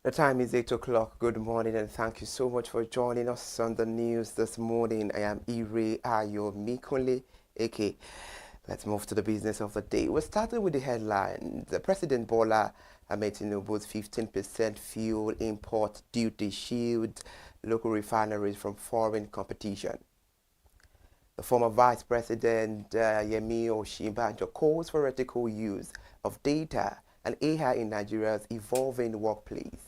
The time is 8 o'clock. Good morning and thank you so much for joining us on the news this morning. I am Ire Ayo Mikunle, aka. Let's move to the business of the day. We're starting with the headline. The President Bola Ahmed Tinubu's 15% fuel import duty shields local refineries from foreign competition. The former Vice President Yemi Osinbajo calls for ethical use of data and AI in Nigeria's evolving workplace.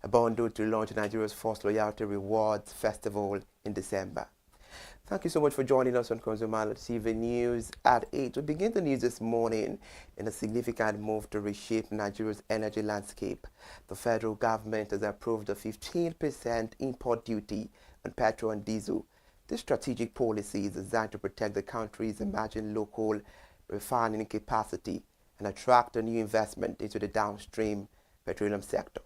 A bundle to launch Nigeria's first loyalty rewards festival in December. Thank you so much for joining us on ConsumerHallaTV News at 8. We begin the news this morning in a significant move to reshape Nigeria's energy landscape. The federal government has approved a 15% import duty on petrol and diesel. This strategic policy is designed to protect the country's emerging local refining capacity and attract a new investment into the downstream petroleum sector.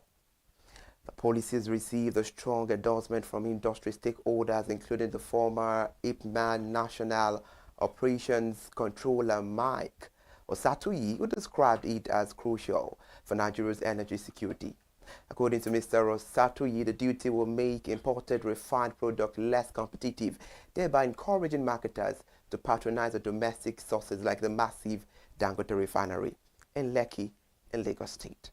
The policy has received a strong endorsement from industry stakeholders, including the former IPMAN National Operations Controller Mike Osatuyi, who described it as crucial for Nigeria's energy security. According to Mr. Osatuyi, the duty will make imported refined product less competitive, thereby encouraging marketers to patronize the domestic sources like the massive Dangote refinery in Lekki in Lagos State.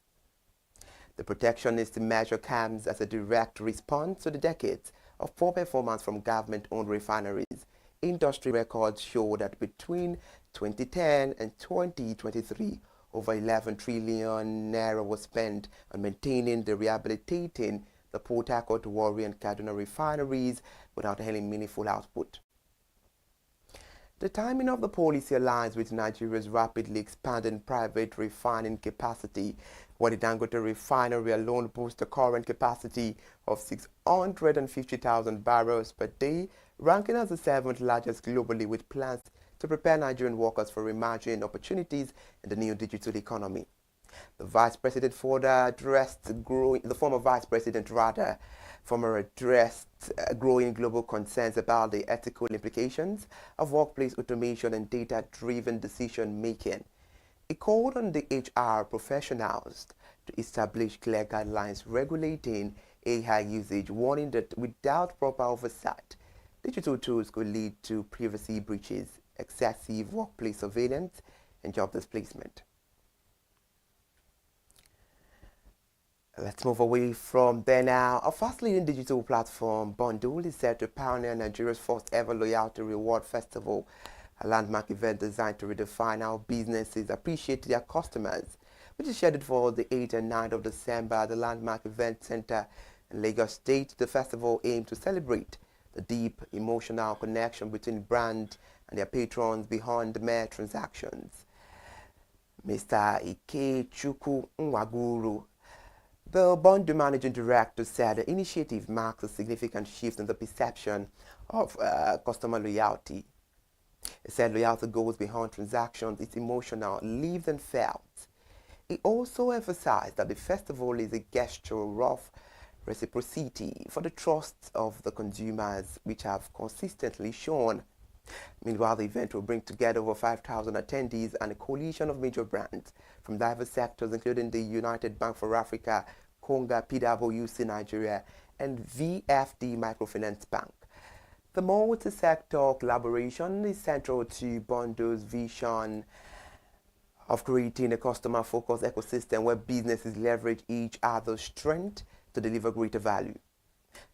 The protectionist measure comes as a direct response to the decades of poor performance from government-owned refineries. Industry records show that between 2010 and 2023, over 11 trillion naira was spent on maintaining and rehabilitating the Port Harcourt, Warri and Kaduna refineries without any meaningful output. The timing of the policy aligns with Nigeria's rapidly expanding private refining capacity, where the Dangote refinery alone boasts a current capacity of 650,000 barrels per day, ranking as the 7th largest globally, with plans to prepare Nigerian workers for emerging opportunities in the new digital economy. The former vice president addressed growing global concerns about the ethical implications of workplace automation and data-driven decision-making. He called on the HR professionals to establish clear guidelines regulating AI usage, warning that without proper oversight, digital tools could lead to privacy breaches, excessive workplace surveillance, and job displacement. Let's move away from there now. A fast-leading digital platform, Bundle, is set to pioneer Nigeria's first ever loyalty reward festival, a landmark event designed to redefine how businesses appreciate their customers, which is scheduled for the 8th and 9th of December at the Landmark Event Center in Lagos State. The festival aims to celebrate the deep emotional connection between brands and their patrons behind mere transactions. Mr. Ikechukwu Nwaguru, the Bundle managing director, said the initiative marks a significant shift in the perception of customer loyalty. He said loyalty goes beyond transactions, it's emotional, lived and felt. He also emphasized that the festival is a gesture of reciprocity for the trust of the consumers, which have consistently shown. Meanwhile, the event will bring together over 5,000 attendees and a coalition of major brands from diverse sectors, including the United Bank for Africa, Konga, PwC Nigeria, and VFD Microfinance Bank. The multi-sector collaboration is central to Bundle's vision of creating a customer-focused ecosystem where businesses leverage each other's strength to deliver greater value.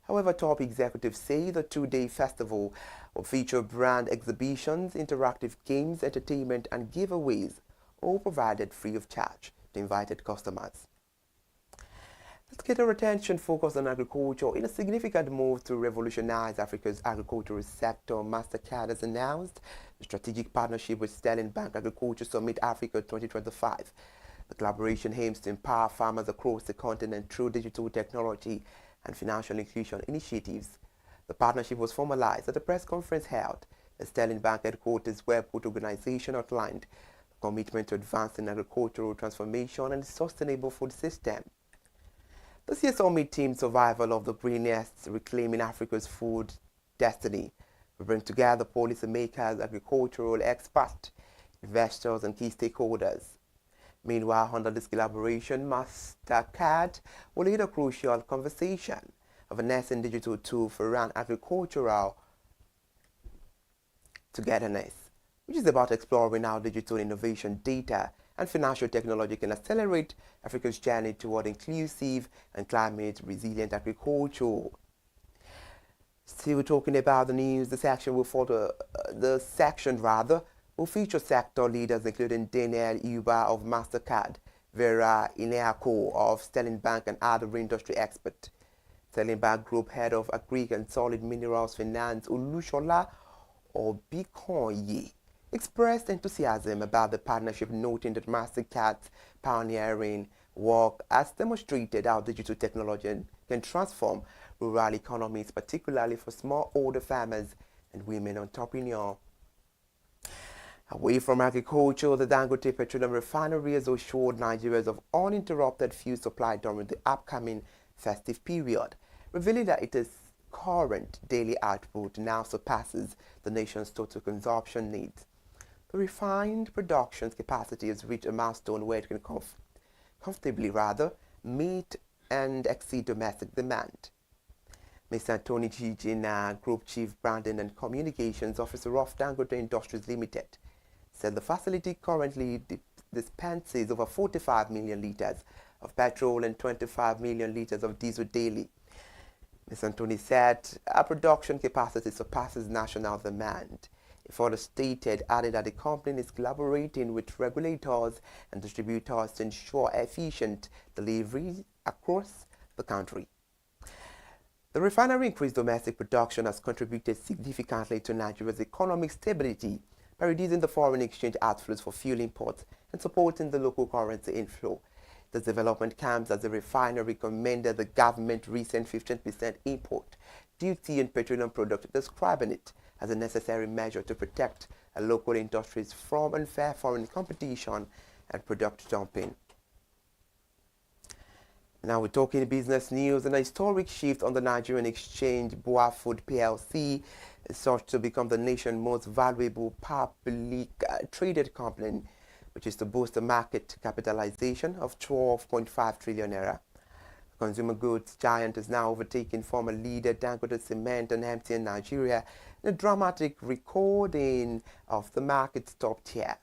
However, top executives say the two-day festival will feature brand exhibitions, interactive games, entertainment, and giveaways, all provided free of charge to invited customers. Let's get our attention focused on agriculture. In a significant move to revolutionize Africa's agricultural sector, MasterCard has announced a strategic partnership with Sterling Bank Agriculture Summit Africa 2025. The collaboration aims to empower farmers across the continent through digital technology and financial inclusion initiatives. The partnership was formalized at a press conference held at Sterling Bank headquarters, where both organizations outlined the commitment to advancing agricultural transformation and a sustainable food system. This year's summit team, Survival of the Greenest, Reclaiming Africa's Food Destiny, will bring together policymakers, agricultural experts, investors, and key stakeholders. Meanwhile, under this collaboration, Mastercard will lead a crucial conversation of a nascent digital tool for around agricultural togetherness, which is about exploring how digital innovation, data, and financial technology can accelerate Africa's journey toward inclusive and climate-resilient agriculture. Still talking about the news, the section will feature sector leaders including Daniel Uba of Mastercard, Vera Ineako of Sterling Bank, and other industry experts. Sterling Bank Group Head of Agri and Solid Minerals Finance Olushola Obikonye expressed enthusiasm about the partnership, noting that Mastercard's pioneering work has demonstrated how digital technology can transform rural economies, particularly for smallholder farmers and women entrepreneurs. Away from agriculture, the Dangote Petroleum Refinery has assured Nigerians of uninterrupted fuel supply during the upcoming festive period, revealing that its current daily output now surpasses the nation's total consumption needs. The refined production capacity has reached a milestone where it can comfortably meet and exceed domestic demand. Mr. Anthony Chijina, Group Chief Branding and Communications Officer of Dangote Industries Limited, said the facility currently dispenses over 45 million litres of petrol and 25 million litres of diesel daily. Mr. Anthony said our production capacity surpasses national demand. He further stated, adding that the company is collaborating with regulators and distributors to ensure efficient delivery across the country. The refinery increased domestic production has contributed significantly to Nigeria's economic stability by reducing the foreign exchange outflows for fuel imports and supporting the local currency inflow. This development comes as the refinery recommended the government recent 15% import duty on petroleum products, describing it as a necessary measure to protect local industries from unfair foreign competition and product dumping. Now we're talking business news, and a historic shift on the Nigerian exchange. Boa Food PLC is sought to become the nation's most valuable public traded company, which is to boast a market capitalization of 12.5 trillion naira. Consumer goods giant is now overtaking former leader Dangote Cement and MTN Nigeria in a dramatic recording of the market's top tier.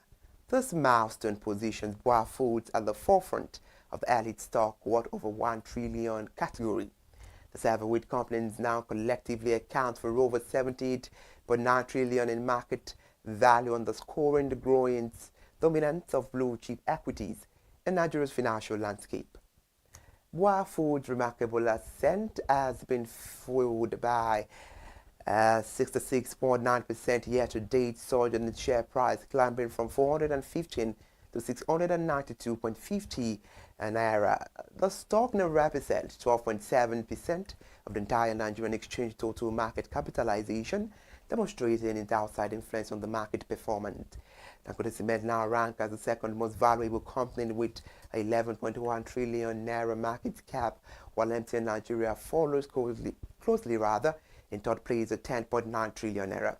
This milestone positions Boa Foods at the forefront of the elite stock worth over 1 trillion category. The seven-weight companies now collectively account for over 78.9 trillion in market value, underscoring the growing dominance of blue-chip equities in Nigeria's financial landscape. Boa Foods' remarkable ascent has been fueled by 66.9% year-to-date surge in its share price, climbing from 415 to 692.50 naira. The stock now represents 12.7% of the entire Nigerian exchange total market capitalization, demonstrating its outside influence on the market performance. Dangote Cement now ranks as the second most valuable company with 11.1 trillion naira market cap, while MTN Nigeria follows closely in third place at 10.9 trillion naira.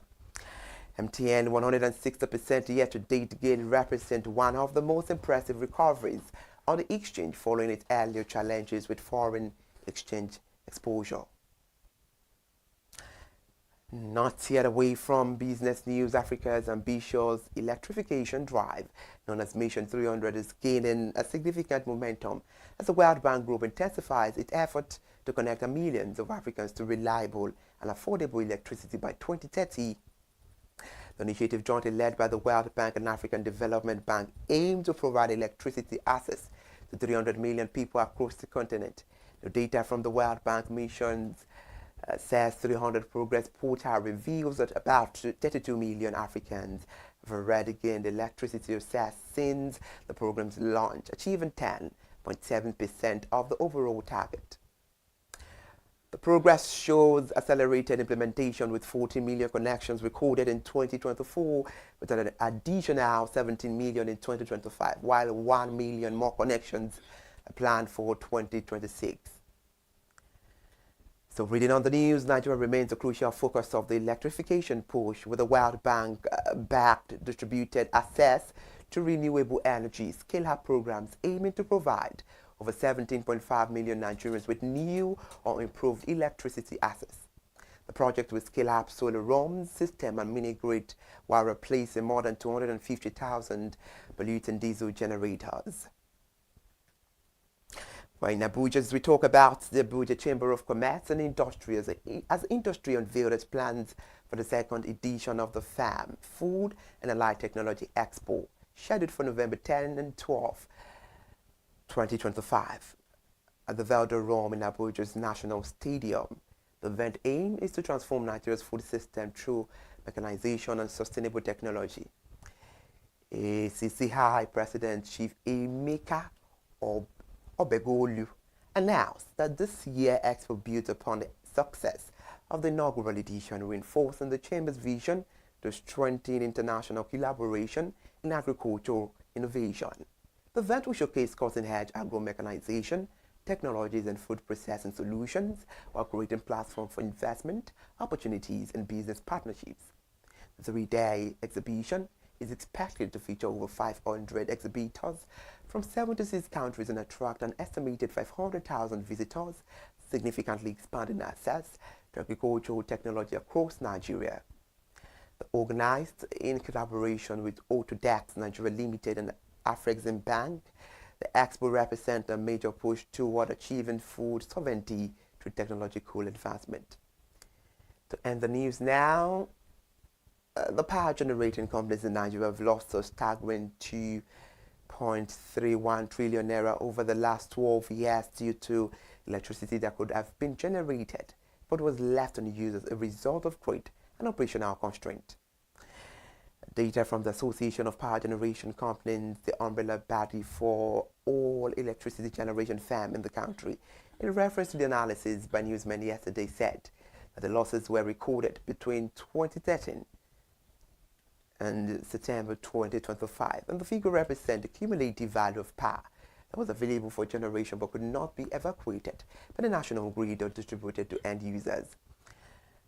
MTN 160% year-to-date gain represent one of the most impressive recoveries on the exchange following its earlier challenges with foreign exchange exposure. Not yet away from business news, Africa's ambitious electrification drive, known as Mission 300, is gaining a significant momentum as the World Bank Group intensifies its effort to connect millions of Africans to reliable and affordable electricity by 2030. The initiative, jointly led by the World Bank and African Development Bank, aims to provide electricity access to 300 million people across the continent. The data from the World Bank missions says 300 Progress portal reveals that about 32 million Africans have already gained electricity access since the program's launch, achieving 10.7% of the overall target. The progress shows accelerated implementation with 40 million connections recorded in 2024, with an additional 17 million in 2025, while 1 million more connections are planned for 2026. So reading on the news, Nigeria remains a crucial focus of the electrification push, with the World Bank backed distributed access to renewable energy scale-up programs aiming to provide over 17.5 million Nigerians with new or improved electricity access. The project will scale up solar room system and mini-grid while replacing more than 250,000 polluting diesel generators. Well, in Abuja, as we talk about the Abuja Chamber of Commerce and Industry, as industry unveiled its plans for the second edition of the FAM, Food and Allied Technology Expo, scheduled for November 10 and 12, 2025, at the Velodrome in Abuja's National Stadium. The event aim is to transform Nigeria's food system through mechanization and sustainable technology. ACC High President Chief Emeka Obegolu announced that this year's expo builds upon the success of the inaugural edition, reinforcing the Chamber's vision to strengthen international collaboration in agricultural innovation. The event will showcase cutting-edge agro-mechanization technologies and food processing solutions while creating platforms for investment opportunities and business partnerships. The three-day exhibition is expected to feature over 500 exhibitors from 76 countries and attract an estimated 500,000 visitors, significantly expanding access to agricultural technology across Nigeria. Organized in collaboration with Autodex Nigeria Limited and Afrexim Bank, the expo represents a major push toward achieving food sovereignty through technological advancement. To end the news now, the power generating companies in Nigeria have lost a staggering 2.31 trillion naira over the last 12 years due to electricity that could have been generated but was left unused as a result of trade and operational constraint. Data from the Association of Power Generation Companies, the umbrella body for all electricity generation firms in the country, in reference to the analysis by newsmen yesterday, said that the losses were recorded between 2013 and September 2025, and the figure represents the cumulative value of power that was available for generation but could not be evacuated by the national grid or distributed to end users.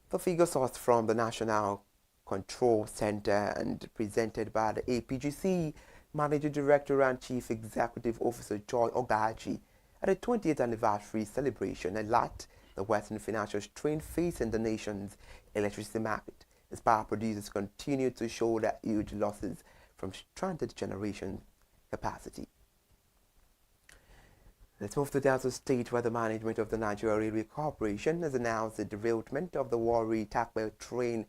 The figure sourced from the National Control Center and presented by the APGC Managing Director and Chief Executive Officer Joy Ogaji at the 20th anniversary celebration, highlight the Western financial strain facing the nation's electricity market as power producers continue to show their huge losses from stranded generation capacity. Let's move to Delta State, where the management of the Nigeria Railway Corporation has announced the derailment of the Warri-Takpe train,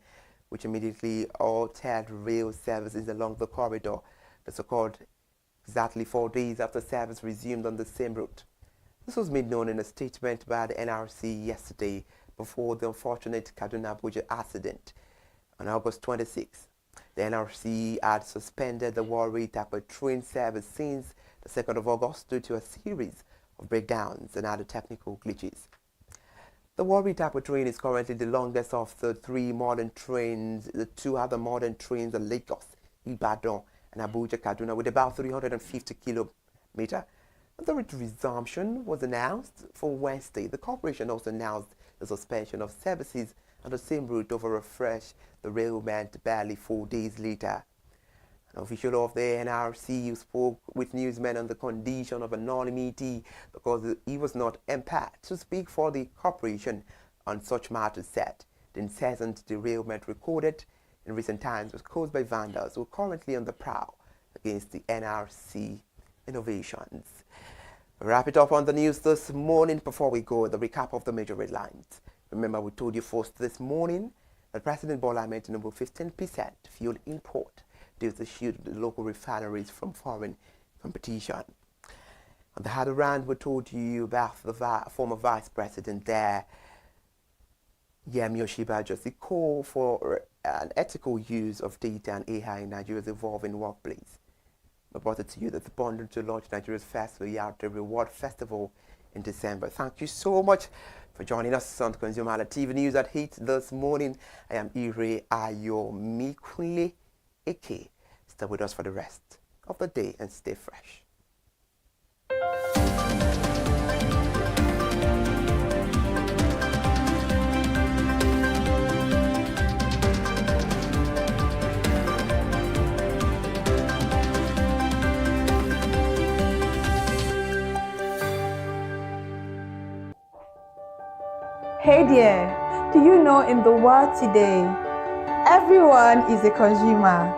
which immediately altered rail services along the corridor. This occurred exactly 4 days after service resumed on the same route. This was made known in a statement by the NRC yesterday before the unfortunate Kaduna-Abuja accident on August 26. The NRC had suspended the Warri-Takpe train service since the 2nd of August due to a series of breakdowns and other technical glitches. The Warri-Takpe train is currently the longest of the three modern trains. The two other modern trains are Lagos, Ibadan, and Abuja-Kaduna, with about 350 kilometers. The resumption was announced for Wednesday. The corporation also announced the suspension of services on the same route over a fresh derailment barely 4 days later. An official of the NRC spoke with newsmen on the condition of anonymity because he was not empowered to speak for the corporation on such matters, said the incessant derailment recorded in recent times was caused by vandals who are currently on the prowl against the NRC innovations. We wrap it up on the news this morning. Before we go, the recap of the major headlines. Remember, we told you first this morning that President Bola Ahmed Tinubu 15% fuel import due to shield the local refineries from foreign competition. On the other hand, we told you about the former vice president there, Yemi Oshibajo's call for an ethical use of data and AI in Nigeria's evolving workplace. We brought it to you that the bundle to launch Nigeria's first Yarte Reward Festival in December. Thank you so much for joining us on ConsumerHallaTV News at 8 this morning. I am Ire Ayomikunle Eke. Stay with us for the rest of the day and stay fresh. Hey there, do you know in the world today, everyone is a consumer,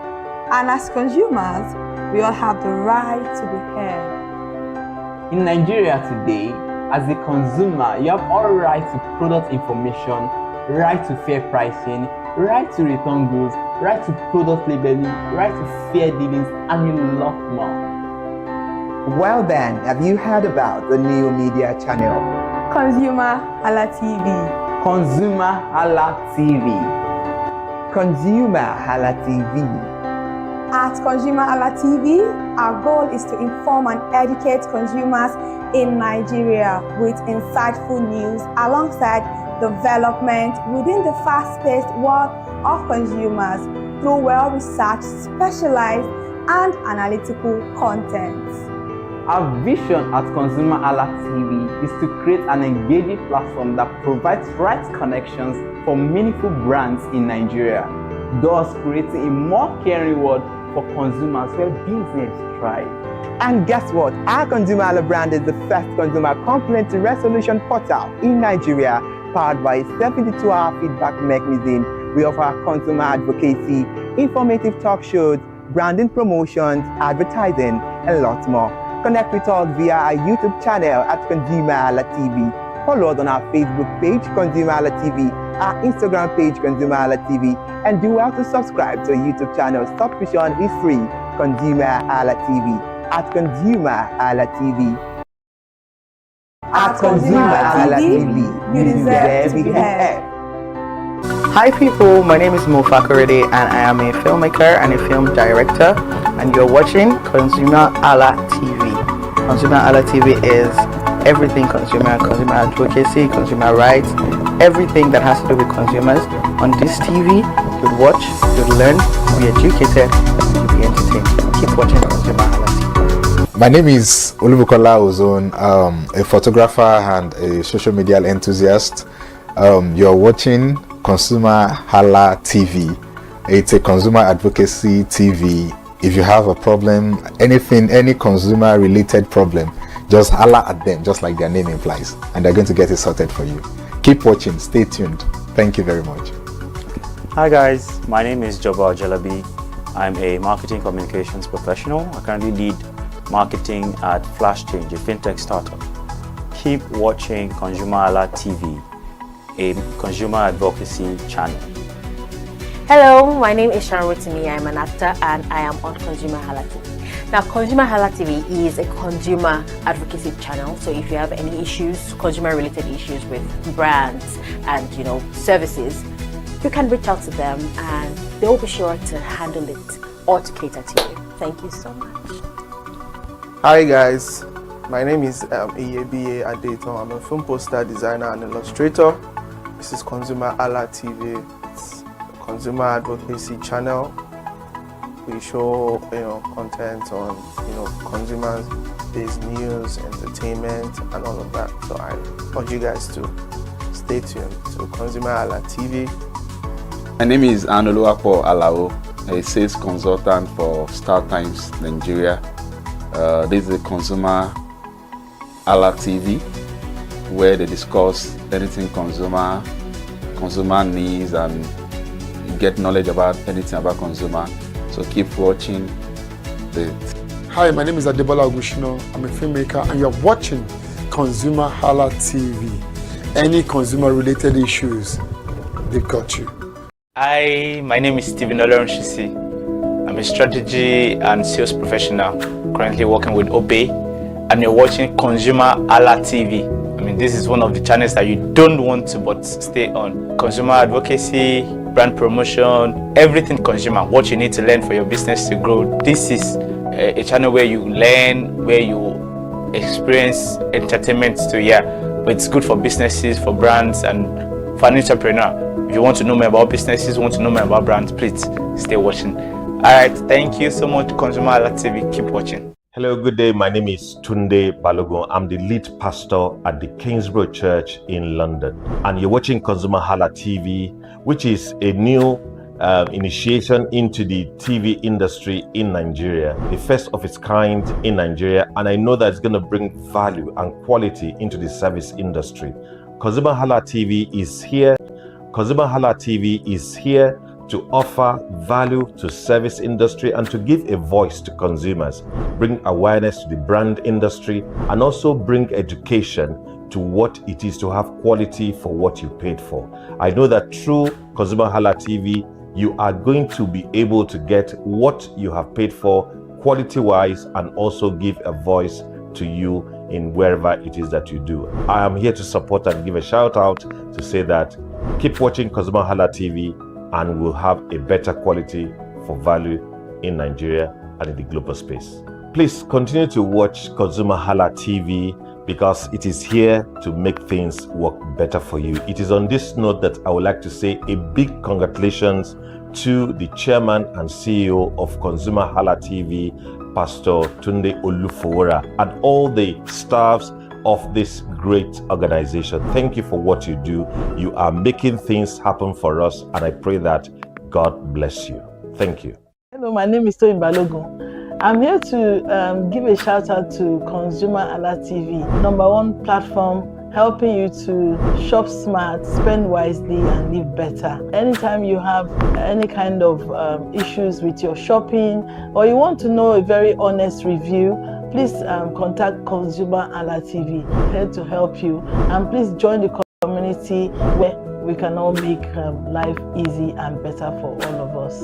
and as consumers, we all have the right to be heard. In Nigeria today, as a consumer, you have all right to product information, right to fair pricing, right to return goods, right to product labeling, right to fair dealings, and a lot more. Well then, have you heard about the new media channel? ConsumerHalla TV. ConsumerHallaTV. ConsumerHalla TV. At ConsumerHalla TV, our goal is to inform and educate consumers in Nigeria with insightful news alongside development within the fast-paced world of consumers through well-researched, specialized, and analytical content. Our vision at ConsumerHallaTV is to create an engaging platform that provides right connections for meaningful brands in Nigeria, thus creating a more caring world for consumers where business thrives. And guess what? Our ConsumerHalla brand is the first consumer complaint resolution portal in Nigeria, powered by a 72-hour feedback mechanism. We offer consumer advocacy, informative talk shows, branding promotions, advertising, and lots more. Connect with us via our YouTube channel at ConsumerHallaTV. Follow us on our Facebook page, ConsumerHallaTV, our Instagram page, ConsumerHallaTV, and do well to subscribe to our YouTube channel. Subscription is free. ConsumerHallaTV at ConsumerHallaTV. At ConsumerHallaTV, you deserve to be heard. Hi people, my name is Mo Fakorede and I am a filmmaker and a film director, and you're watching ConsumerHallaTV. ConsumerHallaTV is everything consumer advocacy, consumer rights, everything that has to do with consumers. On this TV, you'll watch, you'll learn, you'll be educated, and you'll be entertained. Keep watching ConsumerHallaTV. My name is Olubukola Ozone, a photographer and a social media enthusiast. You're watching ConsumerHallaTV. It's a consumer advocacy TV. If you have a problem, anything, any consumer related problem, just holla at them, just like their name implies, and they're going to get it sorted for you. Keep watching, stay tuned. Thank you very much. Hi guys, my name is Joba Jalabi. I'm a marketing communications professional. I currently lead marketing at Flash Change, a fintech startup. Keep watching ConsumerHallaTV, a consumer advocacy channel. Hello, my name is Sharon Rotimi. I'm an actor and I am on ConsumerHalla TV. Now, ConsumerHalla TV is a consumer advocacy channel. So if you have any issues, consumer-related issues with brands and services, you can reach out to them and they'll be sure to handle it or to cater to you. Thank you so much. Hi guys, my name is Iyebiye Adeton. I'm a film poster designer and illustrator. This is ConsumerHalla TV. It's a consumer advocacy channel. We show content on consumers-based news, entertainment, and all of that. So I urge you guys to stay tuned to ConsumerHalla TV. My name is Anoluwapo Alao, a sales consultant for Star Times Nigeria. This is a ConsumerHalla TV, where they discuss anything consumer needs and get knowledge about anything about consumer. So keep watching. Hi, my name is Adebola Ogushino. I'm a filmmaker and you're watching ConsumerHalla TV. Any consumer related issues, they've got you. Hi, my name is Stephen Olorunshisi. I'm a strategy and sales professional, currently working with Obey, and you're watching ConsumerHalla TV. I mean, this is one of the channels that you don't want to but stay on. Consumer advocacy, brand promotion, everything consumer, what you need to learn for your business to grow. This is a channel where you learn, where you experience entertainment too, but it's good for businesses, for brands, and for an entrepreneur. If you want to know more about businesses, want to know more about brands, please stay watching. Alright, thank you so much, ConsumerHalla TV. Keep watching. Hello, good day. My name is Tunde Balogun. I'm the lead pastor at the Kingsborough Church in London. And you're watching ConsumerHalla TV, which is a new initiation into the TV industry in Nigeria, the first of its kind in Nigeria. And I know that it's going to bring value and quality into the service industry. ConsumerHalla TV is here. ConsumerHalla TV is here to offer value to service industry and to give a voice to consumers, bring awareness to the brand industry, and also bring education to what it is to have quality for what you paid for. I know that through ConsumerHalla TV, you are going to be able to get what you have paid for quality-wise and also give a voice to you in wherever it is that you do. I am here to support and give a shout out to say that keep watching ConsumerHalla TV and we'll have a better quality for value in Nigeria and in the global space. Please continue to watch ConsumerHalla TV because it is here to make things work better for you. It is on this note that I would like to say a big congratulations to the chairman and CEO of ConsumerHalla TV, Pastor Tunde Olufowora, and all the staffs of this great organization. Thank you for what you do. You are making things happen for us, and I pray that God bless you. Thank you. Hello, my name is Toyin Balogun. I'm here to give a shout out to ConsumerHalla TV, #1 platform helping you to shop smart, spend wisely, and live better. Anytime you have any kind of issues with your shopping, or you want to know a very honest review, please contact ConsumerHalla TV, here to help you. And please join the community where we can all make life easy and better for all of us.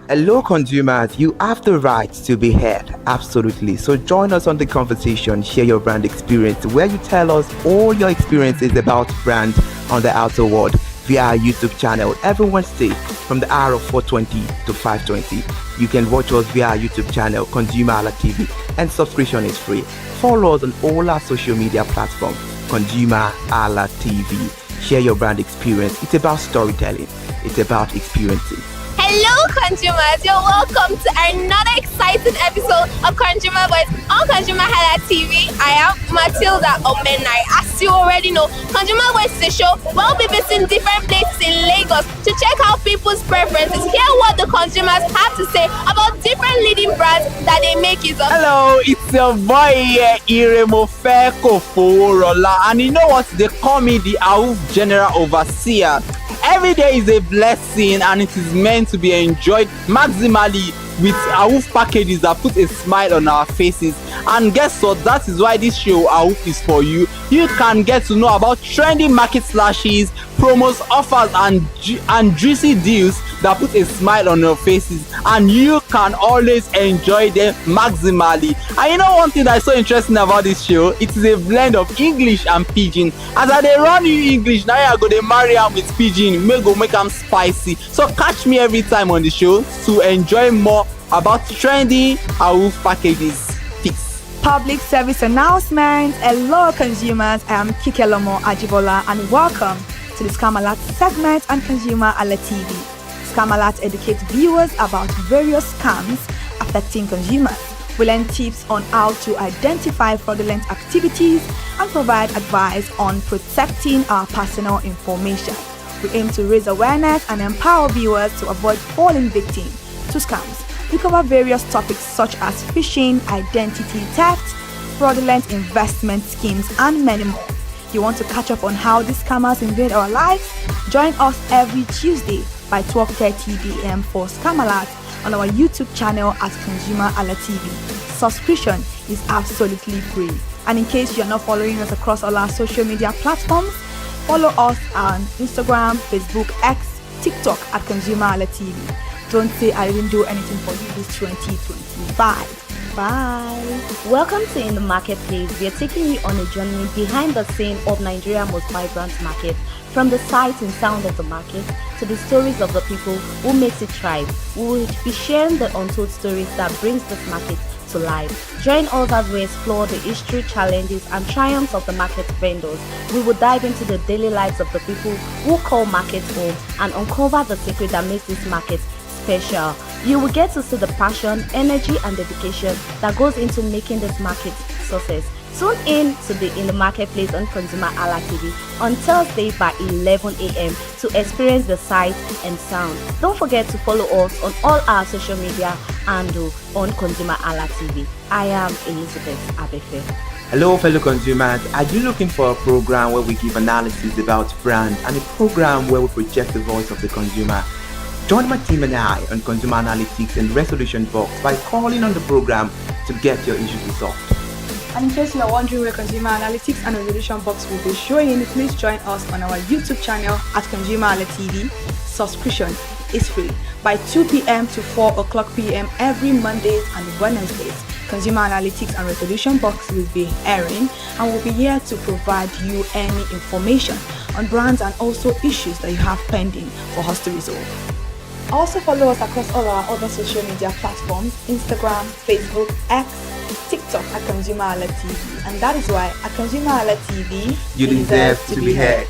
Hello consumers, you have the right to be heard, absolutely. So join us on the conversation, share your brand experience, where you tell us all your experiences about brands on the outer world via our YouTube channel every Wednesday from the hour of 4:20 to 5:20. You can watch us via our YouTube channel, ConsumerHalla TV, and subscription is free. Follow us on all our social media platforms, ConsumerHalla TV. Share your brand experience. It's about storytelling. It's about experiences. Hello consumers, you're welcome to another exciting episode of Consumer Voice on ConsumerHalla TV. I am Matilda Omenai. As you already know, Consumer Voice is a show where we'll be visiting different places in Lagos to check out people's preferences, hear what the consumers have to say about different leading brands that they make use of. Hello, it's your boy here, Iremofeko Foworola, and you know what? They call me the AUF General Overseer. Every day is a blessing and it is meant to be enjoyed maximally with AUF packages that put a smile on our faces. And guess what? That is why this show AUF is for you. You can get to know about trendy market slashes, promos, offers, and juicy deals that put a smile on your faces, and you can always enjoy them maximally. And you know one thing that is so interesting about this show? It is a blend of English and Pidgin. As I dey run you English, now I go dey marry am with Pidgin, make am spicy. So catch me every time on the show to enjoy more about trendy AUF packages. Peace. Public service announcement. Hello consumers, I am Kikelomo Ajibola and welcome to the Scam Alert segment on ConsumerHalla TV. Scam Alert educates viewers about various scams affecting consumers. We learn tips on how to identify fraudulent activities and provide advice on protecting our personal information. We aim to raise awareness and empower viewers to avoid falling victim to scams. We cover various topics such as phishing, identity theft, fraudulent investment schemes, and many more. You want to catch up on how these scammers invade our lives? Join us every Tuesday by 12:30 p.m. for Scam Alert on our YouTube channel at ConsumerHalla TV. Subscription is absolutely free. And in case you are not following us across all our social media platforms, follow us on Instagram, Facebook, X, TikTok at ConsumerHalla TV. Don't say I didn't do anything for you this 2025. Bye. Welcome to In the Marketplace. We are taking you on a journey behind the scene of Nigeria's most vibrant market. From the sight and sound of the market to the stories of the people who makes it thrive. We will be sharing the untold stories that brings this market to life. Join us as we explore the history, challenges, and triumphs of the market vendors. We will dive into the daily lives of the people who call markets home and uncover the secret that makes this market special. You will get to see the passion, energy, and dedication that goes into making this market success. Tune in to the In the Marketplace on ConsumerHalla TV on Thursday by 11 a.m. to experience the sight and sound. Don't forget to follow us on all our social media handle on ConsumerHalla TV. I am Elizabeth Abefe. Hello fellow consumers, are you looking for a program where we give analysis about brand and a program where we project the voice of the consumer? Join my team and I on Consumer Analytics and Resolution Box by calling on the program to get your issues resolved. And in case you are wondering where Consumer Analytics and Resolution Box will be showing, please join us on our YouTube channel at ConsumerHalla TV. Subscription is free by 2 p.m. to 4 o'clock p.m. every Mondays and Wednesdays. Consumer Analytics and Resolution Box will be airing and will be here to provide you any information on brands and also issues that you have pending for us to resolve. Also follow us across all our other social media platforms, Instagram, Facebook, X, TikTok at ConsumerHalla TV. And that is why at ConsumerHalla TV, you deserve to be heard.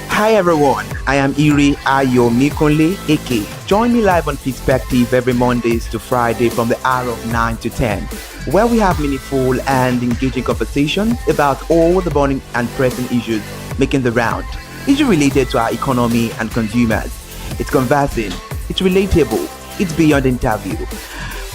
Hi everyone, I am Iri Ayomikunle Eke. Join me live on Perspective every Mondays to Friday from the hour of 9 to 10, where we have meaningful and engaging conversations about all the burning and pressing issues making the round. Issues related to our economy and consumers. It's conversing, it's relatable, it's beyond interview.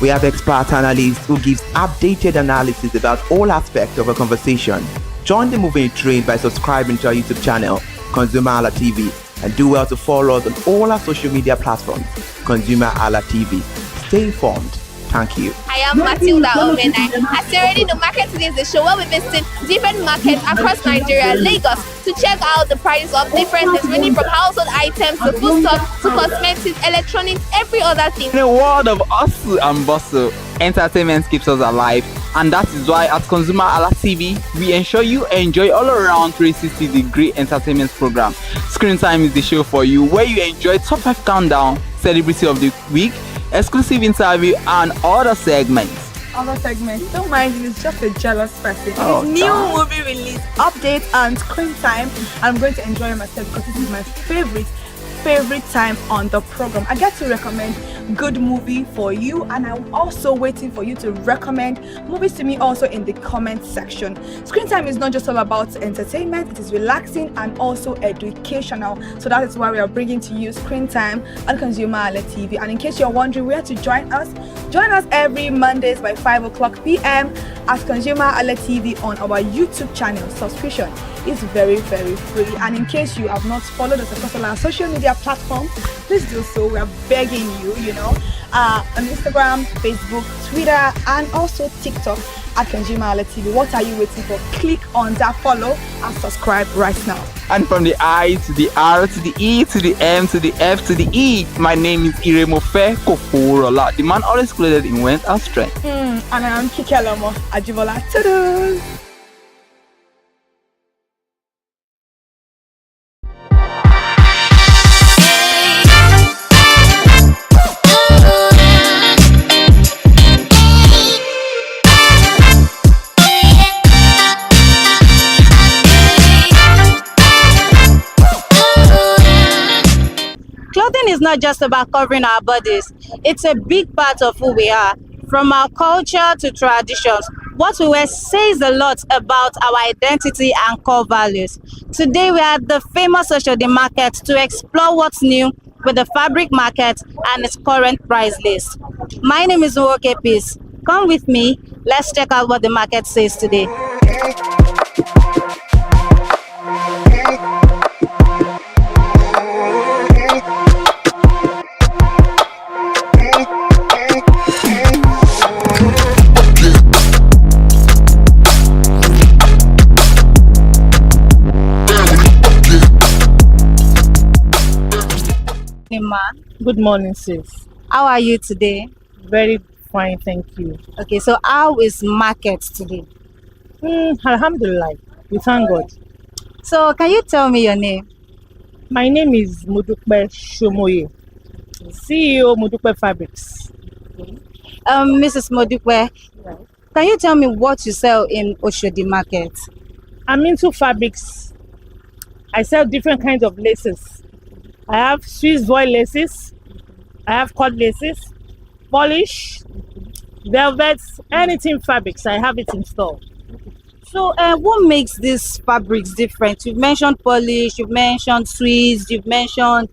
We have expert analysts who gives updated analysis about all aspects of a conversation. Join the moving train by subscribing to our YouTube channel, ConsumerHalla TV, and do well to follow us on all our social media platforms, ConsumerHalla TV. Stay informed. Thank you. I am Matilda Omenai. As you already know, Market Today is the show where we visit different markets across Nigeria, Lagos, to check out the prices of different things, ranging from household items to foodstuffs to cosmetics, electronics, every other thing. In a world of hustle and bustle, entertainment keeps us alive, and that is why at ConsumerHalla TV, we ensure you enjoy all around 360-degree entertainment program. Screen Time is the show for you, where you enjoy top 5 countdown, celebrity of the week, exclusive interview, and other segments. Don't mind him, he's just a jealous person. Oh, His new movie release, update, and screen time. I'm going to enjoy myself because this is my favorite time on the program. I get to recommend good movie for you, and I'm also waiting for you to recommend movies to me also in the comment section. Screen time is not just all about entertainment, it is relaxing and also educational. So that is why we are bringing to you Screen Time on ConsumerHalla TV. And in case you're wondering where to join us every Mondays by 5 o'clock p.m. at ConsumerHalla TV on our YouTube channel. Subscription is very, very free. And in case you have not followed us across all our social media platforms, please do so. We are begging you, on Instagram, Facebook, Twitter, and also TikTok at ConsumerHalla TV. What are you waiting for? Click on that follow and subscribe right now. And from the I to the R to the E to the M to the F to the E, my name is Iremofe Koforola, the man always clothed in wealth and strength. And I am Kikelomo Ajibola. Toodles! Clothing is not just about covering our bodies. It's a big part of who we are. From our culture to traditions, what we wear says a lot about our identity and core values. Today we are at the famous Oshodi market to explore what's new with the fabric market and its current price list. My name is Nwoke Peace. Come with me, let's check out what the market says today. Good morning, sis. How are you today? Very fine, thank you. Okay, so how is market today? Alhamdulillah, we thank God. So can you tell me your name? My name is Mudukpe Shomoye, CEO Mudukpe Fabrics. Mrs. Modukwe, can you tell me what you sell in Oshodi market? I'm into fabrics. I sell different kinds of laces. I have Swiss voile laces, I have cord laces, polish, velvets, anything fabrics, I have it in store. So what makes these fabrics different? You've mentioned polish, you've mentioned Swiss, you've mentioned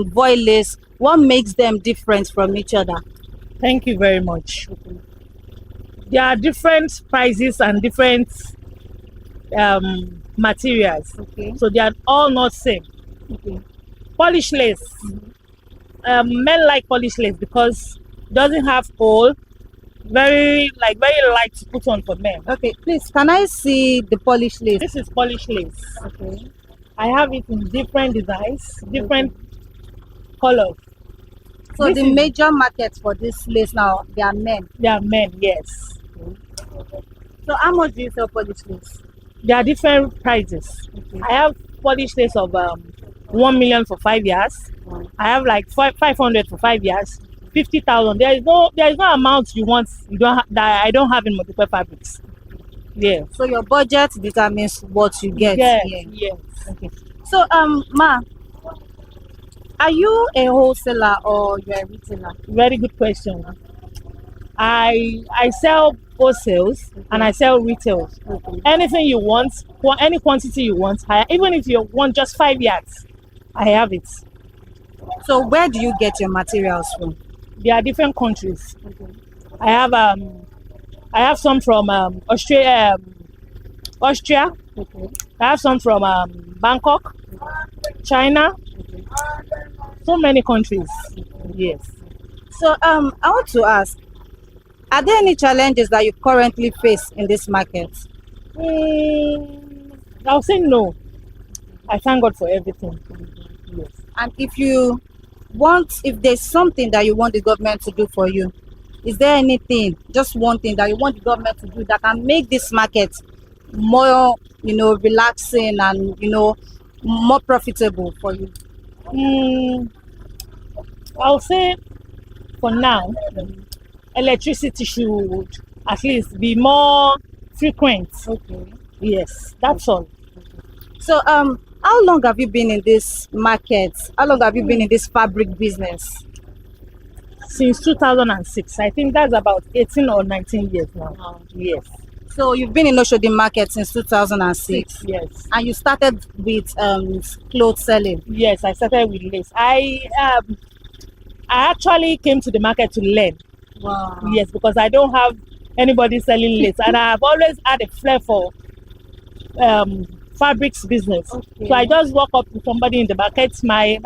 voile lace. What makes them different from each other? Thank you very much. There are different prices and different materials. So they are all not same. Polish lace. Men like polish lace because it doesn't have hole. Very light to put on for men. Okay, please, can I see the polish lace? This is polish lace. Okay. I have it in different designs, different colors. So the major market for this lace now, they are men. They are men, yes. So how much do you sell polish lace? There are different prices. I have polish lace of 1 million for 5 years. I have like 500 for 5 years. 50,000. There is no amount you want. That I don't have in multiple fabrics. Yeah. So your budget determines what you get. Yes. Here. Yes. Okay. So Ma, are you a wholesaler or you're a retailer? Very good question. I sell wholesales and I sell retails. Anything you want, any quantity you want, even if you want just 5 yards, I have it. So where do you get your materials from? There are different countries. I have some from Austria. I have some from Bangkok, China. So many countries. Yes. So I want to ask, are there any challenges that you currently face in this market? I'll say no. I thank God for everything. Yes. And if there's something that you want the government to do for you, is there anything, just one thing that you want the government to do that can make this market more, relaxing and, more profitable for you? I'll say for now, electricity should at least be more frequent. Okay. Yes, that's all. So how long have you been in this market? How long have you been in this fabric business? Since 2006. I think that's about 18 or 19 years now. Yes. So you've been in Oshodi market since 2006? Yes. And you started with clothes selling? Yes, I started with lace. I actually came to the market to learn. Wow. Yes, because I don't have anybody selling lace. And I've always had a flair for fabrics business. Okay. So I just walk up to somebody in the market.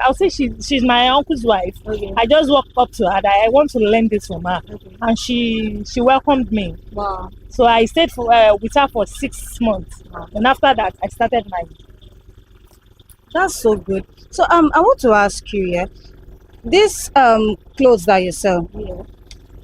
I'll say she's my uncle's wife. Okay. I just walk up to her. I want to learn this from her. Okay. And she welcomed me. Wow. So I stayed with her for 6 months. Wow. And after that, I started mine. That's so good. So I want to ask you, this clothes that you sell,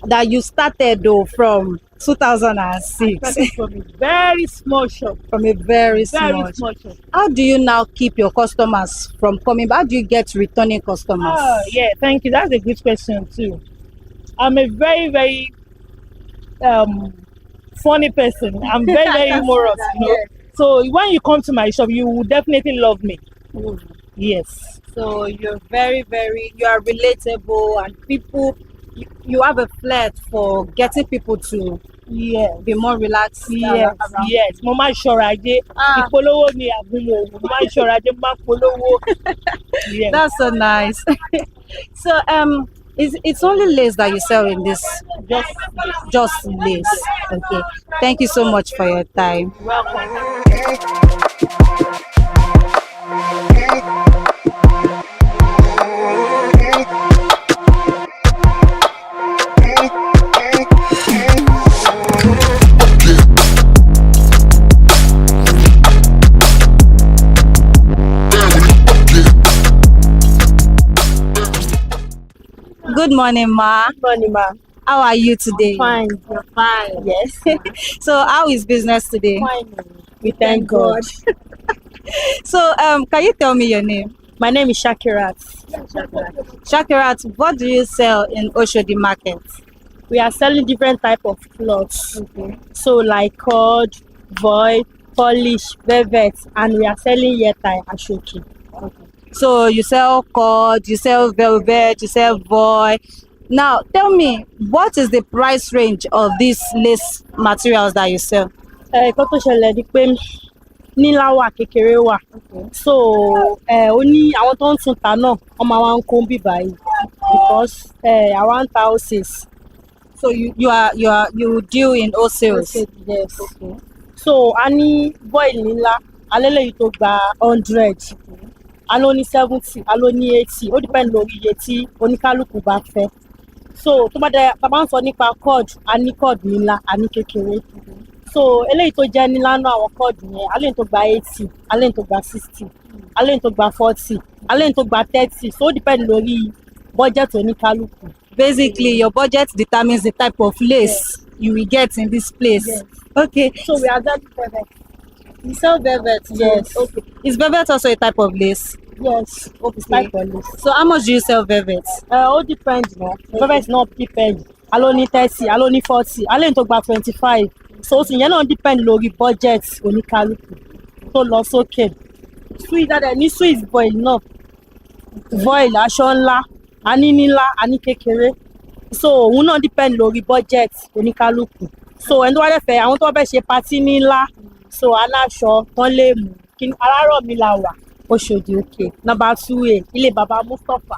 that you started though from 2006. From a very small shop. From a very small shop. How do you now keep your customers from coming? How do you get returning customers? Oh, yeah, thank you. That's a good question too. I'm a very, very funny person. I'm very, very humorous. So when you come to my shop, you will definitely love me. Yes. So you're very, very, you are relatable, and people, you have a flair for getting people to be more relaxed. Yes, yes. Mama Shoraje, Ipolowo ni abulo. Mama Shoraje ma polowo. Yes. That's so nice. So it's only lace that you sell in this? Just lace. Okay. Thank you so much for your time. Welcome. Good morning, Ma. Good morning, Ma. How are you today? Fine. You're fine. Yes. So how is business today? Fine. We thank God. So can you tell me your name? My name is Shakirat. Shakirat, what do you sell in Oshodi market? We are selling different type of clothes. Okay. So like cord, void, polish, velvet, and we are selling yeta and shoki. Okay. So you sell cord, you sell velvet, you sell void. Now tell me, what is the price range of these lace materials that you sell? Níláwà kékeré wà. So ó ní àwọn tó ń tún ta náà wọ́n máa wá ń kó bí báyìí because àwa ń ta houses So you deal in wholesales. Yes. Okay. So a ní boil ńlá, alẹ́lẹ́yìí tó gba 100, a ló ní 70, a ló ní 80, ó depend lórí iye tí oníkálukú bá fẹ́. So tó bá ń sọ nípa cord, a ní cord ńlá, a ní kékeré. So eléyìí tó jẹ́ ńlá náà àwọn cord yẹn, alẹ́yìí tó gba 80, alẹ́yìí tó gba 60, alẹ́yìí tó gba 40, alẹ́yìí tó gba 30. So ó depend lórí budget oníkálukú. Basically, your budget determines the type of lace you will get in this place. Yes. Okay. So we are selling velvet. You sell velvet? Yes. Okay. Is velvet also a type of lace? Yes. Okay. It's type of lace. So how much do you sell velvet? All depends, no. Velvet not depend. I only 30, I only 40, I only talk about 25. So ìyẹn náà depend lórí budget oníkálukú tó lọ sókè. Sweet dáadáa ní sweet voil náà. Voil aṣọ ńlá, a ní nílá, a ní kékeré. So òun náà depend lórí budget oníkálukú. So ẹni tó wá dẹ̀ fẹ́ àwọn tó wá fẹ́ ṣe party nílá. So aláṣọ tán lè mú. Alárọ̀mí la wà, Oṣòdì Òkè, number 2A, Ilé Baba Mustapha.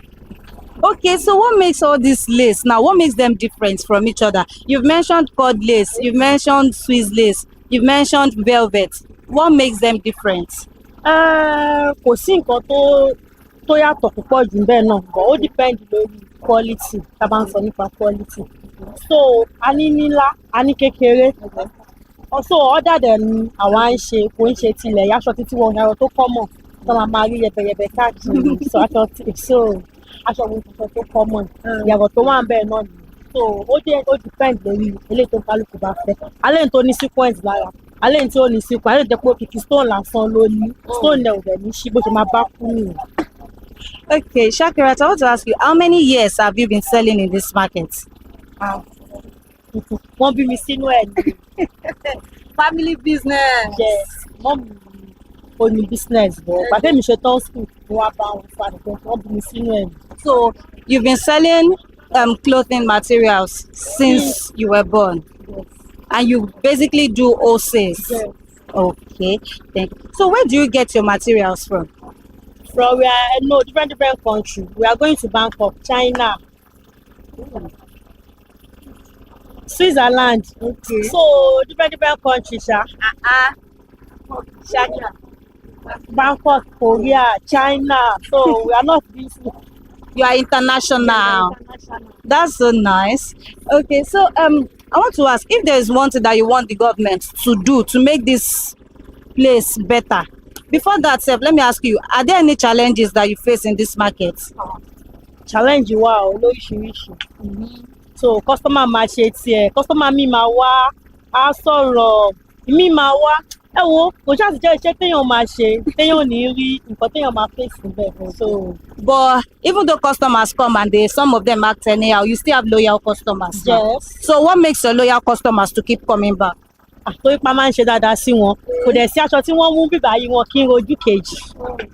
Okay, so what makes all this lace now? What makes them different from each other? You've mentioned cord lace, you've mentioned Swiss lace, you've mentioned velvet. What makes them different? Kò sí nǹkan tó yàtọ̀ púpọ̀ jù bẹ́ẹ̀ náà, but ó depend lórí quality, tá a bá ń sọ nípa quality. So a ní nílá, a ní kékeré. Also other than àwa ń ṣe kò ń ṣe tilẹ̀ aṣọ títí wọn ẹ̀rọ tó common tó máa rí yẹbẹyẹbẹ káàkiri. So aṣọ wo tuntun tó common ìyàgò tó wà ń bẹ́ẹ̀ náà nìyẹn. So ó depend lórí eléyìí tó kálukú bá fẹ́. Alẹ́ tó ní sequence lára, alẹ́ tí ó ní sequence, alẹ́ jẹ́ pé kìkì stone lásán ló ní, stone ẹ̀ ò dẹ̀ ní ṣí bó ṣe máa bá kú nìyẹn. Okay, Shakirat, I want to ask you, how many years have you been selling in this market? Wọ́n bí mi sínú ẹ̀ ní. Family business. Yes, mom ò ní business bọ̀. Pàtẹ́ mi ṣe tán school ni wọ́n bá wọn fa nìkan, wọ́n bí mi sínú ẹ̀ ní. So you've been selling clothing materials since you were born? Yes. And you basically do wholesales? Yes. Okay, thank you. So where do you get your materials from? From different countries. We are going to Bangkok, China, Switzerland. Okay. So different countries. China, Bangkok, Korea, China. So we are not busy. You are international. That's so nice. Okay, so I want to ask if there is one thing that you want the government to do to make this place better. Before that, Seth, let me ask you, are there any challenges that you face in this market? Challenge wà lóríṣiríṣi. So customer máa ṣe tiẹ̀, customer mi máa wá, á sọ̀rọ̀, mi máa wá. Ẹ wo, kò ṣáà ti jẹ́ iṣẹ́ téèyàn máa ṣe, téèyàn ní rí nǹkan téèyàn máa face níbẹ̀. So, but even though customers come and some of them act anyhow, you still have loyal customers. Yes. So what makes your loyal customers to keep coming back? Àtòrí pa máa ń ṣe dáadáa sí wọn. Kò dẹ̀ sí aṣọ tí wọ́n mú bíbá yìí wọn kí n rojú kejì.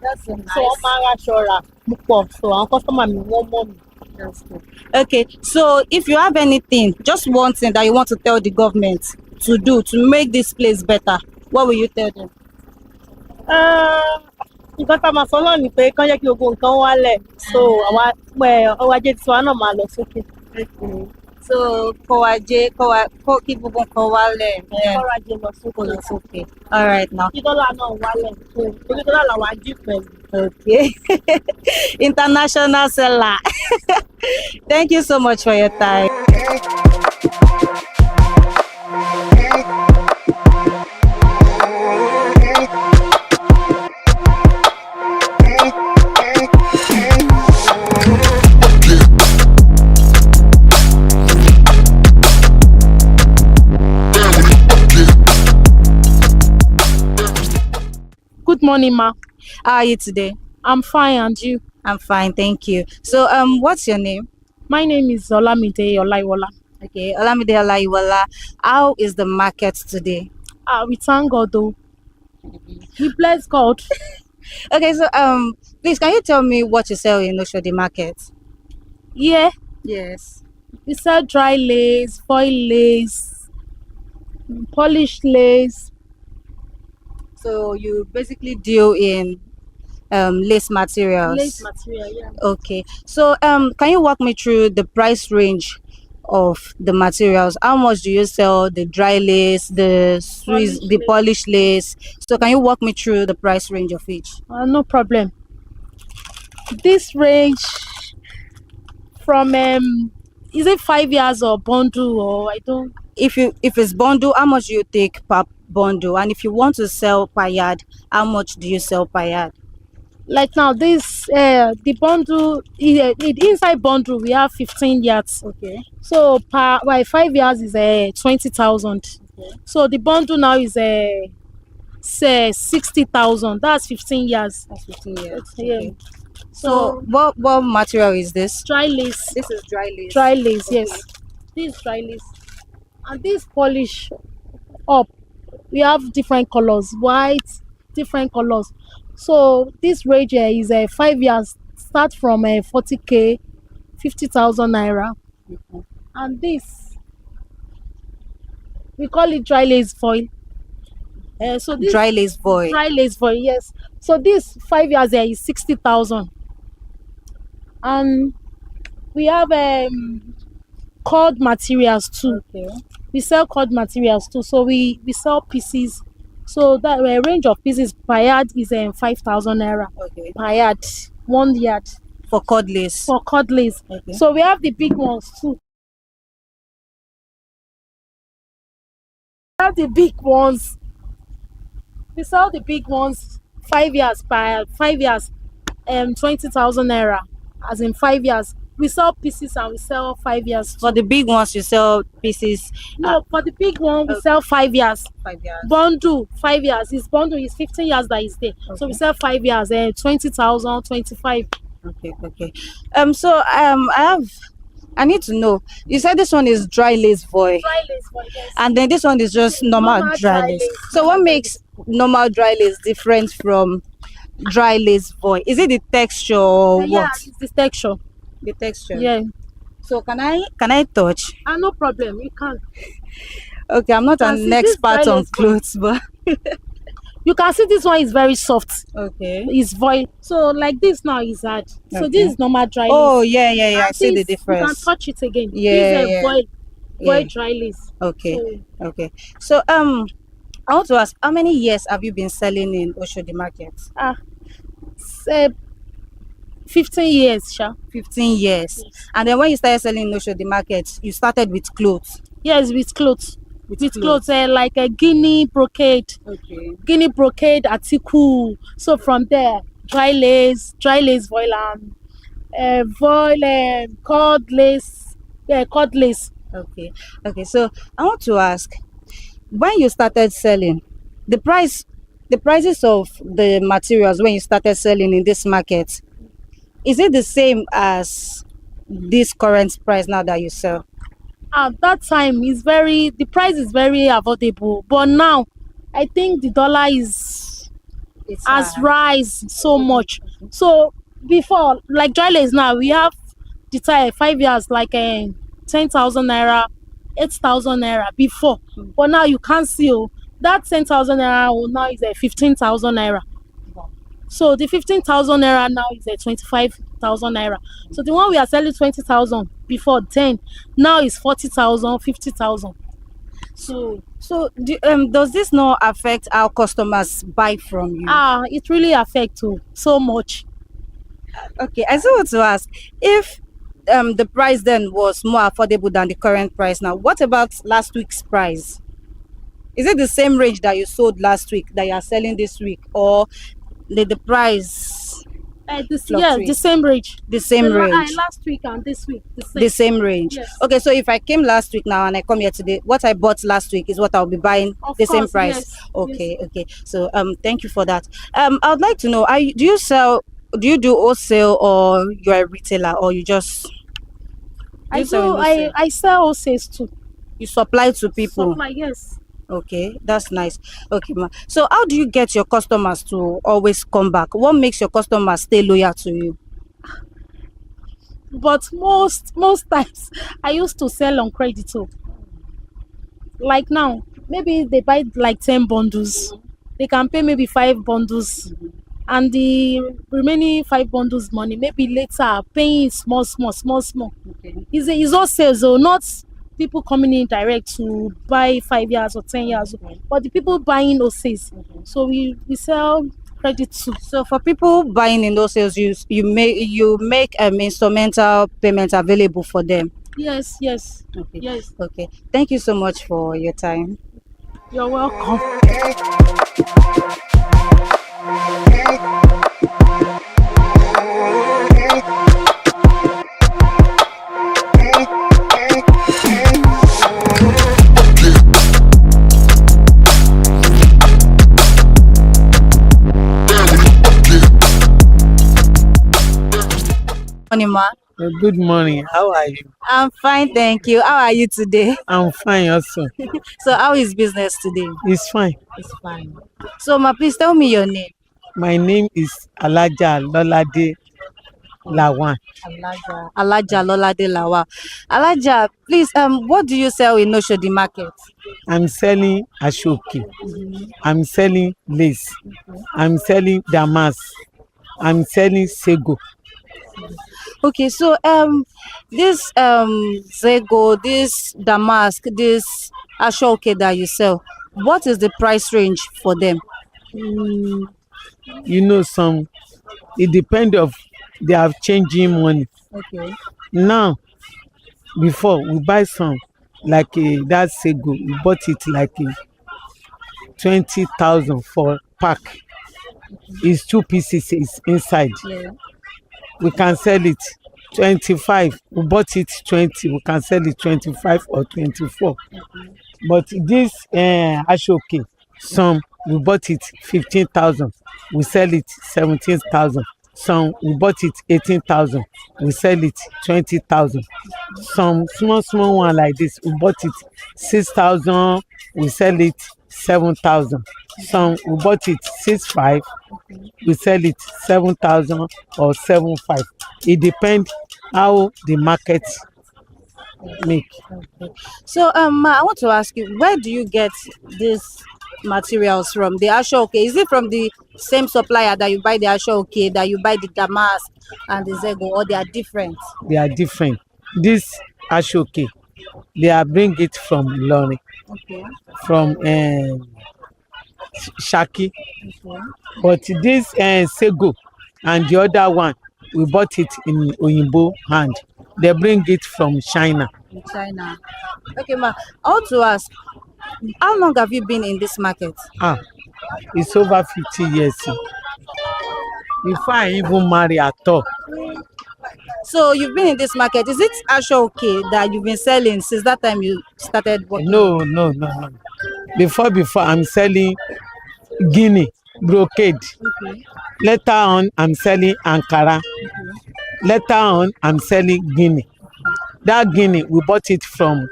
That's so nice. So wọ́n máa ń raṣọ rà púpọ̀. So àwọn customer mi wọ́n mọ̀ mi. That's good. Okay, so if you have anything, just one thing that you want to tell the government to do to make this place better, what will you tell them? Nǹkan tá a máa sọ náà ni pé kán jẹ́ kí gbogbo nǹkan wálẹ̀. So àwa ọrọ̀ ajé tiwa náà máa lọ sókè. So kí gbogbo nǹkan wálẹ̀. Ọrọ̀ ajé lọ sókè. All right now. Kí dọ́là náà wálẹ̀. Torí dọ́là làwọn ají pẹ̀lú. Okay. International seller. Thank you so much for your time. Good morning, ma. How are you today? I'm fine, and you? I'm fine, thank you. So, what's your name? My name is Olamide Olaiwola. Okay, Olamide Olaiwola. How is the market today? We thank God, though. We bless God. Okay, so please, can you tell me what you sell in Oshodi market? Yeah. Yes. We sell dry lace, foil lace, polished lace. So you basically deal in lace materials. Lace material, yeah. Okay. So can you walk me through the price range of the materials? How much do you sell the dry lace, the Swiss, the polished lace? So can you walk me through the price range of each? No problem. This range from is it 5 years or bundle, or I don't. If it's bundle, how much do you take per bundle? And if you want to sell per yard, how much do you sell per yard? Like now, this the bundle, inside bundle we have 15 yards. Okay. So per 5 years is 20,000. Okay. So the bundle now is say 60,000. That's 15 years. That's 15 years. Yeah. Okay. So what material is this? Dry lace. This is dry lace. Dry lace, Okay. yes. This dry lace. And this polish up, we have different colors, white, different colors. So this range is 5 years, start from 40k, 50,000 naira. And this, we call it dry lace foil. So this Dry lace foil. Dry lace foil, yes. So this 5 years is 60,000. And we have cord materials too. Okay. We sell cord materials too. So we sell pieces. So that range of pieces per yard is 5,000 naira. Okay. Per yard, 1 yard. For cord lace. For cord lace. Okay. So we have the big ones too. We have the big ones. We sell the big ones 5 years per 5 years, 20,000 naira. As in 5 years. We sell pieces and we sell 5 years. For the big ones, you sell pieces. No, for the big one, we sell 5 years. 5 years. Bundle 5 years. His bundle is 15 years that is there. Okay. So we sell 5 years, 20,000, 25. Okay. So I need to know. You said this one is dry lace foil. Dry lace foil, yes. And then this one is just normal dry lace. So what makes normal dry lace different from dry lace foil? Is it the texture or Yeah, what? it's the texture. The texture. Yeah. So can I touch? No problem. You can. Okay, I'm not can an see this expert dry on lace clothes, but You can see this one is very soft. okay. It's void. So like this now is hard. So Okay. this is normal dry lace. Oh yeah. I And see the this, You difference. can touch it again. Yeah, This is yeah. void Yeah. dry lace. Okay. So, Okay. So I want to ask, how many years have you been selling in Oshodi Market? say 15 years, Sha. 15 years. And then when you started selling in Oshodi Market, you started with clothes. Yes, with clothes. With clothes. clothes, like a guinea brocade. Okay. Guinea brocade article. So from there, dry lace voile and cord lace. Yeah, cord lace. Okay. So I want to ask, when you started selling, the prices of the materials when you started selling in this market, is it the same as this current price now that you sell? At that time, the price is very affordable. But now, I think the dollar has rise so much. So before, like dry lace now, we have the time 5 years like 10,000 naira, 8,000 naira before. But now you can't see that 10,000 naira now is 15,000 naira. So the 15,000 naira now is 25,000 naira. So the one we are selling 20,000 before 10 now is 40,000, 50,000. So does this not affect how customers buy from you? It really affects so much. Okay, I still want to ask, if the price then was more affordable than the current price now, what about last week's price? Is it the same range that you sold last week that you are selling this week, or did the price fluctuate? The same range. The same range. Last week and this week The same range. Yes. Okay, so if I came last week now and I come here today, what I bought last week is what I'll be buying Of the same course, price. yes, Okay. So thank you for that. I would like to know, do you do wholesale, or you're a retailer, or you just I sell wholesale too. You supply to people? Yes. Okay, that's nice. Okay, ma. So how do you get your customers to always come back? What makes your customers stay loyal to you? But most times I used to sell on credit too. Like now, maybe they buy like 10 bundles. They can pay maybe 5 bundles. and the remaining 5 bundles money maybe later paying small. Okay. It's all sales, though, not people coming in direct to buy 5 years or 10 years, but the people buying OCs. So we sell credit too. So for people buying in those sales, you make instrumental payment available for them. Yes. Okay. Yes. Okay. Thank you so much for your time. You're welcome. Morning, ma. Good morning. How are you? I'm fine, thank you. How are you today? I'm fine also. So how is business today? It's fine. It's fine. So ma, please tell me your name. My name is Alaja Lolade Lawan. Alaja Lolade Lawa. Alaja, please, what do you sell in Oshodi market? I'm selling ashoki. I'm selling lace. I'm selling damask. I'm selling sego. Okay, so this Zego, this damask, this ashoke that you sell, what is the price range for them? You know, it depends of they are changing money. Okay. Now, before we buy some like that sego, we bought it like 20,000 for pack. It's 2 pieces is inside. Yeah. We can sell it 25. We bought it 20. We can sell it 25 or 24. But this ashoke, some we bought it 15,000. We sell it 17,000. Some we bought it 18,000. We sell it 20,000. Some small one like this, we bought it 6,000. We sell it 7,000. Some we bought it 6,500. We sell it 7,000 or 7,500. It depends how the market make. So ma, I want to ask you, where do you get these materials from? The ashoke, is it from the same supplier that you buy the ashoke, that you buy the damask and the zego, or they are different? They are different. This ashoke, they are bring it from Lorry, Okay. from Shaki. Okay. But this sego and the other one, we bought it in Oyinbo hand. They bring it from China. In China. Okay, ma, I want to ask, how long have you been in this market? It's over 50 years. Before I even marry at all. So you've been in this market. Is it ashoke that you've been selling since that time you started working? No. Before I'm selling Guinea brocade. Okay. Later on, I'm selling Ankara. Later on, I'm selling Guinea. That Guinea, we bought it from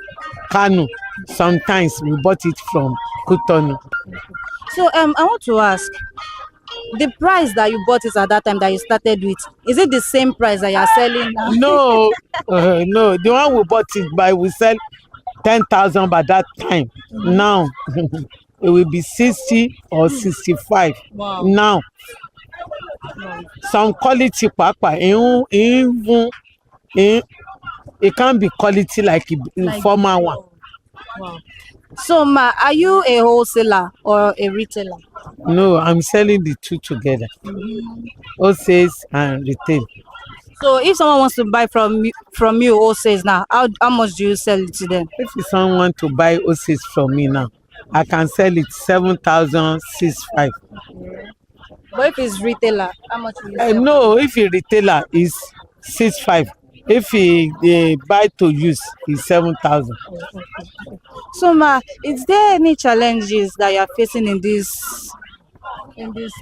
Kano. Sometimes we bought it from Cotonou. So I want to ask, the price that you bought it at that time that you started with, is it the same price that you are selling now? No. The one we bought it by, we sell 10,000 by that time. Now, it will be 60 or 65. Wow. Now, some quality papa, it can't be quality like former one. Wow. So ma, are you a wholesaler or a retailer? No, I'm selling the two together. Wholesale and retail. So if someone wants to buy from you wholesale now, how much do you sell it to them? If someone want to buy wholesale from me now, I can sell it 7,650. But if it's retailer, how much will you sell? No, if a retailer is 6,500. If he buy to use, is 7,000. So ma, is there any challenges that you are facing in this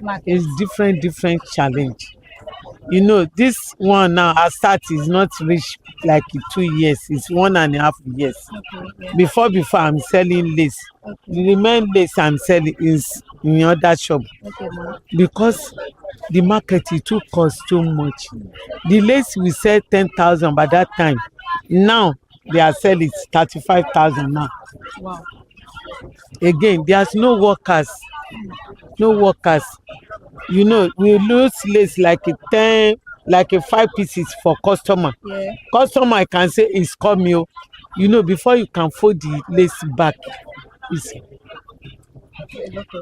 market? It's different challenge. You know, this one now, our start is not reach like 2 years. It's 1.5 years. Okay. Before I'm selling lace. The remaining lace I'm selling is in other shop. Okay, because the market it too cost too much. The lace we sell 10,000 by that time. Now they are selling 35,000 now. Wow. Again, there's no workers. you know, we lose lace like a 10, like a 5 pieces for customer. Yeah. Customer can say it's coming, oh. You know, before you can fold the lace back, it's,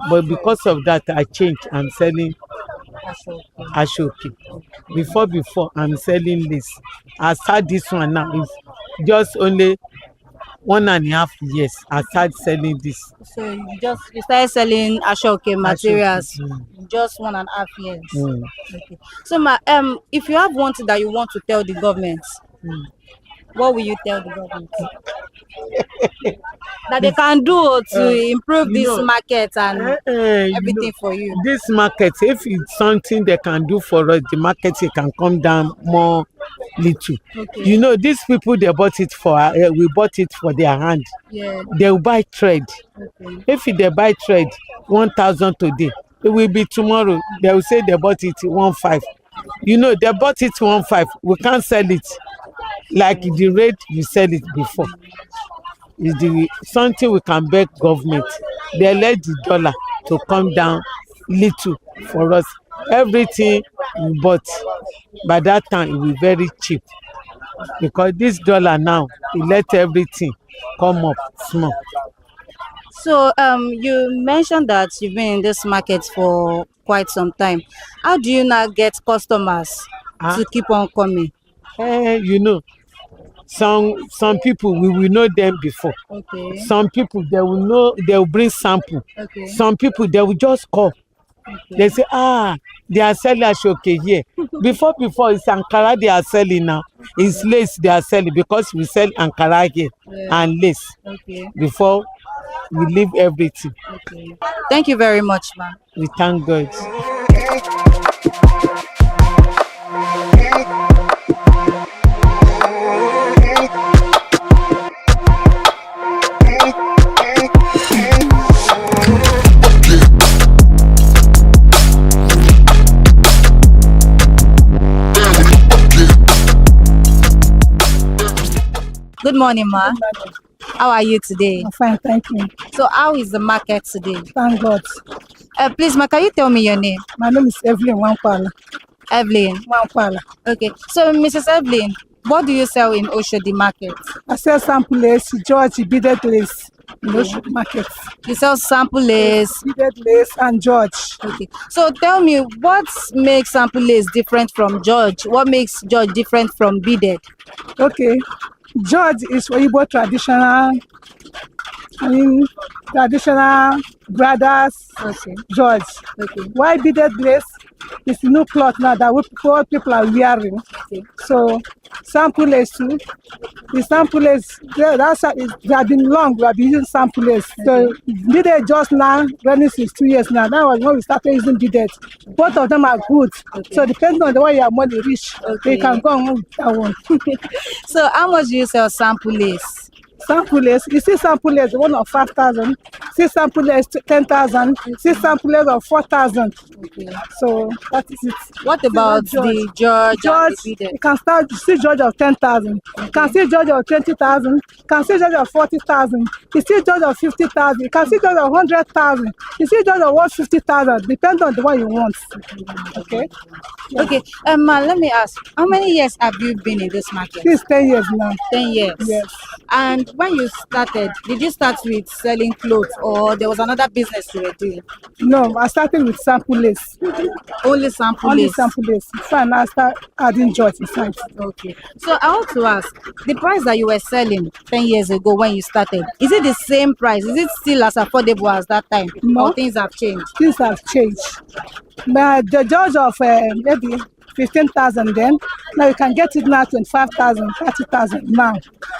but because of that, I changed. I'm selling ashoke. Before I'm selling lace. I start this one now. It's just only 1.5 years. I start selling this. So you started selling ashoke materials just 1.5 years. Okay. So if you have one thing that you want to tell the government, what will you tell the government? That they can do to improve this market and everything for you. This market, if it's something they can do for us, the market it can come down more little. Okay. You know, these people they bought it for we bought it for their hand. Yeah. They will buy trade. Okay. If they buy trade 1,000 today, it will be tomorrow. They will say they bought it 1.5. You know, they bought it 1.5. We can't sell it like the rate you sell it before. Is the something we can beg government. They let the dollar to come down little for us. Everything we bought by that time it will be very cheap because this dollar now it let everything come up small. So you mentioned that you've been in this market for quite some time. How do you now get customers to keep on coming? You know, some people we will know them before. Okay. Some people they will know, they will bring sample. Okay. Some people they will just call. Okay. They say they are selling ashoke here. before it's Ankara they are selling now. It's lace they are selling because we sell Ankara here and lace. Okay. Before we leave everything. Okay. Thank you very much, ma'am. We thank God. Good morning, ma. How are you today? I'm fine, thank you. So how is the market today? Thank God. Please, ma, can you tell me your name? My name is Evelyn Wampala. Evelyn Wampala. Okay. So, Mrs. Evelyn, what do you sell in Oshodi market? I sell sample lace, George beaded lace in Oshodi market. You sell sample lace, beaded lace, and George. Okay. So tell me, what makes sample lace different from George? What makes George different from beaded? Okay. George is Igbo traditional. Traditional brothers. Okay. George. Okay. Why beaded lace? It's new cloth now that people are wearing. Okay. So sample lace too. The sample lace, they have been long. We have been using sample lace. So beaded just now running since 2 years now. That was when we started using beaded. Both of them are good. Okay. So depending on the way your money reach, you can go on with that one. So how much do you sell sample lace? Sample lace, you see sample lace, one of 5,000, see sample lace 10,000, see sample lace of 4,000. Okay. So that is it. What about the George? You can start see George of 10,000. You can see George of 20,000. You can see George of 40,000. You see George of 50,000. You can see George of 100,000. You see George of 150,000. Depends on the one you want. Okay. Yeah. Okay. Ma, let me ask, how many years have you been in this market? It's 10 years now. 10 years. Yes. And when you started, did you start with selling clothes or there was another business you were doing? No, I started with sample lace. Only sample lace? Only sample lace. Fine, I start adding George inside. Okay. So I want to ask, the price that you were selling 10 years ago when you started, is it the same price? Is it still as affordable as that time? No. Or things have changed? Things have changed. But the George of maybe 15,000 then, now you can get it now 25,000, 30,000 now.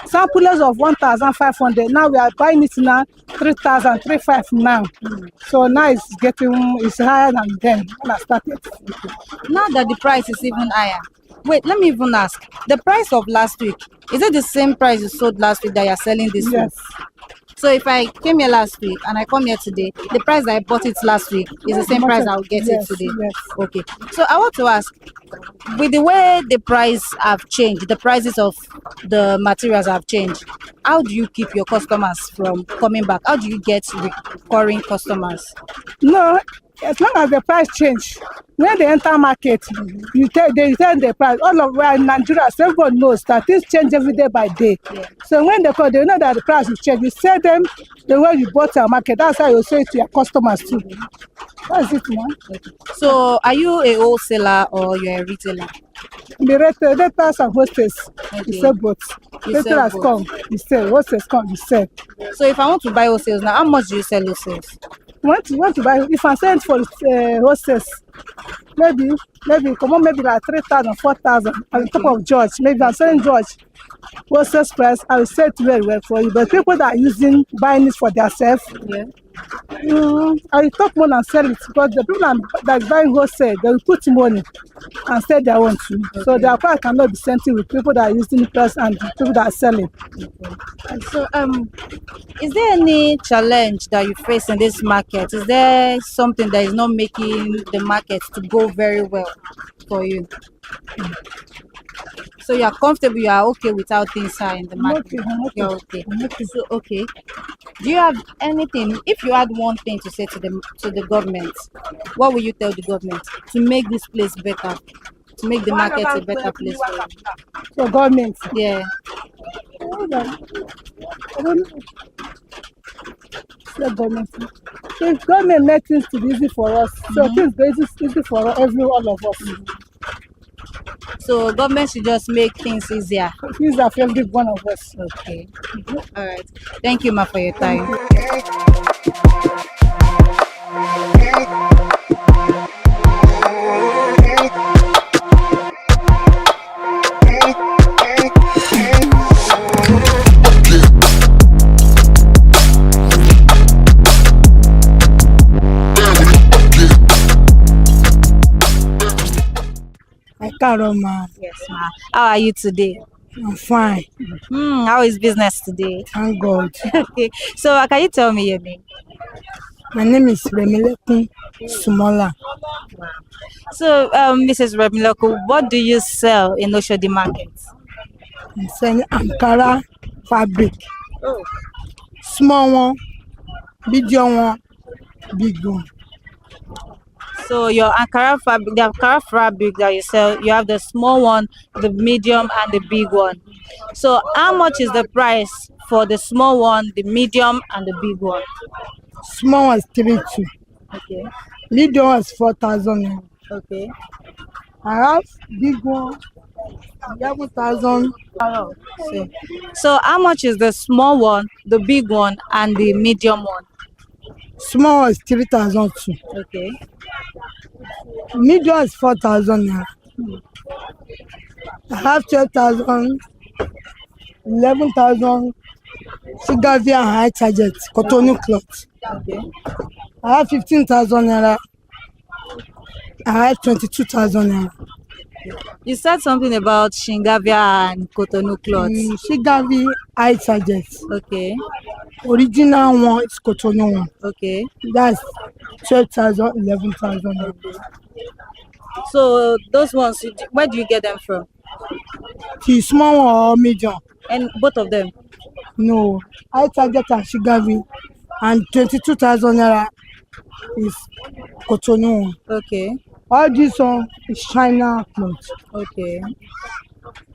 Samples of 1,500, now we are buying it now 3,000, 3,500 now. So now it's higher than then when I started. Now that the price is even higher, wait, let me even ask, the price of last week, is it the same price you sold last week that you're selling this week? So if I came here last week and I come here today, the price that I bought it last week is the same price I'll get it today. Yes. Okay. So I want to ask, with the way the price have changed, the prices of the materials have changed, how do you keep your customers from coming back? How do you get recurring customers? No, as long as the price change, when they enter market, they tell the price. All of where in Nigeria, so everyone knows that things change every day by day. So when they call, they know that the price will change. You sell them the way you bought your market. That's how you sell it to your customers too. That's it, man. So are you a wholesaler or you're a retailer? The retailers and hostess, you sell both. You sell Retailers both. come, you sell. Hostess come, you sell. So if I want to buy wholesales now, how much do you sell wholesales? Want to buy, if I sell it for hostess, maybe come on, maybe like 3,000, 4,000 on top of George. Maybe I'm selling George wholesale price, I will sell it very well for you. But people that are buying it for themselves, I will talk more and sell it, because the people that is buying wholesale, they will put money and sell their own too. So their price cannot be same thing with people that are using the price and people that are selling. So is there any challenge that you face in this market? Is there something that is not making the market to go very well for you? So you are comfortable, you are okay without things are in the market? You're okay. So okay. Do you have anything, if you had one thing to say to the government, what will you tell the government to make this place better? To make the market a better place for you? So government? Yeah. If government makes things to be easy for us, so things go easy for all of us. So government should just make things easier. Easier for every one of us. Okay. All right. Thank you, ma, for your time. Yes, ma. How are you today? I'm fine. How is business today? Thank God. Okay. So can you tell me your name? My name is Remilekun Sumola. So, Mrs. Remilekun, what do you sell in Oshodi market? I'm selling Ankara fabric. Oh. Small one, medium one, big one. So your Ankara fabric, the Ankara fabric that you sell, you have the small one, the medium, and the big one. So how much is the price for the small one, the medium, and the big one? Small one is 3,200. Okay. Medium one is 4,000. Okay. I have big one, 11,000. Oh, so how much is the small one, the big one, and the medium one? Small one is 3,002. Okay. Medium is 4,000. I have 12,000, 11,000. Sigavia and high target, Cotonou cloth. Okay. I have 15,000 naira. I have 22,000 naira. You said something about Shingavia and Cotonou cloth. Shigavi high target. Okay. Original one is Cotonou one. Okay. That's 12,000, 11,000. Okay. So those ones, where do you get them from? The small one or medium? And both of them? No. High target and Shigavi, and 22,000 naira is Cotonou one. Okay. All this one is China cloth. Okay.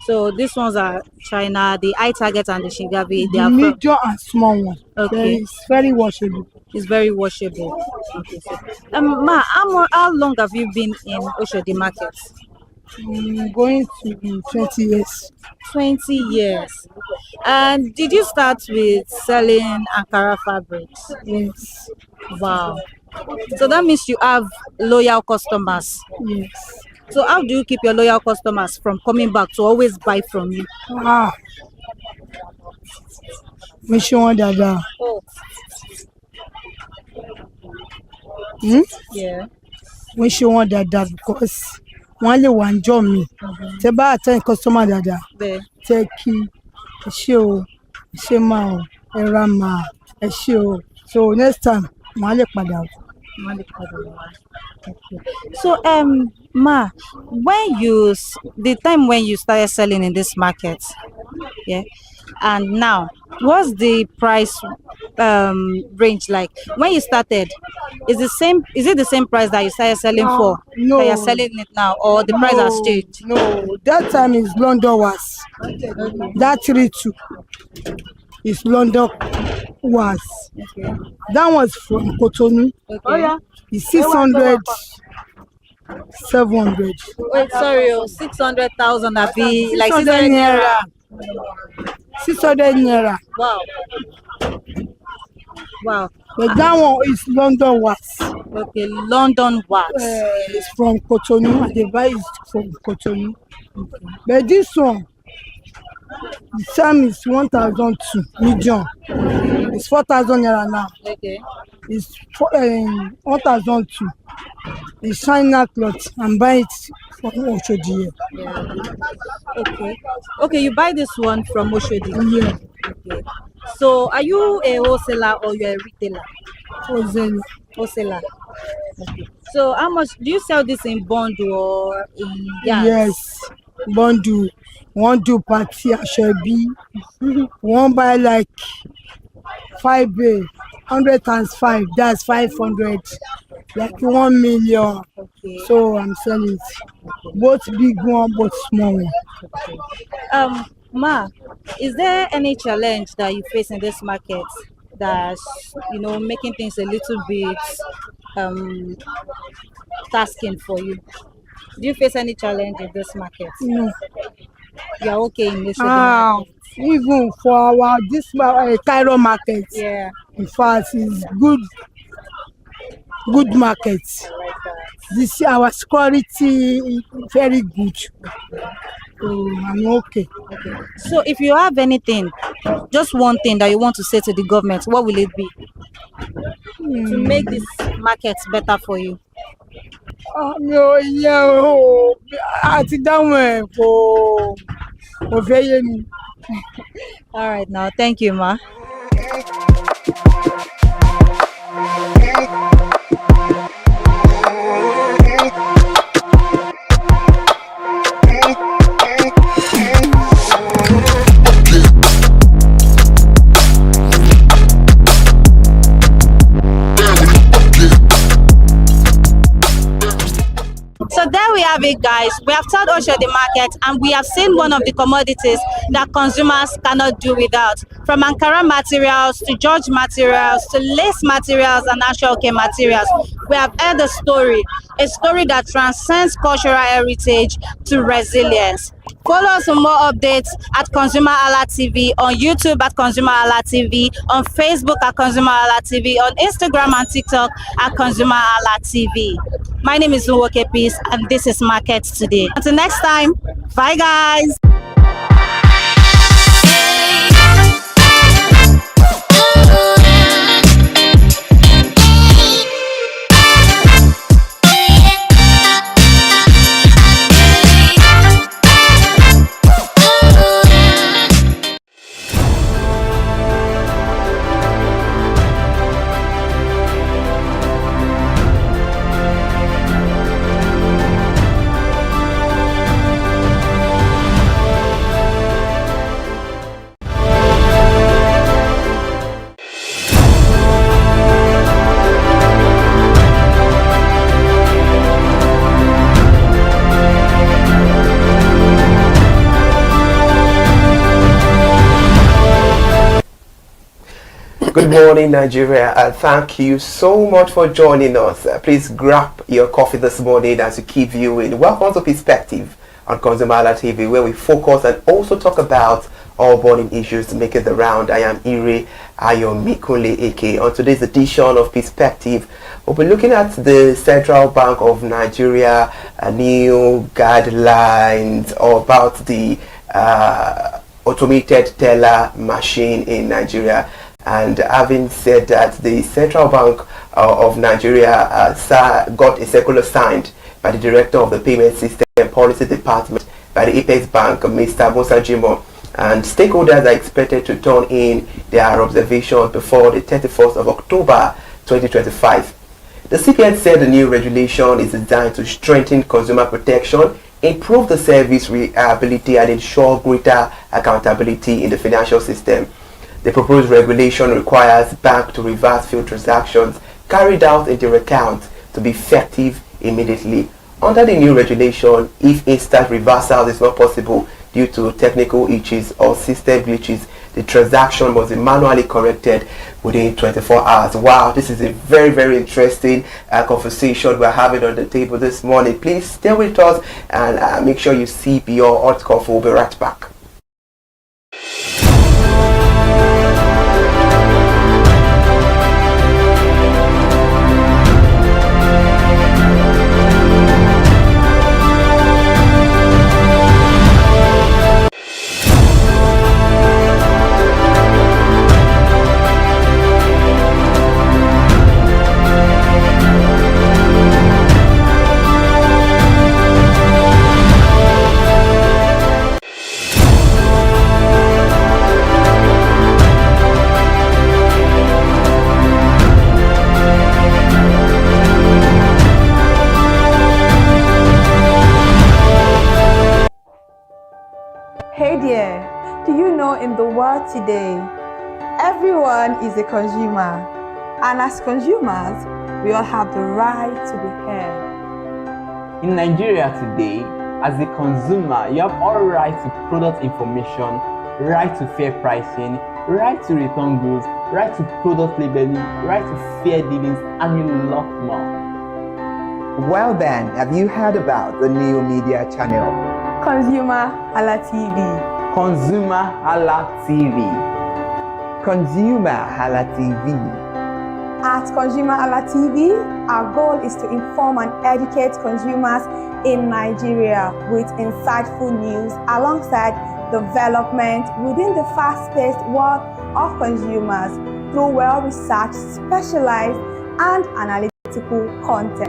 So these ones are China, the high target and the Shingavi. They are medium and small one. Okay. It's very washable. It's very washable. Okay. So, ma, how long have you been in Oshodi market? Going to be 20 years. 20 years. And did you start with selling Ankara fabrics? Yes. Wow. So that means you have loyal customers. Yes. So how do you keep your loyal customers from coming back to always buy from you? Which one that? Oh. Yeah. Which one that because one one job me. Tell bá attend customer dada. Take key, show, ma, erama, show. So next time, male padà. Okay. So ma, the time when you started selling in this market, yeah, and now what's the price range like? When you started, is it the same price that you started selling for? No. That you're selling it now, or the price has changed? No, that time is London was. That 32 is London was. Okay. That was from Cotonou. Okay. It's 600, 700. Wait, sorry, 600,000 that be like 600 600 naira. 600 naira. Wow. Wow. But that one is London was. Okay, London wax. It's from Cotonou. And they buy it from Cotonou. Okay. But this one, the same is 1,002 medium. It's 4,000 naira now. Okay. It's 1,002. It's China cloth and buy it from Oshodi. Yeah. Okay. Okay, you buy this one from Oshodi. Yeah. Okay. So are you a wholesaler or you're a retailer? Wholesaler. Okay. So how much do you sell this in bundle or in yards? Yes, bundle. One do party Ashebi. One buy like 5 bay, 100 times 5. That's 500. Like 1 million. Okay. So I'm selling it. Both big one, both small one. Ma, is there any challenge that you face in this market that's making things a little bit tasking for you? Do you face any challenge in this market? No. You're okay in this market? Even for our Cairo market. Yeah. In fact, it's good market. This our security is very good. So I'm okay. So if you have anything, just one thing that you want to say to the government, what will it be? To make this market better for you? All right, now thank you, ma. So there we have it, guys. We have toured Oshodi market and we have seen one of the commodities that consumers cannot do without. From Ankara materials to George materials to lace materials and Ashoke materials. We have heard a story that transcends cultural heritage to resilience. Follow us for more updates at ConsumerHallaTV, on YouTube at ConsumerHallaTV, on Facebook at ConsumerHallaTV, on Instagram and TikTok at ConsumerHallaTV. My name is Nwoke Peace and this is Market Today. Until next time, bye guys. Good morning, Nigeria, and thank you so much for joining us. Please grab your coffee this morning as you keep viewing. Welcome to Perspective on ConsumerHallaTV, where we focus and also talk about all burning issues making the round. I am Ire Ayomikunle Eke. On today's edition of Perspective, we'll be looking at the Central Bank of Nigeria new guidelines about the automated teller machine in Nigeria. And having said that, the Central Bank of Nigeria got a circular signed by the Director of the Payment System Policy Department by the Apex Bank, Mr. Musa Jimo, and stakeholders are expected to turn in their observations before the 31st of October 2025. The CBN said the new regulation is designed to strengthen consumer protection, improve the service reliability, and ensure greater accountability in the financial system. The proposed regulation requires banks to reverse failed transactions carried out in their account to be effective immediately. Under the new regulation, if instant reversal is not possible due to technical issues or system glitches, the transaction must be manually corrected within 24 hours. Wow, this is a very, very interesting conversation we're having on the table this morning. Please stay with us and make sure you sip your hot coffee. We'll be right back. Hey there, do you know in the world today, everyone is a consumer, and as consumers, we all have the right to be heard. In Nigeria today, as a consumer, you have all right to product information, right to fair pricing, right to return goods, right to product labeling, right to fair dealings, and a lot more. Well then, have you heard about the new media channel? ConsumerHalla TV. ConsumerHalla TV. ConsumerHalla TV. At ConsumerHalla TV, our goal is to inform and educate consumers in Nigeria with insightful news alongside development within the fast-paced world of consumers through well-researched, specialized, and analytical content.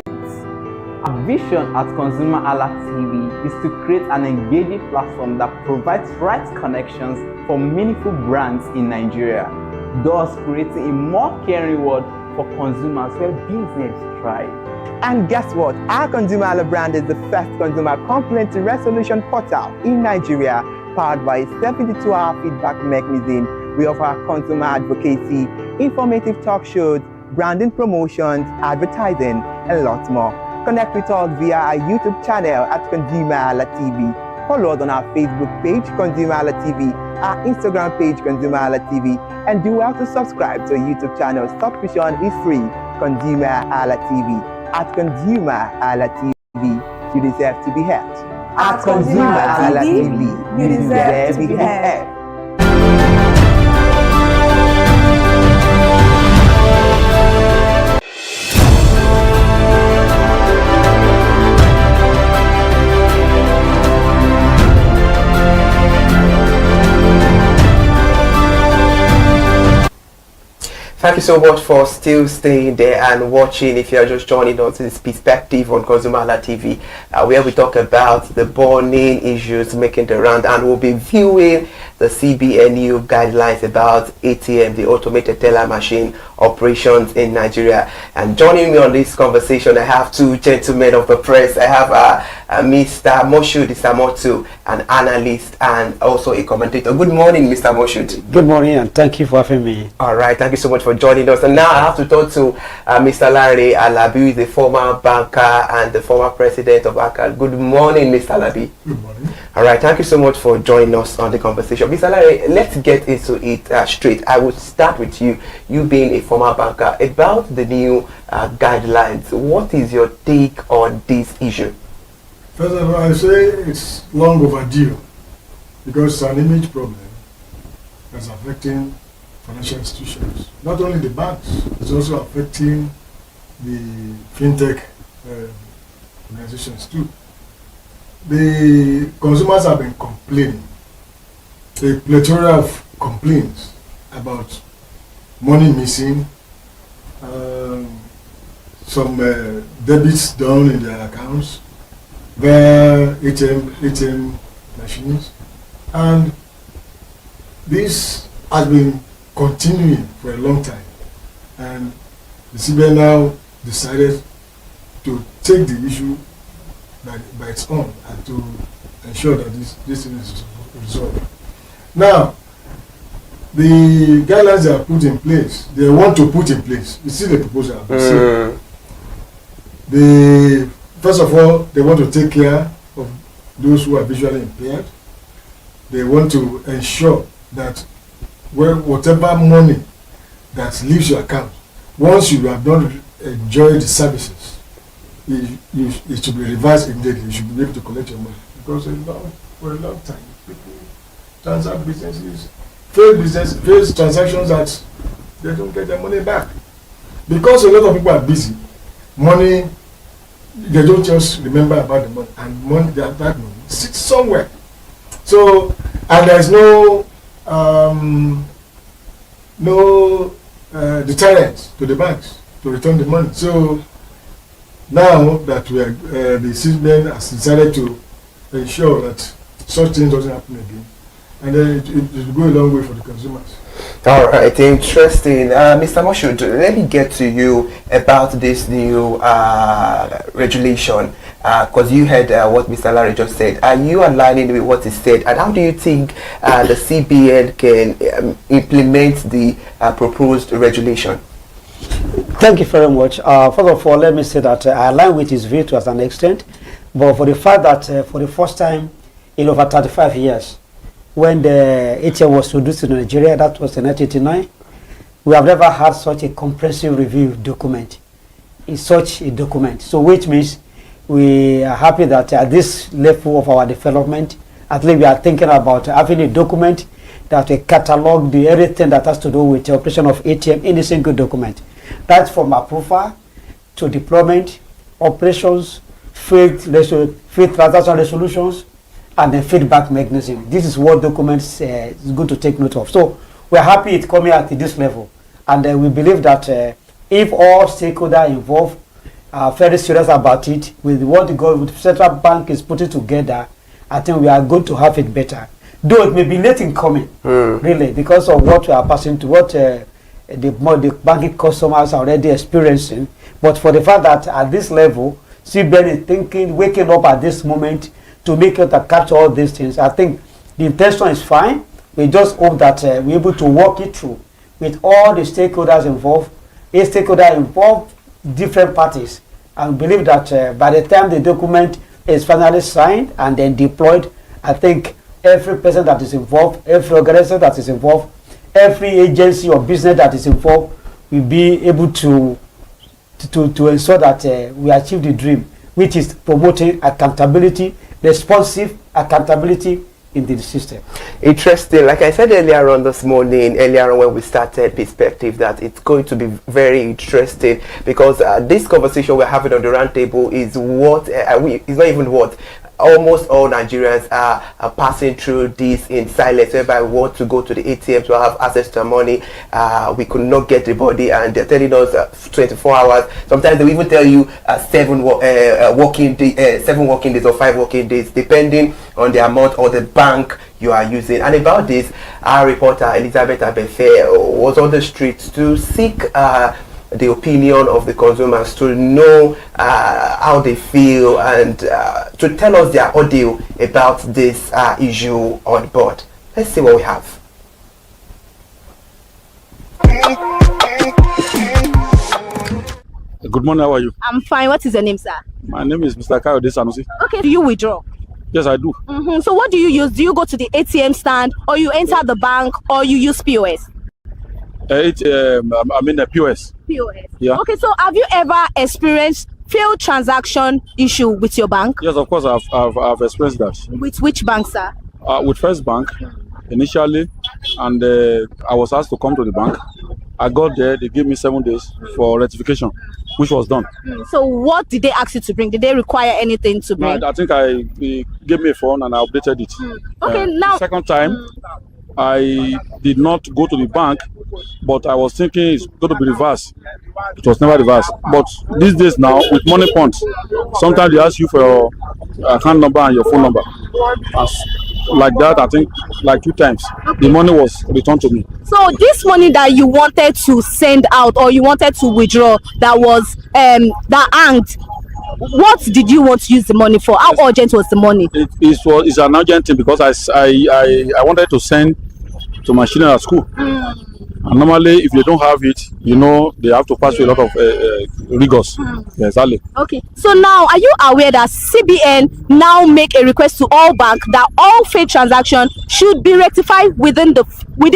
Our vision at ConsumerHalla TV is to create an engaging platform that provides right connections for meaningful brands in Nigeria, thus creating a more caring world for consumers where business thrives. And guess what? Our ConsumerHalla brand is the first consumer complaint resolution portal in Nigeria, powered by a 72-hour feedback mechanism. We offer consumer advocacy, informative talk shows, branding promotions, advertising, and lots more. Connect with us via our YouTube channel at ConsumerHalla TV. Follow us on our Facebook page, ConsumerHalla TV, our Instagram page, ConsumerHalla TV, and do well to subscribe to our YouTube channel. Subscription is free. ConsumerHalla TV. At ConsumerHalla TV, you deserve to be heard. At ConsumerHalla TV, you deserve to be heard. Thank you so much for still staying there and watching. If you're just joining us, this perspective on ConsumerHalla TV, where we talk about the burning issues making the round, and we'll be viewing the CBNU guidelines about ATM, the automated teller machine operations in Nigeria. And joining me on this conversation, I have two gentlemen of the press. I have Mr. Moshood Isamotu, an analyst and also a commentator. Good morning, Mr. Moshood. Good morning, and thank you for having me. All right, thank you so much for joining us. And now I have to talk to Mr. Larry Alabi, who is the former banker and the former president of ACAL. Good morning, Mr. Alabi. Good morning. All right, thank you so much for joining us on the conversation. Mr. Larry, let's get into it straight. I will start with you. You being a former banker, about the new guidelines. What is your take on this issue? First of all, I say it's long overdue because it's an image problem that's affecting financial institutions. Not only the banks, it's also affecting the fintech organizations too. The consumers have been complaining, a plethora of complaints about money missing, some debits done in their accounts, via ATM machines, and this has been continuing for a long time, and the CBN now decided to take the issue by its own and to ensure that this thing is resolved. Now, the guidelines they are put in place, they want to put in place. You see the proposal. First of all, they want to take care of those who are visually impaired. They want to ensure that whatever money that leaves your account, once you have not enjoyed the services, it should be reversed immediately. You should be able to collect your money. Because for a long time, people transact businesses, failed transactions that they don't get their money back. Because a lot of people are busy, money, they don't just remember about the money, and that money sits somewhere. So, and there's no deterrent to the banks to return the money. So now that we are, the citizen has decided to ensure that such things doesn't happen again, and then it will go a long way for the consumers. All right, interesting. Mr. Moshood, let me get to you about this new regulation, because you heard what Mr. Larry just said. Are you aligning with what he said, and how do you think the CBN can implement the proposed regulation? Thank you very much. First of all, let me say that I align with his view to an extent, but for the fact that for the first time in over 35 years, when the ATM was introduced in Nigeria, that was in 1989, we have never had such a comprehensive review document. It's such a document. So which means we are happy that at this level of our development, at least we are thinking about having a document that will catalog everything that has to do with the operation of ATM in a single document. That's from approval to deployment, operations, field transaction resolutions, and the feedback mechanism. This is what documents is good to take note of. So we're happy it's coming at this level, and we believe that if all stakeholders involved are very serious about it, with what the central bank is putting together, I think we are going to have it better. Though it may be late in coming, really, because of what we are passing to, what the banking customers are already experiencing. But for the fact that at this level, CBN is thinking, waking up at this moment to make it to capture all these things. I think the intention is fine. We just hope that we're able to work it through with all the stakeholders involved. Each stakeholder involved different parties, and believe that by the time the document is finally signed and then deployed, I think every person that is involved, every organization that is involved, every agency or business that is involved will be able to ensure that we achieve the dream, which is promoting accountability, responsive accountability in the system. Interesting. Like I said earlier on this morning, earlier on when we started Perspective, that it's going to be very interesting, because this conversation we're having on the round table is what it's not even what almost all Nigerians are passing through this in silence. Whereby we want to go to the ATM to have access to money, we could not get the body, and they're telling us 24 hours. Sometimes they will even tell you 7 working days or 5 working days, depending on the amount or the bank you are using. And about this, our reporter Elizabeth Abefe was on the streets to seek the opinion of the consumers, to know how they feel, and to tell us their audio about this issue on board. Let's see what we have. Good morning, how are you? I'm fine. What is your name, sir? My name is Mr. Kayode Sanusi. Okay, do you withdraw? Yes, I do. So what do you use? Do you go to the ATM stand, or you enter the bank, or you use POS? I mean the POS. POS. Yeah. Okay, so have you ever experienced failed transaction issue with your bank? Yes, of course, I've experienced that. With which bank, sir? With First Bank, initially, and I was asked to come to the bank. I got there, they gave me 7 days for rectification, which was done. So what did they ask you to bring? Did they require anything to bring? No, I think they gave me a phone and I updated it. Okay, now second time, I did not go to the bank, but I was thinking it's going to be reversed. It was never reversed. But these days now, with money points, sometimes they ask you for your account number and your phone number. Like that, I think like 2 times, the money was returned to me. So this money that you wanted to send out, or you wanted to withdraw, that was that hanged, what did you want to use the money for? How urgent was the money? It's an urgent thing, because I wanted to send to my children at school. And normally, if they don't have it, you know, they have to pass through a lot of rigors. Yeah, exactly. Okay, so now are you aware that CBN now make a request to all banks that all failed transactions should be rectified within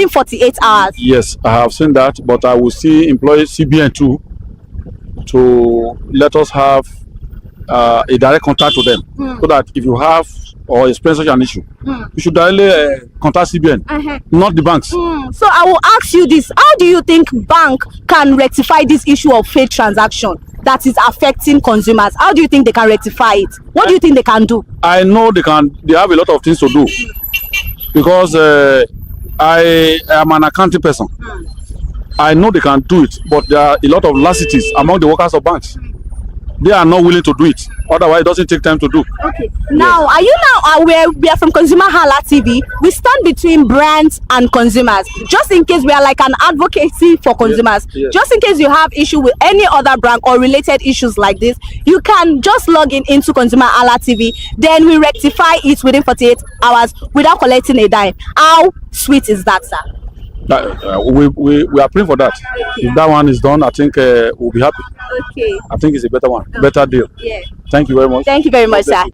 48 hours? Yes, I have seen that, but I will still employ CBN too to let us have a direct contact with them, so that if you have or experience such an issue, you should directly contact CBN, not the banks. So I will ask you this: how do you think bank can rectify this issue of failed transaction that is affecting consumers? How do you think they can rectify it? What do you think they can do? I know they can. They have a lot of things to do, because I am an accounting person. I know they can do it, but there are a lot of laxities among the workers of banks. They are not willing to do it. Otherwise, it doesn't take time to do. Okay. Now, are you now aware? We are from ConsumerHalla TV. We stand between brands and consumers. Just in case we are like an advocacy for consumers. Yes. Just in case you have issue with any other brand or related issues like this, you can just log into ConsumerHalla TV. Then we rectify it within 48 hours without collecting a dime. How sweet is that, sir? We are praying for that. If that one is done, I think we'll be happy. Okay. I think it's a better one, better deal. Yeah. Thank you very much. Thank you very much, sir.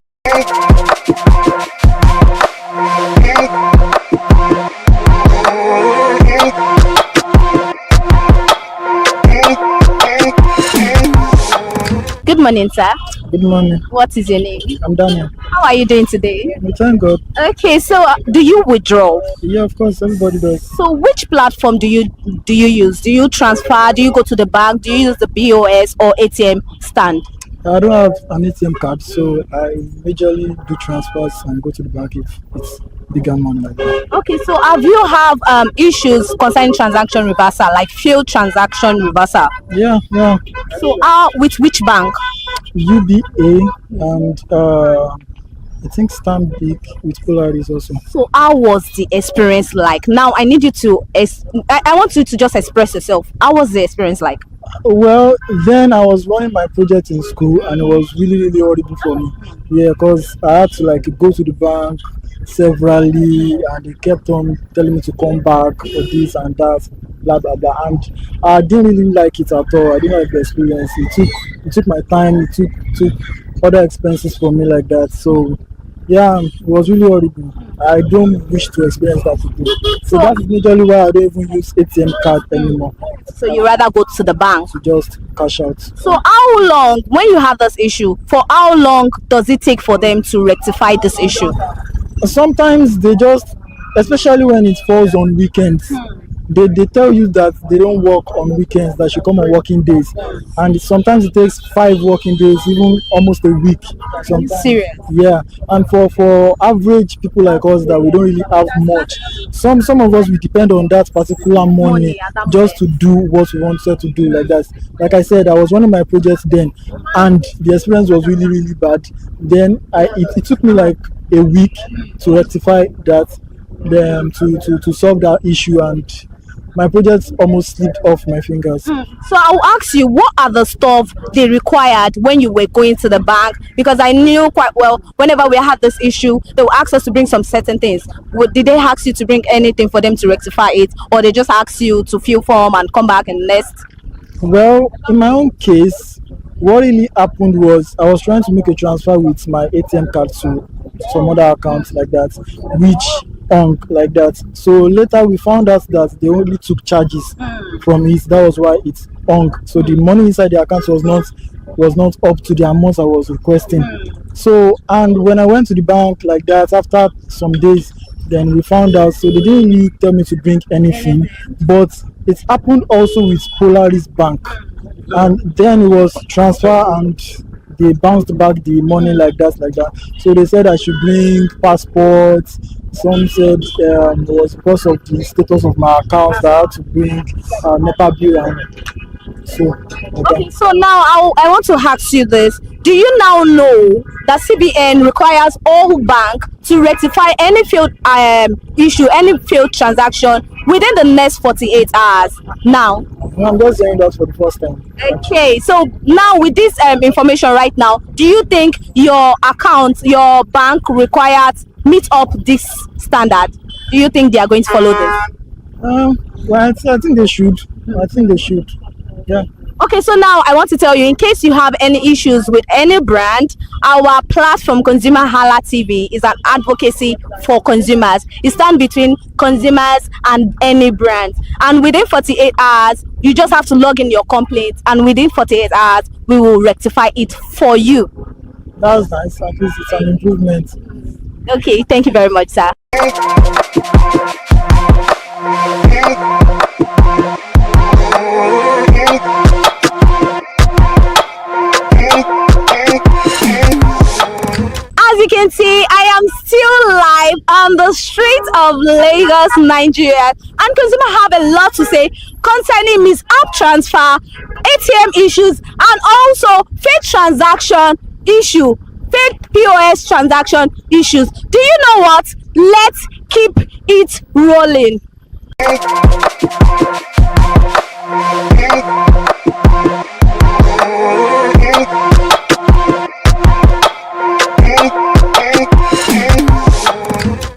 Good morning, sir. Good morning. What is your name? I'm Daniel. How are you doing today? Thank God. Okay, so do you withdraw? Yeah, of course, everybody does. So which platform do you use? Do you transfer? Do you go to the bank? Do you use the BOS or ATM stand? I don't have an ATM card, so I majorly do transfers and go to the bank if it's bigger money like that. Okay, so have you have issues concerning transaction reversal, like failed transaction reversal? Yeah. So with which bank? UBA and I think Stanbic with Polaris also. So how was the experience like? Now I need you to I want you to just express yourself. How was the experience like? Well, then I was running my project in school and it was really horrible for me. Yeah, because I had to like go to the bank severally and they kept on telling me to come back for this and that, blah blah blah, and I didn't really like it at all. I didn't like the experience. It took my time, it took other expenses for me like that. So yeah, it was really horrible. I don't wish to experience that again. So that's majorly why I don't even use ATM card anymore. So you rather go to the bank to just cash out. So how long, when you have this issue, for how long does it take for them to rectify this issue? Sometimes they just, especially when it falls on weekends, they tell you that they don't work on weekends, that should come on working days, and sometimes it takes 5 working days, even almost a week. Serious? Yeah, and for average people like us that we don't really have much, some of us we depend on that particular money just to do what we wanted to do like that. Like I said, I was running my project then, and the experience was really bad. Then it took me like a week to rectify that, to solve that issue, and my project almost slipped off my fingers. So I'll ask you, what are the stuff they required when you were going to the bank? Because I knew quite well, whenever we had this issue, they would ask us to bring some certain things. Did they ask you to bring anything for them to rectify it, or they just ask you to fill form and come back and next? Well, in my own case, what really happened was I was trying to make a transfer with my ATM card to some other accounts like that, which like that. So later we found out that they only took charges from it. That was why it's hung. So the money inside the account was not up to the amount I was requesting. So, and when I went to the bank like that, after some days, then we found out. So they didn't really tell me to bring anything, but it happened also with Polaris Bank, and then it was transfer and they bounced back the money like that. So they said I should bring passports. Some said it was because of the status of my account that I had to bring NEPA bill. And so, okay, so now I want to ask you this. Do you now know that CBN requires all banks to rectify any failed issue, any failed transaction within the next 48 hours now? I'm just saying that for the first time. Okay, so now with this information right now, do you think your account, your bank requires meet up this standard? Do you think they are going to follow this? Well, I think they should. I think they should. Yeah. Okay, so now I want to tell you, in case you have any issues with any brand, our platform ConsumerHallaTV is an advocacy for consumers. It stands between consumers and any brand. And within 48 hours, you just have to log in your complaint, and within 48 hours, we will rectify it for you. That's nice. At least it's an improvement. Okay, thank you very much, sir. As you can see, I am still live on the streets of Lagos, Nigeria, and consumers have a lot to say concerning mis-app transfer, ATM issues, and also fake transaction issue, fake POS transaction issues. Do you know what? Let's keep it rolling.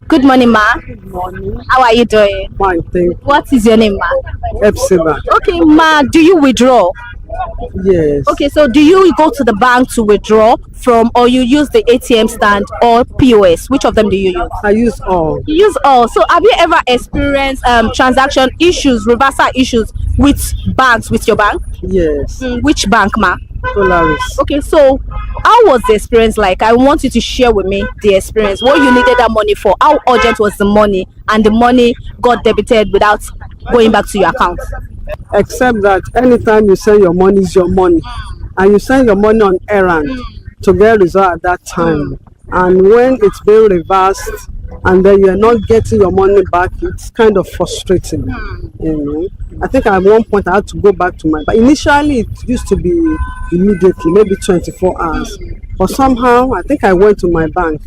Good morning, ma. Good morning. How are you doing? Fine, thank you. What is your name, ma? Epsilon. Okay, ma, do you withdraw? Yes. Okay, so do you go to the bank to withdraw from, or you use the ATM stand or POS? Which of them do you use? I use all. You use all. So have you ever experienced transaction issues, reversal issues with banks, with your bank? Yes. Which bank, ma? Polaris. Okay, so how was the experience like? I want you to share with me the experience. What you needed that money for? How urgent was the money? And the money got debited without going back to your account? Except that anytime you send your money is your money, and you send your money on errand to get result at that time, and when it's being reversed and then you're not getting your money back, it's kind of frustrating. You know, I think at one point I had to go back to my bank. Initially it used to be immediately, maybe 24 hours, but somehow I think I went to my bank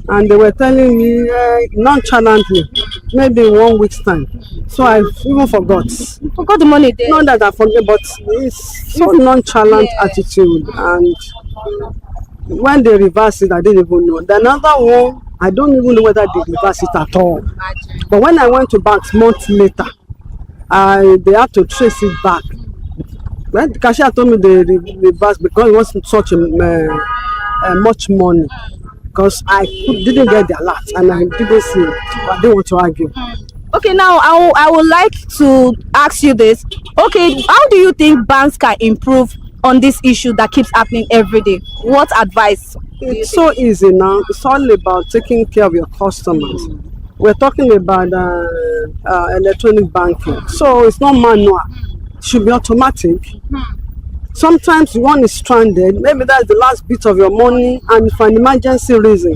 and they were telling me nonchalantly, maybe 1 week's time. So I even forgot the money there. Not that I forget, but it's so nonchalant attitude. And when they reverse it, I didn't even know. The another one, I don't even know whether they reverse it at all. But when I went to banks months later, they had to trace it back. When the cashier told me they reversed because it wasn't such much money, because I didn't get the alert and I didn't see it. I didn't want to argue. Okay, now I would like to ask you this. Okay, how do you think banks can improve on this issue that keeps happening every day? What advice? It's so easy now. It's all about taking care of your customers. We're talking about electronic banking, so it's not manual. It should be automatic. Sometimes one is stranded. Maybe that's the last bit of your money, and for an emergency reason.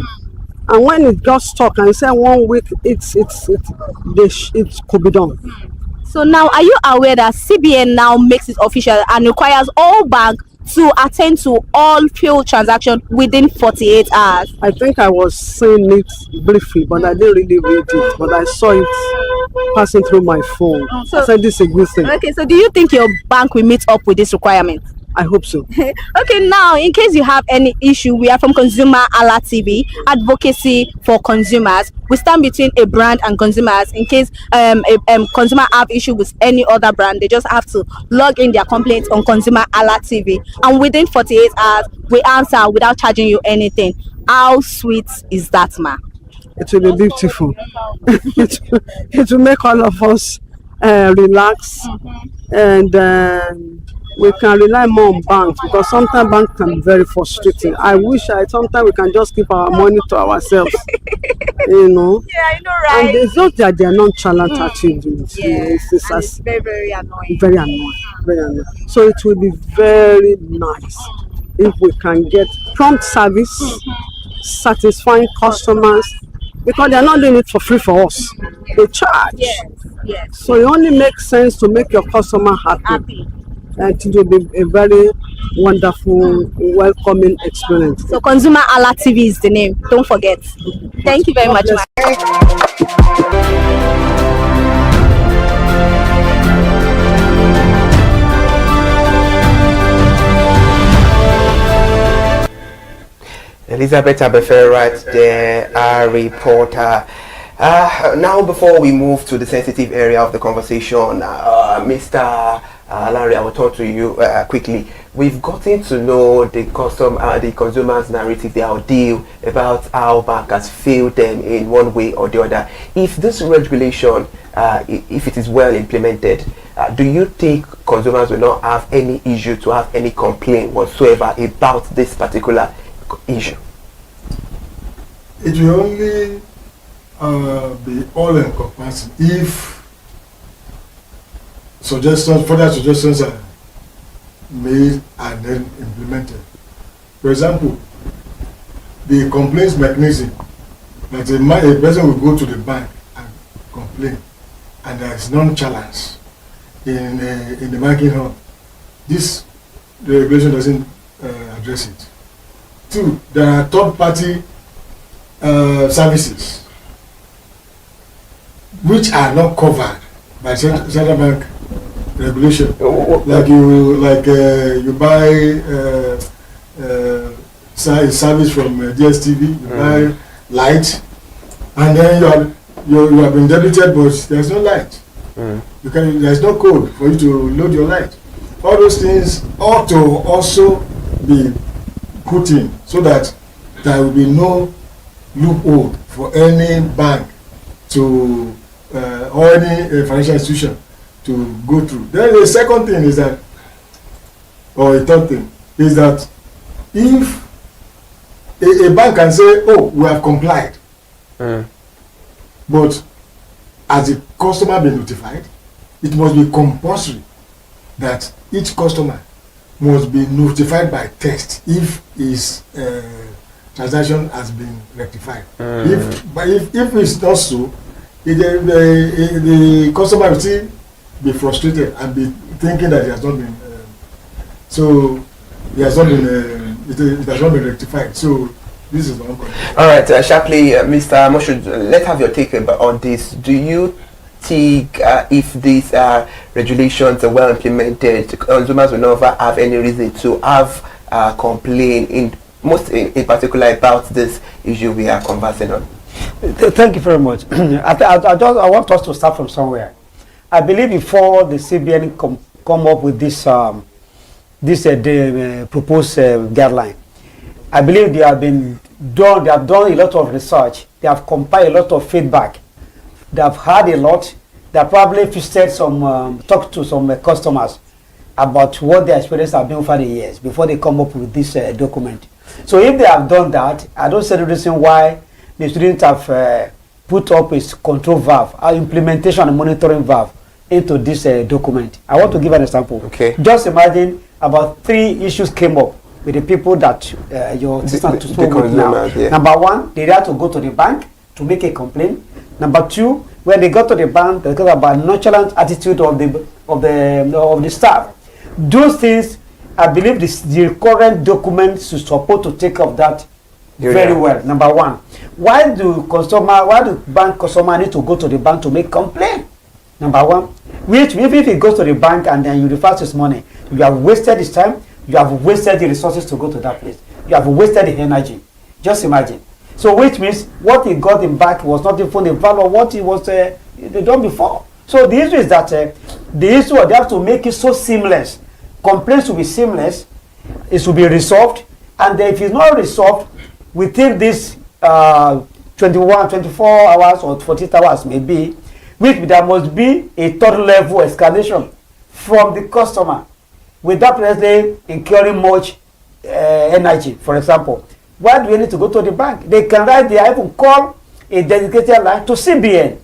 And when it got stuck and you say 1 week, it could be done. So now, are you aware that CBN now makes it official and requires all banks to attend to all fuel transactions within 48 hours? I think I was seeing it briefly, but I didn't really read it. But I saw it passing through my phone. So I said this is a good thing. Okay, so do you think your bank will meet up with this requirement? I hope so. Okay, now in case you have any issue, we are from ConsumerHallaTV, advocacy for consumers. We stand between a brand and consumers. In case a consumer have issue with any other brand, they just have to log in their complaints on ConsumerHallaTV, and within 48 hours we answer without charging you anything. How sweet is that, ma? It will be beautiful. It will make all of us relax, and we can rely more on banks, because sometimes banks can be very frustrating. I wish sometimes we can just keep our money to ourselves. You know. Yeah, I know, right? And it's not that they are nonchalant attitudes. Yeah, it's very, very annoying. Very annoying. Very annoying. So it will be very nice if we can get prompt service, satisfying customers, because they are not doing it for free for us. They charge. Yes. So it only makes sense to make your customer happy. And it will be a very wonderful, welcoming experience. So ConsumerHallaTV is the name. Don't forget. Thank you very much, ma. Elizabeth Abefe right there, our reporter. Now, before we move to the sensitive area of the conversation, Mr. Larry, I will talk to you quickly. We've gotten to know the consumer's narrative, their ordeal about how bank has failed them in one way or the other. If this regulation, if it is well implemented, do you think consumers will not have any issue to have any complaint whatsoever about this particular issue? It will only be all-encompassing if further suggestions are made and then implemented. For example, the complaints mechanism, that a person will go to the bank and complain, and there is non-challenge in the banking hall. The regulation doesn't address it. 2, there are third-party services which are not covered by central bank regulation. Like you buy a service from DSTV, you buy light, and then you have been debited, but there's no light. There's no code for you to load your light. All those things ought to also be put in so that there will be no loophole for any bank to or any financial institution to go through. Then the second thing is that, or a third thing, is that if a bank can say, oh, we have complied, but as a customer be notified, it must be compulsory that each customer must be notified by text if his transaction has been rectified. If it's not so, the customer will still be frustrated and be thinking that it has not been it has not been rectified. So this is one point. All right, sharply, Mr. Moshood, let's have your take on this. Do you think if these regulations are well implemented, consumers will never have any reason to have complain in particular about this issue we are conversing on? Thank you very much. I want us to start from somewhere. I believe before the CBN come up with this proposed guideline, I believe they have done a lot of research. They have compiled a lot of feedback. They have heard a lot. They have probably visited talked to some customers about what their experience have been over the years before they come up with this document. So if they have done that, I don't see the reason why the students have put up a control valve, implementation and monitoring valve into this document. I want to give an example. Okay. Just imagine about 3 issues came up with the people that your assistant spoke with now. Yeah. Number 1, they had to go to the bank to make a complaint. Number 2, when they got to the bank, they got about nonchalant attitude of the staff. Those things, I believe the current document is supposed to take up that very well. Number 1, why do bank customer need to go to the bank to make complaint? Number 1, which if he goes to the bank and then you reverse his money, you have wasted his time, you have wasted the resources to go to that place, you have wasted the energy. Just imagine. So which means what he got in back was not even the value of what he was done before. So the issue is that they have to make it so seamless. Complaints will be seamless, it should be resolved, and if it's not resolved within this 21, 24 hours or 48 hours maybe, which there must be a third level escalation from the customer without presently incurring much energy. For example, why do you need to go to the bank? They can write there, even call a dedicated line to CBN.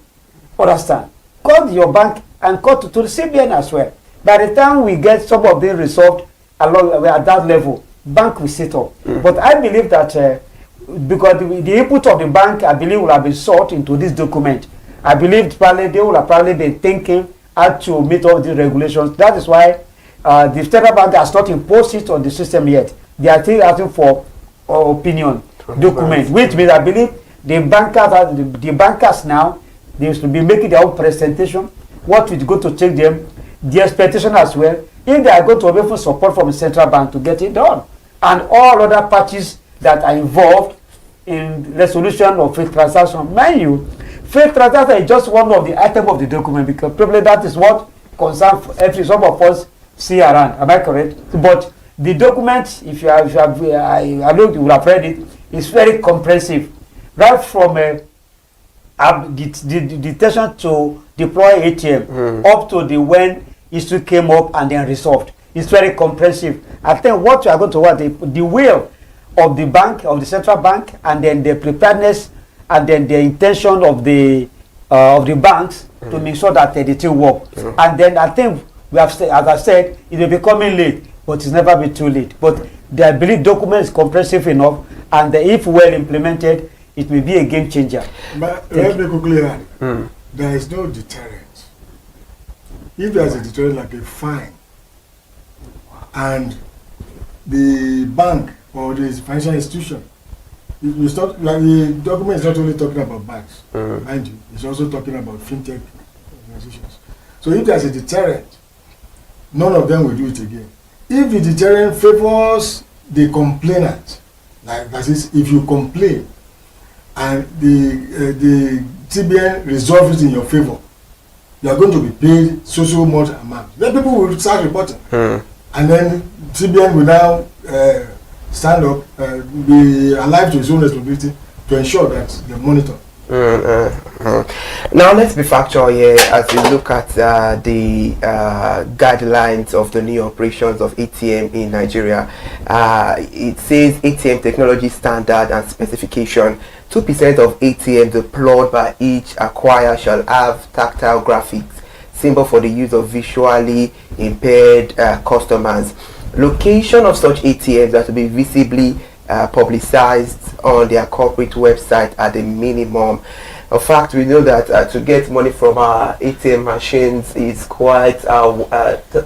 Understand? Call your bank and call to the CBN as well. By the time we get some of them resolved at that level, bank will sit up. But I believe that because the input of the bank, I believe, will have been sought into this document. I believe probably they will have probably been thinking how to meet all these regulations. That is why the Federal Bank has not imposed it on the system yet. They are still asking for opinion document, which means I believe the bankers now, they should be making their own presentation, what is going to take them, the expectation as well, if they are going to have support from the central bank to get it done, and all other parties that are involved in resolution of a transaction. Mind you, fake transaction is just one of the items of the document, because probably that is what concerns every some of us see around. Am I correct? But the document, if you have I know you will have read it, is very comprehensive, right from the detention to deploy ATM up to the when issue came up and then resolved. It's very comprehensive. I think what you are going to want the will of the bank, of the central bank, and then the preparedness and then the intention of the banks to make sure that the thing work. And then I think we have said, as I said, it will be coming late, but it's never been too late. But I believe document is comprehensive enough, and if well implemented, it may be a game changer. But let me quickly add, there is no deterrent. If there is a deterrent like a fine, and the bank or the financial institution, you start, like the document is not only talking about banks, mind you, it's also talking about fintech organizations. So if there's a deterrent, none of them will do it again. If the deterrent favors the complainant, like that is, if you complain and the TBN resolves it in your favor, you are going to be paid so much amount. Then people will start reporting, and then TBN will now stand up, be alive to his own responsibility to ensure that they monitor. Now let's be factual here as we look at the guidelines of the new operations of ATM in Nigeria. It says ATM technology standard and specification. 2% of ATM deployed by each acquirer shall have tactile graphics, symbol for the use of visually impaired customers. Location of such ATMs are to be visibly publicized on their corporate website at the minimum. In fact, we know that to get money from our ATM machines is quite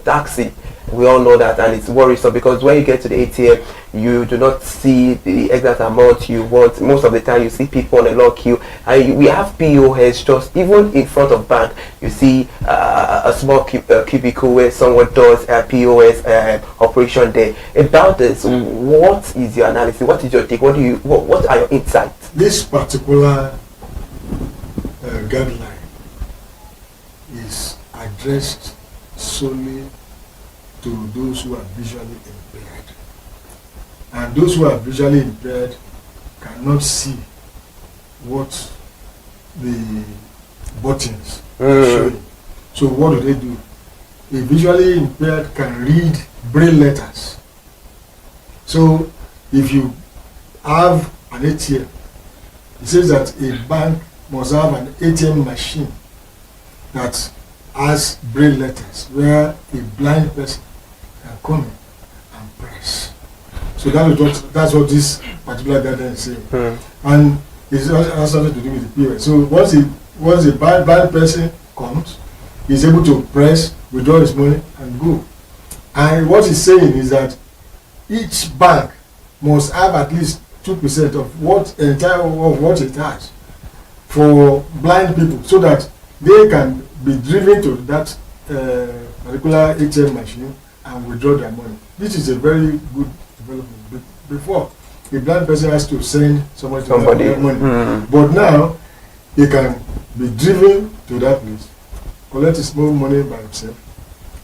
taxi. We all know that, and it's worrisome because when you get to the ATM, you do not see the exact amount you want. Most of the time, you see people on a long queue, and we have POS just even in front of bank. You see a small cubicle where someone does a POS operation there. About this, what is your analysis? What is your take? What are your insights? This particular guideline is addressed solely to those who are visually impaired, and those who are visually impaired cannot see what the buttons are showing. So what do? A visually impaired can read braille letters. So if you have an ATM, it says that a bank must have an ATM machine that has braille letters where a blind person can come in and press. So that's what this particular guideline is saying. And it has something to do with the POS. So once a blind person comes, he's able to press, withdraw his money, and go. And what he's saying is that each bank must have at least 2% of what it has for blind people, so that they can be driven to that particular ATM machine and withdraw their money. This is a very good development. Before, a blind person has to send somebody their money, but now he can be driven to that place, collect his small money by himself,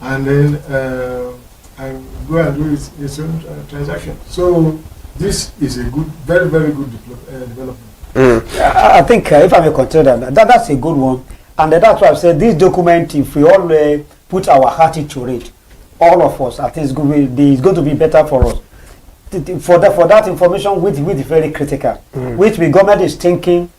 and then and go and do his own transaction. So this is a good, very, very good development. I think if I may consider that's a good one, and that's why I said this document, if we all put our heart into it, all of us, I think it's going to be better for us. For that information, which is very critical, which the government is thinking,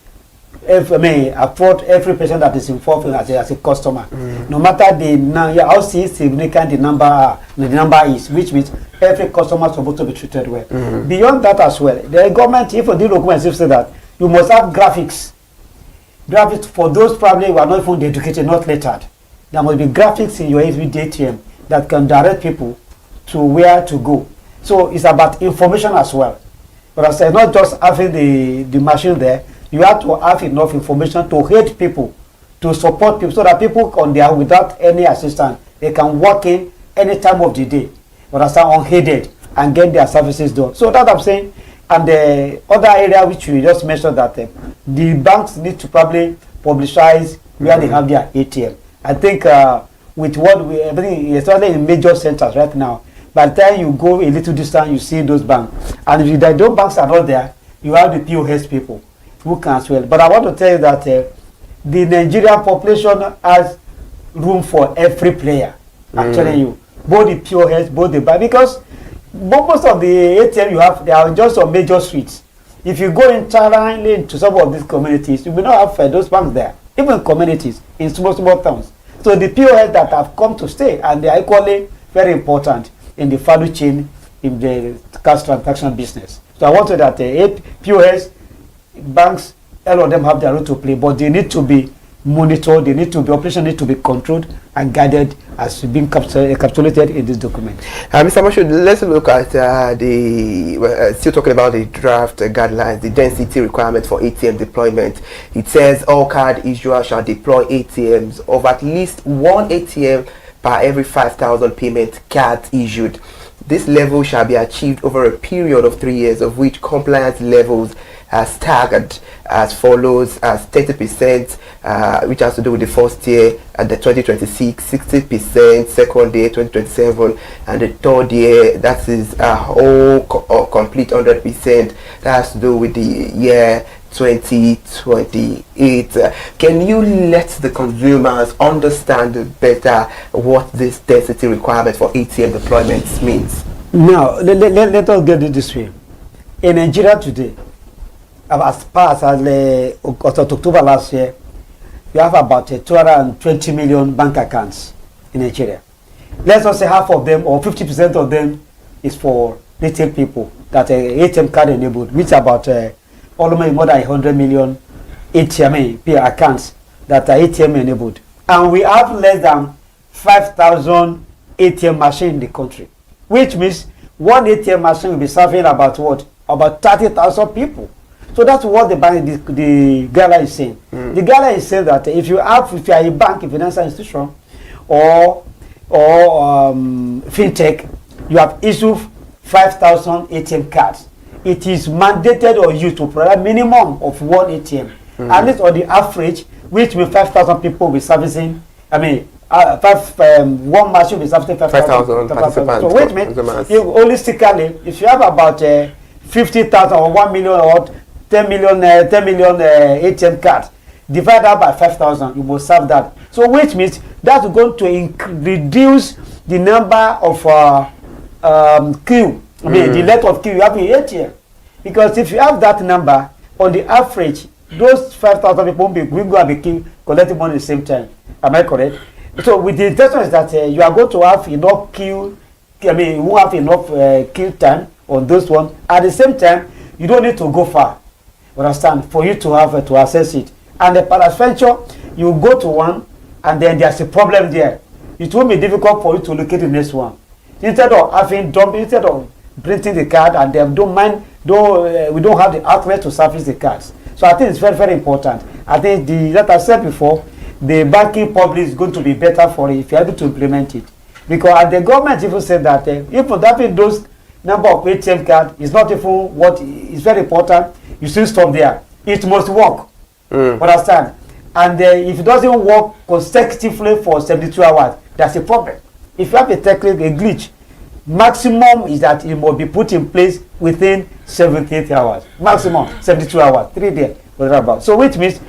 afford every person that is involved as a customer, no matter how significant the number is, which means every customer is supposed to be treated well. Beyond that as well, the government, if the document say that you must have graphics for those probably who are not even educated, not lettered. There must be graphics in your ATM that can direct people to where to go. So it's about information as well. But I said, not just having the machine there, you have to have enough information to aid people, to support people, so that people on there without any assistance, they can walk in any time of the day, but I say unaided, and get their services done. So that I'm saying, and the other area which we just mentioned, that the banks need to probably publicize where they have their ATM. I think with what we everything, especially in major centers right now, by the time you go a little distance, you see those banks. And if those banks are not there, you have the POS people who can as well. But I want to tell you that the Nigerian population has room for every player. I'm telling you, both the POS, both the bank, because most of the ATM you have, they are just on major streets. If you go entirely into some of these communities, you may not have those banks there, even communities in small towns. So the POS that have come to stay, and they are equally very important in the value chain in the cash transaction business. So I want to say that POS, banks, all of them have their role to play, but they need to be monitored, they need to be, operation need to be controlled and guided as being encapsulated in this document. Mr. Moshood, let's look at still talking about the draft guidelines, the density requirement for ATM deployment. It says all card issuers shall deploy ATMs of at least one ATM per every 5,000 payment cards issued. This level shall be achieved over a period of 3 years, of which compliance levels are staggered as follows: as 30%, which has to do with the first year, and the 2026, 60%, second year 2027, and the third year, that is a whole complete 100%. That has to do with the year 2028. Can you let the consumers understand better what this density requirement for ATM deployments means? Now, let us get it this way. In Nigeria today, as far as October last year, you have about 220 million bank accounts in Nigeria. Let's just say half of them or 50% of them is for retail people that are ATM card enabled, which about almost more than 100 million ATM accounts that are ATM enabled. And we have less than 5,000 ATM machines in the country, which means one ATM machine will be serving about what? About 30,000 people. So that's what the guideline is saying. The guideline is saying that if you are a bank, a financial institution, or fintech, you have issued 5,000 ATM cards. It is mandated on you to provide minimum of one ATM, at least on the average, which means 5,000 people will be servicing. I mean, one machine will be servicing 5,000 participants. So which means holistically, if you have about 50,000 or 1 million or 10 million ATM cards, divide that by 5,000, you must serve that. So which means that's going to reduce the number of queue. I mean, the length of queue you have in ATM. Because if you have that number, on the average, those 5,000 people won't go and be queue collecting money at the same time. Am I correct? So with the intention is that you are going to have enough queue, I mean, you won't have enough queue time on those ones. At the same time, you don't need to go far, understand, for you to have to access it. And the peradventure, you go to one, and then there's a problem there. It will be difficult for you to locate the next one. Instead of instead of printing the card, and they don't mind, we don't have the outlet to service the cards. So I think it's very, very important. I think that I said before, the banking public is going to be better for it if you're able to implement it. Because the government even said that even having those number of ATM cards is not even what is very important. You still stop there. It must work. Understand? And if it doesn't work consecutively for 72 hours, that's a problem. If you have a technical glitch, maximum is that it must be put in place within 78 hours. Maximum 72 hours, 3 days. So which means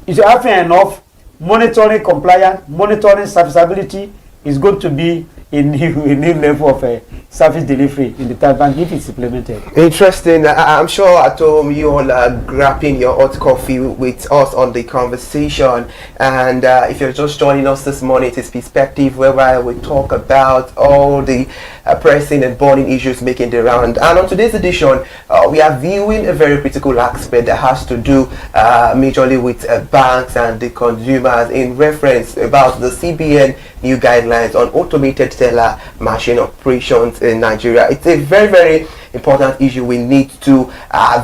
if you're having enough monitoring compliance, monitoring serviceability is going to be a new level of service delivery in the time bank if it's implemented. Interesting. I'm sure at home you all are grabbing your hot coffee with us on the conversation, and if you're just joining us this morning, it is Perspective, whereby we talk about all the pressing and burning issues making the round. And on today's edition, we are viewing a very critical aspect that has to do majorly with banks and the consumers, in reference about the CBN new guidelines on automated teller machine operations in Nigeria. It's a very, very important issue we need to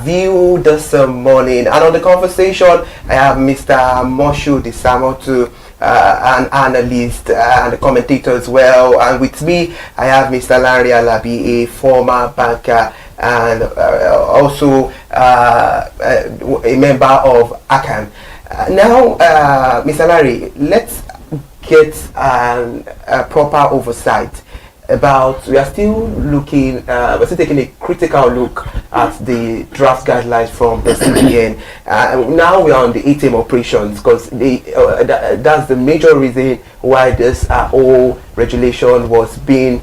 view this morning. And on the conversation, I have Mr. Moshood Isamotu, an analyst and a commentator as well. And with me, I have Mr. Larry Alabi, a former banker and also a member of ACAN. Now, Mr. Larry, let's get a proper oversight about, we are still looking, we're still taking a critical look at the draft guidelines from the CBN. Now we are on the ATM operations, because that's the major reason why this whole regulation was being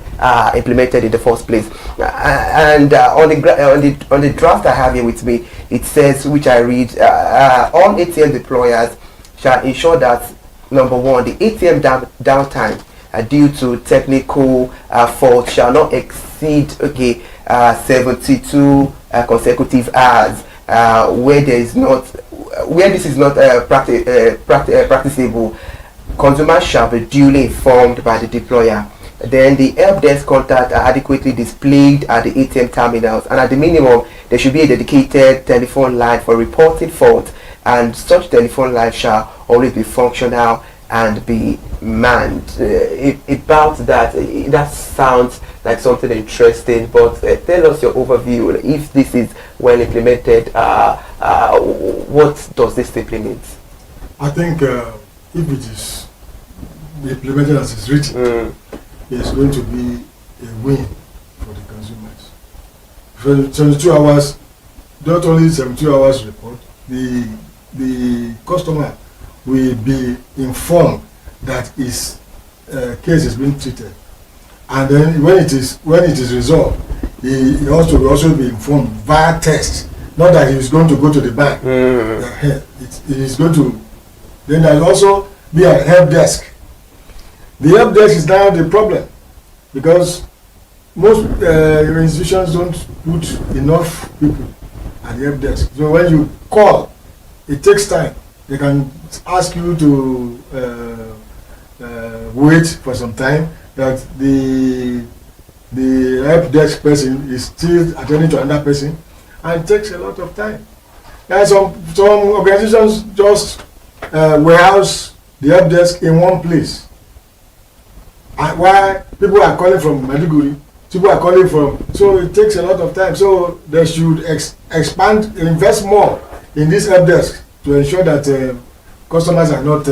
implemented in the first place. And on the draft I have here with me, it says, which I read, all ATM deployers shall ensure that, number one, the ATM downtime due to technical fault shall not exceed 72 consecutive hours, where this is not practicable. Consumers shall be duly informed by the deployer. Then the help desk contact are adequately displayed at the ATM terminals, and at the minimum there should be a dedicated telephone line for reporting fault, and such telephone line shall always be functional and be manned. About that, that sounds like something interesting, but tell us your overview. If this is well implemented, what does this simply mean? I think if it is implemented as it's written, it's going to be a win for the consumers. For 72 hours, not only 72 hours report, the customer will be informed that his case is being treated, and then when it is resolved, he also be informed via text. Not that he is going to go to the bank. It is going to. Then there will also be a help desk. The help desk is now the problem, because most institutions don't put enough people at the help desk. So when you call, it takes time. They can ask you to wait for some time, that the help desk person is still attending to another person, and it takes a lot of time. And some organizations just warehouse the help desk in one place. And while people are calling from Maiduguri, people are calling from, so it takes a lot of time. So they should expand, invest more in this help desk to ensure that customers are not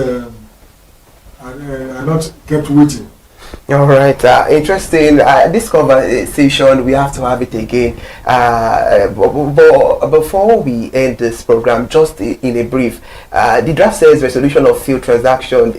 kept waiting. All right, interesting. This conversation, we have to have it again. But before we end this program, just in a brief, the draft says resolution of failed transaction,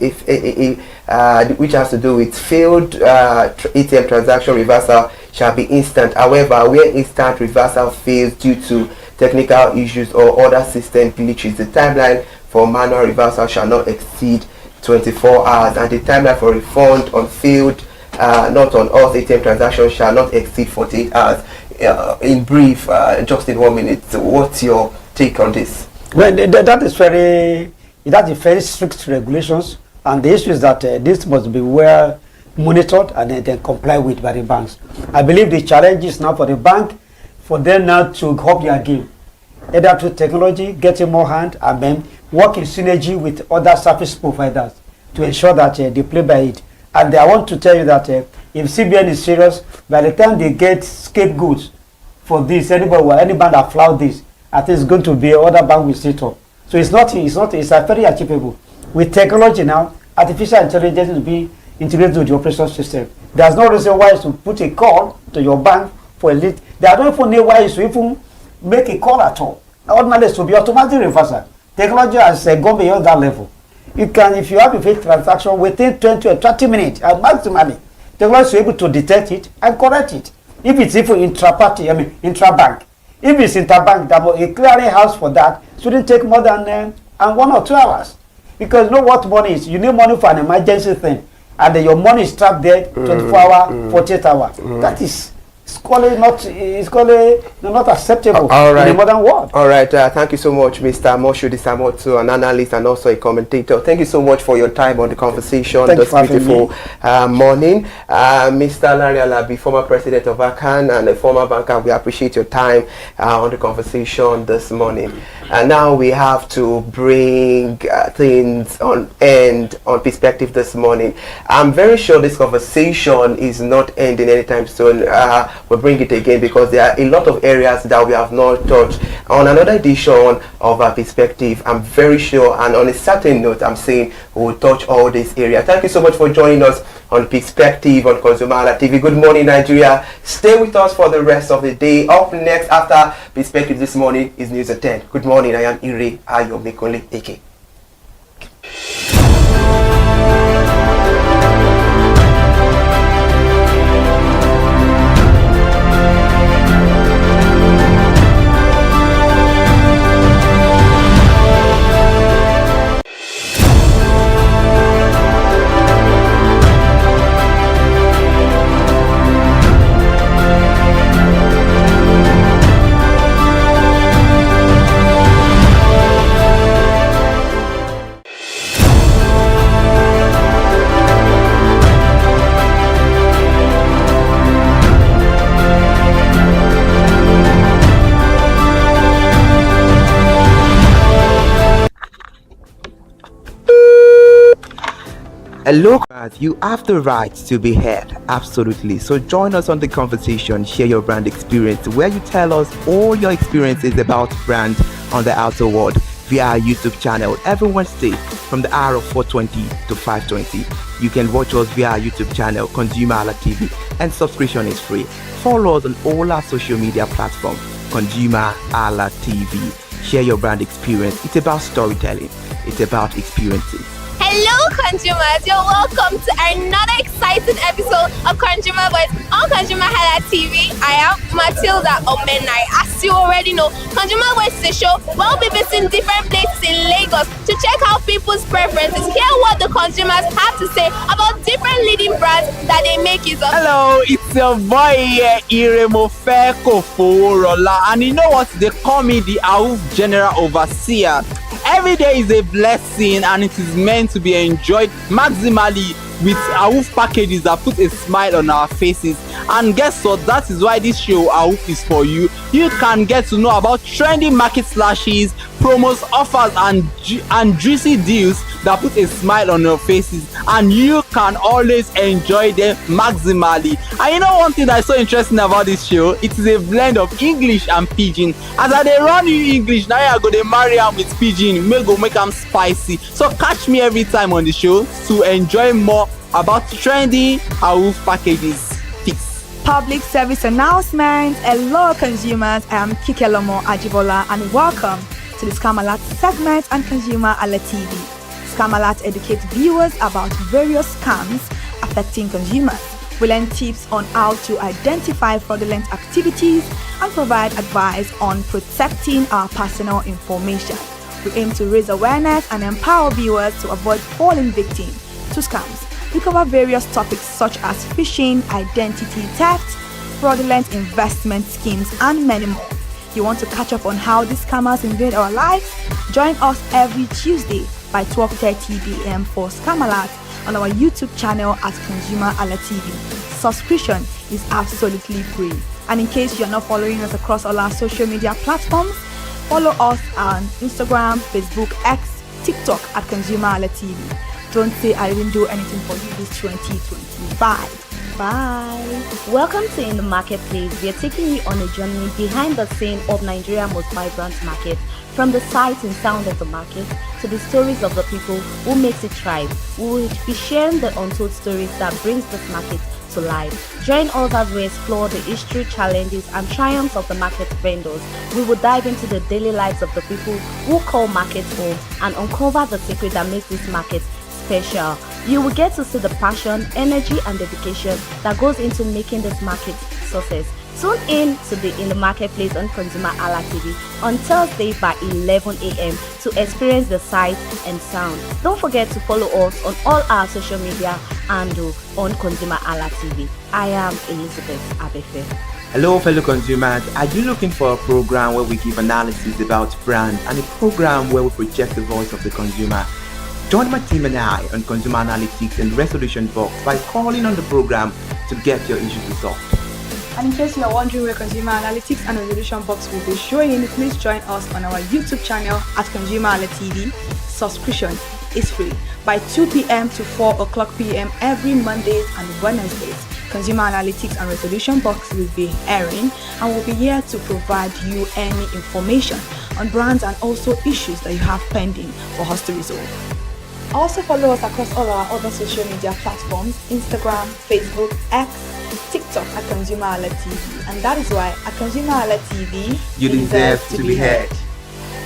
which has to do with failed ATM transaction reversal, shall be instant. However, where instant reversal fails due to technical issues or other system glitches, the timeline for manual reversal shall not exceed 24 hours, and the timeline for refund on failed, not on all ATM transactions, shall not exceed 48 hours. In brief, just in 1 minute, what's your take on this? Well, that is very strict regulations, and the issue is that this must be well monitored and then complied with by the banks. I believe the challenge is now for the bank, for them now to up their game, either through technology, getting more hand, and then work in synergy with other service providers to ensure that they play by it. And I want to tell you that if CBN is serious, by the time they get scapegoats for this, any bank that flout this, I think it's going to be other bank will sit up. So it's very achievable. With technology now, artificial intelligence will be integrated with the operation system. There's no reason why you should put a call to your bank for a lead. There are no even know why you should even make a call at all. Ordinarily, it should be automatic reversal. Technology has gone beyond that level. You can, if you have a fake transaction within 20 or 30 minutes, maximally, technology is able to detect it and correct it. If it's even intra-bank. If it's interbank, a clearing house for that shouldn't take more than 1 or 2 hours. Because you know what money is? You need money for an emergency thing, and then your money is trapped there 24 hours, 48 hours. That is not acceptable in the modern world. All right, thank you so much, Mr. Moshood Isamotu, an analyst and also a commentator. Thank you so much for your time on the conversation this beautiful morning. Mr. Larry Alabi, former president of ACAN and a former banker, we appreciate your time on the conversation this morning. And now we have to bring things on perspective this morning. I'm very sure this conversation is not ending anytime soon. we'll bring it again because there are a lot of areas that we have not touched. On another edition of our Perspective, I'm very sure, and on a certain note, I'm saying we will touch all these areas. Thank you so much for joining us on Perspective on ConsumerHalla TV. Good morning, Nigeria. Stay with us for the rest of the day. Up next after Perspective this morning is News at 10. Good morning. I am Ire Ayomikole Eke. Look, you have the right to be heard, absolutely. So join us on the conversation, share your brand experience, where you tell us all your experiences about brand on the outer world via our YouTube channel every Wednesday from the hour of 4:20 to 5:20. You can watch us via our YouTube channel, ConsumerHalla TV, and subscription is free. Follow us on all our social media platforms, ConsumerHalla TV. Share your brand experience. It's about storytelling. It's about experiences. Hello consumers, you're welcome to another exciting episode of Consumer Voice on ConsumerHalla TV. I am Matilda Omenai. As you already know, Consumer Voice is a show where we'll be visiting different places in Lagos to check out people's preferences, hear what the consumers have to say about different leading brands that they make use of. Hello, it's your boy Iremofe Koforola, and you know what? They call me the AUF General Overseer. Every day is a blessing and it is meant to be enjoyed maximally with AUF packages that put a smile on our faces. And guess what? That is why this show AUF is for you. You can get to know about trendy market slashes, promos, offers and juicy deals that put a smile on your faces, and you can always enjoy them maximally. And you know one thing that is so interesting about this show? It is a blend of English and Pidgin. As I dey run you English, now I go dey marry am with Pidgin, make am spicy. So catch me every time on the show to enjoy more about trendy AUF packages. Public service announcement. Hello consumers, I am Kikelomo Ajibola and welcome to the Scam Alert segment on ConsumerHalla TV. Scam Alert educates viewers about various scams affecting consumers. We learn tips on how to identify fraudulent activities and provide advice on protecting our personal information. We aim to raise awareness and empower viewers to avoid falling victim to scams. We cover various topics such as phishing, identity theft, fraudulent investment schemes, and many more. You want to catch up on how these scammers invade our lives? Join us every Tuesday by 12:30 p.m. for Scam Alert on our YouTube channel at ConsumerHalla TV. Subscription is absolutely free. And in case you're not following us across all our social media platforms, follow us on Instagram, Facebook, X, TikTok at ConsumerHalla TV. Don't say I didn't do anything for you this 2025. Bye. Welcome to In the Marketplace. We are taking you on a journey behind the scene of Nigeria's most vibrant market. From the sights and sound of the market to the stories of the people who makes it thrive. We will be sharing the untold stories that brings this market to life. Join us as we explore the history, challenges, and triumphs of the market vendors. We will dive into the daily lives of the people who call markets home and uncover the secret that makes this market special. You will get to see the passion, energy, and dedication that goes into making this market success. Tune in to the In the Marketplace on ConsumerHalla TV on Thursday by 11 a.m. to experience the sight and sound. Don't forget to follow us on all our social media and on ConsumerHalla TV. I am Elizabeth Abefe. Hello fellow consumers, are you looking for a program where we give analysis about brand and a program where we project the voice of the consumer? Join my team and I on Consumer Analytics and Resolution Box by calling on the program to get your issues resolved. And in case you are wondering where Consumer Analytics and Resolution Box will be showing, please join us on our YouTube channel at ConsumerHalla TV. Subscription is free by 2 p.m. to 4 o'clock p.m. every Mondays and Wednesdays. Consumer Analytics and Resolution Box will be airing, and we'll be here to provide you any information on brands and also issues that you have pending for us to resolve. Also follow us across all our other social media platforms: Instagram, Facebook, X, TikTok at ConsumerHallaTV. And that is why at ConsumerHallaTV, you deserve to be heard.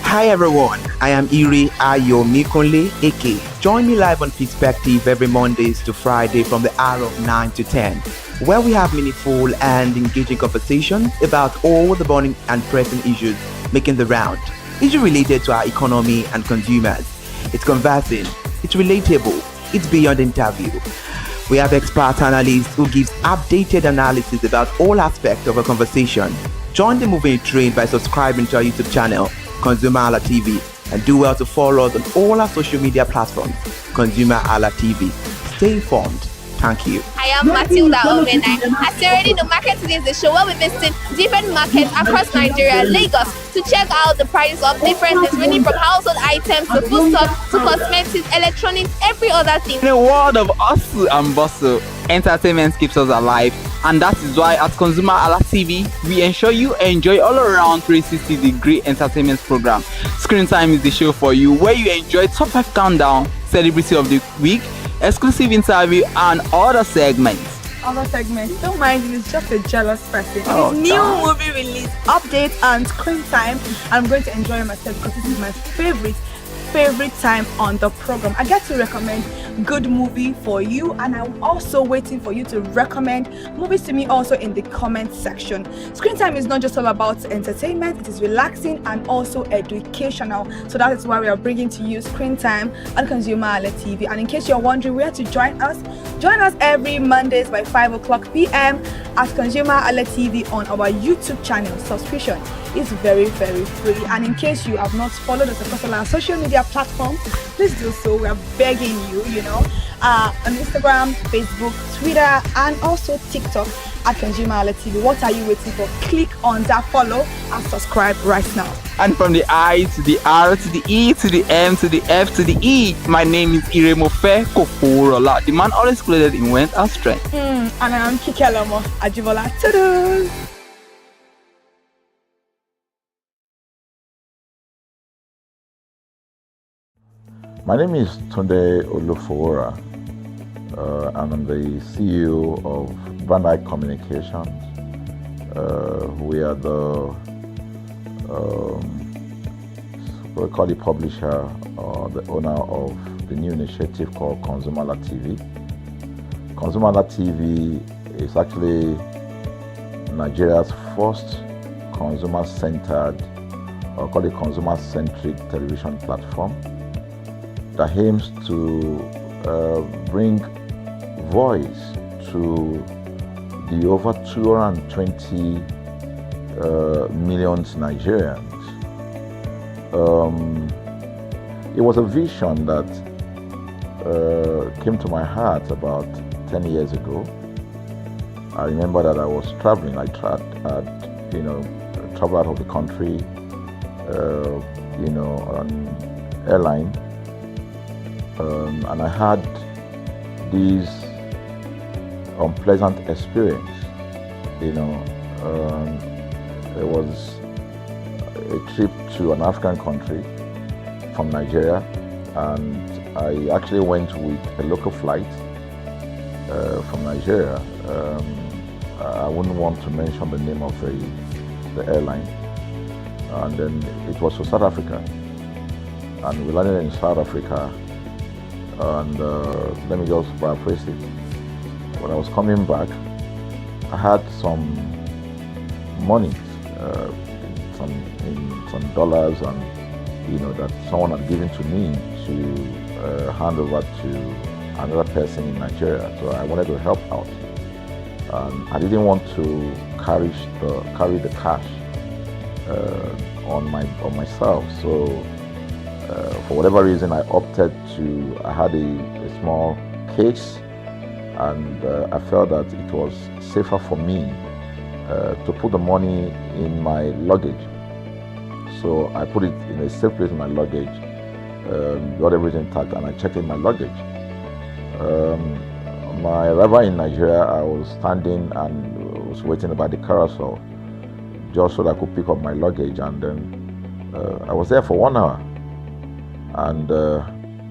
Hi everyone, I am Iri Ayo Mikunle Eke. Join me live on Perspective every Mondays to Friday from the hour of 9 to 10, where we have meaningful and engaging conversations about all the burning and pressing issues making the round. Issues related to our economy and consumers. It's conversing, it's relatable, it's beyond interview. We have expert analysts who gives updated analysis about all aspects of a conversation. Join the moving train by subscribing to our YouTube channel, ConsumerHallaTV, and do well to follow us on all our social media platforms, ConsumerHallaTV. Stay informed. Thank you. I am Matilda Omenai. As you already know, Marketing is the show where we visit different markets across Nigeria, Lagos, to check out the prices of different things, ranging from household items to foodstuffs to cosmetics, electronics, every other thing. In a world of hustle and bustle, entertainment keeps us alive, and that is why at ConsumerHallaTV, we ensure you enjoy all around 360-degree entertainment program. Screen Time is the show for you, where you enjoy top 5 countdown, celebrity of the week, exclusive interview, and other segments. Don't mind him, he's just a jealous person. Oh, His new movie release, update, and Screen Time. I'm going to enjoy myself because this is my favorite time on the program. I get to recommend good movie for you, and I'm also waiting for you to recommend movies to me also in the comment section. Screen Time is not just all about entertainment, it is relaxing and also educational. So that is why we are bringing to you Screen Time on ConsumerHallaTV. And in case you're wondering where to join us every Mondays by 5:00 p.m. at ConsumerHallaTV on our YouTube channel. Subscription is very, very free. And in case you have not followed us across all our social media platforms, please do so. We are begging you, on Instagram, Facebook, Twitter, and also TikTok at ConsumerHallaTV. What are you waiting for? Click on that follow and subscribe right now. And from the I to the R to the E to the M to the F to the E, my name is Iremofe Kokorola, the man always clothed in wealth and strength. And I am Kikelomo Ajibola. Toodles! My name is Tunde Olufowora. I'm the CEO of Van Eyck Communications. We are we call the publisher or the owner of the new initiative called ConsumerHallaTV. ConsumerHallaTV is actually Nigeria's first consumer-centered, or call it consumer-centric television platform that aims to bring voice to the over 220 million Nigerians. It was a vision that came to my heart about 10 years ago. I remember that I was traveling. I traveled out of the country, on airline. And I had this unpleasant experience. It was a trip to an African country from Nigeria, and I actually went with a local flight from Nigeria. I wouldn't want to mention the name of the airline. And then it was to South Africa, and we landed in South Africa. And let me just paraphrase it. When I was coming back, I had some money, some dollars, and that someone had given to me to hand over to another person in Nigeria. So I wanted to help out. I didn't want to carry the cash on myself. So for whatever reason, I had a small case, and I felt that it was safer for me to put the money in my luggage. So I put it in a safe place in my luggage, got everything intact, and I checked in my luggage. my arrival in Nigeria, I was standing and was waiting by the carousel just so that I could pick up my luggage, and then I was there for 1 hour and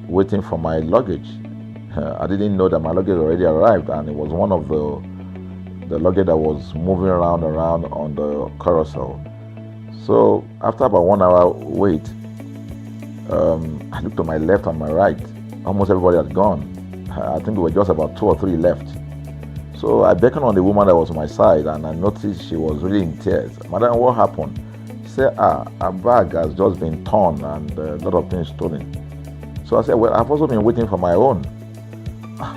waiting for my luggage. I didn't know that my luggage already arrived, and it was one of the luggage that was moving around on the carousel. So after about 1 hour wait, I looked to my left and my right. Almost everybody had gone. I think there were just about 2 or 3 left. So I beckoned on the woman that was on my side, and I noticed she was really in tears. Madam, what happened? She said, her bag has just been torn and a lot of things stolen. So I said, well, I've also been waiting for my own.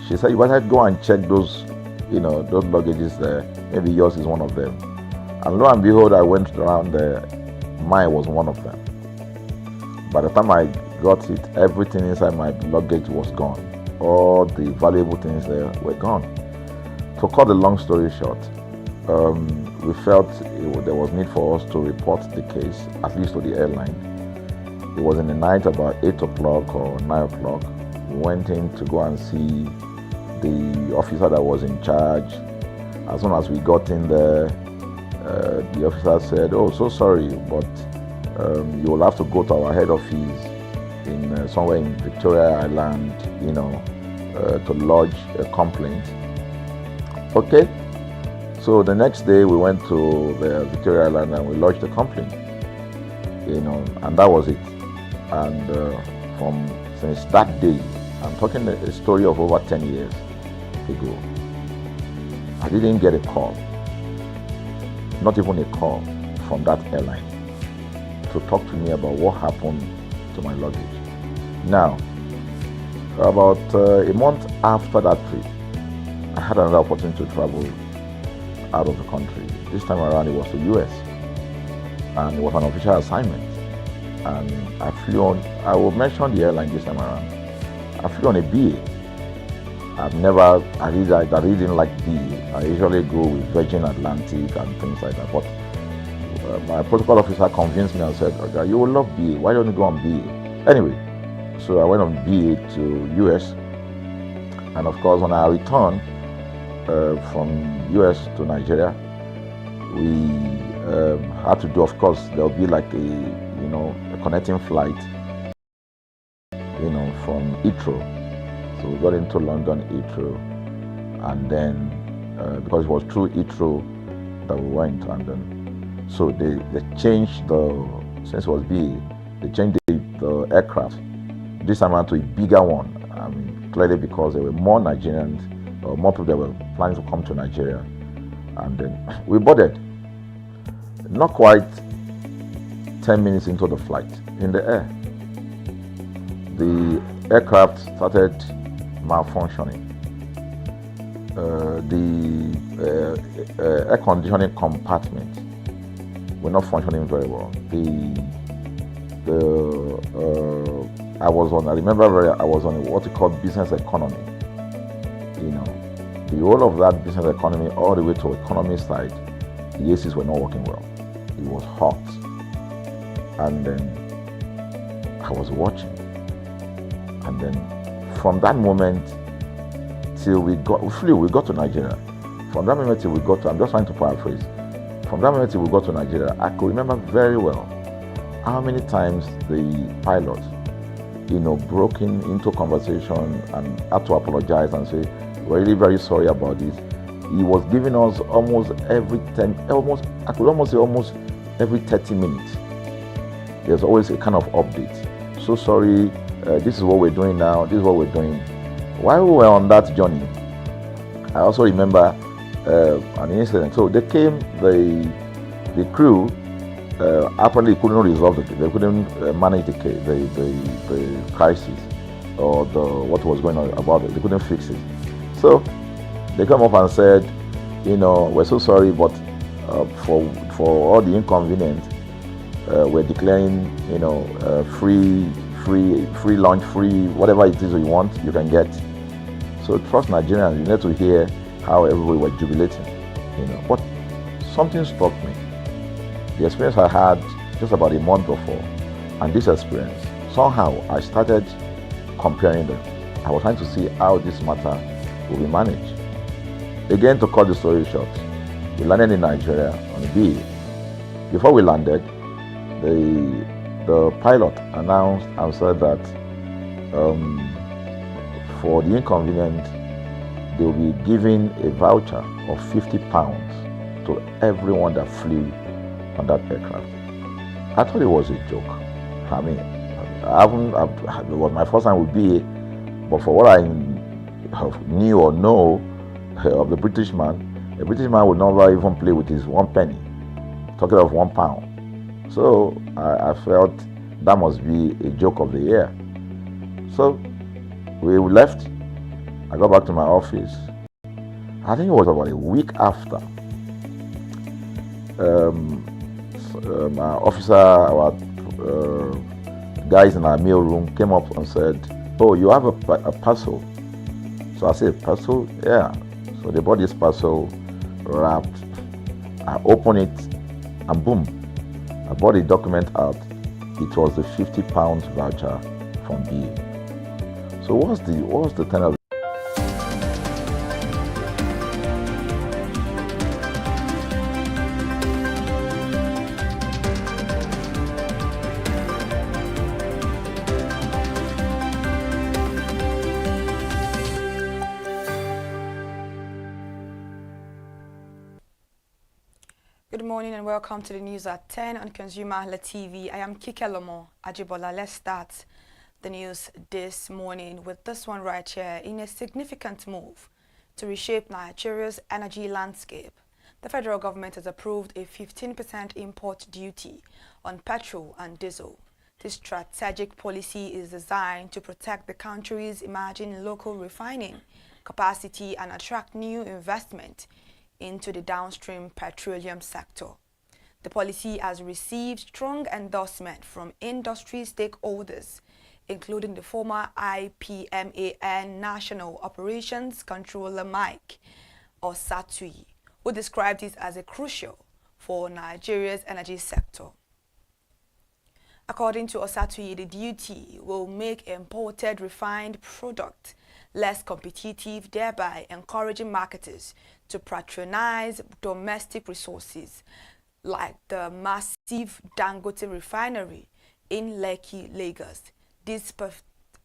She said, you better go and check those, those luggages there. Maybe yours is one of them. And lo and behold, I went around there. Mine was one of them. By the time I got it, everything inside my luggage was gone. All the valuable things there were gone. To cut the long story short, we felt there was need for us to report the case, at least to the airline. It was in the night, about 8 o'clock or 9 o'clock. We went in to go and see the officer that was in charge. As soon as we got in there, the officer said, "Oh, so sorry, but you will have to go to our head office in somewhere in Victoria Island, to lodge a complaint." Okay. So the next day we went to the Victoria Island and we lodged a complaint, and that was it. And since that day, I'm talking a story of over 10 years ago, I didn't get a call, not even a call from that airline to talk to me about what happened to my luggage. Now, about a month after that trip, I had another opportunity to travel out of the country. This time around it was to US, and it was an official assignment. And I flew on, I will mention the airline this time around. I flew on a BA. I really didn't like BA. I usually go with Virgin Atlantic and things like that. But my protocol officer convinced me and said, "Okay, you will love BA. Why don't you go on BA?" Anyway, so I went on BA to US. And of course, when I returned from US to Nigeria, we had to do, of course, there'll be like a connecting flight, from Heathrow. So we got into London Heathrow, and then because it was through Heathrow that we went, and then so they changed since it was BA, they changed the aircraft this time around to a bigger one. I mean, clearly because there were more Nigerians, or more people that were planning to come to Nigeria, and then we boarded. Not quite 10 minutes into the flight, in the air, the aircraft started malfunctioning. The air conditioning compartment were not functioning very well. I was on what we call business economy. The whole of that business economy all the way to economy side, the ACs were not working well. It was hot. And then I was watching. And then from that moment till we got to Nigeria. From that moment till we got to, I'm just trying to paraphrase. From that moment till we got to Nigeria, I could remember very well how many times the pilot, broke into conversation and had to apologize and say, "We're really very sorry about this." He was giving us almost every 30 minutes. There's always a kind of update. "So sorry, this is what we're doing now, this is what we're doing." While we were on that journey, I also remember an incident. So they came, the crew apparently couldn't resolve it. They couldn't manage the crisis or what was going on about it. They couldn't fix it. So they come up and said, "We're so sorry, but for all the inconvenience, we're declaring, free lunch, free whatever it is you want, you can get." So trust Nigerians, you need to hear how everybody was jubilating, But something struck me. The experience I had just about a month before, and this experience, somehow I started comparing them. I was trying to see how this matter will be managed. Again, to cut the story short, we landed in Nigeria on a BA. Before we landed, the pilot announced and said that for the inconvenient, they will be giving a voucher of £50 to everyone that flew on that aircraft. I thought it was a joke. I mean, it was my first time with BA, but for what I knew or know of the British man, a British man would never even play with his 1 penny, talking of £1. So I felt that must be a joke of the year. So we left. I got back to my office. I think it was about a week after. Our officer, our guys in our meal room came up and said, "Oh, you have a parcel." So I said, "Parcel? Yeah." So they brought this parcel wrapped. I opened it and boom, I brought the document out. It was the £50 voucher from BA. So what's the tenor of Good morning and welcome to the news at 10 on ConsumerHallaTV. I am Kike Lomo Ajibola. Let's start the news this morning with this one right here. In a significant move to reshape Nigeria's energy landscape, the federal government has approved a 15% import duty on petrol and diesel. This strategic policy is designed to protect the country's emerging local refining capacity and attract new investment into the downstream petroleum sector. The policy has received strong endorsement from industry stakeholders, including the former IPMAN National Operations Controller Mike Osatui, who described it as a crucial for Nigeria's energy sector. According to Osatui, the duty will make imported refined product less competitive, thereby encouraging marketers to patronize domestic resources like the massive Dangote refinery in Lekki, Lagos. This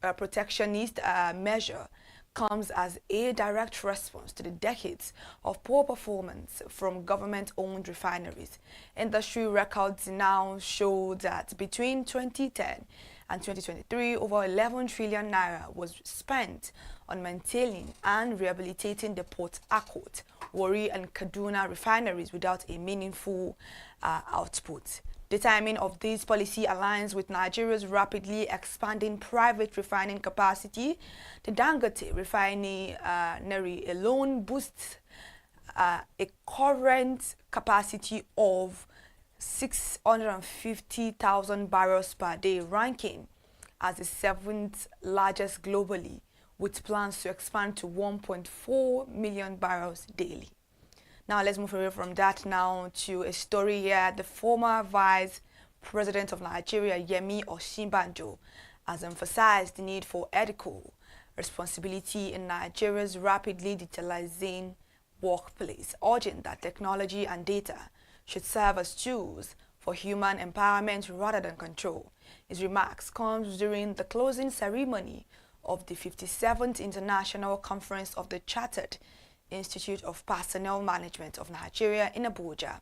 protectionist measure comes as a direct response to the decades of poor performance from government-owned refineries. Industry records now show that between 2010 and 2023, over 11 trillion naira was spent on maintaining and rehabilitating the Port Harcourt, Warri and Kaduna refineries without a meaningful output. The timing of this policy aligns with Nigeria's rapidly expanding private refining capacity. The Dangote refinery alone boasts a current capacity of 650,000 barrels per day, ranking as the 7th largest globally, with plans to expand to 1.4 million barrels daily. Now let's move away from that now to a story here. The former Vice President of Nigeria, Yemi Osinbajo, has emphasized the need for ethical responsibility in Nigeria's rapidly digitalizing workplace, urging that technology and data should serve as tools for human empowerment rather than control. His remarks come during the closing ceremony of the 57th International Conference of the Chartered Institute of Personnel Management of Nigeria in Abuja.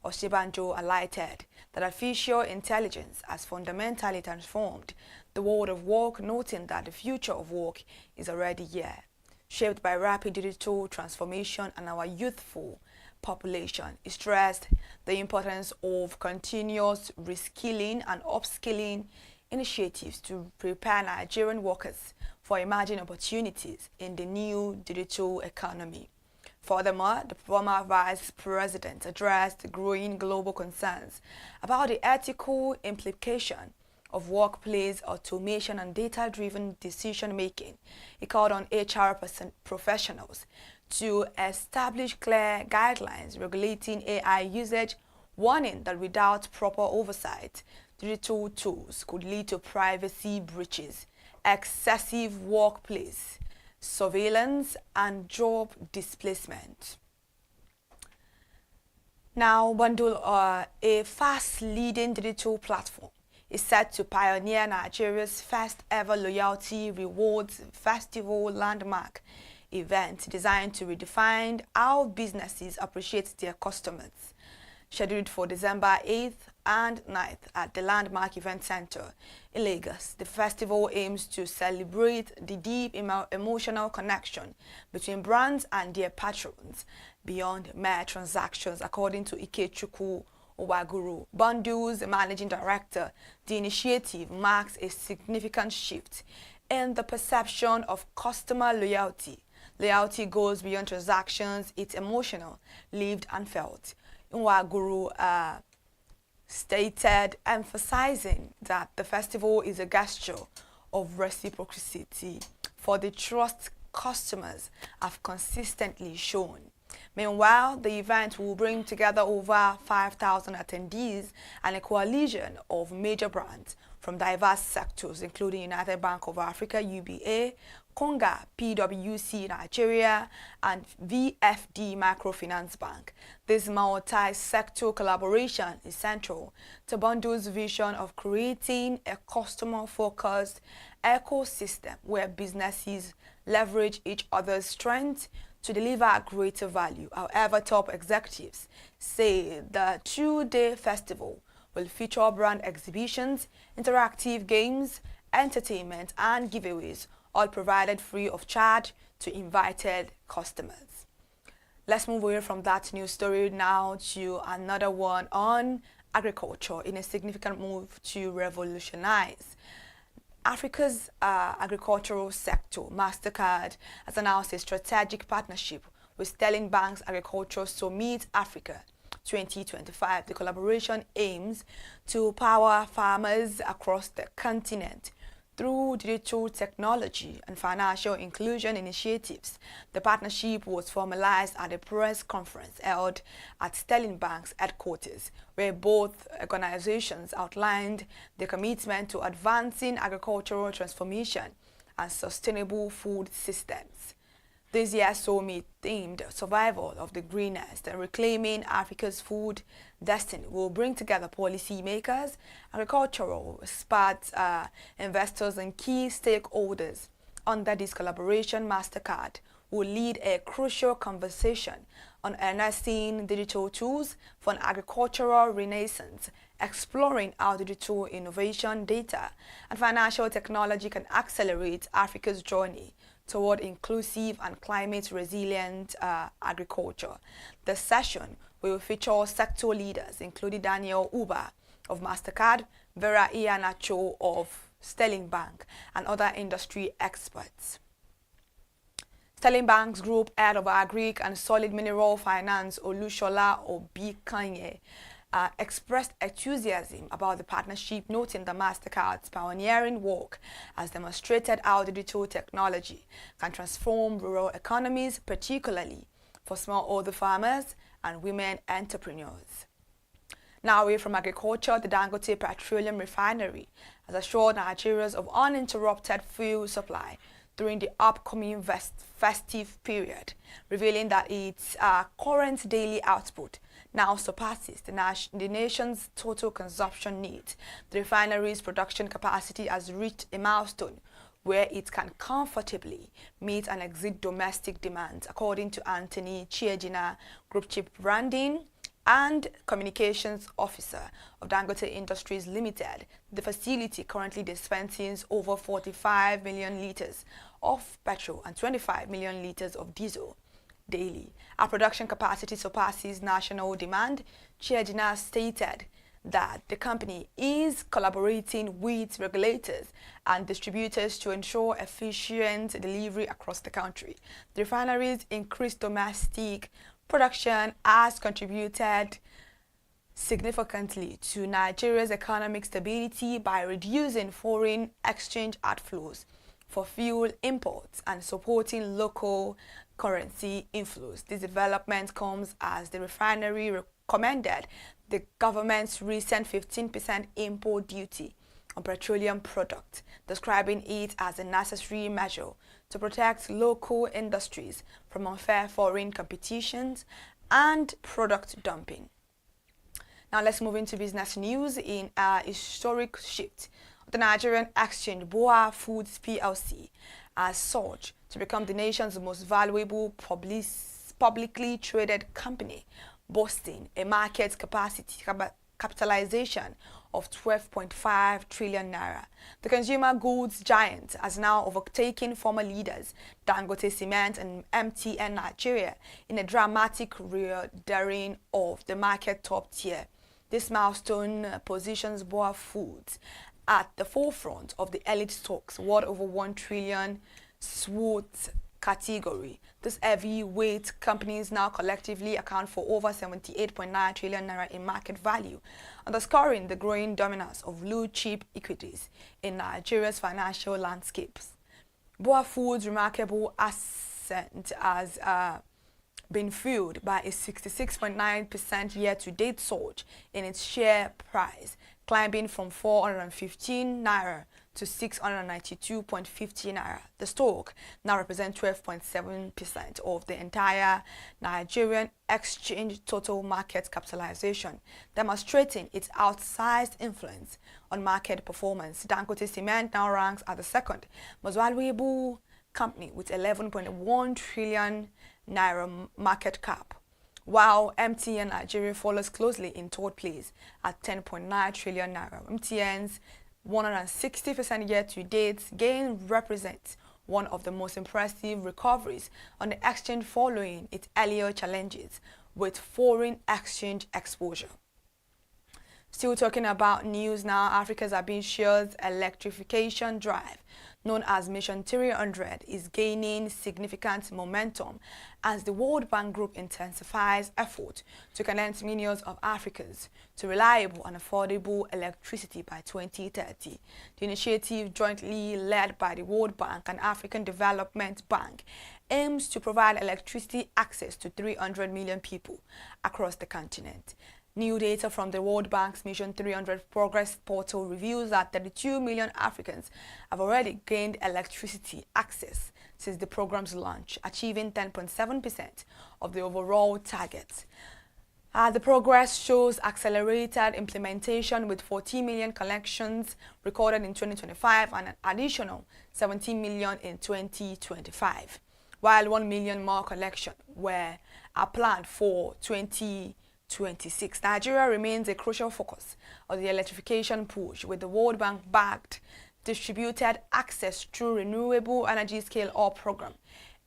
Osinbajo highlighted that artificial intelligence has fundamentally transformed the world of work, noting that the future of work is already here, shaped by rapid digital transformation and our youthful population. He stressed the importance of continuous reskilling and upskilling initiatives to prepare Nigerian workers for emerging opportunities in the new digital economy. Furthermore, the former vice president addressed growing global concerns about the ethical implication of workplace automation and data-driven decision-making. He called on HR professionals to establish clear guidelines regulating AI usage, warning that without proper oversight, digital tools could lead to privacy breaches, excessive workplace surveillance, and job displacement. Now, Bundle, a fast-leading digital platform, is set to pioneer Nigeria's first ever loyalty rewards festival landmark event designed to redefine how businesses appreciate their customers. Scheduled for December 8th and 9th at the Landmark Event Center in Lagos, the festival aims to celebrate the deep emotional connection between brands and their patrons beyond mere transactions, according to Ikechukwu Owaguru, Bundle's managing director. The initiative marks a significant shift in the perception of customer loyalty. Loyalty goes beyond transactions, it's emotional, lived and felt. Owaguru stated, emphasizing that the festival is a gesture of reciprocity for the trust customers have consistently shown. Meanwhile, the event will bring together over 5,000 attendees and a coalition of major brands from diverse sectors, including United Bank of Africa, UBA, Konga, PwC Nigeria, and VFD Microfinance Bank. This multi-sector collaboration is central to Bundle's vision of creating a customer-focused ecosystem where businesses leverage each other's strengths to deliver greater value. However, top executives say the two-day festival will feature brand exhibitions, interactive games, entertainment, and giveaways, all provided free of charge to invited customers. Let's move away from that news story now to another one on agriculture in a significant move to revolutionize Africa's agricultural sector. MasterCard has announced a strategic partnership with Sterling Bank's Agriculture Summit Africa 2025. The collaboration aims to power farmers across the continent through digital technology and financial inclusion initiatives. The partnership was formalized at a press conference held at Sterling Bank's headquarters, where both organizations outlined their commitment to advancing agricultural transformation and sustainable food systems. This year's summit themed Survival of the Greenest and Reclaiming Africa's Food Destiny will bring together policymakers, agricultural experts, investors, and key stakeholders. Under this collaboration, MasterCard will lead a crucial conversation on harnessing digital tools for an agricultural renaissance, exploring how digital innovation, data, and financial technology can accelerate Africa's journey toward inclusive and climate-resilient agriculture. The session will feature sector leaders, including Daniel Uba of MasterCard, Vera Ianacho of Sterling Bank, and other industry experts. Sterling Bank's Group Head of Agric and Solid Mineral Finance, Olushola Obikanye, expressed enthusiasm about the partnership, noting that MasterCard's pioneering work has demonstrated how digital technology can transform rural economies, particularly for smallholder farmers and women entrepreneurs. Now away from agriculture, the Dangote Petroleum Refinery has assured Nigerians of uninterrupted fuel supply during the upcoming festive period, revealing that its current daily output now surpasses the nation's total consumption needs. The refinery's production capacity has reached a milestone where it can comfortably meet and exceed domestic demands, according to Anthony Chiejina, Group Chief Branding and Communications Officer of Dangote Industries Limited. The facility currently dispenses over 45 million litres of petrol and 25 million litres of diesel daily. Our production capacity surpasses national demand. Chiejina stated that the company is collaborating with regulators and distributors to ensure efficient delivery across the country. The refinery's increased domestic production has contributed significantly to Nigeria's economic stability by reducing foreign exchange outflows for fuel imports and supporting local currency inflows. This development comes as the refinery recommended the government's recent 15% import duty on petroleum products, describing it as a necessary measure to protect local industries from unfair foreign competitions and product dumping. Now let's move into business news. In a historic shift, the Nigerian exchange BOA Foods PLC has surged to become the nation's most valuable publicly traded company, boasting a market capitalization of 12.5 trillion naira. The consumer goods giant has now overtaken former leaders Dangote Cement and MTN Nigeria in a dramatic reordering of the market top tier. This milestone positions BOA Foods at the forefront of the elite stocks worth over 1 trillion SWOT category. These heavyweight companies now collectively account for over 78.9 trillion naira in market value, underscoring the growing dominance of blue-chip equities in Nigeria's financial landscapes. BOA Foods' remarkable ascent has been fueled by a 66.9% year-to-date surge in its share price, climbing from 415 naira to 692.50 naira. The stock now represents 12.7% of the entire Nigerian exchange total market capitalization, demonstrating its outsized influence on market performance. Dangote Cement now ranks as the second most valuable company with 11.1 trillion naira market cap, while MTN Nigeria follows closely in third place at 10.9 trillion naira. MTN's 160% year-to-date gain represents one of the most impressive recoveries on the exchange following its earlier challenges with foreign exchange exposure. Still talking about news now, Africa's ambitious electrification drive, known as Mission 300, is gaining significant momentum as the World Bank Group intensifies efforts to connect millions of Africans to reliable and affordable electricity by 2030. The initiative, jointly led by the World Bank and African Development Bank, aims to provide electricity access to 300 million people across the continent. New data from the World Bank's Mission 300 Progress Portal reveals that 32 million Africans have already gained electricity access since the program's launch, achieving 10.7% of the overall target. The progress shows accelerated implementation with 40 million connections recorded in 2025 and an additional 17 million in 2025, while 1 million more connections are planned for 2026. Nigeria remains a crucial focus of the electrification push, with the World Bank-backed distributed access through Renewable Energy Scale-Up program,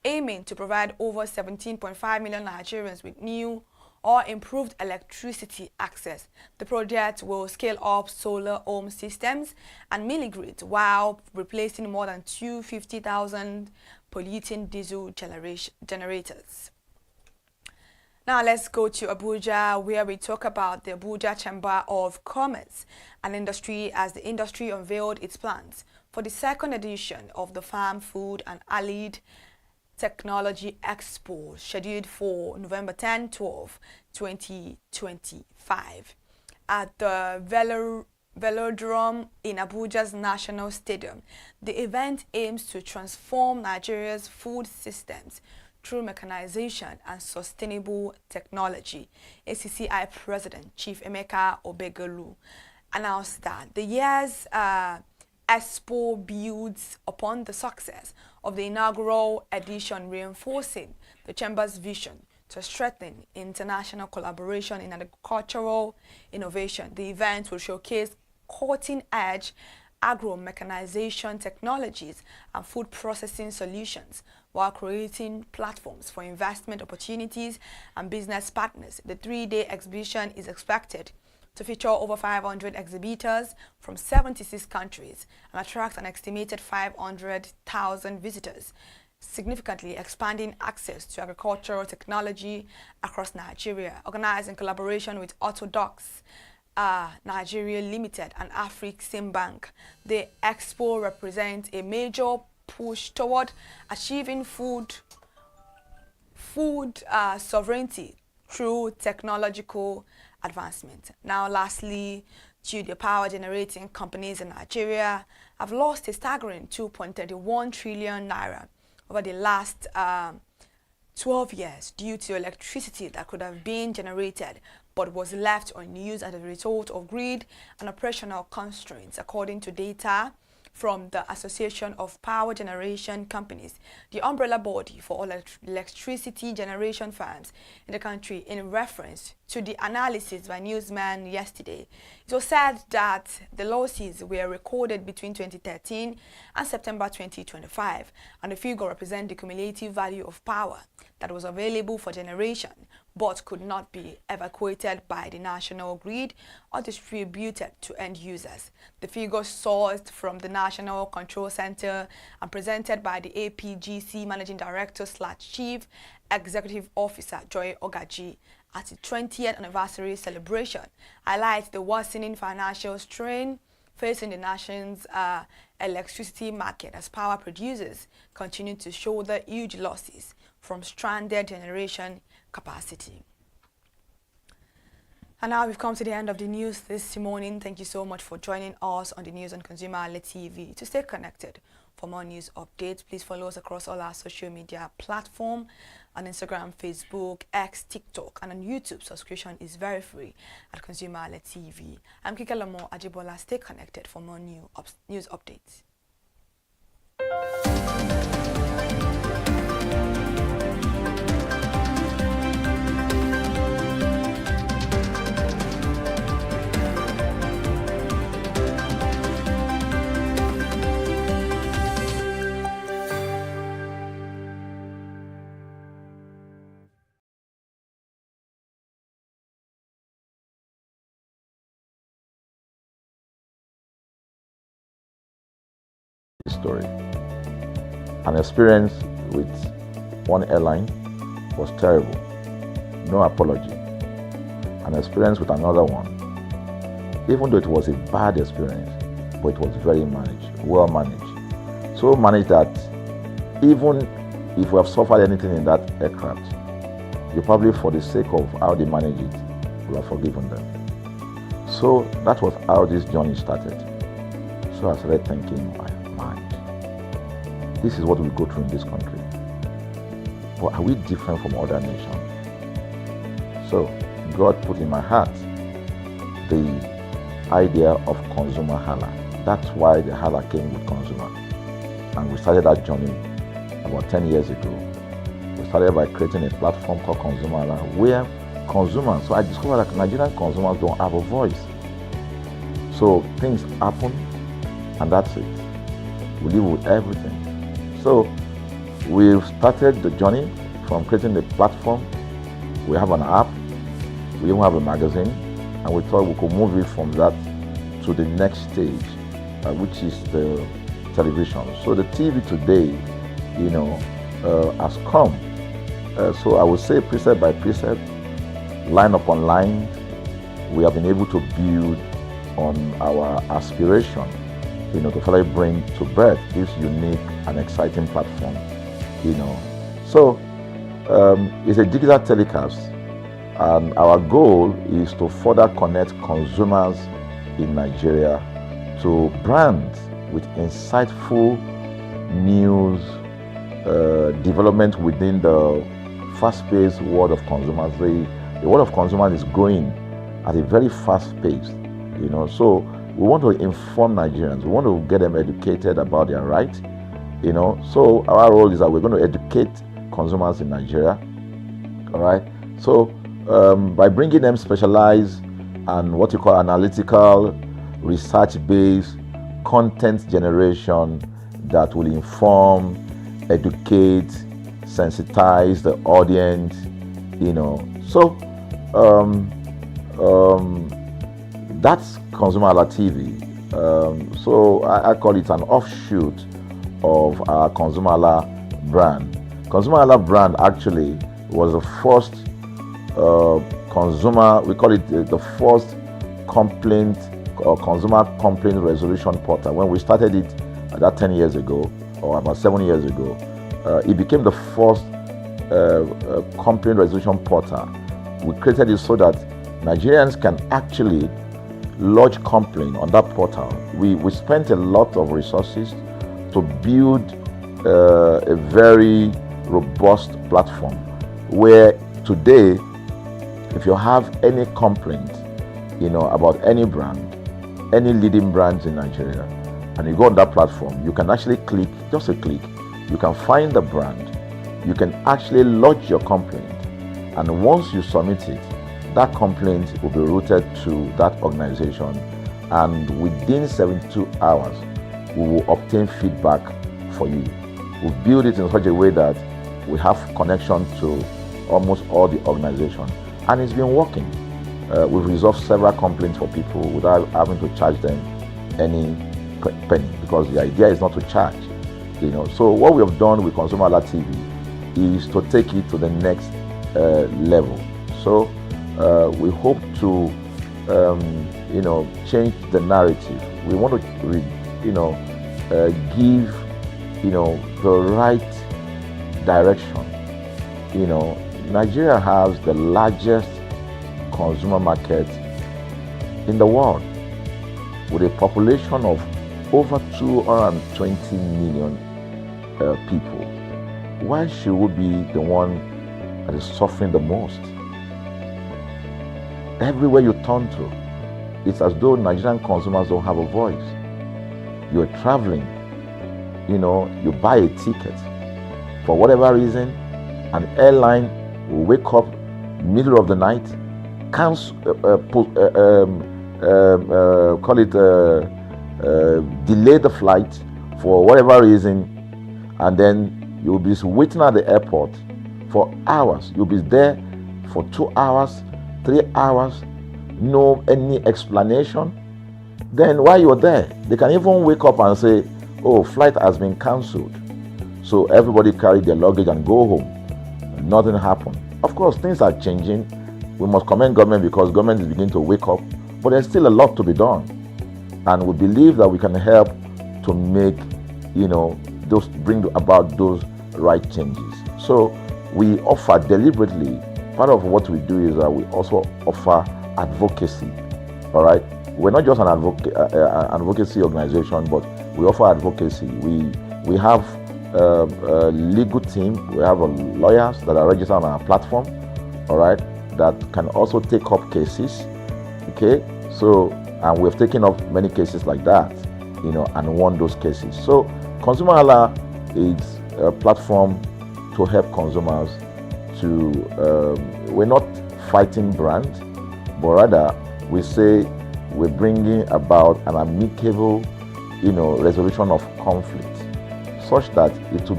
aiming to provide over 17.5 million Nigerians with new or improved electricity access. The project will scale up solar home systems and mini-grids while replacing more than 250,000 polluting diesel generators. Now let's go to Abuja, where we talk about the Abuja Chamber of Commerce and Industry, as the industry unveiled its plans for the second edition of the Farm, Food and Allied Technology Expo, scheduled for November 10-12, 2025 at the Velodrome in Abuja's National Stadium. The event aims to transform Nigeria's food systems through mechanization and sustainable technology. ACCI President Chief Emeka Obegolu announced that the year's Expo builds upon the success of the inaugural edition, reinforcing the Chamber's vision to strengthen international collaboration in agricultural innovation. The event will showcase cutting-edge agro-mechanization technologies and food processing solutions, while creating platforms for investment opportunities and business partners. The three-day exhibition is expected to feature over 500 exhibitors from 76 countries and attract an estimated 500,000 visitors, significantly expanding access to agricultural technology across Nigeria. Organized in collaboration with Orthodox Nigeria Limited and Afrexim Bank, the expo represents a major push toward achieving food sovereignty through technological advancement. Now, lastly, the power generating companies in Nigeria have lost a staggering 2.31 trillion naira over the last 12 years due to electricity that could have been generated but was left unused as a result of grid and operational constraints, according to data from the Association of Power Generation Companies, the umbrella body for all electricity generation firms in the country. In reference to the analysis by Newsman yesterday, it was said that the losses were recorded between 2013 and September 2025, and the figure represents the cumulative value of power that was available for generation but could not be evacuated by the national grid or distributed to end users. The figures sourced from the National Control Center and presented by the APGC Managing Director / Chief Executive Officer Joy Ogaji at the 20th anniversary celebration highlights the worsening financial strain facing the nation's electricity market as power producers continue to shoulder huge losses from stranded generation capacity. And now we've come to the end of the news this morning. Thank you so much for joining us on the news on ConsumerHallaTV. To stay connected for more news updates, please follow us across all our social media platforms on Instagram, Facebook, X, TikTok, and on YouTube. Subscription is very free at ConsumerHallaTV. I'm Kikelamo Ajibola. Stay connected for more news updates. Story. An experience with one airline was terrible, no apology. An experience with another one, even though it was a bad experience, but it was very managed, well managed. So managed that even if we have suffered anything in that aircraft, you probably, for the sake of how they manage it, will have forgiven them. So that was how this journey started. So I started thinking, this is what we go through in this country. But are we different from other nations? So God put in my heart the idea of ConsumerHalla. That's why the Halla came with consumer. And we started that journey about 10 years ago. We started by creating a platform called ConsumerHalla, where consumers, so I discovered that Nigerian consumers don't have a voice. So things happen, and that's it. We live with everything. So we've started the journey from creating the platform. We have an app, we even have a magazine, and we thought we could move it from that to the next stage, which is the television. So the TV today, has come. So I would say precept by precept, line upon line, we have been able to build on our aspiration, to finally bring to birth this unique and exciting platform, So it's a digital telecast, and our goal is to further connect consumers in Nigeria to brands with insightful news, development within the fast-paced world of consumers. The world of consumers is growing at a very fast pace, So we want to inform Nigerians. We want to get them educated about their rights, So our role is that we're going to educate consumers in Nigeria, all right? So by bringing them specialized and what you call analytical, research-based content generation that will inform, educate, sensitize the audience, So that's ConsumerHallaTV. So I call it an offshoot of our ConsumerHalla brand. ConsumerHalla brand actually was the first we call it the first complaint or consumer complaint resolution portal. When we started it about 10 years ago, or about 7 years ago, it became the first complaint resolution portal. We created it so that Nigerians can actually lodge complaint on that portal. We spent a lot of resources to build a very robust platform where today, if you have any complaint, about any brand, any leading brands in Nigeria, and you go on that platform, you can actually click, just a click, you can find the brand, you can actually lodge your complaint, and once you submit it, that complaint will be routed to that organization, and within 72 hours, we will obtain feedback for you. We build it in such a way that we have connection to almost all the organizations, and it's been working. We've resolved several complaints for people without having to charge them any penny, because the idea is not to charge. So what we have done with ConsumerHallaTV is to take it to the next level. So we hope to change the narrative. We want to give the right direction. Nigeria has the largest consumer market in the world, with a population of over 220 million people. Why should we be the one that is suffering the most? Everywhere you turn to, it's as though Nigerian consumers don't have a voice. You're traveling, you buy a ticket. For whatever reason, an airline will wake up middle of the night, delay the flight for whatever reason, and then you'll be waiting at the airport for hours. You'll be there for 2 hours, 3 hours, no any explanation. Then while you're there, they can even wake up and say, oh, flight has been cancelled. So everybody carry their luggage and go home. Nothing happened. Of course, things are changing. We must commend government because government is beginning to wake up, but there's still a lot to be done. And we believe that we can help to make, bring about those right changes. So we offer deliberately, part of what we do is that we also offer advocacy, all right? We're not just an advocacy organization, but we offer advocacy. We have a legal team, we have lawyers that are registered on our platform, all right, that can also take up cases, okay? So, and we've taken up many cases like that, and won those cases. So, ConsumerHalla is a platform to help consumers to, we're not fighting brands, but rather we say we're bringing about an amicable, resolution of conflict, such that it will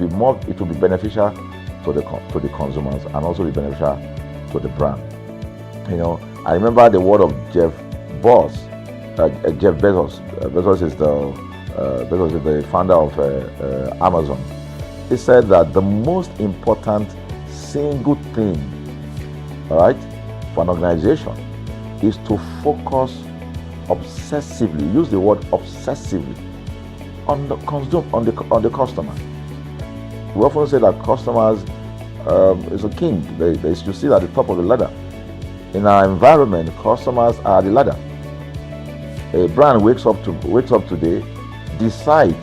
be beneficial to the consumers and also be beneficial to the brand. I remember the word of Jeff Bezos. Bezos is the founder of Amazon. He said that the most important single thing, all right, for an organization is to focus obsessively, use the word obsessively, on the customer. We often say that customers is a king. They should sit at the top of the ladder. In our environment, customers are the ladder. A brand wakes up today, decide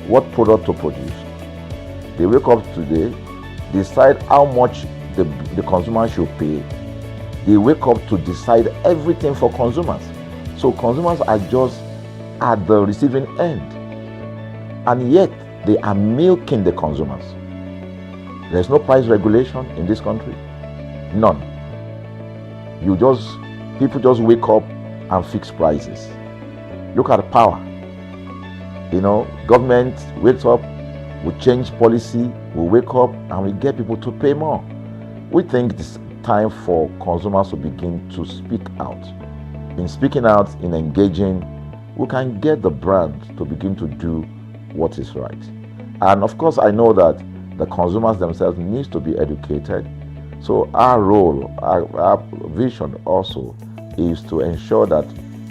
what product to produce. They wake up today, decide how much the consumer should pay. They wake up to decide everything for consumers. So consumers are just at the receiving end, and yet they are milking the consumers. There's no price regulation in this country, none. People just wake up and fix prices. Look at the power. Government wakes up, we change policy, we wake up and we get people to pay more. We think it's time for consumers to begin to speak out. In speaking out, in engaging, we can get the brand to begin to do what is right. And of course, I know that the consumers themselves need to be educated. So our role, our vision also is to ensure that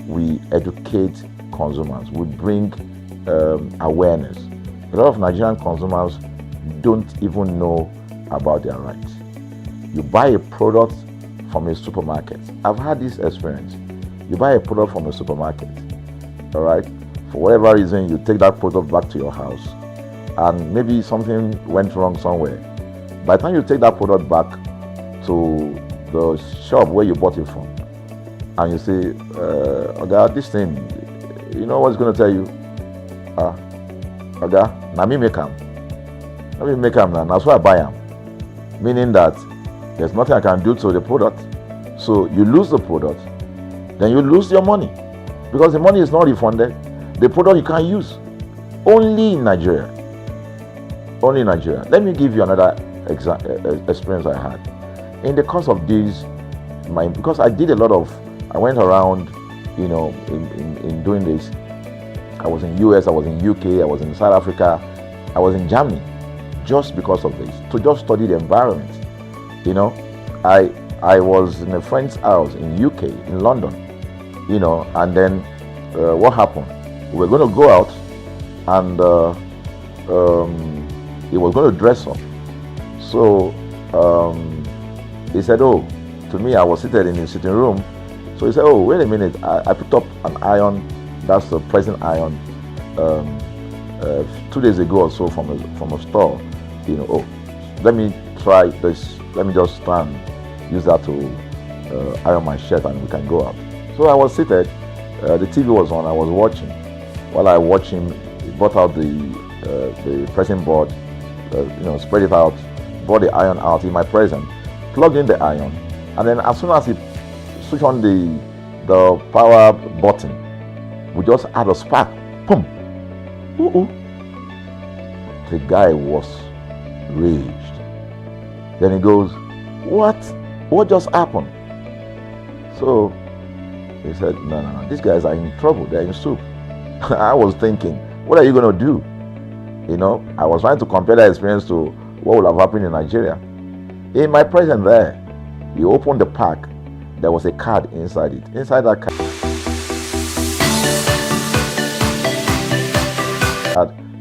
we educate consumers, we bring awareness. A lot of Nigerian consumers don't even know about their rights. You buy a product from a supermarket. I've had this experience. You buy a product from a supermarket, all right? For whatever reason, you take that product back to your house. and maybe something went wrong somewhere. By the time you take that product back to the shop where you bought it from, and you say, Oga, this thing, you know what's going to tell you? Oga, na me make am. Na me make am now. That's why I buy am. Meaning that there's nothing I can do to the product. So you lose the product, then you lose your money, because the money is not refunded. The product you can't use. Only in Nigeria. Only in Nigeria. Let me give you another experience I had. In the course of this, because I did a lot of, I went around, you know, in doing this. I was in US, I was in UK, I was in South Africa, I was in Germany, just because of this, to just study the environment. You know, I was in a friend's house in UK, in London, you know, and then what happened? We were going to go out, and he was going to dress up. So he said, oh, to me, I was seated in the sitting room. So he said, oh, wait a minute, I picked up an iron, that's the present iron, 2 days ago or so from a store. You know, oh, let me try this, let me just try and use that to iron my shirt and we can go out. So I was seated, the TV was on, I was watching. While I watched him, he brought out the pressing board, you know, spread it out, brought the iron out in my presence, plugged in the iron, and then as soon as he switched on the power button, we just had a spark. Boom! The guy was raged. Then he goes, what just happened? So he said, no, these guys are in trouble, they're in soup. I was thinking, what are you going to do? You know, I was trying to compare that experience to what would have happened in Nigeria. In my presence there, he opened the pack, there was a card inside it. Inside that card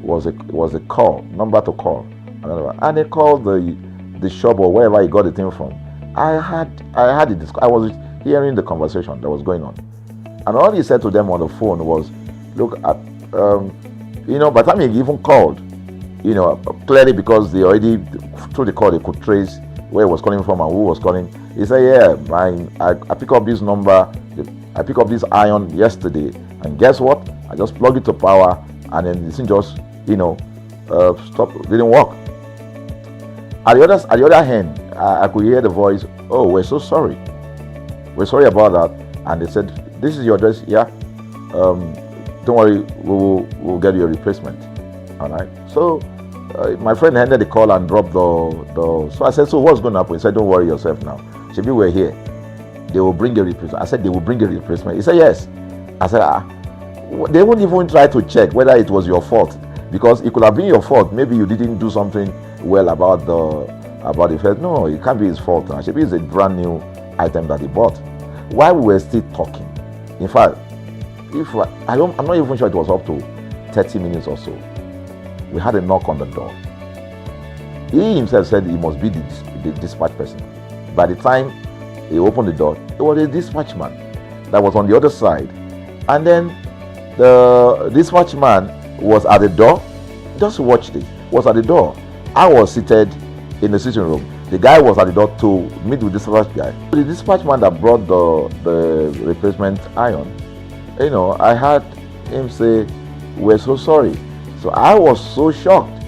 was a call, number to call. And they called the shop or wherever he got the thing from. I was hearing the conversation that was going on. And all he said to them on the phone was, look, you know, by the time he even called, you know, clearly because they already, through the call, they could trace where he was calling from and who was calling. He said, yeah, I picked up this number, I picked up this iron yesterday, and guess what? I just plugged it to power, and then this thing just, you know, didn't work. At the other hand, I could hear the voice, oh, we're so sorry. We're sorry about that. And they said, this is your address, yeah? Don't worry, we'll get you a replacement. All right. So my friend handed the call and dropped the. So I said, so what's going to happen? He said, don't worry yourself now. Shebi, we're here. They will bring a replacement. I said, they will bring a replacement. He said, yes. I said, they won't even try to check whether it was your fault, because it could have been your fault. Maybe you didn't do something well about the first. No, it can't be his fault. Shebi, it's a brand new item that he bought. While we were still talking, in fact, I'm not even sure it was up to 30 minutes or so. We had a knock on the door. He himself said he must be the dispatch person. By the time he opened the door, it was a dispatch man that was on the other side. And then the dispatch man was at the door. Just watch this. Was at the door. I was seated in the sitting room. The guy was at the door to meet with the dispatch guy. The dispatch man that brought the replacement iron, you know, I heard him say, we're so sorry. So I was so shocked.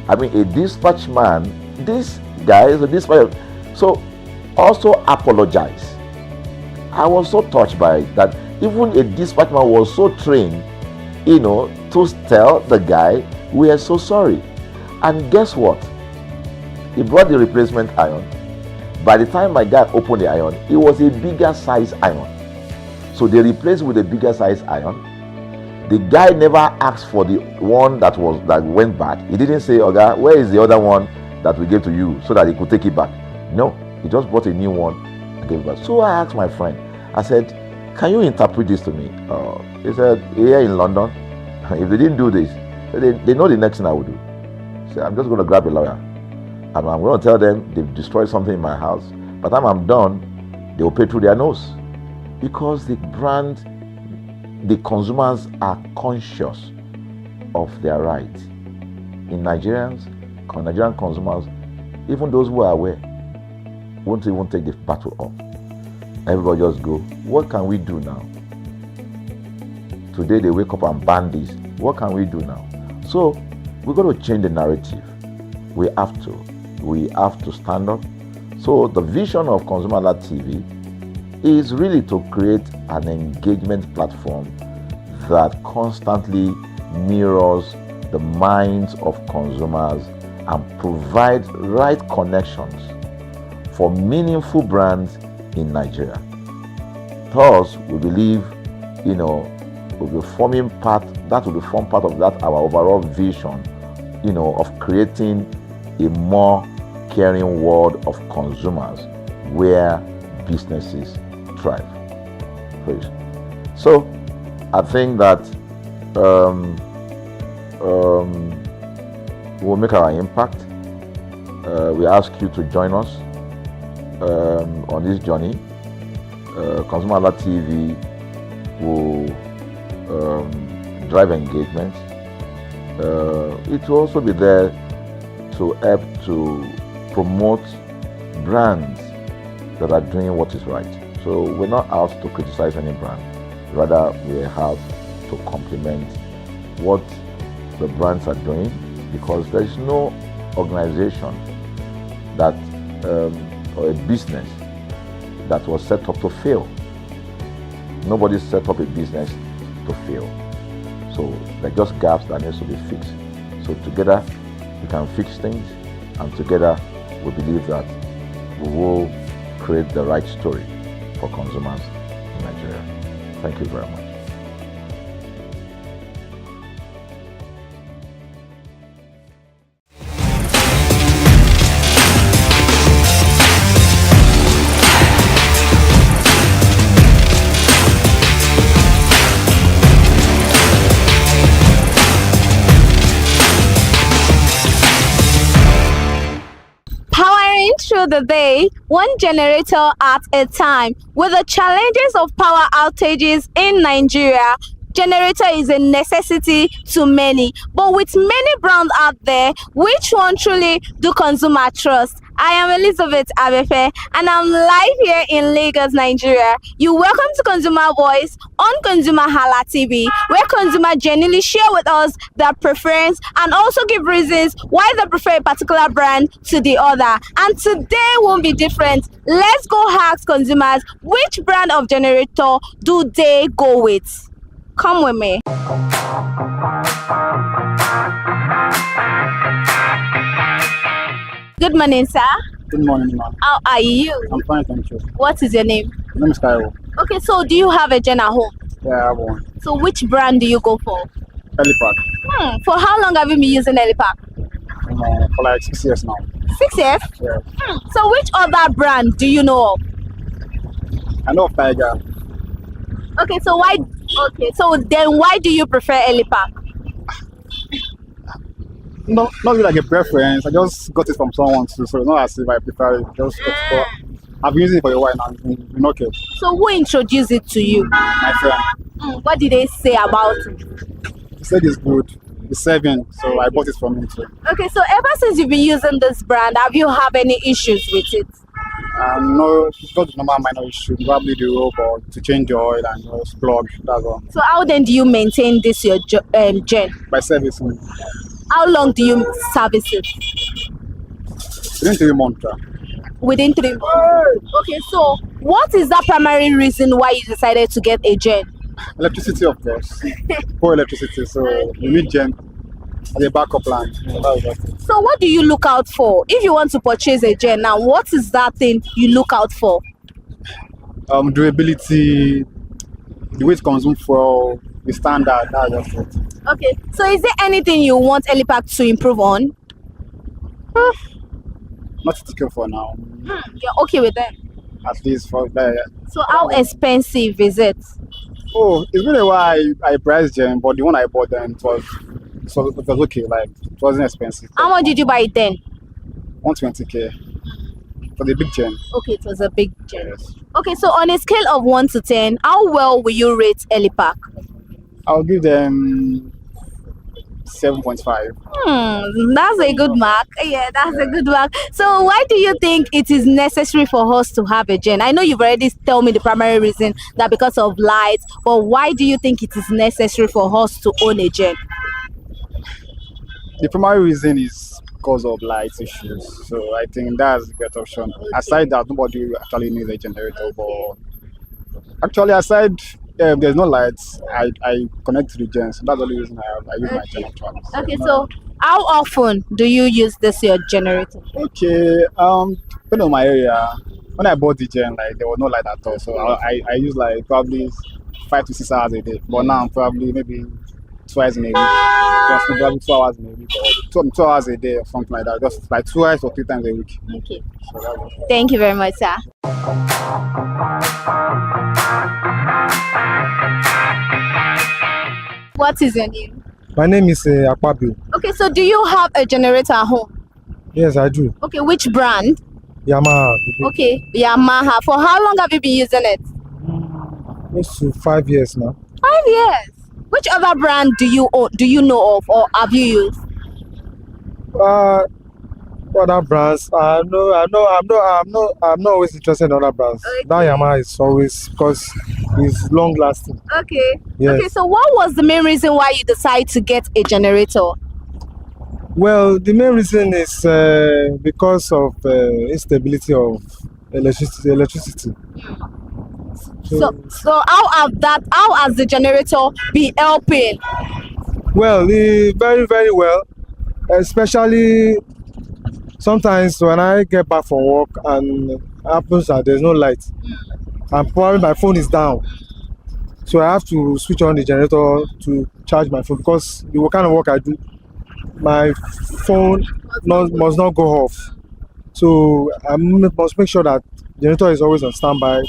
I mean, a dispatch man, this guy is a dispatch, so also apologize. I was so touched by that. Even a dispatch man was so trained, you know, to tell the guy, we are so sorry. And guess what? He brought the replacement iron. By the time my guy opened the iron, it was a bigger size iron. So they replaced with a bigger size iron. The guy never asked for the one that went bad. He didn't say, Oga, where is the other one that we gave to you, so that he could take it back? No, he just bought a new one and gave it back. So I asked my friend, I said, can you interpret this to me? He said, here in London, if they didn't do this, they know the next thing I would do. So I'm just going to grab a lawyer and I'm going to tell them they've destroyed something in my house. By the time I'm done, they will pay through their nose. Because the consumers are conscious of their rights. in Nigerian consumers, even those who are aware, won't even take the battle up. Everybody just go, what can we do now? Today they wake up and ban this. What can we do now? So we're going to change the narrative. We have to stand up. So the vision of ConsumerHallaTV is really to create an engagement platform that constantly mirrors the minds of consumers and provides right connections for meaningful brands in Nigeria. Thus, we believe, will be forming part of that our overall vision, of creating a more caring world of consumers where businesses thrive. So, I think that we'll make our impact. We ask you to join us on this journey. ConsumerHallaTV will drive engagement. It will also be there to help to promote brands that are doing what is right. So we're not out to criticize any brand. Rather, we are out to complement what the brands are doing, because there is no organization that or a business that was set up to fail. Nobody set up a business to fail. So there are just gaps that needs to be fixed. So together we can fix things, and together we believe that we will create the right story for consumers in Nigeria. Thank you very much. Through the day, one generator at a time. With the challenges of power outages in Nigeria, generator is a necessity to many. But with many brands out there, which one truly do consumer trust? I am Elizabeth Abefe, and I'm live here in Lagos, Nigeria. You're welcome to Consumer Voice on ConsumerHallaTV, where consumers genuinely share with us their preference and also give reasons why they prefer a particular brand to the other. And today won't be different. Let's go ask consumers, which brand of generator do they go with? Come with me. Good morning, sir. Good morning, ma'am. How are you? I'm fine, thank you. What is your name? My name is Cairo. Okay, so do you have a gen at home? Yeah, I have one. So which brand do you go for? Elipac. For how long have you been using Elipac? For like 6 years now. 6 years? Yeah. So which other brand do you know of? I know of Tiger. Okay, so why? Okay, so then why do you prefer Elipac? No, not really like a preference. I just got it from someone too, so it's not as if I prefer it. I've been using it for a while now. It's been okay. So who introduced it to you? My friend. What did they say about it? He said it's good. It's serving, so I bought it from him too. Okay, so ever since you've been using this brand, have you had any issues with it? No, it's not the normal minor issue. Probably the rope or to change the oil and just plug. That's all. So how then do you maintain this your gen? By servicing. How long do you service it? Within 3 months. Within 3 months. Okay, so what is that primary reason why you decided to get a gen? Electricity, of course. Poor electricity, so you need gen as a backup plan. So what do you look out for if you want to purchase a gen now? What is that thing you look out for? Durability, the way it consumes fuel, the standard. That's just it. Okay, so is there anything you want Elipac to improve on? Not to care for now. You're okay with that? At least for that. So how expensive is it? Oh, it's been a while I priced gen, but the one I bought then it was okay. Like it wasn't expensive. How much did you buy it then? 120K for the big gen. Okay, it was a big gen. Yes. Okay, so on a scale of 1 to 10, how well will you rate Elipac? I'll give them 7.5. That's a good mark. Yeah, that's a good mark. So why do you think it is necessary for us to have a gen? I know you've already told me the primary reason that because of lights, but why do you think it is necessary for us to own a gen? The primary reason is because of light issues. So I think that's the best option. Aside that, nobody actually needs a generator. But actually, aside there's no lights, I connect to the gen. So that's the only reason I use my gen actually. Okay, so how often do you use this your generator? Okay, depending on my area, when I bought the gen, like there was no light at all. So I use like probably 5 to 6 hours a day. But now probably maybe twice in a week. Just probably 2 hours in a week or 2 hours a day or something like that. Just like twice or 3 times a week. Okay. So that's it. Thank you very much, sir. What is your name? My name is Akpabio. Okay, so do you have a generator at home? Yes, I do. Okay, which brand? Yamaha. Okay, Yamaha. For how long have you been using it? Close to 5 years now. 5 years. Which other brand do you own, do you know of or have you used? Other brands. I'm not always interested in other brands. Okay. That Yamaha is always because it's long lasting. Okay. Yes. Okay, so what was the main reason why you decided to get a generator? Well, the main reason is because of instability of electricity. So how has the generator been helping? Well, very, very well. Especially sometimes when I get back from work and it happens that there's no light and probably my phone is down. So I have to switch on the generator to charge my phone because the kind of work I do, my phone must not go off. So I must make sure that the generator is always on standby,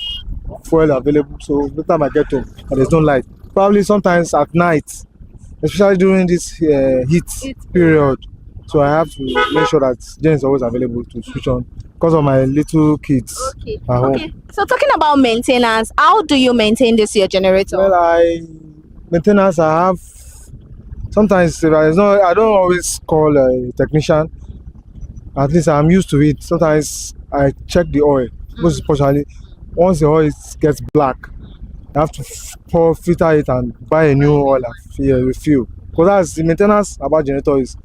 fuel available. So the time I get home and there's no light, probably sometimes at night, especially during this heat period. So I have to make sure that gen is always available to switch on because of my little kids at home. Okay. So talking about maintenance, how do you maintain this your generator? Well, maintenance I have sometimes if I don't always call a technician. At least I'm used to it. Sometimes I check the oil. Most especially once the oil gets black, I have to filter it and buy a new oil and refill. Because that's the maintenance about generator is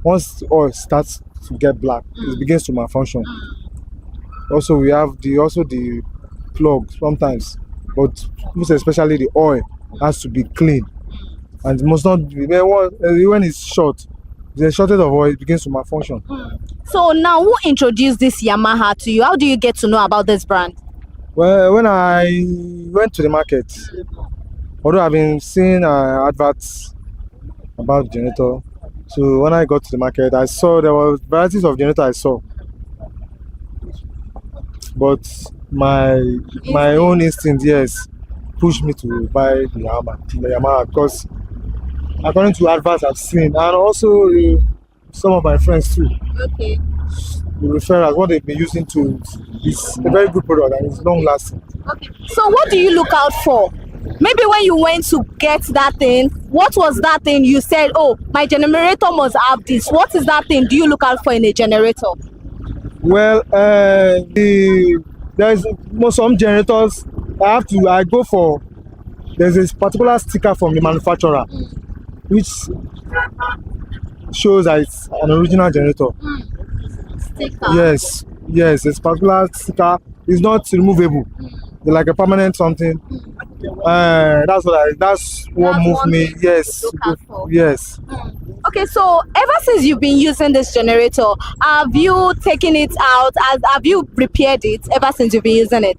once the oil starts to get black, it begins to malfunction. Also, we have the plug sometimes, but most especially the oil has to be clean and must not be when it's short. The shortage of oil begins to malfunction. So now, who introduced this Yamaha to you? How do you get to know about this brand? Well, when I went to the market, although I've been seeing adverts about generator, so when I got to the market, I saw there were varieties of generator I saw, but my own instinct, yes, pushed me to buy the Yamaha because according to adverts I've seen, and also some of my friends too. Okay. The referrals, what they've been using to is a very good product and it's long lasting. Okay. So what do you look out for? Maybe when you went to get that thing, what was that thing you said, oh, my generator must have this? What is that thing do you look out for in a generator? Well, there's some generators I go for. There's a particular sticker from the manufacturer which shows that it's an original generator. Sticker. Yes, this particular sticker is not removable. They're like a permanent something. That's what moved me. Yes. Yes. Okay, so ever since you've been using this generator, have you taken it out? Have you repaired it ever since you've been using it?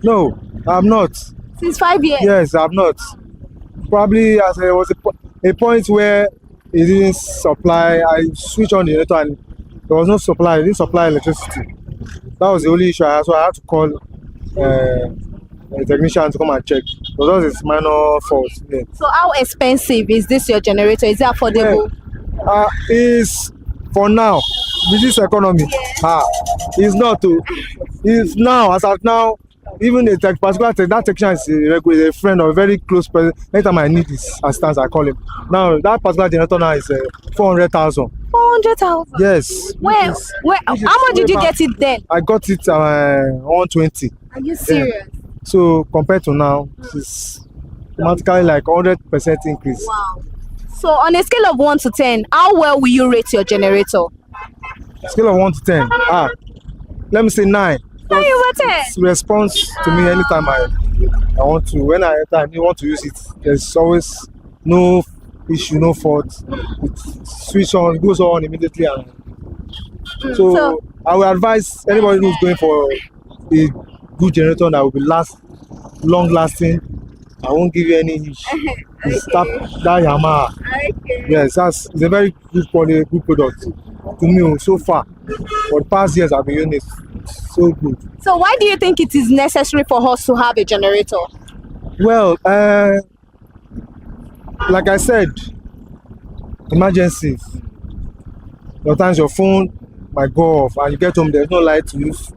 No, I'm not. Since 5 years? Yes, I'm not. Probably as there was a point where it didn't supply. I switched on the generator and there was no supply. It didn't supply electricity. That was the only issue. So I had to call a technician to come and check. So that was a minor fault. Yeah. So how expensive is this your generator? Is it affordable? Yeah. Is for now with this economy. It's not. It's now as of now. even a particular that technician is a friend or a very close person. Anytime I need his assistance, I call him. Now that particular generator now is 400,000. 400,000. Yes. Where? How much did you get it then? I got it 120. Are you serious? Yeah. So compared to now, it's automatically like 100% increase. Wow. So on a scale of 1 to 10, how well will you rate your generator? Scale of 1 to 10. Let me say 9. 9 over 10. It responds to me anytime I want to. When I want to use it, there's always no issue, no fault. It switch on, it goes on immediately. So I will advise anybody who's going for a good generator that will be long lasting. I won't give you any issue. It's that Yamaha. Yes, it's a very good quality, good product to me so far. For the past years I've been using it. It's so good. So why do you think it is necessary for us to have a generator? Well, like I said, emergencies. Sometimes your phone might go off and you get home, there's no light to use.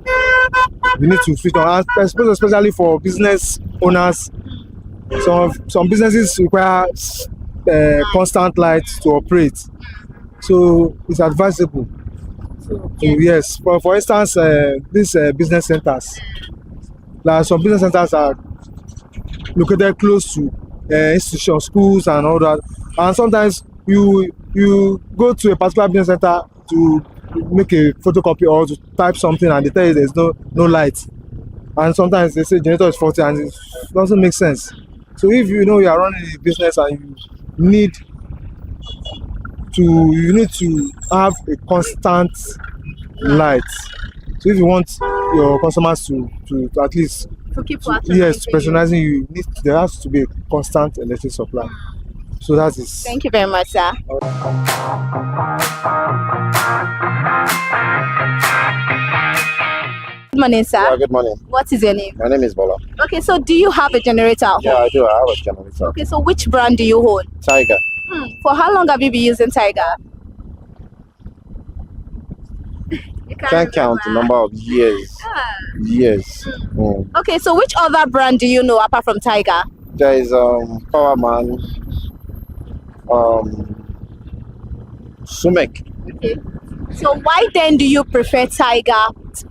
You need to switch on, especially for business owners. Some businesses require constant light to operate, so it's advisable. Yes, for instance, these business centers, like some business centers are located close to institutions, schools, and all that. And sometimes you go to a particular business center to make a photocopy or to type something, and they tell you there's no light. And sometimes they say generator is faulty, and it doesn't make sense. So if you know you are running a business and you need to have a constant light. So if you want your customers to at least to keep personalizing you, there has to be a constant electric supply. So that is. Thank you very much, sir. Good morning, sir. Yeah, good morning. What is your name? My name is Bola. Okay, so do you have a generator at home? Yeah, I do. I have a generator. Okay, so which brand do you own? Tiger. For how long have you been using Tiger? Can't count the number of years. Years. Okay, so which other brand do you know apart from Tiger? There is Powerman, Sumek. Okay. So why then do you prefer Tiger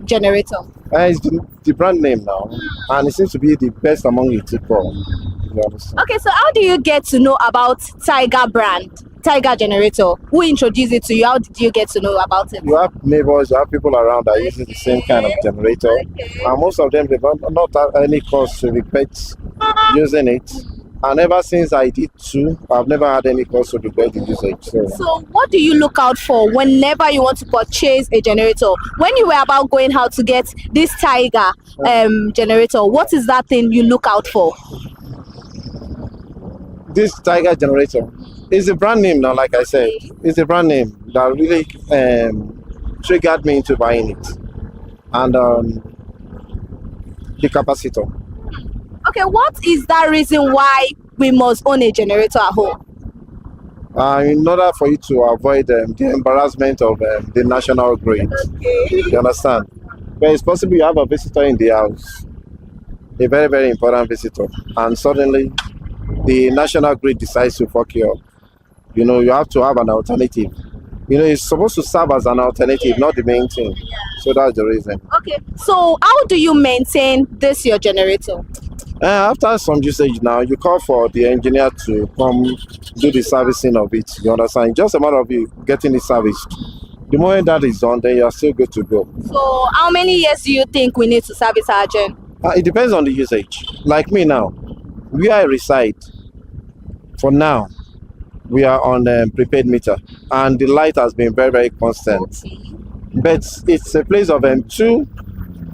generator? It's the brand name now, and it seems to be the best among the people. Okay, so how do you get to know about Tiger brand, Tiger generator? Who introduced it to you? How did you get to know about it? You have neighbors, you have people around that are using the same kind of generator, and most of them they've not had any cause to regret using it. And ever since I did too, I've never had any cause to regret the usage. So what do you look out for whenever you want to purchase a generator? When you were about going out to get this Tiger generator, what is that thing you look out for? This Tiger generator is a brand name now, like I said. It's a brand name that really triggered me into buying it. And the capacitor. Okay, what is that reason why we must own a generator at home? In order for you to avoid the embarrassment of the national grid. You understand? But it's possible you have a visitor in the house, a very, very important visitor, and suddenly the national grid decides to fuck you up. You know, you have to have an alternative. You know, it's supposed to serve as an alternative, not the main thing. So that's the reason. Okay, so how do you maintain this your generator? After some usage now, you call for the engineer to come do the servicing of it. You understand? It's just a matter of you getting it serviced. The moment that is done, then you are still good to go. So how many years do you think we need to service our gen? It depends on the usage. Like me now, where I reside, for now, we are on prepaid meter, and the light has been very, very constant. But it's a place of 2,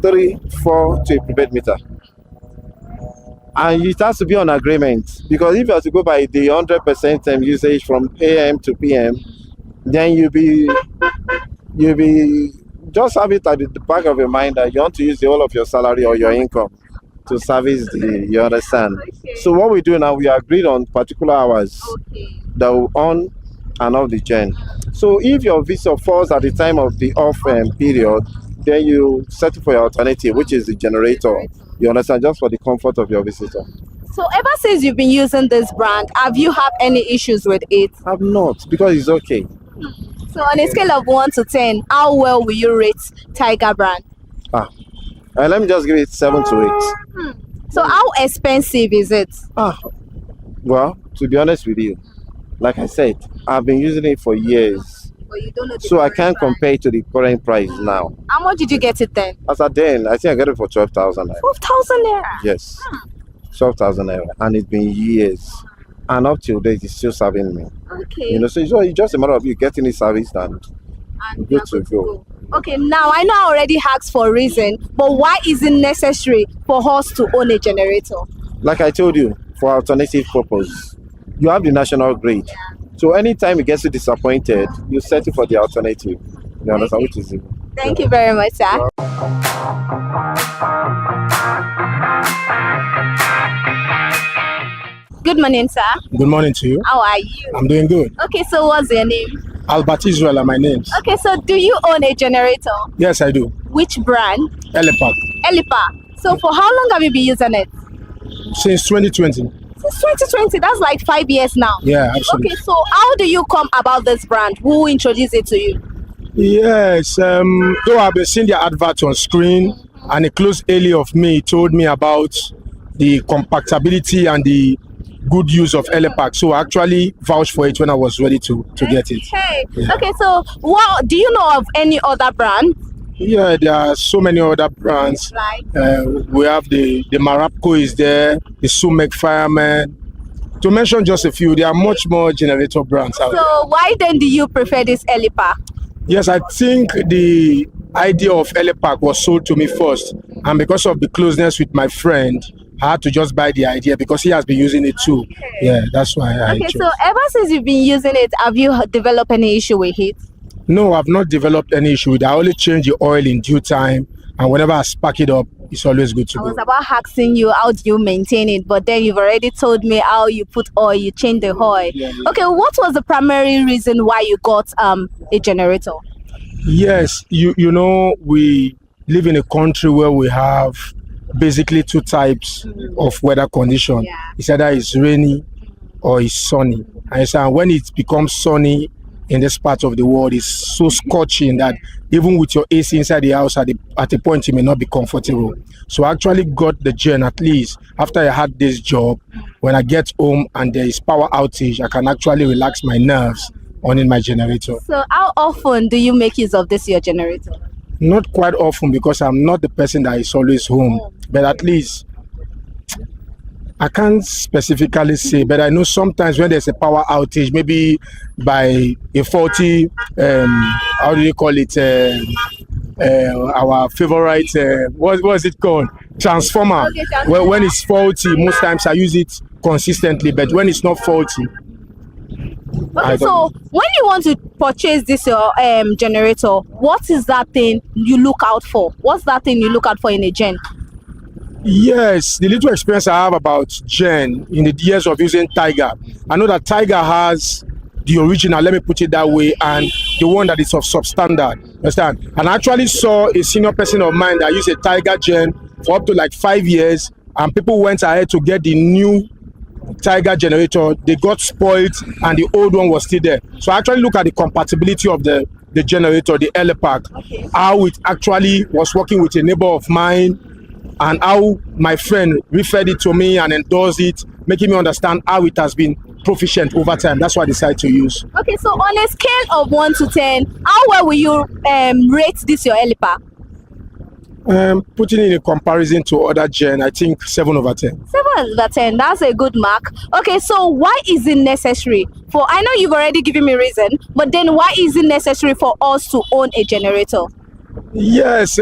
3, 4 to a prepaid meter. And it has to be on agreement, because if you have to go by the 100% usage from AM to PM, then you'll be just have it at the back of your mind that you want to use the whole of your salary or your income to service you understand? Okay. So what we do now, we agreed on particular hours that will on and off the gen. So if your visitor falls at the time of the off period, then you settle for your alternative, which is the generator. You understand, just for the comfort of your visitor. So ever since you've been using this brand, have you had any issues with it? I've not, because it's okay. So on a scale of 1 to 10, how well will you rate Tiger brand? Let me just give it 7 to 8. So how expensive is it? Well, to be honest with you, like I said, I've been using it for years. But you don't know the So I can't compare it to the current price now. How much did you get it then? As at then, I think I got it for 12,000 naira. 12,000 naira? Yes. 12,000 naira. And it's been years. And up till date, it's still serving me. Okay. You know, so it's just a matter of you getting it serviced and good to go. Okay, now I know I already asked for a reason, but why is it necessary for us to own a generator? Like I told you, for alternative purpose, you have the national grid. So anytime you get so disappointed, you settle for the alternative. You understand, which is it? Thank you very much, sir. Good morning, sir. Good morning to you. How are you? I'm doing good. Okay, so what's your name? Albert Israel are my names. Okay, so do you own a generator? Yes, I do. Which brand? Elepac. Elipa. So for how long have you been using it? Since 2020. Since 2020, that's like 5 years now. Yeah, absolutely. Okay, so how do you come about this brand? Who introduced it to you? Yes, though I've been seeing the advert on screen, and a close ally of me told me about the compactability and the good use of Elepac, so I actually vouched for it when I was ready to get it. Yeah. Okay, so what do you know of any other brand? Yeah, there are so many other brands. Like? We have the Marapco is there, the Sumek Fireman. To mention just a few, there are much more generator brands out there. So why then do you prefer this Elipa? Yes, I think the idea of Elepac was sold to me first, and because of the closeness with my friend, I had to just buy the idea because he has been using it too. Okay. Yeah, that's why I chose. So ever since you've been using it, have you developed any issue with it? No, I've not developed any issue with it. I only change the oil in due time, and whenever I spark it up, it's always good to go. I was about asking you how do you maintain it, but then you've already told me how you put oil, you change the oil. Yeah. Okay, what was the primary reason why you got a generator? Yes, you know, we live in a country where we have basically two types of weather condition. Yeah. It's either it's rainy or it's sunny. And so when it becomes sunny in this part of the world, it's so scorching that even with your AC inside the house at a point you may not be comfortable. So I actually got the gen, at least after I had this job, when I get home and there is power outage, I can actually relax my nerves on in my generator. So how often do you make use of this your generator? Not quite often, because I'm not the person that is always home. But at least, I can't specifically say, but I know sometimes when there's a power outage, maybe by a faulty, how do you call it, our favorite, what is it called? Transformer. Okay, transformer. When it's faulty, most times I use it consistently, but when it's not faulty, okay, so when you want to purchase this your generator, what is that thing you look out for? What's that thing you look out for in a gen? Yes, the little experience I have about gen in the years of using Tiger, I know that Tiger has the original, let me put it that way, and the one that is of substandard. Understand? And I actually saw a senior person of mine that used a Tiger gen for up to like 5 years, and people went ahead to get the new Tiger generator. They got spoiled and the old one was still there. So I actually look at the compatibility of the generator, the Elepac, okay, how it actually was working with a neighbor of mine, and how my friend referred it to me and endorsed it, making me understand how it has been proficient over time. That's why I decided to use. Okay, so on a scale of 1 to 10, how well will you rate this your Elepac? Putting in a comparison to other gen, I think 7 over 10. 7 over 10, that's a good mark. Okay, so why is it necessary for, I know you've already given me reason, but then why is it necessary for us to own a generator? Yes,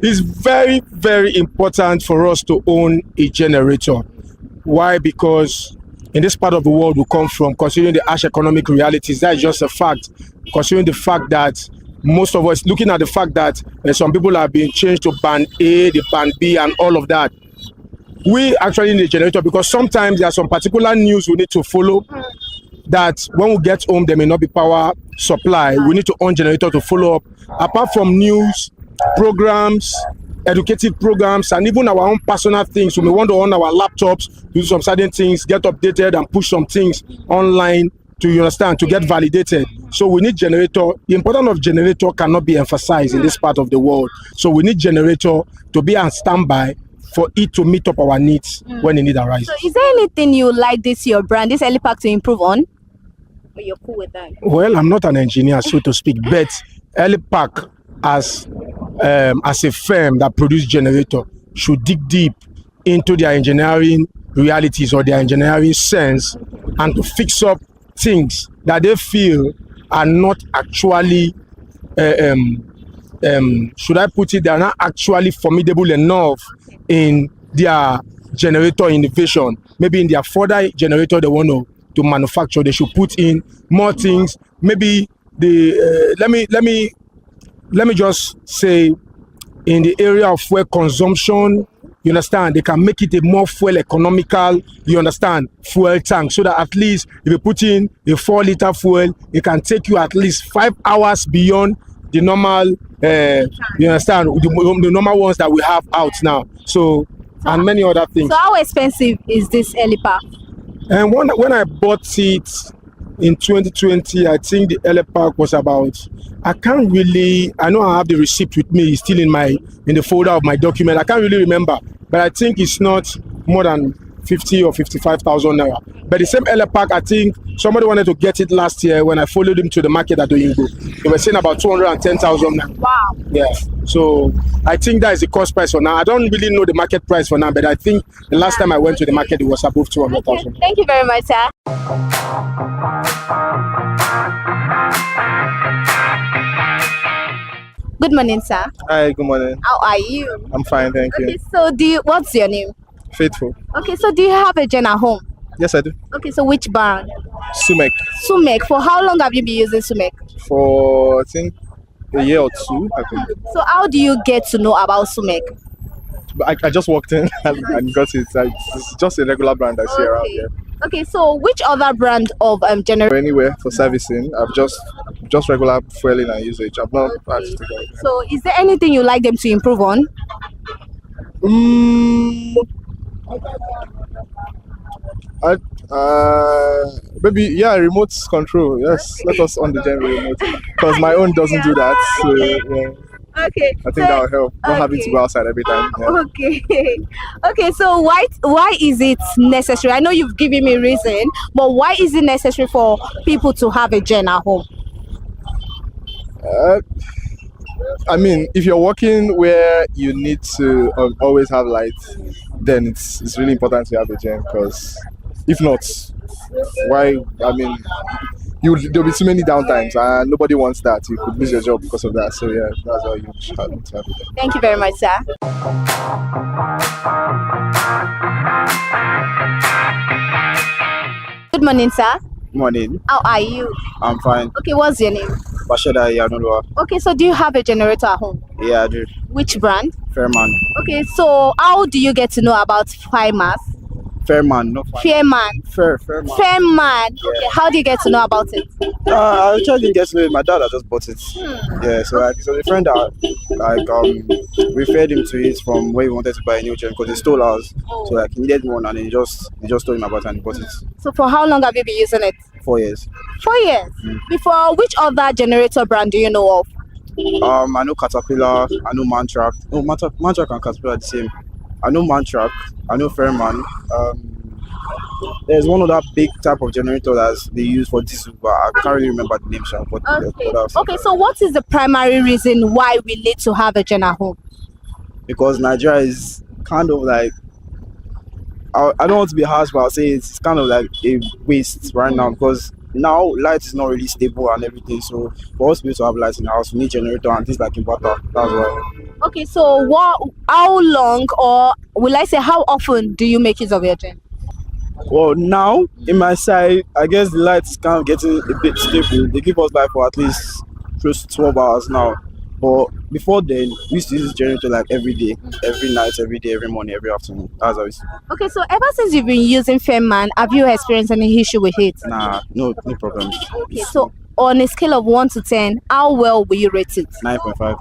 it's very, very important for us to own a generator. Why? Because in this part of the world we come from, considering the harsh economic realities, that is just a fact. Considering the fact that most of us, looking at the fact that some people are being changed to band A, the band B, and all of that, we actually need a generator because sometimes there are some particular news we need to follow. that when we get home there may not be power supply, we need to on generator to follow up. Apart from news, programs, educative programs, and even our own personal things, we may want to on our laptops, do some certain things, get updated and push some things online to, you understand, to get validated. So we need generator. The importance of generator cannot be emphasized in this part of the world. So we need generator to be on standby for it to meet up our needs when the need arises. So is there anything you like this your brand, this Helipack, to improve on? Or you're cool with that? Well, I'm not an engineer, so to speak, but Helipack as a firm that produces generator should dig deep into their engineering realities or their engineering sense and to fix up things that they feel are not actually should I put it, they are not actually formidable enough in their generator innovation. Maybe in their further generator they want to manufacture, they should put in more things. Maybe the let me just say, in the area of fuel consumption, you understand, they can make it a more fuel economical, you understand, fuel tank, so that at least if you put in a 4-liter fuel, it can take you at least 5 hours beyond the normal, you understand, the normal ones that we have out now. So and many other things. So how expensive is this Helipack? And when I bought it in 2020, I think the Helipack was about, I know I have the receipt with me, it's still in the folder of my document. I can't really remember, but I think it's not more than 50 or 55,000 naira. But the same Helipack, I think somebody wanted to get it last year when I followed him to the market at Oyinbo. They were saying about 210,000 naira. Wow. Yeah. So I think that is the cost price for now. I don't really know the market price for now, but I think the last time I went to the market, it was above 200,000. Thank you very much, sir. Good morning, sir. Hi, good morning. How are you? I'm fine, thank you. Okay, so what's your name? Faithful. Okay, so do you have a gen at home? Yes, I do. Okay, so which brand? Sumek. Sumek. For how long have you been using Sumek? For, I think, a year or two, I think. So how do you get to know about Sumek? I just walked in and got it. It's just a regular brand I see around here. Okay, so which other brand of generator? Anywhere for servicing, I've just regular fueling and usage. I've not actually taken it. So is there anything you like them to improve on? Maybe remote control. Yes, let us on the gen remote because my own doesn't do that. So yeah. Okay. I think that will help. Not having to go outside every time. Yeah. Okay. Okay. So why is it necessary? I know you've given me reason, but why is it necessary for people to have a gen at home? I mean, if you're working where you need to always have light, then it's really important to have a gen because if not, why? I mean, there'll be too many downtimes and nobody wants that. You could lose your job because of that. So yeah, that's why you should have it. Thank you very much, sir. Good morning, sir. Morning. How are you? I'm fine. Okay, what's your name? Bashada Yanulwa. Okay, so do you have a generator at home? Yeah, I do. Which brand? Fairman. Okay, so how do you get to know about Fairman? Fairman, no Fairman. Fairman. Fairman. Okay, how do you get to know about it? I actually didn't get to know it. My dad had just bought it. Yeah, so a friend that referred him to it from where he wanted to buy a new gen because he stole ours. So he needed one and he just told him about it and he bought it. So for how long have you been using it? 4 years. 4 years. Before, which other generator brand do you know of? I know Caterpillar, I know Mantrack. No, Mantrack and Caterpillar are the same. I know Mantrack, I know Fairman. There's one other big type of generator that they use for diesel, but I can't really remember the name. Okay, so what is the primary reason why we need to have a gen at home? Because Nigeria is kind of like, I don't want to be harsh, but I'll say it's kind of like a waste right now because now light is not really stable and everything. So for us to be able to have light in the house, we need generator and things like inverter. That's why. Okay, so how long, or will I say how often do you make use of your gen? Well, now in my side, I guess the lights kind of getting a bit stable. They give us light for at least close to 12 hours now. But before then, we used to use this generator like every day, every night, every day, every morning, every afternoon. That's how it's. Okay, so ever since you've been using Fairman, have you experienced any issue with it? Nah, no problem. Okay, so on a scale of 1 to 10, how well will you rate it? 9.5.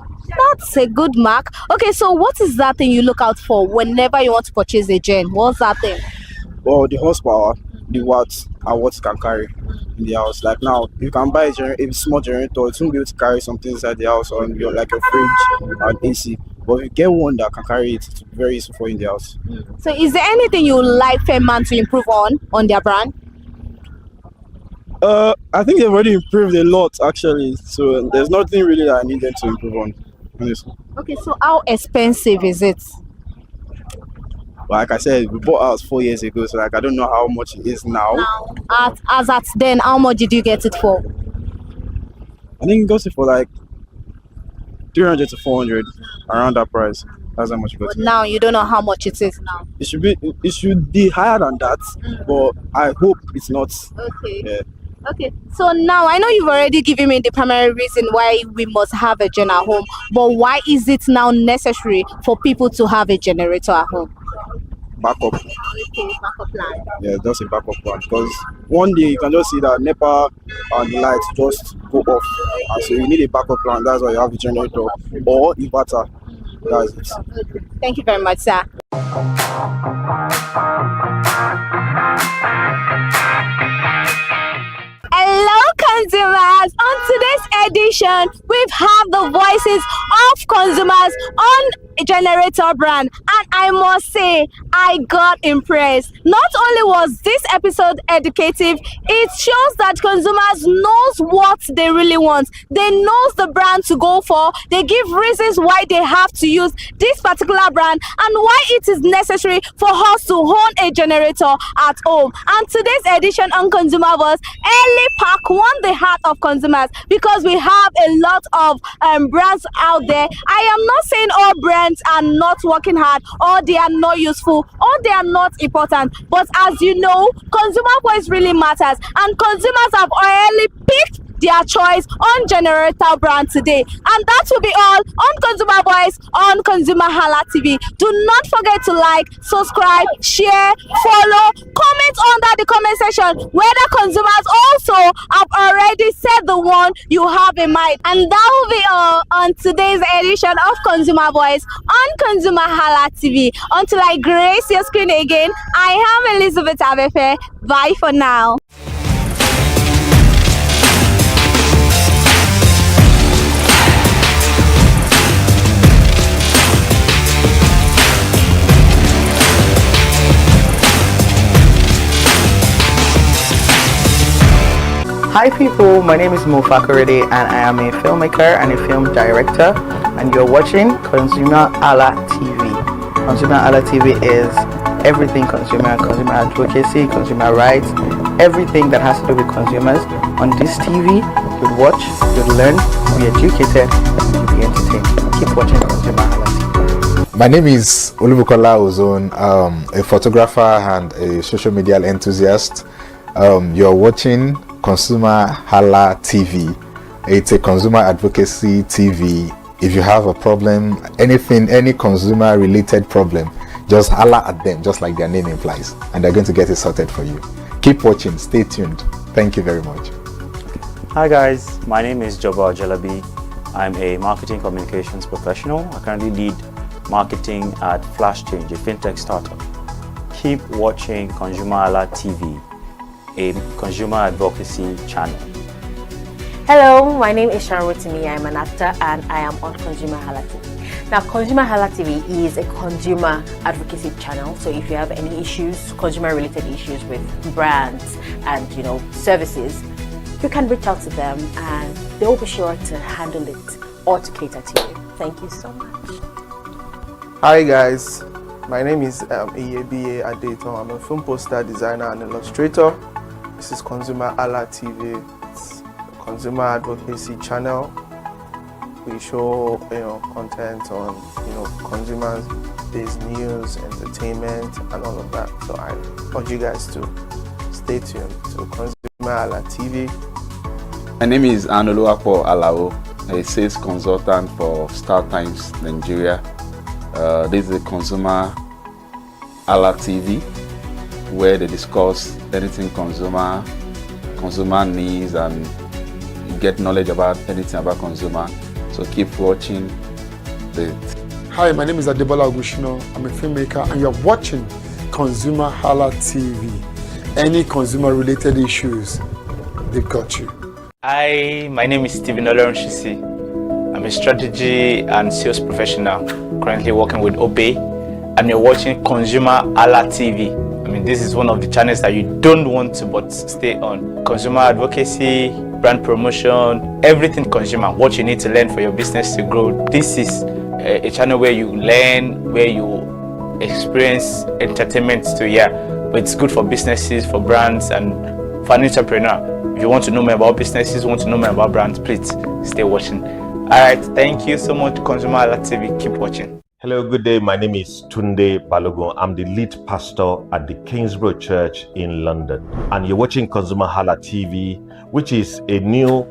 That's a good mark. Okay, so what is that thing you look out for whenever you want to purchase a gen? What's that thing? Well, the horsepower, the watts, and what it can carry in the house. Like now, you can buy a small generator, it won't be able to carry something inside the house or like a fridge and AC. But if you get one that can carry it, it's very useful for you in the house. So is there anything you would like Fairman to improve on their brand? I think they've already improved a lot actually. So there's nothing really that I need them to improve on, honestly. Okay, so how expensive is it? Like I said, we bought ours 4 years ago, so like I don't know how much it is now. As at then, how much did you get it for? I think it goes for like 300 to 400, around that price. That's how much it got. But now you don't know how much it is now. It should be higher than that, but I hope it's not. Okay. Yeah. Okay, so now I know you've already given me the primary reason why we must have a gen at home, but why is it now necessary for people to have a generator at home? Backup. Okay, backup plan. Yeah, just a backup plan. Because one day you can just see that NEPA and the lights just go off, and so you need a backup plan. That's why you have a generator or inverter. That's it. Thank you very much, sir. Hello, consumers! On today's edition, we've had the voices of consumers on a generator brand, and I must say, I got impressed. Not only was this episode educative, it shows that consumers knows what they really want. They knows the brand to go for. They give reasons why they have to use this particular brand and why it is necessary for us to own a generator at home. And today's edition on Consumer Voice, Early Park won the heart of consumers because we have a lot of brands out there. I am not saying all brands are not working hard or they are not useful or they are not important, but as you know, consumer voice really matters, and consumers have already picked their choice on generator brand today. And that will be all on Consumer Voice on ConsumerHalla TV. Do not forget to like, subscribe, share, follow, comment under the comment section whether consumers also have already said the one you have in mind. And that will be all on today's edition of Consumer Voice on ConsumerHalla TV. Until I grace your screen again, I am Elizabeth Abefe. Bye for now. Hi people, my name is Mo Fakorede and I am a filmmaker and a film director, and you're watching ConsumerHalla TV. ConsumerHalla TV is everything consumer advocacy, consumer rights, everything that has to do with consumers. On this TV, you'll watch, you'll learn, you'll be educated, and you'll be entertained. Keep watching ConsumerHalla TV. My name is Olubukola Ozone, a photographer and a social media enthusiast. You're watching ConsumerHalla TV. It's a consumer advocacy TV. If you have a problem, anything, any consumer related problem, just holla at them, just like their name implies, and they're going to get it sorted for you. Keep watching, stay tuned. Thank you very much. Hi guys, my name is Joba Jalabi. I'm a marketing communications professional. I currently lead marketing at Flash Change, a fintech startup. Keep watching ConsumerHalla TV, a consumer advocacy channel. Hello, my name is ConsumerHalla. I'm an actor and I am on ConsumerHalla TV. Now, ConsumerHalla TV is a consumer advocacy channel. So if you have any issues, consumer-related issues with brands and services, you can reach out to them and they'll be sure to handle it or to cater to you. Thank you so much. Hi guys, my name is Iyebiye Adeton. I'm a film poster designer and illustrator. This is ConsumerHalla TV. It's a consumer advocacy channel. We show content on consumers-based news, entertainment, and all of that. So I urge you guys to stay tuned to ConsumerHalla TV. My name is Anoluwapo Alao. a sales consultant for Star Times Nigeria. This is a ConsumerHalla TV, where they discuss anything consumer needs and get knowledge about anything about consumer. So keep watching. Hi, my name is Adebola Ogushino. I'm a filmmaker, and you're watching ConsumerHalla TV. Any consumer-related issues, they've got you. Hi, my name is Stephen Olorunshisi. I'm a strategy and sales professional, currently working with Obey, and you're watching ConsumerHalla TV. I mean, this is one of the channels that you don't want to but stay on. Consumer advocacy, brand promotion, everything consumer, what you need to learn for your business to grow. This is a channel where you learn, where you experience entertainment too, yeah. But it's good for businesses, for brands, and for an entrepreneur. If you want to know more about businesses, want to know more about brands, please stay watching. Alright, thank you so much, ConsumerHalla TV. Keep watching. Hello, good day. My name is Tunde Balogun. I'm the lead pastor at the Kingsborough Church in London. And you're watching ConsumerHalla TV, which is a new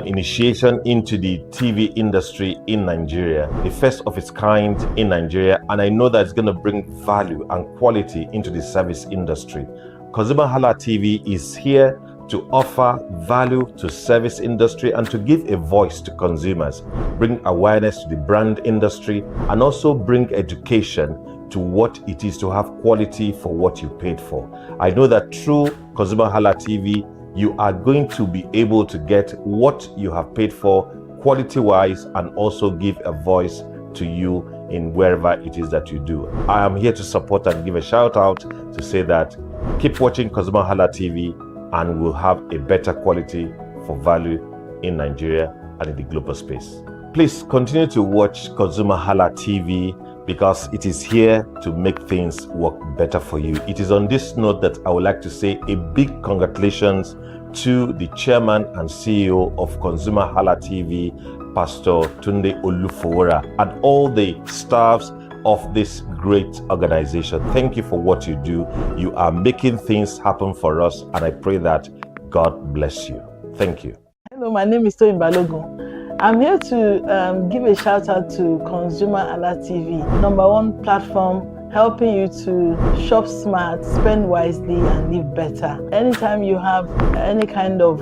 initiation into the TV industry in Nigeria, the first of its kind in Nigeria. And I know that it's going to bring value and quality into the service industry. ConsumerHalla TV is here to offer value to service industry and to give a voice to consumers, bring awareness to the brand industry, and also bring education to what it is to have quality for what you paid for. I know that through ConsumerHalla TV, you are going to be able to get what you have paid for quality-wise and also give a voice to you in wherever it is that you do. I am here to support and give a shout out to say that keep watching ConsumerHalla TV and we'll have a better quality for value in Nigeria and in the global space. Please continue to watch ConsumerHalla TV because it is here to make things work better for you. It is on this note that I would like to say a big congratulations to the chairman and CEO of ConsumerHalla TV, Pastor Tunde Olufowora, and all the staffs of this great organization. Thank you for what you do. You are making things happen for us, and I pray that God bless you. Thank you. Hello, my name is Toyin Balogun. I'm here to give a shout out to ConsumerHalla TV, #1 platform helping you to shop smart, spend wisely, and live better. Anytime you have any kind of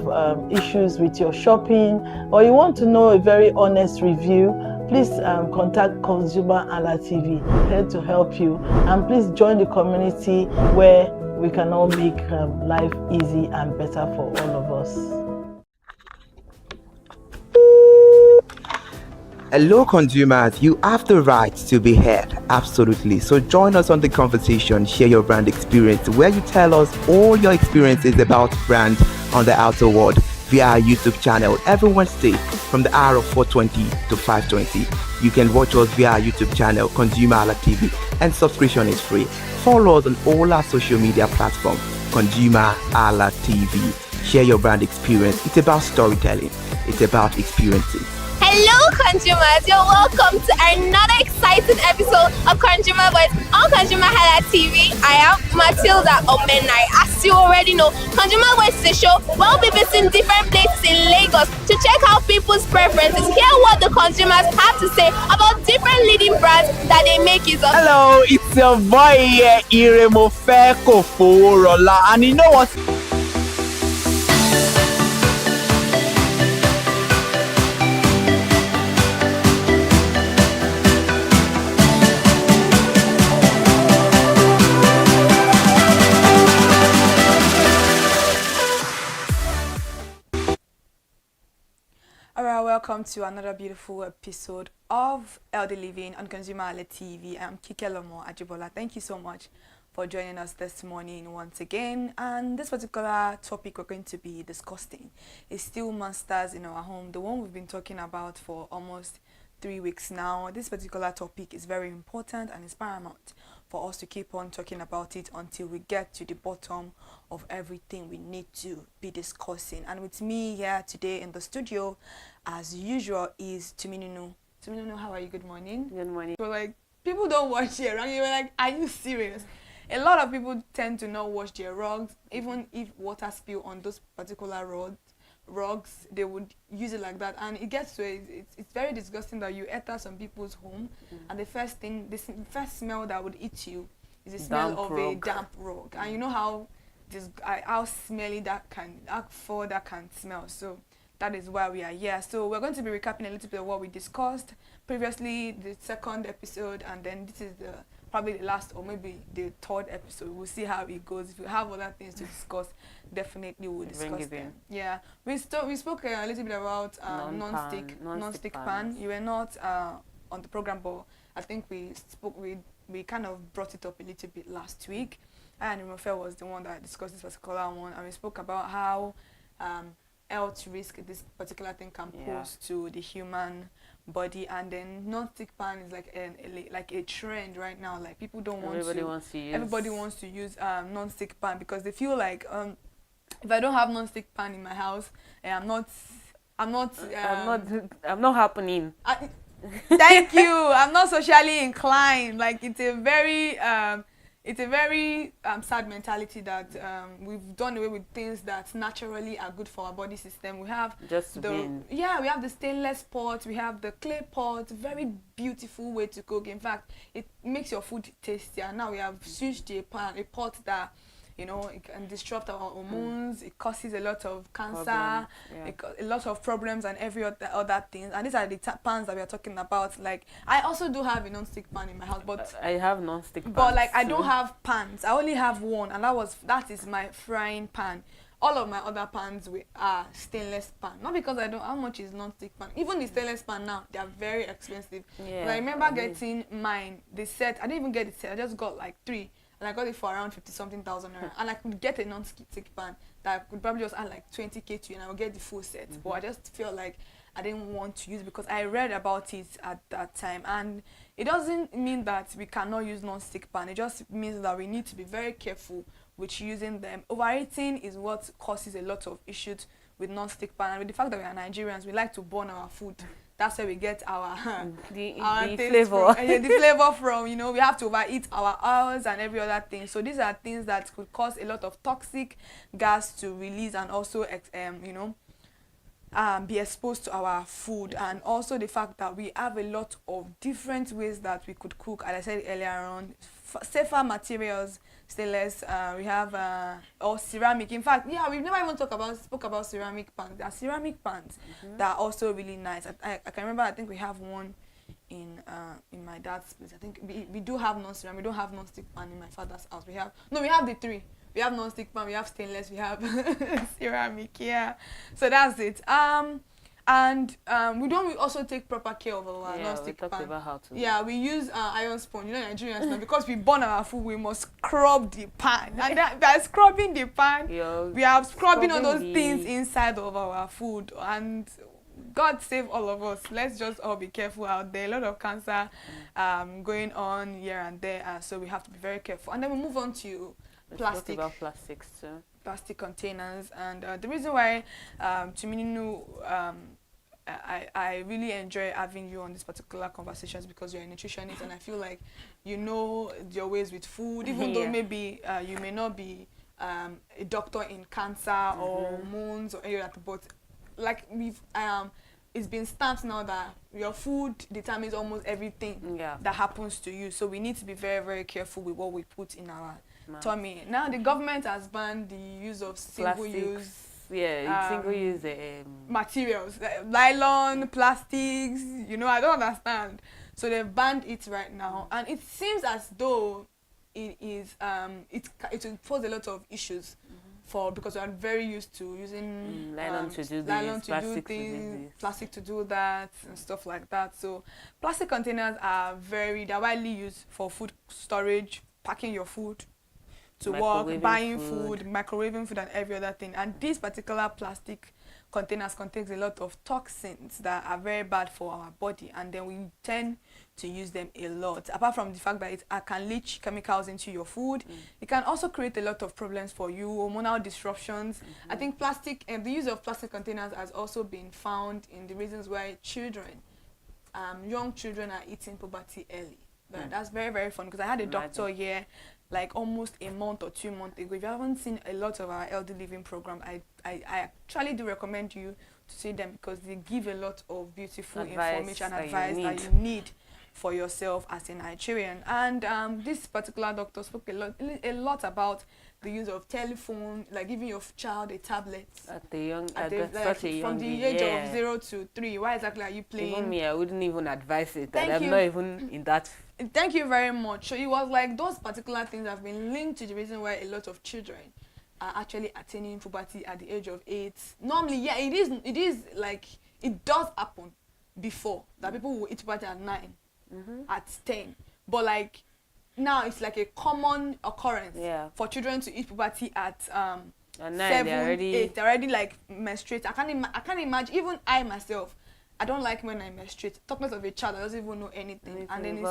issues with your shopping, or you want to know a very honest review, please contact ConsumerHalla TV, here to help you. And please join the community where we can all make life easy and better for all of us. Hello consumers, you have the right to be heard, absolutely. So join us on the conversation, share your brand experience, where you tell us all your experiences about brand on the outer world via our YouTube channel every Wednesday from the hour of 4:20 to 5:20. You can watch us via our YouTube channel, ConsumerHalla TV, and subscription is free. Follow us on all our social media platforms, ConsumerHalla TV. Share your brand experience. It's about storytelling. It's about experiences. Hello consumers, you're welcome to another exciting episode of Consumer Voice on ConsumerHalla TV. I am Matilda Omenai. As you already know, Consumer Voice is a show where we'll be visiting different places in Lagos to check out people's preferences, hear what the consumers have to say about different leading brands that they make use of. Hello, it's your boy Iremo Feko Forola, and you know what? Alright, welcome to another beautiful episode of Healthy Living on ConsumerHalla TV. I'm Kike Lomo Ajibola. Thank you so much for joining us this morning once again. And this particular topic we're going to be discussing is still monsters in our home, the one we've been talking about for almost 3 weeks now. This particular topic is very important and it's paramount for us to keep on talking about it until we get to the bottom of everything we need to be discussing. And with me here today in the studio, as usual, is Tuminunu. Tuminunu, how are you? Good morning. Good morning. So like, people don't wash their rugs. You were like, are you serious? A lot of people tend to not wash their rugs, even if water spill on those particular rugs, they would use it like that, and it gets to it's very disgusting that you enter some people's home, and the first first smell that would eat you is the smell of a damp rug, and you know how smelly how foul that can smell. So that is why we are here. So we're going to be recapping a little bit of what we discussed previously, the second episode, and then this is probably the last or maybe the third episode. We'll see how it goes. If we have other things to discuss, definitely we'll discuss them. Yeah, we spoke a little bit about non-stick pan. You were not on the program, but I think we kind of brought it up a little bit last week. And Imofel was the one that discussed this particular one, and we spoke about how health risk this particular thing can pose to the human body. And then non-stick pan is like a trend right now. Like people don't want everybody wants to use non-stick pan because they feel like if I don't have non-stick pan in my house, I'm not happening. Thank you. I'm not socially inclined. Like it's a very sad mentality that we've done away with things that naturally are good for our body system. We have we have the stainless pot, we have the clay pot, very beautiful way to cook. In fact, it makes your food tastier. Now we have switched to a pot that, you know, it can disrupt our hormones. It causes a lot of cancer, a lot of problems and every other things. And these are the pans that we are talking about. Like, I also do have a non-stick pan in my house, but I have non-stick pans. But like, I don't have pans. I only have one, and that is my frying pan. All of my other pans are stainless pan. Not because I don't. How much is non-stick pan? Even the stainless pan now, they are very expensive. Yeah, I remember getting mine. The set. I didn't even get the set. I just got like 3. And I got it for around 50-something thousand naira. And I could get a non-stick pan that I could probably just add like 20k to, and I would get the full set. But I just felt like I didn't want to use it because I read about it at that time. And it doesn't mean that we cannot use non-stick pan. It just means that we need to be very careful with using them. Overeating is what causes a lot of issues with non-stick pan. And with the fact that we are Nigerians, we like to burn our food. That's where we get our the flavor. The flavor from, you know, we have to overeat our oils and every other thing. So these are things that could cause a lot of toxic gas to release and also, be exposed to our food. And also the fact that we have a lot of different ways that we could cook. As I said earlier on, safer materials, stainless, we have or ceramic. In fact, we've never even spoke about ceramic pans. There are ceramic pans that are also really nice. I can remember, I think we have one in my dad's place. I think we do have non-ceramic. We don't have non-stick pan in my father's house. We have the 3. We have non-stick pan, we have stainless, we have ceramic. Yeah, so that's it. We don't also take proper care of our non-stick pan. About how to. Yeah, we use iron sponge. You know, Nigerians now, because we burn our food, we must scrub the pan. And by scrubbing the pan, we are scrubbing all those things inside of our food. And God save all of us. Let's just all be careful out there. A lot of cancer going on here and there, so we have to be very careful. And then we move on to plastic. About plastics too. Plastic containers. And the reason why I really enjoy having you on this particular conversations because you're a nutritionist, and I feel like you know your ways with food, even though maybe you may not be a doctor in cancer or hormones or any of that, but like it's been stamped now that your food determines almost everything that happens to you. So we need to be very, very careful with what we put in our tummy. Now the government has banned the use of single-use single-use materials, nylon, plastics. You know, I don't understand. So they've banned it right now, and it seems as though it is it will pose a lot of issues because we are very used to using nylon to do things, plastic to do that, and stuff like that. So plastic containers are they're widely used for food storage, packing your food to work, buying food, microwaving food, and every other thing. And these particular plastic containers contains a lot of toxins that are very bad for our body, and then we tend to use them a lot. Apart from the fact that it can leach chemicals into your food, it can also create a lot of problems for you, hormonal disruptions. I think the use of plastic containers has also been found in the reasons why young children are hitting puberty early. But that's very, very fun because I had a doctor here like almost a month or 2 months ago. If you haven't seen a lot of our elderly living program, I actually do recommend you to see them because they give a lot of beautiful Advice information and that you advice that need. you need for yourself as a Nigerian. And this particular doctor spoke a lot about the use of telephone, like giving your child a tablet At the young, from such a young the age, age yeah. of 0 to 3. Why exactly are you playing? Even me, I wouldn't even advise it. Thank I'm you. not even in that. Thank you very much. So it was like those particular things have been linked to the reason why a lot of children are actually attaining puberty at the age of 8. Normally, yeah, it is like, it does happen before that people will hit puberty at 9, at 10. But like, now it's like a common occurrence for children to hit puberty at 7, 8. They're already like menstruate. I can't imagine. Even I myself, I don't like when I menstruate. Talking of a child that doesn't even know anything. And then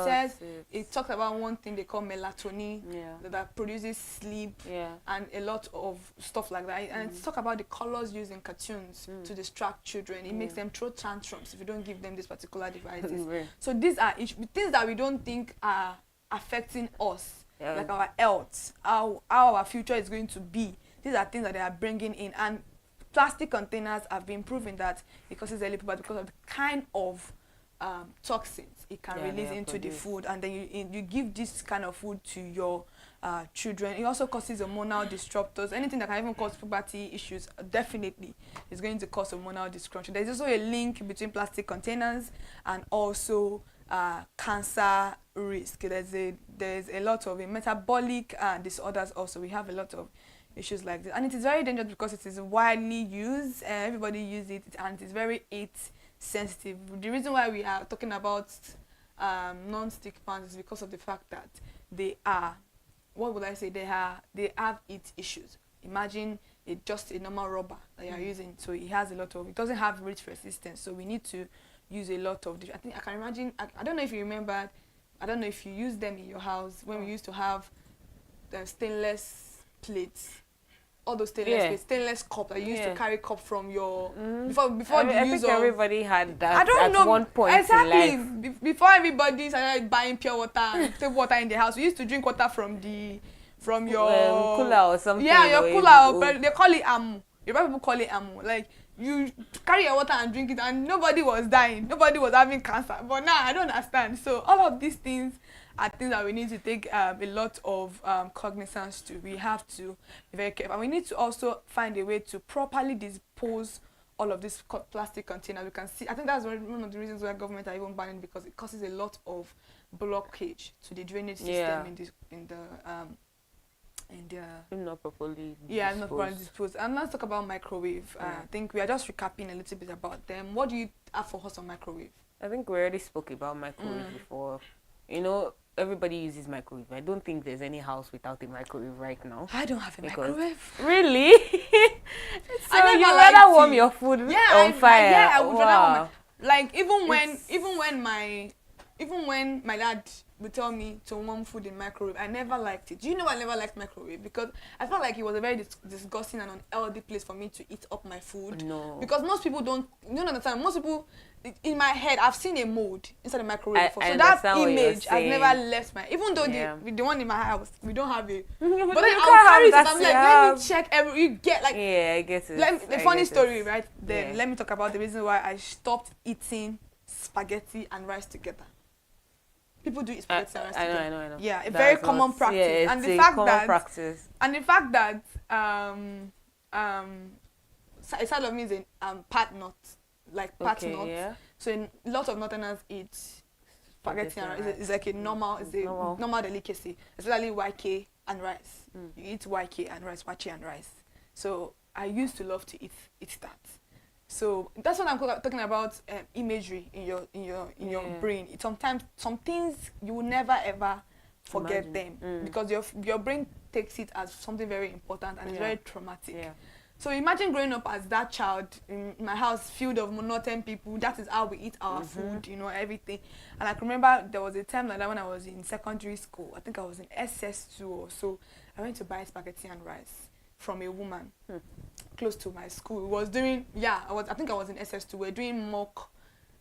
it talks about one thing they call melatonin that produces sleep and a lot of stuff like that. And it's talk about the colors used in cartoons to distract children. It makes them throw tantrums if you don't give them these particular devices. So these are things that we don't think are affecting us, like our health, how our future is going to be. These are things that they are bringing in. And plastic containers have been proven that it causes early puberty because of the kind of toxins it can release into the food, and then you give this kind of food to your children. It also causes hormonal disruptors. Anything that can even cause puberty issues definitely is going to cause hormonal dysfunction. There's also a link between plastic containers and also cancer risk. There's a lot of metabolic disorders also. We have a lot of issues like this, and it is very dangerous because it is widely used. Everybody uses it, and it is very heat sensitive. The reason why we are talking about non-stick pans is because of the fact that they are, what would I say, they have heat issues. Imagine just a normal rubber that you are using, so it has a lot of, it doesn't have rich resistance, so we need to use a lot of, I think I can imagine, I don't know if you remember, I don't know if you use them in your house when we used to have the stainless plates, all those stainless cup that you used to carry cup from your before the use of. I think everybody had that. I don't know, one point exactly in life. Before everybody started buying pure water and table water in the house, we used to drink water from your cooler or something. Yeah, your cooler. But they call it amu. Yoruba people call it amu. Like, you carry your water and drink it, and nobody was dying, nobody was having cancer. But now I don't understand. So all of these things are things that we need to take a lot of cognizance to. We have to be very careful, and we need to also find a way to properly dispose all of this plastic containers. We can see, I think that's one of the reasons why government are even banning, because it causes a lot of blockage to the drainage system not properly not properly disposed. And let's talk about microwave. I think we are just recapping a little bit about them. What do you have for us on microwave? I think we already spoke about microwave before. You know, everybody uses microwave. I don't think there's any house without a microwave right now. I don't have a microwave. Really? So you rather warm your food on fire? I would rather warm like even when my dad would tell me to warm food in microwave, I never liked it. Do you know I never liked microwave? Because I felt like it was a very disgusting and unhealthy place for me to eat up my food. No. Because most people don't understand. Most people, in my head, I've seen a mold inside the microwave before. So that image has never left my, even though the one in my house, we don't have it. But then I'll carry it, I'm like, let me check you get like. Yeah, I guess it. The funny story, right? Then let me talk about the reason why I stopped eating spaghetti and rice together. People do eat spaghetti and rice together. I know. Yeah, a very common practice. Yeah, and the fact that practice. And the fact that a side of me is a part nut, like part nut. Yeah. So a lot of northerners eat spaghetti and rice. It's like a normal delicacy, especially YK and rice. You eat YK and rice, wachi and rice. So I used to love to eat that. So that's what I'm talking about, imagery in your brain. Sometimes some things you will never ever forget them because your brain takes it as something very important and it's very traumatic. Yeah. So imagine growing up as that child in my house, filled of monotonous people. That is how we eat our food, everything. And I can remember there was a time like that when I was in secondary school. I think I was in SS2 or so. I went to buy spaghetti and rice from a woman close to my school. It was during, I think I was in SS2. We're doing mock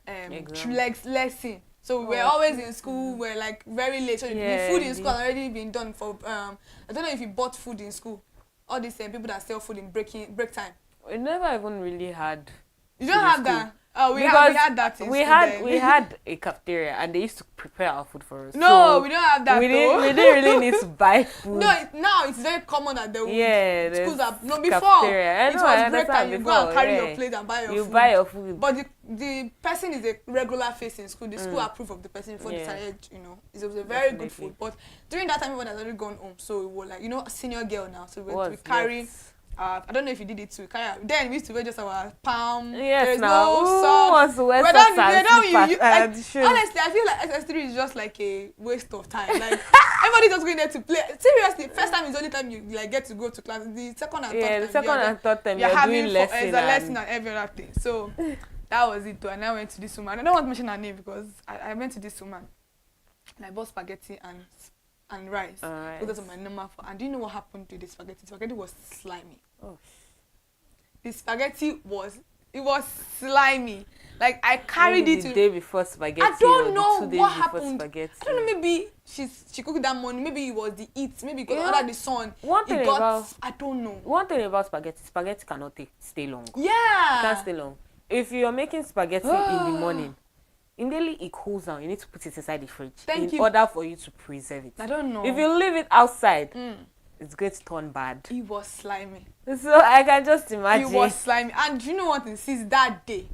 lesson. So we're always in school. We're like very late. So the food in school had already been done for. I don't know if you bought food in school. All these people that sell food in break time. we never even really had. You don't have that? Oh, we because had that in we school had then. we had a cafeteria and they used to prepare our food for us. No, so we don't have that. We didn't really need to buy food. No, now it's very common that the schools are before cafeteria. it was break time. You go and carry your plate and buy your food. You buy your food. But the person is a regular face in school. The school approve of the person before they decided, it was a very good food. But during that time, everyone has already gone home, so we were like, a senior girl now, so we carry. I don't know if you did it too. Then we used to wear just our palm. Yes, there's now. no socks. Honestly, I feel like SS3 is just like a waste of time. Like everybody just going there to play. Seriously, first time is the only time you get to go to class. The second and third time, you're having doing lesson and every other thing. So that was it too. And I went to this woman. I don't want to mention her name because I went to this woman and I bought spaghetti and rice. Those are my normal food. And do you know what happened to the spaghetti? The spaghetti was slimy. Oh. The spaghetti was slimy. Like I carried it the day before spaghetti. I don't know what happened. Spaghetti. I don't know. Maybe she cooked that morning. Maybe it was the heat. Maybe because under the sun. I don't know. One thing about spaghetti cannot stay long. Yeah. It can't stay long. If you're making spaghetti in the morning, immediately it cools down. You need to put it inside the fridge in order for you to preserve it. I don't know. If you leave it outside, it's going to turn bad. It was slimy. So I can just imagine. It was slimy. And you know what? Since that day,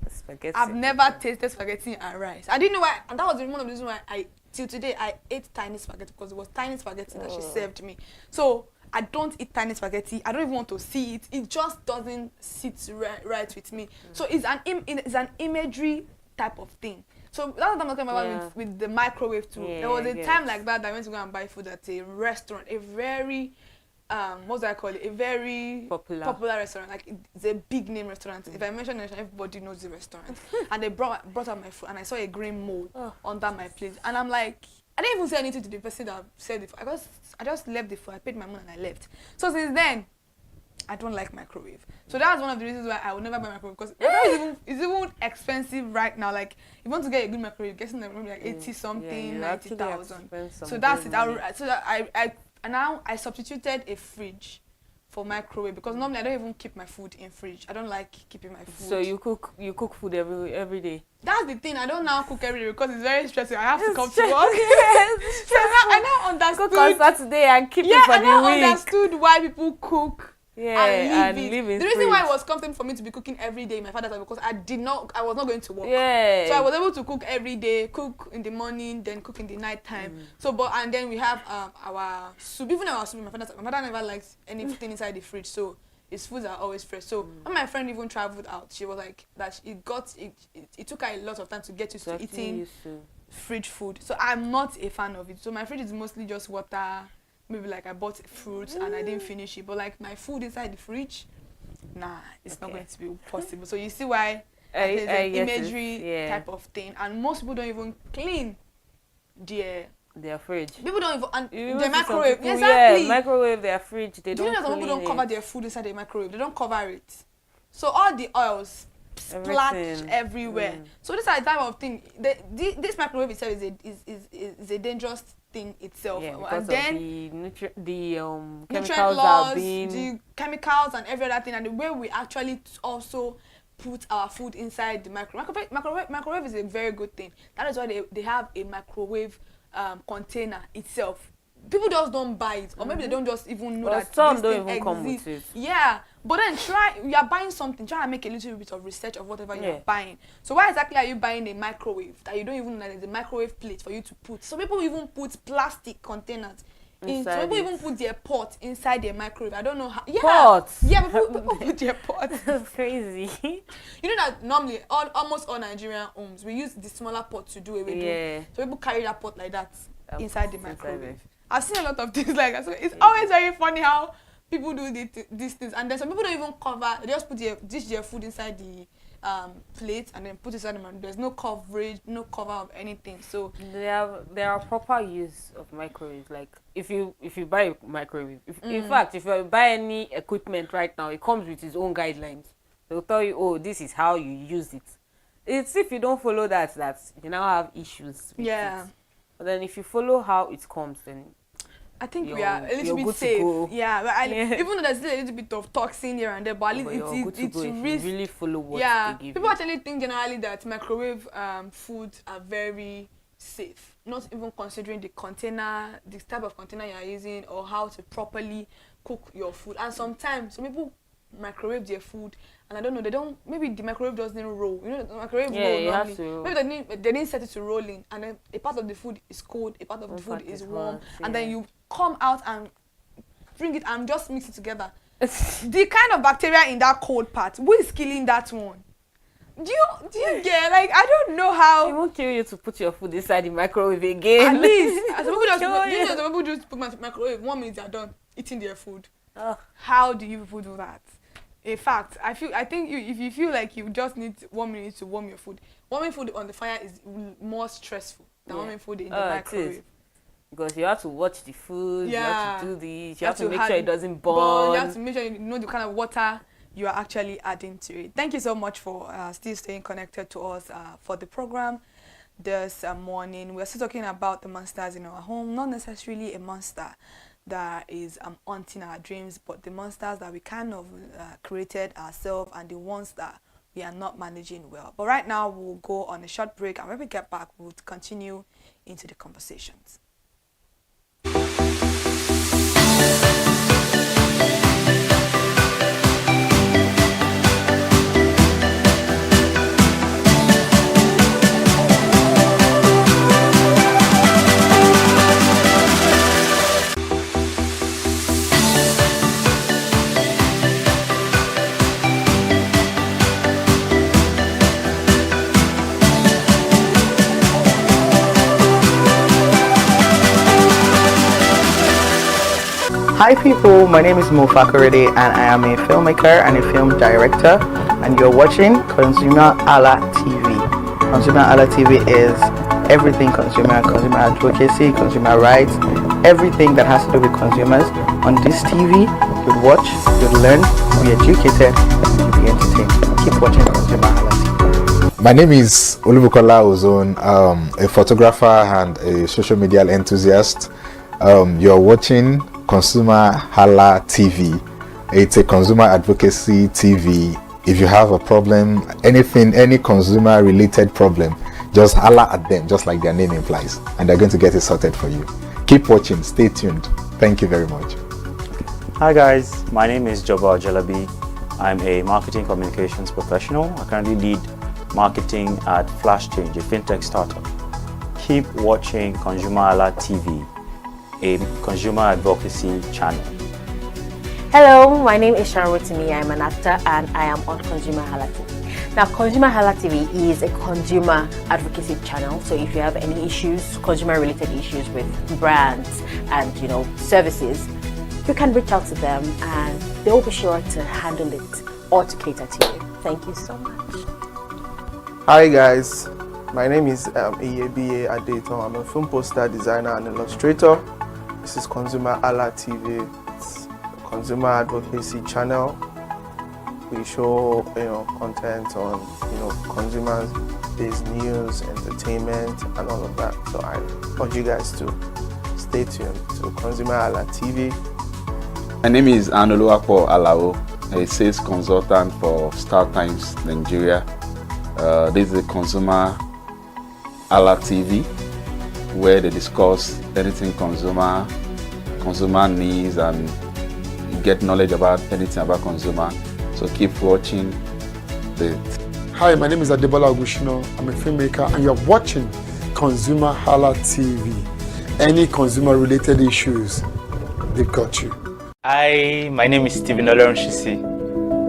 I've never tasted spaghetti and rice. I didn't know why. And that was one of the reasons why till today, I ate tiny spaghetti because it was tiny spaghetti that she served me. So I don't eat tiny spaghetti. I don't even want to see it. It just doesn't sit right with me. So it's an imagery type of thing. So that's what I'm talking about with the microwave too. There was a time like that I went to go and buy food at a restaurant, a very what do I call it? A very popular restaurant. Like it's a big name restaurant. If I mention it, everybody knows the restaurant. And they brought out my food and I saw a green mold under my plate. And I'm like, I didn't even say anything to the person that said it. I just left the food. I paid my money and I left. So since then, I don't like microwave. So that's one of the reasons why I will never buy microwave because it's even expensive right now. Like if you want to get a good microwave, you're getting like 80 something, 90,000. So that's it. Now I substituted a fridge for microwave because normally I don't even keep my food in fridge. I don't like keeping my food. So you cook food every day. That's the thing. I don't now cook every day because it's very stressful. I have to come to work. So I now understood. Cook on Saturday and keep it for the week. I now understood why people cook. And leave it. The reason why it was comfortable for me to be cooking every day in my father's house because I was not going to work. Yeah. So I was able to cook every day, cook in the morning, then cook in the night time. And then we have our soup. Even our soup, my father never likes anything inside the fridge, so his foods are always fresh. So when my friend even traveled out, she was like that it took her a lot of time to get used to eating fridge food. So I'm not a fan of it. So my fridge is mostly just water. Maybe like I bought fruits and I didn't finish it, but like my food inside the fridge, it's not going to be possible. So you see why there's an imagery type of thing, and most people don't even clean their fridge. People don't even their microwave. Exactly. Microwave their fridge. They don't. You know that some people don't cover their food inside the microwave. They don't cover it. So all the oils splash everywhere. So this is the type of thing. This microwave itself is a dangerous thing itself. And then the nutrient loss, the chemicals and every other thing, and the way we actually also put our food inside the microwave. Microwave is a very good thing. That is why they have a microwave container itself. People just don't buy it, or maybe they don't just even know that some this don't thing even come exists. with it. Yeah, but then you are buying something, try to make a little bit of research of whatever you are buying. So why exactly are you buying a microwave that you don't even know that there's a microwave plate for you to put? So people even put plastic containers in. So people even put their pot inside their microwave. I don't know how. Yeah, pots. Yeah, people put their pot. That's crazy. You know that normally almost all Nigerian homes we use the smaller pot to do away with. So people carry that pot like that inside the microwave. I've seen a lot of things like that. So it's always very funny how people do these things. And then some people don't even cover, they just put their food inside the plate and then put it inside the microwave. There's no coverage, no cover of anything. So there are proper use of microwaves. Like if you buy a microwave, in fact, if you buy any equipment right now, it comes with its own guidelines. They'll tell you, oh, this is how you use it. It's if you don't follow that you now have issues with it. But then if you follow how it comes, then I think we are a little bit safe. Yeah, but even though there's still a little bit of toxin here and there, but at least it's really follow what they give people you. Actually think generally that microwave foods are very safe, not even considering the container, the type of container you are using, or how to properly cook your food. And sometimes some people microwave their food, and I don't know, maybe the microwave doesn't roll. You know, the microwave roll normally. Maybe they didn't set it to rolling, and then a part of the food is cold, a part of the food is warm, and then you come out and bring it and just mix it together. The kind of bacteria in that cold part, who is killing that one? Do you get, like, I don't know how. It won't kill you to put your food inside the microwave again. At least, some people just put my microwave, 1 minute they're done eating their food. How do you people do that? In fact, I think if you feel like you just need 1 minute to warm your food, warming food on the fire is more stressful than warming food in the microwave. Because you have to watch the food, you have to do this, you have to make sure it doesn't burn. You have to make sure you know the kind of water you are actually adding to it. Thank you so much for still staying connected to us for the program this morning. We're still talking about the monsters in our home, not necessarily a monster that is haunting our dreams, but the monsters that we kind of created ourselves and the ones that we are not managing well. But right now, we'll go on a short break, and when we get back, we'll continue into the conversations. Hi people, my name is Fakorede and I am a filmmaker and a film director, and you're watching ConsumerHalla TV. ConsumerHalla TV is everything consumer advocacy, consumer rights, everything that has to do with consumers. On this TV, you'll watch, you'll learn, you'll be educated, and you'll be entertained. Keep watching ConsumerHalla TV. My name is Olubukola Ozone, a photographer and a social media enthusiast. You're watching ConsumerHalla TV. It's a consumer advocacy TV. If you have a problem, any consumer related problem, just holla at them, just like their name implies, and they're going to get it sorted for you. Keep watching, stay tuned. Thank you very much. Hi guys, my name is Joba Jalabi. I'm a marketing communications professional. I currently lead marketing at Flash Change, a fintech startup. Keep watching ConsumerHalla TV, a consumer advocacy channel. Hello, my name is ConsumerHallaTV. I'm an actor and I am on ConsumerHallaTV. Now, ConsumerHallaTV is a consumer advocacy channel. So if you have any issues, consumer-related issues with brands and services, you can reach out to them and they will be sure to handle it or to cater to you. Thank you so much. Hi guys, my name is Iyebiye Adeton. I'm a film poster designer and illustrator. This is ConsumerHallaTV. It's a consumer advocacy channel. We show content on consumers-based news, entertainment, and all of that. So I urge you guys to stay tuned to ConsumerHallaTV. My name is Anoluwapo Alao, a sales consultant for Star Times Nigeria. This is a ConsumerHalla TV, where they discuss anything consumer needs and get knowledge about anything about consumer. So keep watching Hi, my name is Adebola Ogushino. I'm a filmmaker and you're watching ConsumerHalla TV. Any consumer related issues, they've got you. Hi, my name is Stephen Shisi.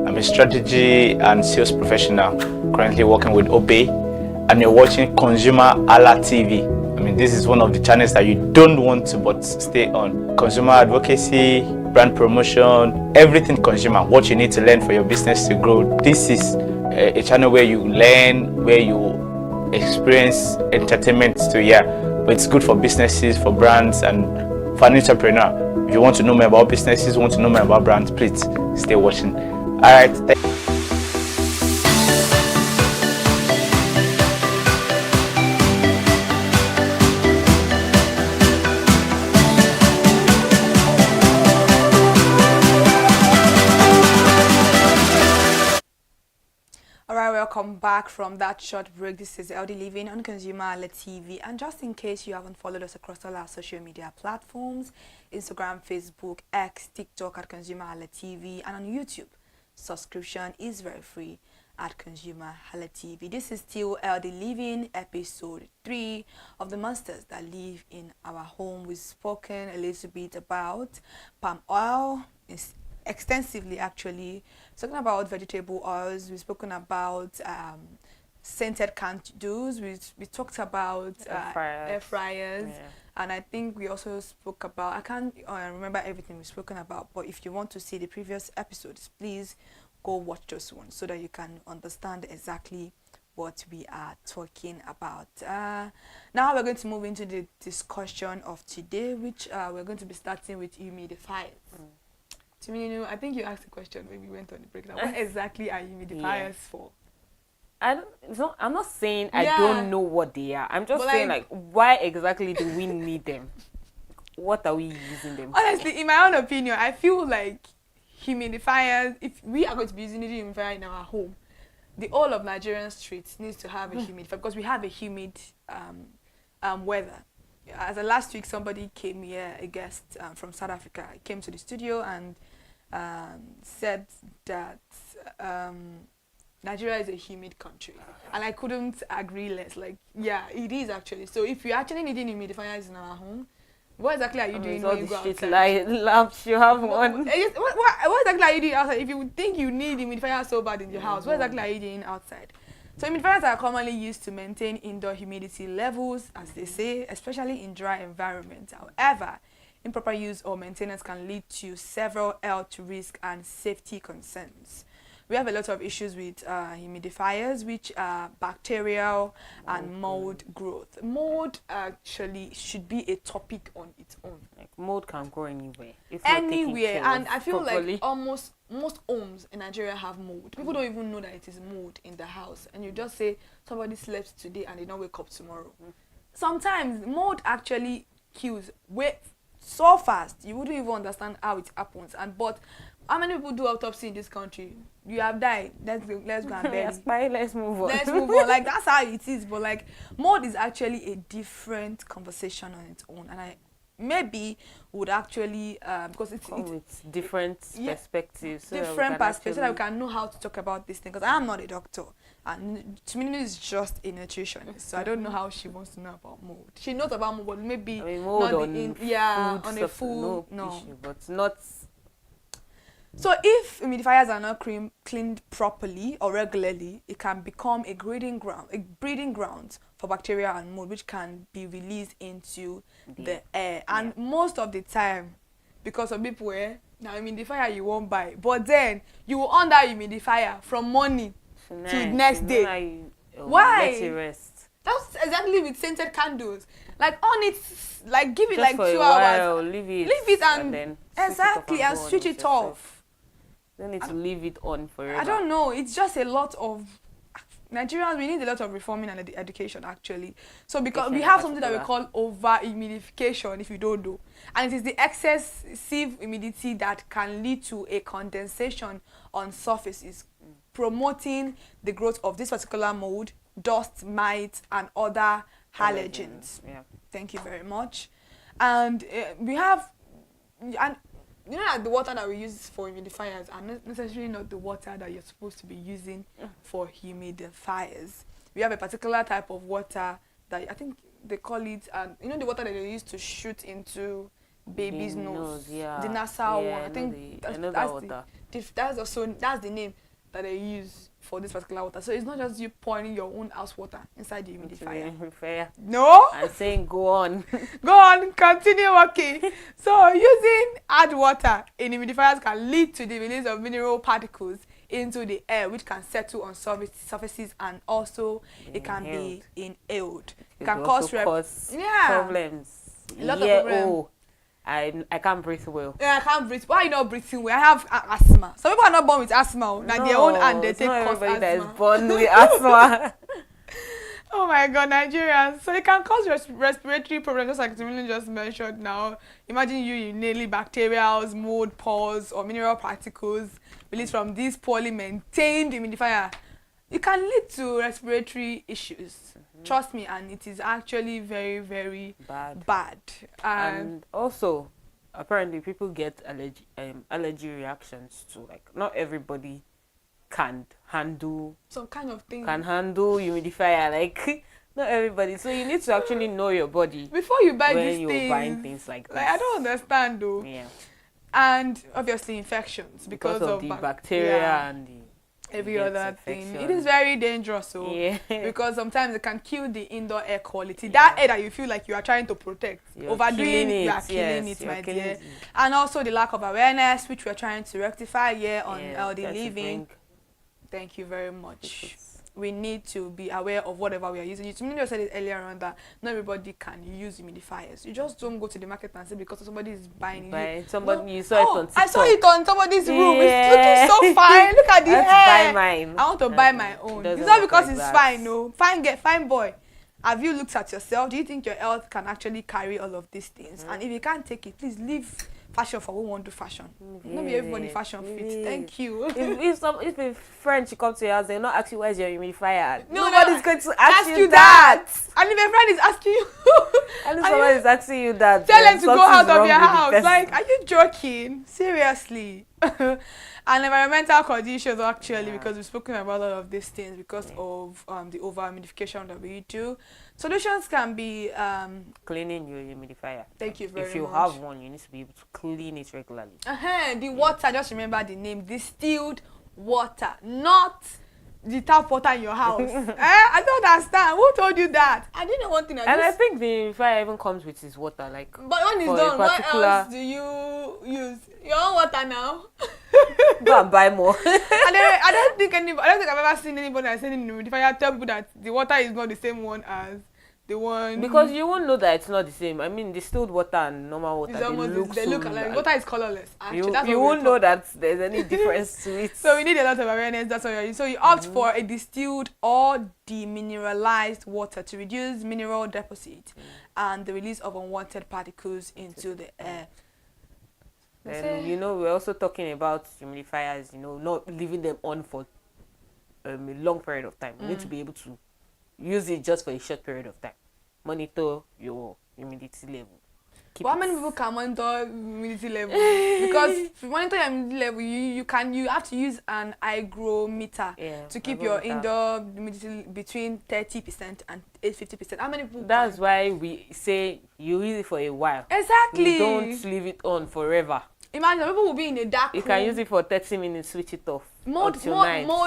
I'm a strategy and sales professional, currently working with Obey, and you're watching ConsumerHalla TV. I mean, this is one of the channels that you don't want to but stay on. Consumer advocacy, brand promotion, everything consumer, what you need to learn for your business to grow. This is a channel where you learn, where you experience entertainment to but it's good for businesses, for brands, and for an entrepreneur. If you want to know more about businesses, want to know more about brands, please stay watching. All right. welcome back from that short break. This is Healthy Living on ConsumerHallaTV. And just in case you haven't followed us across all our social media platforms, Instagram, Facebook, X, TikTok at ConsumerHallaTV, and on YouTube, subscription is very free at ConsumerHallaTV. This is still Healthy Living, episode 3 of the monsters that live in our home. We've spoken a little bit about palm oil, extensively actually, talking about vegetable oils. We've spoken about scented candles. We talked about air fryers. Yeah. And I think we also spoke about, I can't remember everything we've spoken about, but if you want to see the previous episodes, please go watch those ones so that you can understand exactly what we are talking about. Now we're going to move into the discussion of today, which we're going to be starting with humidifiers. Timinu, I think you asked a question when we went on the breakdown. What exactly are humidifiers for? I'm not saying I don't know what they are. I'm just saying, like, why exactly do we need them? What are we using them for? Honestly, in my own opinion, I feel like humidifiers, if we are going to be using a humidifier in our home, the whole of Nigerian streets needs to have a humidifier because we have a humid weather. As of last week, somebody came here, a guest from South Africa, came to the studio and said that Nigeria is a humid country, and I couldn't agree less. Like, yeah, it is actually. So if you're actually needing humidifiers in our home, what exactly are you doing when you go outside? Lamps, you have one. What exactly are you doing outside? If you think you need humidifier so bad in your house, what exactly are you doing outside? So humidifiers are commonly used to maintain indoor humidity levels, as they say, especially in dry environments. However, improper use or maintenance can lead to several health risks and safety concerns. We have a lot of issues with humidifiers, which are bacterial and mold growth. Mold actually should be a topic on its own. Like, mold can grow anywhere. Anywhere, and I feel like almost most homes in Nigeria have mold. People don't even know that it is mold in the house, and you just say somebody slept today and they don't wake up tomorrow. Sometimes mold actually kills so fast you wouldn't even understand how it happens. But how many people do autopsy in this country? You have died. Let's go and bury. Let's move on. Let's move on. Like, that's how it is. But like, mold is actually a different conversation on its own, and I maybe would actually because it's with different perspectives, different perspectives, so that we can know how to talk about this thing. Because I am not a doctor, and Timinu is just a nutritionist, so I don't know how she wants to know about mold. She knows about mold, but maybe mold not on a food, no issue, but not. So if humidifiers are not cleaned properly or regularly, it can become a breeding ground for bacteria and mold, which can be released into the air. And most of the time, because some people now humidifier you won't buy, but then you will on that humidifier from morning to next day. Why? Let it rest. That's exactly with scented candles. Like, on it, like, give it just like for 2 a hours. while, leave it and then exactly, and switch it off. Don't need to leave it on forever. I don't know. It's just a lot of Nigerians. We need a lot of reforming and education actually. So because we have something that we call over humidification, if you don't know, and it is the excessive humidity that can lead to a condensation on surfaces, promoting the growth of this particular mold, dust, mites, and other allergens. Yeah. Thank you very much. And we have you know that the water that we use for humidifiers are not necessarily not the water that you're supposed to be using for humidifiers. We have a particular type of water that I think they call it, you know, the water that they use to shoot into baby's nose, the nasal one. I think that's the name that they use for this particular water. So it's not just you pouring your own house water inside the humidifier. No? I'm saying go on. Go on, continue working. So using hard water in humidifiers can lead to the release of mineral particles into the air, which can settle on surfaces, and also it can be inhaled. It can cause problems. A lot of problems. I can't breathe well. Yeah, I can't breathe. Why are you not breathing well? I have asthma. Some people are not born with asthma. Now their own and they take cause asthma. That is born with asthma. Oh my God, Nigerians. So it can cause respiratory problems, just like Timilin just mentioned now. Imagine you inhaling bacteria, mold, pores, or mineral particles released from this poorly maintained humidifier. it can lead to respiratory issues. Trust me, and it is actually very, very bad. And also, apparently, people get allergy reactions too. Like, not everybody can handle some kind of thing. Can handle humidifier. Like, not everybody. So you need to actually know your body before you buy when these you're things. buying things like this. Like, I don't understand though. Yeah. And obviously infections because of the bacteria and the every other thing. It is very dangerous, so yeah. because sometimes it can kill the indoor air quality. That air that you feel like you are trying to protect, overdoing it, you are killing it, my dear. And also the lack of awareness, which we are trying to rectify here on healthy living. Thank you very much. We need to be aware of whatever we are using. You just said it earlier on that not everybody can use humidifiers. You just don't go to the market and say because somebody is buying it. You saw it on TikTok. I saw it on somebody's room. It's looking so fine. Look at the hair. I buy mine. I want to buy my own. It's not because it's fine, no. Fine boy. Have you looked at yourself? Do you think your health can actually carry all of these things? And if you can't take it, please leave fashion for who want to do fashion. Not be everybody fashion fit. Thank you. If a friend should come to your house, they'll not ask you where's your humidifier. No, nobody's going to ask you that. And if a friend is asking you, and if someone is asking you that, tell them to go out of your house. Like, are you joking? Seriously. And environmental conditions actually, because we've spoken about all of these things because of the over-humidification that we do. Solutions can be cleaning your humidifier. Thank you very much. If you have one, you need to be able to clean it regularly. The water, just remember the name, distilled water, not the tap water in your house. I don't understand. Who told you that? I didn't know one thing. I think the humidifier even comes with his water. Like, but when it's done, what else do you use? Your own water now. Go and buy more. And I don't think I've ever seen anybody that's saying humidifier tell people that the water is not the same one as the one. Because you won't know that it's not the same. I mean, distilled water and normal water, they look alike. Water is colorless. Actually, you won't know that there's any difference to it. So we need a lot of awareness. That's what you're using. So you opt for a distilled or demineralized water to reduce mineral deposit and the release of unwanted particles into the air. And we're also talking about humidifiers, not leaving them on for a long period of time. You need to be able to use it just for a short period of time. Monitor your humidity level. But how many people can monitor humidity level? Because to monitor your humidity level, you have to use an hygrometer to keep your indoor humidity between 30% and 50%. How many people? That's why we say you use it for a while. Exactly. You don't leave it on forever. Imagine people will be in a dark room. You can use it for 30 minutes, switch it off. Mode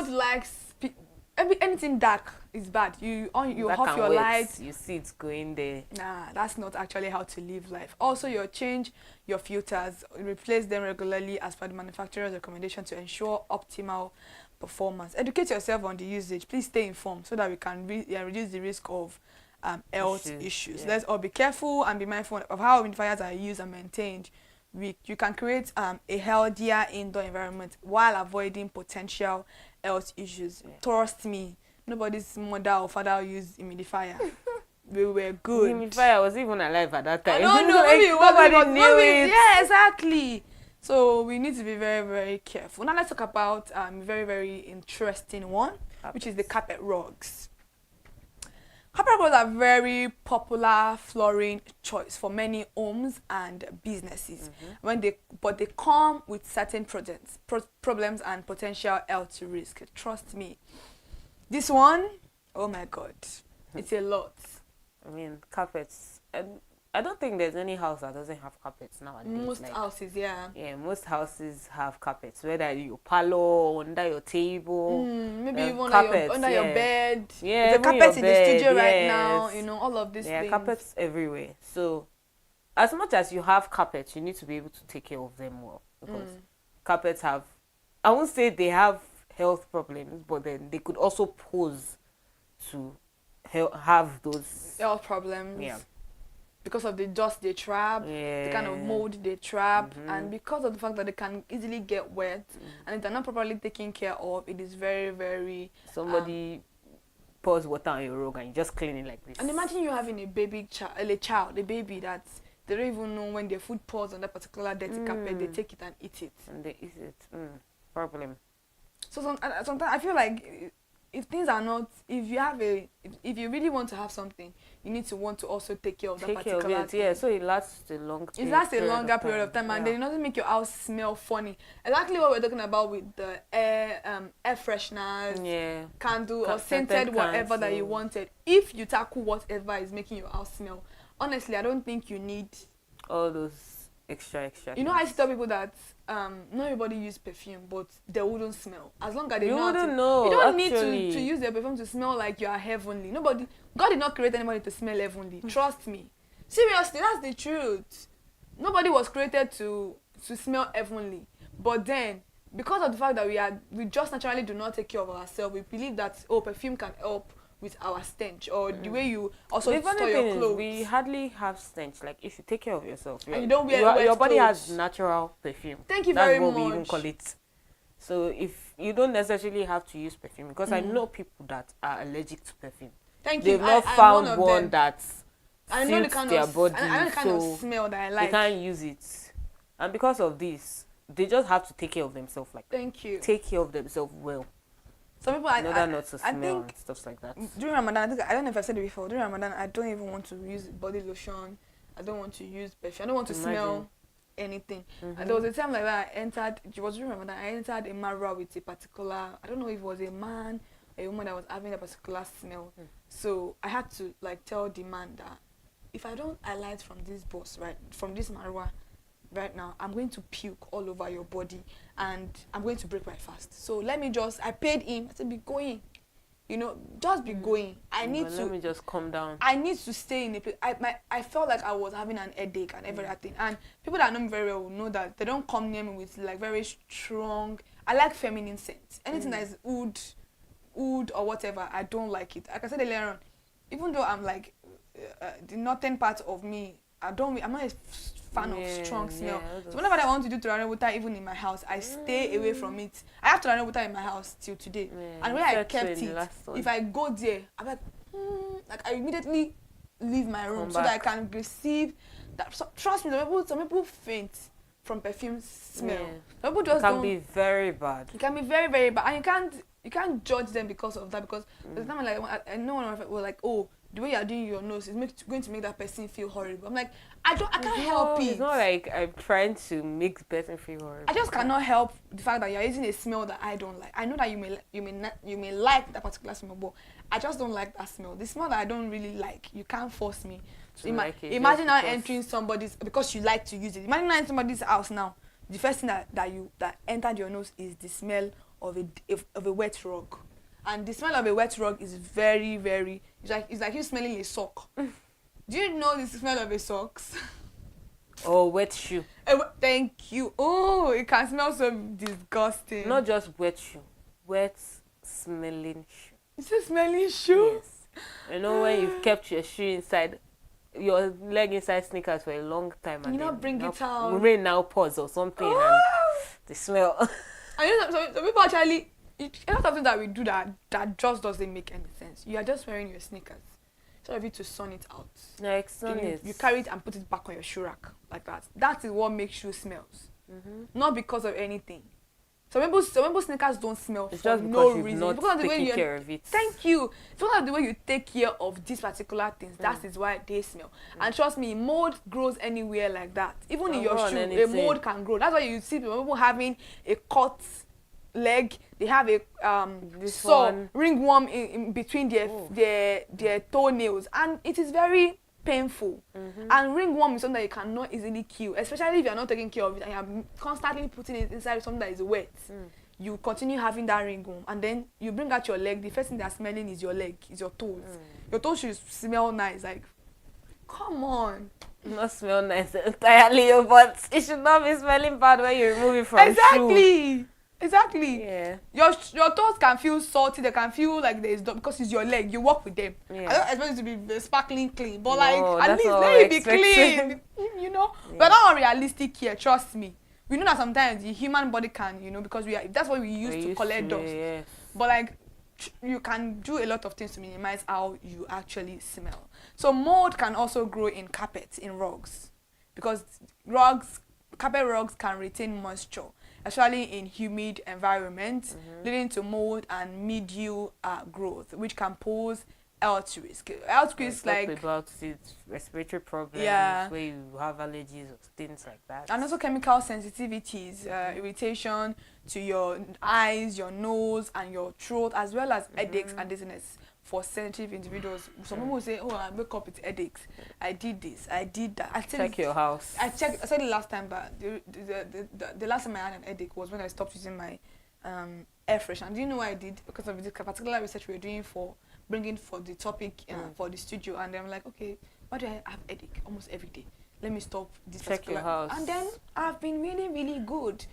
likes anything dark is bad. You off your lights. You see it's going there. Nah, that's not actually how to live life. Also, change your filters, replace them regularly as per the manufacturer's recommendation to ensure optimal performance. Educate yourself on the usage. Please stay informed so that we can reduce the risk of health issues. Let's all be careful and be mindful of how humidifiers are used and maintained. You can create a healthier indoor environment while avoiding potential health issues. Trust me, nobody's mother or father used humidifier. We were good. Humidifier was even alive at that time. I don't know, nobody knew it. Yeah, exactly. So we need to be very, very careful. Now let's talk about a very, very interesting one, which is the carpet rugs. Carpet rugs are very popular flooring choice for many homes and businesses. But they come with certain problems and potential health risk. Trust me. This one, oh my God, it's a lot. I mean, carpets. And I don't think there's any house that doesn't have carpets nowadays. Most houses, yeah. Yeah, most houses have carpets, whether in your parlor, under your table. Maybe even under your bed. Yeah, there's a carpet in the studio right now. All of these things. Yeah, carpets everywhere. So, as much as you have carpets, you need to be able to take care of them well. Because carpets have, I won't say they have health problems, but then they could also pose to have those health problems. Yeah. Because of the dust they trap, the kind of mold they trap, and because of the fact that they can easily get wet, and if they're not properly taken care of, it is very, very... Somebody pours water on your rug and you just clean it like this. And imagine you having a baby a baby that they don't even know when their food pours on that particular dirty carpet, they take it and eat it. And they eat it. Problem. So sometimes I feel like if things are not, if you really want to have something, you need to want to also take care of that particular thing. Yeah, so it lasts a long It lasts a longer period of time, and then it doesn't make your house smell funny. Exactly what we're talking about with the air fresheners, candle or scented whatever that you wanted. If you tackle whatever is making your house smell, honestly, I don't think you need all those extra. You know, I tell people that not everybody use perfume, but they wouldn't smell. As long as they know. You don't need to use their perfume to smell like you are heavenly. God did not create anybody to smell heavenly. Trust me. Seriously, that's the truth. Nobody was created to smell heavenly. But then, because of the fact that we just naturally do not take care of ourselves, we believe that perfume can help with our stench, or the way you also store your clothes. We hardly have stench. Like if you take care of yourself, and you don't wear your body has natural perfume. Thank you very much. That's what we even call it. So if you don't necessarily have to use perfume, because I know people that are allergic to perfume. Thank you. They've not found one that suits their body. I know the kind of smell that I like. They can't use it, and because of this, they just have to take care of themselves. Like take care of themselves well. Some people, not to smell and stuff like that. During Ramadan, I don't know if I said it before. During Ramadan, I don't even want to use body lotion. I don't want to use perfume. I don't want to smell anything. And there was a time like that I entered. It was during Ramadan. I entered a marwa with a particular. I don't know if it was a man, a woman that was having a particular smell. So I had to tell the man that if I don't alight from this bus from this marwa right now, I'm going to puke all over your body and I'm going to break my fast. So I paid him. I said, be going. Just be going. Let me just calm down. I need to stay in a place. I felt like I was having an headache and everything. And people that know me very well will know that they don't come near me with very strong. I like feminine scents. Anything that is oud or whatever, I don't like it. Like I said earlier on, even though I'm the northern part of me, I'm not a fan of strong smell. So whenever I want to do turare water, even in my house, I stay away from it. I have turare water in my house till today. And when I kept it, if I go there, I'm I immediately leave my room so that I can receive that. So, trust me, some people faint from perfume smell. Some people just can be very bad. It can be very, very bad. And you can't judge them because of that, because there's time I know one of my friends were like, oh, the way you're doing your nose is going to make that person feel horrible. I'm like, I can't help it. It's not like I'm trying to make the person feel horrible. I just cannot help the fact that you're using a smell that I don't like. I know that you may like that particular smell, but I just don't like that smell. The smell that I don't really like, you can't force me to like it. Imagine now entering somebody's, because you like to use it. Imagine now in somebody's house now, the first thing that entered your nose is the smell of a wet rug. And the smell of a wet rug is very, very, it's like you smelling a sock. Do you know the smell of a socks? Oh, wet shoe. Thank you. Oh, it can smell so disgusting. Not just wet shoe, wet smelling shoe. It's a smelling shoe? Yes. You know when you've kept your shoe inside, your leg inside sneakers for a long time, and you not bring it out. Rain now pause or something, and the smell. And you know, some people actually, it's not something that we do that just doesn't make any sense. You are just wearing your sneakers. So of you to sun it out. Like sun it. You carry it and put it back on your shoe rack like that. That is what makes shoe smells. Not because of anything. Some people sneakers don't smell for no reason. Not because of the way care of it. Thank you. It's because of the way you take care of these particular things. That is why they smell. And trust me, mold grows anywhere like that. Even in your shoe, a mold can grow. That's why you see people having a cut leg. They have a ringworm in between their toenails, and it is very painful. And ringworm is something that you cannot easily kill, especially if you are not taking care of it and you are constantly putting it inside something that is wet. You continue having that ringworm, and then you bring out your leg. The first thing they are smelling is your leg, is your toes. Your toes should smell nice. Like, come on. Not smell nice entirely, but it should not be smelling bad when you remove it from shoe. Exactly. Yeah. Your toes can feel salty. They can feel like there is because it's your leg. You walk with them. Yeah. I don't expect it to be sparkling clean, but at least let it be clean. You know. Yeah. But not realistic here. Trust me. We know that sometimes the human body can, because that's what we use to collect dust. Yes. But you can do a lot of things to minimize how you actually smell. So mold can also grow in carpets, in rugs, because carpet rugs can retain moisture. especially in humid environments, leading to mold and mildew growth, which can pose health risk. Health risk like about it, respiratory problems, where you have allergies or things like that. And also chemical sensitivities, irritation to your eyes, your nose, and your throat, as well as headaches and dizziness for sensitive individuals. Some people say, "Oh, I wake up with headaches. I did this, I did that." I check your house. I said it last time, but the last time I had an headache was when I stopped using my air freshener. Do you know what I did? Because of this particular research we were doing for bringing for the topic for the studio, and I'm like, okay, why do I have headache almost every day? Let me stop this. Check your house. And then I've been really, really good.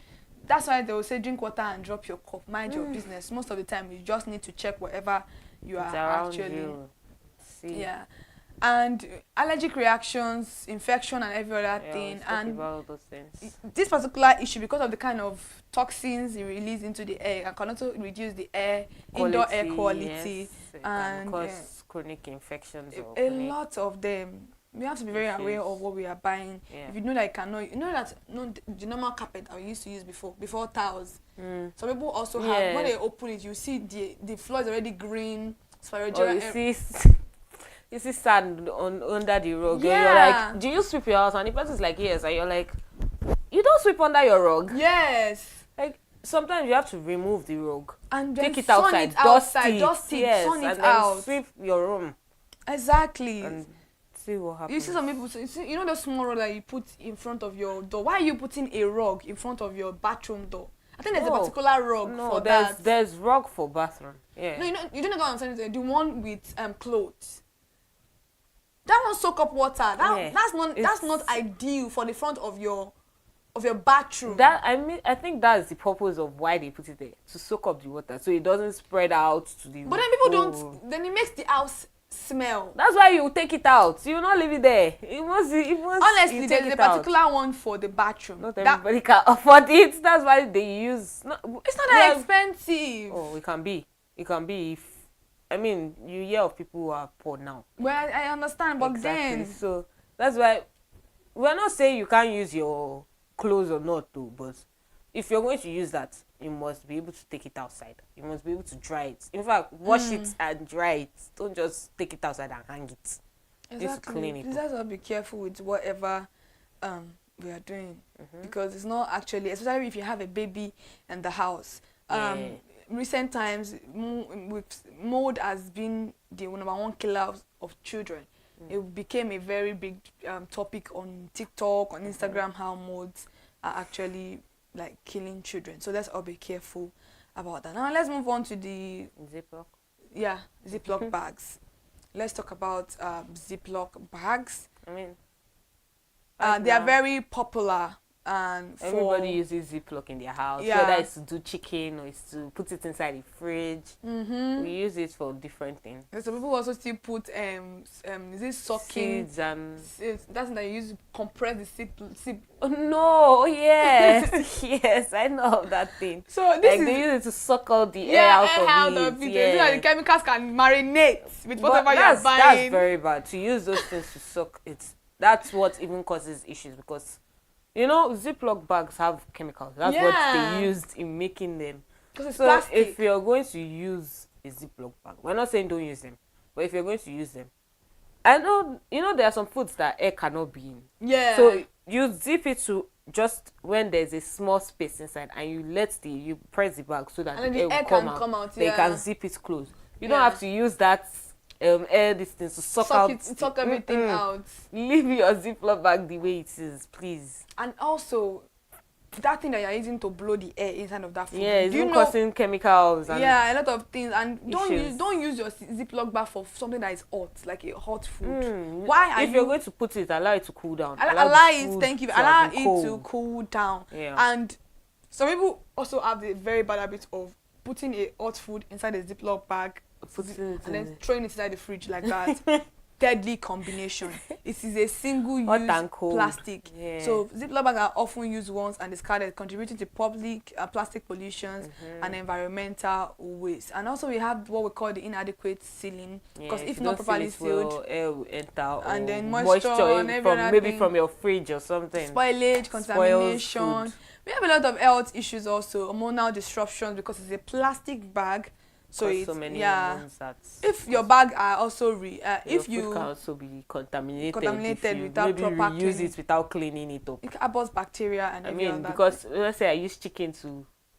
That's why they will say drink water and drop your cup. Mind your business. Most of the time, you just need to check whatever you are actually. See. Yeah. And allergic reactions, infection, and every other thing. And about all those things. This particular issue, because of the kind of toxins it releases into the air, and can also reduce the indoor air quality, and cause chronic infections. A lot of them. We have to be very aware of what we are buying. If you know that the normal carpet I used to use before tiles. Some people also have, when they open it, you see the floor is already green. You see sand under the rug. Yeah. You're like, do you sweep your house? And the person's like, yes. And you're like, you don't sweep under your rug. Yes. Like, sometimes you have to remove the rug. And then take it outside, dust it, yes, sun it out. Then sweep your room. Exactly. And see what happens. You see some people, you know the small rug that you put in front of your door? Why are you putting a rug in front of your bathroom door? I think there's a particular rug for that. There's rug for bathroom. Yeah. No, you don't know what I'm saying. The one with clothes. That one soak up water. That's not ideal for the front of your bathroom. I think that's the purpose of why they put it there, to soak up the water so it doesn't spread out to the. But then people don't. Then it makes the house smell. That's why you take it out. You will not leave it there. It must. Honestly, there's a particular one for the bathroom. Not everybody can afford it. That's why they use. It's not that expensive. Oh, it can be. It can be if. I mean, you hear of people who are poor now. Well, I understand, but then. So that's why we're not saying you can't use your clothes or not, too. But if you're going to use that, you must be able to take it outside. You must be able to dry it. In fact, wash it and dry it. Don't just take it outside and hang it. Exactly. Just clean it. Please have to be careful with whatever we are doing, because it's not actually, especially if you have a baby in the house. Recent times, mold has been the number one killer of children. It became a very big topic on TikTok, on Instagram, how molds are actually like killing children. So let's all be careful about that. Now let's move on to the Ziploc. Yeah, Ziploc bags. Let's talk about Ziploc bags. I mean, they are very popular. And everybody uses Ziploc in their house, whether it's to do chicken or it's to put it inside the fridge. We use it for different things. And some people also still put this sucking seeds and that's that you use to compress the sip. Oh, no, yes, yes, I know of that thing. So this they use it to suck out the air out of it. So that the chemicals can marinate with whatever you're buying. That's very bad to use those things to suck it. That's what even causes issues, because you know, Ziploc bags have chemicals. That's what they used in making them. Because it's so plastic. If you're going to use a Ziploc bag, we're not saying don't use them, but if you're going to use them, I know, you know, there are some foods that air cannot be in. Yeah. So you zip it to just when there's a small space inside, and you press the bag so that and the air will come out. They can zip it closed. You don't have to use that air distance to suck everything out. Leave your Ziploc bag the way it is, please. And also, that thing that you're using to blow the air inside of that food. Yeah, it's causing chemicals. And a lot of things. And don't use your Ziploc bag for something that is hot, like a hot food. If you're going to put it, allow it to cool down. Allow it to cool down. Yeah. And some people also have the very bad habit of putting a hot food inside a Ziploc bag and then throwing it inside the fridge like that. deadly combination. It is a single-use plastic. Yeah. So Ziploc bags are often used once and discarded, contributing to public plastic pollution and environmental waste. And also we have what we call the inadequate sealing, because if not properly sealed, air will enter, and then moisture and from maybe from your fridge or something. Spoilage, contamination. We have a lot of health issues also, hormonal disruptions, because it's a plastic bag. So it's so many if your bag are also if you food can also be contaminated without maybe proper use cleaning. it without cleaning it up. It harbors bacteria and because let's say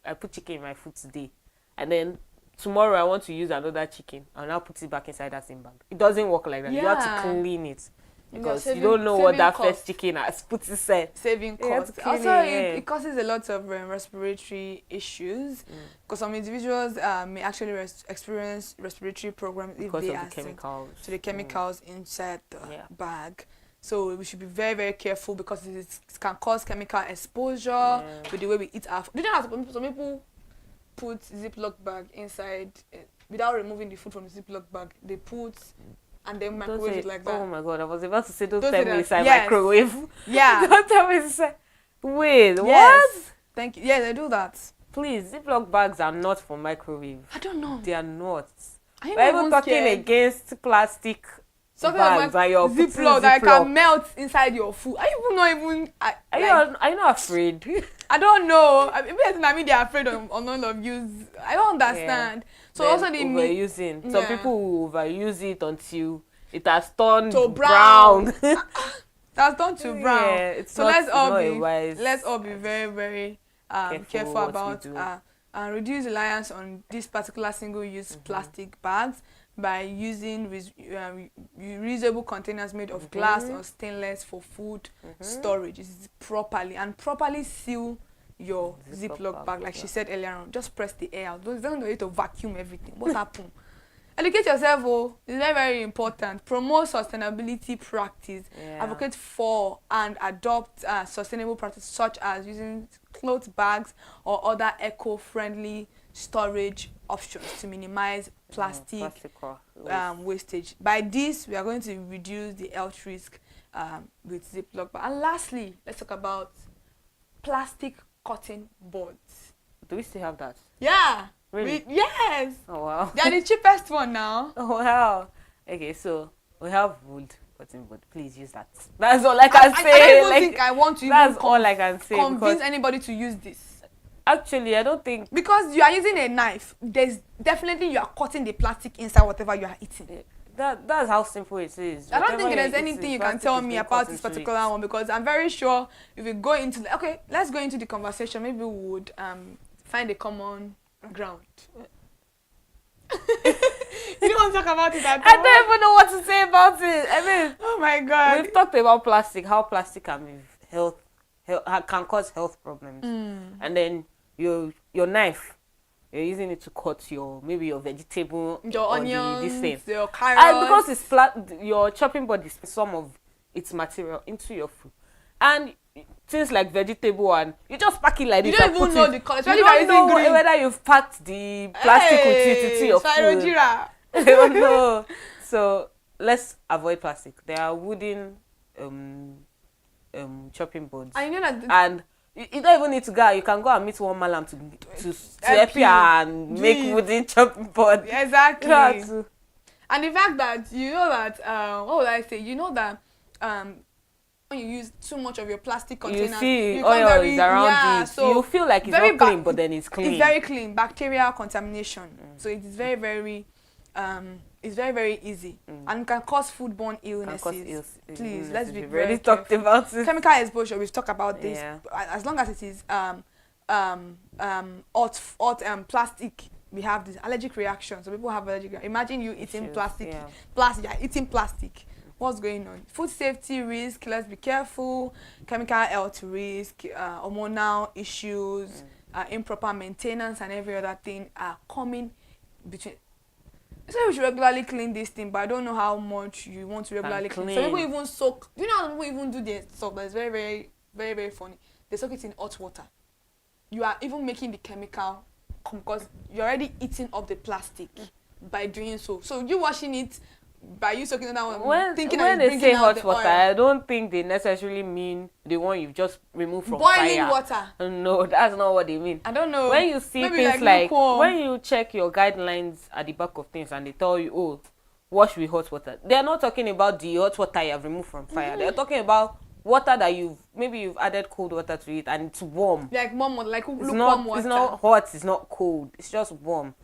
I put chicken in my food today, and then tomorrow I want to use another chicken and I'll put it back inside that same bag. It doesn't work like that. You have to clean it. Because you don't know what that first chicken has put inside. Saving costs. Also, it causes a lot of respiratory issues, because some individuals may actually experience respiratory problems if they are to the chemicals inside the bag. So we should be very, very careful, because it can cause chemical exposure with the way we eat our food. Do you know how some people put Ziploc bag inside without removing the food from the Ziploc bag? They put and then microwave it like that. Oh my god, I was about to say don't tell me inside microwave. Yeah. Don't tell me inside. Wait, yes. What? Thank you. Yeah, they do that. Please, Ziploc bags are not for microwave. I don't know. They are not. We're even talking against plastic bags like Ziploc that can melt inside your food. Are you not even... Are you not afraid? I don't know. Maybe they're afraid of none of use. I don't understand. So then also the overusing. Some people will overuse it until it has turned to brown. That's turned to brown. Yeah, so let's all be very, very careful about and reduce reliance on this particular single-use plastic bags by using reusable containers made of glass or stainless for food storage. Properly seal your Ziploc bag, like she said earlier on. Just press the air out. Don't need to vacuum everything. What happened? Educate yourself. It's very, very important. Promote sustainability practice. Advocate for and adopt sustainable practices such as using cloth bags or other eco-friendly storage options to minimize plastic wastage. By this, we are going to reduce the health risk with Ziploc bag. And lastly, let's talk about plastic cutting boards. Do we still have that? Yeah. Really? Yes. Oh wow. They are the cheapest one now. Oh wow. Okay, so we have wood cutting board. Please use that. That's all I can say. I don't even think I want to that's all I can say. Convince anybody to use this. Actually, I don't think, because you are using a knife. There's definitely you are cutting the plastic inside whatever you are eating. That's how simple it is. I don't think there's anything you can tell me about this particular one, because I'm very sure if we go into let's go into the conversation. Maybe we would find a common ground. You don't want to talk about it at all? I don't even know what to say about it. I mean, oh my god, we've talked about plastic, how plastic can be can cause health problems, and then your knife, you're using it to cut maybe your vegetable, your onions, this thing. your carrots. And because it's your chopping board is some of its material into your food, and things like vegetable, and you just pack it like this. You don't even know the color. You don't know whether you've packed the plastic with it into your food. I don't know. So let's avoid plastic. There are wooden chopping boards, I know that, and you don't even need to go. You can go and meet one malam to help you and make wooden chopping board. Exactly. And the fact that what would I say? You know that when you use too much of your plastic containers, you see oil is around it. So you feel like it's not clean, but then it's clean. It's very clean. Bacterial contamination. So it is very, very it's very, very easy and can cause foodborne illnesses. Please, let's be very careful. Talked about it. Chemical exposure, we've talked about this. As long as it is plastic, we have this allergic reaction. So people have allergic reaction. Imagine you eating plastic. You're eating plastic. What's going on? Food safety risk, let's be careful. Chemical health risk, hormonal issues, improper maintenance and every other thing are coming between. So we should regularly clean this thing, but I don't know how much you want to regularly clean. Some people even soak. You know how people even do their stuff that's very, very, very, very funny. They soak it in hot water. You are even making the chemical because you're already eating up the plastic by doing so. So you washing it, by you soaking in that one, when they say hot water, I don't think they necessarily mean the one you've just removed from boiling fire. water. No, that's not what they mean. I don't know. When you see maybe things like when you check your guidelines at the back of things and they tell you, oh, wash with hot water, they are not talking about the hot water you have removed from fire. They're talking about water that you've added cold water to it and it's warm. Like warm water, like lukewarm water. It's not hot, it's not cold, it's just warm.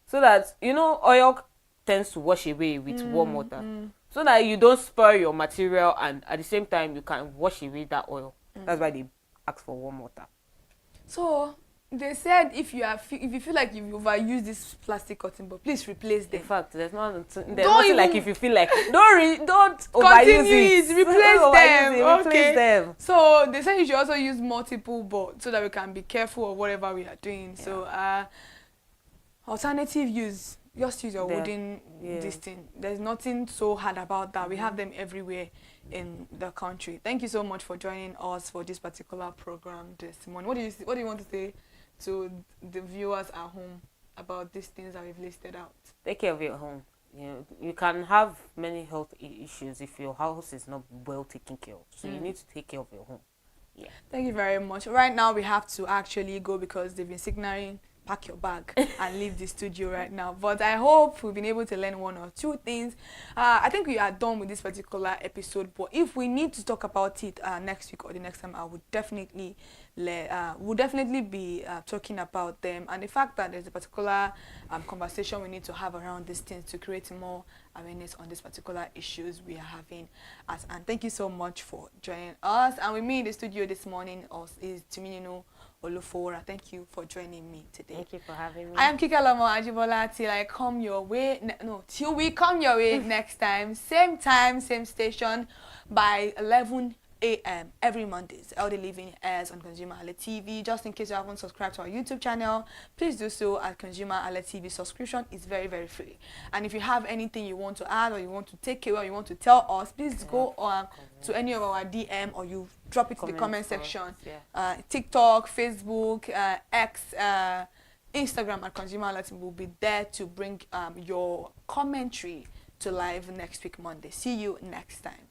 So that, oil tends to wash away with warm water. So that you don't spoil your material and at the same time you can wash away that oil. That's why they ask for warm water. So they said if you feel like you've overused this plastic cotton bud, please replace them. In fact, there's nothing like if you feel like don't overuse it. Replace them. So they said you should also use multiple boards so that we can be careful of whatever we are doing. Yeah. So alternative use. Just use your wooden this thing. There's nothing so hard about that. We have them everywhere in the country. Thank you so much for joining us for this particular program this morning. What do you want to say to the viewers at home about these things that we've listed out? Take care of your home. You can have many health issues if your house is not well taken care of. So you need to take care of your home. Yeah. Thank you very much. Right now we have to actually go because they've been signaling pack your bag and leave the studio right now. But I hope we've been able to learn one or two things. I think we are done with this particular episode, but if we need to talk about it next week or the next time, I would definitely be talking about them and the fact that there's a particular conversation we need to have around these things to create more awareness on these particular issues we are having. And thank you so much for joining us. And with me in the studio this morning is Timinino Olufora. Thank you for joining me today. Thank you for having me. I am Kikelomo Ajibola till we come your way next time, same station by 11 a.m. every Mondays. Elder Living airs on ConsumerHalla TV. Just in case you haven't subscribed to our YouTube channel, please do so at ConsumerHalla TV. Subscription is very, very free. And if you have anything you want to add or you want to take away or you want to tell us, please go on to any of our DM or you drop it in the comment section. TikTok, Facebook, X, Instagram at ConsumerHalla TV will be there to bring your commentary to live next week Monday. See you next time.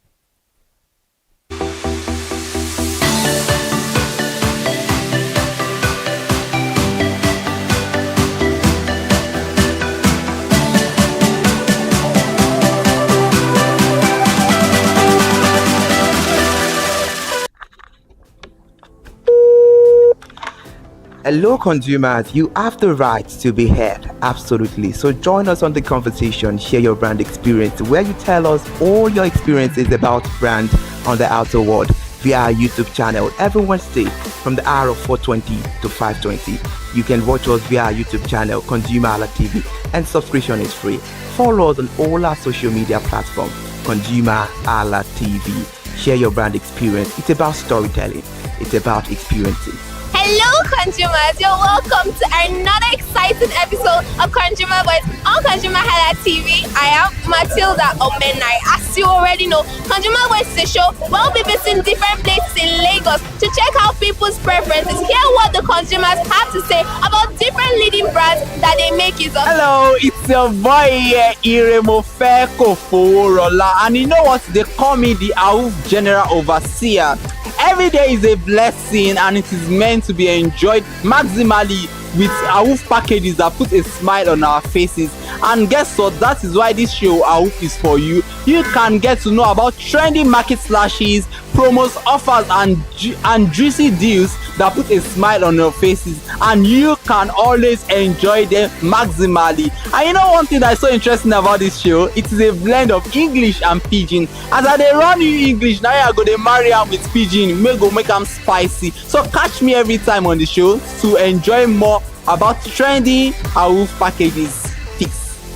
Hello consumers, you have the right to be heard, absolutely. So join us on the conversation, share your brand experience, where you tell us all your experiences about brand on the outer world via our YouTube channel every Wednesday from the hour of 4:20 to 5:20. You can watch us via our YouTube channel, ConsumerHalla TV, and subscription is free. Follow us on all our social media platforms, ConsumerHalla TV. Share your brand experience. It's about storytelling. It's about experiences. Hello consumers, you're welcome to another exciting episode of Consumer Voice on ConsumerHalla TV. I am Matilda Omenai. As you already know, Consumer Voice is a show where we'll be visiting different places in Lagos to check out people's preferences, hear what the consumers have to say about different leading brands that they make use of. Hello, it's your boy here, Iremofeko Foworola, and you know what? They call me the AUF General Overseer. Every day is a blessing and it is meant to be enjoyed maximally with AUF packages that put a smile on our faces. And guess what? That is why this show AUF is for you. You can get to know about trendy market slashes, promos, offers and juicy deals that put a smile on your faces, and you can always enjoy them maximally. And you know one thing that is so interesting about this show? It is a blend of English and Pidgin. As I dey run you English, now I go dey marry am with Pidgin, make am spicy. So catch me every time on the show to enjoy more about trendy AUF packages.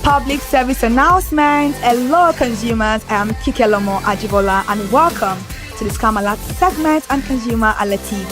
Public service announcement. Hello consumers, I am Kikelomo Ajibola and welcome to the Scam Alert segment on ConsumerHalla TV.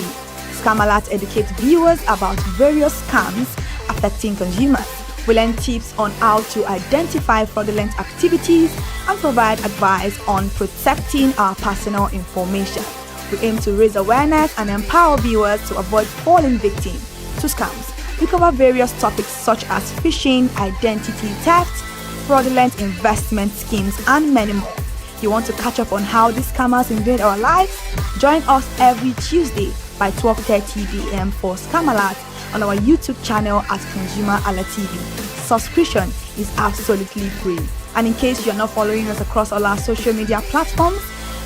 Scam Alert educates viewers about various scams affecting consumers. We learn tips on how to identify fraudulent activities and provide advice on protecting our personal information. We aim to raise awareness and empower viewers to avoid falling victim to scams. We cover various topics such as phishing, identity theft, fraudulent investment schemes, and many more. You want to catch up on how these scammers invade our lives? Join us every Tuesday by 12:30 p.m. for Scam Alert on our YouTube channel at ConsumerHallaTV. Subscription is absolutely free. And in case you're not following us across all our social media platforms,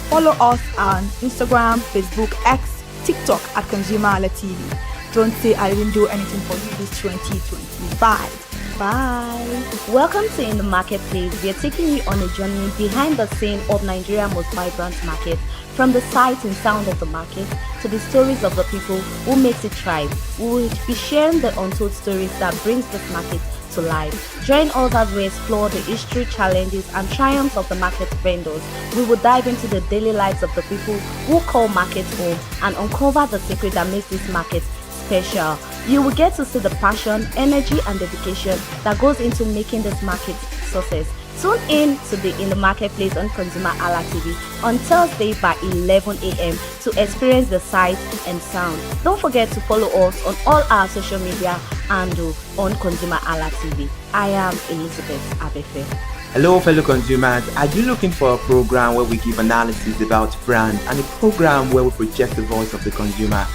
follow us on Instagram, Facebook, X, TikTok at ConsumerHallaTV. Don't say I didn't do anything for you this 2025. Bye. Welcome to In the Marketplace. We are taking you on a journey behind the scene of Nigeria's most vibrant market, from the sight and sound of the market to the stories of the people who makes it thrive. We will be sharing the untold stories that brings this market to life. Join us as we explore the history, challenges, and triumphs of the market vendors. We will dive into the daily lives of the people who call markets home and uncover the secret that makes this market special. You will get to see the passion, energy, and dedication that goes into making this market success. Tune in to the In the Marketplace on ConsumerHalla TV on Thursday by 11 a.m. to experience the sight and sound. Don't forget to follow us on all our social media handle on ConsumerHalla TV. I am Elizabeth Abefe. Hello fellow consumers, are you looking for a program where we give analysis about brand and a program where we project the voice of the consumer?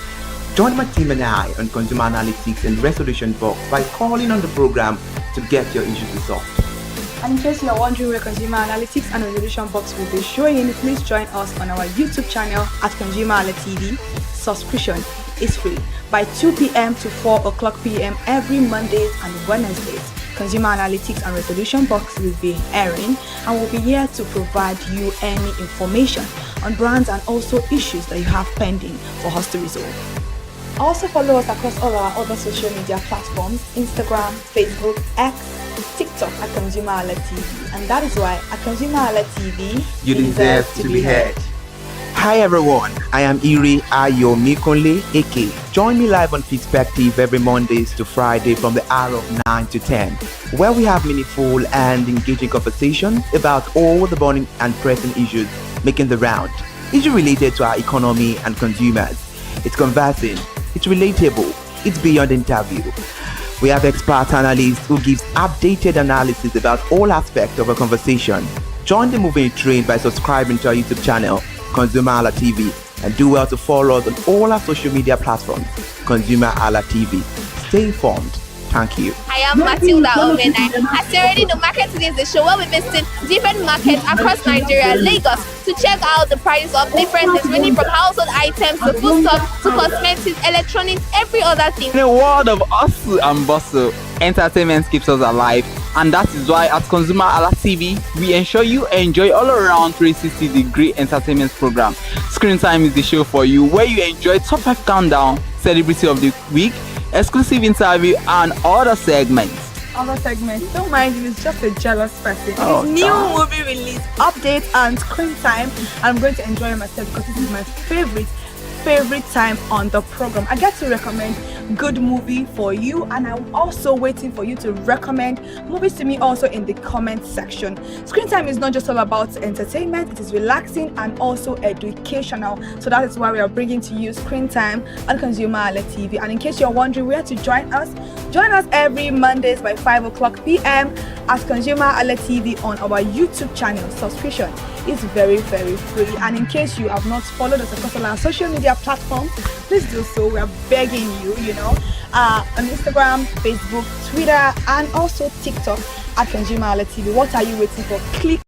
Join my team and I on Consumer Analytics and Resolution Box by calling on the program to get your issues resolved. And in case you are wondering where Consumer Analytics and Resolution Box will be showing, please join us on our YouTube channel at ConsumerHallaTV. Subscription is free by 2 p.m. to 4 o'clock p.m. every Mondays and Wednesdays. Consumer Analytics and Resolution Box will be airing and will be here to provide you any information on brands and also issues that you have pending for us to resolve. Also follow us across all our other social media platforms, Instagram, Facebook, X, TikTok at ConsumerHallaTV. And that is why at ConsumerHallaTV, you deserve to be heard. Hi everyone, I am Iri Ayomikunle Eke. Join me live on Perspective every Mondays to Friday from the hour of 9 to 10, where we have meaningful and engaging conversations about all the burning and pressing issues making the round. Issues related to our economy and consumers. It's conversing, it's relatable, it's beyond interview. We have expert analysts who gives updated analysis about all aspects of a conversation. Join the moving train by subscribing to our YouTube channel, ConsumerHallaTV, and do well to follow us on all our social media platforms, ConsumerHallaTV. Stay informed. Thank you. I am Matilda Omenai. As you already know, Market Today is the show where we visit different markets across Nigeria, Lagos, to check out the prices of different things, ranging from household items to foodstuffs to cosmetics, electronics, every other thing. In a world of hustle and bustle, entertainment keeps us alive, and that is why at ConsumerHalla TV, we ensure you enjoy all around 360-degree entertainment program. Screen Time is the show for you, where you enjoy top 5 countdown, celebrity of the week, exclusive interview, and other segments. Don't mind him, he's just a jealous person. Oh, His new movie release, update, and Screen Time. I'm going to enjoy myself because this is my favorite time on the program. I get to recommend good movie for you, and I'm also waiting for you to recommend movies to me also in the comment section. Screen Time is not just all about entertainment, it is relaxing and also educational. So that is why we are bringing to you Screen Time on ConsumerHallaTV. And in case you're wondering where to join us every Mondays by 5 o'clock p.m. as ConsumerHallaTV on our YouTube channel. Subscription is very, very free. And in case you have not followed us across all our social media platforms, please do so. We are begging you, on Instagram, Facebook, Twitter, and also TikTok at ConsumerHallaTV. What are you waiting for? Click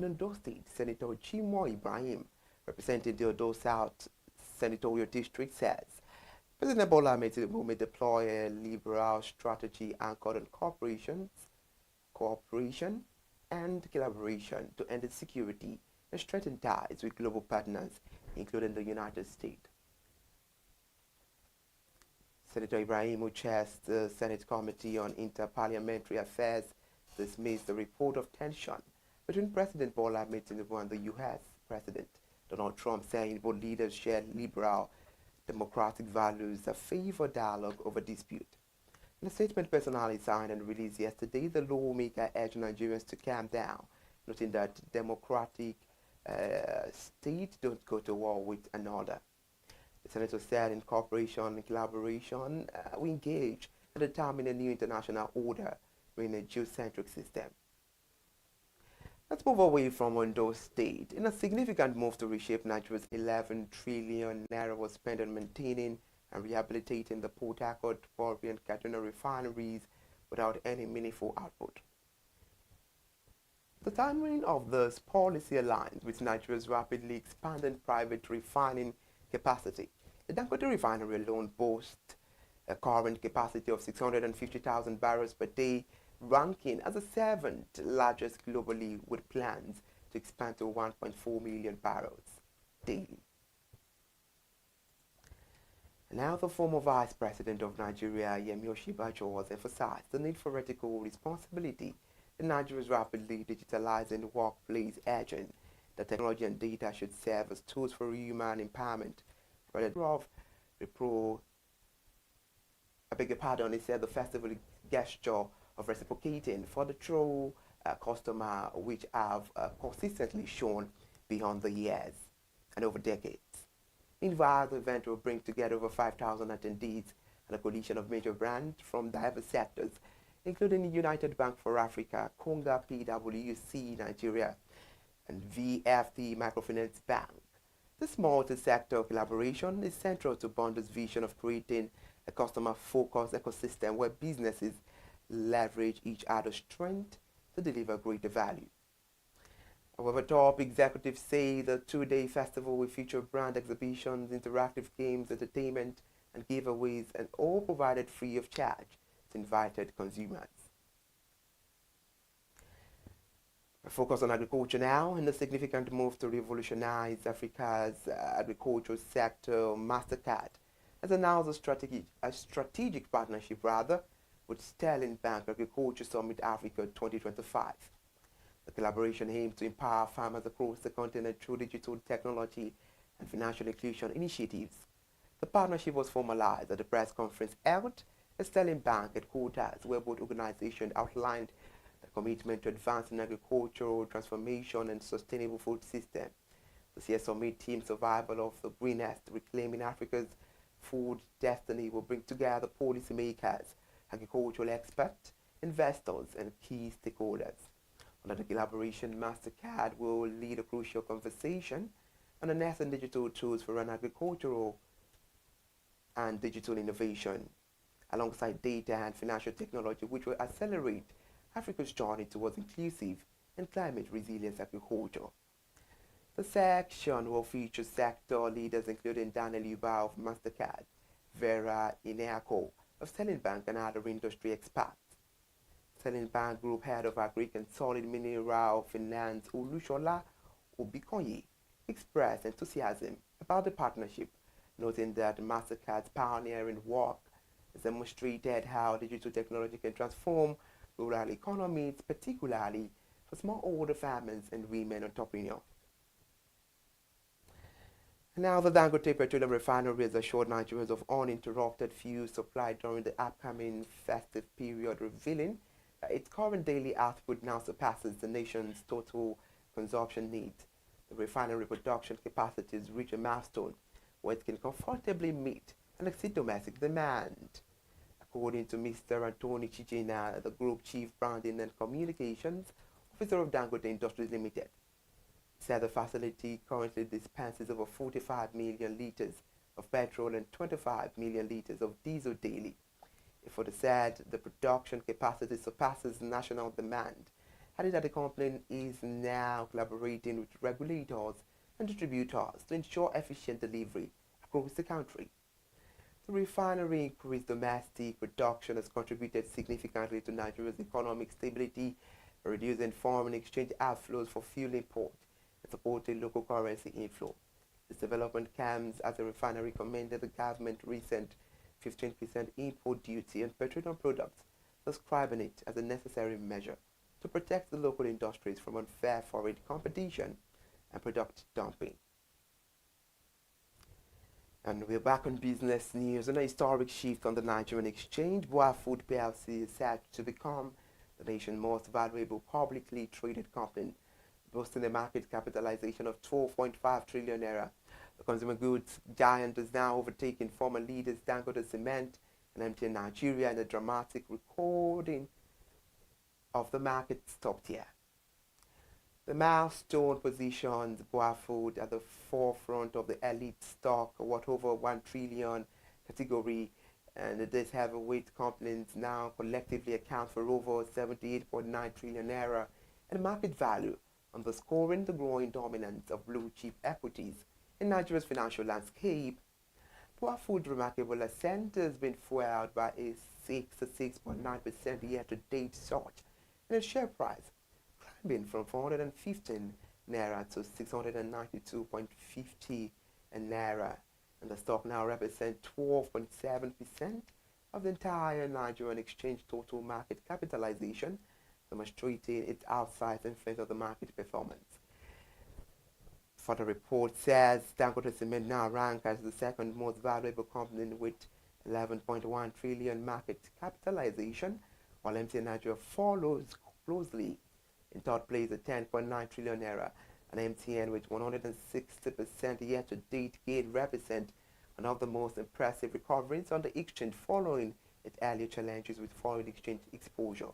Ondo State, Senator Chimo Ibrahim, representing the Ondo South Senatorial District, says President Bola Ahmed Tinubu may deploy a liberal strategy anchored on cooperation and collaboration to end insecurity and strengthen ties with global partners, including the United States. Senator Ibrahim, who chairs the Senate Committee on Interparliamentary Affairs, dismissed the report of tension between President Bola Ahmed Tinubu and the U.S. President Donald Trump, saying both leaders share liberal democratic values that favor dialogue over dispute. In a statement personally signed and released yesterday, the lawmaker urged Nigerians to calm down, noting that democratic states don't go to war with another. The senator said, in cooperation and collaboration, we engage in determining a new international order in a geocentric system. Let's move away from Ondo State. In a significant move to reshape Nigeria's 11 trillion naira was spent on maintaining and rehabilitating the Port Harcourt, Warri and Kaduna refineries without any meaningful output. The timing of this policy aligns with Nigeria's rapidly expanding private refining capacity. The Dangote refinery alone boasts a current capacity of 650,000 barrels per day, ranking as the 7th largest globally, with plans to expand to 1.4 million barrels daily. Now, the former Vice President of Nigeria, Yemi Osinbajo, has emphasized the need for ethical responsibility in Nigeria's rapidly digitalizing workplace, urging that technology and data should serve as tools for human empowerment. He said the festival gesture of reciprocating for the true customer, which have consistently shown beyond the years and over decades. Meanwhile, the event will bring together over 5,000 attendees and a coalition of major brands from diverse sectors, including United Bank for Africa, Konga PwC Nigeria, and VFT Microfinance Bank. This multi-sector collaboration is central to Bondo's vision of creating a customer-focused ecosystem where businesses leverage each other's strength to deliver greater value. However, top executives say the two-day festival will feature brand exhibitions, interactive games, entertainment, and giveaways, and all provided free of charge to invited consumers. A focus on agriculture now. In a significant move to revolutionize Africa's agricultural sector, MasterCard has announced a strategic partnership with Sterling Bank Agriculture Summit Africa 2025. The collaboration aims to empower farmers across the continent through digital technology and financial inclusion initiatives. The partnership was formalized at the press conference held at Sterling Bank headquarters, where both organizations outlined the commitment to advancing agricultural transformation and sustainable food system. This year's summit theme, Survival of the Greenest, Reclaiming Africa's Food Destiny, will bring together policymakers, agricultural experts, investors, and key stakeholders. Under the collaboration, MasterCard will lead a crucial conversation on enhancing digital tools for an agricultural and digital innovation, alongside data and financial technology, which will accelerate Africa's journey towards inclusive and climate-resilient agriculture. The section will feature sector leaders including Daniel Yuba of MasterCard, Vera Ineako of Sterling Bank, and other industry experts. Sterling Bank Group Head of Agric and Solid Mineral Finance, Olushola Obikonye, expressed enthusiasm about the partnership, noting that MasterCard's pioneering work has demonstrated how digital technology can transform rural economies, particularly for smallholder farmers and women entrepreneurs. Now, the Dangote Petroleum Refinery has assured Nigerians of uninterrupted fuel supply during the upcoming festive period, revealing that its current daily output now surpasses the nation's total consumption needs. The refinery production capacity has reached a milestone where it can comfortably meet and exceed domestic demand. According to Mr. Anthony Chijina, the Group Chief Branding and Communications Officer of Dangote Industries Limited, said the facility currently dispenses over 45 million litres of petrol and 25 million litres of diesel daily. It further said the production capacity surpasses national demand, added that the company is now collaborating with regulators and distributors to ensure efficient delivery across the country. The refinery increased domestic production has contributed significantly to Nigeria's economic stability, reducing foreign exchange outflows for fuel import and supporting local currency inflow. This development comes as the refinery commended the government's recent 15% import duty on petroleum products, describing it as a necessary measure to protect the local industries from unfair foreign competition and product dumping. And we're back on business news. And a historic shift on the Nigerian exchange. Boa Food PLC is set to become the nation's most valuable publicly traded company, boasting a market capitalization of 12.5 trillion naira. The consumer goods giant is now overtaking former leaders Dangote Cement and MTN Nigeria in a dramatic recording of the market's top tier. The milestone positions Boa Food at the forefront of the elite stock, worth over 1 trillion category, and these heavyweight companies now collectively account for over 78.9 trillion naira in market value, underscoring the growing dominance of blue chip equities in Nigeria's financial landscape. Boa Food's remarkable ascent has been fueled by a 6.9% year-to-date surge in its share price, climbing from 415 naira to 692.50 naira, and the stock now represents 12.7% of the entire Nigerian exchange total market capitalization, demonstrating its outsized influence of the market performance. For the report says Dangote Cement now ranks as the second most valuable company with 11.1 trillion market capitalization, while MTN Nigeria follows closely. In third place at 10.9 trillion naira, and MTN with 160% year-to-date gain represent one of the most impressive recoveries on the exchange following its earlier challenges with foreign exchange exposure.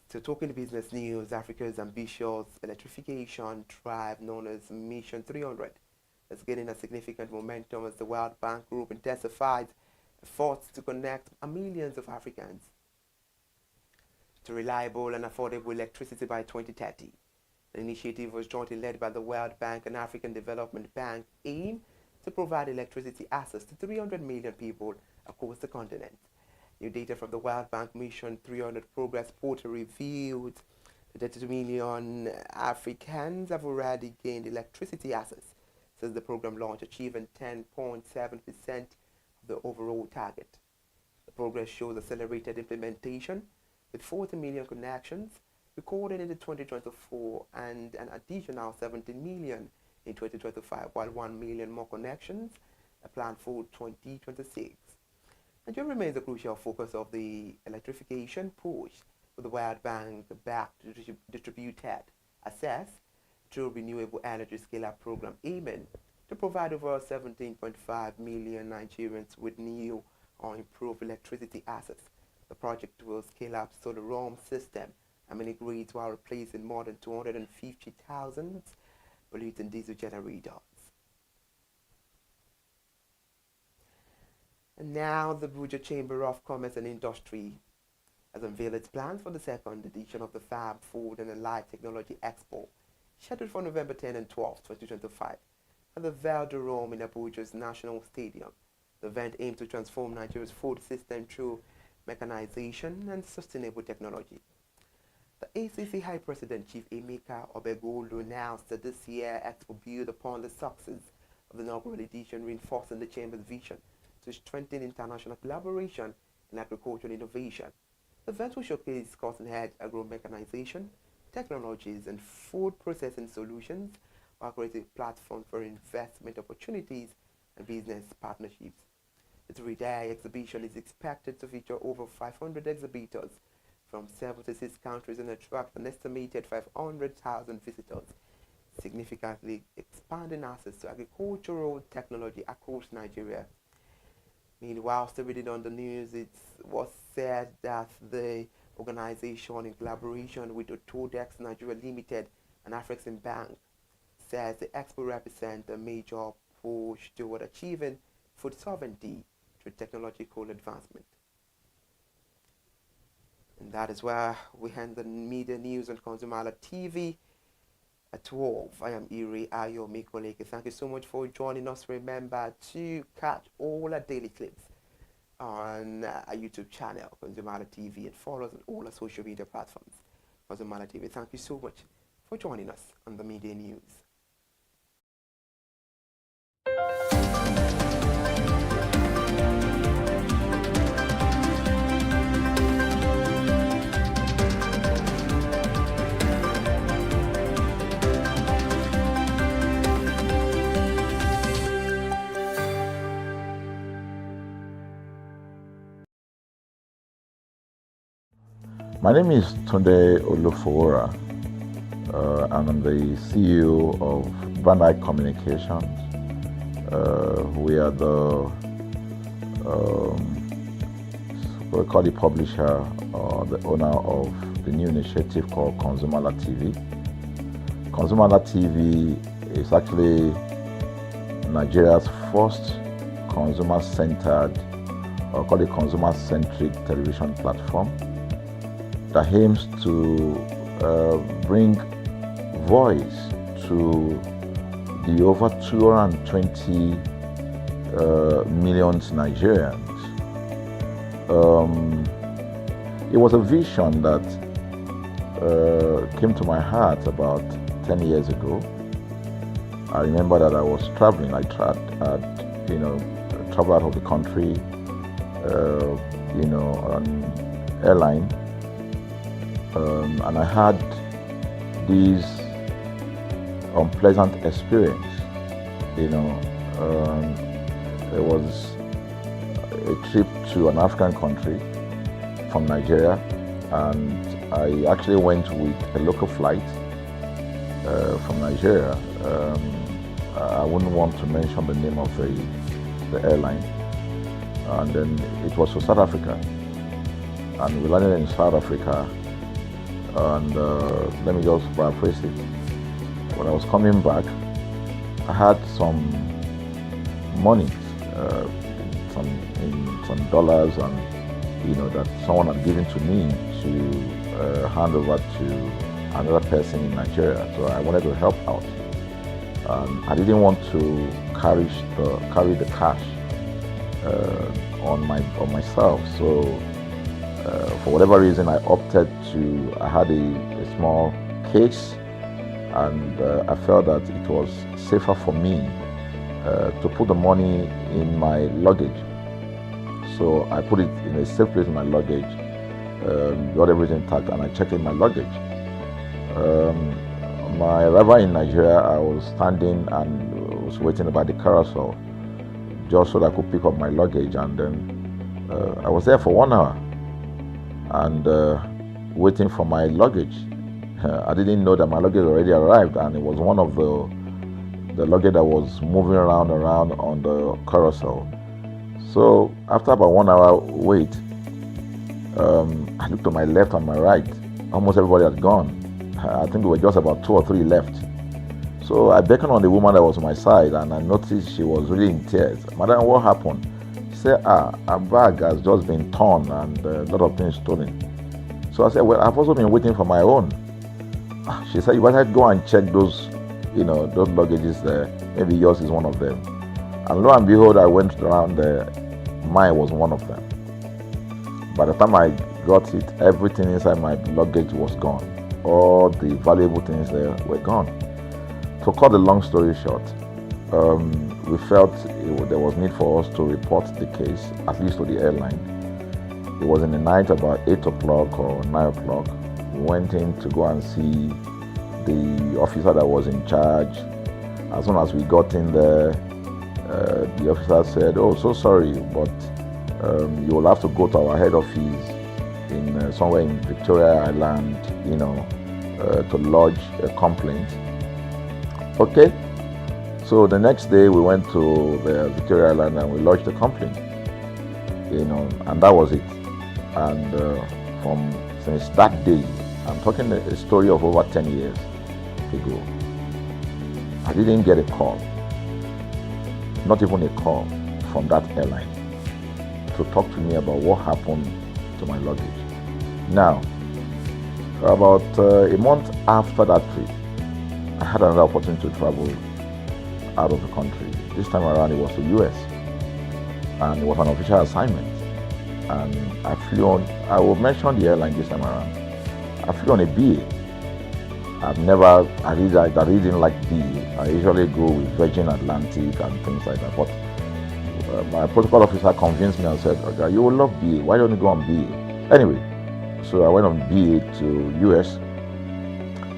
So talking business news, Africa's ambitious electrification drive known as Mission 300 is gaining a significant momentum as the World Bank Group intensifies efforts to connect millions of Africans to reliable and affordable electricity by 2030. The initiative was jointly led by the World Bank and African Development Bank, aimed to provide electricity access to 300 million people across the continent. New data from the World Bank Mission 300 Progress Portal revealed that 2 million Africans have already gained electricity access since the program launch, achieving 10.7% of the overall target. The progress shows accelerated implementation, with 40 million connections recorded in 2024 and an additional 17 million in 2025, while 1 million more connections are planned for 2026. Nigeria remains a crucial focus of the electrification push, with the World Bank backed distributed access through renewable energy scale-up program aiming to provide over 17.5 million Nigerians with new or improved electricity access. The project will scale up solar roam system and mini grids while replacing more than 250,000 polluting diesel generators. And now the Abuja Chamber of Commerce and Industry has unveiled its plans for the second edition of the Farm, Food and Allied Technology Expo, scheduled for November 10 and 12, 2025, at the Velodrome in Abuja's National Stadium. The event aims to transform Nigeria's food system through mechanization and sustainable technology. The ACC High President Chief Emeka Obegolu announced that this year Expo build upon the success of the inaugural edition, reinforcing the Chamber's vision to strengthen international collaboration in agricultural innovation. The event will showcase cutting-edge agro-mechanization, technologies, and food processing solutions, while creating a platform for investment opportunities and business partnerships. The three-day exhibition is expected to feature over 500 exhibitors from 76 countries and attract an estimated 500,000 visitors, significantly expanding access to agricultural technology across Nigeria. Meanwhile, still reading on the news, it was said that the organization, in collaboration with Autodex Nigeria Limited and African Bank, says the expo represents a major push toward achieving food sovereignty through technological advancement. And that is where we end the media news on ConsumerHallaTV at 12. I am Iri Ayo Mikoleke. Thank you so much for joining us. Remember to catch all our daily clips on our YouTube channel, ConsumerHallaTV, and follow us on all our social media platforms, ConsumerHallaTV. Thank you so much for joining us on the media news. My name is Tunde Olufowora. I'm the CEO of Brand Communications. We are we call the publisher or the owner of the new initiative called ConsumerHallaTV. ConsumerHallaTV is actually Nigeria's first consumer-centered, or call it consumer-centric television platform that aims to bring voice to the over 220 million Nigerians. It was a vision that came to my heart about 10 years ago. I remember that I was traveling. I traveled out of the country, on airline. And I had this unpleasant experience. It was a trip to an African country from Nigeria, and I actually went with a local flight from Nigeria. I wouldn't want to mention the name of the airline. And then it was to South Africa, and we landed in South Africa. And let me just paraphrase it. When I was coming back, I had some money, some dollars, and that someone had given to me to hand over to another person in Nigeria. So I wanted to help out. I didn't want to carry the cash on myself. So for whatever reason, I opted to. I had a small case, and I felt that it was safer for me to put the money in my luggage. So I put it in a safe place in my luggage, got everything intact, and I checked in my luggage. My arrival in Nigeria, I was standing and was waiting about the carousel just so that I could pick up my luggage, and then I was there for 1 hour and waiting for my luggage. I didn't know that my luggage already arrived, and it was one of the luggage that was moving around on the carousel. So after about 1 hour wait, I looked to my left and my right. Almost everybody had gone. I think there were just about 2 or 3 left. So I beckoned on the woman that was on my side, and I noticed she was really in tears. Madam, what happened? She said, her bag has just been torn and a lot of things stolen. So I said, well, I've also been waiting for my own. She said, you better go and check those luggages there. Maybe yours is one of them. And lo and behold, I went around there. Mine was one of them. By the time I got it, everything inside my luggage was gone. All the valuable things there were gone. To cut the long story short, we felt there was need for us to report the case, at least to the airline. It was in the night, about 8 o'clock or 9 o'clock. We went in to go and see the officer that was in charge. As soon as we got in there, the officer said, "Oh, so sorry, but you will have to go to our head office in somewhere in Victoria Island, to lodge a complaint." Okay. So the next day we went to the Victoria Island and we lodged a complaint, and that was it. And since that day, I'm talking a story of over 10 years ago, I didn't get a call, not even a call from that airline to talk to me about what happened to my luggage. Now, about a month after that trip, I had another opportunity to travel out of the country. This time around it was to US, and it was an official assignment. And I flew on, I will mention the airline this time around. I flew on a BA. I really didn't like BA. I usually go with Virgin Atlantic and things like that. But my protocol officer convinced me and said, okay, you will love BA, why don't you go on BA? Anyway, so I went on BA to US,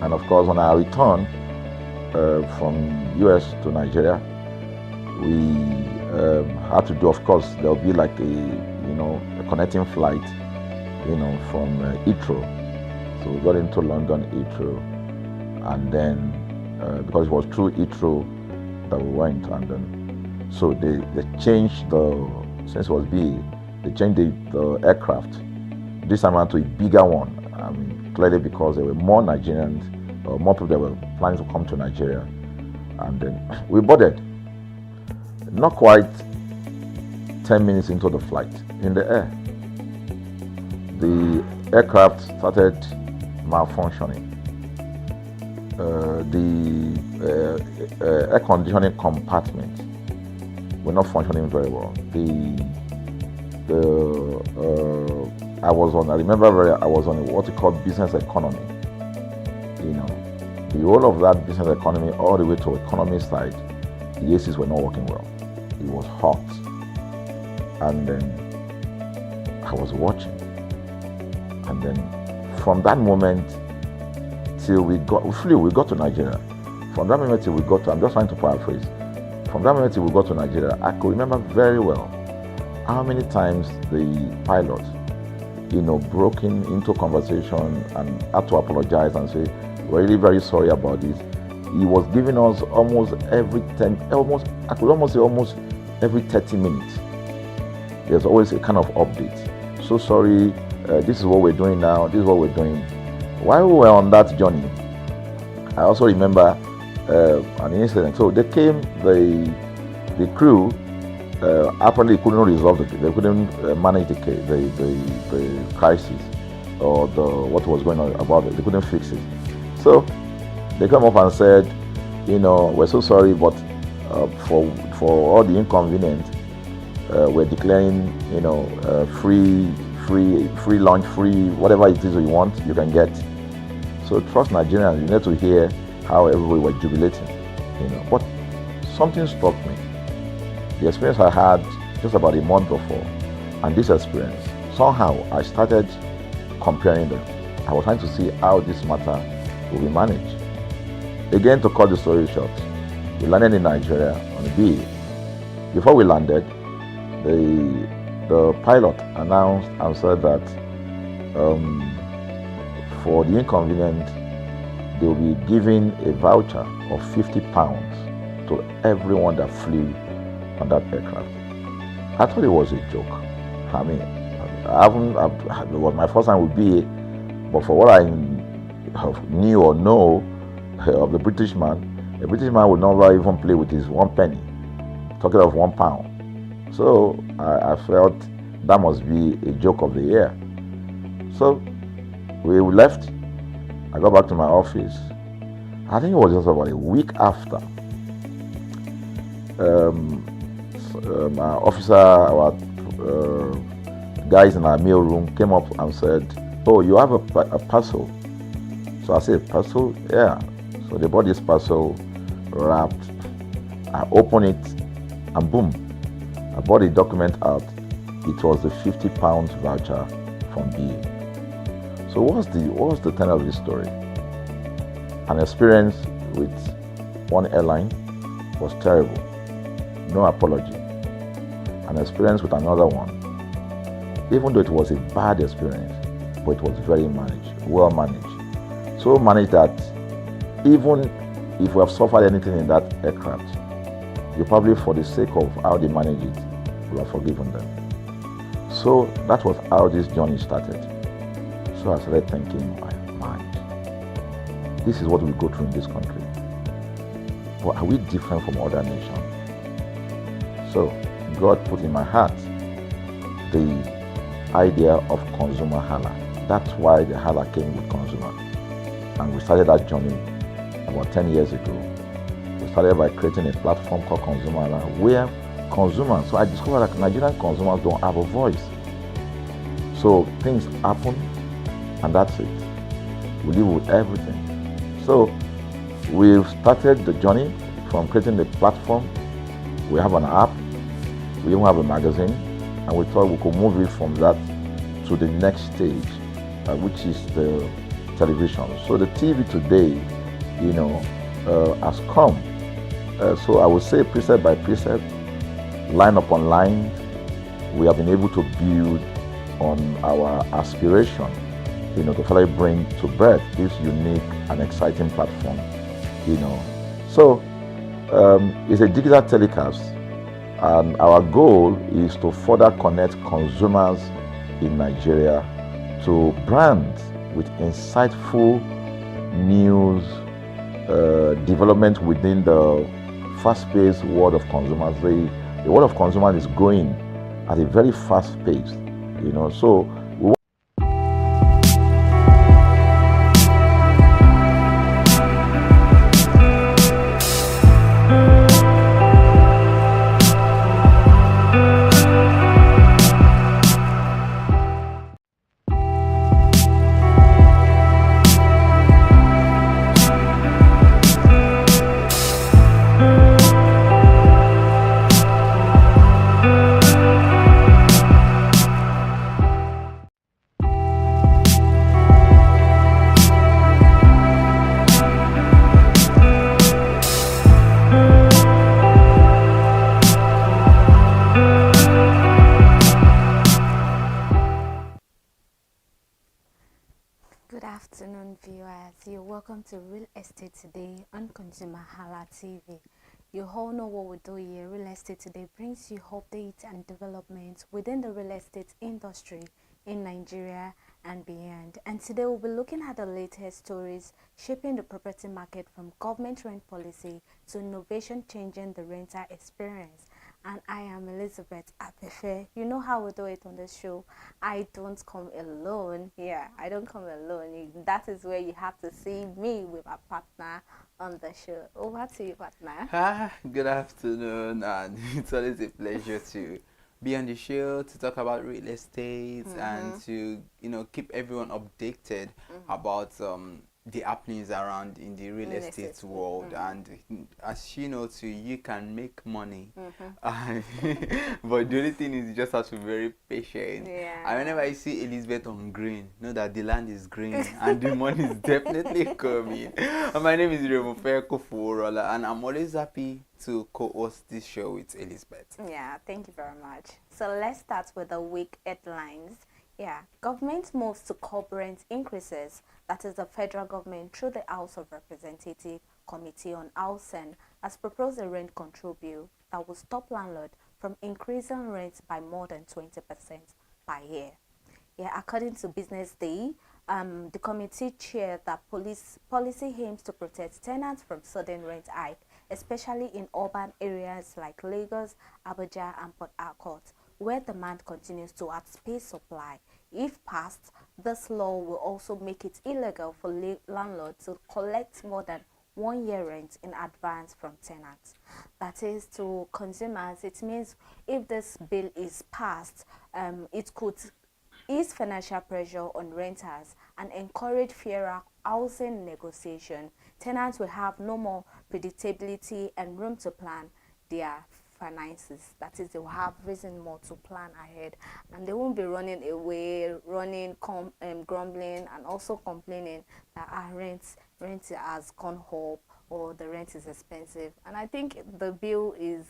and of course when I returned from US to Nigeria, we had to do, of course, there'll be like a connecting flight, from Heathrow. So we got into London Heathrow, and then because it was through Heathrow that we went, and then so they changed since it was BA, they changed the aircraft this time around to a bigger one. I mean, clearly because there were more Nigerians, or more people that were planning to come to Nigeria, and then we boarded. Not quite 10 minutes into the flight, in the air, the aircraft started malfunctioning. The air conditioning compartment were not functioning very well. I was on what you call business economy. The whole of that business economy all the way to economy side, the ACs were not working well. It was hot. And then I was watching. And then from that moment till we got to Nigeria. From that moment till we got to, I'm just trying to paraphrase. From that moment till we got to Nigeria, I could remember very well how many times the pilot, broke into conversation and had to apologize and say, we're really very sorry about this. He was giving us almost every 30 minutes. There's always a kind of update. So sorry, this is what we're doing now, this is what we're doing. While we were on that journey, I also remember an incident. So they came, the crew apparently couldn't resolve it. They couldn't manage the crisis or what was going on about it. They couldn't fix it. So they come up and said, we're so sorry, but for all the inconvenience, we're declaring, free lunch, free whatever it is you want, you can get. So trust Nigerians, you need to hear how everybody was jubilating, But something struck me. The experience I had just about a month before, and this experience, somehow I started comparing them. I was trying to see how this matter will be managed. Again, to cut the story short, we landed in Nigeria on a BA. Before we landed, the pilot announced and said that for the inconvenience, they will be giving a voucher of £50 to everyone that flew on that aircraft. I thought it was a joke. I mean, it was my first time with BA, but for what I knew or know of the British man would never even play with his 1 penny, talking of £1. So I felt that must be a joke of the year. So we left. I got back to my office. I think it was just about a week after. Our guys in our mail room came up and said, "Oh, you have a parcel." So I said, "Parcel? Yeah." So they bought this parcel, wrapped. I opened it, and boom, I bought the document out. It was the £50 voucher from BA. So what's the tenor of this story? An experience with one airline was terrible, no apology. An experience with another one, even though it was a bad experience, but it was very well managed. So managed that even if we have suffered anything in that aircraft, you probably, for the sake of how they manage it, will have forgiven them. So that was how this journey started. So I started thinking, my mind, this is what we go through in this country. But are we different from other nations? So God put in my heart the idea of ConsumerHalla. That's why the Hala came with Consumer. And we started that journey about 10 years ago. We started by creating a platform called ConsumerHalla, where consumers, so I discovered that Nigerian consumers don't have a voice. So things happen, and that's it. We live with everything. So we've started the journey from creating the platform. We have an app, we even have a magazine, and we thought we could move it from that to the next stage, which is the television. So the TV today, has come. So I would say precept by precept, line upon line, we have been able to build on our aspiration, to finally bring to birth this unique and exciting platform, So it's a digital telecast, and our goal is to further connect consumers in Nigeria to brands with insightful news, development within the fast-paced world of consumers. The world of consumers is growing at a very fast pace, so we Good afternoon, viewers. You're welcome to Real Estate Today on ConsumerHalla TV. You all know what we do here. Real Estate Today brings you updates and developments within the real estate industry in Nigeria and beyond. And today we'll be looking at the latest stories shaping the property market, from government rent policy to innovation changing the renter experience. And I am Elizabeth Apefe. You know how we do it on the show. I don't come alone. Yeah, I don't come alone. That is where you have to see me with a partner on the show. Over to you, partner. Good afternoon, and it's always a pleasure to be on the show to talk about real estate and to keep everyone updated about the happenings around in the real estate world. And as you know too, you can make money, but the only thing is you just have to be very patient. And whenever I see Elizabeth on green, know that the land is green and the money is definitely coming. And my name is Remofeko Forola, and I'm always happy to co-host this show with Elizabeth. Yeah, thank you very much. So let's start with the week headlines. Yeah, government moves to curb rent increases. That is, the federal government, through the House of Representatives Committee on Housing, has proposed a rent control bill that will stop landlords from increasing rents by more than 20% per year. Yeah, according to Business Day, the committee shared that policy aims to protect tenants from sudden rent hike, especially in urban areas like Lagos, Abuja, and Port Harcourt, where demand continues to outpace supply. If passed, this law will also make it illegal for landlords to collect more than 1 year rent in advance from tenants. That is, to consumers, it means if this bill is passed, it could ease financial pressure on renters and encourage fairer housing negotiation. Tenants will have no more predictability and room to plan their finances. That is, they will have reason more to plan ahead, and they won't be running away, grumbling and also complaining that our rent has gone up or the rent is expensive. And I think the bill is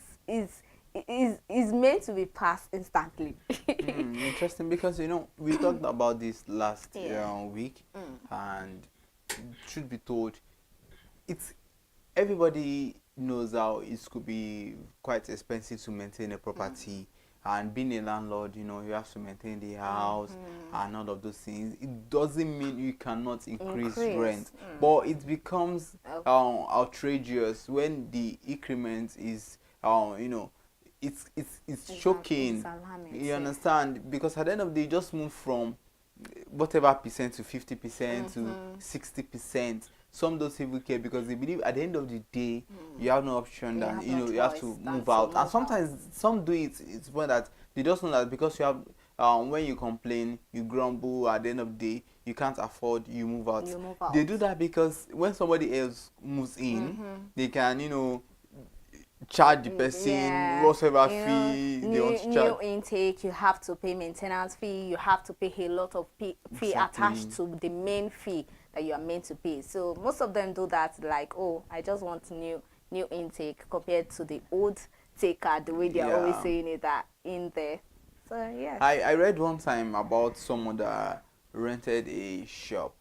meant to be passed instantly. Interesting, because we talked about this last week, and truth be told, it's everybody knows how it could be quite expensive to maintain a property, and being a landlord, you have to maintain the house and all of those things. It doesn't mean you cannot increase rent, but it becomes outrageous when the increment is it's shocking. You understand? Because at the end of the day, just move from whatever percent to 50% to 60%. Some don't even care because they believe at the end of the day you have no option than you have to move out. And sometimes some do it. It's one that they just know that because you have when you complain, you grumble. At the end of the day, you can't afford. You move out. They do that because when somebody else moves in, they can charge the person whatever fee they want to charge. New intake, you have to pay maintenance fee, you have to pay a lot of fee attached to the main fee that you are meant to pay. So most of them do that, like, oh, I just want new intake compared to the old taker, the way they are always saying it that in there. So yeah. I read one time about someone that rented a shop.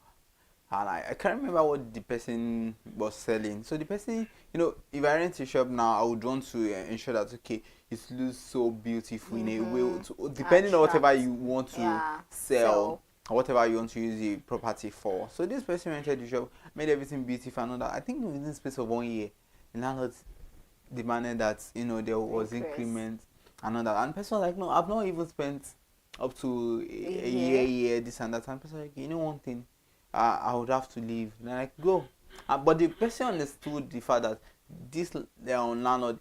And I can't remember what the person was selling. So the person, if I rent a shop now, I would want to ensure that, okay, it looks so beautiful in a way, depending on whatever you want to sell, or whatever you want to use the property for. So this person rented the shop, made everything beautiful and all that. I think within the space of 1 year, the landlord demanded that, there was increment and all that. And the person was like, no, I've not even spent up to a year, this and that. And the person was like, one thing, I would have to leave. And I'm like, go. But the person understood the fact that this landlord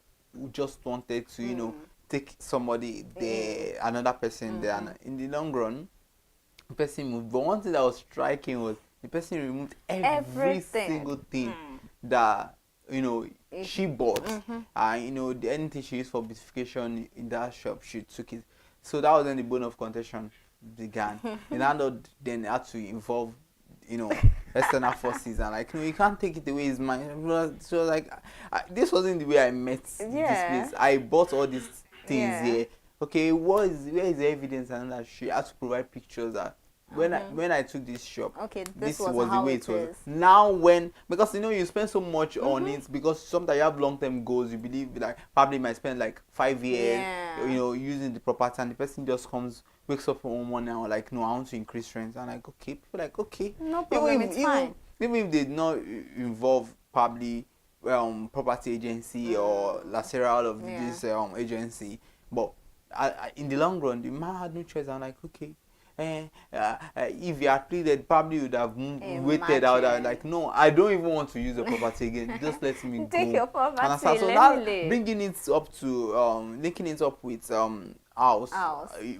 just wanted to, take somebody there, another person there. And in the long run, the person moved. But one thing that was striking was the person removed every single thing that, she bought. Anything she used for beautification in that shop, she took it. So that was when the bone of contention began. The landlord then had to involve external forces and like, you can't take it away. It's mine. So like, this wasn't the way I met this place. I bought all these things here. Okay, where is the evidence? And that she had to provide pictures that when I took this shop, this was the way it was. Now because you spend so much on it, because sometimes you have long-term goals, you believe like probably might spend like 5 years using the property, and the person just wakes up one morning and like, no, I want to increase rent. And like, okay, people like, okay, no problem, it's fine. Even if they did not involve probably property agency or lateral of this agency, but in the long run, the man had no choice. I'm like, okay. If you had pleaded, probably would have waited out. Like, no, I don't even want to use the property again. Just let me go. Take your property. And so that bringing it up to linking it up with house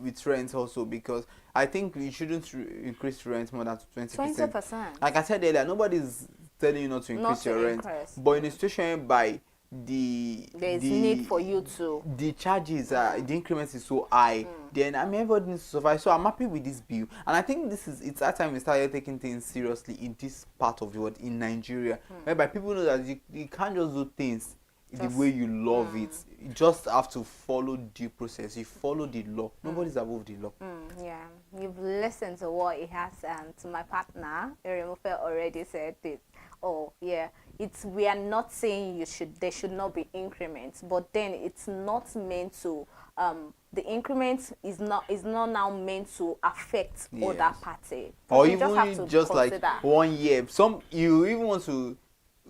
with rent also, because I think you shouldn't increase rent more than 20%. Like I said earlier, nobody's telling you not to increase your rent, but in a situation by there's need for you to the charges the increment is so high, then everybody needs to survive. So I'm happy with this bill, and I think it's that time we started taking things seriously in this part of the world, in Nigeria, whereby people know that you can't just do things the way you love it. You just have to follow due process. You follow the law. Nobody's above the law. Yeah, you've listened to what he has, and to my partner Eremofe already said it. Oh yeah, we are not saying there should not be increments, but then it's not meant to the increment is not now meant to affect other party. Or even just like 1 year. You even want to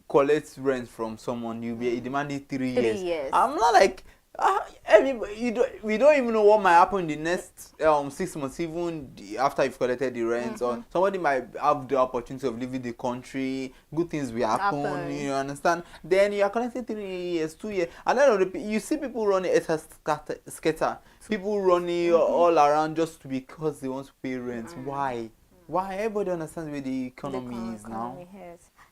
collect rent from someone, you'll be demanding 3 years. I'm not like we don't even know what might happen in the next 6 months, even after you've collected the rent. Or somebody might have the opportunity of leaving the country, good things will happen. You understand? Then you are collecting 3 years, 2 years, and then you see people running scatter, people running all around just because they want to pay rent. Why everybody understands where the economy is now.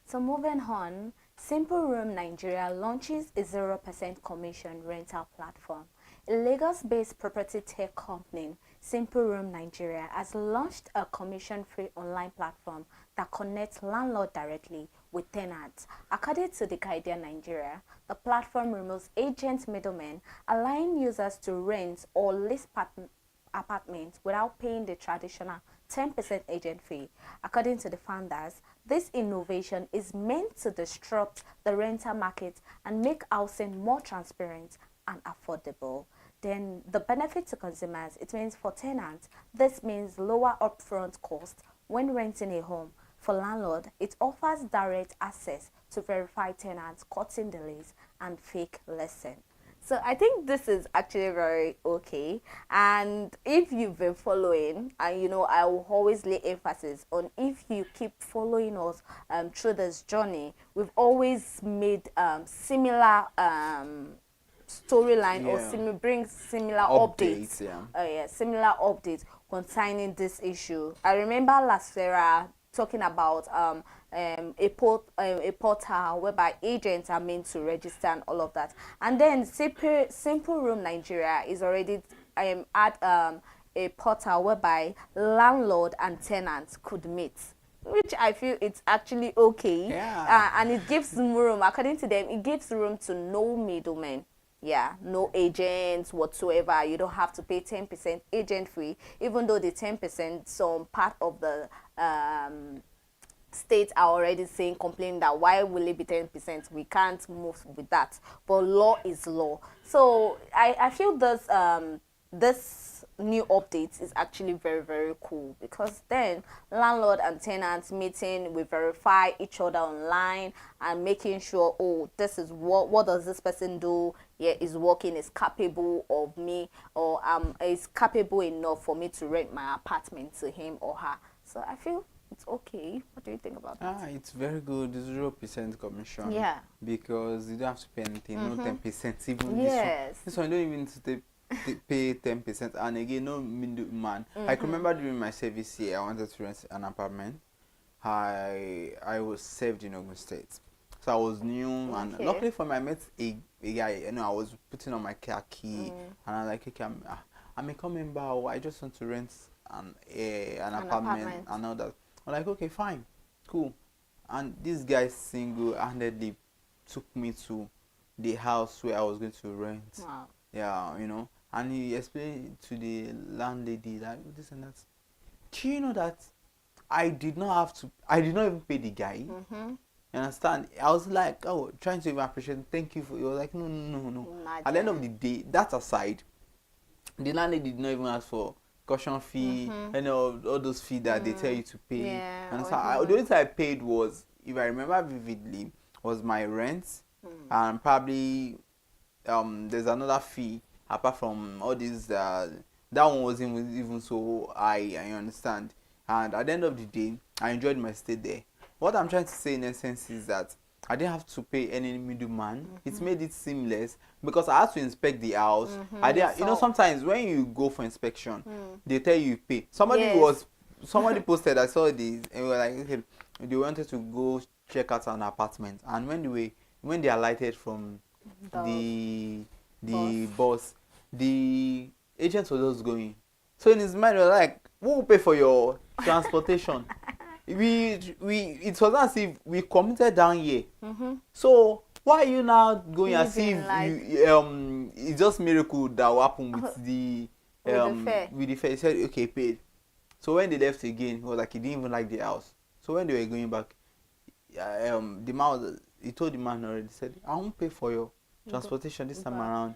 So moving on, Simple Room Nigeria launches a 0% commission rental platform. A Lagos-based property tech company, Simple Room Nigeria, has launched a commission-free online platform that connects landlords directly with tenants. According to the Guardian Nigeria, the platform removes agent middlemen, allowing users to rent or lease apartments without paying the traditional 10% agent fee. According to the founders, this innovation is meant to disrupt the rental market and make housing more transparent and affordable. Then the benefit to consumers, it means for tenants, this means lower upfront costs when renting a home. For landlord, it offers direct access to verified tenants, cutting delays and fake leasing. So I think this is actually very okay. And if you've been following, and I will always lay emphasis on, if you keep following us through this journey, we've always made similar storyline, or bring similar updates. Similar updates concerning this issue. I remember last year talking about a portal whereby agents are meant to register and all of that. And then Simple Room Nigeria is already at a portal whereby landlord and tenants could meet, which I feel it's actually okay. And it gives room, according to them, it gives room to no middlemen. No agents whatsoever. You don't have to pay 10% agent fee, even though the 10%, some part of the states are already saying, complaining that why will it be 10%? We can't move with that. But law is law. So I feel this new update is actually very, very cool, because then landlord and tenants meeting, we verify each other online and making sure, oh, this is what does this person do, is working, is capable of me, or is capable enough for me to rent my apartment to him or her. So I feel it's okay. What do you think about that? It's very good. 0% commission. Because you don't have to pay anything. No 10%. Even this one you don't even need to pay 10%. And again, no middleman. I can remember during my service here, I wanted to rent an apartment. I was saved in Ogun State, so I was new, and luckily for me, I met a guy. I was putting on my car key, and I'm like, okay, I'm a member. I just want to rent an apartment and all that. I'm like, okay, fine, cool. And this guy single-handedly took me to the house where I was going to rent. Wow. And he explained to the landlady like this and that. Do you know that I did not even pay the guy? You understand? I was like, oh, trying to even appreciate him. Thank you for. He was like, no. Imagine. At the end of the day, that aside, the landlady did not even ask for caution fee, all those fees that they tell you to pay. And so the only thing I paid was, if I remember vividly, was my rent, and probably there's another fee apart from all these. That one wasn't even so high. I understand. And at the end of the day, I enjoyed my stay there. What I'm trying to say in essence is that I didn't have to pay any middleman. It made it seamless, because I had to inspect the house. I didn't, sometimes when you go for inspection, they tell you pay. Somebody posted, I saw this, and we were like, okay, they wanted to go check out an apartment, and when they alighted from the bus, the agent was just going. So in his mind, we were like, who will pay for your transportation? It was as if we commuted down here. So why are you now going as if it's just miracle that will happen with the fare? He said, okay, paid. So when they left again, he was like, he didn't even like the house. So when they were going back, he told the man already, said, I won't pay for your transportation this time around.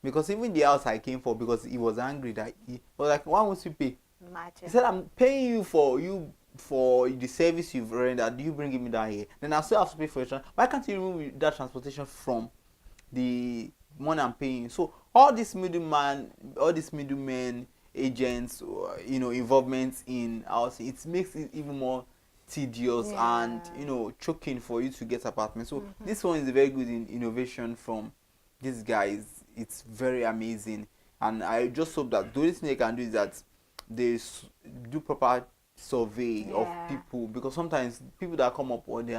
Because even the house I came for, because he was angry that he was like, why won't you pay? Imagine. He said, I'm paying you for the service you've rendered. Do you bring me down here? Then I still have to pay for your transportation. Why can't you remove that transportation from the money I'm paying? So all these middlemen, agents, involvement in house, it makes it even more tedious and choking for you to get apartments. So this one is a very good innovation from these guys. It's very amazing, and I just hope that the only thing they can do is that they do proper survey of people, because sometimes people that come up on the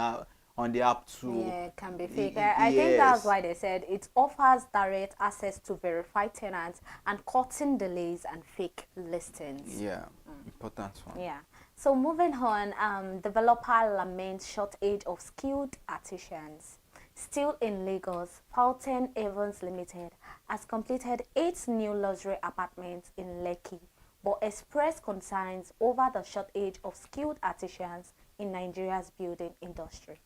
app too can be fake. I think that's why they said it offers direct access to verified tenants and cutting delays and fake listings. Important one. So moving on, developer laments shortage of skilled artisans. Still in Lagos, Fountain Evans Limited has completed 8 new luxury apartments in Lekki, but expressed concerns over the shortage of skilled artisans in Nigeria's building industry.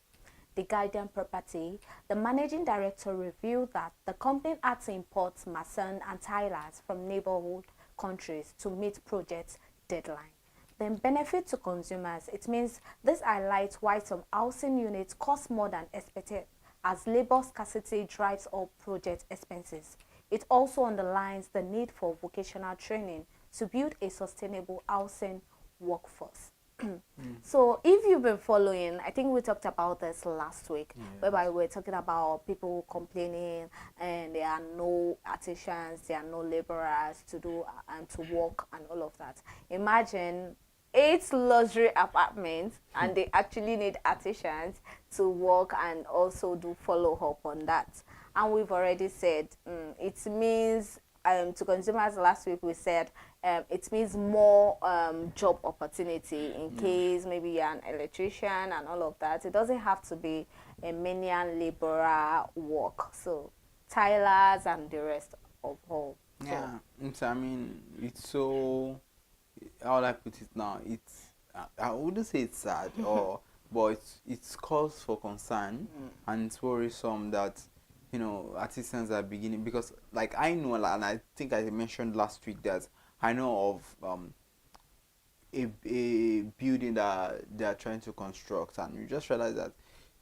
The Guardian Property, the managing director, revealed that the company had to import mason and tilers from neighborhood countries to meet project deadline. The benefit to consumers, it means this highlights why some housing units cost more than expected as labor scarcity drives up project expenses. It also underlines the need for vocational training to build a sustainable housing workforce. So if you've been following, I think we talked about this last week, whereby we were talking about people complaining and there are no artisans, there are no laborers to do and to work and all of that. Imagine 8 luxury apartments and they actually need artisans to work and also do follow up on that. And we've already said it means to consumers last week we said it means more job opportunity in case maybe you're an electrician and all of that. It doesn't have to be a manual laborer work. So tilers and the rest of all. Yeah, I mean, it's so, how would I put it now? It's, I wouldn't say it's sad, but it's cause for concern, and it's worrisome that, you know, artisans are beginning, because like I know, and I think I mentioned last week that I know of a building that they are trying to construct, and you just realize that,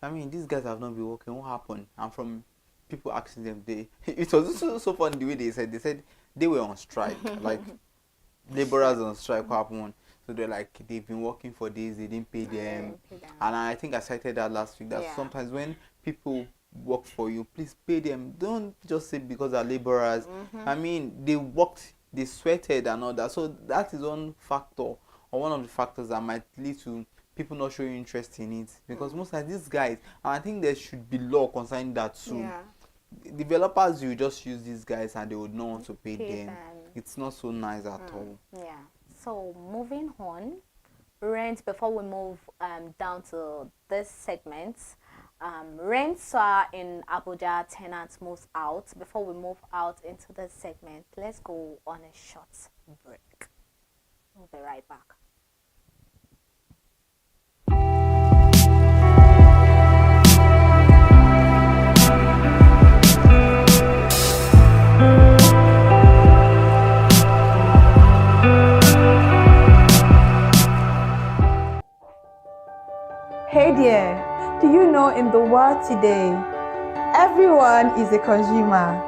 I mean, these guys have not been working. What happened? And from people asking them, it was so funny the way they said they were on strike, like laborers on strike. What happened? So they're like, they've been working for days, they didn't pay them. And I think I cited that last week, that sometimes when people work for you, please pay them. Don't just say because they're laborers. I mean, they worked, they sweated and all that. So that is one factor, or one of the factors that might lead to people not showing interest in it. Because most of these guys, and I think there should be law concerning that too. Developers, you just use these guys and they would not want to pay them. It's not so nice at all. Yeah. So moving on, rent, before we move down to this segment, rents are in Abuja, tenants moves out. Before we move out into this segment, let's go on a short break. We'll be right back. Hey there, do you know in the world today, everyone is a consumer,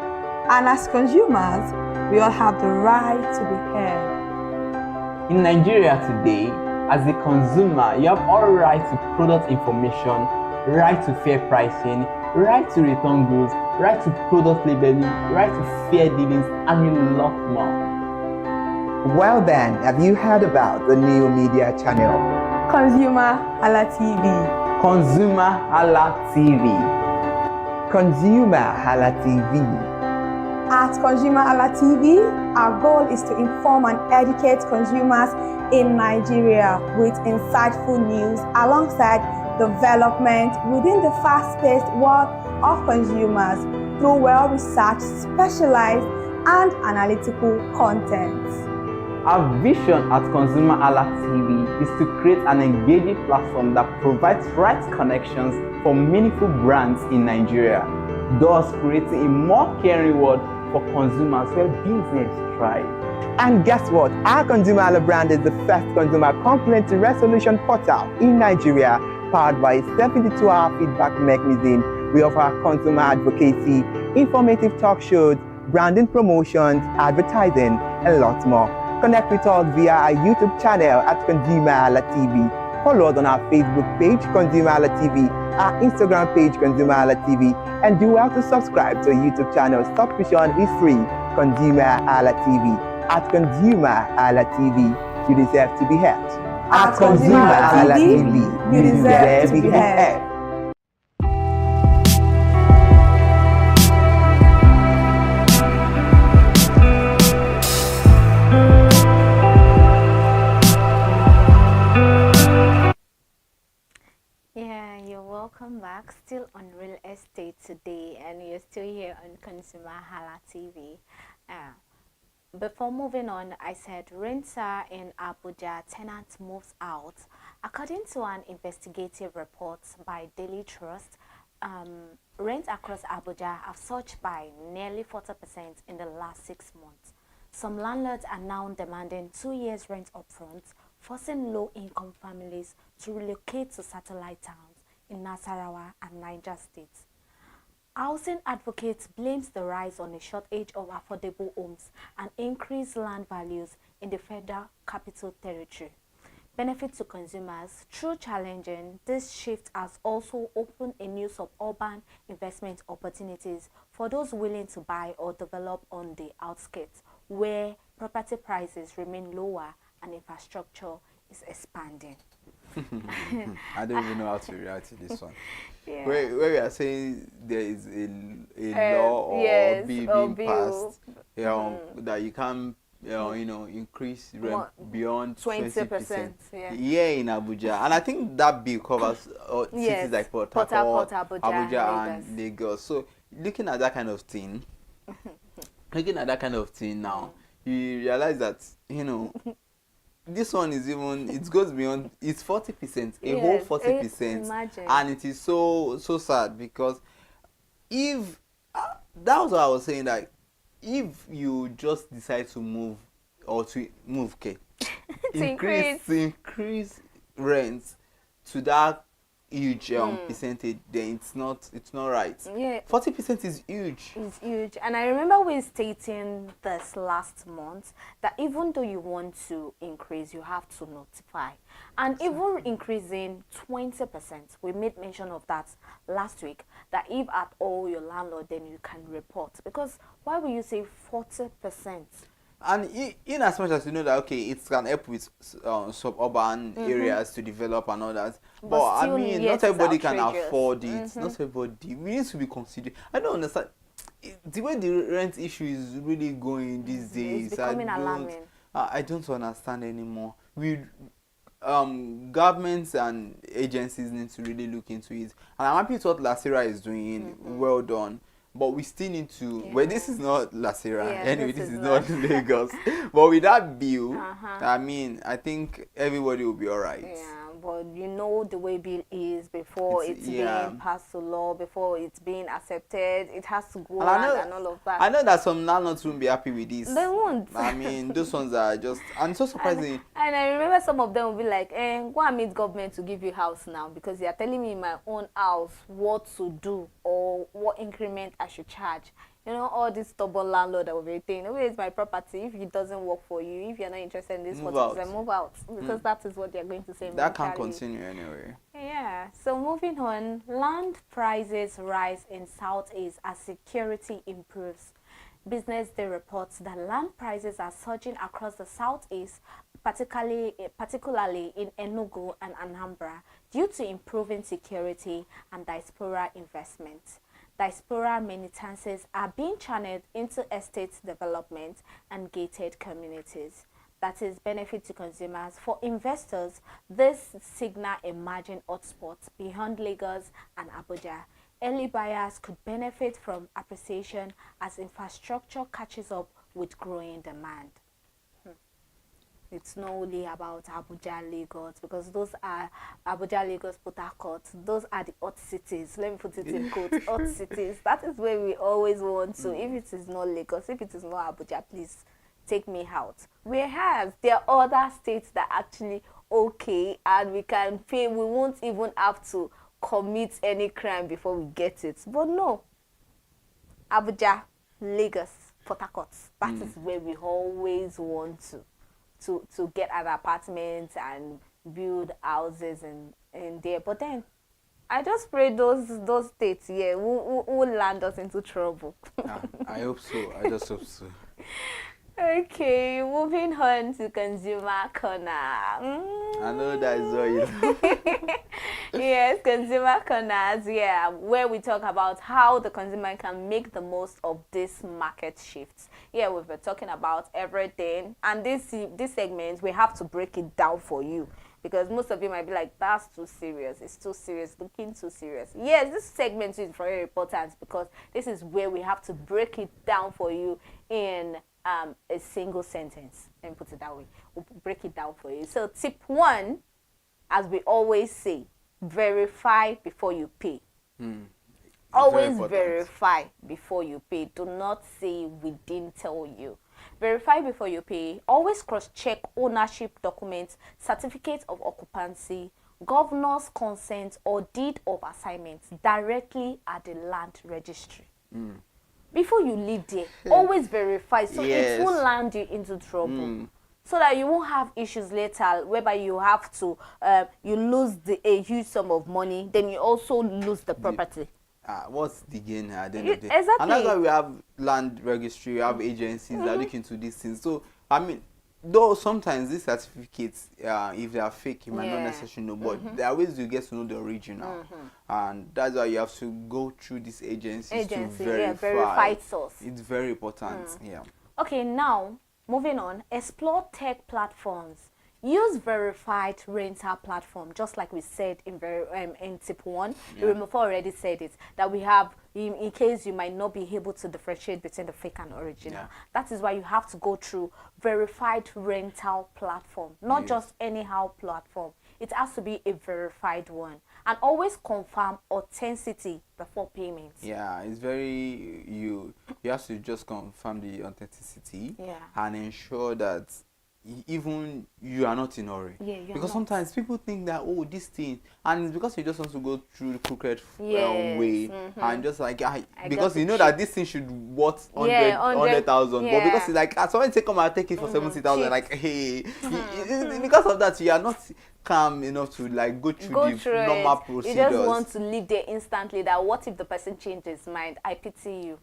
and as consumers, we all have the right to be heard. In Nigeria today, as a consumer, you have all right to product information, right to fair pricing, right to return goods, right to product labeling, right to fair dealings, and a lot more. Well then, have you heard about the new media channel? ConsumerHalla TV. ConsumerHalla TV. ConsumerHalla TV. At ConsumerHalla TV, our goal is to inform and educate consumers in Nigeria with insightful news alongside development within the fast-paced world of consumers through well-researched, specialized, and analytical content. Our vision at ConsumerHalla TV is to create an engaging platform that provides right connections for meaningful brands in Nigeria, thus creating a more caring world for consumers where business thrive. And guess what? Our ConsumerHalla brand is the first consumer complaint resolution portal in Nigeria, powered by a 72-hour feedback mechanism. We offer consumer advocacy, informative talk shows, branding promotions, advertising, and lots more. Connect with us via our YouTube channel at ConsumerHalla TV. Follow us on our Facebook page, ConsumerHalla TV, our Instagram page, ConsumerHalla TV, and do well to subscribe to our YouTube channel. Subscription is free. ConsumerHalla TV. At ConsumerHalla TV, you deserve to be heard. At ConsumerHalla TV, you deserve to be heard. Welcome back, still on real estate today, and you're still here on ConsumerHalla TV. Before moving on, I said rents are in Abuja, tenants moves out. According to an investigative report by Daily Trust, rents across Abuja have surged by nearly 40% in the last 6 months. Some landlords are now demanding 2 years rent upfront, forcing low-income families to relocate to satellite towns in Nasarawa and Niger states. Housing Advocate blames the rise on a shortage of affordable homes and increased land values in the Federal Capital Territory. Benefit to consumers. Through challenging, this shift has also opened a new suburban investment opportunities for those willing to buy or develop on the outskirts, where property prices remain lower and infrastructure is expanding. I don't even know how to react to this one. Yeah. Where we are saying there is a law or bill being passed that you can't increase rent beyond 20%. Yeah, in Abuja. And I think that bill covers cities like Port Harcourt, Abuja and Lagos. So looking at that kind of thing, now, you realize that, this one is it goes beyond, it's 40%, whole 40%. And it is so sad, because if, that was what I was saying, that if you just decide to move, okay, increase rents to that huge percentage, then it's not right. Yeah, 40% is huge. It's huge. And I remember we stating this last month that even though you want to increase, you have to notify. And even increasing 20%, we made mention of that last week, that if at all your landlord, then you can report. Because why would you say 40%? And in as much as you know that, okay, it can help with suburban areas to develop and all that, but I mean, not everybody can afford it. Not everybody. We need to be considered. I don't understand the way the rent issue is really going these days. It's becoming alarming. I don't understand anymore. Governments and agencies need to really look into it. And I'm happy with what Lasera is doing. Well done. But we still need to, well, this is not Lasera, anyway, this is not Lagos. But with that bill, I mean, I think everybody will be all right. Yeah, but you know the way bill is before it's being passed to law, before it's being accepted, it has to go on and all of that. I know that some landlords won't be happy with this. They won't. I mean, those ones are just, and so surprising. And I remember some of them will be like, go and meet government to give you house now, because you are telling me in my own house what to do or what increment I should charge. You know, all this stubborn landlord that will be saying, oh, it's my property. If it doesn't work for you, if you're not interested in this, move out. Because that is what they're going to say. That can't continue anyway. Yeah. So moving on, land prices rise in Southeast as security improves. Business Day reports that land prices are surging across the Southeast, particularly in Enugu and Anambra, due to improving security and diaspora investment. Diaspora remittances are being channeled into estate development and gated communities. That is benefit to consumers. For investors, this signal emerging hotspots beyond Lagos and Abuja. Early buyers could benefit from appreciation as infrastructure catches up with growing demand. It's not only about Abuja, Lagos, because those are Abuja, Lagos, Port Harcourt. Those are the hot cities. Let me put it in quotes, hot cities. That is where we always want to. If it is not Lagos, if it is not Abuja, please take me out. Whereas there are other states that are actually okay, and we can pay. We won't even have to commit any crime before we get it. But no, Abuja, Lagos, Port Harcourt. That is where we always want to get an apartment and build houses in there. But then I just pray those states will land us into trouble. I hope so. I just hope so. Okay, moving on to Consumer Corner. I know that is all you. Yes, Consumer Corners, where we talk about how the consumer can make the most of this market shifts. We've been talking about everything, and this segment, we have to break it down for you, because most of you might be like, that's too serious, it's too serious, looking too serious. Yes, this segment is very important, because this is where we have to break it down for you in a single sentence. Let me put it that way. We'll break it down for you. So tip 1, as we always say, verify before you pay. Always verify before you pay. Do not say we didn't tell you. Verify before you pay. Always cross-check ownership documents, certificates of occupancy, governor's consent or deed of assignment directly at the land registry. Before you leave there, always verify so it won't land you into trouble. So that you won't have issues later whereby you have to, you lose a huge sum of money, then you also lose the property. What's the gain at the end of the day? Exactly. And that's why we have land registry, we have agencies that look into these things. So, I mean, though sometimes these certificates, if they are fake, you might not necessarily know, but there are ways you get to know the original. And that's why you have to go through these agencies to verify. Verified source. It's very important. Okay, now, moving on, explore tech platforms. Use verified rental platform, just like we said in tip 1. Remember, already said it, that we have, in case you might not be able to differentiate between the fake and original. That is why you have to go through verified rental platform, not just anyhow platform. It has to be a verified one. And always confirm authenticity before payment. Yeah, it's very, you have to just confirm the authenticity and ensure that even you are not in a hurry. Because sometimes people think that, oh, this thing, and it's because you just want to go through the crooked way and just like, because you know that this thing should worth 100,000, but because it's like, someone say come and take it for 70,000, like, hey, because of that you are not calm enough to like go through the normal procedures. You just want to leave there instantly. That what if the person changes his mind? I pity you.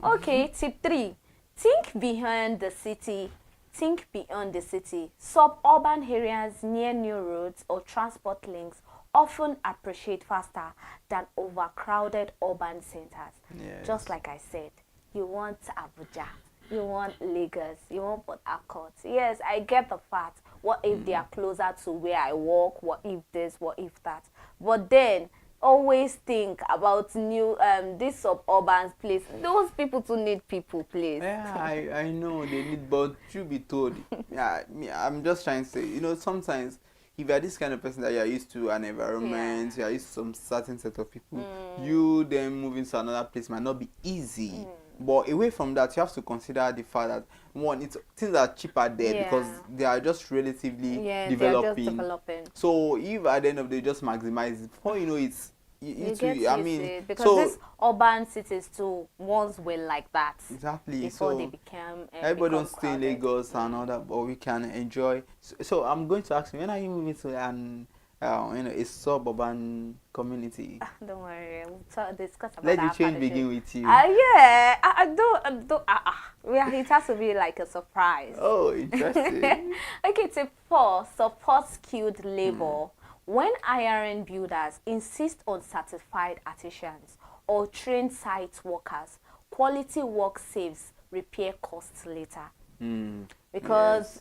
Okay, tip 3, think beyond the city. Think beyond the city. Suburban areas near new roads or transport links often appreciate faster than overcrowded urban centers. Just like I said, you want Abuja, you want Lagos, you want Port Harcourt. Yes, I get the fact. What if they are closer to where I work? What if this? What if that? But then always think about new this suburban place. Those people too need people, please. I know they need, but truth be told, I'm just trying to say, you know, sometimes if you are this kind of person that you are used to an environment, you are used to some certain set of people, you then moving to another place might not be easy. But away from that, you have to consider the fact that one, things are cheaper there because they are just relatively developing. So if at the end of the day just maximize it, before you know it's because these urban cities too once were like that. Exactly. Before they became everybody don't stay in Lagos and all that, but we can enjoy. So I'm going to ask you, when are you moving to a suburban community? Don't worry, we'll discuss about Let that. the change begin with you. It has to be like a surprise. Oh, interesting. Okay, tip 4, support skilled labor. When hiring builders, insist on certified artisans or trained site workers. Quality work saves repair costs later. Because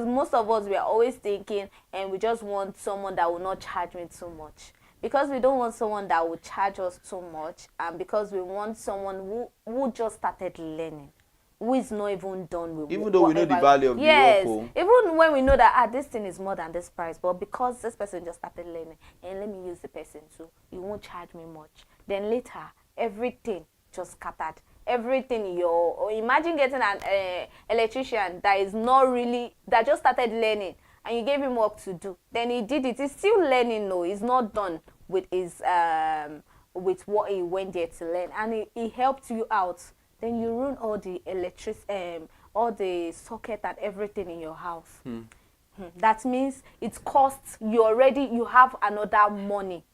most of us, we are always thinking, and we just want someone that will not charge me too much. Because we don't want someone that will charge us too much, and because we want someone who just started learning, who is not even done with even though whatever. We know the value of the work. Even when we know that this thing is more than this price, but because this person just started learning, and let me use the person too, you won't charge me much. Then later, everything just scattered. Everything imagine getting an electrician that is not really, that just started learning, and you gave him work to do. Then he did it. He's still learning, no, he's not done with his with what he went there to learn, and he helped you out. Then you ruin all the all the socket and everything in your house. That means it costs you have another money.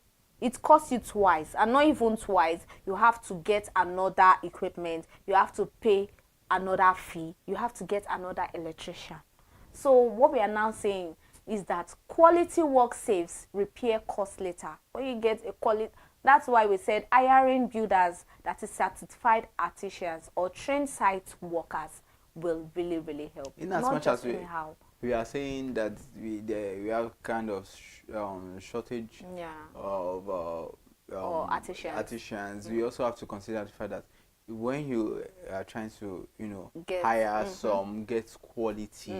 It costs you twice, and not even twice. You have to get another equipment. You have to pay another fee. You have to get another electrician. So what we are now saying is that quality work saves repair costs later. When you get a quality, that's why we said hiring builders that is certified artisans or trained site workers will really, really help. In as much as we are saying that we have kind of shortage of artisans, we also have to consider the fact that when you are trying to, hire get quality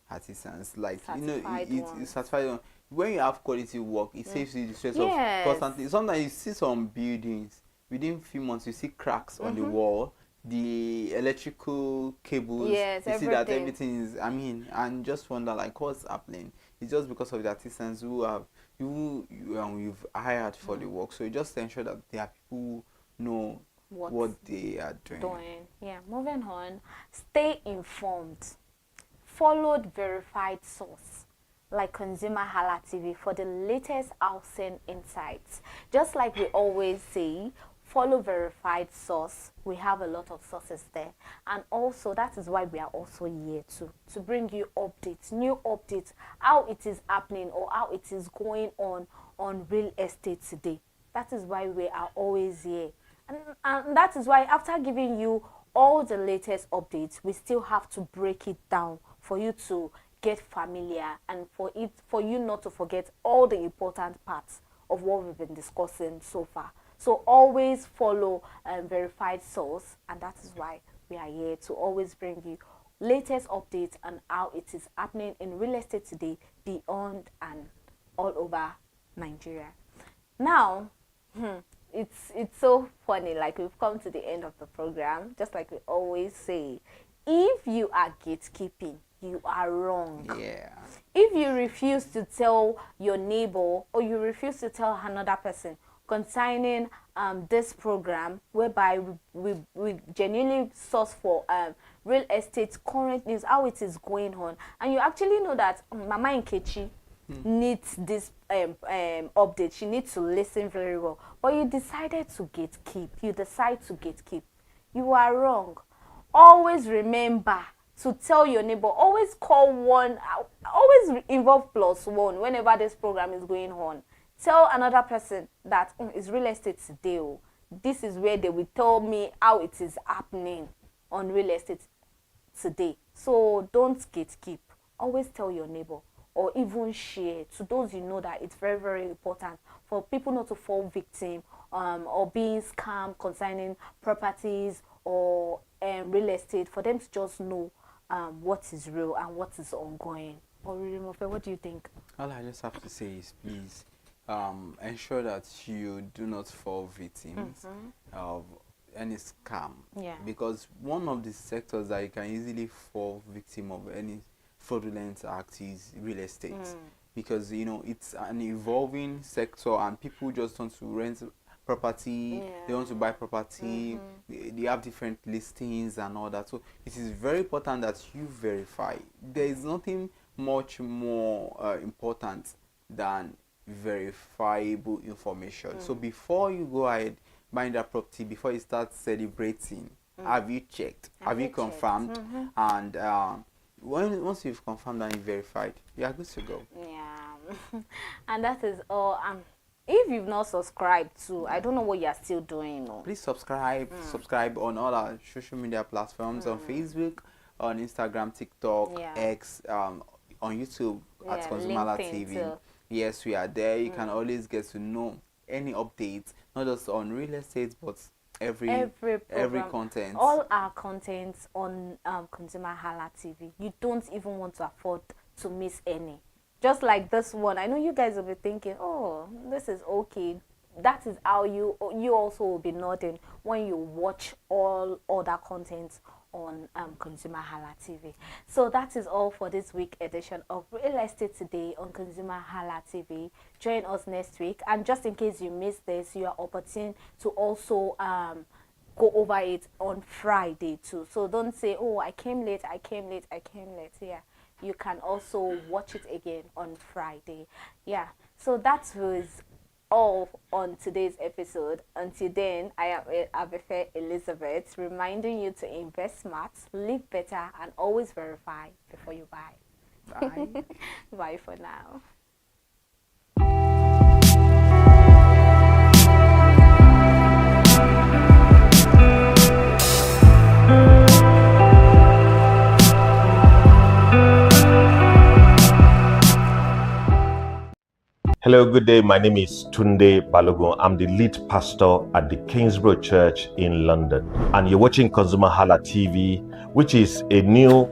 artisans, like it's certified. When you have quality work, it saves you the stress of constantly. Sometimes you see some buildings within a few months, you see cracks on the wall, the electrical cables. You see that everything is. And just wonder like what's happening. It's just because of the artisans who have you've hired for the work. So you just ensure that there are people who know what they are doing. Yeah, moving on. Stay informed. Follow verified source like ConsumerHalla TV for the latest housing insights. Just like we always say, follow verified source. We have a lot of sources there, and also that is why we are also here to bring you updates, new updates, how it is happening or how it is going on real estate today. That is why we are always here, and that is why after giving you all the latest updates, we still have to break it down for you to get familiar and for you not to forget all the important parts of what we've been discussing so far. So always follow verified source, and that is why we are here to always bring you latest updates on how it is happening in real estate today, beyond and all over Nigeria. Now, it's so funny, like we've come to the end of the program. Just like we always say, if you are gatekeeping, you are wrong. Yeah. If you refuse to tell your neighbor or you refuse to tell another person concerning this program, whereby we genuinely source for real estate current news, how it is going on, and you actually know that Mama Nkechi needs this update, she needs to listen very well, but you decided to gatekeep, you are wrong. Always remember to tell your neighbor, always call one, always involve +1 whenever this program is going on. Tell another person that it's real estate today. This is where they will tell me how it is happening on real estate today. So don't gatekeep. Always tell your neighbor or even share to those you know that it's very, very important for people not to fall victim or being scammed concerning properties or real estate, for them to just know what is real and what is ongoing. Or what do you think? All I just have to say is please ensure that you do not fall victims of any scam. Yeah. Because one of the sectors that you can easily fall victim of any fraudulent act is real estate. Because it's an evolving sector and people just want to rent property, they want to buy property, they have different listings and all that. So it is very important that you verify. There is nothing much more important than verifiable information. So before you go ahead buying that property, before you start celebrating, have you checked? Have you confirmed? And once you've confirmed and you verified, you are good to go. Yeah. And that is all. If you've not subscribed to, I don't know what you're still doing. No. Please subscribe. Subscribe on all our social media platforms, on Facebook, on Instagram, TikTok, X, on YouTube at ConsumerHallaTV. Yes, we are there. You can always get to know any updates, not just on real estate, but every content. All our contents on ConsumerHalla TV. You don't even want to afford to miss any. Just like this one, I know you guys will be thinking, oh, this is okay. That is how you also will be nodding when you watch all other contents on ConsumerHalla TV. So that is all for this week edition of Real Estate Today on ConsumerHalla TV. Join us next week, and just in case you missed this, you are opportune to also go over it on Friday too. So don't say, oh, I came late. Yeah, you can also watch it again on Friday. Yeah, so that was all on today's episode. Until then, I am Abefe Elizabeth, reminding you to invest smart, live better, and always verify before you buy. Bye. Bye for now. Hello, good day. My name is Tunde Balogun. I'm the lead pastor at the Kingsborough Church in London. And you're watching ConsumerHalla TV, which is a new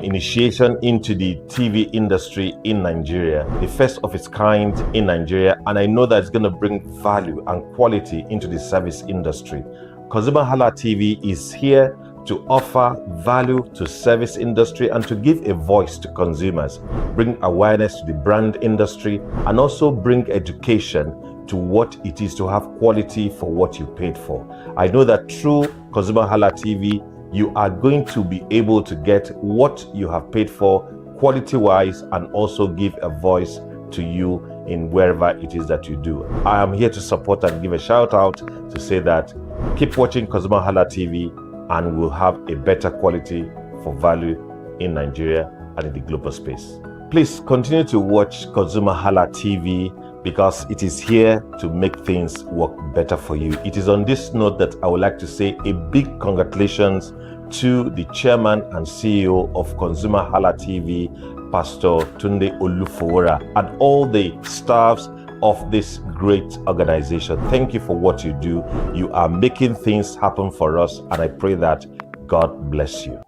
initiation into the TV industry in Nigeria, the first of its kind in Nigeria. And I know that it's going to bring value and quality into the service industry. ConsumerHalla TV is here to offer value to service industry and to give a voice to consumers, bring awareness to the brand industry, and also bring education to what it is to have quality for what you paid for. I know that through ConsumerHalla TV, you are going to be able to get what you have paid for quality-wise and also give a voice to you in wherever it is that you do. I am here to support and give a shout out to say that keep watching ConsumerHalla TV and we'll have a better quality for value in Nigeria and in the global space. Please continue to watch ConsumerHalla TV because it is here to make things work better for you. It is on this note that I would like to say a big congratulations to the chairman and CEO of ConsumerHalla TV, Pastor Tunde Olufowora, and all the staffs of this great organization. Thank you for what you do. You are making things happen for us, and I pray that God bless you.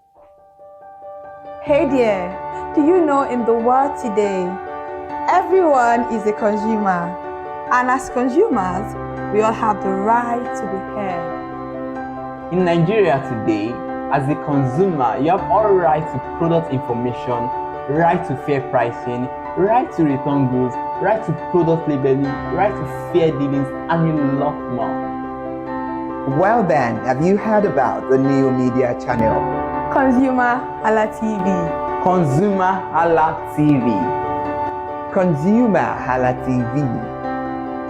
Hey there, do you know in the world today, everyone is a consumer, and as consumers, we all have the right to be heard. In Nigeria today, as a consumer, you have all right to product information, right to fair pricing, right to return goods, right to product labeling, right to fair dealings, and a lot more. Well then, have you heard about the new media channel? ConsumerHalla TV. ConsumerHalla TV. ConsumerHalla TV.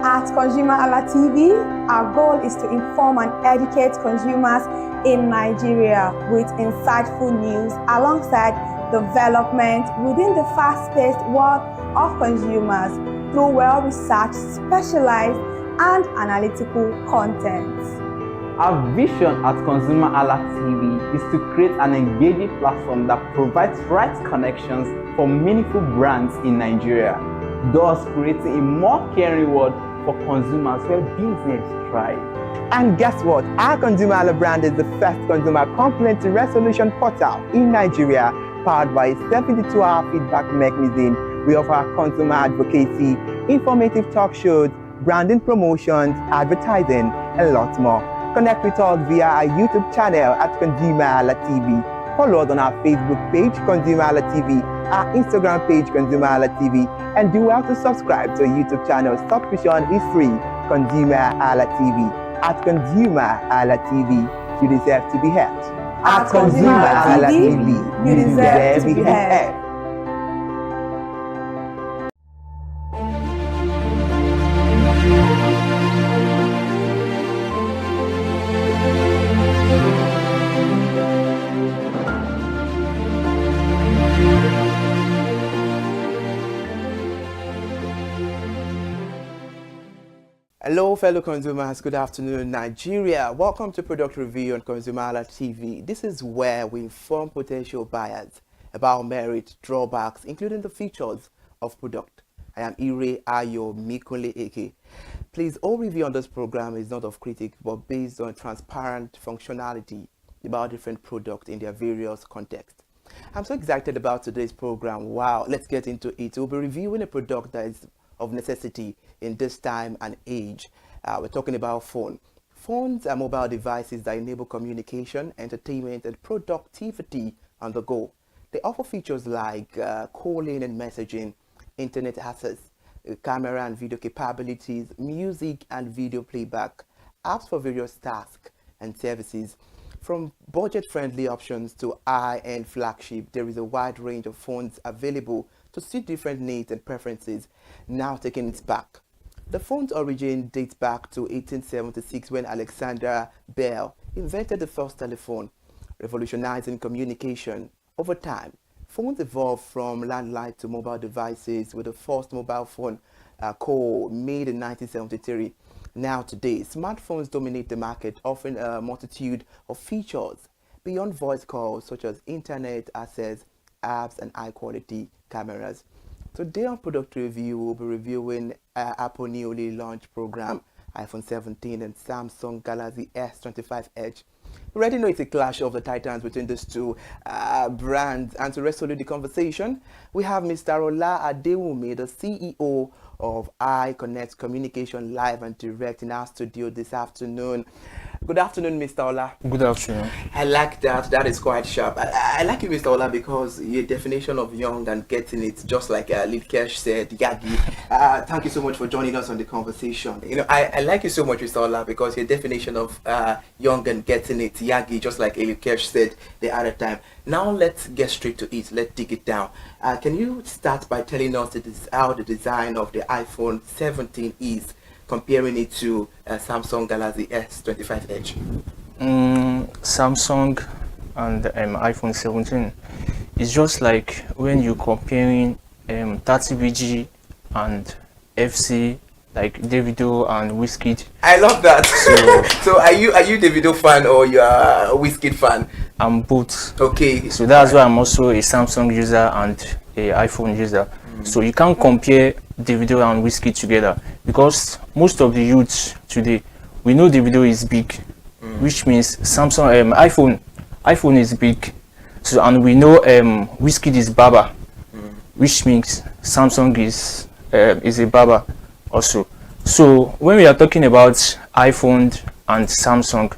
At ConsumerHalla TV, our goal is to inform and educate consumers in Nigeria with insightful news alongside development within the fast-paced world of consumers through well-researched, specialized, and analytical content. Our vision at ConsumerHalla TV is to create an engaging platform that provides right connections for meaningful brands in Nigeria, thus creating a more caring world for consumers where business thrive. And guess what? Our ConsumerHalla brand is the first consumer complaint resolution portal in Nigeria, powered by a 72-hour feedback mechanism. We offer consumer advocacy, informative talk shows, branding promotions, advertising, and lots more. Connect with us via our YouTube channel at ConsumerHalla TV. Follow us on our Facebook page, ConsumerHalla TV, our Instagram page, ConsumerHalla TV, and do well to subscribe to our YouTube channel. Subscription is free, ConsumerHalla TV. At ConsumerHalla TV, you deserve to be heard. At ConsumerHalla TV, you deserve to be heard. Hello fellow consumers, good afternoon Nigeria. Welcome to Product Review on ConsumerHalla TV. This is where we inform potential buyers about merit, drawbacks, including the features of product. I am Ire Ayo Mikunle Eke. Please, all review on this program is not of critic but based on transparent functionality about different products in their various contexts. I'm so excited about today's program. Wow, let's get into it. We'll be reviewing a product that is of necessity in this time and age. We're talking about phone. Phones are mobile devices that enable communication, entertainment, and productivity on the go. They offer features like calling and messaging, internet access, camera and video capabilities, music and video playback, apps for various tasks and services. From budget-friendly options to high-end flagship, there is a wide range of phones available to suit different needs and preferences. Now taking it back. The phone's origin dates back to 1876 when Alexander Bell invented the first telephone, revolutionizing communication. Over time, phones evolved from landline to mobile devices, with the first mobile phone call made in 1973. Now today, smartphones dominate the market, offering a multitude of features beyond voice calls such as internet access, apps, and high-quality cameras. Today on Product Review, we'll be reviewing Apple newly launched program, iPhone 17 and Samsung Galaxy S25 Edge. We already know it's a clash of the titans between these two brands, and to resolve the conversation, we have Mr. Ola Adewumi, the CEO of iConnect Communication Live and Direct in our studio this afternoon. Good afternoon, Mr. Ola. Good afternoon. I like that. That is quite sharp. I like you, Mr. Ola, because your definition of young and getting it, just like Litkesh said, Yagi. Thank you so much for joining us on the conversation. You know, I like you so much, Mr. Ola, because your definition of young and getting it, Yagi, just like Litkesh said the other time. Now let's get straight to it. Let's dig it down. Can you start by telling us how the design of the iPhone 17 is, comparing it to Samsung Galaxy S25 Edge? Samsung and iPhone 17 is just like when you're comparing 30BG and FC, like Davido and Wizkid. I love that. So are you Davido fan or you are a Wizkid fan? I'm both. Okay. So that's why I'm also a Samsung user and a iPhone user. So you can't compare Davido and Wizkid together, because most of the youths today, we know Davido is big, which means Samsung iPhone is big. So, and we know Wizkid is Baba, which means Samsung is a Baba also. So when we are talking about iPhone and Samsung,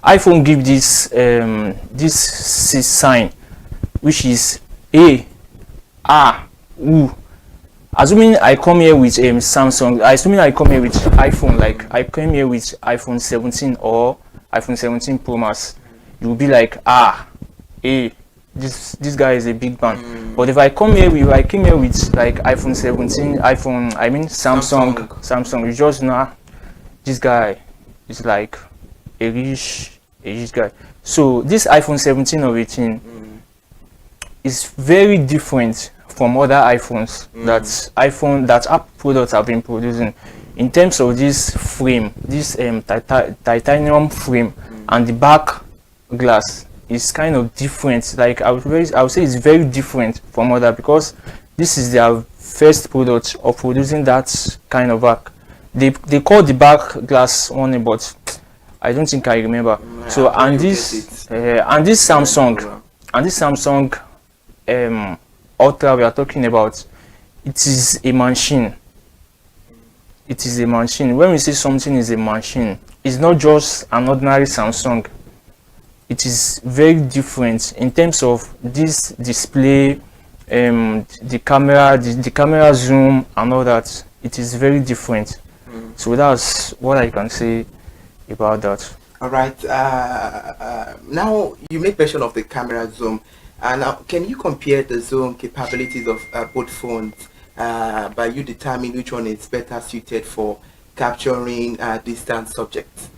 iPhone give this this sign, which is A, A, U. Assuming I come here with Samsung, assuming I come here with iPhone, like I came here with iPhone 17 or iPhone 17 Pro Max, you'll be like, ah, hey, this guy is a big man. But if I came here with like iPhone 17, Samsung, you just know this guy is like a rich guy. So this iPhone 17 or 18 is very different from other iPhones that Apple products have been producing, in terms of this frame, this titanium frame, and the back glass is kind of different. Like I would say it's very different from other, because this is their first product of producing that kind of back. They call the back glass one, but I don't think I remember. So and this Samsung Ultra we are talking about, it is a machine. It is a machine. When we say something is a machine, it's not just an ordinary Samsung. It is very different in terms of this display, the camera zoom and all that. It is very different. So that's what I can say about that. All right. Now you make mention of the camera zoom. And can you compare the zoom capabilities of both phones by you determine which one is better suited for capturing distant subjects?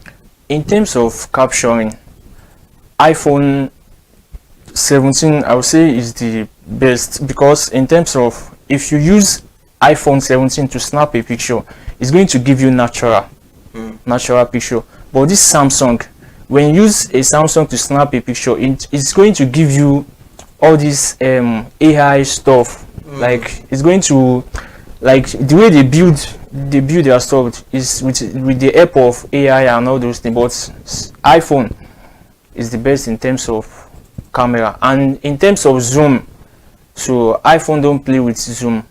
In terms of capturing, iPhone 17 I would say is the best, because in terms of, if you use iPhone 17 to snap a picture, it's going to give you natural picture. But this Samsung, when you use a Samsung to snap a picture, it's going to give you all this AI stuff. Like it's going to, like the way they build their stuff is with the help of AI and all those things. But iPhone is the best in terms of camera and in terms of zoom. So iPhone don't play with zoom.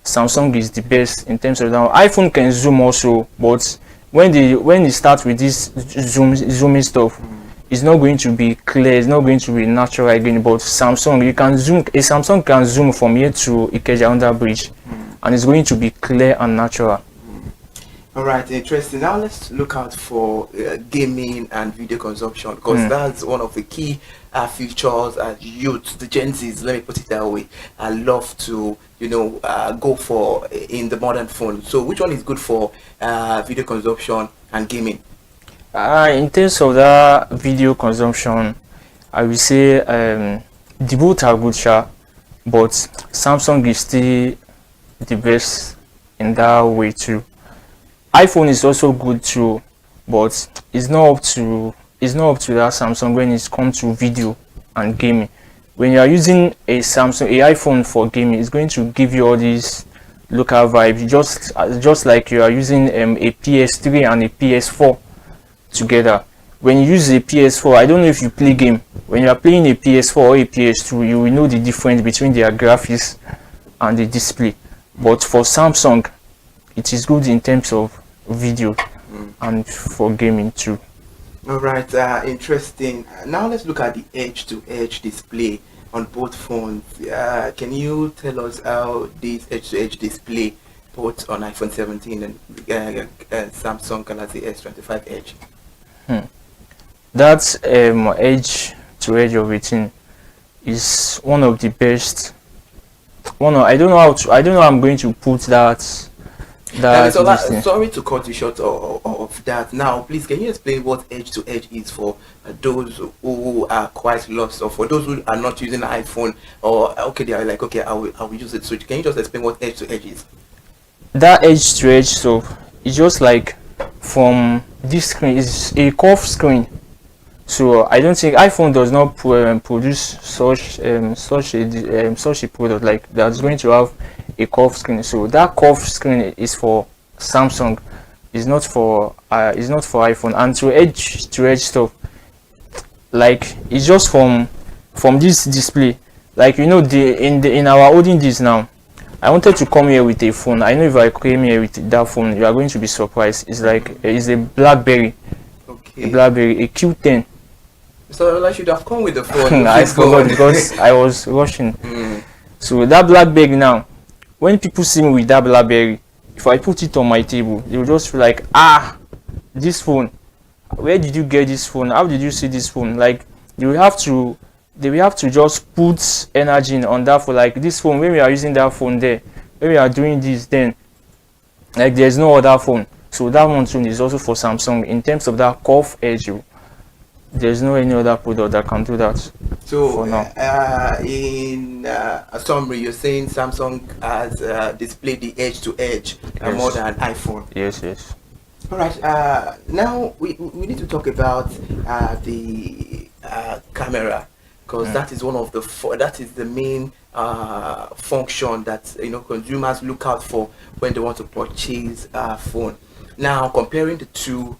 Samsung is the best in terms of that. iPhone can zoom also, but when they start with this zooming stuff, it's not going to be clear, it's not going to be natural again. But Samsung, you can zoom, a Samsung can zoom from here to Ikeja under bridge, and it's going to be clear and natural. All right, interesting. Now let's look out for gaming and video consumption, because that's one of the key features as youth, the Gen Zs, let me put it that way, I love to, go for in the modern phone. So which one is good for video consumption and gaming? In terms of that video consumption, I will say the both are good, but Samsung is still the best in that way too. iPhone is also good too, but it's not up to that Samsung when it comes to video and gaming. When you are using a iPhone for gaming, it's going to give you all these local vibes, just like you are using a PS3 and a PS4 together. When you use a PS4, I don't know if you play game, when you are playing a PS4 or a PS2, you will know the difference between their graphics and the display. But for Samsung, it is good in terms of video and for gaming too. All right, interesting. Now let's look at the edge-to-edge display on both phones. Can you tell us how this edge-to-edge display both on iPhone 17 and Samsung Galaxy S25 Edge? That edge-to-edge of it is one of the best. I don't know I don't know how I'm going to put that. Sorry to cut you short of that. Now, please, can you explain what edge-to-edge is for those who are quite lost, or for those who are not using an iPhone, or okay, they are like, okay, I will use it. So can you just explain what edge-to-edge is? That edge-to-edge, so it's just like from this screen is a curved screen. So I don't think iPhone does not produce such a product like that's going to have a curved screen. So that curved screen is for Samsung, is not for iPhone. And to edge stuff, like it's just from this display. Like, you know, in our olden days now, I wanted to come here with a phone. I know if I came here with that phone, you are going to be surprised. It's like it's a BlackBerry, a Q10. So I should have come with the phone. I forgot because I was rushing. So that BlackBerry now, when people see me with that BlackBerry, if I put it on my table, they will just feel like, this phone. Where did you get this phone? How did you see this phone? Like they will have to just put energy in on that phone. Like this phone, when we are using that phone there, when we are doing this, then like there's no other phone. So that one too is also for Samsung in terms of that curved edge. There's no any other product that can do that. So for now. In a summary, you're saying Samsung has displayed the edge-to-edge more than iPhone. Yes. All right. Now we need to talk about the camera, because that is one of the main function that consumers look out for when they want to purchase a phone. Now, comparing the two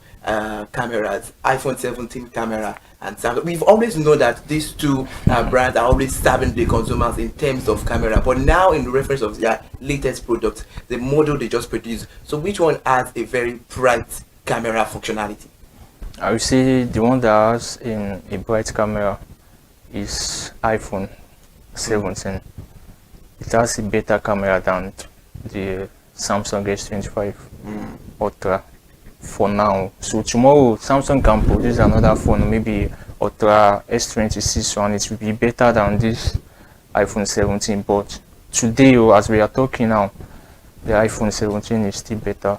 cameras, iPhone 17 camera and Samsung, we've always known that these two brands are always serving the consumers in terms of camera, but now in reference of their latest product, the model they just produced, so which one has a very bright camera functionality? I would say the one that has a bright camera is iPhone 17. It has a better camera than the Samsung S25 Ultra for now. So tomorrow Samsung can produce another phone, maybe Ultra S26, and it will be better than this iPhone 17. But today, as we are talking now, the iPhone 17 is still better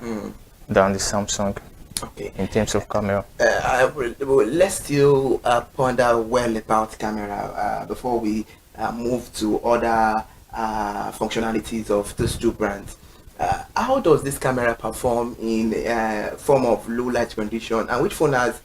than the Samsung. Okay. In terms of camera. Let's still ponder well about camera before we move to other functionalities of these two brands. How does this camera perform in form of low light condition, and which phone has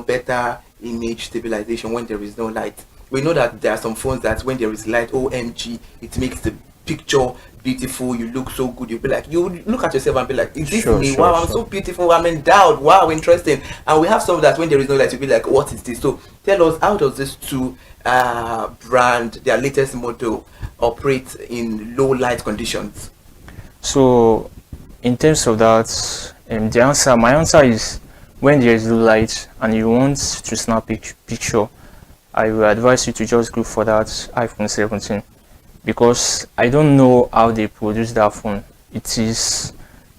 better image stabilization when there is no light? We know that there are some phones that when there is light, OMG, it makes the picture beautiful, you look so good, you'll be like, you look at yourself and be like, is this me? Wow, I'm so beautiful, I'm endowed, wow, interesting. And we have some that when there is no light, you'll be like, what is this? So tell us, how does this two brand, their latest model, operate in low light conditions? So in terms of that, my answer is, when there is low light and you want to snap a picture, I will advise you to just go for that iPhone 17, because I don't know how they produce that phone. It is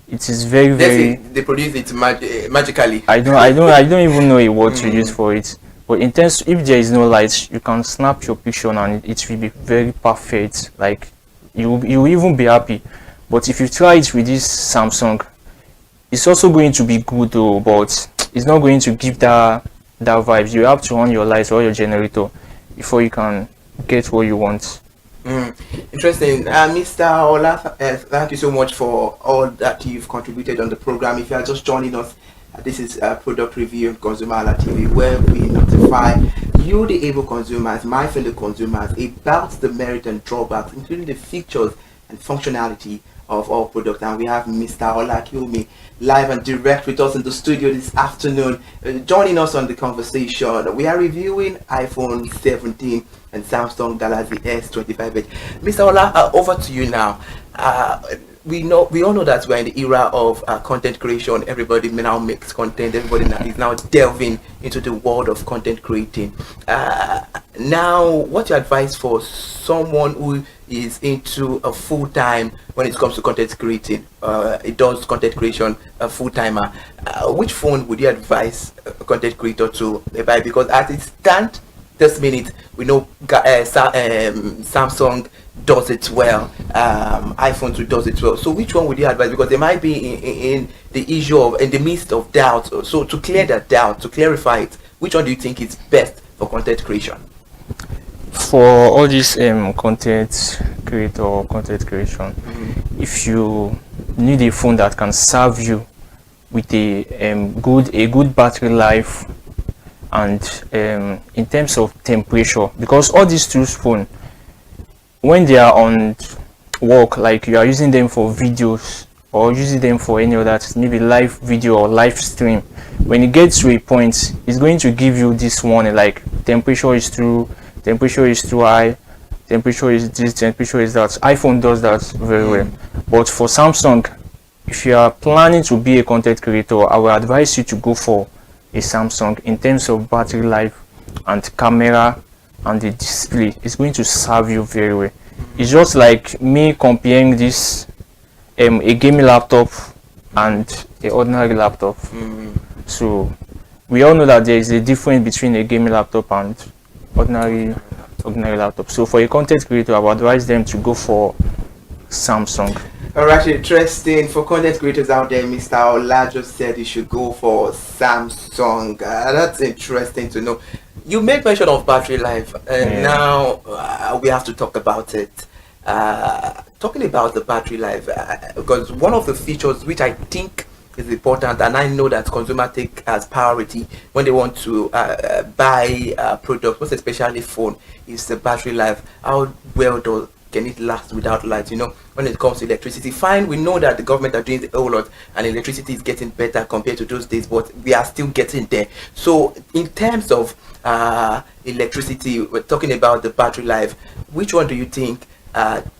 very they produce it magically. I don't even know a word to use for it. But in terms, if there is no light, you can snap your picture and it will be very perfect. Like you will even be happy. But if you try it with this Samsung, it's also going to be good though, but it's not going to give that vibe. You have to on your lights or your generator before you can get what you want. Interesting. Mr. Ola, thank you so much for all that you've contributed on the program. If you are just joining us, this is a product review on ConsumerHallaTV, where we notify you, the able consumers, my fellow consumers, about the merit and drawbacks, including the features and functionality of our product. And we have Mr. Ola live and direct with us in the studio this afternoon, joining us on the conversation. We are reviewing iPhone 17 and Samsung Galaxy S25 Edge. Mr. Ola, over to you now. we all know that we're in the era of content creation. Everybody now makes content. Everybody now is now delving into the world of content creating. Now, what's your advice for someone who is into a full-time when it comes to content creating? It does content creation a full-timer. Which phone would you advise a content creator to buy? Because as it stands this minute, we know Samsung does it well, iPhone 2 does it well. So which one would you advise? Because they might be in the issue of, in the midst of doubt. So to clear that doubt, to clarify it, which one do you think is best for content creation? For all this content creation, if you need a phone that can serve you with a good battery life, and in terms of temperature, because all these two phones, when they are on work, like you are using them for videos or using them for any other, maybe live video or live stream, when it gets to a point, it's going to give you this warning like temperature is too high, temperature is this, temperature is that. iPhone does that very well. But for Samsung, if you are planning to be a content creator, I will advise you to go for a Samsung. In terms of battery life and camera and the display, it's going to serve you very well. It's just like me comparing this a gaming laptop and an ordinary laptop. So we all know that there is a difference between a gaming laptop and ordinary laptop. So for a content creator, I would advise them to go for Samsung. Alright, interesting. For content creators out there, Mr. Ola just said you should go for Samsung. That's interesting to know. You made mention of battery life, and now we have to talk about it. Talking about the battery life, because one of the features which I think is important, and I know that consumers take as priority when they want to buy products, most especially phone, is the battery life. How well can it last without light? You know, when it comes to electricity, fine, we know that the government are doing a whole lot and electricity is getting better compared to those days, but we are still getting there. So in terms of electricity, we're talking about the battery life. Which one do you think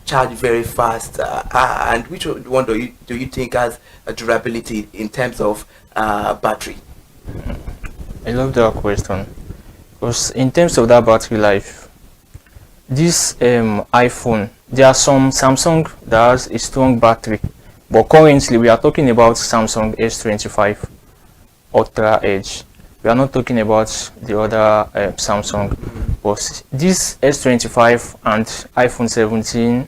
charge very fast, and which one do you think has a durability in terms of battery? I love that question, because in terms of that battery life, this iPhone, there are some Samsung that has a strong battery, but currently we are talking about Samsung S25 Ultra Edge. We are not talking about the other Samsung. But this S25 and iPhone 17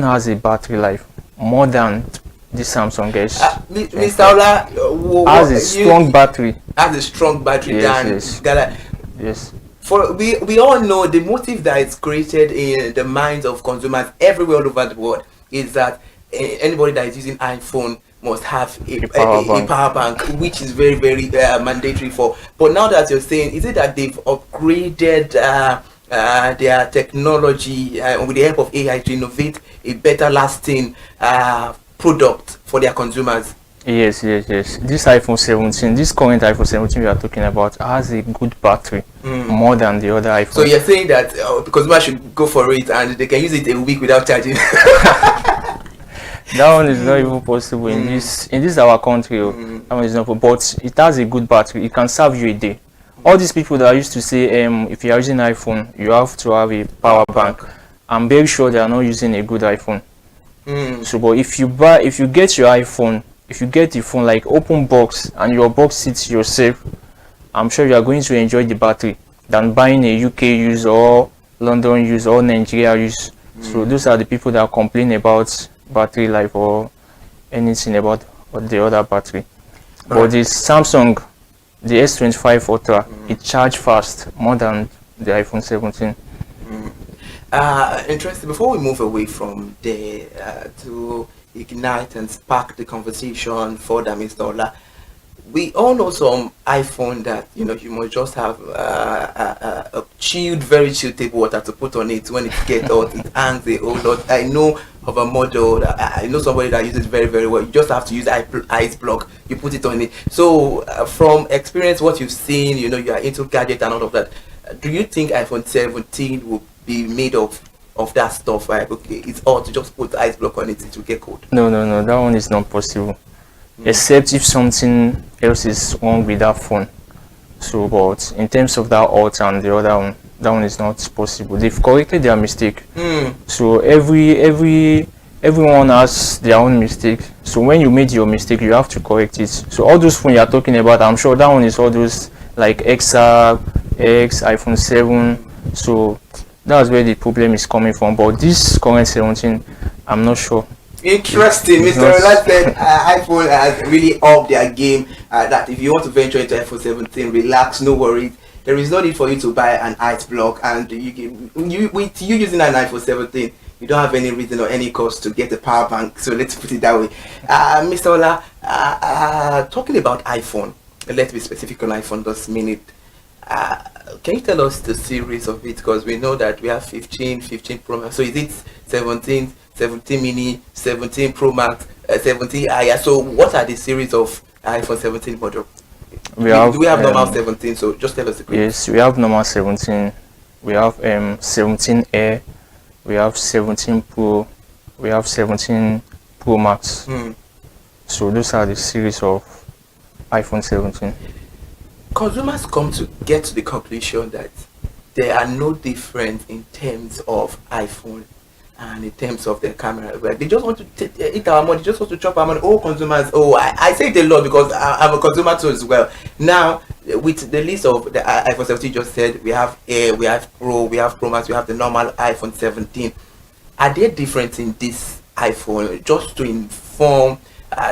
has a battery life more than the Samsung S. Mr. Ola has a strong battery. Has a strong battery Yes. For we all know the motive that is created in the minds of consumers everywhere all over the world is that anybody that is using iPhone must have a power bank, which is very, very mandatory for. But now that you're saying, is it that they've upgraded their technology with the help of AI to innovate a better lasting product for their consumers? Yes. This iPhone 17, this current iPhone 17 we are talking about, has a good battery more than the other iPhone. So you're saying that consumers should go for it and they can use it a week without charging? That one is not even possible in this our country. That one is not, but it has a good battery. It can serve you a day. All these people that used to say if you are using iPhone, you have to have a power bank, I'm very sure they are not using a good iPhone. So, but if you get your iPhone, if you get the phone like open box and your box sits yourself, I'm sure you are going to enjoy the battery than buying a UK use or London use or Nigeria use. So those are the people that complain about battery life or anything about the other battery. But the Samsung, the S25 Ultra, it charges fast more than the iPhone 17. Interesting. Before we move away from there to ignite and spark the conversation further, Mr. Ola, we all know some iPhone that you must just have a very chilled table water to put on it when it gets hot. It hangs a whole lot. I know of a model. I know somebody that uses it very, very well. You just have to use ice block. You put it on it. So from experience, what you've seen, you are into gadgets and all of that. Do you think iPhone 17 will be made of of that stuff, right? Okay, it's all to just put ice block on it to get cold. No, that one is not possible. Except if something else is wrong with that phone. So, but in terms of that alt and the other one, that one is not possible. They've corrected their mistake. So everyone has their own mistake. So when you made your mistake, you have to correct it. So all those phones you are talking about, I'm sure that one is all those like XR, X, iPhone 7. So that's where the problem is coming from. But this current 17, I'm not sure. Interesting. Mr. Ola said iPhone has really upped their game. That if you want to venture into iPhone 17, relax, no worries. There is no need for you to buy an ice block, and with you using an iPhone 17, you don't have any reason or any cost to get a power bank. So let's put it that way. Mr. Ola, talking about iPhone, let's be specific on iPhone this minute. Can you tell us the series of it? Because we know that we have 15 Pro Max. So is it 17 mini, 17 Pro Max, 17 higher? So what are the series of iPhone 17 model? We have normal 17, so just tell us the quick. Yes, we have normal 17. We have 17 Air. We have 17 Pro. We have 17 Pro Max. So those are the series of iPhone 17. Consumers come to get to the conclusion that there are no difference in terms of iPhone and in terms of their camera. Like they just want to eat our money, just want to chop our money. Oh, consumers! Oh, I say it a lot because I'm a consumer too as well. Now, with the list of the iPhone 17, just said we have Air, we have Pro, we have Pro Max, we have the normal iPhone 17. Are there difference in this iPhone? Just to inform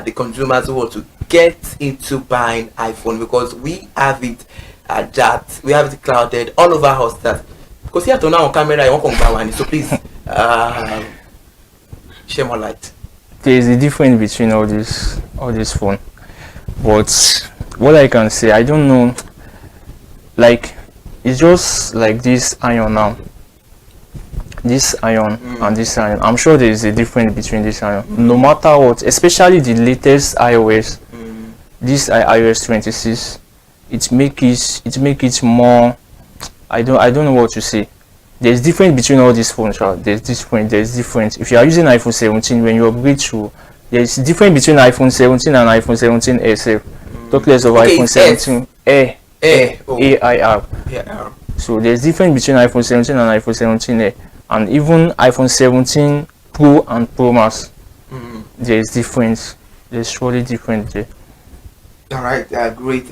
the consumers who want to get into buying iPhone, because we have it that we have it clouded all over us that because you have to now on camera, you won't buy one. So please, share more light. There is a difference between all these phones, but what I can say, I don't know. Like it's just like this iron now. This iron and this iron. I'm sure there is a difference between this iron. No matter what, especially the latest iOS, this iOS 26, it make it more. I don't know what to say. There's difference between all these phones. There's difference. If you are using iPhone 17, when you upgrade to, there's difference between iPhone 17 and iPhone 17 SF. Talk less of iPhone 17 AIR. So there's difference between iPhone 17 and iPhone 17 and even iPhone 17 Pro and Pro Max. There's difference. There's surely difference there. All right, great.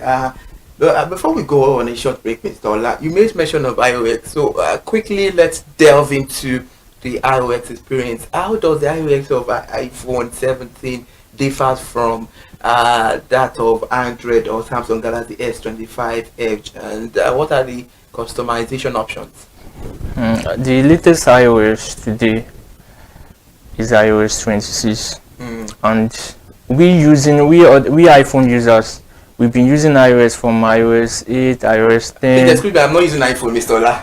Before we go on a short break, Mr. Ola, you made mention of iOS. So quickly, let's delve into the iOS experience. How does the iOS of iPhone 17 differ from that of Android or Samsung Galaxy S25 Edge? And what are the customization options? The latest iOS today is iOS 26, and we iPhone users, we've been using iOS from iOS 8, iOS 10. Excuse me, I'm not using iPhone, Mr. Ola.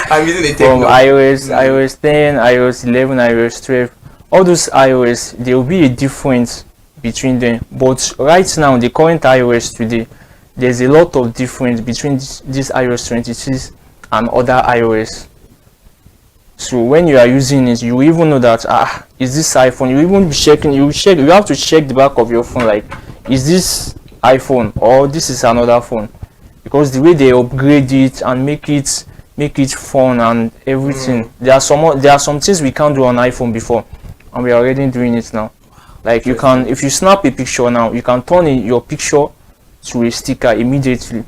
I'm using a from iOS 10, iOS 11, iOS 12. All those iOS, there will be a difference between them. But right now, the current iOS today, there's a lot of difference between this iOS 26 and other iOS. So when you are using it, you even know that is this iPhone? You even be checking. You have to check the back of your phone, like, is this iPhone or this is another phone? Because the way they upgrade it and make it fun and everything, there are some things we can't do on iPhone before, and we are already doing it now. Like you can, if you snap a picture now, you can turn your picture to a sticker immediately.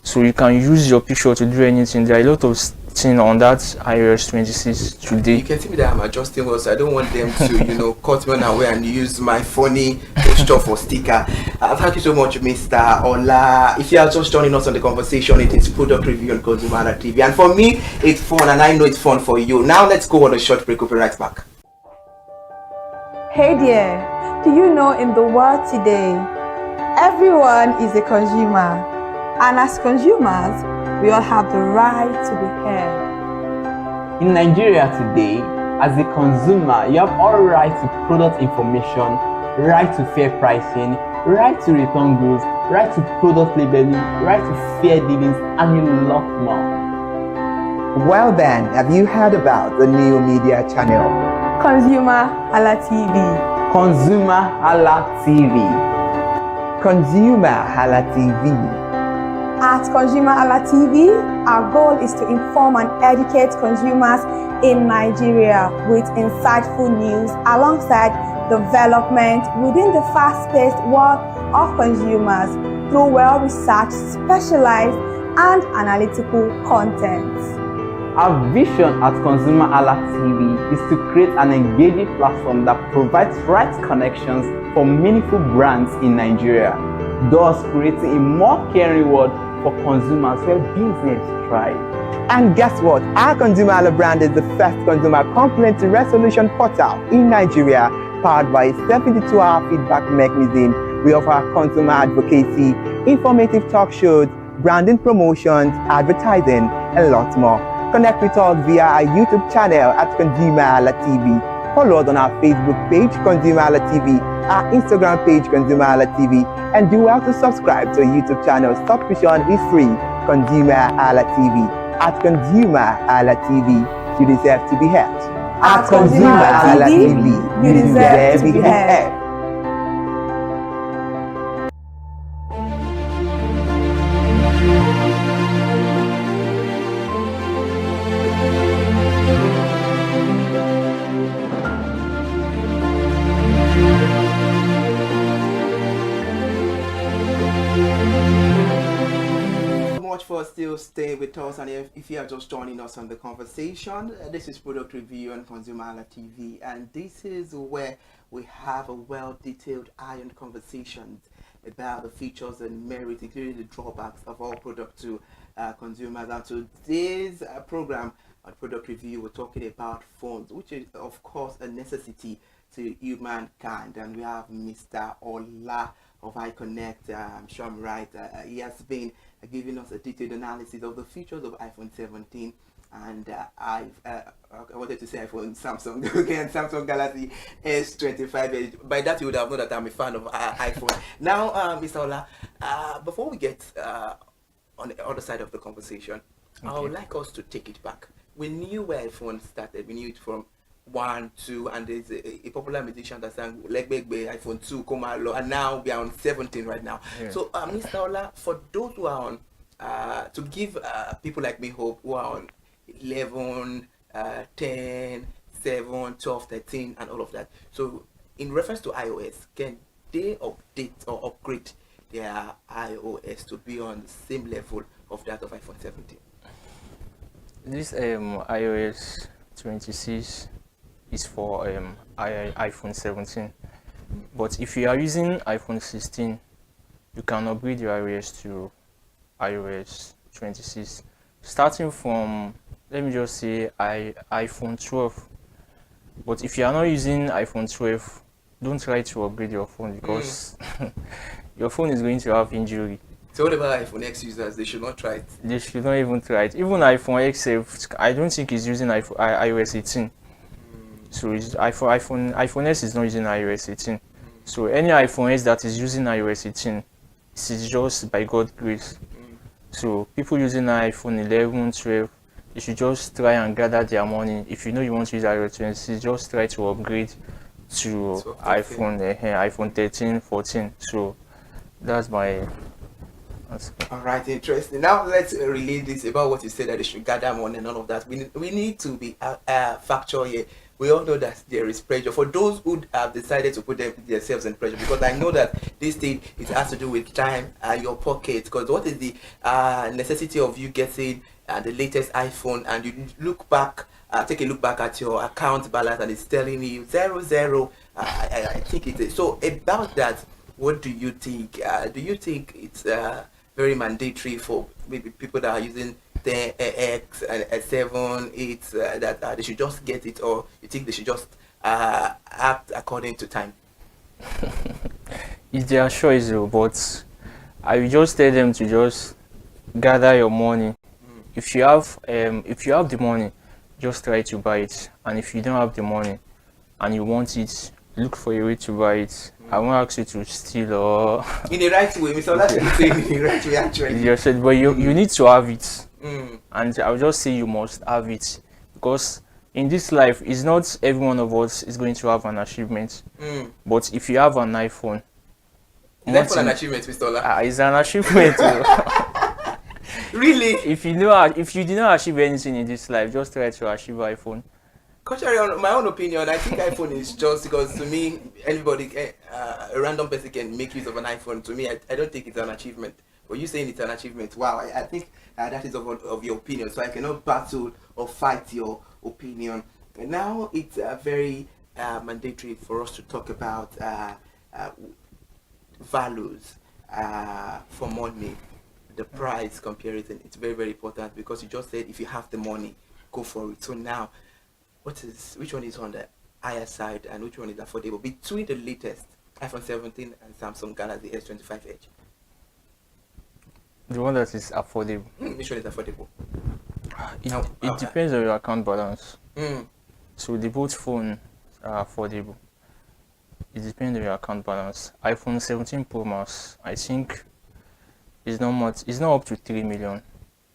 So you can use your picture to do anything. There are a lot of things on that iOS 26 today. You can see me that I'm adjusting well, so I don't want them to, cut me away and use my funny picture for sticker. Thank you so much, Mr. Ola. If you are just joining us on the conversation, it is product review on ConsumerHallaTV, and for me, it's fun, and I know it's fun for you. Now let's go on a short break. We'll be right back. Hey there, do you know in the world today, everyone is a consumer, and as consumers, we all have the right to be heard. In Nigeria today, as a consumer, you have all right to product information, right to fair pricing, right to return goods, right to product labeling, right to fair dealings, and a lot more. Well then, have you heard about the new media channel? ConsumerHalla TV. ConsumerHalla TV. ConsumerHalla TV. At ConsumerHalla TV, our goal is to inform and educate consumers in Nigeria with insightful news alongside development within the fast-paced world of consumers through well-researched, specialized, and analytical content. Our vision at ConsumerHalla TV is to create an engaging platform that provides right connections for meaningful brands in Nigeria, thus creating a more caring world for consumers where business thrive. And guess what? Our ConsumerHalla brand is the first consumer complaint resolution portal in Nigeria, powered by a 72-hour feedback mechanism. We offer consumer advocacy, informative talk shows, branding promotions, advertising, and lots more. Connect with us via our YouTube channel at ConsumerHalla TV. Follow us on our Facebook page, ConsumerHalla TV, our Instagram page, ConsumerHalla TV, and do well to subscribe to our YouTube channel. Subscription is free. ConsumerHalla TV. At ConsumerHalla TV, you deserve to be heard. At ConsumerHalla TV, you deserve to be heard. For still stay with us, and if you are just joining us on the conversation, this is Product Review on ConsumerHalla TV, and this is where we have a well-detailed iron conversations about the features and merits, including the drawbacks of our product to consumers. And today's program on Product Review, we're talking about phones, which is of course a necessity to humankind, and we have Mr. Ola of iConnect. I'm sure I'm right. He has been giving us a detailed analysis of the features of iPhone 17, and I wanted to say iPhone Samsung, okay, and Samsung Galaxy S25. By that you would have known that I'm a fan of iPhone. Now, Mr. Ola, before we get on the other side of the conversation, I would like us to take it back. We knew where iPhone started. We knew it from 1, 2, and there's a popular musician that sang Legbegbe, iPhone 2, Komalo, and now we are on 17 right now. Yeah. So, Mr. Ola, for those who are on, to give people like me hope who are on 11, 10, 7, 12, 13, and all of that. So, in reference to iOS, can they update or upgrade their iOS to be on the same level of that of iPhone 17? This iOS 26 is for iPhone 17, but if you are using iPhone 16, you can upgrade your iOS to iOS 26, starting from, let me just say, iPhone 12. But if you are not using iPhone 12, don't try to upgrade your phone, because your phone is going to have injury. So what about iPhone X users? They should not try it. They should not even try it. Even iPhone X, I don't think it's using iOS 18. So it's iPhone S is not using iOS 18. So any iPhone S that is using iOS 18, it is just by God's grace. So people using iPhone 11, 12, you should just try and gather their money. If you know you want to use iOS 26, just try to upgrade to iPhone 13, 14. So that's my answer. All right, interesting. Now let's relate this about what you said, that they should gather money and all of that. We need to be factual here. We all know that there is pressure for those who have decided to put themselves in pressure, because I know that this thing, it has to do with time and your pocket. Because what is the necessity of you getting the latest iPhone, and you look back, take a look back at your account balance, and it's telling you 0. I think it is. So about that, what do you think? Do you think it's very mandatory for maybe people that are using 10X and 7, 8, that they should just get it, or you think they should just act according to time? It's their choice, but I will just tell them to just gather your money. If you have the money, just try to buy it. And if you don't have the money and you want it, look for a way to buy it. I won't ask you to steal or in the right way, Mr. Ola is saying in the right way actually. But you need to have it. and I'll just say you must have it, because in this life, it's not every one of us is going to have an achievement. But if you have an iPhone, is iPhone an achievement, Mr. Ola? It's an achievement. Really? If you did not achieve anything in this life, just try to achieve iPhone. Contrary on my own opinion, I think iPhone is just because to me, anybody, a random person can make use of an iPhone. To me, I don't think it's an achievement. But you saying it's an achievement, wow, I think that is of your opinion. So I cannot battle or fight your opinion. And now it's very mandatory for us to talk about values for money, the price comparison. It's very, very important because you just said if you have the money, go for it. So now, which one is on the higher side and which one is affordable between the latest iPhone 17 and Samsung Galaxy S25 Edge? The one that is affordable. Which one is affordable? It depends on your account balance. So the both phones are affordable. It depends on your account balance. iPhone 17 Pro Max, I think, is not much. It's not up to 3 million.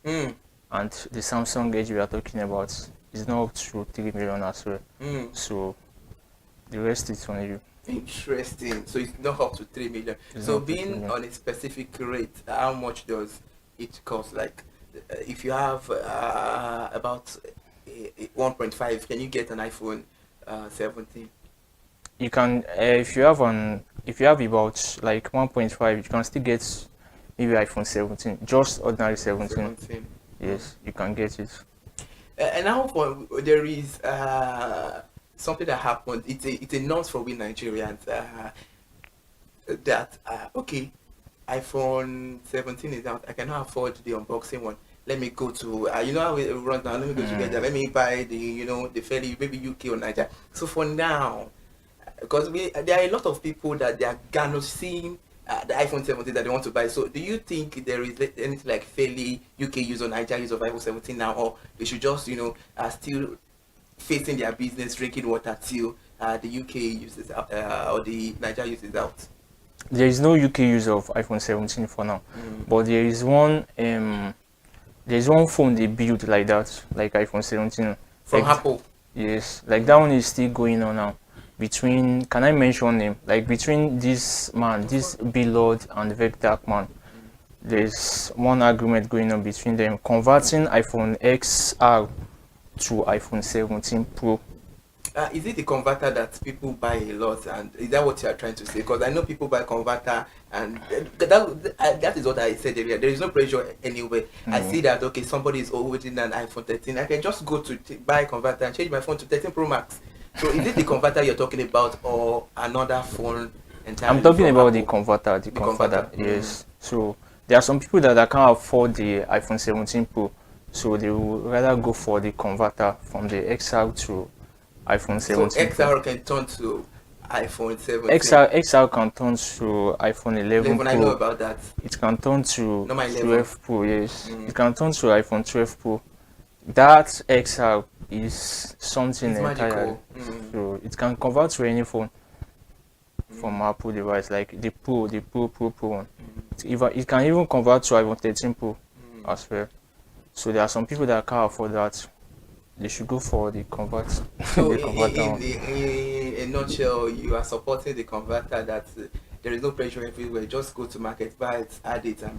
And the Samsung Edge we are talking about is not up to 3 million as well. So the rest is on you. Interesting. So it's not up to 3 million. So being on a specific rate, how much does it cost? Like if you have about 1.5, can you get an iPhone 17? You can if you have about like 1.5, you can still get maybe iPhone 17, just ordinary 17. Yes, you can get it. And now there is something that happened. It's a nonce for we Nigerians that okay, iPhone 17 is out. I cannot afford the unboxing one. Let me go to you know how it runs now. Let me go together. Let me buy the fairly maybe UK or Nigeria. So for now, because there are a lot of people that they are seeing the iPhone 17 that they want to buy. So do you think there is anything like fairly UK use or Nigeria use of iPhone 17 now, or they should just still facing their business, drinking water till the UK uses out or the Nigeria uses out? There is no UK use of iPhone 17 for now, but there is one phone they built like that, like iPhone 17 from Apple. Yes, like that one is still going on now. Between, can I mention name? Like between this Billard and Vector man, there's one agreement going on between them, converting iPhone XR to iPhone 17 Pro. Is it the converter that people buy a lot, and is that what you are trying to say? Because I know people buy converter, and that is what I said earlier. There is no pressure anyway. I see that okay, somebody is holding an iPhone 13. I can just go to buy a converter and change my phone to 13 Pro Max. So is it the converter you're talking about, or another phone entirely? I'm talking about the converter. The converter. Yes. So there are some people that can't afford the iPhone 17 Pro, so they will rather go for the converter from the XR to iPhone 17. So XR can turn to iPhone 17. XR can turn to iPhone 11 Pro. I know about that. It can turn to 12 Pro. Yes. It can turn to iPhone 12 Pro. That XR is something entirely. So it can convert to any phone from Apple device, like the Pro one. It can even convert to iPhone 13 Pro as well. So there are some people that can't afford that. They should go for the converter. So in a nutshell, you are supporting the converter that there is no pressure everywhere. Just go to market, buy it, add it, and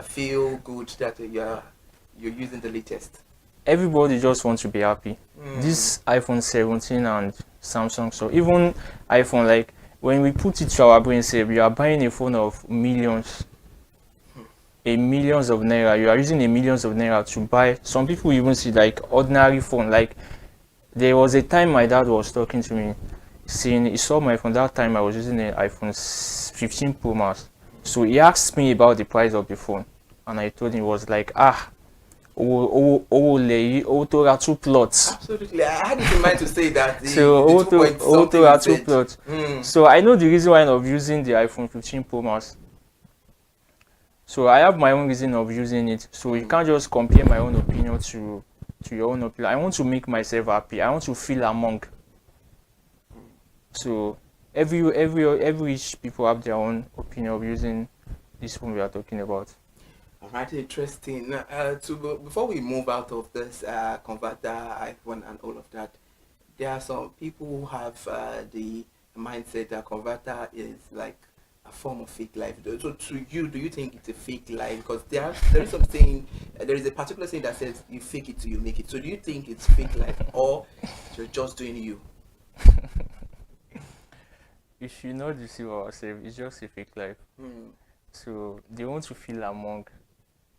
feel good that you're using the latest. Everybody just wants to be happy. This iPhone 17 and Samsung, so even iPhone, like when we put it to our brain, say we are buying a phone of millions of naira, you are using millions of naira to buy. Some people even see like ordinary phone. Like there was a time my dad was talking to me, saying he saw my phone. That time I was using an iPhone 15 Pro Max. So he asked me about the price of the phone, and I told him it was like two plots. Absolutely, I had it in mind to say that. Two plots. So I know the reason why I'm using the iPhone 15 Pro Max. So I have my own reason of using it. So you can't just compare my own opinion to your own opinion. I want to make myself happy. I want to feel among. So every people have their own opinion of using this phone we are talking about. All right, interesting. Before we move out of this converter, iPhone, and all of that, there are some people who have the mindset that converter is like a form of fake life. So to you, do you think it's a fake life? Because there is something, there is a particular thing that says you fake it till you make it. So do you think it's fake life, or you're just doing you? If you not deceive ourselves, it's just a fake life. So they want to feel among.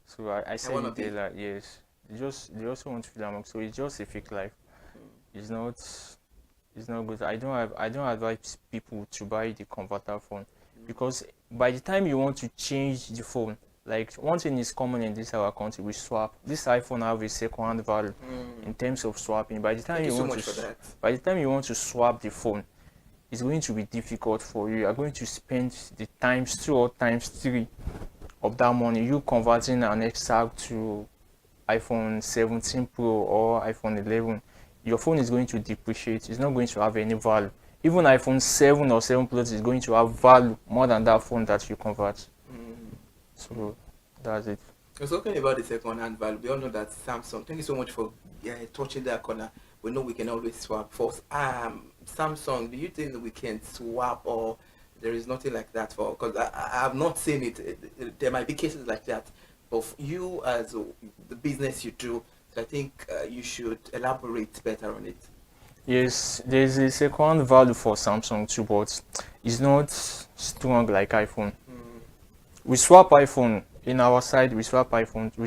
So I say it there, like, yes, they also want to feel among. So it's just a fake life. It's not good. I don't advise people to buy the converter phone, because by the time you want to change the phone, like, one thing is common in this our country, we swap. This iPhone have a second value in terms of swapping. By the time by the time you want to swap the phone, it's going to be difficult for you. You are going to spend the times 2 or times 3 of that money. You converting an extra to iPhone 17 Pro or iPhone 11, your phone is going to depreciate. It's not going to have any value. Even iPhone 7 or 7 Plus is going to have value more than that phone that you convert. So that's it. We're talking about the second-hand value. We all know that Samsung. Thank you so much for touching that corner. We know we can always swap. For Samsung, do you think that we can swap, or there is nothing like that? For, because I have not seen it. There might be cases like that. But you, as the business you do, I think you should elaborate better on it. Yes, there's a second value for Samsung too, but it's not strong like iPhone. We swap iPhone in our side. We swap iPhone. We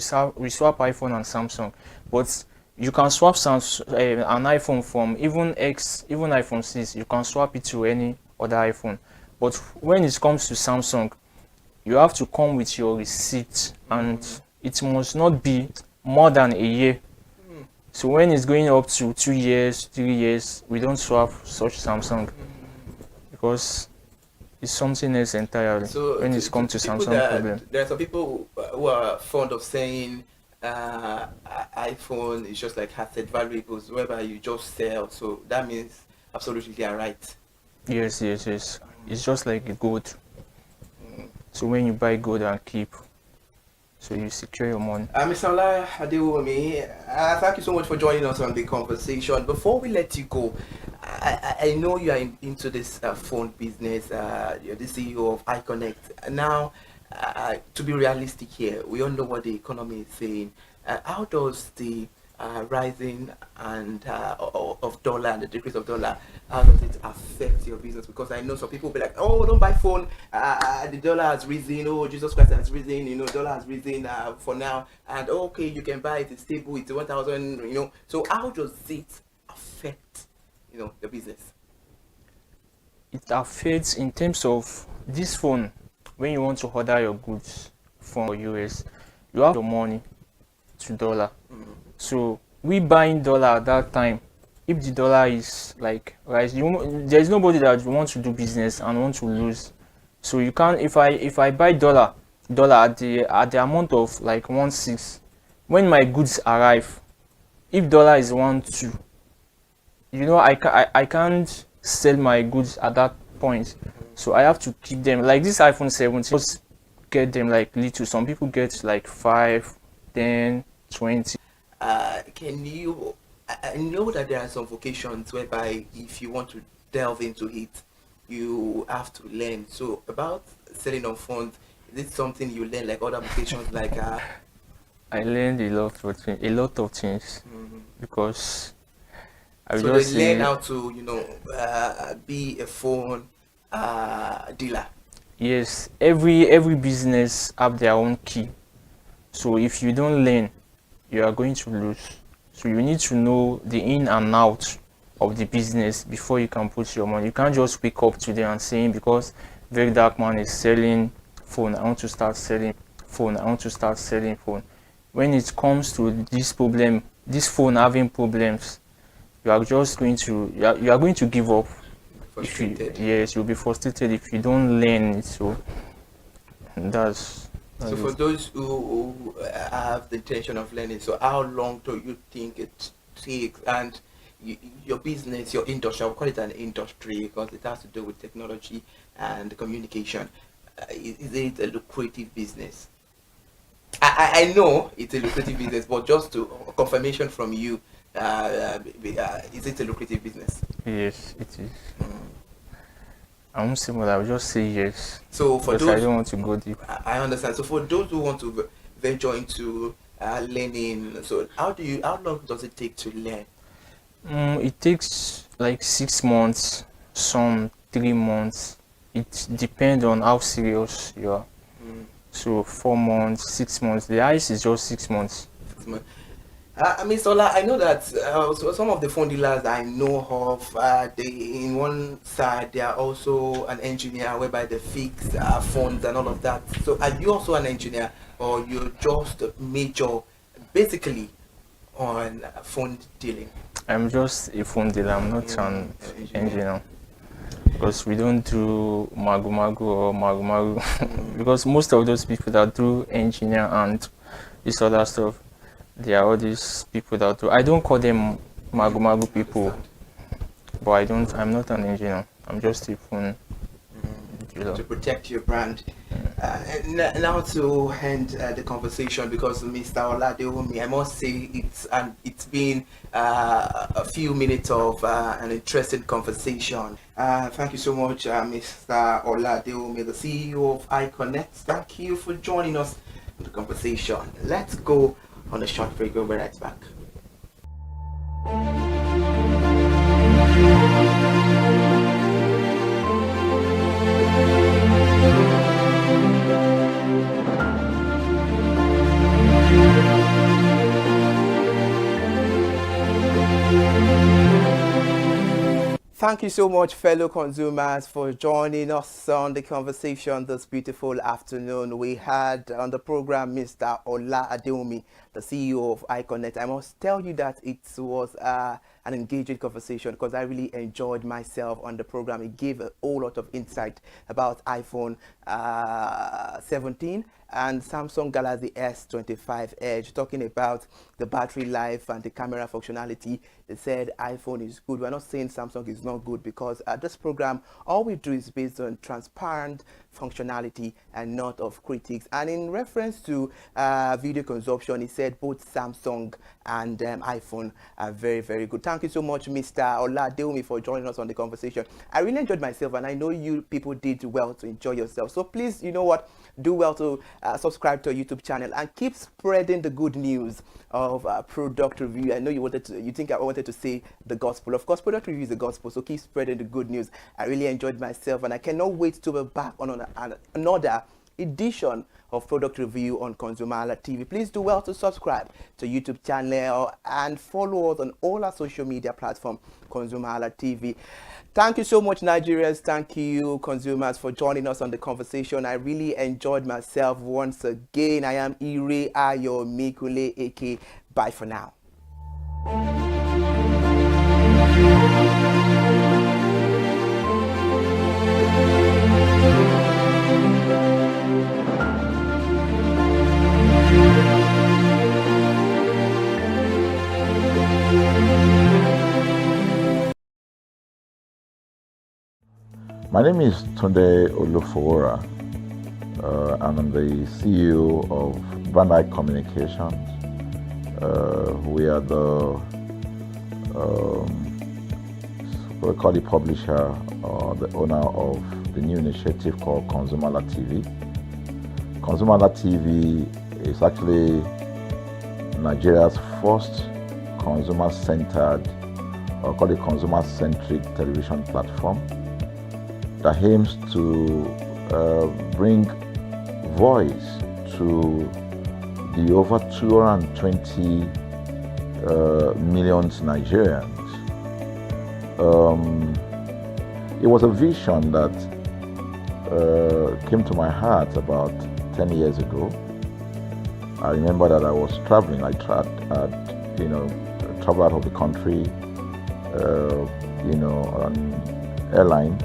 swap iPhone and Samsung, but you can swap an iPhone from even iPhone 6. You can swap it to any other iPhone. But when it comes to Samsung, you have to come with your receipt, and it must not be more than a year. So when it's going up to 2 years, 3 years, we don't swap such Samsung, because it's something else entirely. So when it comes to Samsung problem. There are some people who are fond of saying iPhone is just like asset valuables, whereby you just sell. So that means absolutely they are right. Yes. It's just like gold. So when you buy gold and keep, so you secure your money. Mr. Ola Adewumi, thank you so much for joining us on the conversation. Before we let you go, I know you are into this phone business. You're the CEO of iConnect. Now, to be realistic here, we all know what the economy is saying. How does the rising and of dollar and the decrease of dollar, how does it affect your business? Because I know some people will be like, oh, don't buy phone, the dollar has risen, oh, Jesus Christ has risen, dollar has risen for now, and okay, you can buy it, it's stable, it's 1,000, so how does it affect the business? It affects in terms of this phone. When you want to order your goods from US, you have your money to dollar. So we buying dollar at that time. If the dollar is like rise, there is nobody that wants to do business and want to lose. So you can't. If I buy dollar at the amount of like 1.6, when my goods arrive, if dollar is 1.2, I can't sell my goods at that point. So I have to keep them. Like this iPhone 17, just get them like little. Some people get like 5, 10, 20. Can you? I know that there are some vocations whereby if you want to delve into it, you have to learn. So about selling on phones, is it something you learn like other vocations like? I learned a lot of things because so they learn how to be a phone dealer. Yes, every business have their own key. So if you don't learn, you are going to lose. So you need to know the in and out of the business before you can put your money. You can't just wake up today and saying, because Very Dark Man is selling phone, I want to start selling phone, I want to start selling phone. When it comes to this problem, this phone having problems, you are just going to you are going to give up. Yes, you'll be frustrated if you don't learn it. So that's so for those who have the intention of learning, so how long do you think it takes? And your business, your industry, I'll call it an industry because it has to do with technology and communication. Is it a lucrative business? I know it's a lucrative business, but just to confirmation from you, is it a lucrative business? Yes, it is. I won't say more. I will just say yes. So for because those, I don't want to go deep. I understand. So for those who want to venture into learning, so how long does it take to learn? It takes like 6 months, some 3 months. It depends on how serious you are. So 4 months, 6 months. The highest is just 6 months. 6 months. Ms. Ola, I know that so some of the phone dealers I know of, they in one side they are also an engineer whereby they fix phones and all of that. So are you also an engineer, or you're just major basically on phone dealing? I'm just a phone dealer. I'm not an engineer. Because we don't do magu or magu. Because most of those people that do engineer and this other stuff, they are all these people that do. I don't call them magu people, but I'm not an engineer. I'm just a phone dealer. To protect your brand. Now to end the conversation, because Mr. Oladeomi, I must say it's been a few minutes of an interesting conversation. Thank you so much, Mr. Oladeomi, the CEO of iConnect. Thank you for joining us in the conversation. Let's go on a short break. We'll be right back. Thank you so much, fellow consumers, for joining us on the conversation this beautiful afternoon. We had on the program Mr. Oladeomi, the CEO of iConnect. I must tell you that it was an engaging conversation because I really enjoyed myself on the program. It gave a whole lot of insight about iPhone 17 and Samsung Galaxy S25 Edge, talking about the battery life and the camera functionality. They said iPhone is good. We're not saying Samsung is not good, because this program, all we do is based on transparent functionality and not of critics. And in reference to video consumption, he said both Samsung and iPhone are very, very good. Thank you so much, Mr. Oladeomi, for joining us on the conversation. I really enjoyed myself, and I know you people did well to enjoy yourself. So please, you know what, do well to subscribe to our YouTube channel and keep spreading the good news of product review. I know you think I wanted to say the gospel. Of course, product review is the gospel, so keep spreading the good news. I really enjoyed myself, and I cannot wait to be back on another edition of product review on ConsumerHalla TV. Please do well to subscribe to YouTube channel and follow us on all our social media platforms, ConsumerHalla TV. Thank you so much, Nigerians. Thank you, consumers, for joining us on the conversation. I really enjoyed myself once again. I am Ire Ayo Mikule Eke. Bye for now. My name is Tunde Olufowora, and I'm the CEO of Bandai Communications. We are we call the publisher or the owner of the new initiative called ConsumerHalla TV. ConsumerHalla TV is actually Nigeria's first consumer-centered, or call it consumer-centric television platform that aims to bring voice to the over 220 million Nigerians. It was a vision that came to my heart about 10 years ago. I remember that I was traveling. I traveled out of the country, on airline.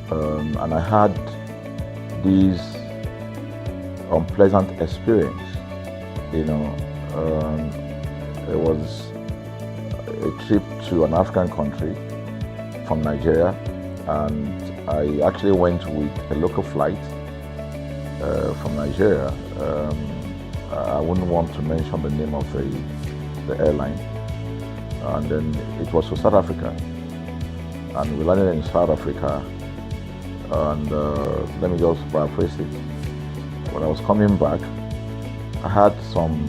And I had this unpleasant experience. It was a trip to an African country from Nigeria, and I actually went with a local flight from Nigeria I wouldn't want to mention the name of the airline. And then it was to South Africa. And we landed in South Africa. And let me just paraphrase it. When I was coming back, I had some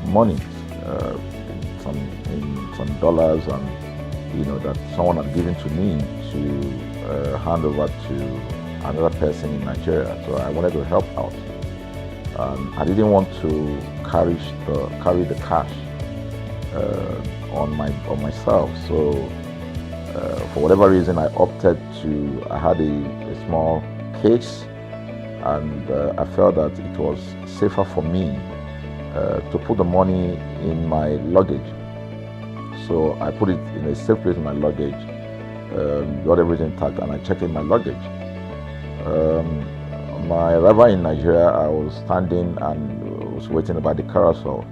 money, some dollars, and that someone had given to me to hand over to another person in Nigeria. So I wanted to help out. I didn't want to carry the cash on myself. So for whatever reason, I opted to. I had a small case, and I felt that it was safer for me to put the money in my luggage. So I put it in a safe place in my luggage, got everything tagged, and I checked in my luggage. My arrival in Nigeria, I was standing and was waiting about the carousel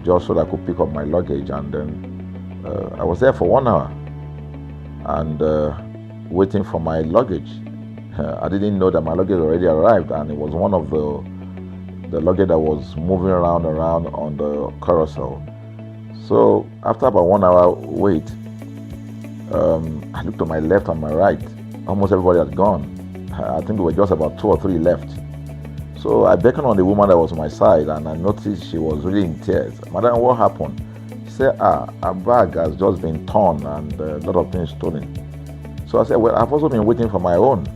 just so that I could pick up my luggage, and then I was there for 1 hour and waiting for my luggage. I didn't know that my luggage already arrived, and it was one of the luggage that was moving around on the carousel. So after about 1 hour wait, I looked to my left and my right. Almost everybody had gone. I think there were just about 2 or 3 left. So I beckoned on the woman that was on my side, and I noticed she was really in tears. Madam, what happened? She said, her bag has just been torn and a lot of things stolen. So I said, well, I've also been waiting for my own.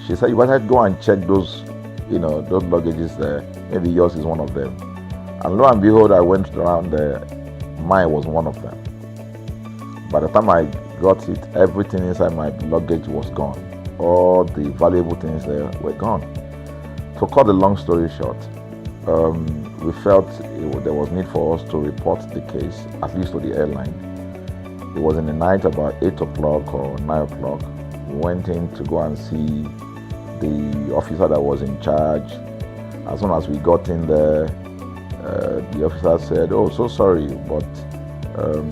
She said, you better go and check those luggages there. Maybe yours is one of them. And lo and behold, I went around there. Mine was one of them. By the time I got it, everything inside my luggage was gone. All the valuable things there were gone. To cut the long story short, we felt there was need for us to report the case, at least to the airline. It was in the night, about 8 o'clock or 9 o'clock. We went in to go and see the officer that was in charge. As soon as we got in there, the officer said, "Oh, so sorry, but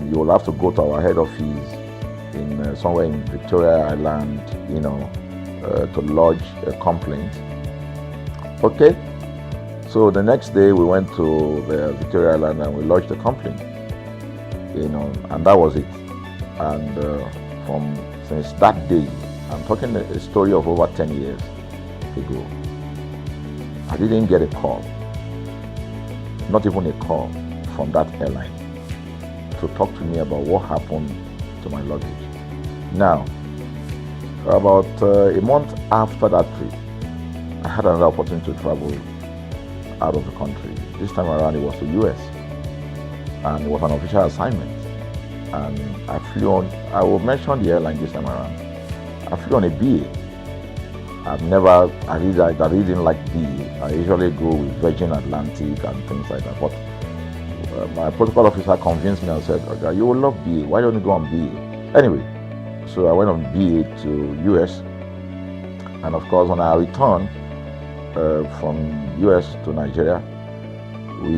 you will have to go to our head office in somewhere in Victoria Island, to lodge a complaint." Okay. So the next day we went to the Victoria Island and we lodged a complaint, and that was it. And since that day, I'm talking a story of over 10 years ago, I didn't get a call, not even a call from that airline to talk to me about what happened to my luggage. Now, about a month after that trip, I had another opportunity to travel out of the country. This time around it was to US, and it was an official assignment. And I flew on, I will mention the airline this time around. I flew on a BA. I really didn't like BA. I usually go with Virgin Atlantic and things like that. But my protocol officer convinced me and said, "Okay, you will love BA. Why don't you go on BA?" Anyway, so I went on BA to US. And of course, on our return from US to Nigeria, we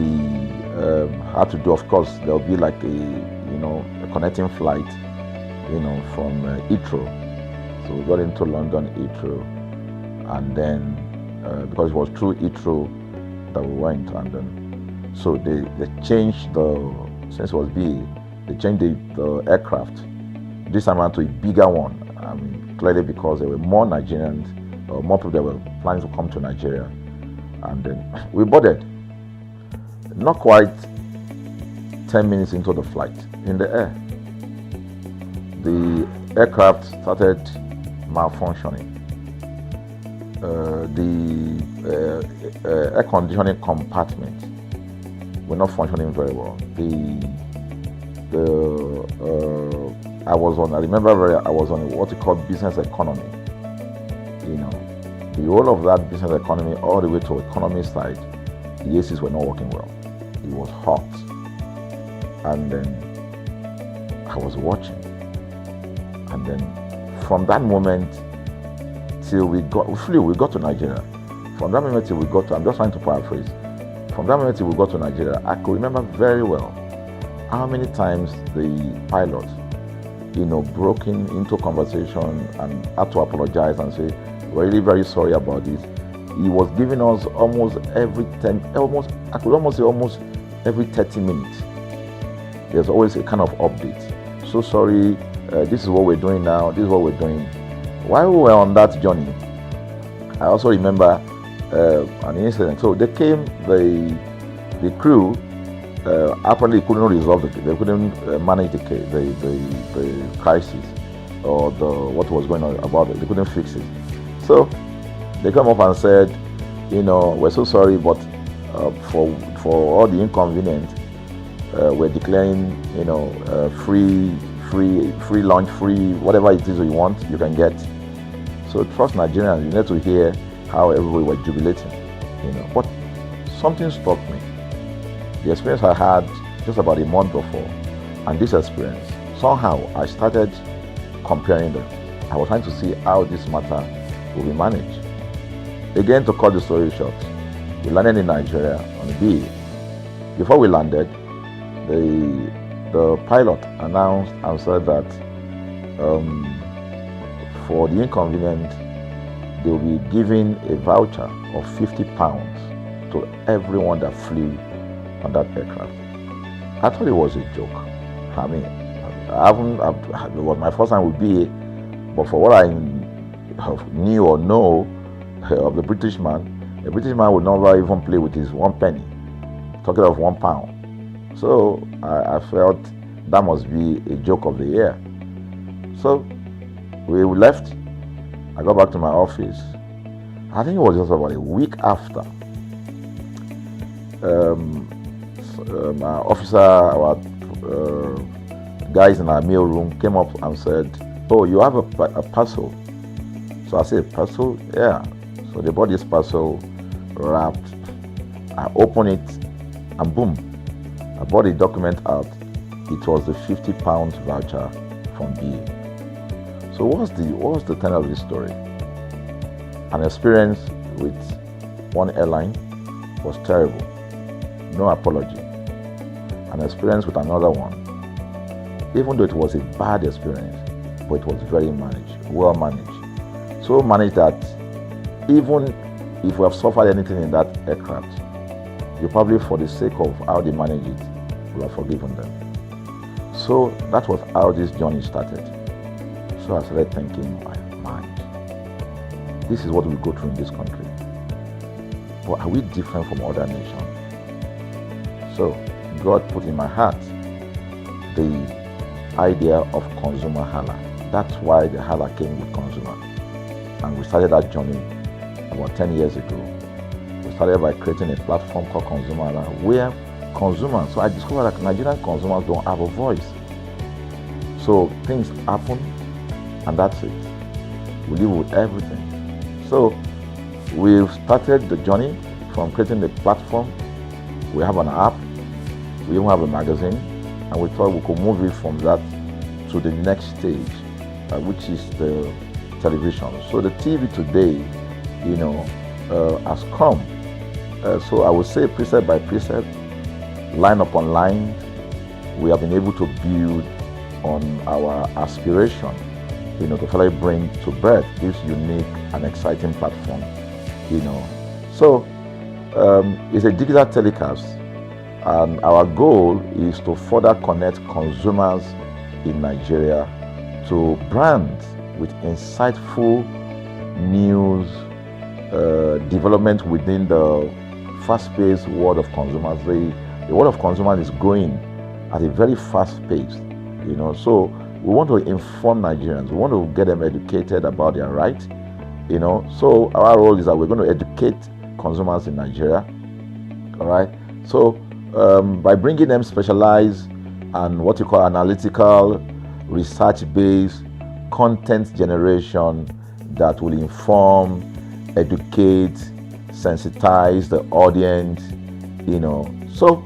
had to do, of course, there'll be like a connecting flight, from Heathrow. So we got into London Heathrow, and then because it was through Heathrow that we went, and then so they changed since it was BA, they changed the aircraft this time around to a bigger one. I mean, clearly because there were more Nigerians, or more people that were planning to come to Nigeria, and then we boarded. Not quite 10 minutes into the flight, in the air, the aircraft started malfunctioning. The air conditioning compartment were not functioning very well. I was on what you call business economy. The whole of that business economy all the way to economy side, the ACs were not working well. It was hot. And then I was watching. And then from that moment till we got to Nigeria. From that moment till we got to, I'm just trying to paraphrase. From that moment till we got to Nigeria, I could remember very well how many times the pilot, broke into conversation and had to apologize and say, "We're really very sorry about this. he was giving us almost every 10, I could almost say almost every 30 minutes. There's always a kind of update. So sorry, this is what we're doing now, this is what we're doing. While we were on that journey, I also remember an incident. So they came, the crew apparently couldn't resolve they couldn't manage the crisis or what was going on about it. They couldn't fix it. So they come up and said, we're so sorry, but for all the inconvenience, we're declaring, free lunch, free whatever it is you want, you can get. So trust Nigerians, you need to hear how everybody were jubilating, But something struck me. The experience I had just about a month before, and this experience, somehow I started comparing them. I was trying to see how this matter will be managed. Again, to cut the story short, we landed in Nigeria on BA. Before we landed, the pilot announced and said that for the inconvenience, they will be giving a voucher of £50 to everyone that flew on that aircraft. I thought it was a joke. I mean, it was my first time with BA, but for what I knew or know of the British man would never even play with his 1 penny, talking of £1. So I felt that must be a joke of the year. So we left. I got back to my office. I think it was just about a week after. My officer, our guys in our mail room came up and said, "Oh, you have a parcel." So I said, "Parcel? Yeah." So they bought this parcel wrapped. I opened it and boom, I bought the document out. It was the £50 voucher from BA. So what's the tenor of this story? An experience with one airline was terrible. No apology. An experience with another one, even though it was a bad experience, but it was very managed, well managed. So managed that even if we have suffered anything in that aircraft, you probably, for the sake of how they manage it, will have forgiven them. So that was how this journey started. So I started thinking, my mind, this is what we go through in this country. But are we different from other nations? So God put in my heart the idea of ConsumerHalla. That's why the Halla came with consumer. And we started that journey about 10 years ago. We started by creating a platform called ConsumerHalla, where consumers, so I discovered that Nigerian consumers don't have a voice. So things happen, and that's it. We live with everything. So we've started the journey from creating the platform. We have an app, we even have a magazine, and we thought we could move it from that to the next stage, which is the television. So the TV today, has come. So I would say precept by precept, line upon line, we have been able to build on our aspiration, to finally bring to birth this unique and exciting platform, So it's a digital telecast, and our goal is to further connect consumers in Nigeria to brands with insightful news, development within the fast-paced world of consumers. The world of consumers is growing at a very fast pace, So we want to inform Nigerians. We want to get them educated about their rights, So our role is that we're going to educate consumers in Nigeria, all right? So by bringing them specialized and what you call analytical, research-based content generation that will inform, educate, sensitize the audience, So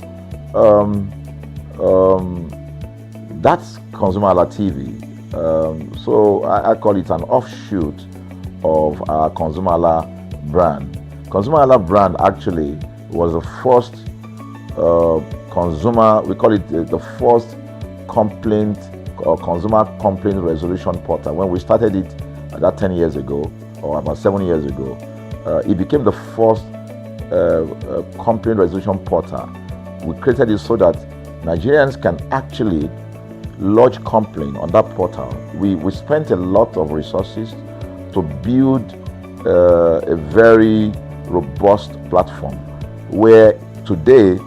that's ConsumerHalla TV. So I call it an offshoot of our ConsumerHalla brand. ConsumerHalla brand actually was the first we call it the first complaint or consumer complaint resolution portal. When we started it about 10 years ago, or about 7 years ago, It became the first complaint resolution portal. We created it so that Nigerians can actually lodge complaint on that portal. We spent a lot of resources to build a very robust platform where today,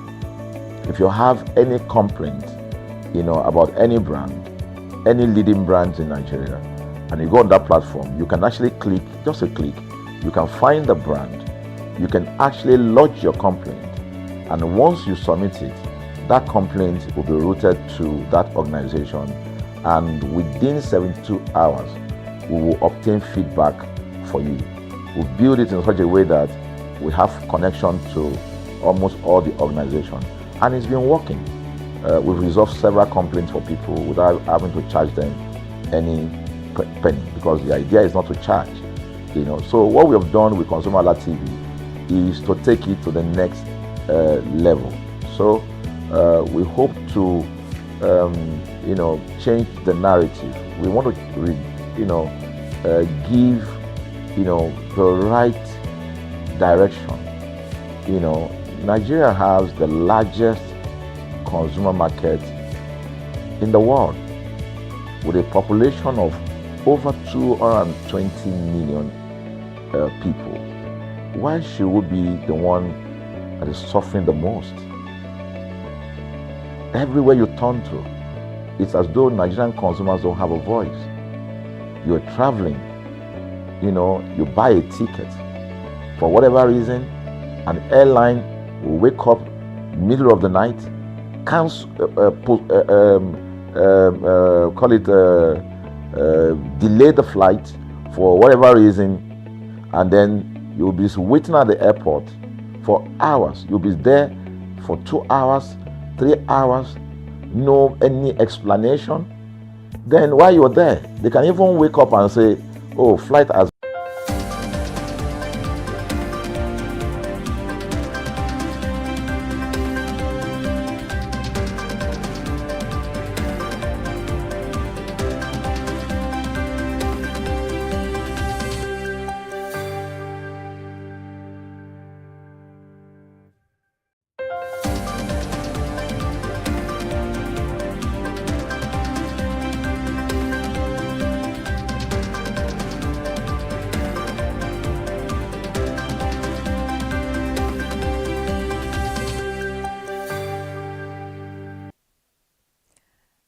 if you have any complaint, about any brand, any leading brands in Nigeria, and you go on that platform, you can actually click, just a click, you can find the brand, you can actually lodge your complaint, and once you submit it, that complaint will be routed to that organization, and within 72 hours, we will obtain feedback for you. We build it in such a way that we have connection to almost all the organizations, and it's been working. We've resolved several complaints for people without having to charge them any penny, because the idea is not to charge. So what we have done with ConsumerHalla TV is to take it to the next level. So we hope to change the narrative. We want to give the right direction. Nigeria has the largest consumer market in the world, with a population of over 220 million people. Why should we be the one that is suffering the most? Everywhere you turn to, it's as though Nigerian consumers don't have a voice. You're traveling, you buy a ticket. For whatever reason, an airline will wake up middle of the night, delay the flight for whatever reason, and then you'll be waiting at the airport for hours. You'll be there for 2 hours, 3 hours, no any explanation. Then while you're there, they can even wake up and say, oh, flight has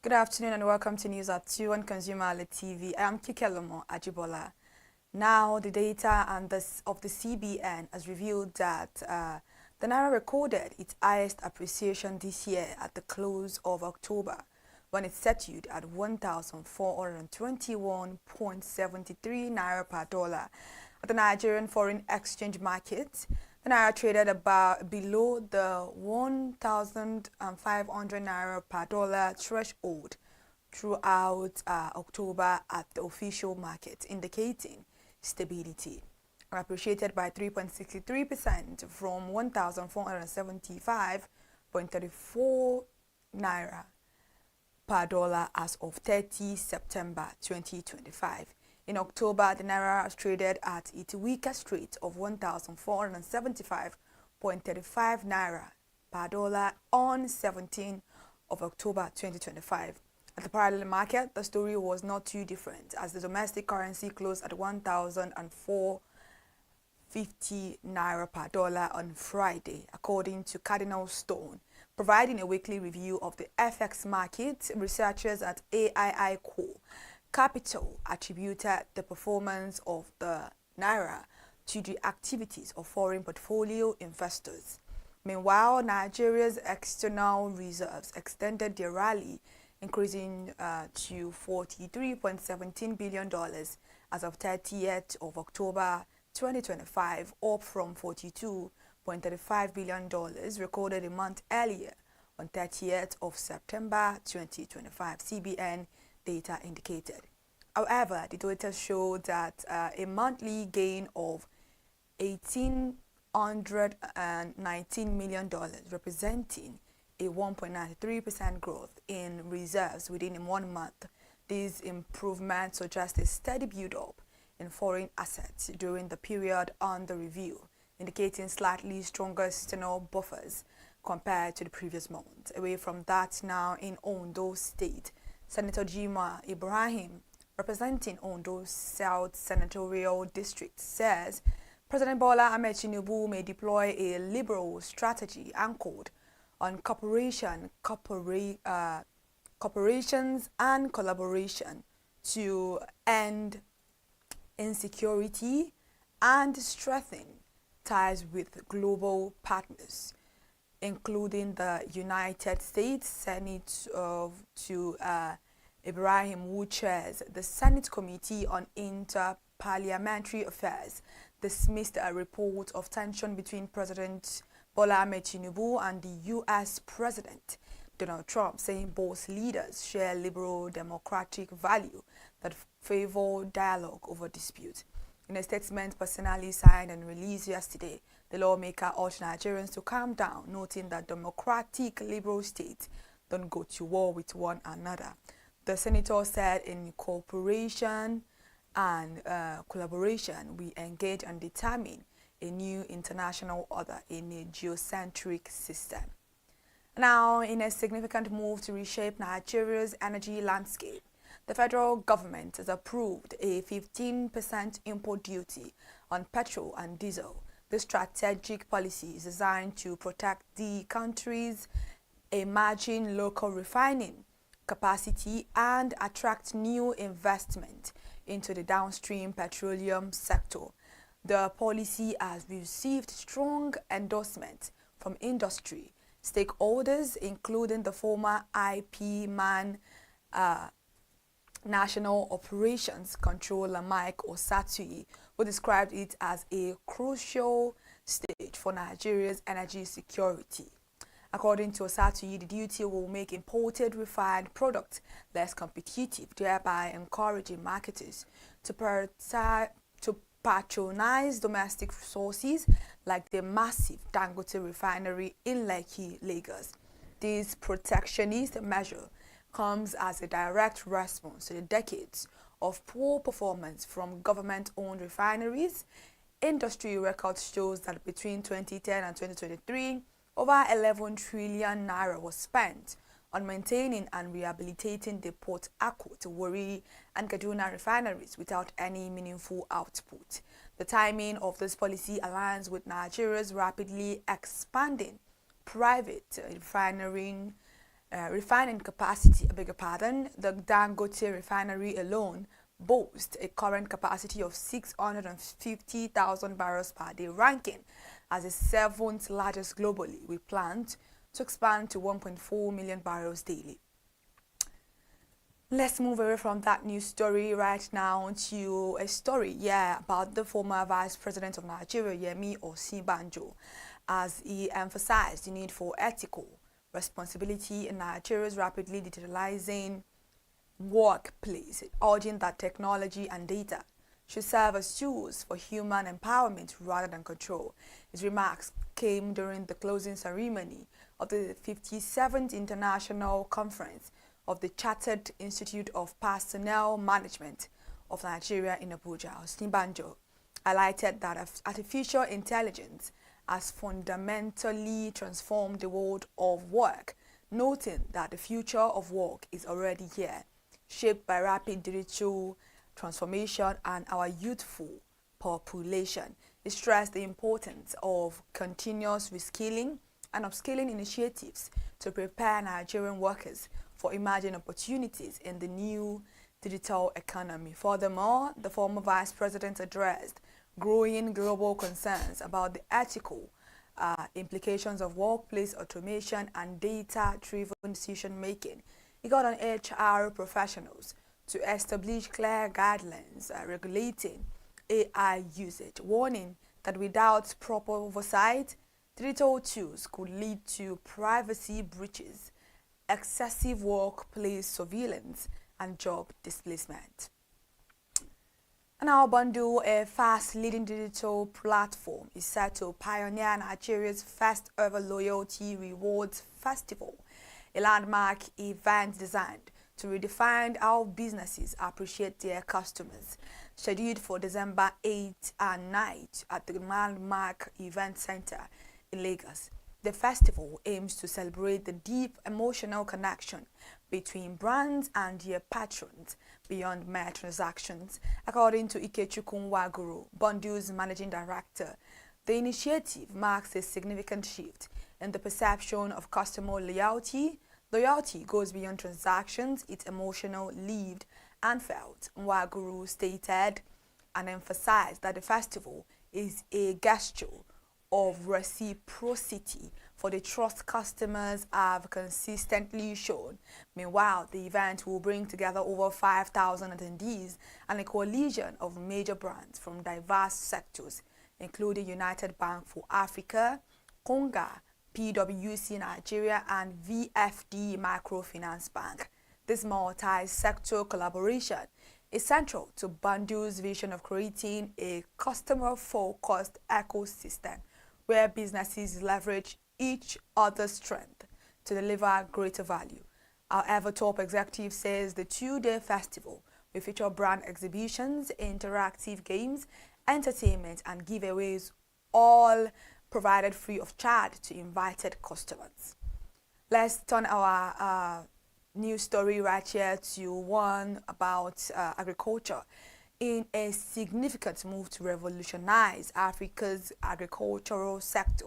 Good afternoon and welcome to News at 2 on ConsumerHallaTV. I am Kikelomo Ajibola. Now, the data of the CBN has revealed that the Naira recorded its highest appreciation this year at the close of October, when it settled at 1,421.73 Naira per dollar. At the Nigerian foreign exchange market, the Naira traded about below the 1,500 Naira per dollar threshold throughout October at the official market, indicating stability. Appreciated by 3.63% from 1,475.34 Naira per dollar as of 30 September 2025. In October, the Naira has traded at its weakest rate of 1,475.35 Naira per dollar on 17 of October 2025. At the parallel market, the story was not too different, as the domestic currency closed at 1,004.50 Naira per dollar on Friday, according to Cardinal Stone. Providing a weekly review of the FX market, researchers at AII Co. Capital attributed the performance of the Naira to the activities of foreign portfolio investors. Meanwhile, Nigeria's external reserves extended their rally, increasing to $43.17 billion as of 30th of October 2025, up from $42.35 billion recorded a month earlier on 30th of September 2025, CBN data indicated. However, the data showed that a monthly gain of $1,819 million, representing a 1.93% growth in reserves within 1 month. These improvements suggest a steady build-up in in foreign assets during the period under review, indicating slightly stronger external buffers compared to the previous month. Away from that, now in Ondo State, Senator Jima Ibrahim, representing Ondo South Senatorial District, says President Bola Ahmed Tinubu may deploy a liberal strategy anchored on cooperations and collaboration to end insecurity and strengthen ties with global partners, including the United States. Senate Ibrahim, who chairs the Senate Committee on Inter-Parliamentary Affairs, dismissed a report of tension between President Bola Ahmed Tinubu and the U.S. President Donald Trump, saying both leaders share liberal democratic value that favor dialogue over dispute. In a statement personally signed and released yesterday, the lawmaker urged Nigerians to calm down, noting that democratic liberal states don't go to war with one another. The senator said in cooperation and collaboration, we engage and determine a new international order in a geocentric system. Now, in a significant move to reshape Nigeria's energy landscape, the federal government has approved a 15% import duty on petrol and diesel. This strategic policy is designed to protect the country's emerging local refining capacity and attract new investment into the downstream petroleum sector. The policy has received strong endorsement from industry stakeholders, including the former IP man National Operations Controller Mike Osatui, who described it as a crucial stage for Nigeria's energy security. According to Osatui, the duty will make imported refined products less competitive, thereby encouraging marketers to patronize domestic resources like the massive Dangote refinery in Lekki, Lagos. This protectionist measure comes as a direct response to the decades of poor performance from government-owned refineries. Industry records shows that between 2010 and 2023, over 11 trillion naira was spent on maintaining and rehabilitating the Port Harcourt, Warri, and Kaduna refineries without any meaningful output. The timing of this policy aligns with Nigeria's rapidly expanding private refining capacity. The Dangote refinery alone boasts a current capacity of 650,000 barrels per day, ranking as the 7th largest globally, with plans to expand to 1.4 million barrels daily. Let's move away from that news story right now to a story, about the former Vice President of Nigeria, Yemi Osinbajo, as he emphasized the need for ethical responsibility in Nigeria's rapidly digitalizing workplace, urging that technology and data should serve as tools for human empowerment rather than control. His remarks came during the closing ceremony of the 57th International Conference of the Chartered Institute of Personnel Management of Nigeria in Abuja. Osinbajo highlighted that artificial intelligence has fundamentally transformed the world of work, noting that the future of work is already here, shaped by rapid digital transformation and our youthful population. He stressed the importance of continuous reskilling and upskilling initiatives to prepare Nigerian workers for emerging opportunities in the new digital economy. Furthermore, the former vice president addressed growing global concerns about the ethical implications of workplace automation and data-driven decision-making. He called on HR professionals to establish clear guidelines regulating AI usage, warning that without proper oversight, digital tools could lead to privacy breaches, excessive workplace surveillance, and job displacement. Now, Bundle, a fast-leading digital platform, is set to pioneer Nigeria's first ever loyalty rewards festival, a landmark event designed to redefine how businesses appreciate their customers. scheduled for December 8 and 9 at the Landmark Event Center in Lagos. The festival aims to celebrate the deep emotional connection between brands and their patrons beyond mere transactions, according to Ikechukwu Nwaguru, Bundle's managing director. The initiative marks a significant shift in the perception of customer loyalty. Loyalty goes beyond transactions, it's emotional, lived, and felt, Nwaguru stated, and emphasized that the festival is a gesture of reciprocity for the trust customers have consistently shown. Meanwhile, the event will bring together over 5,000 attendees and a coalition of major brands from diverse sectors, including United Bank for Africa, Konga, PwC Nigeria, and VFD Microfinance Bank. This multi-sector collaboration is central to Bundle's vision of creating a customer-focused ecosystem where businesses leverage each other's strength to deliver greater value. However, top executive says the two-day festival will feature brand exhibitions, interactive games, entertainment, and giveaways, all provided free of charge to invited customers. Let's turn our news story right here to one about agriculture. In a significant move to revolutionize Africa's agricultural sector,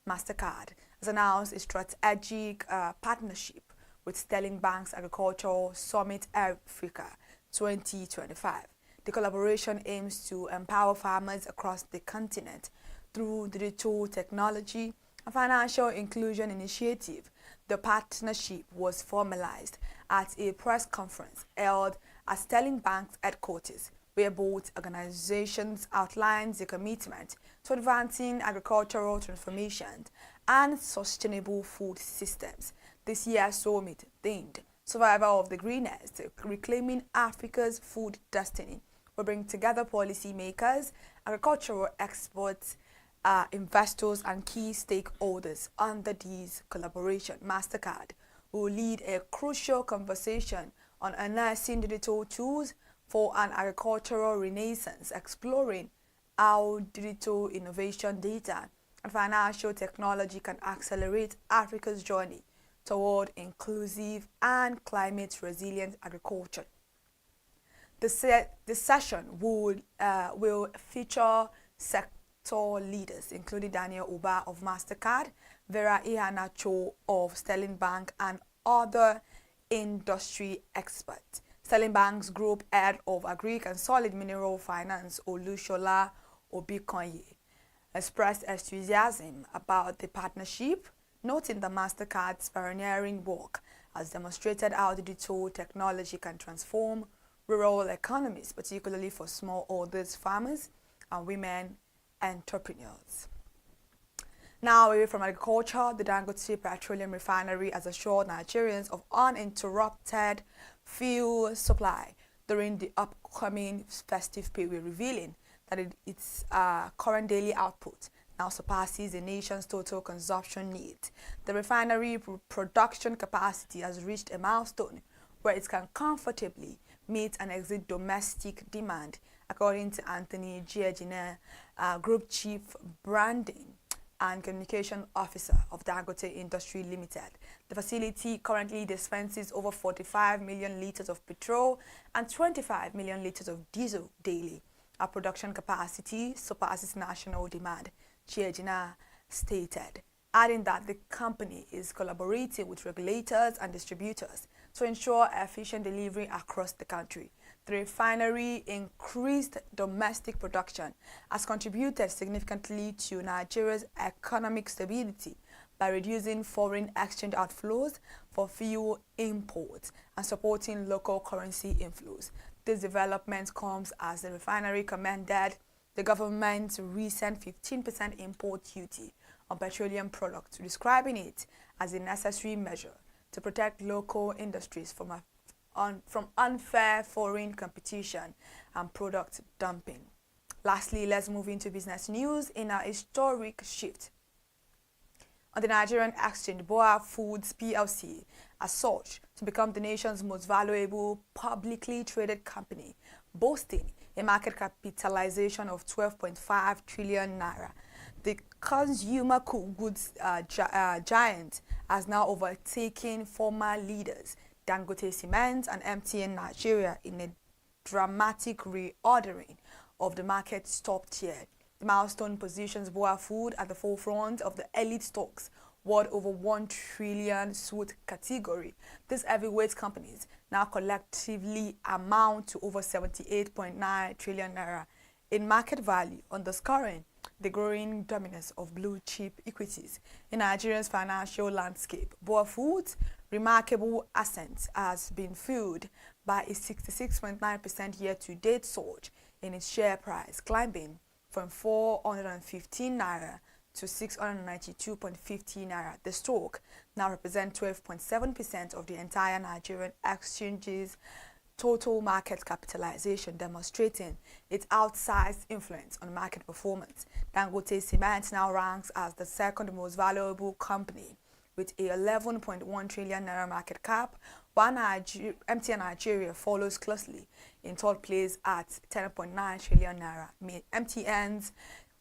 MasterCard has announced a strategic partnership with Sterling Bank's Agricultural Summit Africa 2025. The collaboration aims to empower farmers across the continent through digital technology and financial inclusion initiative. The partnership was formalized at a press conference held at Sterling Bank's headquarters, where both organizations outlined their commitment to advancing agricultural transformation and sustainable food systems. This year's summit, themed Survival of the Greenest, Reclaiming Africa's Food Destiny, will bring together policymakers, agricultural experts, investors, and key stakeholders. Under this collaboration, MasterCard will lead a crucial conversation on harnessing digital tools for an agricultural renaissance, exploring how digital innovation, data, and financial technology can accelerate Africa's journey toward inclusive and climate-resilient agriculture. The session will feature sector leaders, including Daniel Uba of MasterCard, Vera Ihanacho of Sterling Bank, and other industry experts. Sterling Bank's Group Head of Agric and Solid Mineral Finance, Olushola Obikonye, expressed enthusiasm about the partnership, noting that MasterCard's pioneering work has demonstrated how digital technology can transform rural economies, particularly for smallholders, farmers, and women entrepreneurs. Now, away from agriculture, the Dangote Petroleum Refinery has assured Nigerians of uninterrupted fuel supply during the upcoming festive period, revealing that its current daily output now surpasses the nation's total consumption needs. The refinery production capacity has reached a milestone where it can comfortably meet and exceed domestic demand, according to Anthony Giegina, Group Chief Branding and Communication Officer of Dangote Industry Limited. The facility currently dispenses over 45 million litres of petrol and 25 million litres of diesel daily. Our production capacity surpasses national demand, Giegina stated, adding that the company is collaborating with regulators and distributors to ensure efficient delivery across the country. The refinery increased domestic production has contributed significantly to Nigeria's economic stability by reducing foreign exchange outflows for fuel imports and supporting local currency inflows. This development comes as the refinery commended the government's recent 15% import duty on petroleum products, describing it as a necessary measure to protect local industries from unfair foreign competition and product dumping. Lastly, let's move into business news in a historic shift. On the Nigerian exchange, Boa Foods PLC has sought to become the nation's most valuable publicly traded company, boasting a market capitalization of 12.5 trillion naira. The consumer goods giant has now overtaken former leaders Dangote Cement and MTN Nigeria in a dramatic reordering of the market's top tier. The milestone positions Boa Food at the forefront of the elite stocks worth over 1 trillion suit category. These heavyweight companies now collectively amount to over 78.9 trillion naira in market value, underscoring the growing dominance of blue chip equities in Nigeria's financial landscape. Boa Foods' remarkable ascent has been fueled by a 66.9% year-to-date surge in its share price, climbing from 415 naira to 692.50 naira. The stock now represents 12.7% of the entire Nigerian exchange's total market capitalization, demonstrating its outsized influence on market performance. Dangote Cement now ranks as the second most valuable company with a 11.1 trillion naira market cap, while MTN Nigeria follows closely in third place at 10.9 trillion naira. MTN's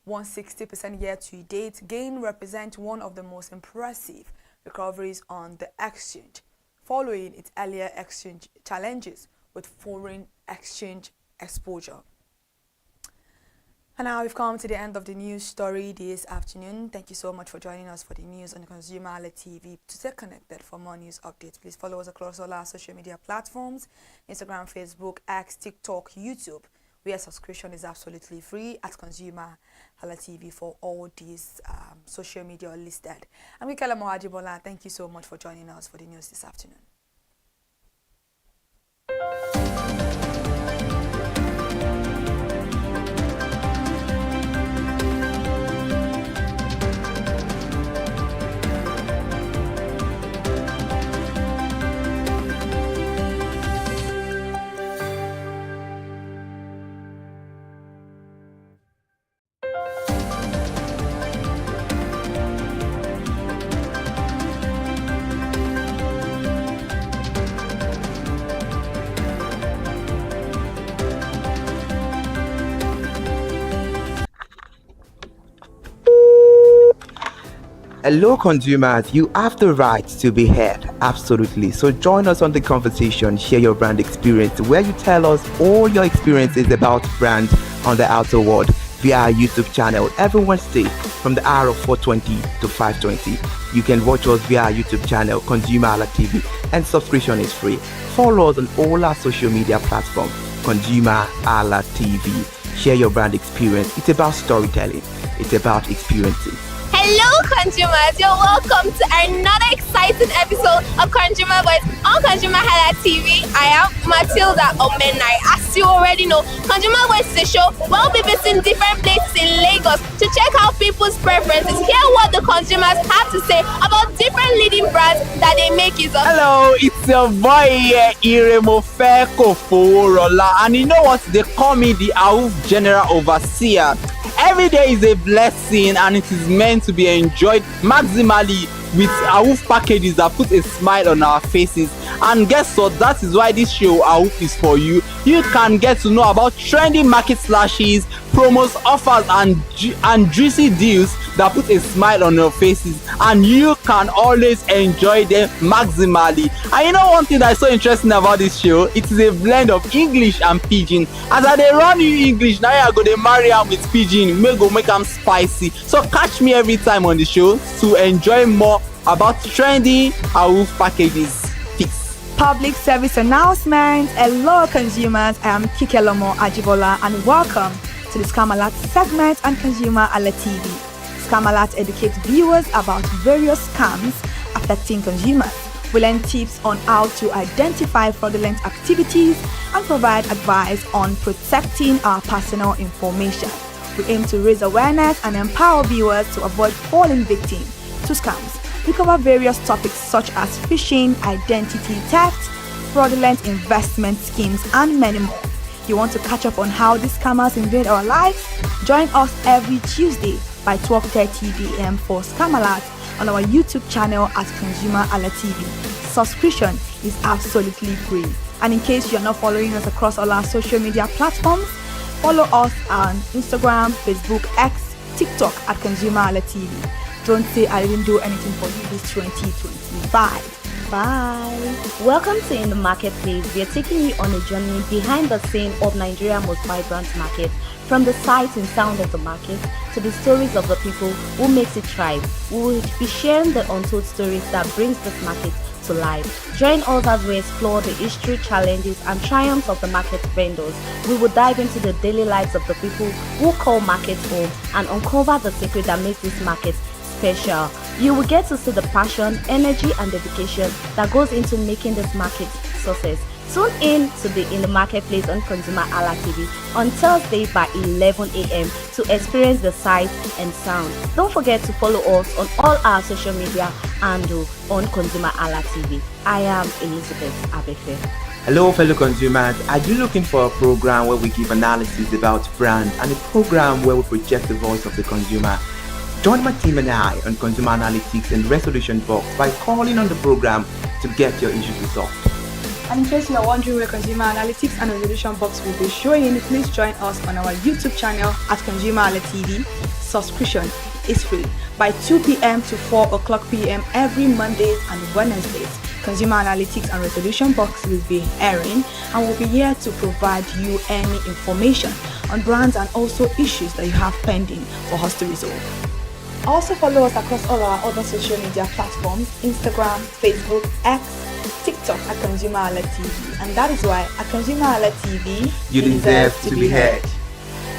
160% year-to-date gain represents one of the most impressive recoveries on the exchange, following its earlier exchange challenges with foreign exchange exposure. And now we've come to the end of the news story this afternoon. Thank you so much for joining us for the news on ConsumerHallaTV. To stay connected for more news updates, please follow us across all our social media platforms: Instagram, Facebook, X, TikTok, YouTube, where subscription is absolutely free at ConsumerHallaTV for all these social media listed. I'm Mikela Mohajibola. Thank you so much for joining us for the news this afternoon. Hello consumers, you have the right to be heard, absolutely. So join us on the conversation, share your brand experience, where you tell us all your experiences about brands on the outer world via our YouTube channel every Wednesday from the hour of 4:20 to 5:20. You can watch us via our YouTube channel, ConsumerHallaTV, and subscription is free. Follow us on all our social media platforms, ConsumerHallaTV. Share your brand experience. It's about storytelling. It's about experiences. Hello consumers, you're welcome to another exciting episode of Consumer Voice on ConsumerHallaTV. I am Matilda Omenai. As you already know, Consumer Voice is a show where we'll be visiting different places in Lagos to check out people's preferences, hear what the consumers have to say about different leading brands that they make use of. Hello, it's your boy here, Iremofeko Foworola, and you know what? They call me the AUF General Overseer. Every day is a blessing and it is meant to be enjoyed maximally with AUF packages that put a smile on our faces. And guess what? That is why this show AUF is for you. You can get to know about trendy market slashes, promos, offers and juicy deals that put a smile on your faces, and you can always enjoy them maximally. And you know one thing that's so interesting about this show? It is a blend of English and Pidgin. As I dey run you English, now I go dey marry am with Pidgin, may go make am spicy. So catch me every time on the show to enjoy more about trendy AUF packages. Public service announcement. Hello consumers, I am Kikelomo Ajibola and welcome to the Scam Alert segment on ConsumerHallaTV. Scam Alert educates viewers about various scams affecting consumers. We learn tips on how to identify fraudulent activities and provide advice on protecting our personal information. We aim to raise awareness and empower viewers to avoid falling victim to scams. We cover various topics such as phishing, identity theft, fraudulent investment schemes, and many more. You want to catch up on how these scammers invade our lives? Join us every Tuesday by 12:30 p.m. for Scam Alert on our YouTube channel at ConsumerHallaTV. Subscription is absolutely free. And in case you're not following us across all our social media platforms, follow us on Instagram, Facebook, X, TikTok at ConsumerHallaTV. Don't say I didn't do anything for you this 2025. Bye. Welcome to In the Marketplace. We are taking you on a journey behind the scene of Nigeria's most vibrant market, from the sight and sound of the market to the stories of the people who makes it thrive. We will be sharing the untold stories that brings this market to life. Join us as we explore the history, challenges, and triumphs of the market vendors. We will dive into the daily lives of the people who call markets home and uncover the secret that makes this market special. You will get to see the passion, energy, and dedication that goes into making this market success. Tune in to the In the Marketplace on ConsumerHalla TV on Thursday by 11 a.m. to experience the sight and sound. Don't forget to follow us on all our social media handle on ConsumerHalla TV. I am Elizabeth Abefe. Hello fellow consumers, are you looking for a program where we give analysis about brand and a program where we project the voice of the consumer? Join my team and I on Consumer Analytics and Resolution Box by calling on the program to get your issues resolved. And in case you are wondering where Consumer Analytics and Resolution Box will be showing, please join us on our YouTube channel at ConsumerHallaTV. Subscription is free by 2 p.m. to 4 o'clock p.m. every Mondays and Wednesdays. Consumer Analytics and Resolution Box will be airing and will be here to provide you any information on brands and also issues that you have pending for us to resolve. Also follow us across all our other social media platforms, Instagram, Facebook, X, TikTok at ConsumerHallaTV. And that is why at ConsumerHallaTV, you deserve to be heard.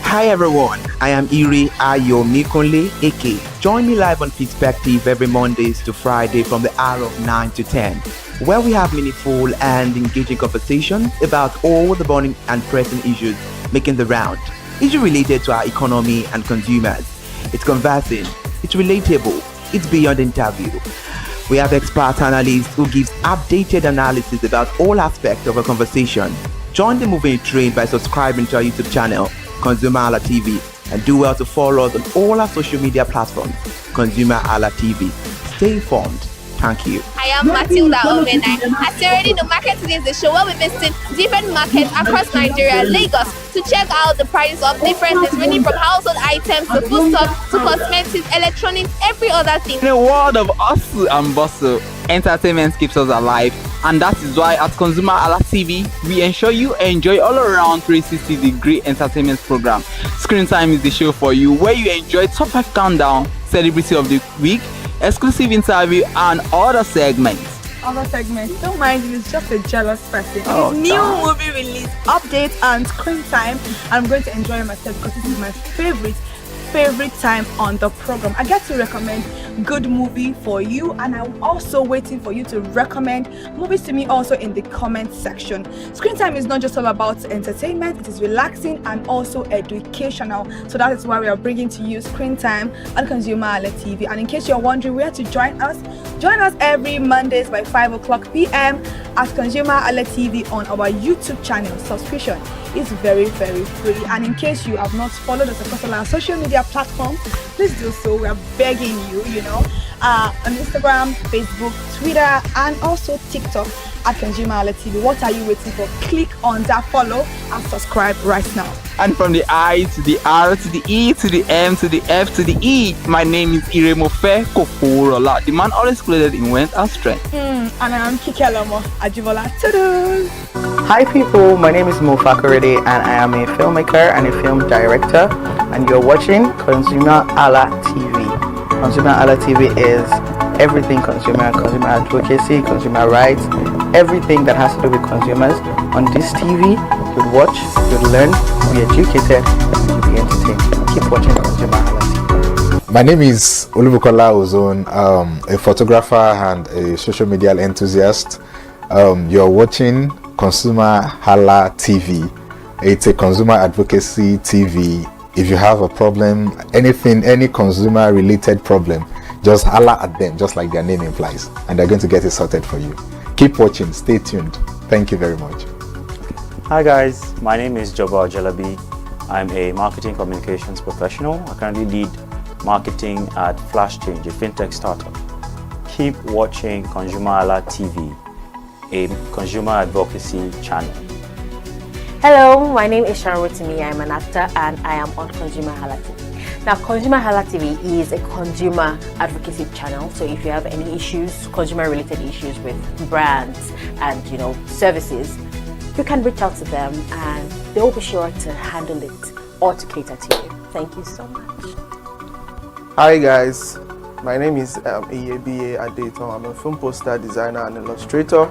Hi everyone, I am Iri Ayomikunle AK. Join me live on Perspective every Mondays to Friday from the hour of 9 to 10, where we have meaningful and engaging conversations about all the burning and pressing issues making the round. Issues related to our economy and consumers. It's conversing, it's relatable, it's beyond interview. We have expert analysts who gives updated analysis about all aspects of a conversation. Join the moving train by subscribing to our YouTube channel, ConsumerHalla TV, and do well to follow us on all our social media platforms, ConsumerHalla TV. Stay informed. Thank you. I am Matilda Omenai. As you already know, Market Today is the show where we visit different markets across Nigeria, Lagos, to check out the prices of different things, ranging from household items to foodstuffs to cosmetics, electronics, every other thing. In a world of hustle and bustle, entertainment keeps us alive, and that is why at ConsumerHalla TV, we ensure you enjoy all around 360-degree entertainment program. Screen Time is the show for you, where you enjoy top 5 countdown, celebrity of the week, exclusive interview, and other segments. Don't mind him, he's just a jealous person. Oh, His new movie release, update, and Screen Time. I'm going to enjoy myself because this is my favorite time on the program. I get to recommend good movie for you, and I'm also waiting for you to recommend movies to me also in the comment section. Screen Time is not just all about entertainment, it is relaxing and also educational. So that is why we are bringing to you Screen Time on ConsumerHalla TV. And in case you're wondering where to join us every Mondays by 5 o'clock p.m. at ConsumerHalla TV on our YouTube channel. Subscription is very, very free. And in case you have not followed us across all our social media platforms, please do so. We are begging you, on Instagram, Facebook, Twitter, and also TikTok at ConsumerHalla TV. What are you waiting for? Click on that follow and subscribe right now. And from the I to the R to the E to the M to the F to the E, my name is Iremofe Koforola, the man always clothed in wealth and strength. And I am Kikelomo Ajibola. Toodles! Hi people, my name is Mo Fakorede and I am a filmmaker and a film director, and you're watching ConsumerHalla TV. ConsumerHalla TV is everything consumer advocacy, consumer rights, everything that has to do with consumers. On this TV, you'd watch, you'd learn, be educated, and you'll be entertained. Keep watching ConsumerHalla TV. My name is Olubukola Ozone, a photographer and a social media enthusiast. You're watching ConsumerHalla TV. It's a consumer advocacy TV. If you have a problem, anything, any consumer related problem, just holla at them, just like their name implies, and they're going to get it sorted for you. Keep watching, stay tuned. Thank you very much. Hi guys, my name is Joba Jalabi. I'm a marketing communications professional. I currently lead marketing at Flash Change, a fintech startup. Keep watching ConsumerHalla TV, a consumer advocacy channel. Hello, my name is ConsumerHallaTV. I'm an actor and I am on ConsumerHallaTV. Now, ConsumerHallaTV is a consumer advocacy channel. So if you have any issues, consumer-related issues with brands and services, you can reach out to them and they will be sure to handle it or to cater to you. Thank you so much. Hi guys, my name is Iyebie Adeton. I'm a film poster designer and illustrator.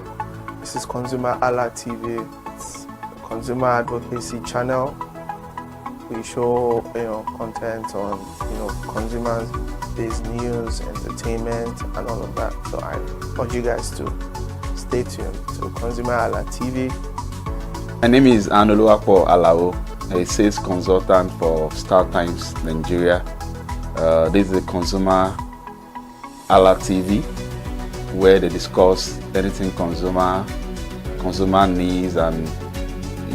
This is ConsumerHallaTV. It's a consumer advocacy channel. We show content on consumers-based news, entertainment, and all of that. So I urge you guys to stay tuned to ConsumerHallaTV. My name is Anoluwapo Alao, a sales consultant for Star Times Nigeria. This is a ConsumerHalla TV, where they discuss anything consumer needs and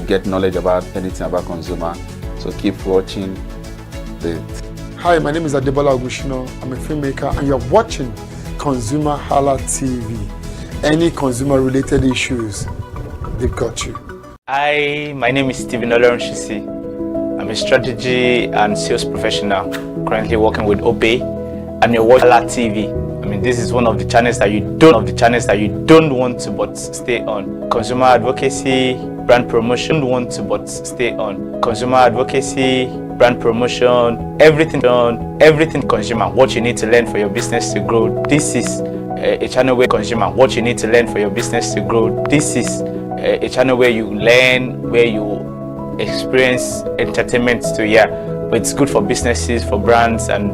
get knowledge about anything about consumer. So keep watching. Hi, my name is Adebola Ogushino. I'm a filmmaker and you're watching ConsumerHalla TV. Any consumer related issues, they've got you. Hi, my name is Stephen Olorunshisi. I'm a strategy and sales professional, currently working with Obey, and you're watching Hala TV. I mean, this is one of the channels that you don't want to but stay on. Consumer advocacy, brand promotion, don't want to but stay on. Consumer advocacy, brand promotion, everything consumer. What you need to learn for your business to grow. This is a channel where consumer. What you need to learn for your business to grow. This is a channel where you learn, where you experience entertainment to but it's good for businesses, for brands, and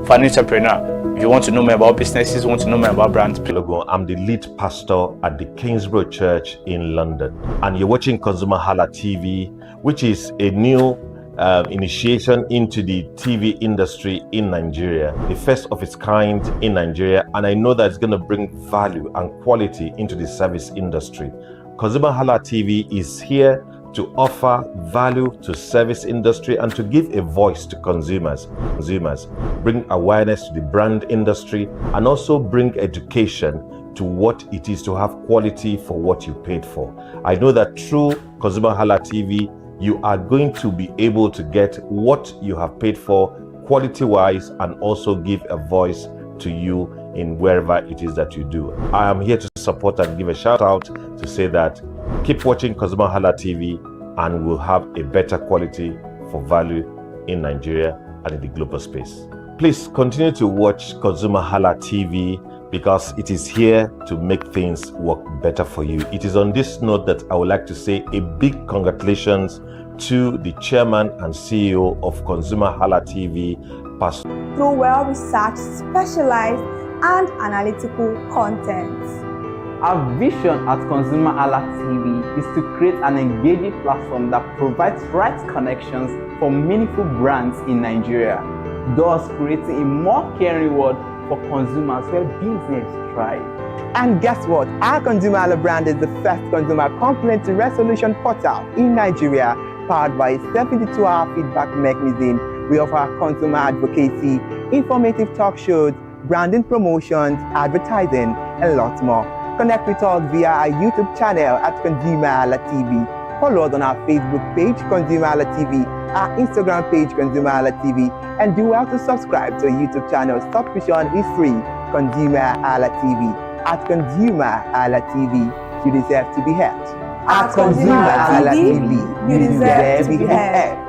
for an entrepreneur. If you want to know more about businesses, want to know more about brands, I'm the lead pastor at the Kingsborough Church in London, and you're watching ConsumerHalla TV, which is a new initiation into the TV industry in Nigeria, the first of its kind in Nigeria, and I know that it's going to bring value and quality into the service industry. ConsumerHalla TV is here to offer value to service industry and to give a voice to consumers, bring awareness to the brand industry, and also bring education to what it is to have quality for what you paid for. I know that through ConsumerHalla TV, you are going to be able to get what you have paid for quality-wise and also give a voice to you in wherever it is that you do. I am here to support and give a shout out to say that keep watching ConsumerHalla TV and we'll have a better quality for value in Nigeria and in the global space. Please continue to watch ConsumerHalla TV because it is here to make things work better for you. It is on this note that I would like to say a big congratulations to the chairman and CEO of ConsumerHalla TV, Pastor. Through well-researched, specialized, and analytical content. Our vision at ConsumerHalla TV is to create an engaging platform that provides right connections for meaningful brands in Nigeria, thus creating a more caring world for consumers where business thrive. And guess what? Our ConsumerHalla brand is the first consumer complaint resolution portal in Nigeria, powered by a 72-hour feedback mechanism. We offer consumer advocacy, informative talk shows, branding promotions, advertising, and lots more. Connect with us via our YouTube channel at ConsumerHallaTV. Follow us on our Facebook page, ConsumerHallaTV, our Instagram page, ConsumerHallaTV, and do well to subscribe to our YouTube channel. Subscription is free. ConsumerHallaTV. At ConsumerHallaTV, you deserve to be heard. At ConsumerHallaTV, you deserve to be heard.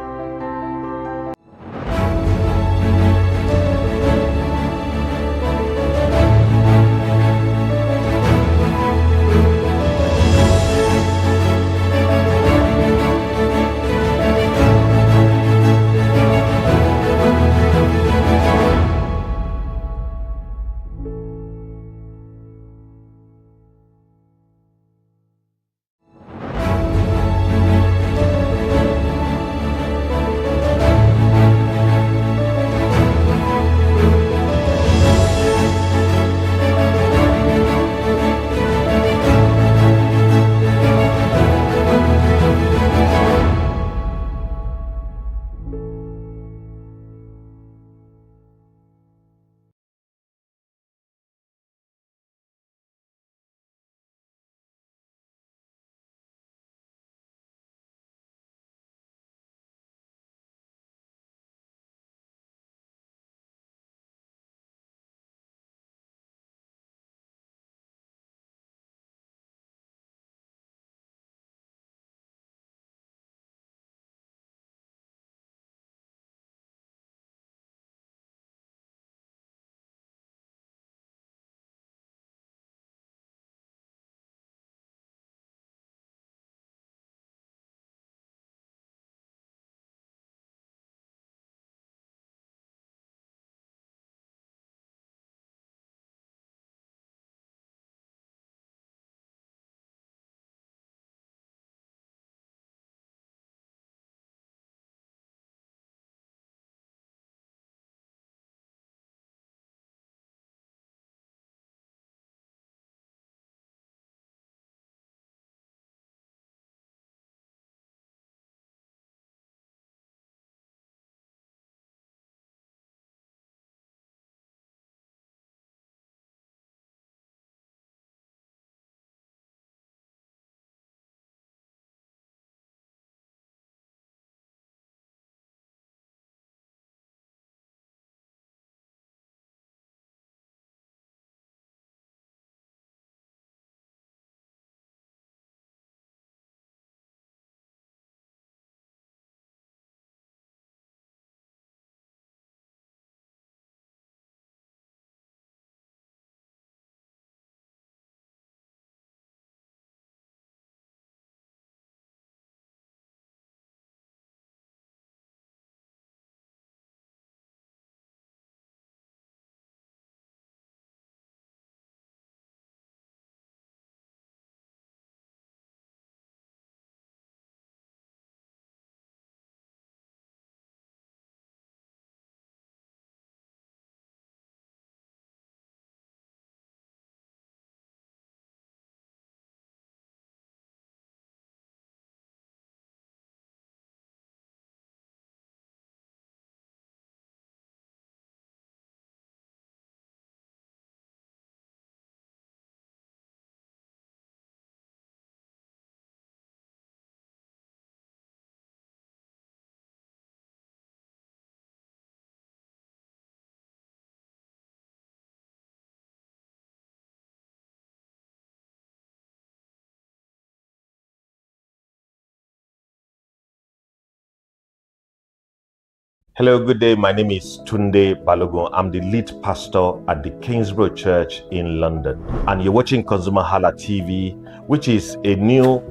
Hello, good day. My name is Tunde Balogun. I'm the lead pastor at the Kingsborough Church in London. And you're watching ConsumerHalla TV, which is a new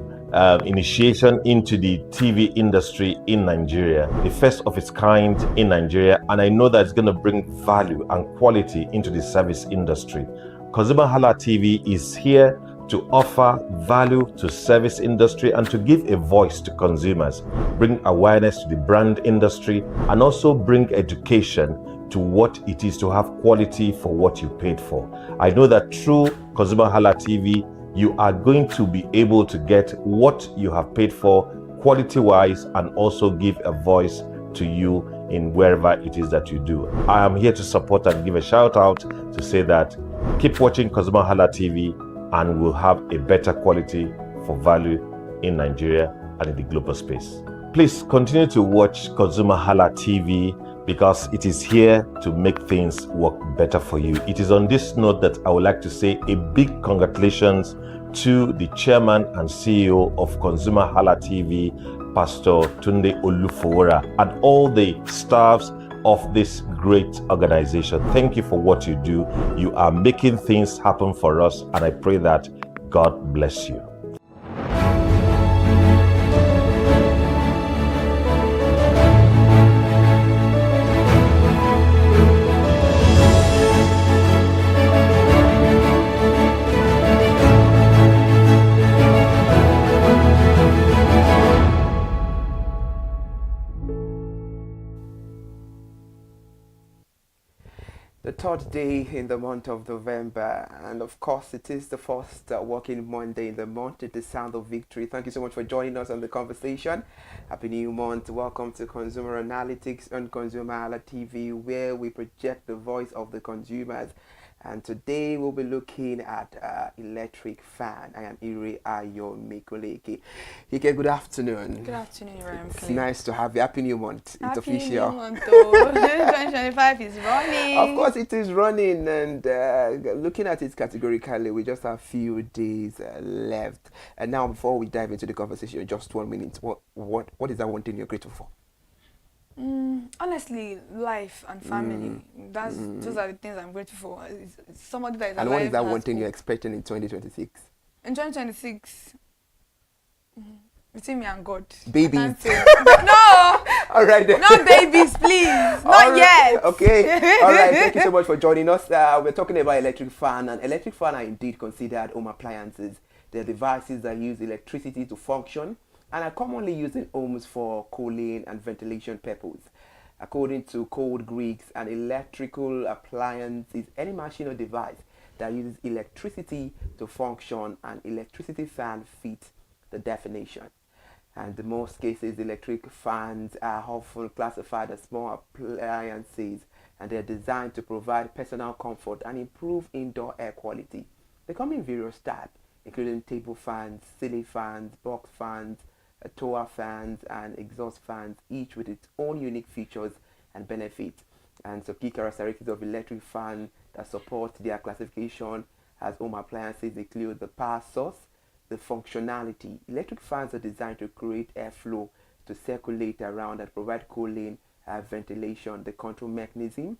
initiation into the TV industry in Nigeria, the first of its kind in Nigeria. And I know that it's going to bring value and quality into the service industry. ConsumerHalla TV is here to offer value to service industry and to give a voice to consumers, bring awareness to the brand industry, and also bring education to what it is to have quality for what you paid for. I know that through ConsumerHalla TV, you are going to be able to get what you have paid for quality-wise and also give a voice to you in wherever it is that you do. I am here to support and give a shout out to say that keep watching ConsumerHalla TV and we'll have a better quality for value in Nigeria and in the global space. Please continue to watch ConsumerHalla TV because it is here to make things work better for you. It is on this note that I would like to say a big congratulations to the chairman and CEO of ConsumerHalla TV, Pastor Tunde Olufowora, and all the staffs of this great organization. Thank you for what you do. You are making things happen for us, and I pray that God bless you. The third day in the month of November, and of course it is the first working Monday in the month. It is Sound of Victory. Thank you so much for joining us on the conversation. Happy new month. Welcome to Consumer Analytics on ConsumerHalla TV, where we project the voice of the consumers. And today we'll be looking at electric fan. I am Ire Ayo Mikoleke. Ike, good afternoon. Good afternoon, Ryan. It's nice to have you. Happy new month. It's Happy official. New month, though. 2025 is running. Of course, it is running, and looking at it categorically, we just have a few days left. And now, before we dive into the conversation, just 1 minute. What is that one thing you're grateful for? Honestly, life and family. Those are the things I'm grateful for. It's somebody that is And alive. what is that one has thing hope. you're expecting in 2026? In 2026, between me and God. Babies. I can't say. No! All right. Then. Not babies, please. Not yet. Okay. All right. Thank you so much for joining us. We're talking about electric fan, and electric fan are indeed considered home appliances. They're devices that use electricity to function and are commonly used in homes for cooling and ventilation purposes. According to Code Greeks, an electrical appliance is any machine or device that uses electricity to function, and electricity fan fits the definition. And in most cases, electric fans are often classified as small appliances, and they're designed to provide personal comfort and improve indoor air quality. They come in various types, including table fans, ceiling fans, box fans, tower fans, and exhaust fans, each with its own unique features and benefits. And so key characteristics of electric fan that support their classification as home appliances include the power source, the functionality. Electric fans are designed to create airflow to circulate around and provide cooling, ventilation, the control mechanism,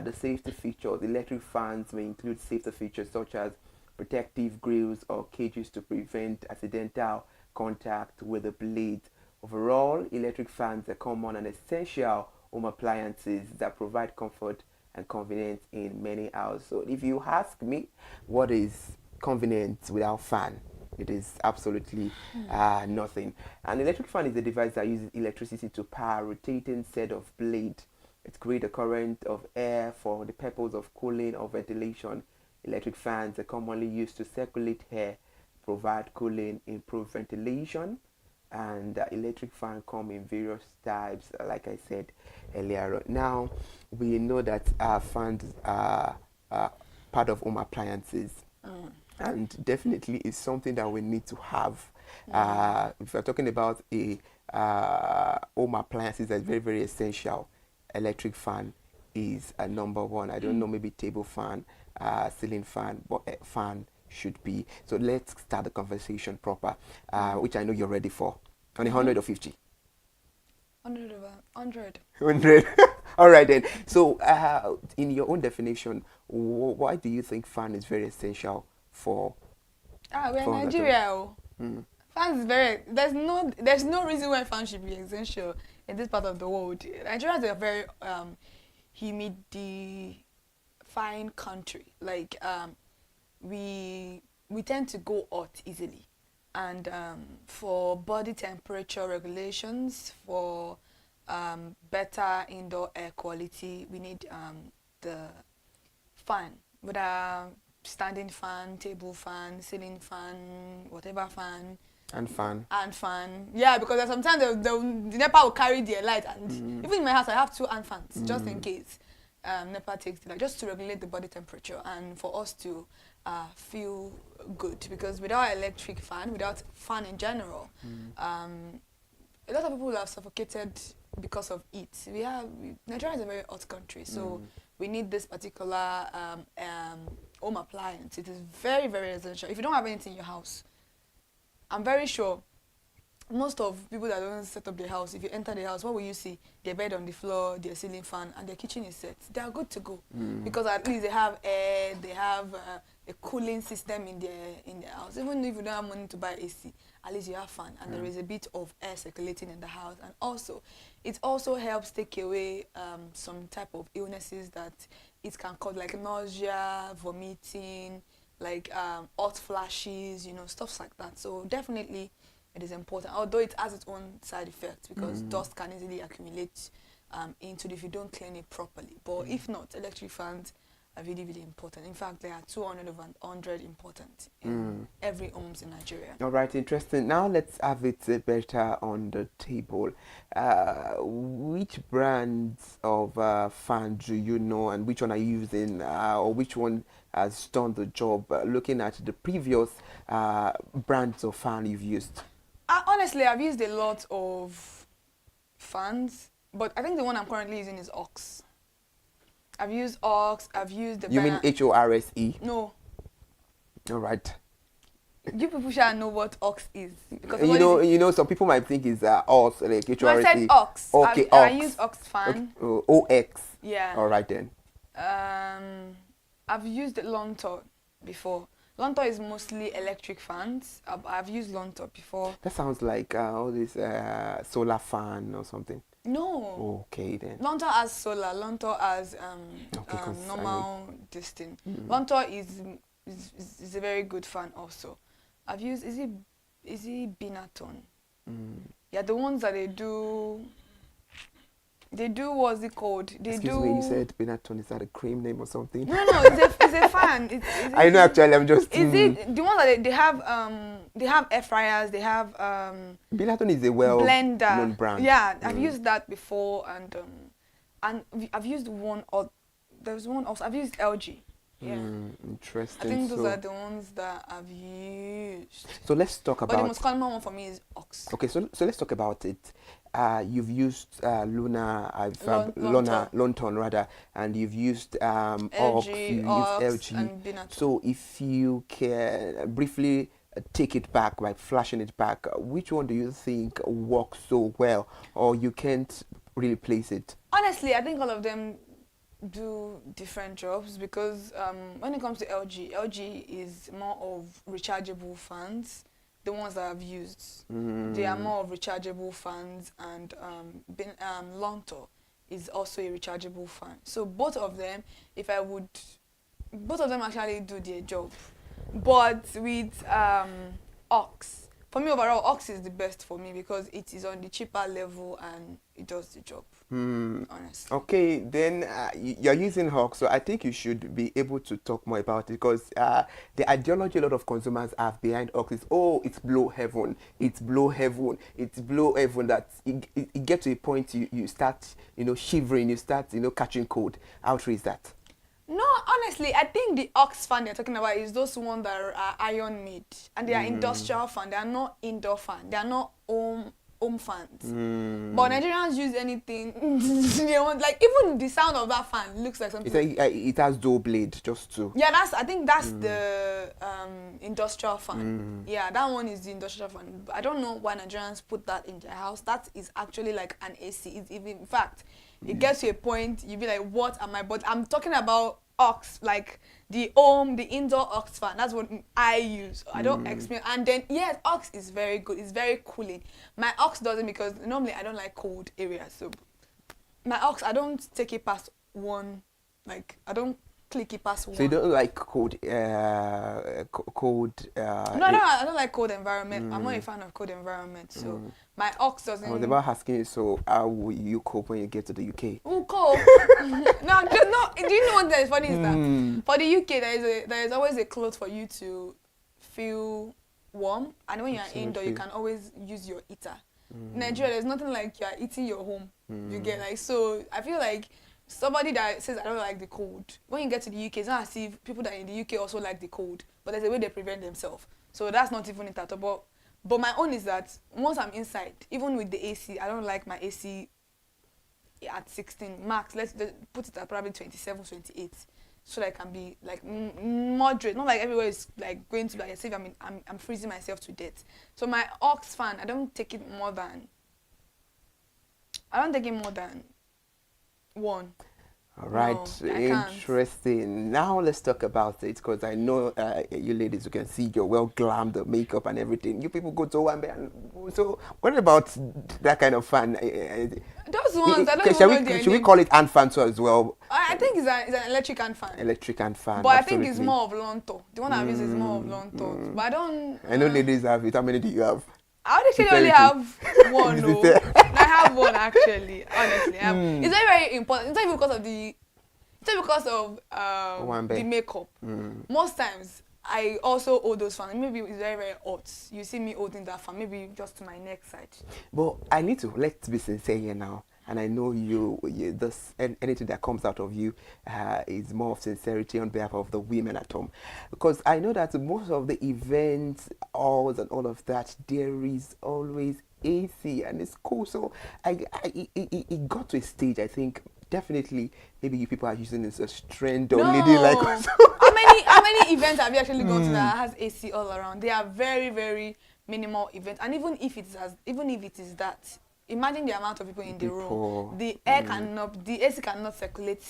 the safety features. Electric fans may include safety features such as protective grills or cages to prevent accidental contact with the blade. Overall, electric fans are common and essential home appliances that provide comfort and convenience in many households. If you ask me, what is convenience without fan? It is absolutely nothing. An electric fan is a device that uses electricity to power a rotating set of blades. It creates a current of air for the purpose of cooling or ventilation. Electric fans are commonly used to circulate air, provide cooling, improve ventilation, and electric fan come in various types, like I said earlier on. Now, we know that fans are part of home appliances, and definitely it's something that we need to have. If we're talking about a home appliances that's very, very essential, electric fan is a number one. I don't know, maybe table fan, ceiling fan, but fan should be. So let's start the conversation proper, which I know you're ready for. On 100 or 50? 100. 100. All right then. So, in your own definition, why do you think fan is very essential for? We're in Nigeria. Fans is very. There's no reason why fans should be essential in this part of the world. Nigeria is a very humidifying country. Like we tend to go hot easily, and for body temperature regulations, for better indoor air quality, we need the fan, whether standing fan, table fan, ceiling fan, whatever fan. And fan. Yeah, because sometimes the NEPA will carry their light, and even in my house I have 2 hand fans just in case NEPA takes the light, just to regulate the body temperature and for us to feel good. Because without electric fan, without fan in general, a lot of people have suffocated because of heat. Nigeria is a very hot country, so we need this particular home appliance. It is very, very essential. If you don't have anything in your house, I'm very sure most of people that don't set up their house, if you enter the house, what will you see? Their bed on the floor, their ceiling fan, and their kitchen is set. They are good to go because at least they have air, they have a cooling system in their house. Even if you don't have money to buy AC, at least you have fan, and there is a bit of air circulating in the house. And also, it also helps take away some type of illnesses that it can cause, like nausea, vomiting, like hot flashes, stuff like that. So definitely it is important, although it has its own side effects because dust can easily accumulate into it if you don't clean it properly. But if not, electric fans are really, really important. In fact, there are 200 of 100 important in every homes in Nigeria. All right, interesting. Now let's have it better on the table. Which brands of fan do you know, and which one are you using, or which one has done the job? Looking at the previous brands of fan you've used. Honestly, I've used a lot of fans, but I think the one I'm currently using is Ox. I've used Ox. I've used the. You mean HORSE? No. All right. You people should know what Ox is, because you know, some people might think it's Ox, like HORSE. No, I said Ox. Okay, I Ox. use Ox fan. Okay. OX. Yeah. All right then. I've used Lonto before. Lonto is mostly electric fans. I've used Lonto before. That sounds like all this solar fan or something. No. Okay then. Lonto has solar. Lonto has normal distance. Lonto is a very good fan also. I've used is it Binaton? Yeah, the ones that they do what's it called? Excuse me, you said Binaton, is that a cream name or something? No, it's a fan. I know, actually, I'm just. Is it the ones that they have air fryers? They have Binaton is a well-known brand. Yeah, I've used that before, and I've used one, or there's one also. I've used LG. Yeah. Interesting. I think those are the ones that I've used. So let's talk about. But the most common one for me is Ox. Okay, so let's talk about it. You've used Lonton rather, and you've used Ox, you've used LG. And Binaton. So if you can briefly take it back by flashing it back, which one do you think works so well, or you can't really place it? Honestly, I think all of them do different jobs, because when it comes to LG is more of rechargeable fans. The ones that I've used, they are more of rechargeable fans, and Lonto is also a rechargeable fan. So both of them actually do their job. But with Ox, for me overall, Ox is the best for me because it is on the cheaper level and it does the job. Honestly. Okay, then you're using Ox, so I think you should be able to talk more about it, because the ideology a lot of consumers have behind Ox is, it's blow heaven, it's blow heaven, it's blow heaven, that it gets to a point you start, shivering, you start, catching cold. How true is that? No, honestly, I think the Ox fan they're talking about is those ones that are iron made, and they are industrial fan. They are not indoor fan. They are not home home fans. But Nigerians use anything. They want, like, even the sound of that fan looks like something. It has dual blade, just two. Yeah, I think that's the industrial fan. Yeah, that one is the industrial fan. I don't know why Nigerians put that in their house. That is actually like an AC. It's even, in fact, it gets to a point you be like, what am I? But I'm talking about aux, like the indoor aux fan. That's what I use. I don't experience. And then yes, aux is very good. It's very cooling. My aux doesn't, because normally I don't like cold areas. So my aux, I don't take it past one. Like I don't click it past one. So you don't like cold? No, I don't like cold environment. I'm not a fan of cold environment. So my aux doesn't. I was about asking you, so how will you cope when you get to the UK? Oh, cold. No. Do you know what that is funny is that for the UK there is always a cloth for you to feel warm, and when you're indoor you can always use your heater. In Nigeria, there's nothing like you're eating your home. You get like, so I feel like somebody that says I don't like the cold, when you get to the UK, it's not as if people that are in the UK also like the cold, but there's a way they prevent themselves. So that's not even it at all. But my own is that once I'm inside, even with the AC, I don't like my AC at 16 max. Let's put it at probably 27, 28, so that I can be like moderate. Not like everywhere is like going to be like as if I'm freezing myself to death. So my aux fan, I don't take it more than one. All right, No, interesting. Now let's talk about it, because I know you ladies, you can see you're well glammed, the makeup and everything. You people go to one and so what about that kind of fan? Those ones, I don't should even know their we name. call it hand fan too as well? I think it's an electric hand fan. Electric hand fan. But I think it's more of Lonto. The one I use is more of Lonto. But I don't. I know ladies have it. How many do you have? I would actually only have one. No, I have one actually. Honestly, it's very, very important. It's not even because of the makeup. Most times I also hold those fans. Maybe it's very, very hot. You see me holding that fan, maybe just to my neck side. But I need to, let's be sincere here now. And I know anything that comes out of you is more of sincerity on behalf of the women at home. Because I know that most of the events, halls and all of that, there is always AC and it's cool. So it got to a stage, I think, definitely, maybe you people are using this as a trend or lady like us. How many events have you actually gone to that has AC all around? They are very, very minimal events. And even if it is that, imagine the amount of people in the room. The AC cannot circulate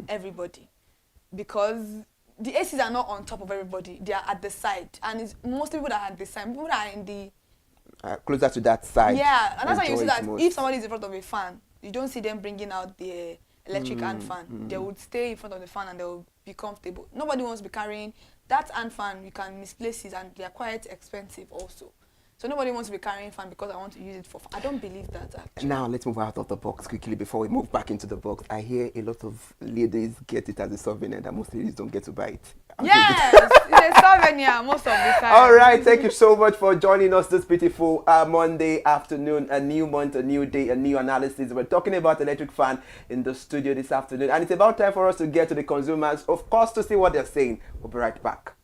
everybody, because the ACs are not on top of everybody. They are at the side, and it's most people that are at the side. People that are in the closer to that side. Yeah, and that's why you see that if somebody is in front of a fan, you don't see them bringing out the electric hand fan. They would stay in front of the fan and they will be comfortable. Nobody wants to be carrying that hand fan. You can misplace it, and they are quite expensive also. So nobody wants to be carrying fan because I want to use it for fun. I don't believe that actually. Now let's move out of the box quickly before we move back into the box. I hear a lot of ladies get it as a souvenir, and most ladies don't get to buy it. Yes, it's a souvenir most of the time. All right, thank you so much for joining us this beautiful Monday afternoon. A new month, a new day, a new analysis. We're talking about electric fan in the studio this afternoon, and it's about time for us to get to the consumers, of course, to see what they're saying. We'll be right back.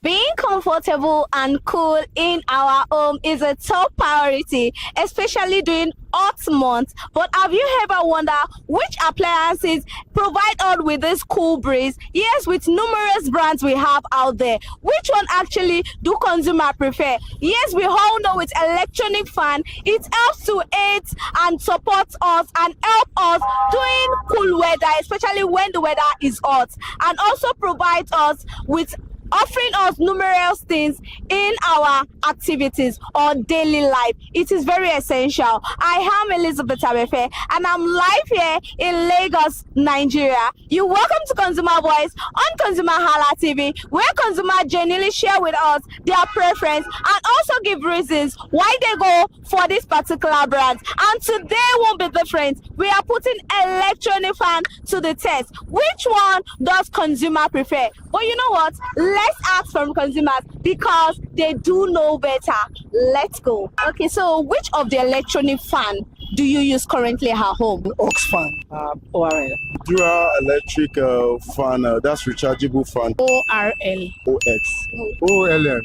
Being comfortable and cool in our home is a top priority, especially during hot months. But have you ever wondered which appliances provide us with this cool breeze? Yes, with numerous brands we have out there. Which one actually do consumer prefer? Yes, we all know with electronic fan, it helps to aid and support us and help us during cool weather, especially when the weather is hot, and also provides us with offering us numerous things in our activities or daily life. It is very essential. I am Elizabeth Abefe and I'm live here in Lagos, Nigeria. You're welcome to Consumer Voice on ConsumerHalla TV, where consumers genuinely share with us their preference and also give reasons why they go for this particular brand. And today won't be different. We are putting electronic fan to the test. Which one does consumer prefer? But you know what? Let's ask from consumers because they do know better. Let's go. Okay, so which of the electronic fan do you use currently at home? Aux fan. ORL. Dual electric fan, that's rechargeable fan. ORL. OX. OLN.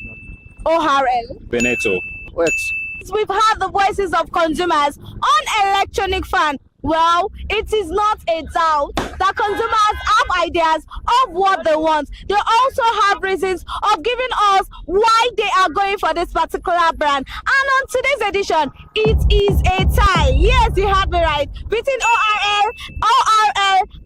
ORL. Veneto. OX. we've had the voices of consumers on electronic fan. Well, it is not a doubt that consumers have ideas of what they want. They also have reasons of giving us why they are going for this particular brand. And on today's edition, it is a tie. Yes, you have me right. Between ORL,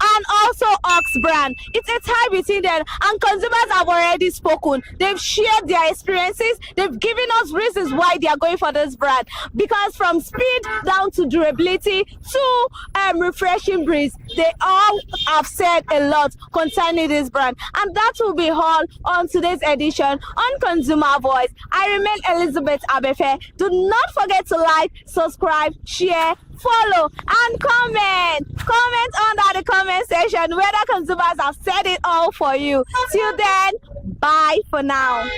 and also Ox brand. It's a tie between them, and consumers have already spoken. They've shared their experiences. They've given us reasons why they are going for this brand. Because from speed down to durability to refreshing breeze, they all have said a lot concerning this brand, and that will be all on today's edition on Consumer Voice. I remain Elizabeth Abefe. Do not forget to like, subscribe, share, follow, and comment. Comment under the comment section whether consumers have said it all for you. Till then, bye for now.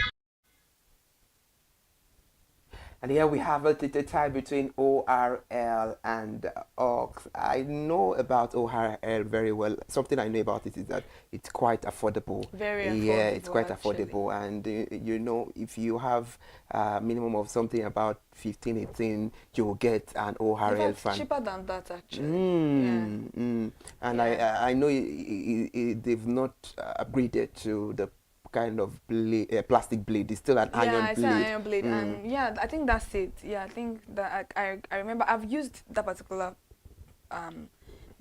And here we have a tie between ORL and Ox. I know about ORL very well. Something I know about it is that it's quite affordable. Very affordable. Yeah, it's quite actually. affordable. And you know, if you have a minimum of something about 15, 18, you'll get an ORL fan. Cheaper than that, actually. And I know they've not upgraded to the kind of blade, plastic blade. It's still an iron blade. Yeah, it's an iron blade, and yeah, I think that's it. Yeah, I think that I remember I've used that particular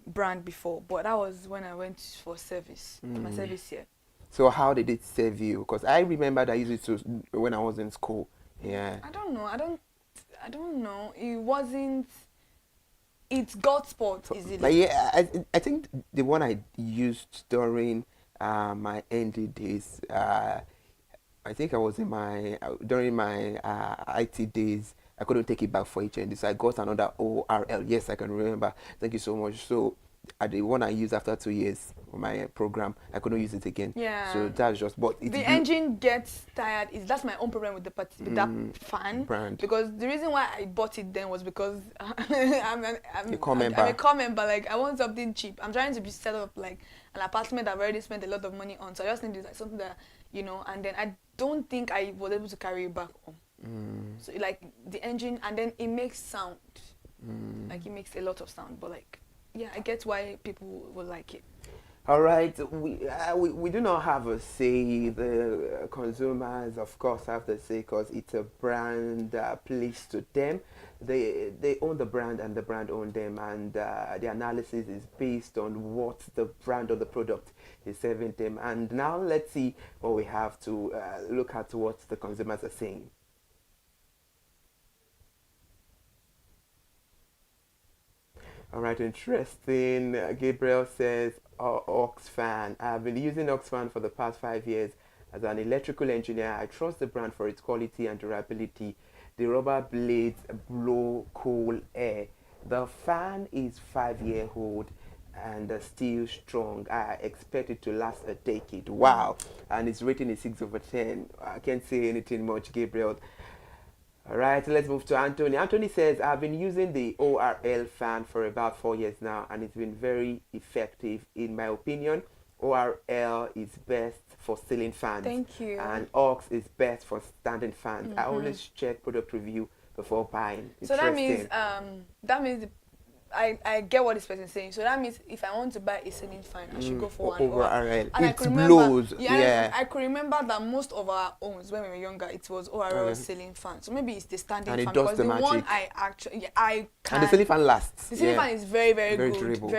brand before, but that was when I went for service, my service here. So how did it save you? Because I remember that I used it to when I was in school. Yeah. I don't know. I don't know. It wasn't. It got spots easily. But yeah, I think the one I used during my ND days, I think I was in my during my IT days. I couldn't take it back for HND, so I got another ORL. Yes, I can remember. Thank you so much. So the one I used after 2 years for my program, I couldn't use it again. Yeah. So that's just. But the engine gets tired. That's my own problem with that fan brand. Because the reason why I bought it then was because I'm a core member. Like, I want something cheap. I'm trying to be set up like an apartment I've already spent a lot of money on. So I just need like something that, you know, and then I don't think I was able to carry it back home. So like the engine, and then it makes sound. Like it makes a lot of sound, but like, yeah, I get why people will like it. All right, we do not have a say. The consumers, of course, have the say because it's a brand placed to them. They own the brand and the brand owns them, and the analysis is based on what the brand or the product is serving them. And now let's see what we have to look at what the consumers are saying. All right, interesting. Gabriel says, Ox fan. I've been using Ox fan for the past 5 years. As an electrical engineer, I trust the brand for its quality and durability. The rubber blades blow cool air. The fan is 5-year-old and still strong. I expect it to last a decade. Wow. And its rating is 6/10. I can't say anything much, Gabriel. All right, let's move to Anthony. Anthony says, I've been using the ORL fan for about 4 years now, and it's been very effective. In my opinion, ORL is best for ceiling fans. Thank you. And Ox is best for standing fans. I always check product review before buying. So that means I get what this person is saying. So that means if I want to buy a ceiling fan, I should go for an ORL. And it blows. Yeah. I could remember that most of our owns when we were younger, it was ORL ceiling fan. So maybe it's the standing fan, because the one I actually I can. And the ceiling fan lasts. The ceiling fan is very good. Durable.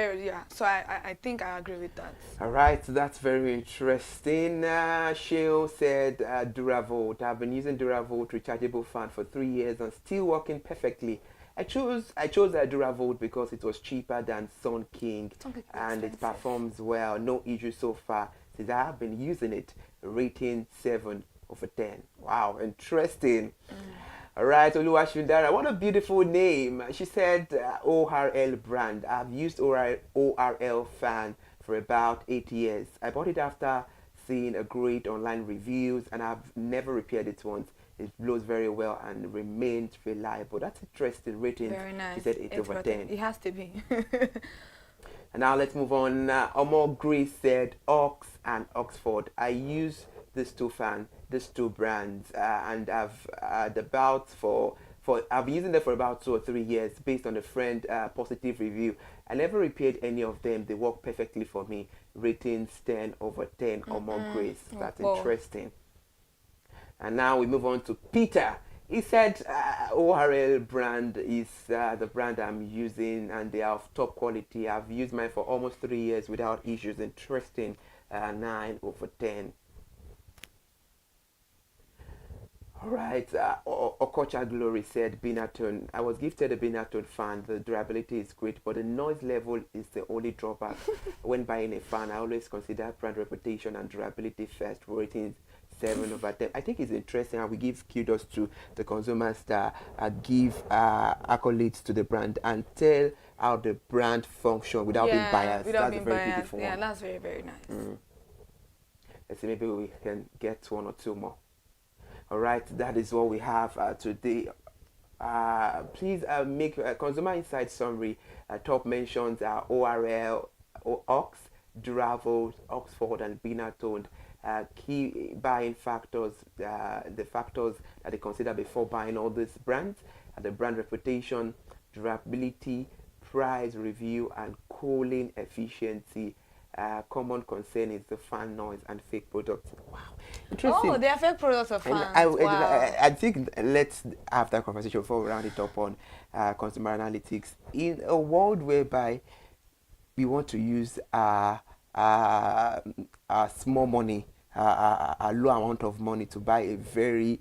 So I think I agree with that. All right, that's very interesting. Sheo said Duravolt. I've been using Duravolt rechargeable fan for 3 years and still working perfectly. I chose Duravolt because it was cheaper than Sun King and it performs well. No issues so far since I have been using it. Rating 7/10. Wow, interesting. All right, Oluwashindara, what a beautiful name. She said ORL brand. I've used ORL fan for about 8 years. I bought it after seeing a great online reviews and I've never repaired it once. It blows very well and remains reliable. That's interesting rating. Very nice. She said 8/10. It has to be. And now let's move on. Omo Grace said Ox and Oxford. I use these two brands, and I've had about for I've been using them for about 2 or 3 years based on a friend positive review. I never repaired any of them. They work perfectly for me. Ratings 10/10 or more grades. That's interesting. And now we move on to Peter. He said ORL brand is the brand I'm using, and they are of top quality. I've used mine for almost 3 years without issues. Interesting. 9/10. All right. Okocha Glory said Binatone. I was gifted a Binatone fan. The durability is great, but the noise level is the only drawback. When buying a fan, I always consider brand reputation and durability first. Ratings 7/10. I think it's interesting how we give kudos to the consumers that give accolades to the brand and tell how the brand function without being biased. Without That's being a very biased. beautiful Yeah, one. that's very, very nice. Let's see, maybe we can get 1 or 2 more. All right, that is what we have today. Please make a consumer insight summary. Top mentions are ORL, Ox, Duravo, Oxford, and Binatone. Key buying factors, the factors that they consider before buying all these brands, the brand reputation, durability, price, review, and cooling efficiency. Common concern is the fan noise and fake products. Wow, interesting. Oh, they are fake products of fans. I think let's have that conversation before we round it up on consumer analytics. In a world whereby we want to use small money, a low amount of money to buy a very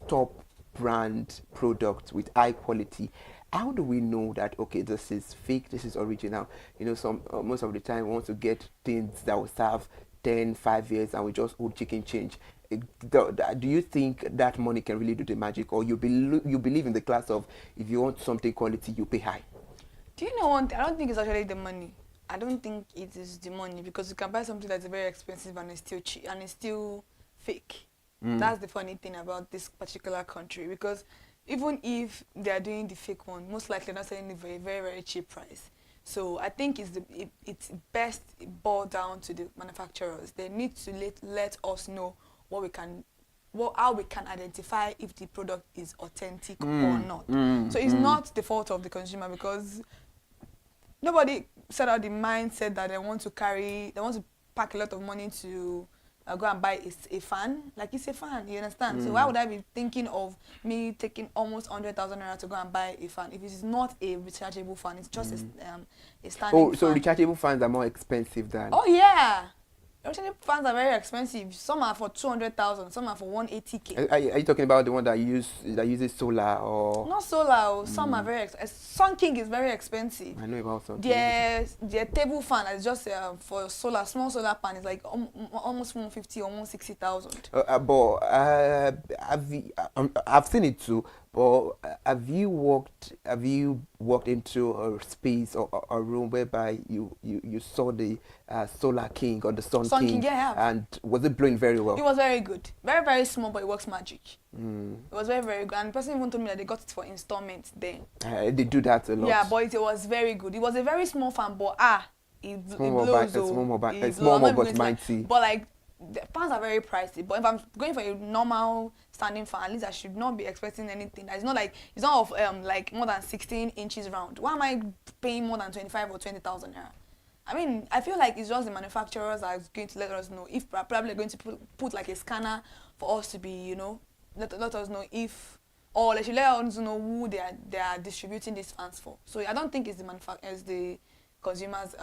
top brand product with high quality, how do we know that, okay, this is fake, this is original? You know, most of the time we want to get things that will serve 10-5 years and we just hold chicken change. Do you think that money can really do the magic, or you believe in the class of if you want something quality, you pay high? Do you know one thing? I don't think it's actually the money. I don't think it is the money, because you can buy something that's very expensive and it's still cheap and it's still fake. That's the funny thing about this particular country, because even if they are doing the fake one, most likely they're not selling it for a very, very cheap price. So I think it's best boiled down to the manufacturers. They need to let us know how we can identify if the product is authentic or not. So it's not the fault of the consumer, because nobody set out the mindset that they want to pack a lot of money to go and buy a fan. Like, it's a fan, you understand? So why would I be thinking of me taking almost 100,000 naira to go and buy a fan if it is not a rechargeable fan? It's just a standing fan. So rechargeable fans are more expensive than... Oh yeah, rechargeable fans are very expensive. Some are for 200,000, some are for 180k. Are you talking about the one that uses solar, or... Not solar. Some are very expensive. Sun King is very expensive. I know about Sun King. Their table fan is just for solar, small solar pan is like almost 150 or 160,000. But I've seen it too. But have you walked into a space or a room whereby you saw the Solar King or the Sun King? Yeah, I have. And was it blowing very well? It was very good. Very, very small, but it works magic. It was very, very good. And the person even told me that they got it for installments then. They do that a lot. Yeah, but it was very good. It was a very small fan, but it blows. It's small, but mighty. But like, the fans are very pricey. But if I'm going for a normal standing fan, at least I should not be expecting anything. It's not of like more than 16 inches round. Why am I paying more than 25 or 20,000 naira? I mean, I feel like it's just the manufacturers are going to let us know if probably going to put like a scanner for us to be, let us know if, or they should let us know who they are distributing these fans for. So I don't think it's the consumers'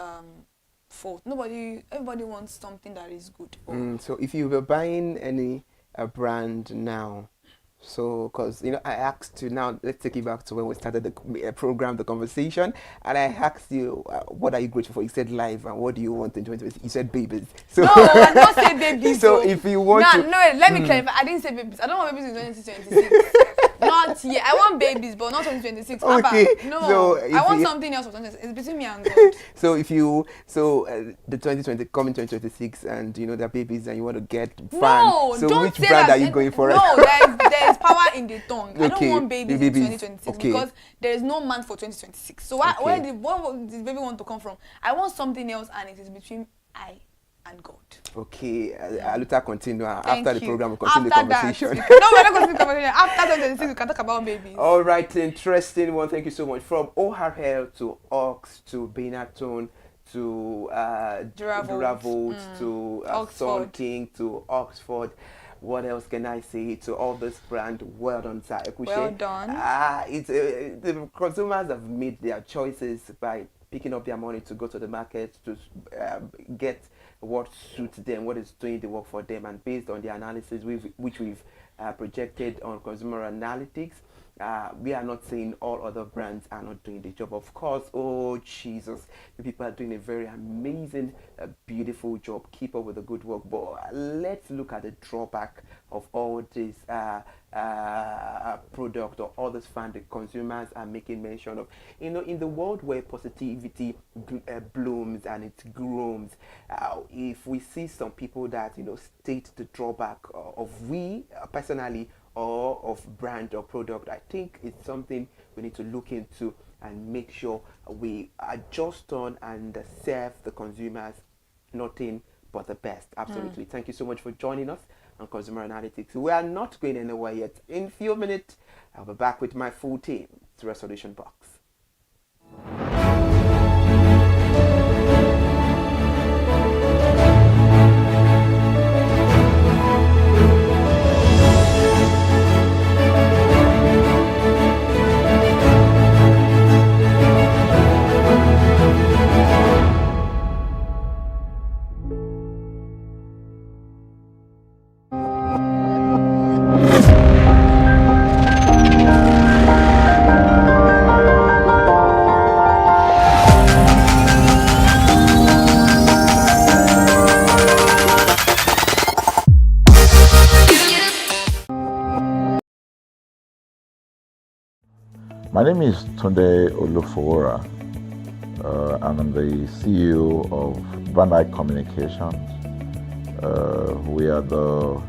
fault. Everybody wants something that is good. So if you were buying any brand now, so because I asked you, now let's take it back to when we started the program, the conversation, and I asked you what are you grateful for? You said life, and what do you want in 2020? You said babies. So no, I don't say babies. So if you want let me clarify. I didn't say babies. I don't want babies in 2026. Not yet. I want babies, but not 2026. Okay. No, so I want something else for 2026. It's between me and God. So if the 2020 coming 2026, and there are babies, and you want to get fans. No, so don't which say brand that. are you going for? No, there is power in the tongue. I don't want babies in 2026 because there is no man for 2026. So where did the baby want to come from? I want something else, and it is between I and God. Okay, I'll later continue. Thank After the you. program, we'll continue After the conversation. No, we're not going to conversation. After 2026, we can talk about babies. All right, interesting one. Thank you so much. From ORL to Ox to Benetton to Duravolt to Sun King to Oxford. What else can I say to all this brand? Well done, sir. Well done. The consumers have made their choices by picking up their money to go to the market to get what suits them, what is doing the work for them, and based on the analysis which we've projected on Consumer Analytics, we are not saying all other brands are not doing the job. Of course, oh Jesus, the people are doing a very amazing, beautiful job. Keep up with the good work. But let's look at the drawback of all this product or all this fund the consumers are making mention of. You know, in the world where positivity blooms and it grows, if we see some people that, you know, state the drawback of we personally or of brand or product, I think it's something we need to look into and make sure we adjust on and serve the consumers nothing but the best. Absolutely. Thank you so much for joining us on Consumer Analytics. We are not going anywhere yet. In a few minutes, I'll be back with my full team. It's Resolution Box. My name is Tunde Olufowora. I'm the CEO of Brand Communications. We are the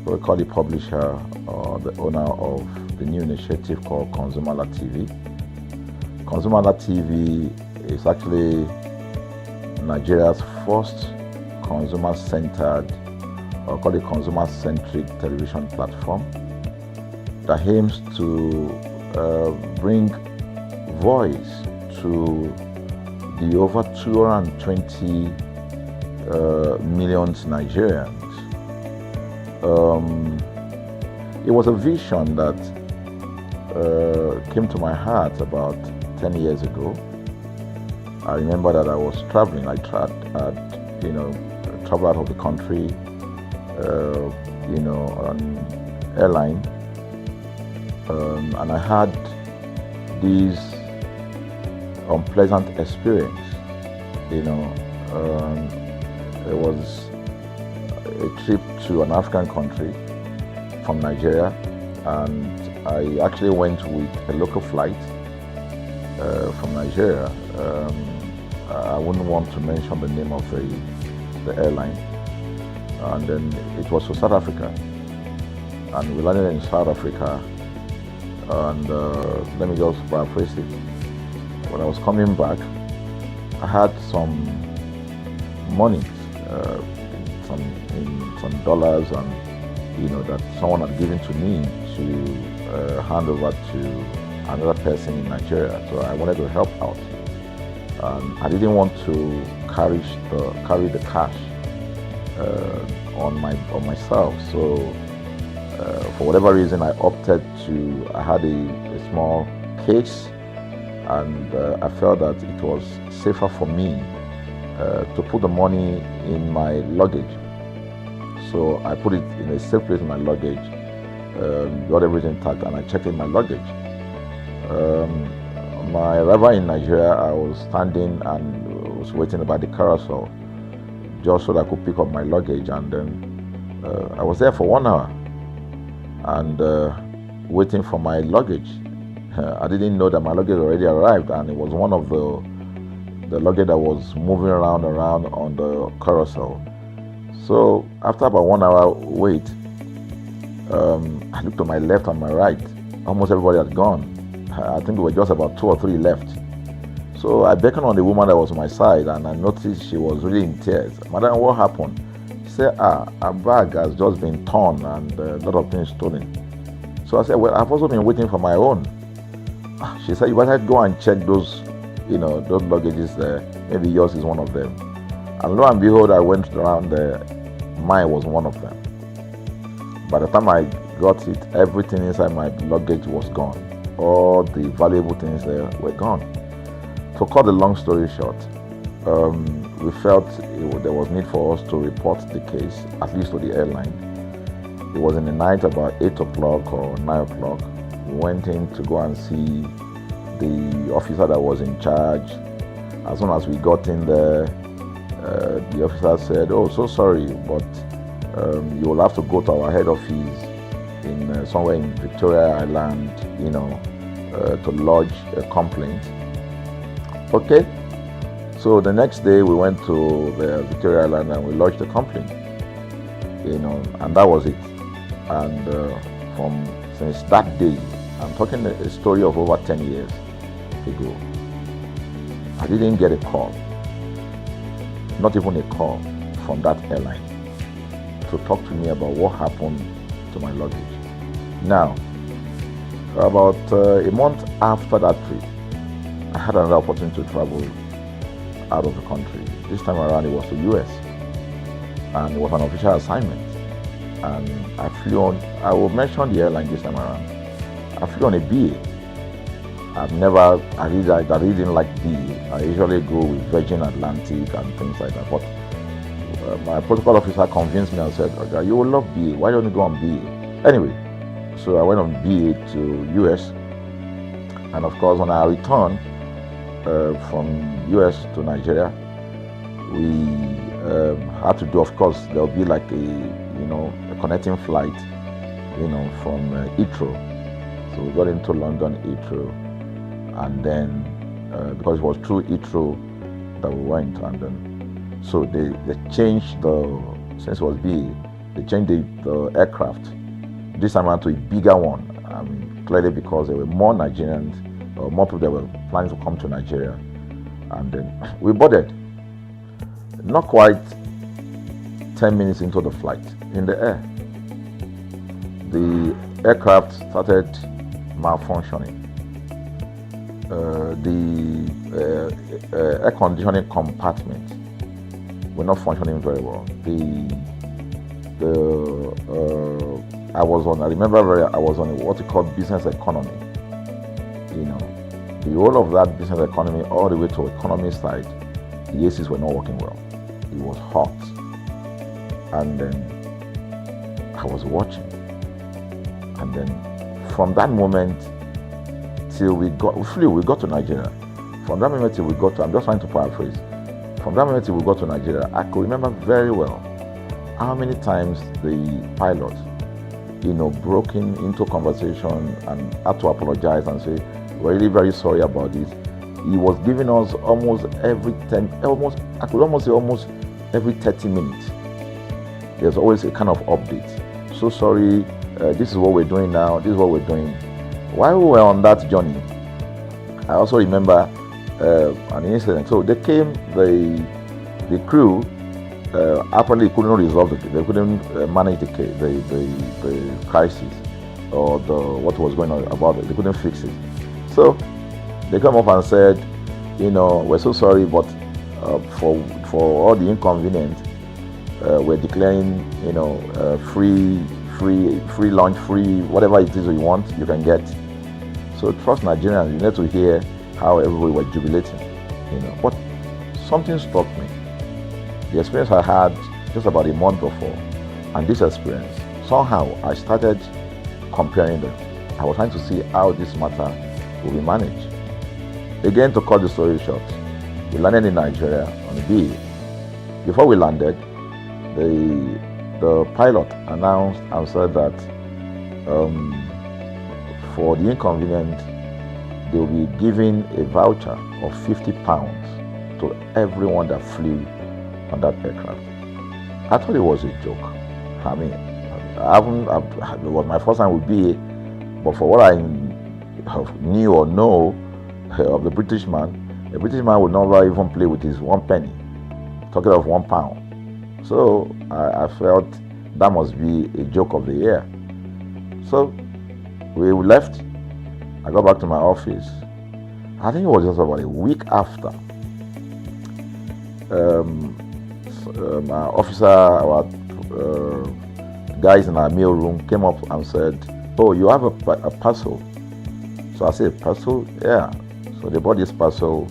what we call the publisher or the owner of the new initiative called ConsumerHallaTV. ConsumerHallaTV is actually Nigeria's first consumer-centered, or call it consumer-centric television platform that aims to bring voice to the over 220 million Nigerians. It was a vision that came to my heart about 10 years ago. I remember that I was traveling. I traveled out of the country, on airline. And I had this unpleasant experience. It was a trip to an African country from Nigeria, and I actually went with a local flight from Nigeria. I wouldn't want to mention the name of the airline. And then it was to South Africa, and we landed in South Africa. And let me just paraphrase it. When I was coming back, I had some money, some dollars, and that someone had given to me to hand over to another person in Nigeria. So I wanted to help out. I didn't want to carry the cash on myself. So. For whatever reason, I had a small case, and I felt that it was safer for me to put the money in my luggage. So I put it in a safe place in my luggage, got everything intact, and I checked in my luggage. My arrival in Nigeria, I was standing and was waiting by the carousel just so that I could pick up my luggage, and then I was there for 1 hour. And waiting for my luggage. I didn't know that my luggage already arrived, and it was one of the luggage that was moving around on the carousel. So after about 1 hour wait, I looked to my left and my right. Almost everybody had gone. I think there were just about 2 or 3 left. So I beckoned on the woman that was on my side, and I noticed she was really in tears. Madam, what happened? She said, her bag has just been torn and a lot of things stolen. So I said, well, I've also been waiting for my own. She said, you better go and check those, those luggages there. Maybe yours is one of them. And lo and behold, I went around there. Mine was one of them. By the time I got it, everything inside my luggage was gone. All the valuable things there were gone. To cut the long story short, we felt there was need for us to report the case, at least to the airline. It was in the night, about 8 o'clock or 9 o'clock. We went in to go and see the officer that was in charge. As soon as we got in there, the officer said, oh, so sorry, but you will have to go to our head office in somewhere in Victoria Island, to lodge a complaint. Okay. So the next day we went to the Victoria Island and we lodged a complaint, and that was it. And since that day, I'm talking a story of over 10 years ago, I didn't get a call, not even a call from that airline to talk to me about what happened to my luggage. Now, about a month after that trip, I had another opportunity to travel out of the country. This time around it was to US, and it was an official assignment. And I flew on, I will mention the airline this time around. I flew on a BA. I really didn't like BA. I usually go with Virgin Atlantic and things like that. But my protocol officer convinced me and said, okay, you will love BA. Why don't you go on BA? Anyway, so I went on BA to US. And of course, when I returned from US to Nigeria, we had to do, of course, there'll be like a connecting flight, from Heathrow. So we got into London Heathrow, and then because it was through Heathrow that we went, and then so they changed since it was BA, they changed the aircraft this time around to a bigger one. I mean, clearly because there were more Nigerians, or more people that were planning to come to Nigeria, and then we boarded. Not quite 10 minutes into the flight, in the air, the aircraft started malfunctioning. The air conditioning compartment were not functioning very well. I was on what you call business economy. The whole of that business economy all the way to economy side, the ACs were not working well. It was hot. And then I was watching. And then from that moment till we got to Nigeria. From that moment till we got to, I'm just trying to paraphrase. From that moment till we got to Nigeria, I could remember very well how many times the pilot, broke into conversation and had to apologize and say, we're really very sorry about this. He was giving us almost every 30 minutes. There's always a kind of update. So sorry, this is what we're doing now, this is what we're doing. While we were on that journey, I also remember an incident. So they came, the crew apparently couldn't resolve they couldn't manage the crisis or what was going on about it. They couldn't fix it. So they came up and said, we're so sorry, but for all the inconvenience, we're declaring, free lunch, free whatever it is you want, you can get. So trust Nigerians, you need to hear how everybody was jubilating, But something struck me. The experience I had just about a month before, and this experience, somehow I started comparing them. I was trying to see how this matter will be managed. Again, to cut the story short, we landed in Nigeria on the BA. Before we landed, the pilot announced and said that for the inconvenience, they will be giving a voucher of £50 to everyone that flew on that aircraft. I thought it was a joke. I mean, it was my first time with BA, but for what I knew or know of the British man, A British man would never even play with his 1 penny, talking of £1. So I felt that must be a joke of the year. So we left. I got back to my office. I think it was just about a week after. My officer, our guys in our mail room came up and said, "Oh, you have a parcel." So I said, "Parcel? Yeah." So they brought this parcel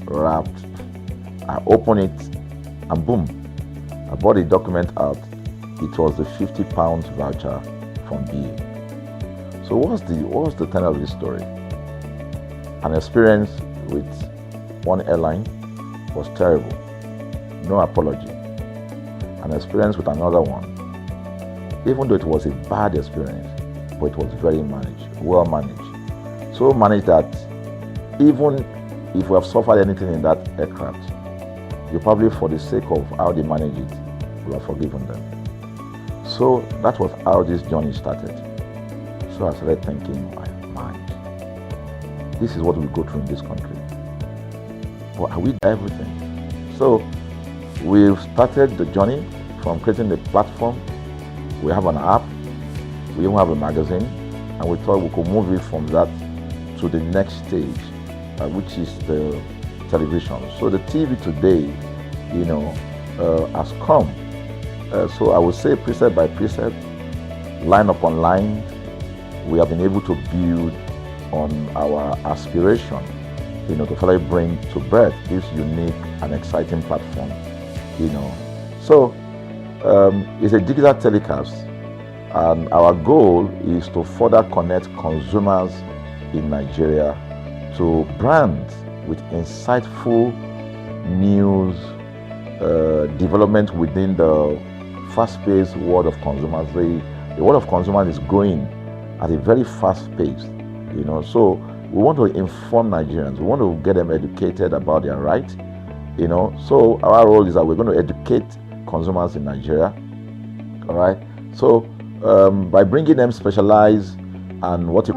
wrapped. I opened it and boom, I brought the document out. It was the £50 voucher from BA. So what's the tenor of this story? An experience with one airline was terrible. No apology. An experience with another one, even though it was a bad experience, but it was very managed, well managed. So managed that even if we have suffered anything in that aircraft, you probably, for the sake of how they manage it, will have forgiven them. So that was how this journey started. So I started thinking, my mind, this is what we go through in this country. But are we everything? So we've started the journey from creating the platform. We have an app, we even have a magazine, and we thought we could move it from that to the next stage, which is the television. So the TV today, has come. So I would say precept by precept, line upon line, we have been able to build on our aspiration, to finally bring to birth this unique and exciting platform, So it's a digital telecast, and our goal is to further connect consumers in Nigeria to brands with insightful news, development within the fast-paced world of consumers. The world of consumers is growing at a very fast pace, So we want to inform Nigerians. We want to get them educated about their rights, So our role is that we're going to educate consumers in Nigeria, all right? So by bringing them specialized and what you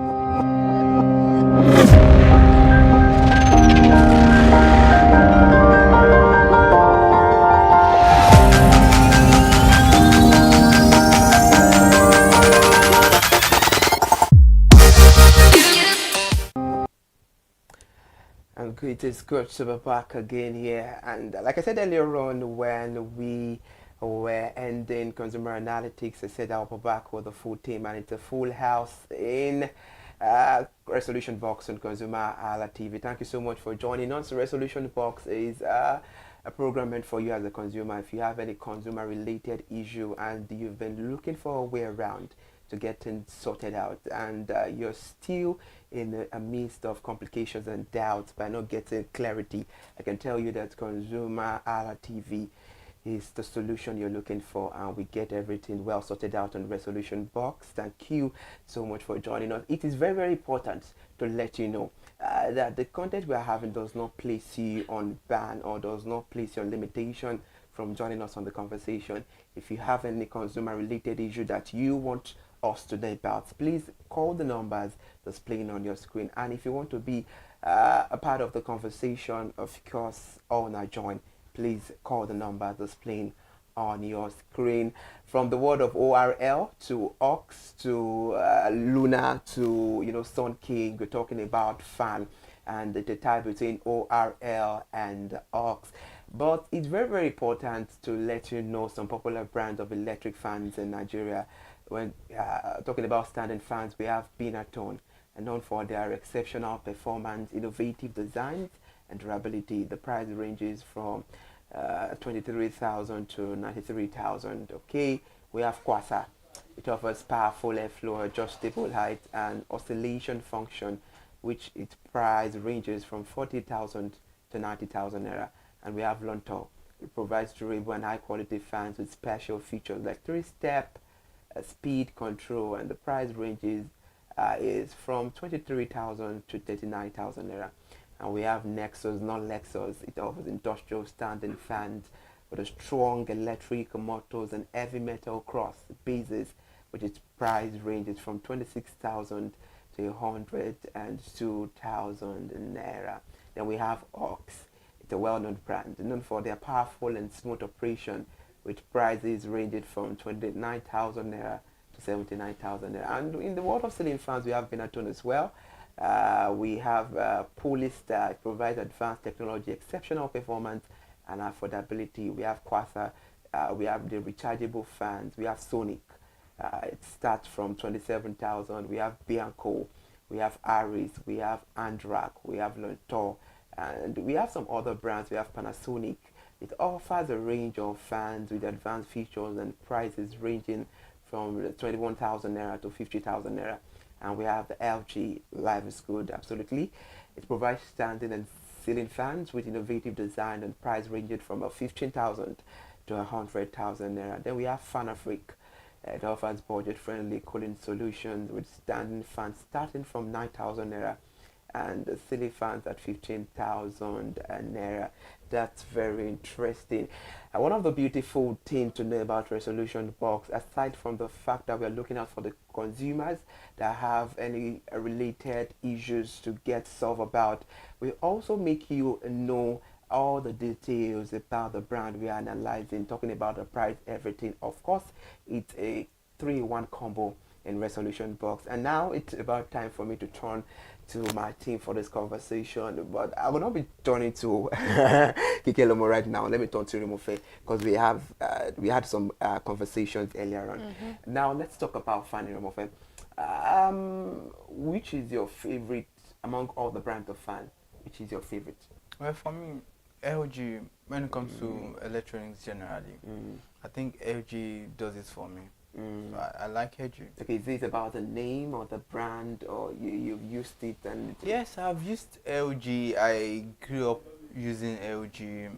It is good to be back again here, and like I said earlier on, when we were ending Consumer Analytics, I said I'll be back with the full team, and it's a full house in Resolution Box on ConsumerHalla TV. Thank you so much for joining us. Resolution Box is a program meant for you as a consumer. If you have any consumer related issue and you've been looking for a way around to get things sorted out, and you're still in a midst of complications and doubts by not getting clarity, I can tell you that ConsumerHalla TV is the solution you're looking for, and we get everything well sorted out on Resolution Box. Thank you so much for joining us. It is very, very important to let you know that the content we are having does not place you on ban or does not place you on limitation from joining us on the conversation. If you have any consumer related issue that you want us today about, please call the numbers displaying on your screen. And if you want to be a part of the conversation, of course, all now join, please call the number displaying on your screen. From the word of ORL to Ox to Luna to Sun King, we're talking about fan and the tie between ORL and Ox. But it's very, very important to let you know some popular brands of electric fans in Nigeria. When talking about standing fans, we have Binatone, known for their exceptional performance, innovative designs, and durability. The price ranges from 23,000 to 93,000. Okay, we have Kwasa. It offers powerful airflow, adjustable height, and oscillation function, which its price ranges from 40,000 to 90,000 naira. And we have Lonto. It provides durable and high quality fans with special features like 3-step speed control, and the price ranges is from 23,000 to 39,000 naira. And we have Nexus, not Lexus. It offers industrial standing fans with a strong electric motors and heavy metal cross bases, which its price ranges from 26,000 to 102,000 naira. Then we have Ox. It's a well-known brand, known for their powerful and smooth operation, with prices ranging from 29,000 naira to 79,000 naira. And in the world of ceiling fans, we have Benetton as well. We have Polystar. It provides advanced technology, exceptional performance, and affordability. We have Quasar. We have the rechargeable fans. We have Sonic. It starts from 27,000. We have Bianco. We have Aris. We have Andrak. We have Lentor. And we have some other brands. We have Panasonic. It offers a range of fans with advanced features and prices ranging from 21,000 naira to 50,000 naira. And we have the LG. Life is good, absolutely. It provides standing and ceiling fans with innovative design and price ranging from 15,000 to 100,000 naira. Then we have Fanafric. It offers budget-friendly cooling solutions with standing fans starting from 9,000 naira and the ceiling fans at 15,000 naira. That's very interesting. One of the beautiful things to know about Resolution Box, aside from the fact that we are looking out for the consumers that have any related issues to get solved about, we also make you know all the details about the brand we are analyzing, talking about the price, everything. Of course, it's a 3-in-1 combo in Resolution Box. And now it's about time for me to turn to my team for this conversation, but I will not be turning to Kike Lomo right now. Let me turn to Rimofe, because we had some conversations earlier on. Now let's talk about Fanny Rimofe. Which is your favorite among all the brands of fan? Which is your favorite? Well, for me, LG, when it comes to electronics generally, I think LG does it for me. So I like LG. Okay, is it about the name or the brand, or you've used it? And yes, I've used LG. I grew up using LG.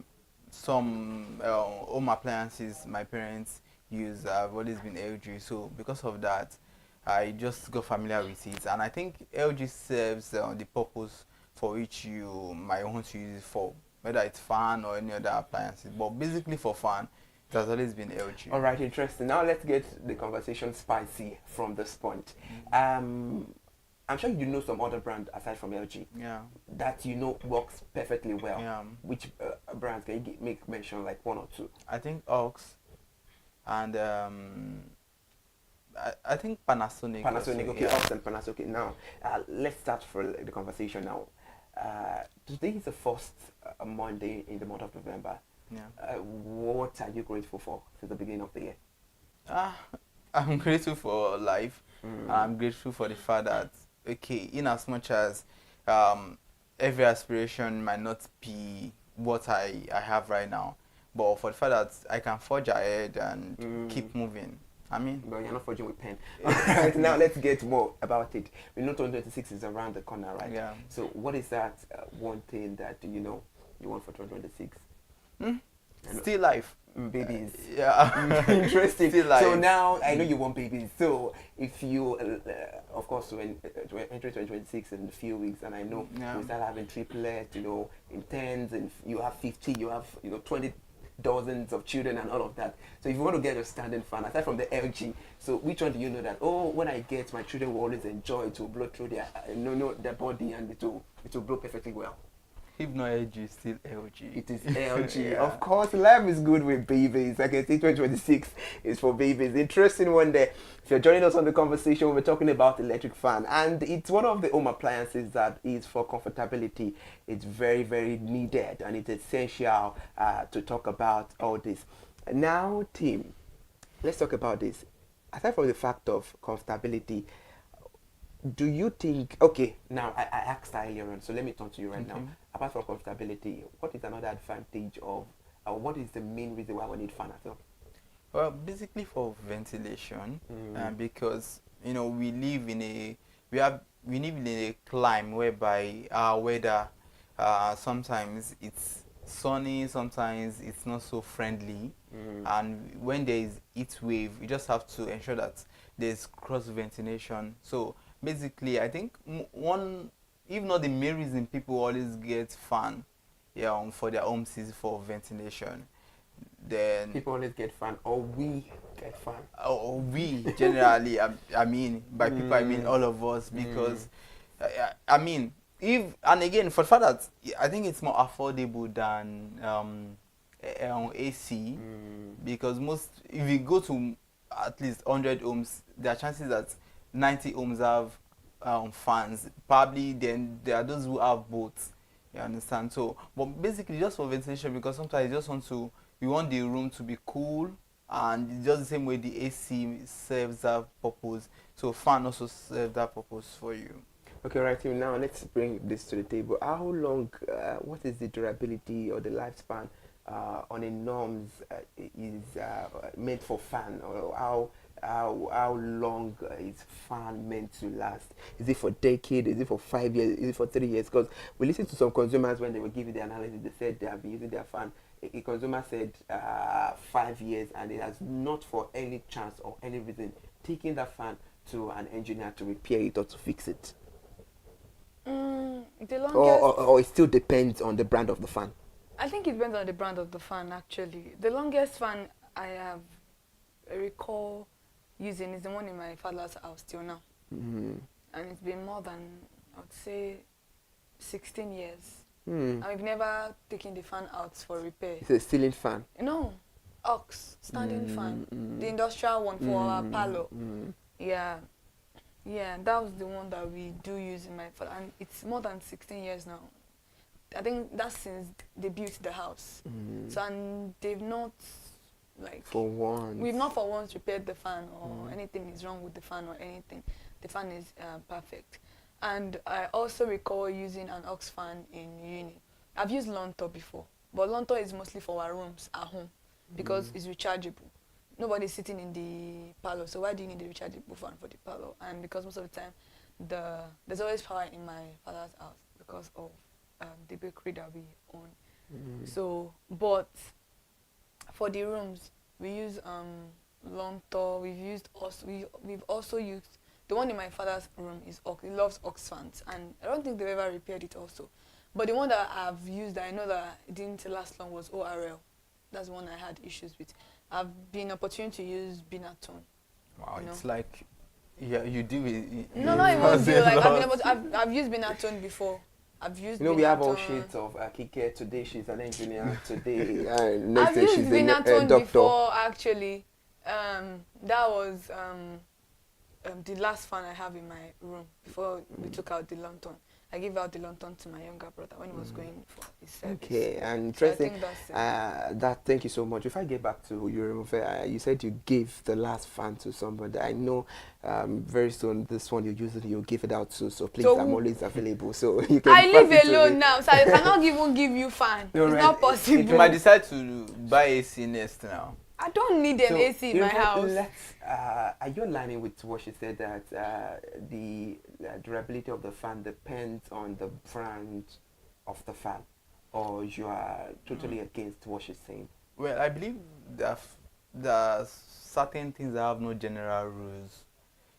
Some home appliances my parents use have always been LG. So because of that, I just got familiar with it. And I think LG serves the purpose for which you might want to use it for, whether it's fan or any other appliances. But basically for fan, it has always been LG. All right, interesting. Now let's get the conversation spicy from this point. I'm sure you know some other brand aside from LG. Yeah. That you know works perfectly well. Yeah. Which brands can you make mention, like 1 or 2? I think Ox and I think Panasonic. Panasonic, also, okay, yeah. Ox and Panasonic. Now, let's start for the conversation now. Today is the first Monday in the month of November. Yeah. What are you grateful for since the beginning of the year? I'm grateful for life. I'm grateful for the fact that, okay, in as much as every aspiration might not be what I have right now, but for the fact that I can forge ahead and keep moving. I mean, but you're not forging with pen. Alright, now let's get more about it. We know 2026 is around the corner, right? Yeah. So what is that one thing that you want for 2026? Still life. Babies. Yeah. Interesting. Still life. So now I know you want babies. So if you, of course, when enter 2026 in a few weeks, and I know you start having triplets, in tens, and you have 50, you have 20 dozens of children and all of that. So if you want to get a standing fan, aside from the LG, so which one do you know that, when I get, my children will always enjoy it, to blow through their body, and it will blow perfectly well? If not LG, still LG. It is LG. Yeah. Of course, life is good with babies. I can see 2026 is for babies. Interesting one there. If you're joining us on the conversation, we're talking about electric fan. And it's one of the home appliances that is for comfortability. It's very, very needed, and it's essential to talk about all this. Now, team, let's talk about this. Aside from the fact of comfortability, do you think, okay, now I asked earlier on, so let me turn to you right now. Apart from comfortability, what is another advantage of, what is the main reason why we need fan at all? Well, basically for ventilation, because we live in a climate whereby our weather sometimes it's sunny, sometimes it's not so friendly, and when there is heat wave, you just have to ensure that there's cross ventilation. So basically, I think one, if not the main reason people always get fan for their homes is for ventilation. Then people always get fan, or we get fan. Or we generally, I mean, by people I mean all of us, because I mean, and again, for the fact that I think it's more affordable than AC, because if you go to at least 100 ohms, there are chances that 90 ohms have fans. Probably then there are those who have both. You understand? So, but basically just for ventilation, because sometimes you want the room to be cool, and just the same way the AC serves that purpose. So fan also serves that purpose for you. Okay, right, Tim, now let's bring this to the table. How long, what is the durability or the lifespan on a norms is meant for fan, or how long is fan meant to last? Is it for decade? Is it for 5 years? Is it for 3 years? Because we listened to some consumers when they were giving the analysis. They said they have been using their fan. A consumer said 5 years, and it has not for any chance or any reason taken that fan to an engineer to repair it or to fix it. The longest, or it still depends on the brand of the fan. I think it depends on the brand of the fan, actually. The longest fan I recall using is the one in my father's house till now. And it's been more than, I would say, 16 years. And we've never taken the fan out for repair. It's a ceiling fan? No, standing fan. The industrial one for our parlor. Yeah. Yeah, that was the one that we do use in my father, and it's more than 16 years now. I think that's since they built the house. So, and they've not, like, for once, we've not for once repaired the fan or anything is wrong with the fan or anything. The fan is perfect. And I also recall using an aux fan in uni. I've used Lonto before, but Lonto is mostly for our rooms at home because it's rechargeable. Nobody's sitting in the parlor, so why do you need a rechargeable fan for the parlor? And because most of the time, there's always power in my father's house because of the bakery that we own. So, but for the rooms, we use Lonto. We've also used the one in my father's room is he loves aux fans, and I don't think they've ever repaired it also. But the one that I've used that I know that it didn't last long was ORL. That's the one I had issues with. I've been opportune to use Binatone. Wow, it's like, yeah, you do it. No, it won't be like I've used Binatone before. I've used. We have all shades of Kike. Today she's an engineer. Today next I've day used she's Binatone a doctor. before, actually. That was the last fan I have in my room before we took out the lantern. I gave out the lantern to my younger brother when he was going for his service. Okay, and interesting. So I think Thank you so much. If I get back to your you said you gave the last fan to somebody. I know very soon this one you're using, you'll give it out to. So please, I'm always available. So you can. I live alone now, so I cannot even give you fan. It's not possible. You might decide to buy AC next now. I don't need an AC in my house. Are you aligning with what she said, that the durability of the fan depends on the brand of the fan, or you are totally against what she's saying? Well, I believe there are certain things that have no general rules.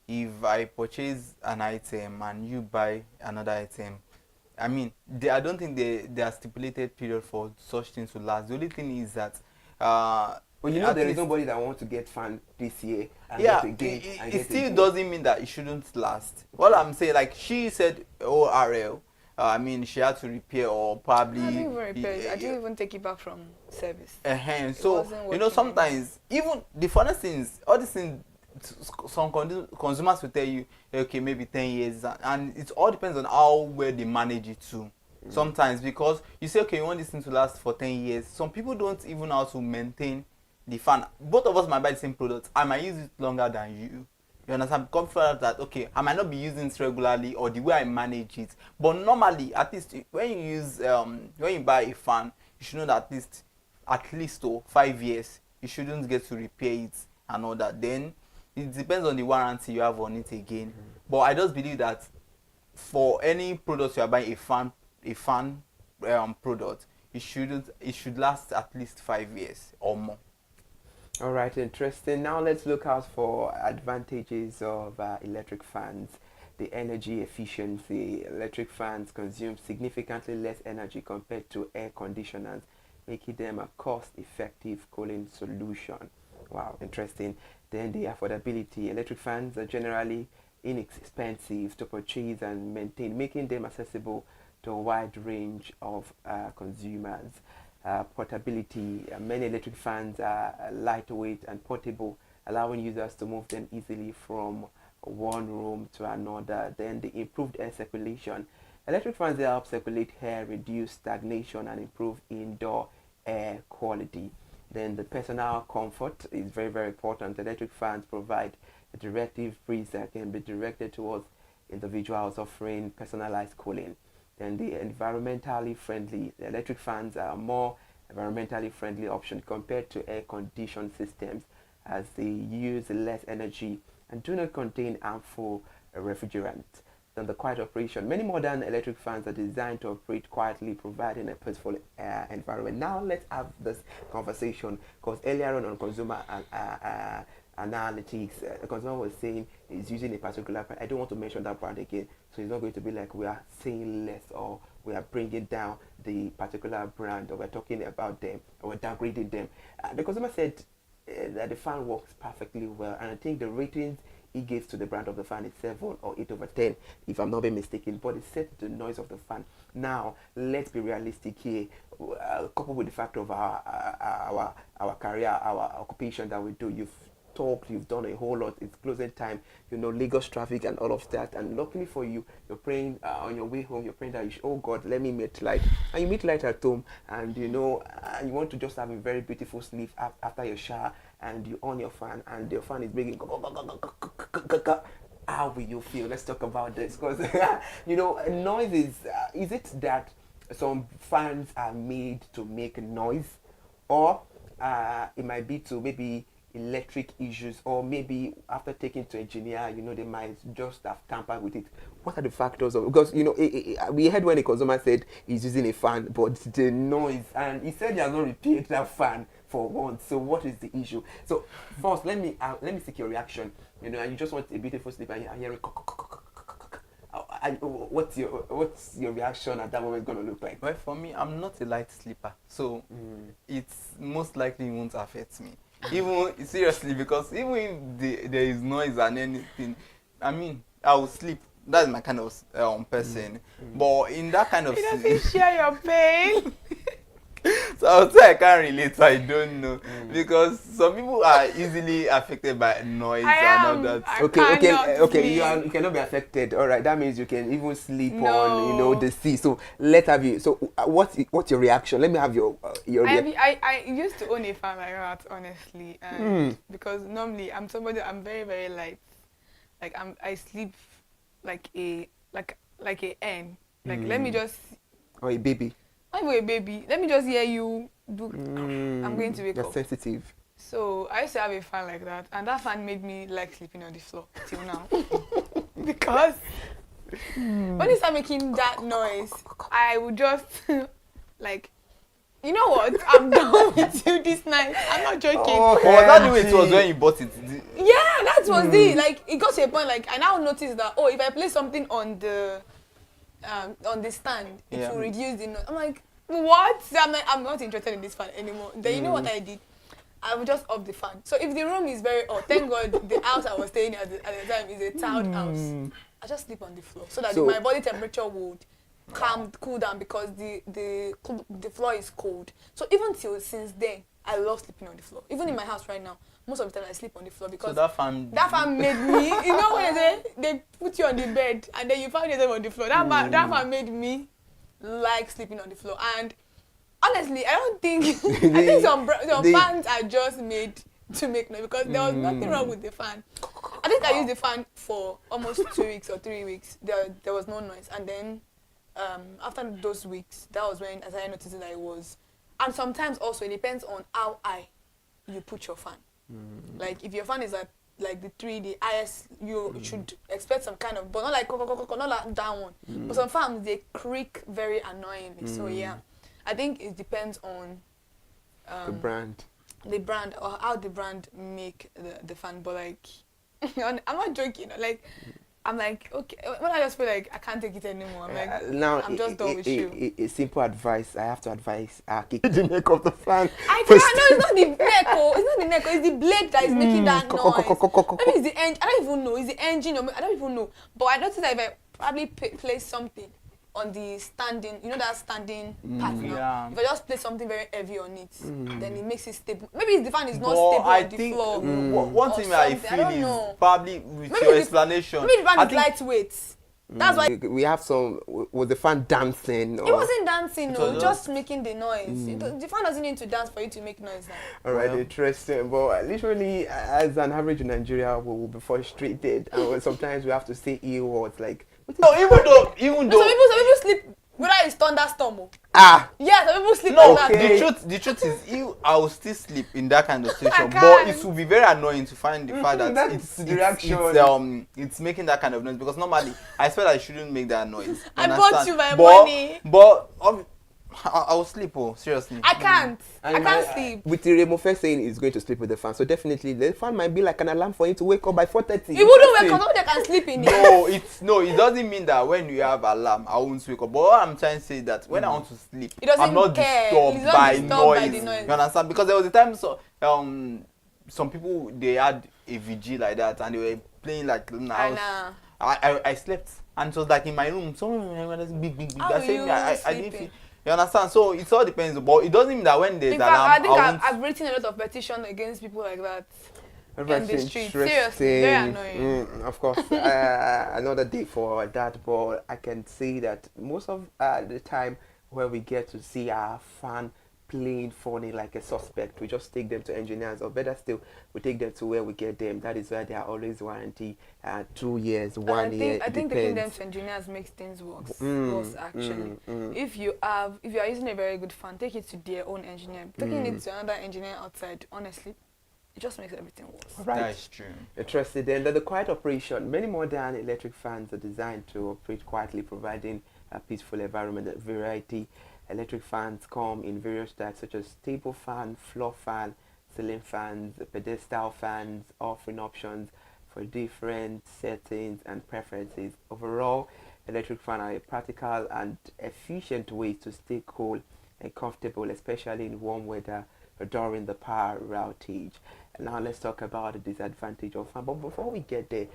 If I purchase an item and you buy another item, I mean, I don't think there are stipulated period for such things to last. The only thing is that well, you know, there is nobody that wants to get fan this year and get again. It still doesn't mean that it shouldn't last. What I'm saying, like she said, ORL, I mean, she had to repair or probably. I didn't even repair it. I didn't even take it back from service. So, you know, sometimes, even the funniest things, all these things, some consumers will tell you, okay, maybe 10 years, and it all depends on how well they manage it too. Sometimes, because you say, okay, you want this thing to last for 10 years. Some people don't even know how to maintain the fan. Both of us might buy the same product. I might use it longer than you. You understand? Confident that, okay, I might not be using it regularly or the way I manage it. But normally, at least when you use, when you buy a fan, you should know that at least 5 years, you shouldn't get to repair it and all that. Then it depends on the warranty you have on it again. But I just believe that for any product you are buying, a fan product, it should last at least 5 years or more. All right, interesting. Now let's look out for advantages of electric fans. The energy efficiency. Electric fans consume significantly less energy compared to air conditioners, making them a cost-effective cooling solution. Wow, interesting. Then the affordability. Electric fans are generally inexpensive to purchase and maintain, making them accessible to a wide range of consumers. Portability, many electric fans are lightweight and portable, allowing users to move them easily from one room to another. Then the improved air circulation. Electric fans help circulate air, reduce stagnation, and improve indoor air quality. Then the personal comfort is very, very important. Electric fans provide a directive breeze that can be directed towards individuals, offering personalized cooling. Then the environmentally friendly. The electric fans are a more environmentally friendly option compared to air-conditioned systems, as they use less energy and do not contain harmful refrigerants. Then the quiet operation. Many modern electric fans are designed to operate quietly, providing a peaceful environment. Now let's have this conversation, because earlier on Consumer Analytics, the consumer was saying he's using a particular brand. I don't want to mention that brand again, so it's not going to be like we are saying less or we are bringing down the particular brand, or we're talking about them, or we're downgrading them. The consumer said that the fan works perfectly well, and I think the ratings he gave to the brand of the fan is 7 or 8 over 10, if I'm not being mistaken. But it set the noise of the fan. Now let's be realistic here. Coupled with the fact of our career, our occupation that we do, you've done a whole lot. It's closing time, Lagos traffic and all of that. And luckily for you, you're praying on your way home. You're praying that oh God, let me meet light. And you meet light at home, and you want to just have a very beautiful sleep after your shower, and you on your fan, and your fan is making. How will you feel? Let's talk about this, because noise is it that some fans are made to make noise, or it might be to maybe electric issues, or maybe after taking to engineer, they might just have tampered with it. What are the factors of, because we heard when a consumer said he's using a fan, but the noise, and he said he has not repaired that fan for once. So what is the issue? So first, let me seek your reaction. And you just want a beautiful sleep, and you're hearing what's your reaction at that moment going to look like? Well, for me, I'm not a light sleeper, so it's most likely won't affect me. Even seriously, because even if there is noise and anything, I mean, I will sleep. That's my kind of person. But in that kind of, he doesn't share your pain. So I would say I can't relate. I don't know, because some people are easily affected by noise and all that. Okay. You cannot be affected. All right, that means you can even sleep on the sea. So let's have you. So what's your reaction? Let me have your reaction. I used to own a fan like that, honestly, and because normally I'm very, very light. Like I sleep like a hen. Like let me just. Or a baby. I'm a baby. Let me just hear you do. I'm going to wake You're up. sensitive. So I used to have a fan like that, and that fan made me like sleeping on the floor till now. Because when they start making that noise, I would just like, you know what? I'm done with you this night. I'm not joking. Oh, that's the way it was when you bought it. Yeah, that was the like. It got to a point like I now notice that if I play something on the stand, it will reduce the noise. I'm like, what? I'm not interested in this fan anymore. Then you know what I did? I would just off the fan. So if the room is very hot, thank God the house I was staying at the time is a tiled house. I just sleep on the floor so that my body temperature would cool down, because the floor is cold. So even since then, I love sleeping on the floor. Even in my house right now, most of the time I sleep on the floor, because that fan made me, when they put you on the bed and then you find yourself on the floor. That fan made me like sleeping on the floor. And honestly, I don't think I think some fans are just made to make noise, because there was nothing wrong with the fan. I think I used the fan for almost 2 weeks or 3 weeks. There was no noise, and then after those weeks, that was when I started noticing that it was. And sometimes also it depends on how high you put your fan. Like if your fan is at like the 3D highest, you should expect some kind of, but not like not like that one. But some fans, they creak very annoyingly. So yeah, I think it depends on the brand or how the brand make the fan. But like I'm not joking. Like I'm like, okay. When I just feel like I can't take it anymore, I'm like, now I'm just done with you. A simple advice I have to advise kick the neck of the fan. I can't. No, it's not the neck. Oh, it's not the neck. Oh, it's the blade that is making that noise. Maybe it's the engine. I don't even know. It's the engine. I don't even know. But I noticed that if I probably place something on the standing, you know that standing part now. Yeah. If I just place something very heavy on it, then it makes it stable. Maybe the fan is not But stable I on the think floor. one thing I feel is probably with Maybe your explanation. Maybe the fan I is think lightweight. That's why we have some. Was the fan dancing? it wasn't dancing, no, was just making the noise. The fan doesn't need to dance for you to make noise now. All right, interesting. But literally, as an average in Nigeria, we will be frustrated, and sometimes we have to say ill words like. No, even though Some people sleep. Whether it's thunderstorm. Yeah, some people sleep no, like that. the truth is, I will still sleep in that kind of situation. But it will be very annoying to find the fact that it's making that kind of noise, because normally I feel I shouldn't make that noise. I bought you my money. But I will sleep. Oh, seriously. I can't. I can't sleep. With the remote first saying he's going to sleep with the fan, so definitely the fan might be like an alarm for him to wake up by 4:30. He wouldn't wake up. Nobody can sleep in it. It doesn't mean that when you have alarm I won't wake up. But what I'm trying to say is that when I want to sleep, I'm not disturbed by noise. You understand? Because there was a time some people, they had a VG like that and they were playing like in the house. I slept and it was like in my room. Someone was big. I didn't feel. You understand? So it all depends, but it doesn't mean that when there's alarm, I think I've written a lot of petition against people like that in the street. Seriously, very annoying. Of course, another day for that, but I can say that most of the time where we get to see our fan playing funny like a suspect, we just take them to engineers, or better still, we take them to where we get them. That is why they are always warranty 2 years, 1 year. I think taking them to engineers makes things worse actually. If you are using a very good fan, take it to their own engineer. Taking it to another engineer outside, honestly, it just makes everything worse. Right. That's true. Interested then that the quiet operation, many modern electric fans are designed to operate quietly, providing a peaceful environment and variety. Electric fans come in various types such as table fan, floor fan, ceiling fans, pedestal fans, offering options for different settings and preferences. Overall, electric fans are a practical and efficient way to stay cool and comfortable, especially in warm weather or during the power outage. And now let's talk about the disadvantage of fan. But before we get there,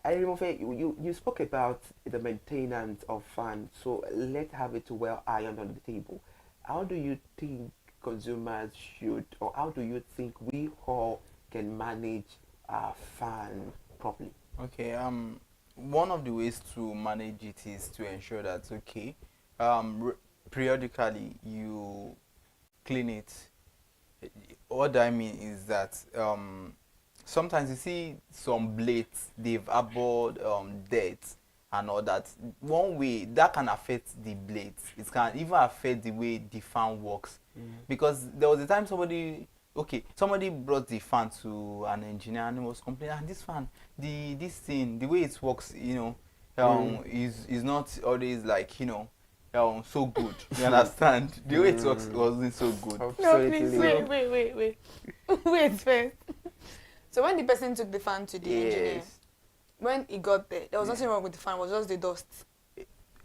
I remember you spoke about the maintenance of fans, so let's have it well ironed on the table. How do you think consumers should, or how do you think we all can manage our fan properly? Okay, one of the ways to manage it is to ensure that periodically you clean it. What I mean is that sometimes you see some blades, they've harbored dirt and all that. One way that can affect the blades, it can even affect the way the fan works. Because there was a time somebody brought the fan to an engineer and he was complaining, this fan, this thing, the way it works, is not always like, so good. You understand? The way it works wasn't so good. No, please, wait. Wait first. So when the person took the fan to the engineer, when he got there was nothing wrong with the fan, it was just the dust.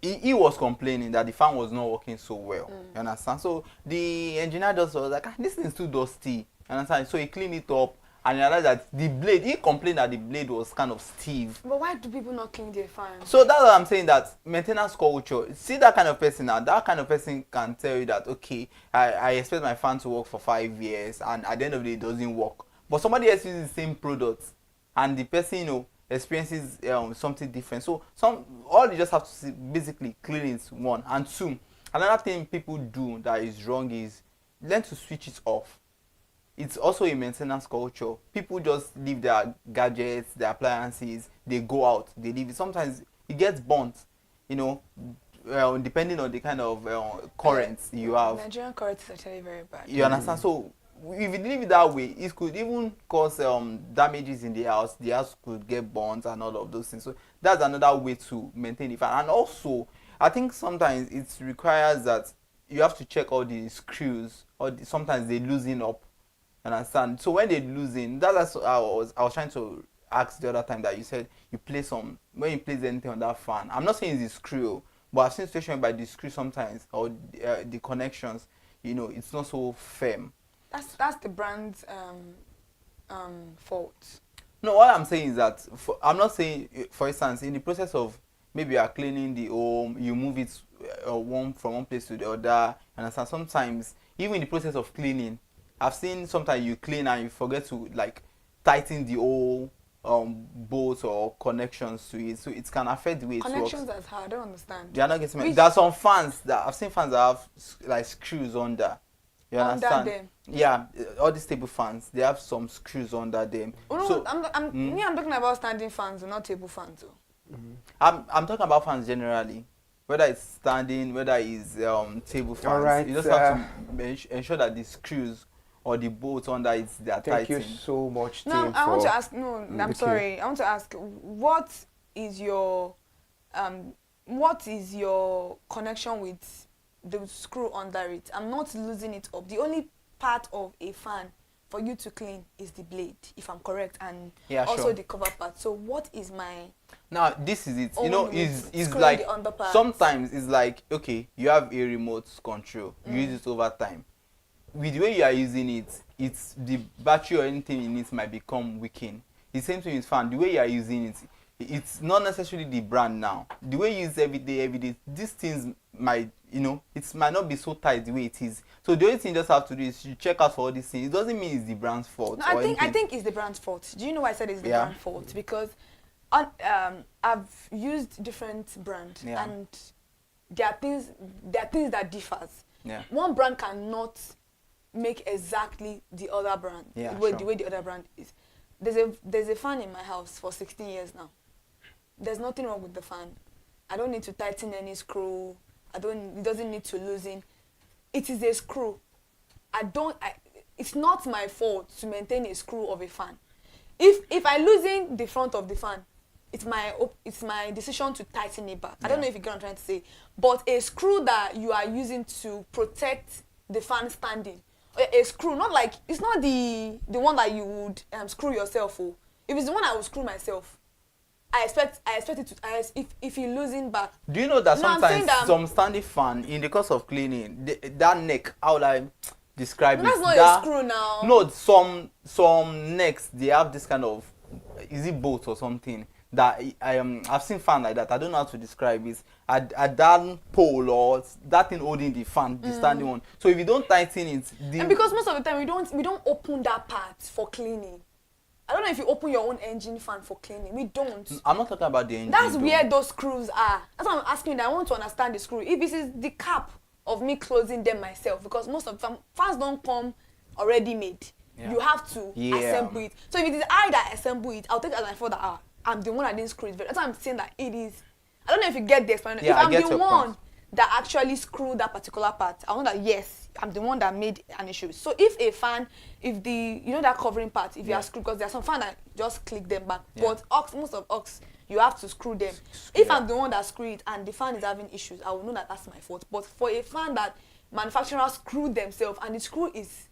He was complaining that the fan was not working so well. You understand? So the engineer just was like, this thing's too dusty. You understand? So he cleaned it up and realized that the blade, he complained that the blade was kind of stiff. But why do people not clean their fans? So that's what I'm saying, that maintenance culture. See that kind of person now, that kind of person can tell you that, I expect my fan to work for 5 years and at the end of the day it doesn't work. But somebody else uses the same product and the person, experiences something different. So all you just have to basically clean it, one. And two, another thing people do that is wrong is learn to switch it off. It's also a maintenance culture. People just leave their gadgets, their appliances, they go out, they leave it. Sometimes it gets burnt, depending on the kind of currents you have. Nigerian current is actually very bad. You understand? So if you leave it that way, it could even cause damages in the house could get burnt and all of those things. So that's another way to maintain the fan. And also, I think sometimes it requires that you have to check all the screws, or sometimes they loosen up. Understand? So when they loosen, that's what I was trying to asked the other time that you said you place some, when you place anything on that fan, I'm not saying it's the screw, but I've seen situations by the screw sometimes, or the connections, it's not so firm. That's the brand's fault. No, what I'm saying is that, I'm not saying, for instance, in the process of maybe you are cleaning the home, you move it from one place to the other, and sometimes, even in the process of cleaning, I've seen sometimes you clean and you forget to like tighten the whole bolts or connections to it, so it can affect the way it works. Connections as how? I don't understand. They are not getting. There are some fans that I've seen fans that have like screws under. You understand? Under them. Yeah, all these table fans, they have some screws under them. Oh, no, so, I'm talking about standing fans, not table fans. I'm talking about fans generally, whether it's standing, whether it's table fans. All right, you just have to ensure that the screws or the bolts under it, they are tightened. Thank you so much, No, Tim. I want to ask. No, I'm Okay. sorry. I want to ask, what is your connection with the screw under it? I'm not losing it up. The only part of a fan for you to clean is the blade, if I'm correct, and also the cover part. So what is my... Now, this is it. It's screwing like, the underparts? sometimes it's like, okay, you have a remote control. You use it over time. With the way you are using it, it's the battery or anything in it might become weakened. The same thing with fan. The way you are using it, it's not necessarily the brand now. The way you use every day, these things might, it might not be so tight the way it is. So the only thing you just have to do is you check out for all these things. It doesn't mean it's the brand's fault. No, I think it's the brand's fault. Do you know why I said it's the brand's fault? Because I've used different brands, and there are things that differs. Yeah. One brand cannot make exactly the other brand, the way the other brand is. There's a fan in my house for 16 years now. There's nothing wrong with the fan. I don't need to tighten any screw. It doesn't need to loosen. It is a screw. It's not my fault to maintain a screw of a fan. If I loosen the front of the fan, it's my decision to tighten it back. I don't know if you get what I'm trying to say. But a screw that you are using to protect the fan standing, a screw, it's not the one that you would screw yourself. If it's the one I would screw myself, I expect it to. If you losing back. Do you know that sometimes some standing fan, in the course of cleaning, that neck, how would I describe it? That's not a screw now. No, some necks, they have this kind of, is it bolt or something? That I've seen fan like that. I don't know how to describe it. At that pole or that thing holding the fan, the standing one. So if you don't tighten it, and because most of the time we don't open that part for cleaning. I don't know if you open your own engine fan for cleaning. We don't. I'm not talking about the engine. That's where those screws are. That's why I'm asking you. I want to understand the screw. If this is the cap of me closing them myself, because most of the time fans don't come already made. Yeah. You have to assemble it. So if it is I that assemble it, I'll take it as my fault that I'm the one that didn't screw it. That's why I'm saying that it is. I don't know if you get the explanation. Yeah, if I'm the one that actually screwed that particular part, I know that yes, I'm the one that made an issue. So if a fan, if that covering part, if you are screwed, because there are some fans that just click them back. But most of you have to screw them. If I'm the one that screwed it and the fan is having issues, I will know that that's my fault. But for a fan that manufacturers screwed themselves and the screw is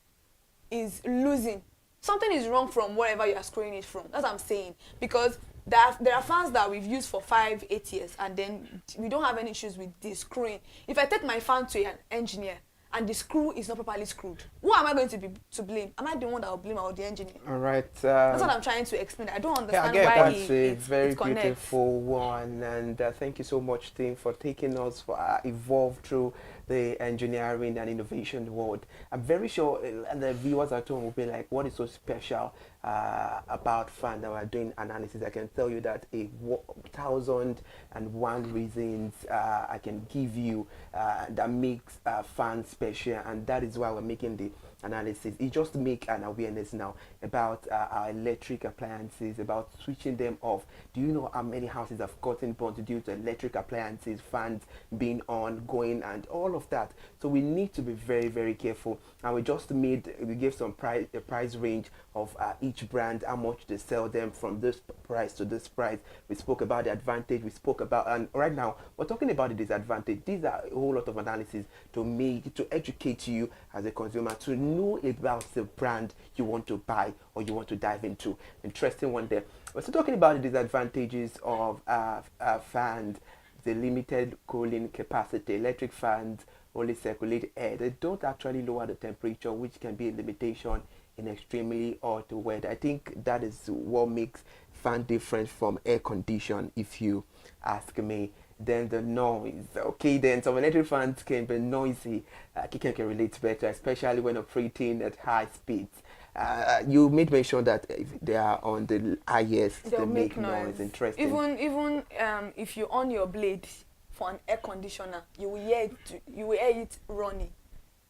losing, something is wrong from wherever you are screwing it from. That's what I'm saying. Because there are fans that we've used for 5-8 years and then we don't have any issues with the screwing. If I take my fan to an engineer and the screw is not properly screwed, who am I going to blame? Am I the one that will blame or the engineer? All right. That's what I'm trying to explain. I don't understand why that's a very beautiful one, and thank you so much, Tim, for taking us for evolve through the engineering and innovation world. I'm very sure the viewers at home will be like, what is so special about fan that we're doing analysis? I can tell you that 1,001 reasons I can give you that makes fan special, and that is why we're making the analysis. It just make an awareness now about our electric appliances, about switching them off. Do you know how many houses have gotten burnt due to electric appliances, fans being on, going, and all of that? So we need to be very, very careful. And we gave some price range of each each brand, how much they sell them from this price to this price. We spoke about the advantage, we spoke about, and right now we're talking about the disadvantage. These are a whole lot of analysis to educate you as a consumer, to know about the brand you want to buy or you want to dive into. Interesting one there. We're still talking about the disadvantages of fans, the limited cooling capacity. Electric fans only circulate air. They don't actually lower the temperature, which can be a limitation in extremely hot weather. I think that is what makes fan different from air condition, if you ask me. Then the noise. Okay, then some electric fans can be noisy. Kike can relate better, especially when operating at high speeds. You made mention that if they are on the highest, they make noise. Interesting. Even if you on your blade for an air conditioner, you will hear it running.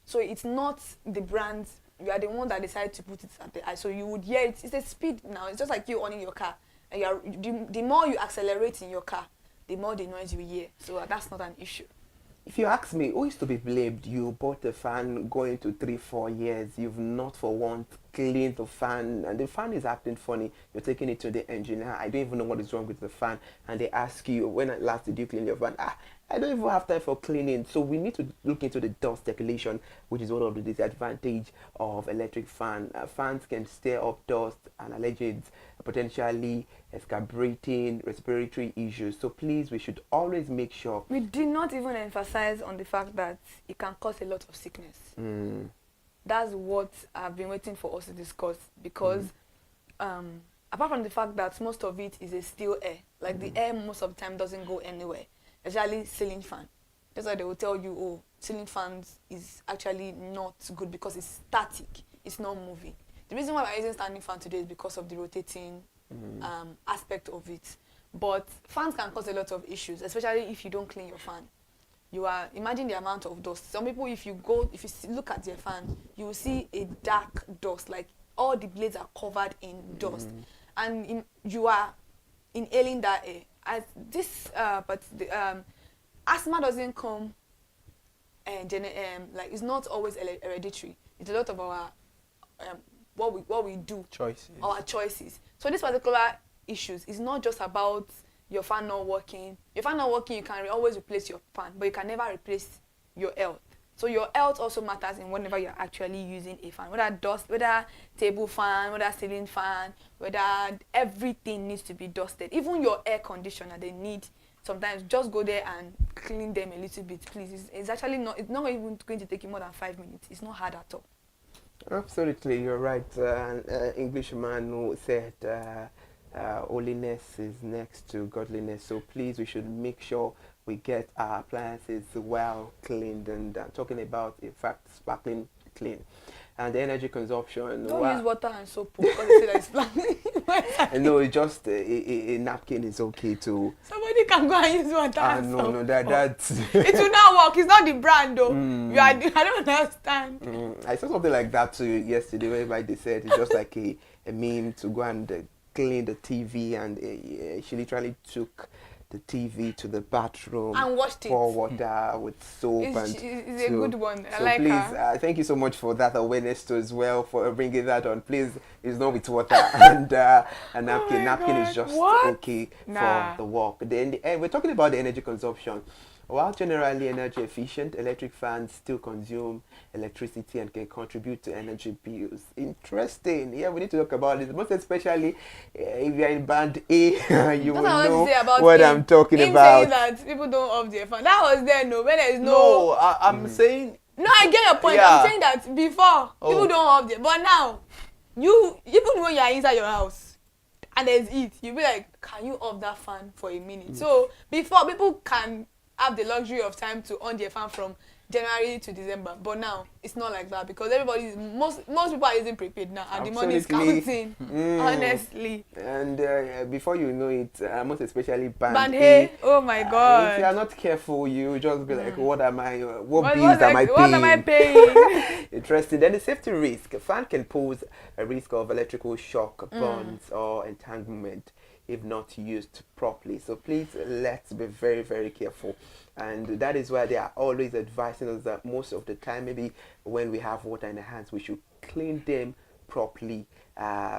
So it's not the brand. You are the one that decided to put it at the high. So you would hear it. It's a speed now. It's just like you owning your car. And the more you accelerate in your car, the more the noise you hear. So that's not an issue. If you ask me, who is to be blamed? You bought a fan going to 3-4 years. You've not for once cleaned the fan, and the fan is acting funny. You're taking it to the engineer. I don't even know what is wrong with the fan, and they ask you, when at last did you clean your fan? I don't even have time for cleaning. So we need to look into the dust circulation, which is one of the disadvantage of electric fan. Fans can stir up dust and allergens, potentially exacerbating respiratory issues. So please, we should always make sure. We did not even emphasize on the fact that it can cause a lot of sickness. That's what I've been waiting for us to discuss, because apart from the fact that most of it is a still air, like the air most of the time doesn't go anywhere, especially ceiling fan. That's why they will tell you, oh, ceiling fans is actually not good because it's static, it's not moving. The reason why we're using standing fan today is because of the rotating aspect of it. But fans can cause a lot of issues, especially if you don't clean your fan. Imagine the amount of dust. Some people, if you look at their fan, you will see a dark dust, like all the blades are covered in dust, and you are inhaling that air. Asthma doesn't come, like it's not always hereditary. It's a lot of our what we do, our choices. So this particular issues is not just about your fan not working. Your fan not working, you can always replace your fan, but you can never replace your health. So your health also matters in whenever you're actually using a fan, whether table fan, whether ceiling fan, whether everything needs to be dusted. Even your air conditioner, they need sometimes just go there and clean them a little bit, please. It's actually not. It's not even going to take you more than 5 minutes. It's not hard at all. Absolutely, you're right. Englishman who said holiness is next to godliness. So please, we should make sure we get our appliances well cleaned, and talking about, in fact, sparkling clean. And the energy consumption. Don't use water and soap because they say that it's sparkling. No, just a napkin is okay too. Somebody can go and use water and soap. No, that's... It will not work. It's not the brand though. I don't understand. I saw something like that too yesterday, whereby they said it's just like a meme to go and clean the TV, and she literally took the TV to the bathroom and washed it. Pour water with soap. It's a good one. I so like please, her. Thank you so much for that awareness too, as well, for bringing that on. Please, it's not with water and a napkin. Oh napkin is just okay for the walk. Then we're talking about the energy consumption. While generally energy efficient, electric fans still consume electricity and can contribute to energy bills. Interesting. Yeah, we need to talk about this, most especially if you're in band A, you will know what I'm talking about. Saying that people don't off their fan. That was there, no. When there is no, I'm saying. No, I get your point. I'm saying that before people don't off their, but now even when you're inside your house and there's heat, you'll be like, can you off that fan for a minute? So before, people can have the luxury of time to on their fan from January to December, but now it's not like that, because most people are using prepaid now, and the money is counting. Honestly. And before you know it, most especially band A. Oh my God! If you are not careful, you just be like, "What am I? What bills am I paying? What am I paying?" Interesting. Then the safety risk: a fan can pose a risk of electrical shock, burns, or entanglement if not used properly. So please, let's be very, very careful. And that is why they are always advising us that most of the time, maybe when we have water in the hands, we should clean them properly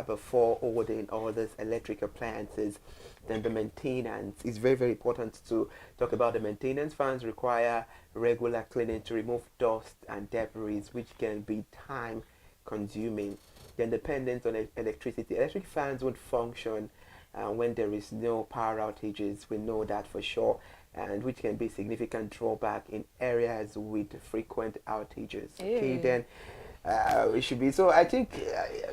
before ordering all these electric appliances. Then the maintenance is very, very important to talk about. The maintenance. Fans require regular cleaning to remove dust and debris, which can be time consuming. Then dependence on electricity. Electric fans won't function when there is no power outages. We know that for sure, and which can be significant drawback in areas with frequent outages. Okay, then it should be. So I think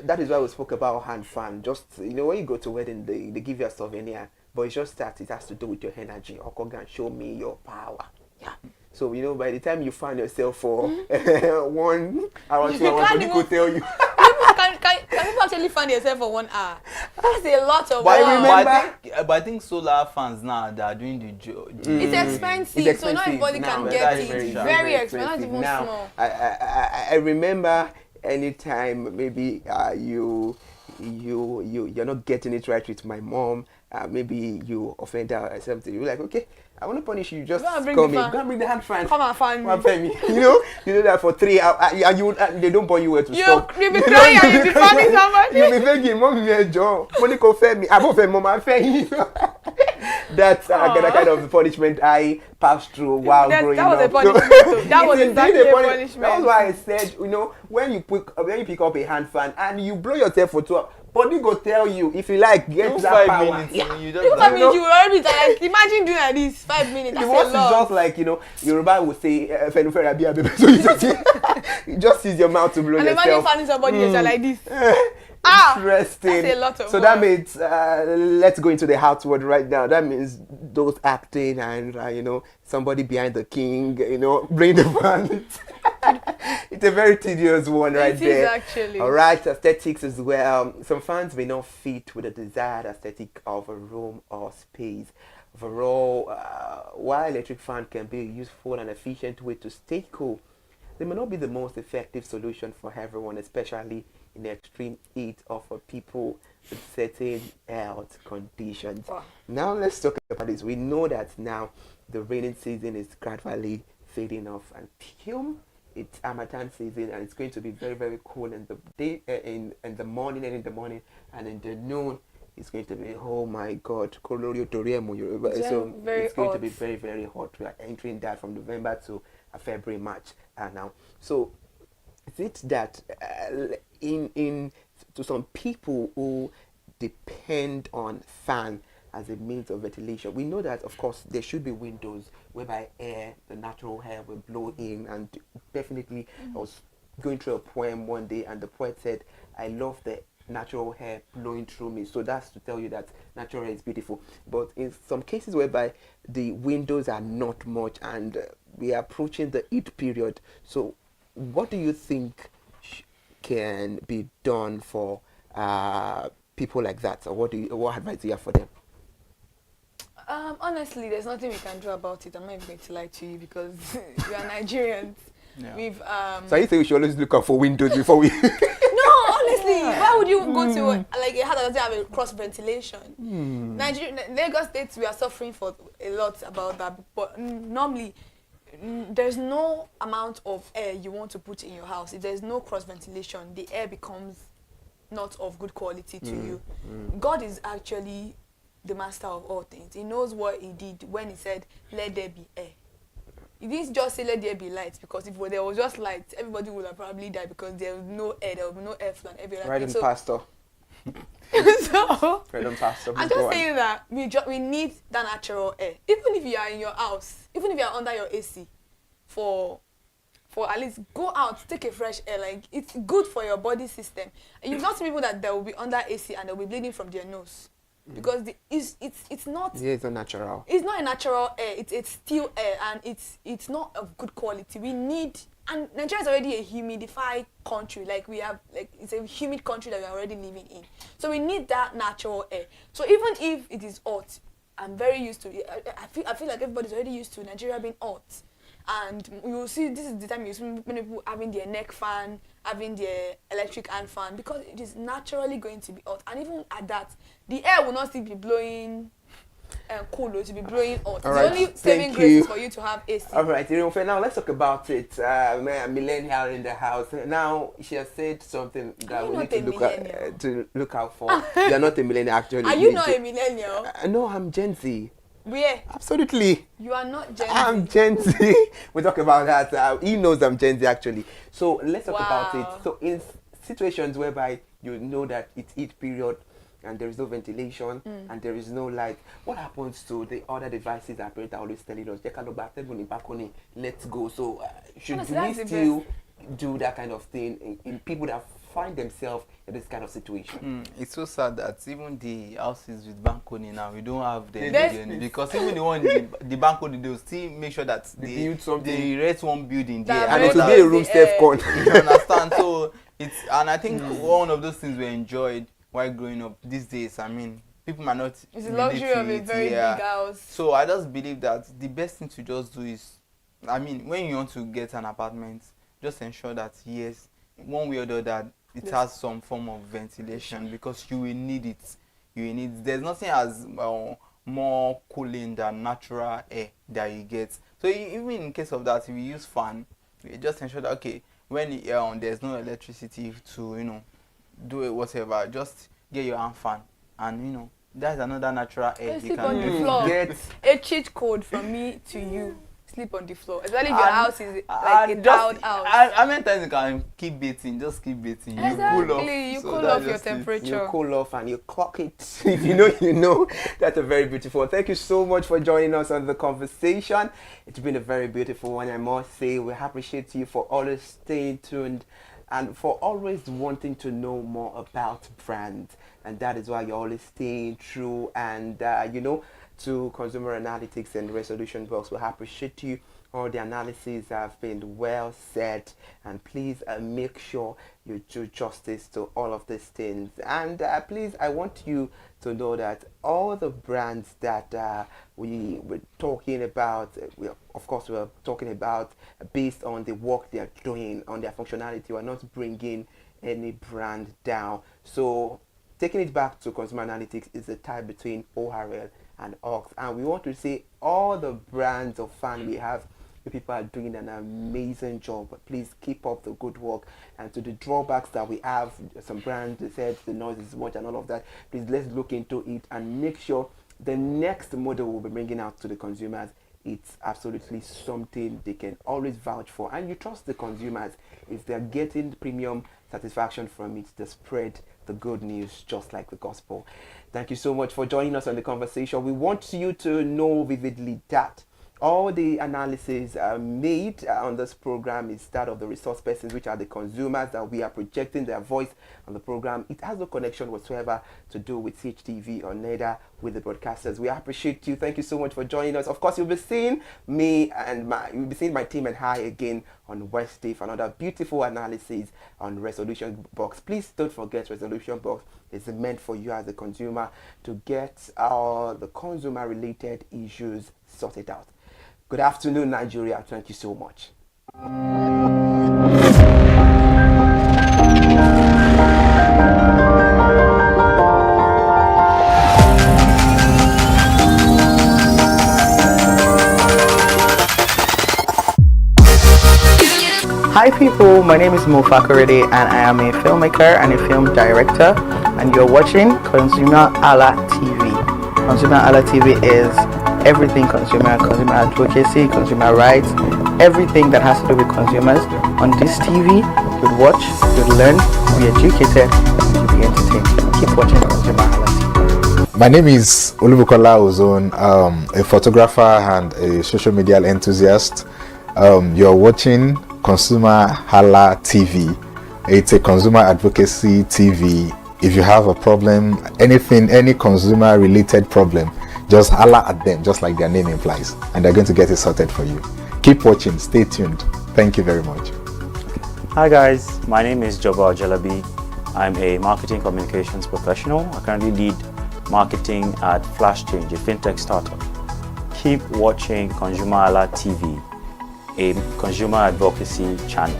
that is why we spoke about hand fan. Just, you know, when you go to wedding, they give you a souvenir, but it's just that it has to do with your energy. Okogan, show me your power. Yeah. So, you know, by the time you find yourself for 1 hour, 2 hours, somebody could tell you. Can people actually find yourself for 1 hour? That's a lot of but I think solar fans now, they are doing the job. It's expensive, so not everybody can get it. It's very expensive, not even now, small. I remember anytime maybe you're not getting it right with my mom, maybe you offend her or something, you're like, okay, I want to punish you, just come in. Go and bring the hand fan. Come and fan me. You know that for 3 hours, they don't point you where to stop. You'll be crying and you'll be fanning somebody. You'll be begging, Mom, me a job. Monica fed me. I won't fed Mom, I fed you. That's the kind of punishment I passed through while growing up. That was a punishment. That was exactly a punishment. That's why I said, you know, when you pick up a hand fan and you blow yourself for 2 hours, body go tell you, if you like, get that 5 minutes. Yeah. You don't 5 minutes, you will already be like, imagine doing like this, 5 minutes. The worst is just like, you know, Yoruba would say, so you just use your mouth to blow and yourself. And imagine finding somebody like this. Interesting. That's a lot of so work. That means, let's go into the hot word right now. That means those acting and, you know, somebody behind the king, you know, bring the fan. It's a very tedious one right there. It is actually. All right, aesthetics as well. Some fans may not fit with the desired aesthetic of a room or space. Overall, while electric fan can be a useful and efficient way to stay cool, they may not be the most effective solution for everyone, especially in the extreme heat or for people with certain health conditions. Wow. Now let's talk about this. We know that now the rainy season is gradually fading off, and it's Harmattan season, and it's going to be very, very cool in the day, in the morning, and in the noon it's going to be, oh my God, so it's going to be very, very hot. We are entering that from November to February, March now. So is it that to some people who depend on fan as a means of ventilation, we know that, of course, there should be windows whereby the natural air will blow in, and definitely I was going through a poem one day, and the poet said, I love the natural air blowing through me. So that's to tell you that natural air is beautiful. But in some cases whereby the windows are not much and we are approaching the heat period, so what do you think can be done for people like that, or what advice do you have for them? Honestly, there's nothing we can do about it. I'm not even going to lie to you because we are Nigerians. Yeah. We've So you say we should always look out for windows before we No, honestly, why would you go to like a house that doesn't have a cross ventilation? Lagos State, we are suffering for a lot about that, but normally there's no amount of air you want to put in your house. If there's no cross ventilation, the air becomes not of good quality to you. God is actually the master of all things. He knows what he did when he said, let there be air. He didn't just say, let there be light, because if there was just light, everybody would have probably died because there was no air, there would be no airflow and everything. Right, so, Pastor. Pastor. I'm just saying that we need that natural air. Even if you are in your house, even if you are under your AC, for at least go out, take a fresh air. Like, it's good for your body system. And you've not seen people that they will be under AC and they'll be bleeding from their nose. Because it's not. Yeah, it's not natural. It's not a natural air. It's still air, and it's not of good quality. We need, and Nigeria is already a humidified country. Like it's a humid country that we are already living in. So we need that natural air. So even if it is hot, I'm very used to it. I feel like everybody's already used to Nigeria being hot. And you will see, this is the time you see many people having their neck fan, having their electric hand fan, because it is naturally going to be hot. And even at that, the air will not still be blowing cool to be blowing hot. All The right, only saving thank grace you. is for you to have AC. All right, now let's talk about it. Millennial in the house. Now she has said something that we need to look out for. You are not a millennial, actually. Are you not a millennial? No, I'm Gen Z. Where? Absolutely. You are not Gen Z. I'm Gen Z. We talk about that. He knows I'm Gen Z, actually. So let's talk about it. So in situations whereby you know that it's heat period and there is no ventilation and there is no light, what happens to the other devices that parents are always telling us? Let's go. So should we still do that kind of thing in people that find themselves in this kind of situation? It's so sad that even the houses with balcony now, we don't have them because even the one the balcony, they'll still make sure that they rent one building there, and it will be a room safe con. You understand? So it's, and I think one of those things we enjoyed while growing up these days. I mean, people might not. It's the luxury of a very big house. So I just believe that the best thing to just do is, I mean, when you want to get an apartment, just ensure that yes, one way or the other, it has some form of ventilation, because you will need it. You will need. There's nothing as more cooling than natural air that you get. So even in case of that, if you use fan, you just ensure that okay, when there's no electricity to do it whatever, just get your hand fan, and that's another natural air you sleep can on the floor. A cheat code from me to you. Sleep on the floor. Especially if your house is like a tiled house. How many times you can keep bathing? Just keep bathing. Exactly. You cool off. You cool off your temperature. You cool off and you clock it. If you know. That's a very beautiful. Thank you so much for joining us on the conversation. It's been a very beautiful one, I must say. We appreciate you for always staying tuned and for always wanting to know more about brands. And that is why you're always staying true and to Consumer Analytics and Resolution Box. We appreciate you. All the analyses have been well said, and please make sure you do justice to all of these things. And please, I want you to know that all the brands that we were talking about, of course we're talking about based on the work they're doing, on their functionality. We're not bringing any brand down. So taking it back to Consumer Analytics is a tie between ORL and Ox, and we want to say all the brands of fan we have, you people are doing an amazing job. But please keep up the good work. And to the drawbacks that we have, some brands they said the noise is much and all of that, please let's look into it and make sure the next model we'll be bringing out to the consumers, it's absolutely something they can always vouch for, and you trust the consumers. If they're getting premium satisfaction from it, they spread the good news just like the gospel. Thank you so much for joining us on the conversation. We want you to know vividly that all the analysis made on this program is that of the resource persons, which are the consumers that we are projecting their voice on the program. It has no connection whatsoever to do with CHTV or neither with the broadcasters. We appreciate you. Thank you so much for joining us. Of course, you'll be seeing you'll be seeing my team and I again on Wednesday for another beautiful analysis on Resolution Box. Please don't forget, Resolution Box is meant for you as a consumer to get all the consumer-related issues sorted out. Good afternoon, Nigeria. Thank you so much. Hi people, my name is Mo Fakorede and I am a filmmaker and a film director, and you're watching ConsumerHalla TV. ConsumerHalla TV is everything consumer advocacy, consumer rights, everything that has to do with consumers. On this TV, you'd watch, you'd learn, be educated, and you'd be entertained. Keep watching ConsumerHalla TV. My name is Olubukola Ozone, a photographer and a social media enthusiast. You're watching ConsumerHalla TV. It's a consumer advocacy TV. If you have a problem, any consumer related problem, just holla at them, just like their name implies, and they're going to get it sorted for you. Keep watching, stay tuned. Thank you very much. Hi guys, my name is Joba Jalabi. I'm a marketing communications professional. I currently lead marketing at Flash Change, a fintech startup. Keep watching ConsumerHalla TV, a consumer advocacy channel.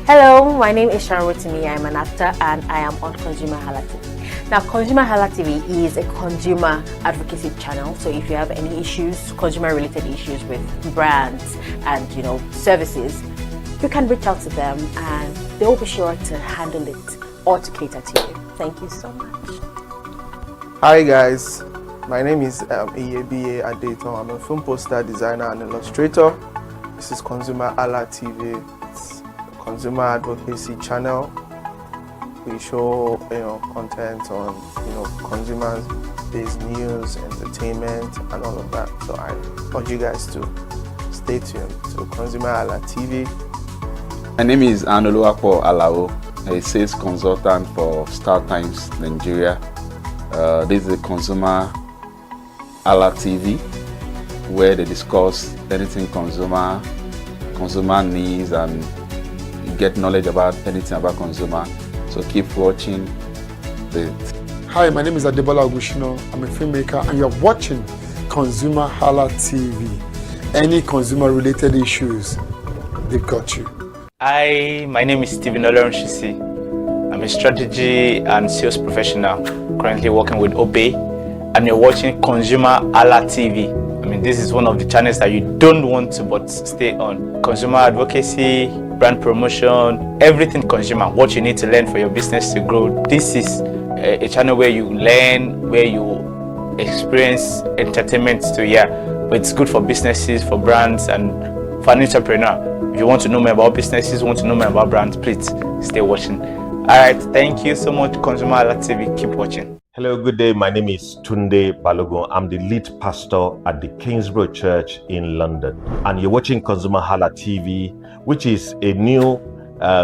Hello, my name is Sharon Rotimi. I'm an actor and I am on ConsumerHallaTV. Now, ConsumerHalla TV is a consumer advocacy channel. So if you have any issues, consumer-related issues with brands and services, you can reach out to them and they will be sure to handle it or to cater to you. Thank you so much. Hi guys, my name is Iyebiye Adeton. I'm a film poster designer and illustrator. This is ConsumerHalla TV. It's a consumer advocacy channel. We show content on consumers-based news, entertainment, and all of that. So I urge you guys to stay tuned to ConsumerHalla TV. My name is Anoluwapo Alao, a sales consultant for Star Times Nigeria. This is a ConsumerHalla TV, where they discuss anything consumer needs and get knowledge about anything about consumer. So keep watching Hi, my name is Adebola Ogushino. I'm a filmmaker and you're watching ConsumerHalla TV. Any consumer-related issues, they've got you. Hi, my name is Stephen Olorunshisi. I'm a strategy and sales professional, currently working with Obey, and you're watching ConsumerHalla TV. I mean, this is one of the channels that you don't want to but stay on. Consumer advocacy, brand promotion, everything consumer, what you need to learn for your business to grow. This is a channel where you learn, where you experience entertainment too, but it's good for businesses, for brands, and for an entrepreneur. If you want to know more about businesses, want to know more about brands, please stay watching. Alright, thank you so much, ConsumerHalla TV. Keep watching. Hello, good day. My name is Tunde Balogun. I'm the lead pastor at the Kingsborough Church in London. And you're watching ConsumerHalla TV, which is a new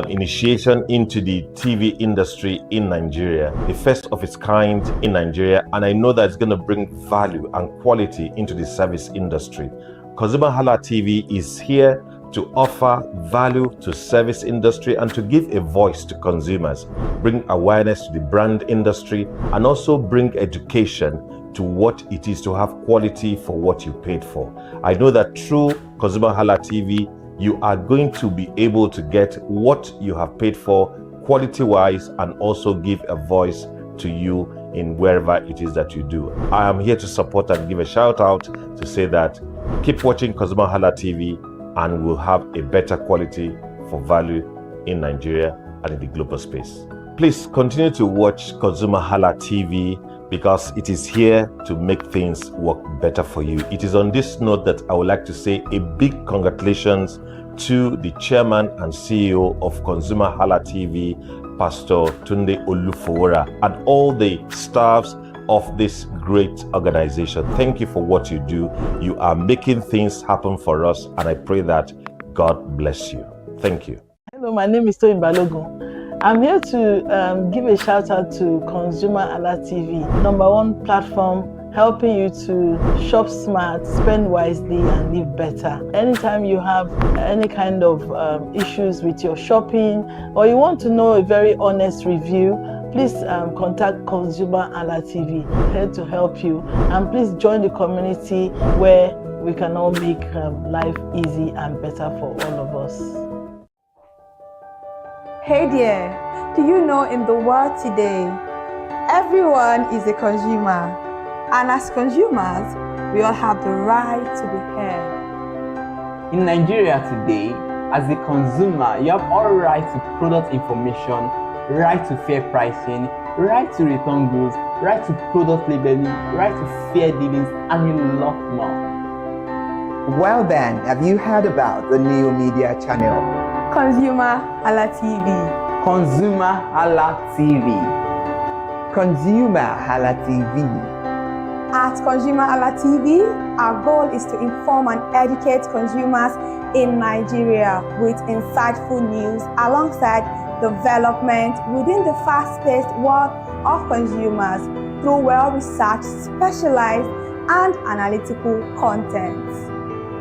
initiation into the TV industry in Nigeria, the first of its kind in Nigeria. And I know that it's going to bring value and quality into the service industry. ConsumerHalla TV is here to offer value to service industry and to give a voice to consumers, bring awareness to the brand industry, and also bring education to what it is to have quality for what you paid for. I know that through ConsumerHalla TV, you are going to be able to get what you have paid for quality-wise and also give a voice to you in wherever it is that you do. I am here to support and give a shout out to say that keep watching ConsumerHalla TV and we'll have a better quality for value in Nigeria and in the global space. Please continue to watch ConsumerHalla TV because it is here to make things work better for you. It is on this note that I would like to say a big congratulations to the chairman and CEO of ConsumerHalla TV, Pastor Tunde Olufowora, and all the staffs of this great organization. Thank you for what you do. You are making things happen for us, and I pray that God bless you. Thank you. Hello, my name is Toyin Balogun. I'm here to give a shout out to ConsumerHalla TV, #1 platform helping you to shop smart, spend wisely, and live better. Anytime you have any kind of issues with your shopping, or you want to know a very honest review, please contact ConsumerHalla TV, here to help you. And please join the community where we can all make life easy and better for all of us. Hey there, do you know in the world today, everyone is a consumer. And as consumers, we all have the right to be heard. In Nigeria today, as a consumer, you have all right to product information, right to fair pricing, right to return goods, right to product labeling, right to fair dealings, and a lot more. Well then, have you heard about the new media channel? ConsumerHalla TV. ConsumerHalla TV. ConsumerHalla TV. At ConsumerHalla TV, our goal is to inform and educate consumers in Nigeria with insightful news alongside development within the fast-paced world of consumers through well-researched, specialized, and analytical content.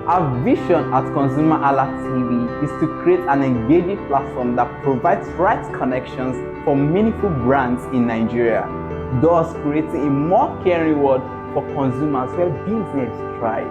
Our vision at ConsumerHalla TV is to create an engaging platform that provides right connections for meaningful brands in Nigeria, thus creating a more caring world for consumers where business thrive.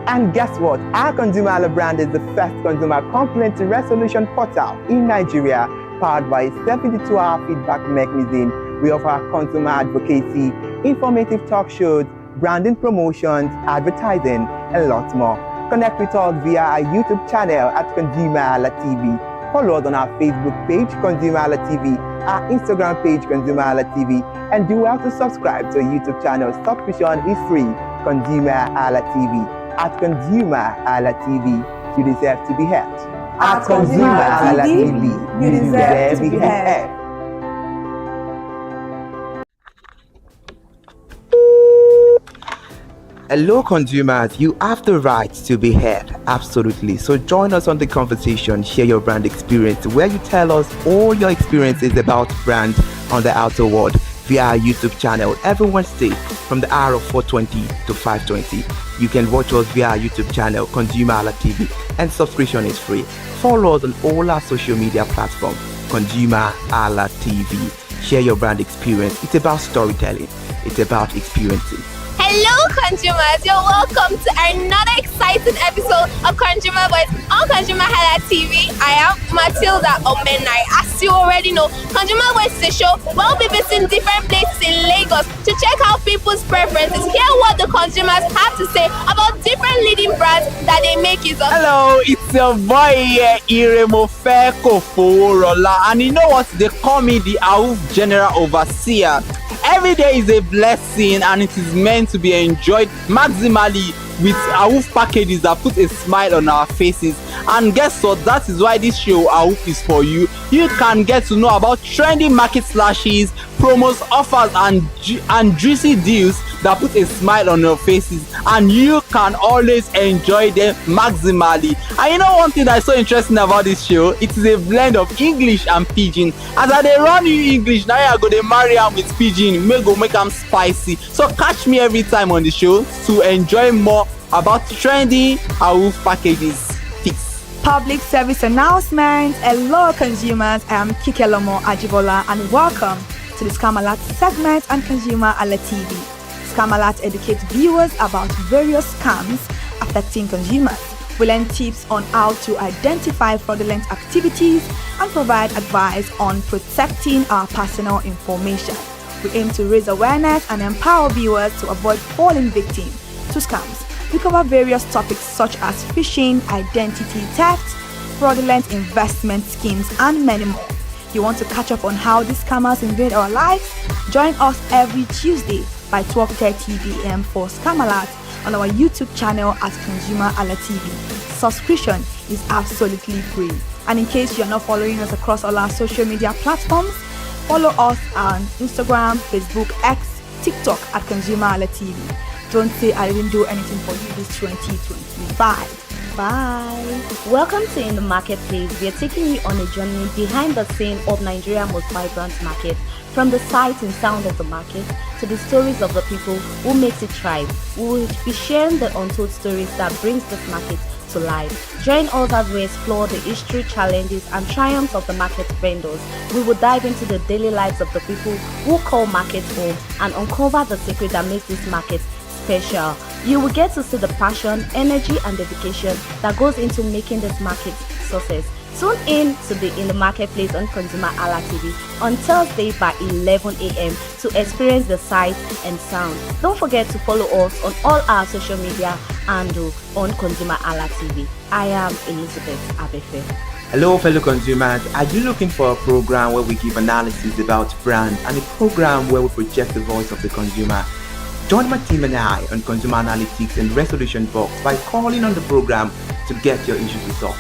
And guess what? Our ConsumerHalla brand is the first consumer complaint resolution portal in Nigeria, powered by a 72-hour feedback mechanism. We offer consumer advocacy, informative talk shows, branding promotions, advertising, and lots more. Connect with us via our YouTube channel at ConsumerHallaTV. Follow us on our Facebook page, ConsumerHallaTV, our Instagram page, ConsumerHallaTV, and do well to subscribe to our YouTube channel. Subscription is free. ConsumerHallaTV. At ConsumerHallaTV, you deserve to be heard. At ConsumerHallaTV, you deserve to be heard. Hello consumers, you have the right to be heard, absolutely. So join us on the conversation, share your brand experience, where you tell us all your experiences about brand on the outer world via our YouTube channel every Wednesday from the hour of 4:20 to 5:20. You can watch us via our YouTube channel, ConsumerHallaTV, and subscription is free. Follow us on all our social media platforms, ConsumerHallaTV. Share your brand experience. It's about storytelling. It's about experiences. Hello consumers, you're welcome to another exciting episode of Consumer Voice on ConsumerHallaTV. I am Matilda Omenai. As you already know, Consumer Voice is a show where we'll be visiting different places in Lagos to check out people's preferences, hear what the consumers have to say about different leading brands that they make use of. Hello, it's your boy here, Iremofeko Foworola, and you know what? They call me the AUF General Overseer. Every day is a blessing and it is meant to be enjoyed maximally with AUF packages that put a smile on our faces. And guess what? That is why this show AUF is for you. You can get to know about trendy market slashes, promos, offers, and juicy deals that put a smile on your faces, and you can always enjoy them maximally. And you know one thing that is so interesting about this show? It is a blend of English and Pidgin. As I dey run you English, now I go dey marry am with Pidgin, make am spicy. So catch me every time on the show to enjoy more about trendy AUF packages. Public service announcement. Hello consumers, I am Kikelomo Ajibola and welcome to the Scam Alert segment on ConsumerHallaTV. Scam Alert educates viewers about various scams affecting consumers. We learn tips on how to identify fraudulent activities and provide advice on protecting our personal information. We aim to raise awareness and empower viewers to avoid falling victim to scams. We cover various topics such as phishing, identity theft, fraudulent investment schemes, and many more. You want to catch up on how these scammers invade our lives? Join us every Tuesday by 12:30 p.m. for Scam Alert on our YouTube channel at ConsumerHallaTV. Subscription is absolutely free. And in case you're not following us across all our social media platforms, follow us on Instagram, Facebook, X, TikTok at ConsumerHallaTV. Don't say I didn't do anything for you this 2025. Bye. Welcome to In the Marketplace. We are taking you on a journey behind the scene of Nigeria's most vibrant market, from the sight and sound of the market to the stories of the people who makes it thrive. We will be sharing the untold stories that brings this market to life. Join us as we explore the history, challenges, and triumphs of the market vendors. We will dive into the daily lives of the people who call markets home and uncover the secret that makes this market special. You will get to see the passion, energy, and dedication that goes into making this market success. Tune in to the In the Marketplace on ConsumerHallaTV on Thursday by 11 a.m. to experience the sight and sound. Don't forget to follow us on all our social media handle on ConsumerHallaTV. I am Elizabeth Abefe. Hello fellow consumers, are you looking for a program where we give analysis about brand and a program where we project the voice of the consumer? Join my team and I on Consumer Analytics and Resolution Box by calling on the program to get your issues resolved.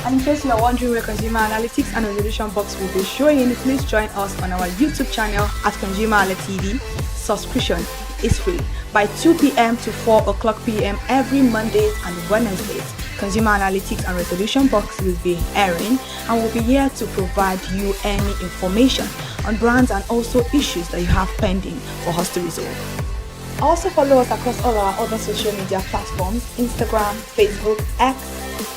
And in case you are wondering where Consumer Analytics and Resolution Box will be showing, please join us on our YouTube channel at ConsumerHallaTV. Subscription is free. By 2 p.m. to 4 o'clock p.m. every Mondays and Wednesdays, Consumer Analytics and Resolution Box will be airing and will be here to provide you any information on brands and also issues that you have pending for us to resolve. Also follow us across all our other social media platforms, Instagram, Facebook, X,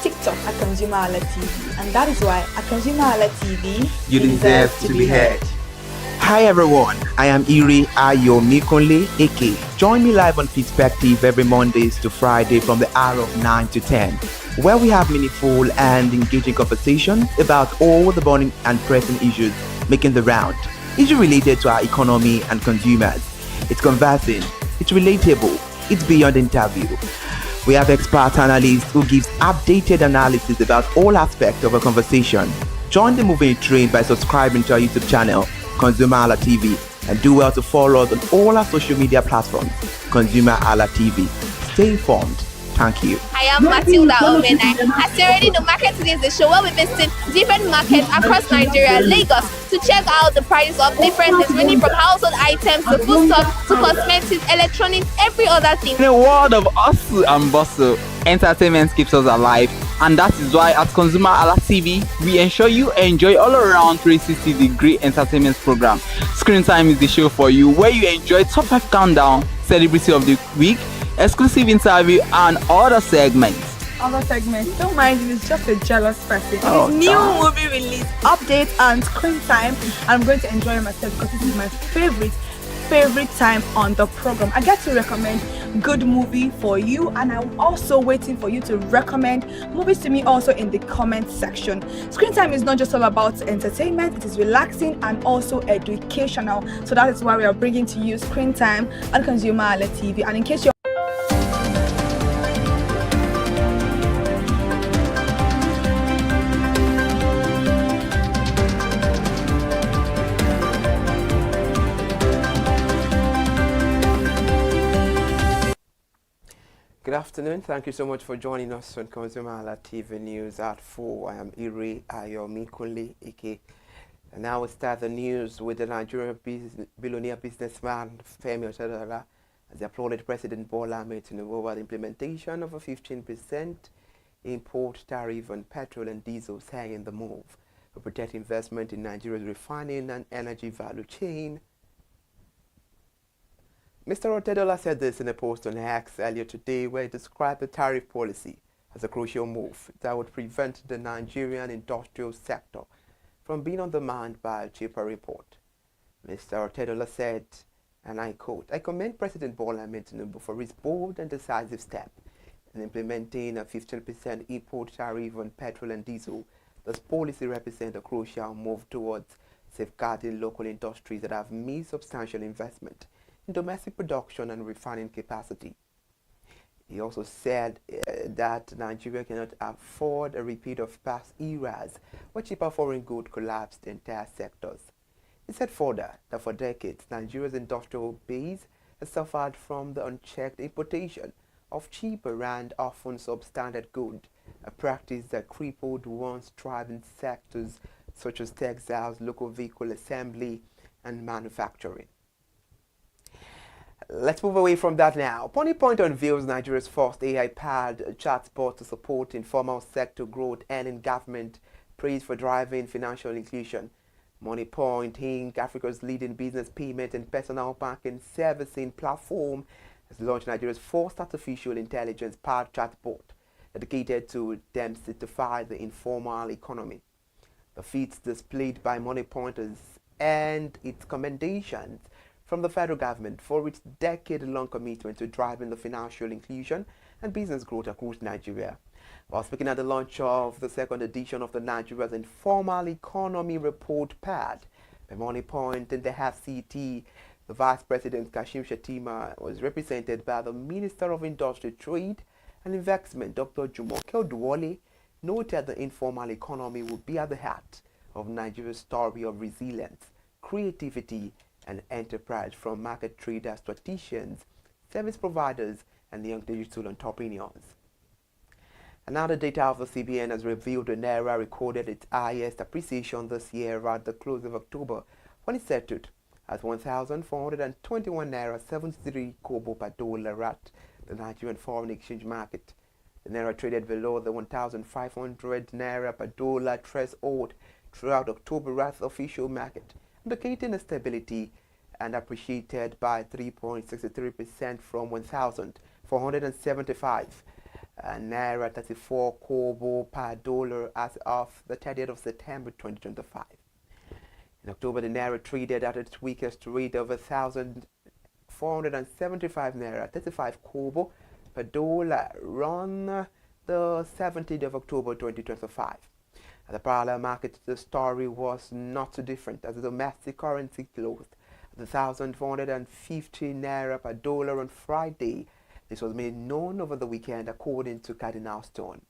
TikTok at ConsumerHallaTV. And that is why at ConsumerHallaTV, you deserve to be heard. Hi everyone, I am Iri Ayomikunle Eke. Join me live on Perspective every Mondays to Friday from the hour of 9 to 10, where we have meaningful and engaging conversations about all the burning and pressing issues making the round issue related to our economy and consumers. It's conversing, it's relatable, it's beyond interview. We have expert analysts who gives updated analysis about all aspects of a conversation. Join the moving train by subscribing to our YouTube channel, ConsumerHallaTV, and do well to follow us on all our social media platforms, ConsumerHallaTV. Stay informed. Thank you. I am Matilda Omenai. As you already know, Market Today is the show where we visit different markets across Nigeria, Lagos, to check out the prices of different things, ranging from household items to foodstuffs to cosmetics, electronics, every other thing. In a world of hustle and bustle, entertainment keeps us alive, and that is why at ConsumerHallaTV, we ensure you enjoy all around 360-degree entertainment program. Screen Time is the show for you, where you enjoy top 5 countdown, celebrity of the week, exclusive interview, and other segments. Don't mind him, he's just a jealous person. Oh, His new God. movie release, update and screen time. I'm going to enjoy myself because this is my favorite time on the program. I get to recommend good movie for you, and I'm also waiting for you to recommend movies to me also in the comment section. Screen time is not just all about entertainment, it is relaxing and also educational. So that is why we are bringing to you Screen Time on ConsumerHallaTV. And in case you're Good afternoon. Thank you so much for joining us on ConsumerHallaTV News at 4. I am Ire Ayomikunle Ike. And now we start the news with the Nigerian billionaire businessman Femi Otedola as he applauded President Bola Ahmed Tinubu over the implementation of a 15% import tariff on petrol and diesel, saying the move will protect investment in Nigeria's refining and energy value chain. Mr. Otedola said this in a post on X earlier today, where he described the tariff policy as a crucial move that would prevent the Nigerian industrial sector from being undermined by a cheaper import. Mr. Otedola said, and I quote, "I commend President Bola Ahmed Tinubu for his bold and decisive step in implementing a 15% import tariff on petrol and diesel. This policy represents a crucial move towards safeguarding local industries that have made substantial investment in domestic production and refining capacity." He also said that Nigeria cannot afford a repeat of past eras where cheaper foreign goods collapsed the entire sectors. He said further that for decades, Nigeria's industrial base has suffered from the unchecked importation of cheaper and often substandard goods, a practice that crippled once thriving sectors such as textiles, local vehicle assembly, and manufacturing. Let's move away from that now. Point unveils Nigeria's first AI-powered chatbot to support informal sector growth and in government praise for driving financial inclusion. MoneyPoint Inc., Africa's leading business payment and personal banking servicing platform, has launched Nigeria's first artificial intelligence-powered chatbot dedicated to demystify the informal economy. The feats displayed by MoneyPointers and its commendations from the federal government for its decade-long commitment to driving the financial inclusion and business growth across Nigeria. While speaking at the launch of the second edition of the Nigeria's Informal Economy Report Pad by MoneyPoint and the FCT, the Vice President Kashim Shettima was represented by the Minister of Industry, Trade and Investment, Dr. Jumoke Oduwole, noted the informal economy will be at the heart of Nigeria's story of resilience, creativity, and enterprise from market traders, strategians, service providers, and young digital entrepreneurs. Another data of the CBN has revealed the Naira recorded its highest appreciation this year at the close of October, when it settled at 1,421 Naira 73 kobo per dollar at the Nigerian foreign exchange market. The Naira traded below the 1,500 Naira per dollar threshold throughout October at the official market, indicating a stability, and appreciated by 3.63% from 1,475 Naira 34 kobo per dollar as of the 30th of September 2025. In October, the Naira traded at its weakest rate of 1,475 Naira 35 kobo per dollar on the 17th of October 2025. At the parallel market, the story was not too different as the domestic currency closed at 1,450 naira per dollar on Friday. This was made known over the weekend according to Cardinal Stone.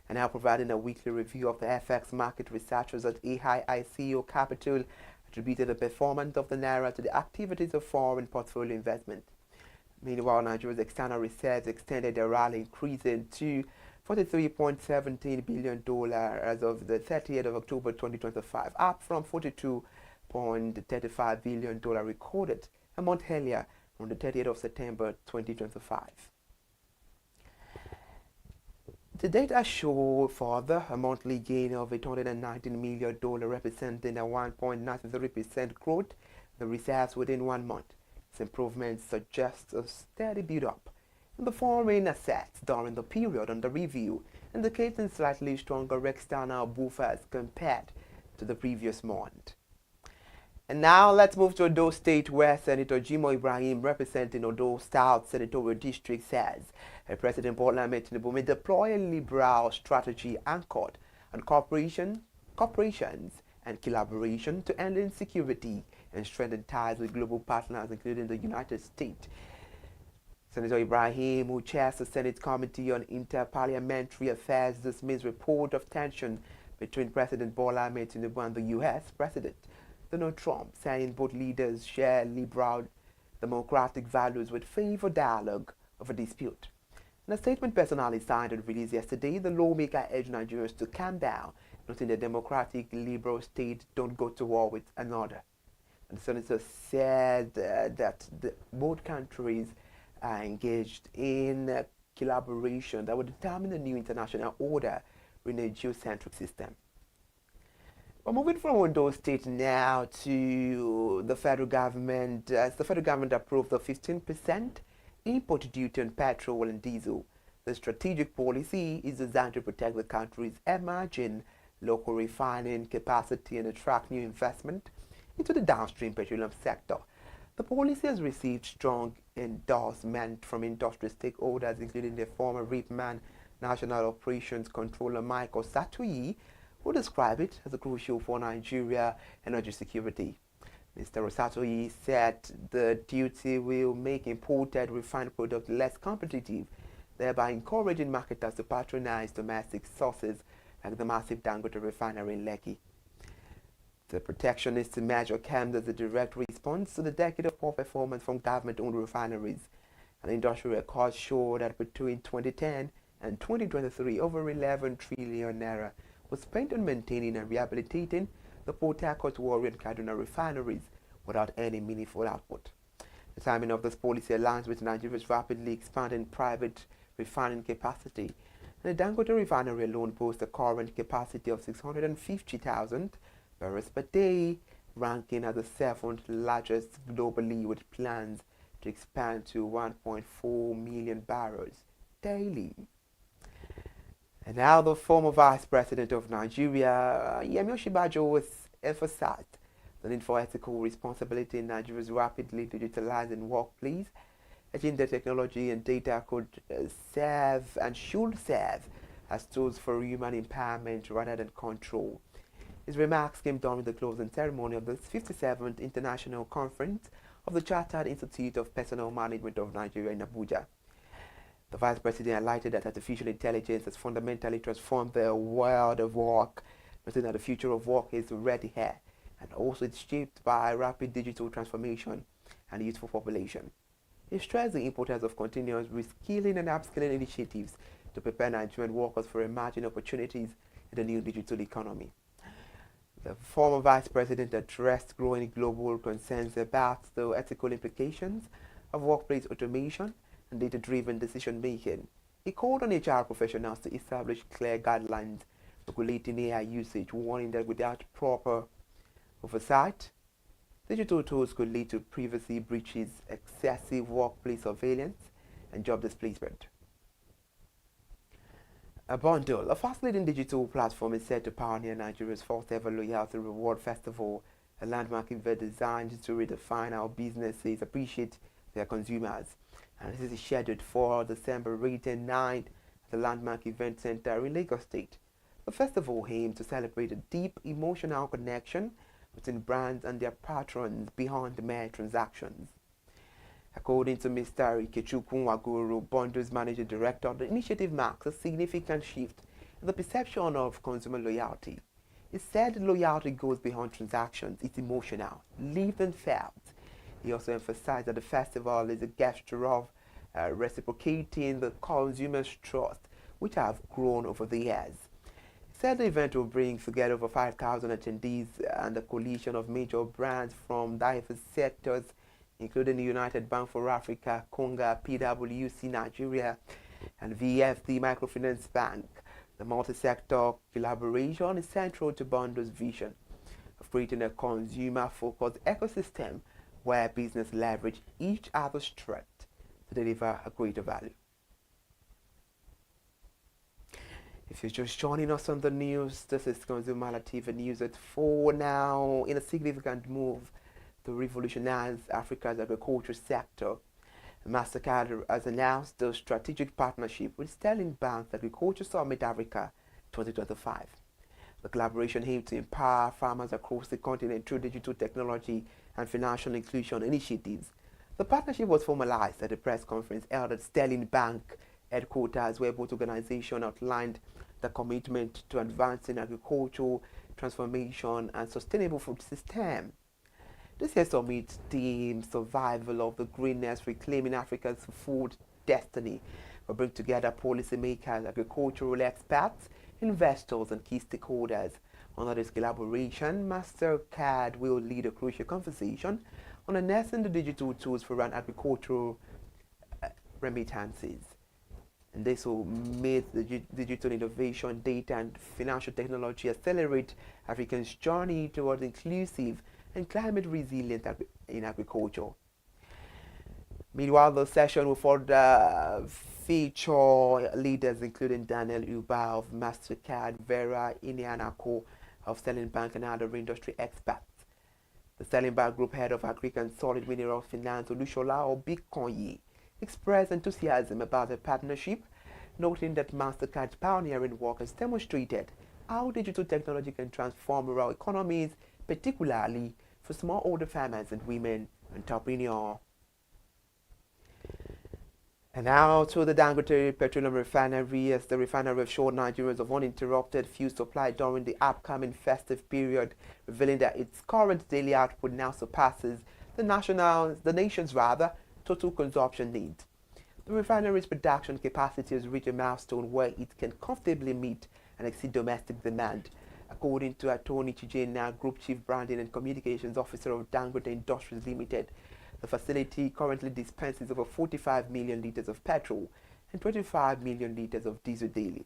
And now providing a weekly review of the FX market, researchers at AIICO Capital attributed the performance of the naira to the activities of foreign portfolio investment. Meanwhile, Nigeria's external reserves extended their rally, increasing to $43.17 billion as of the 30th of October 2025, up from $42.35 billion recorded a month earlier on the 30th of September 2025. The data show further a monthly gain of $819 million, representing a 1.93% growth in the reserves within 1 month. This improvement suggests a steady build-up in the foreign assets during the period under review, indicating slightly stronger external buffers compared to the previous month. And now let's move to Odo State, where Senator Jimo Ibrahim, representing Odo South Senatorial District, says President Bola Ahmed Tinubu may deploy a liberal strategy anchored on corporations and collaboration to end insecurity and strengthen ties with global partners, including the United States. Senator Ibrahim, who chairs the Senate Committee on Inter-Parliamentary Affairs, dismissed report of tension between President Bola Ahmed Tinubu and the U.S. President Donald Trump, saying both leaders share liberal democratic values with favor dialogue over dispute. In a statement personally signed and released yesterday, the lawmaker urged Nigerians to calm down, noting the democratic liberal state don't go to war with another. And the senator said that both countries are engaged in collaboration that would determine the new international order in a geocentric system. We're moving from Ondo State now to the federal government. As the federal government approved the 15% import duty on petrol and diesel, the strategic policy is designed to protect the country's emerging local refining capacity and attract new investment into the downstream petroleum sector. The policy has received strong endorsement from industry stakeholders, including the former RIPMAN National Operations Controller Michael Satoyi, who described it as crucial for Nigeria energy security. Mr. Satoyi said the duty will make imported refined products less competitive, thereby encouraging marketers to patronize domestic sources like the massive Dangote refinery in Lekki. The protectionist measure came as a direct response to the decade of poor performance from government-owned refineries. An industry record showed that between 2010 and 2023, over 11 trillion naira was spent on maintaining and rehabilitating the Port Harcourt, Warri and Kaduna refineries without any meaningful output. The timing of this policy aligns with Nigeria's rapidly expanding private refining capacity. And the Dangote refinery alone boasts a current capacity of 650,000 barrels per day, ranking as the 7th largest globally, with plans to expand to 1.4 million barrels daily. And now the former Vice President of Nigeria, Yemi Osinbajo, has emphasized the need for ethical responsibility in Nigeria's rapidly digitalizing workplace, urging that technology and data could serve and should serve as tools for human empowerment rather than control. His remarks came during the closing ceremony of the 57th International Conference of the Chartered Institute of Personnel Management of Nigeria in Abuja. The Vice President highlighted that artificial intelligence has fundamentally transformed the world of work, noting that the future of work is already here, and also it's shaped by rapid digital transformation and youthful population. He stressed the importance of continuous reskilling and upskilling initiatives to prepare Nigerian workers for emerging opportunities in the new digital economy. The former Vice President addressed growing global concerns about the ethical implications of workplace automation and data-driven decision-making. He called on HR professionals to establish clear guidelines regulating AI usage, warning that without proper oversight, digital tools could lead to privacy breaches, excessive workplace surveillance, and job displacement. A bundle, a fast-leading digital platform, is set to pioneer Nigeria's first-ever loyalty reward festival, a landmark event designed to redefine how businesses appreciate their consumers. And this is scheduled for December 8 and 9 at the Landmark Event Center in Lagos State. The festival aims to celebrate a deep emotional connection between brands and their patrons beyond mere transactions. According to Mr. Ikechukwu Waguru, Bondo's managing director, the initiative marks a significant shift in the perception of consumer loyalty. He said loyalty goes beyond transactions, it's emotional, lived and felt. He also emphasized that the festival is a gesture of reciprocating the consumer's trust, which have grown over the years. He said the event will bring together over 5,000 attendees and a coalition of major brands from diverse sectors, including the United Bank for Africa, Conga, PwC Nigeria, and VFD Microfinance Bank. The multi-sector collaboration is central to Bondo's vision of creating a consumer-focused ecosystem where business leverage each other's strength to deliver a greater value. If you're just joining us on the news, this is ConsumerHallaTV News at 4 now. In a significant move to revolutionize Africa's agriculture sector, MasterCard has announced a strategic partnership with Sterling Bank's Agriculture Summit Africa 2025. The collaboration aims to empower farmers across the continent through digital technology and financial inclusion initiatives. The partnership was formalized at a press conference held at Sterling Bank headquarters, where both organizations outlined the commitment to advancing agricultural transformation and sustainable food system. This year's summit themes survival of the greenest, reclaiming Africa's food destiny, will bring together policymakers, agricultural experts, investors, and key stakeholders. Under this collaboration, MasterCard will lead a crucial conversation on harnessing the digital tools for run agricultural remittances. And this will make the digital innovation, data, and financial technology accelerate Africans' journey towards inclusive and climate resilient in agriculture. Meanwhile, the session will further feature leaders including Daniel Uba of MasterCard, Vera Inianako of Sterling Bank, and other industry experts. The Sterling Bank Group Head of Agric and Solid Mineral Finance, Olushola Obikonyi, expressed enthusiasm about the partnership, noting that MasterCard's pioneering work has demonstrated how digital technology can transform rural economies, particularly for smallholder farmers and women entrepreneurs. And now to the Dangote Petroleum Refinery, as the refinery assured Nigerians of uninterrupted fuel supply during the upcoming festive period, revealing that its current daily output now surpasses the nation's total consumption needs. The refinery's production capacity has reached a milestone where it can comfortably meet and exceed domestic demand. According to Attorney Chijena, Group Chief Branding and Communications Officer of Dangote Industries Limited, the facility currently dispenses over 45 million liters of petrol and 25 million liters of diesel daily.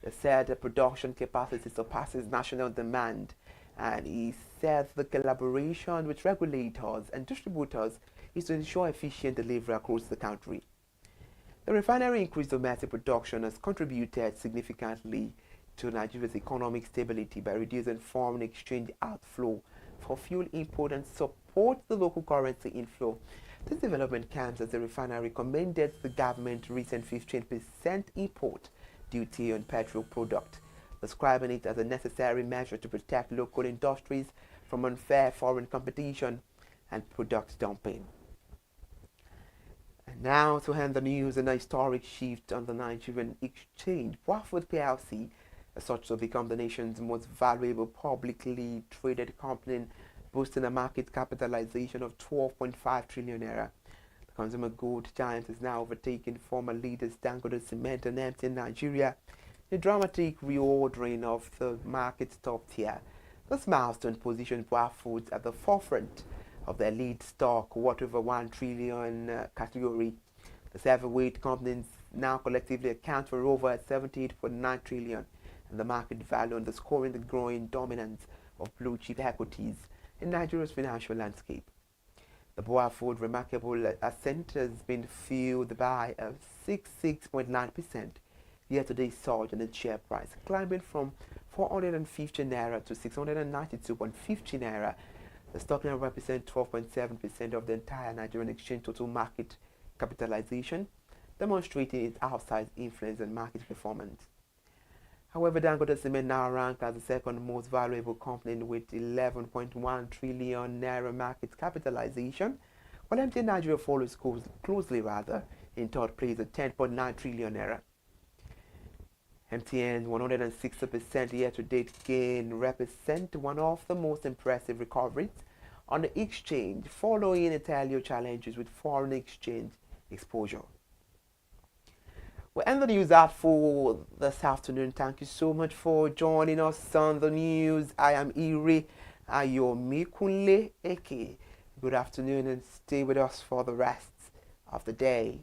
They said the production capacity surpasses national demand, and he said the collaboration with regulators and distributors is to ensure efficient delivery across the country. The refinery increased domestic production has contributed significantly to Nigeria's economic stability by reducing foreign exchange outflow for fuel import and support the local currency inflow. This development comes as the refinery commended the government's recent 15% import duty on petrol product, describing it as a necessary measure to protect local industries from unfair foreign competition and product dumping. And now to end the news, an historic shift on the Nigerian exchange. Woodford PLC has sought to become the nation's most valuable publicly traded company, boasting a market capitalization of 12.5 trillion naira. The consumer goods giant is now overtaking former leaders Dangote Cement and MTN Nigeria, a dramatic reordering of the market's top tier. This milestone positioned Boa Foods at the forefront of their lead stock, worth over 1 trillion category. The seven-weight companies now collectively account for over 78.9 trillion in the market value, underscoring the growing dominance of blue-chip equities in Nigeria's financial landscape. The Boa Food remarkable ascent has been fueled by a 66.9% year-to-date surge in its share price, climbing from 450 naira to 692.50 naira. The stock now represents 12.7% of the entire Nigerian exchange total market capitalization, demonstrating its outsized influence on market performance. However, Dangote Cement now ranks as the second most valuable company with 11.1 trillion naira market capitalization, while MTN Nigeria follows closely in third place at 10.9 trillion naira. MTN 160% year-to-date gain represent one of the most impressive recoveries on the exchange following Italian challenges with foreign exchange exposure. We'll end the news out for this afternoon. Thank you so much for joining us on the news. I am Ire Ayomikunle Eke. Good afternoon and stay with us for the rest of the day.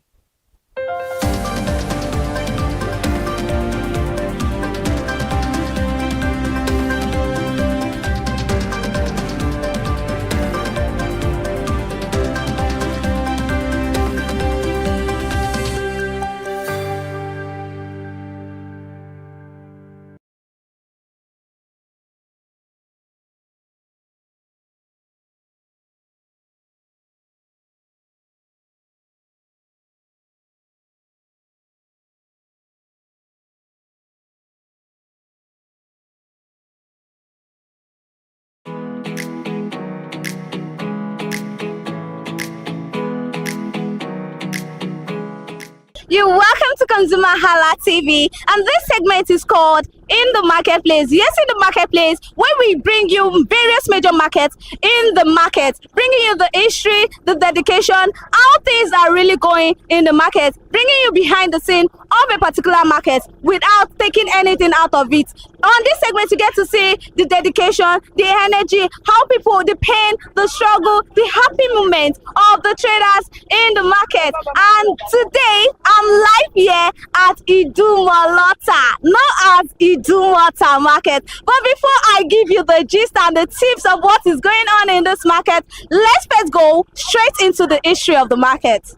You're welcome to ConsumerHalla TV, and this segment is called In the Marketplace. Yes, in the marketplace, where we bring you various major markets in the market, bringing you the history, the dedication, how things are really going in the market, bringing you behind the scene of a particular market without taking anything out of it. On this segment, you get to see the dedication, the energy, how people, the pain, the struggle, the happy moment of the traders in the market. And today, I'm live here at Idumota, not as Idumota market. But before I give you the gist and the tips of what is going on in this market, let's first go straight into the history of the market.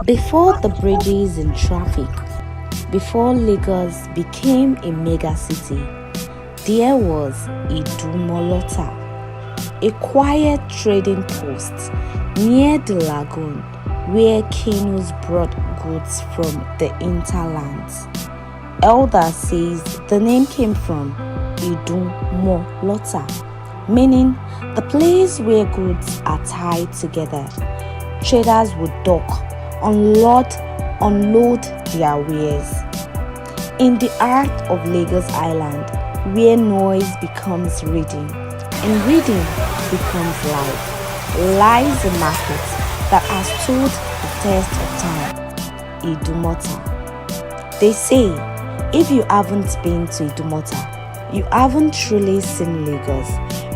Before the bridges and traffic, before Lagos became a mega city, there was Idumota, a quiet trading post near the lagoon where canoes brought goods from the hinterlands. Elder says the name came from Idumolota, meaning the place where goods are tied together. Traders would dock, unload their wares. In the heart of Lagos Island, where noise becomes reading and reading becomes life, lies a market that has stood the test of time, Idumota. They say if you haven't been to Idumota, you haven't truly seen Lagos,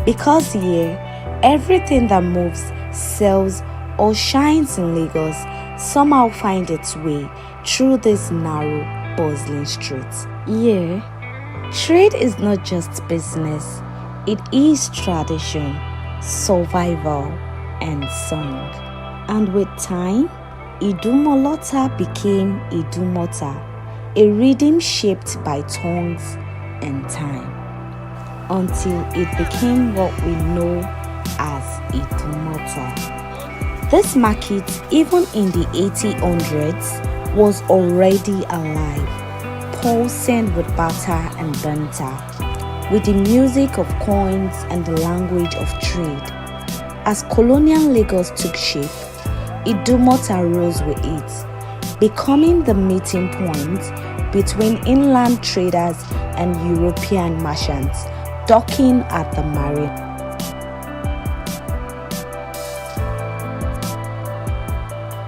because here everything that moves, sells or shines in Lagos somehow find its way through this narrow, bustling streets. Here, trade is not just business, it is tradition, survival, and song. And with time, Idumolota became Idumota, a rhythm shaped by tongues and time, until it became what we know as Idumota. This market, even in the 1800s, was already alive, pulsing with barter and banter, with the music of coins and the language of trade. As colonial Lagos took shape, Idumota rose with it, becoming the meeting point between inland traders and European merchants docking at the marine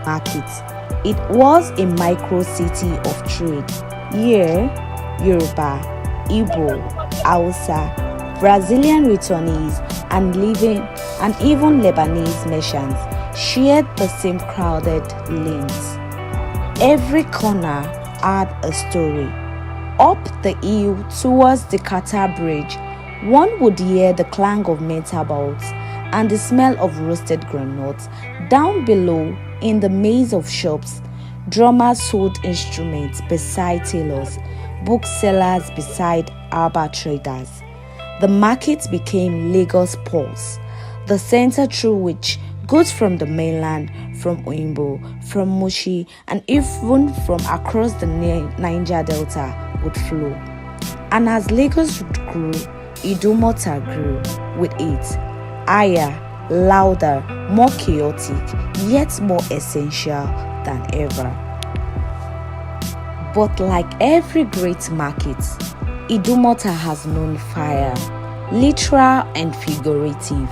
market. It was a micro city of trade. Here, Yoruba, Igbo, Hausa, Brazilian returnees, and even Lebanese merchants shared the same crowded lanes. Every corner had a story. Up the hill towards the Qatar Bridge, one would hear the clang of metal bolts and the smell of roasted groundnuts. Down below, in the maze of shops, drummers sold instruments beside tailors, booksellers beside arbor traders. The market became Lagos Pulse, the center through which goods from the mainland, from Oyimbo, from Mushi, and even from across the Niger Delta would flow. And as Lagos grew, Idumota grew with it, higher, louder, more chaotic, yet more essential than ever. But like every great market, Idumota has known fire, literal and figurative.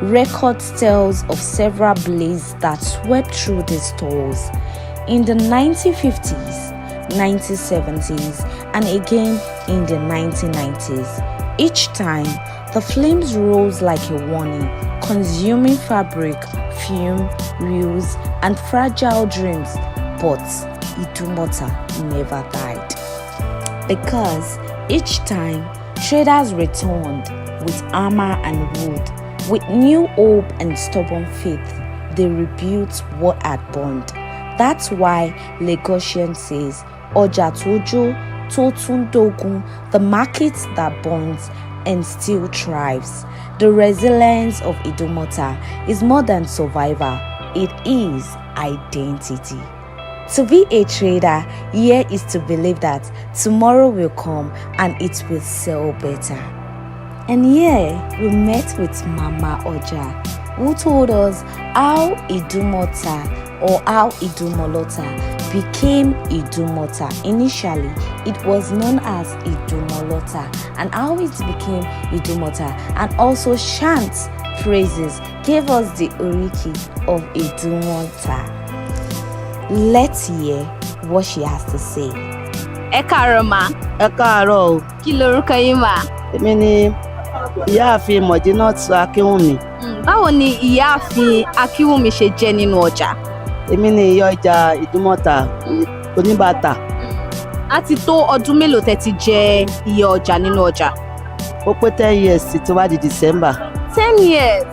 Records tells of several blazes that swept through the stores in the 1950s, 1970s, and again in the 1990s. Each time, the flames rose like a warning, consuming fabric, fume, reels, and fragile dreams. But Idumota never died. Because each time, traders returned with armor and wood, with new hope and stubborn faith. They rebuilt what had burned. That's why Lagosian says, Ọjà tójó tó tún dógún, the market that burns and still thrives. The resilience of Idumota is more than survival, it is identity. To be a trader here is to believe that tomorrow will come and it will sell better. And here we met with Mama Oja, who told us how Idumota or how Idumolota became Idumota. Initially, it was known as Idumolota, and how it became Idumota, and also chant phrases gave us the oriki of Idumota. Let's hear what she has to say. Ẹ káàárọ̀ ma. Ẹ káàárọ̀ o. Kí lorúkọ yín ma? Èmi ni Ìyáàfin Mọ̀dínát Akínwùmí. Báwo ni Ìyáàfin Akínwùmí ṣe jẹ́ nínú ọjà? Èmi ni ìyá ọjà Ìdúmọ̀tà oníbàtà. A ti tó ọdún mélòó tẹ́ ti jẹ́ ìyá ọjà nínú ọjà? Ó pé 10 years tó bá di December. 10 years.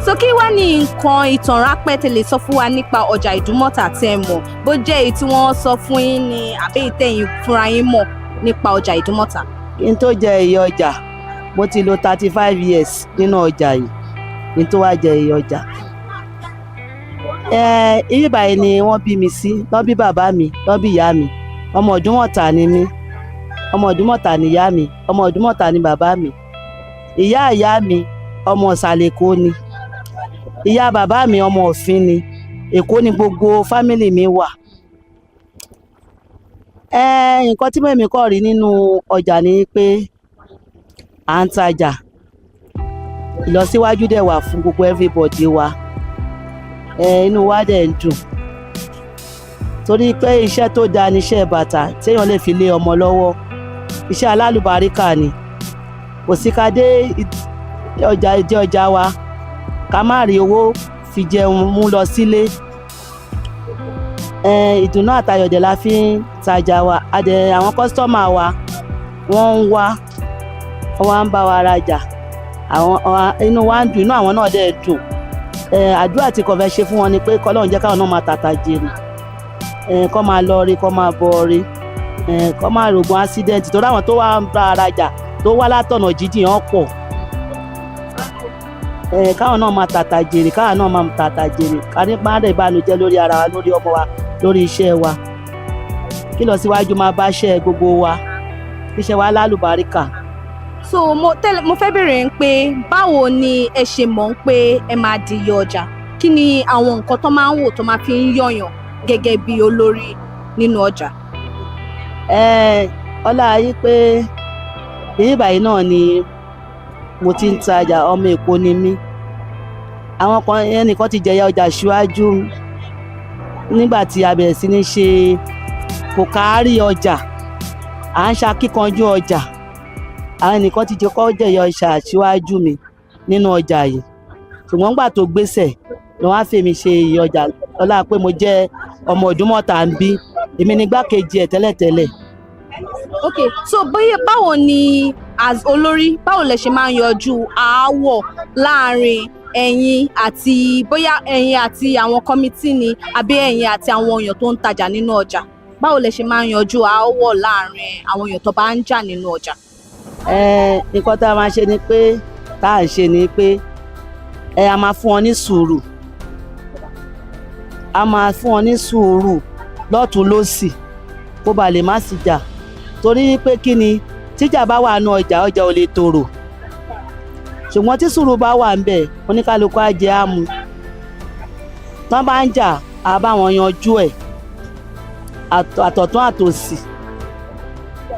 So kí wá ní nǹkan ìtàn rápẹ́ tẹ́ lè sọ fún wa nípa ọjà Ìdúmọ̀tà tẹ́ mọ̀, bó jẹ́ èyí tí wọ́n sọ fún yín ni àbí ìtẹ̀yìn fúnra yín mọ̀ nípa ọjà Ìdúmọ̀tà? Kí n tó jẹ ìyá ọjà, mo ti lò 35 years nínú ọjà yìí. Kí n tó wá jẹ ìyá ọjà. Ibi báyìí ni wọ́n bí mi sí, wọ́n bí bàbá mi, wọ́n bí ìyá mi. Ọmọ Ìdúmọ̀tà ni mí, ọmọ Ìdúmọ̀tà ni ìyá mi, ọmọ Ìdúmọ̀tà ni bàbá mi. Ìyá ìyá mi ọmọ Ìsàlẹ̀ Èkó ni. Ìyá bàbá mi ọmọ Ọ̀fìn ni. Èkó ni gbogbo fámìlì mi wà. Nǹkan tí mẹ́mi kọ́ rí nínú ọjà ni pé à ń tajà. Ìlọsíwájú dẹ̀ wà fún gbogbo everybody wa. Inú wa dẹ̀ ń dùn. Torí pé iṣẹ́ tó dáa ni iṣẹ́ bàtà téèyàn lè fi lé ọmọ lọ́wọ́. Iṣẹ́ alálùbáríkà ni. Kò sí ká dé ọjà wa ká má rí owó fi jẹun mú lọ sílé. Ìdùnnú àtayọ̀dẹ̀ la fi ń tajà wa. Àwọn kọ́sítọ́mà wa wọ́n ń wá, wọ́n ń bá wa rajà. Inú wa ń dùn, inú àwọn náà dẹ̀ dùn. Àdúrà tí kò fẹ́ ṣe fún wọn ni pé k'Ọlọ́run jẹ́ káwọn náà máa tàtà jèrè. Kọ́ máa lọ rí, kọ́ máa bọ̀ rí. Kọ́ máa rògùn accident torí àwọn tó wá ń bá rajà tó wá látọ̀nà jíjìn hàn pọ̀. Káwọn náà máa tàtà jèrè, káwọn náà máa tàtà jèrè. Ká ní má dẹ̀ ìbànújẹ́ lórí ara wa, lórí ọmọ wa, lórí iṣẹ́ wa. Kí lọ síwájú máa bá iṣẹ́ gbogbo wa. Iṣẹ́ wa lálùbáríkà. So mo fẹ́ bèèrè pé báwo ni ẹ ṣe mọ̀ pé ẹ máa di ìyá ọjà? Kí ni àwọn nǹkan tó máa ń wò tó máa fi ń yọ̀yàn gẹ́gẹ́ bí olórí nínú ọjà? Ọlá yìí pé èyí báyìí náà ni mo ti ń tajà, ọmọ Èkó ni mí. Àwọn kan ẹnìkan ti jẹ ìyá ọjà síwájú nígbà tí a bẹ̀rẹ̀ sí ní ṣe kò kárí ọjà. À ń ṣakíkanjú ọjà. Àwọn ẹnìkan ti kọ́ jẹ ìyá ọjà síwájú mi nínú ọjà yìí. Ṣùgbọ́n gbà tó gbéṣẹ̀ ni wọ́n á fèmí ṣe ìyá ọjà. Ọlá pé mo jẹ́ ọmọ Ìdúmọ̀tà ń bí. Èmi ni igbákejì ẹ̀ tẹ́lẹ̀tẹ́lẹ̀. Okay, so báwo ni as olórí, báwo lẹ ṣe máa ń yanjú aáwọ̀ láàrin ẹ̀yin àti bóyá ẹ̀yin àti àwọn kọ́mítì ni àbí ẹ̀yin àti àwọn èèyàn tó ń tajà nínú ọjà? Báwo lẹ ṣe máa ń yanjú aáwọ̀ láàrin àwọn èèyàn tó bá ń jà nínú ọjà? Nǹkan tá a máa ṣe ni pé a máa fún wọn ní sùúrù. A máa fún wọn ní sùúrù lọ́tùn lósì kó ba lè má sì jà. torí pé kí ni tíjà bá wà nù ọjà ò lè tòrò ṣùgbọ́n tí sùúrù bá wà ń bẹ̀ oníkálukú á jẹ àmú tán bá ń jà á bá wọn yanjú ẹ̀ àtọ̀tún àtòsì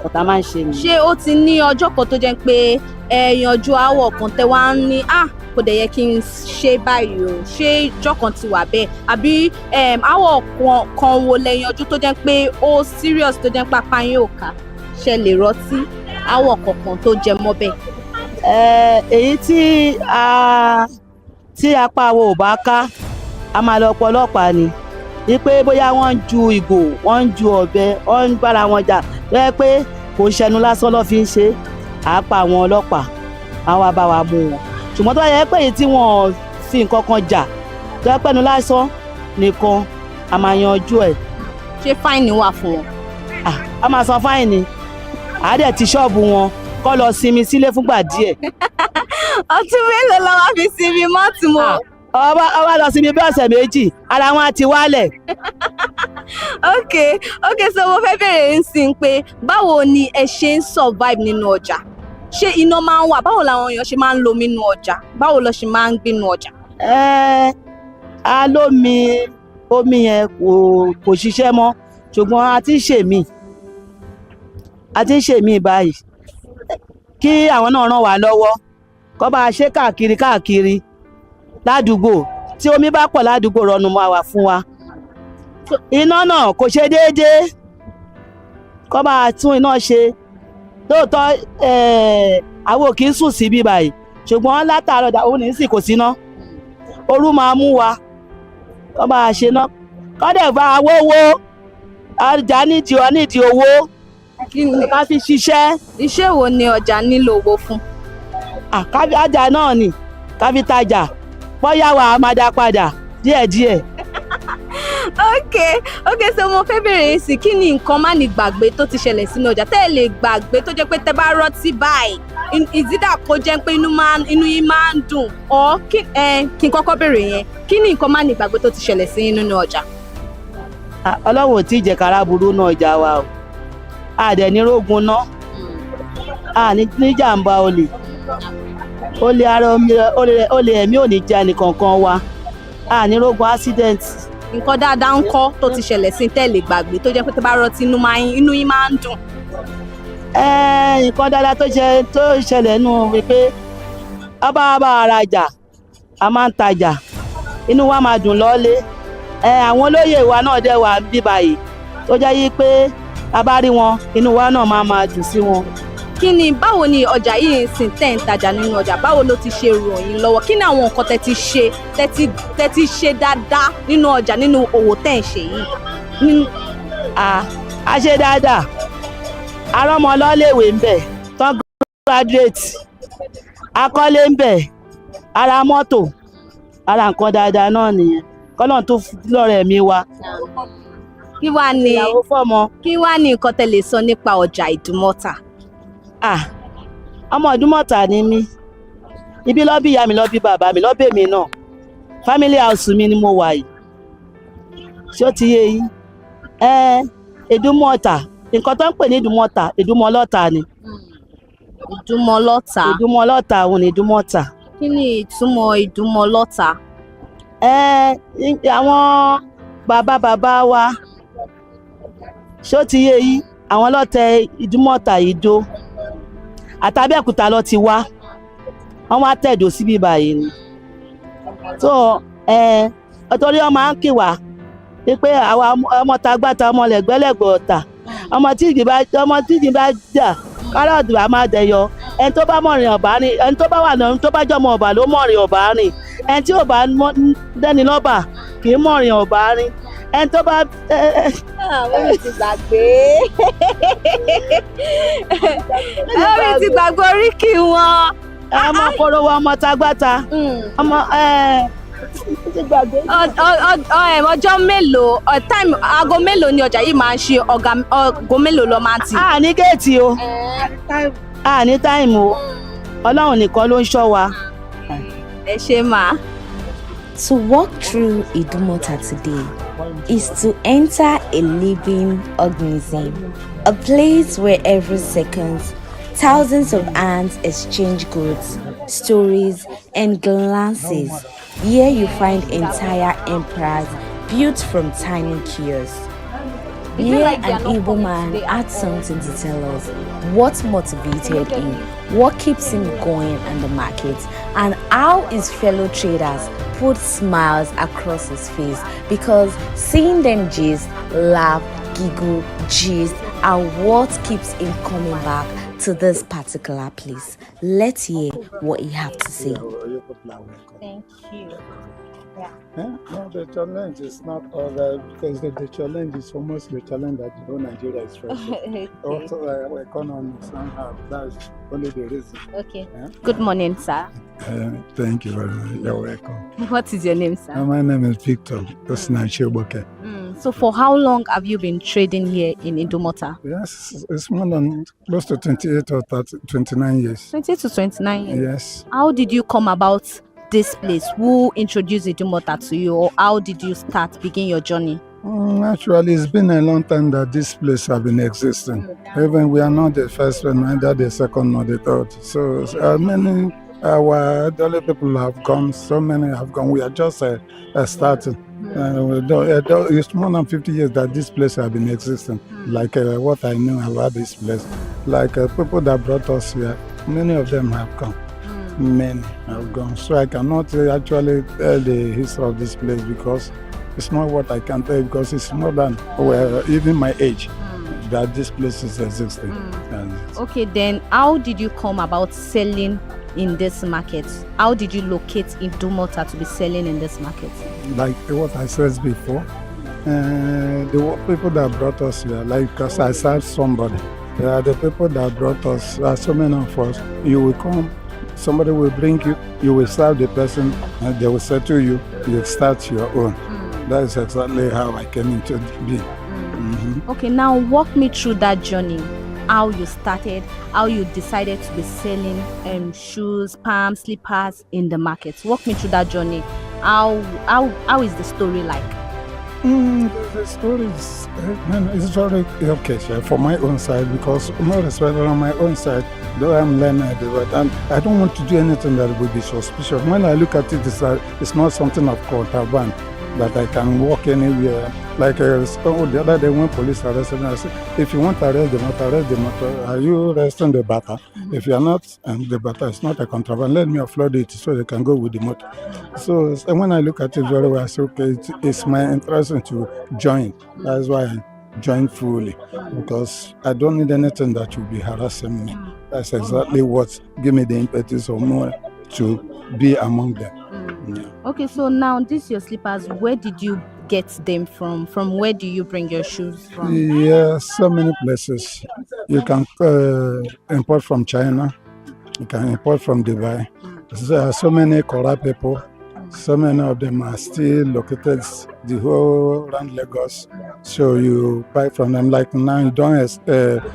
ọ̀tá máa ń ṣe nìyẹn. ṣé ó ti ní ọjọ́ kan tó jẹ́ pé ẹ yanjú aáwọ̀ kan tẹ́ wá ń ní kò dẹ̀ yẹ kí n ṣe báyìí o ṣé ìjọ́ kan ti wà bẹ́ẹ̀ àbí aáwọ̀ kan wo lẹ yanjú tó jẹ́ pé ó serious tó jẹ́ pé apá yín ò ká ṣe lè rántí aáwọ̀ kankan tó jẹ mọ́ bẹ́ẹ̀. èyí tí apá wo ò bá ká a máa lọ pọ̀ ọlọ́pàá ni wípé bóyá wọ́n ń ju ìgò wọ́n ń ju ọ̀bẹ wọ́n ń bára wọn jà lọ́yẹ́ pé kò ń ṣẹnu lásán lọ́ fi ń ṣe àápa àwọn ọlọ́pàá àwọn bá wa mú wọn ṣùgbọ́n tó bá yẹ pé èyí tí wọ́n fi nǹkan kan jà tó yẹ pẹ́nu lásán nìkan a máa yanjú ẹ̀. ṣé fáìnì wà fún wọn. a máa san fáìnì àádẹ́ ti ṣọ́ọ̀bù wọn kọ́ lọ sinmi sílé fúngbà díẹ̀. ọtí mélòó la wá fi sinmi mọ́tì mọ́. ọba lọ sinmi bí ọ̀sẹ̀ méjì ara wọn á ti wálẹ̀. ok so mo fẹ́ bẹ̀rẹ̀ ń sìn pé báwo ni ẹ ṣe ń survive nínú ọjà ṣé iná máa ń wà báwo làwọn èèyàn ṣe máa ń lo omi nínú ọjà báwo lọ ṣe máa ń gbé nínú ọjà. a lómi omi yẹn kò ṣiṣẹ́ mọ́ ṣùgbọ́n a ti ń ṣe mí báyìí kí àwọn náà ràn wá lọ́wọ́ kó bá a ṣe káàkiri ládùúgbò tí omi bá pọ̀ ládùúgbò rọrùn máa wà fún wa iná náà kò ṣe déédéé kó bá a tún iná ṣe lóòótọ́ àwọn ò kì í sùn síbí báyìí ṣùgbọ́n látàárọ̀ òun ní sì kò síná ooru máa mú wa kó bá a ṣe ná kó dẹ̀ bá a wówó ọjà nídìí owó ká fi ṣiṣẹ́. iṣẹ́ wo ni ọjà nílò owó fún. ọjà náà ni ká fi tajà bóyá wà á máa dá padà díẹ̀díẹ̀. ok so mo fẹ́ bèrè yín sí kí ni nǹkan má ní gbàgbé tó ti ṣẹlẹ̀ sínú ọjà tẹ́ ẹ lè gbàgbé tó jẹ́ pé tẹ́ bá rántí báyìí ìdídà kó jẹ́ pé inú yín máa ń dùn ọ́ kí n kọ́kọ́ bèrè yẹn kí ni nǹkan má ní gbàgbé tó ti ṣẹlẹ̀ sí yín nínú ọjà. ọlọ́run ò tí ì jẹ́ kára burú náà ọjà wa o àdẹ̀ ní rógun ná níjàmbá olè ẹ̀mí ò ní jẹ́ ẹnìkankan wa ní rógun accident. nǹkan dáadáa ń kọ́ tó ti ṣẹlẹ̀ sí tẹ́lẹ̀ gbàgbé tó jẹ́ pé tẹ́ bá rántí inú yín máa ń dùn. nǹkan dáadáa tó ṣẹlẹ̀ nù wípé bá arajà a máa ń tajà inú wa máa dùn lọ́lé àwọn olóyè wa náà dẹ̀ wà bí báyìí tó jẹ́ yí pé a bá rí wọn inú wa náà máa dùn sí wọn. báwo ni ọjà yìí ń sìn tẹ́ ń tajà nínú ọjà báwo ló ti ṣe ràn yín lọ́wọ́ kí ni àwọn nǹkan tẹ́ ti ṣe dáadáa nínú ọjà nínú òwò tẹ́ ń ṣe yìí. a ṣe dáadáa arọ́mọlọ́lẹ̀wé ń bẹ̀ tán graduate akọ́lé ń bẹ̀ ara mọ́tò ara nǹkan dáadáa náà nìyẹn kọ́lọ́n tó lọ́rẹ̀ mi wa. kí wá ní nǹkan tẹ́ lè sọ nípa ọjà Ìdúmọ̀tà. ọmọ Ìdúmọ̀tà ni mí ibi ló bí ìyá mi ló bí bàbá mi ló bí èmi náà family house mi ni mo wà yìí ṣé ó ti yé yín Ìdúmọ̀tà nǹkan tó ń pè ní Ìdúmọ̀tà Ìdúmọ̀lọ́tà ni. Ìdúmọ̀lọ́tà òun ni Ìdúmọ̀tà. kí ni ìtumọ̀ Ìdúmọ̀lọ́tà. àwọn bàbá wa ṣó ti yé yín àwọn lọ́tẹ̀ Ìdúmọ̀tà Ìdó àtàbẹ̀kúta ló ti wá wọ́n wá tẹ̀dó síbí báyìí ni tó ọtọ́rí ọmọ à ń kì wá pé àwa ọmọ tagbáta ọmọ lẹ́gbẹ́lẹ́gbẹ́ ọ̀tà ọmọ tí ìdí bá jà kárọ̀tì bá máa dẹ̀yọ ẹni tó bá mọ̀rìn ọ̀bá rìn ẹni tó bá wà náà tó bá jọmọ ọ̀bà ló mọ̀rìn ọ̀bá rìn ẹni tí ò bá dẹ́ni lọ́bà kì í mọ̀rìn ọ̀bá rìn ẹni tó bá. àwọn mi ti gbàgbé àwọn mi ti gbàgbé oríkì wọn. ọmọ korowo ọmọ tagbáta ọmọ ọjọ́ mélòó aago mélòó ni ọjà yìí máa ń ṣe aago mélòó ló máa ń tì. ní géètì o ní táìmù o Ọlọ́run nìkan ló ń ṣọ́ wa. ẹ ṣé máa. To walk through Idumota today is to enter a living organism, a place where every second thousands of hands exchange goods, stories, and glances. Here you find entire empires built from tiny kiosks. Here an Igbo man had something to tell us. What motivated him, what keeps him going in the market, and how his fellow traders put smiles across his face, because seeing them gist, laugh, giggle, gist are what keeps him coming back to this particular place. Let's hear what he have to say. Thank you. Yeah. No, the challenge is not all that, because the challenge is almost the challenge that the whole Nigeria is facing. Okay. Also, our economy somehow, that's only the reason. Okay. Yeah? Good morning, sir. Thank you very much. You're welcome. What is your name, sir? My name is Victor Osinachiboke. So for how long have you been trading here in Idumota? Yes, it's more than close to 28 or 29 years. 20 to 29 years? Yes. How did you come about this place? Who introduced Idumota to you, or how did you begin your journey? Actually, it's been a long time that this place has been existing. Even we are not the first one, neither the second nor the third. So many our elderly people have gone, so many have gone. We are just starting. It's more than 50 years that this place has been existing. Like what I know about this place, like people that brought us here, many of them have gone. Many have gone. So I cannot actually tell the history of this place, because it's not what I can tell, because it's more than even my age that this place is existing. Okay, then how did you come about selling in this market? How did you locate Idumota to be selling in this market? Like what I said before, the people that brought us here, like, because I served somebody, the people that brought us, so many of us, you will come, somebody will bring you, you will serve the person, and they will say to you, you start your own. That is exactly how I came into being. Okay, now walk me through that journey. How you started, how you decided to be selling shoes, palm, slippers in the market. Walk me through that journey. How is the story like? The story is very okay for my own side, because more respect on my own side, though I'm learning, and I don't want to do anything that would be suspicious. When I look at it, it's not something of contraband that I can walk anywhere. Like the other day when police arrested me, I said, if you want to arrest the motor, are you arresting the batter? If you are not, and the batter is not a contraband, let me offload it so they can go with the motor. So when I look at it very well, I say, okay, it's my interest to join. That's why I joined fully, because I don't need anything that will be harassing me. That's exactly what give me the impetus or more to be among them. Yeah. Okay, so now these your slippers, where did you get them from? From where do you bring your shoes from? Yeah, so many places. You can import from China, you can import from Dubai. There are so many corrupt people. So many of them are still located the whole around Lagos. So you buy from them. Like now, you don't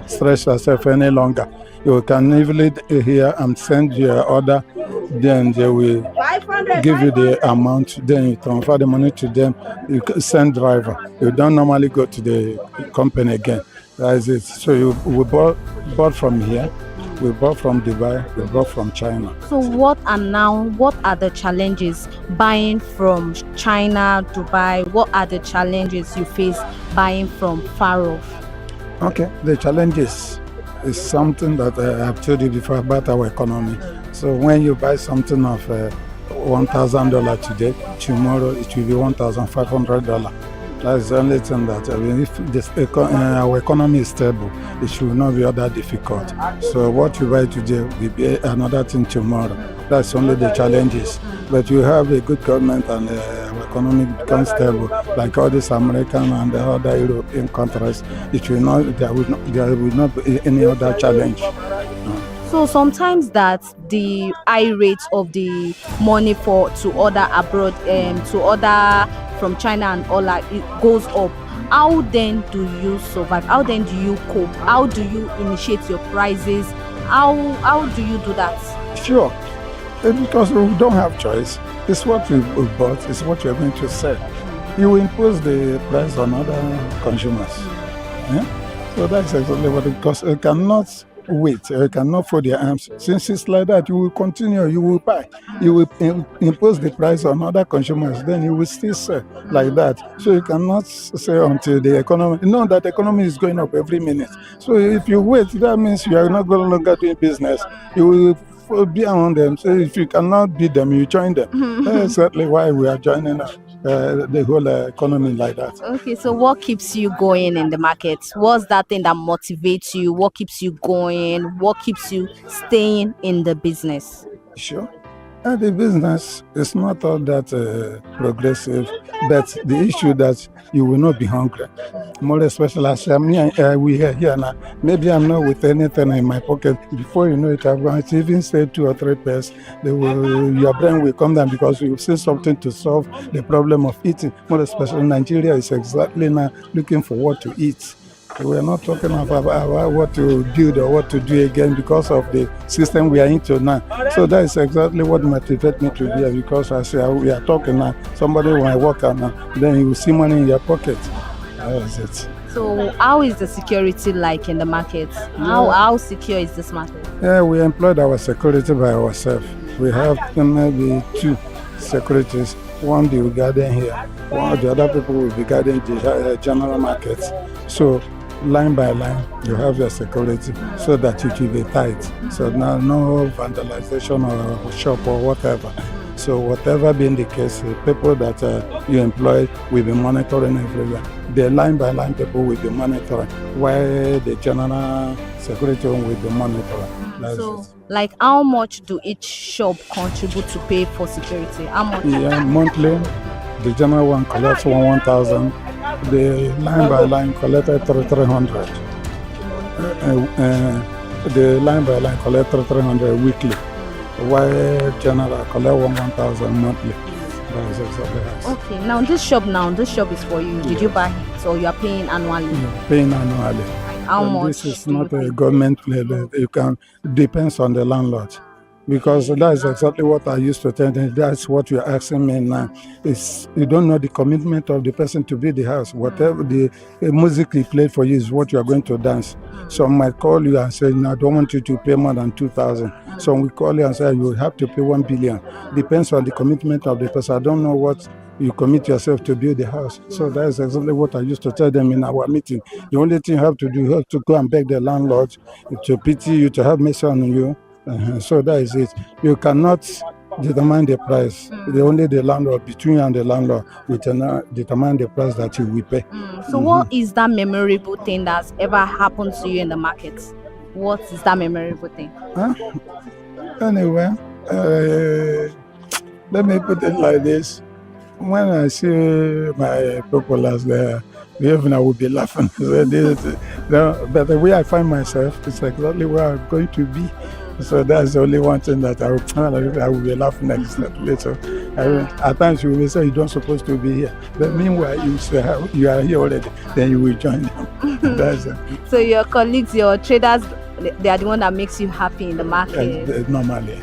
stress yourself any longer. You can easily here and send your order. Then they will give you the amount. Then you transfer the money to them. You send driver. You don't normally go to the company again. That is it. So we bought from here. We bought from Dubai, we bought from China. So what are the challenges buying from China, Dubai? What are the challenges you face buying from far off? Okay, the challenges is something that I have told you before about our economy. So when you buy something of $1,000 today, tomorrow it will be $1,500. That's the only thing that, if our economy is stable, it should not be that difficult. So what you buy today will be another thing tomorrow. That's only the challenges. But you have a good government and our economy becomes stable, like all these American and the other European countries. There will not be any other challenge. So sometimes that the high rate of the money to order abroad, to order from China and all that, it goes up. How then do you survive? How then do you cope? How do you initiate your prices? How do you do that? Sure, because we don't have choice. It's what we bought. It's what we're going to sell. you will impose the price on other consumers. Yeah? So that's exactly what it costs. You cannot wait, you cannot fold your arms. Since it's like that, you will continue, you will buy, you will impose the price on other consumers, then you will still sell like that. So you cannot say until the economy, you know that the economy is going up every minute. So if you wait, that means you are not no longer doing business. You will be around them. So if you cannot beat them, you join them. That's exactly why we are joining the whole economy like that. Okay, so what keeps you going in the market? What's that thing that motivates you? What keeps you going? What keeps you staying in the business? Sure. The business is not all that progressive, but the issue that you will not be hungry. More especially as we are here now. Maybe I'm not with anything in my pocket. Before you know it, I'm going to even say 2 or 3 pairs. Your brain will come down because you will see something to solve the problem of eating. More especially Nigeria is exactly now looking for what to eat. We're not talking about what to build or what to do again because of the system we are into now. So that is exactly what motivates me to be here, because as we are talking now, somebody when I walk out now, then you will see money in your pocket. That is it. So how is the security like in the market? How secure is this market? Yeah, we employed our security by ourselves. We have maybe 2 securities. One will be guarding here. One of the other people will be guarding the general market. So line by line, you have your security so that it will be tight. So now no vandalization or shop or whatever. So whatever being the case, the people that you employ will be monitoring everywhere. The line by line people will be monitoring, while the general security will be monitoring. So, like, how much do each shop contribute to pay for security? How much? Yeah, monthly, the general one collects 1,000. The line by line collected 300. The line by line collected 300 weekly, while general collect 1,000 monthly. That's exactly right. Okay, now this shop is for you. Did you buy it, or you are paying annually? Paying annually. How much? This is not a government play. You can depends on the landlord. Because that's exactly what I used to tell them. That's what you're asking me now. Is you don't know the commitment of the person to build the house. Whatever the music he played for you is what you are going to dance. Some might call you and say, no, I don't want you to pay more than 2,000. Some will call you and say, you have to pay 1 billion. Depends on the commitment of the person. I don't know what you commit yourself to build the house. So that's exactly what I used to tell them in our meeting. The only thing you have to do, you have to go and beg the landlord to pity you, to have mercy on you. So that is it. You cannot determine the price. Only the landlord, between you and the landlord, will determine the price that you will pay. So what is that memorable thing that's ever happened to you in the market? What is that memorable thing? Anyway, let me put it like this. When I see my people as they even I will be laughing. But the way I find myself, it's exactly where I'm going to be. So that's the only one thing that I will be laughing later. At times you will say you don't supposed to be here, but meanwhile you are here already. Then you will join them. That's it. So your colleagues, your traders, they are the one that makes you happy in the market. Normally.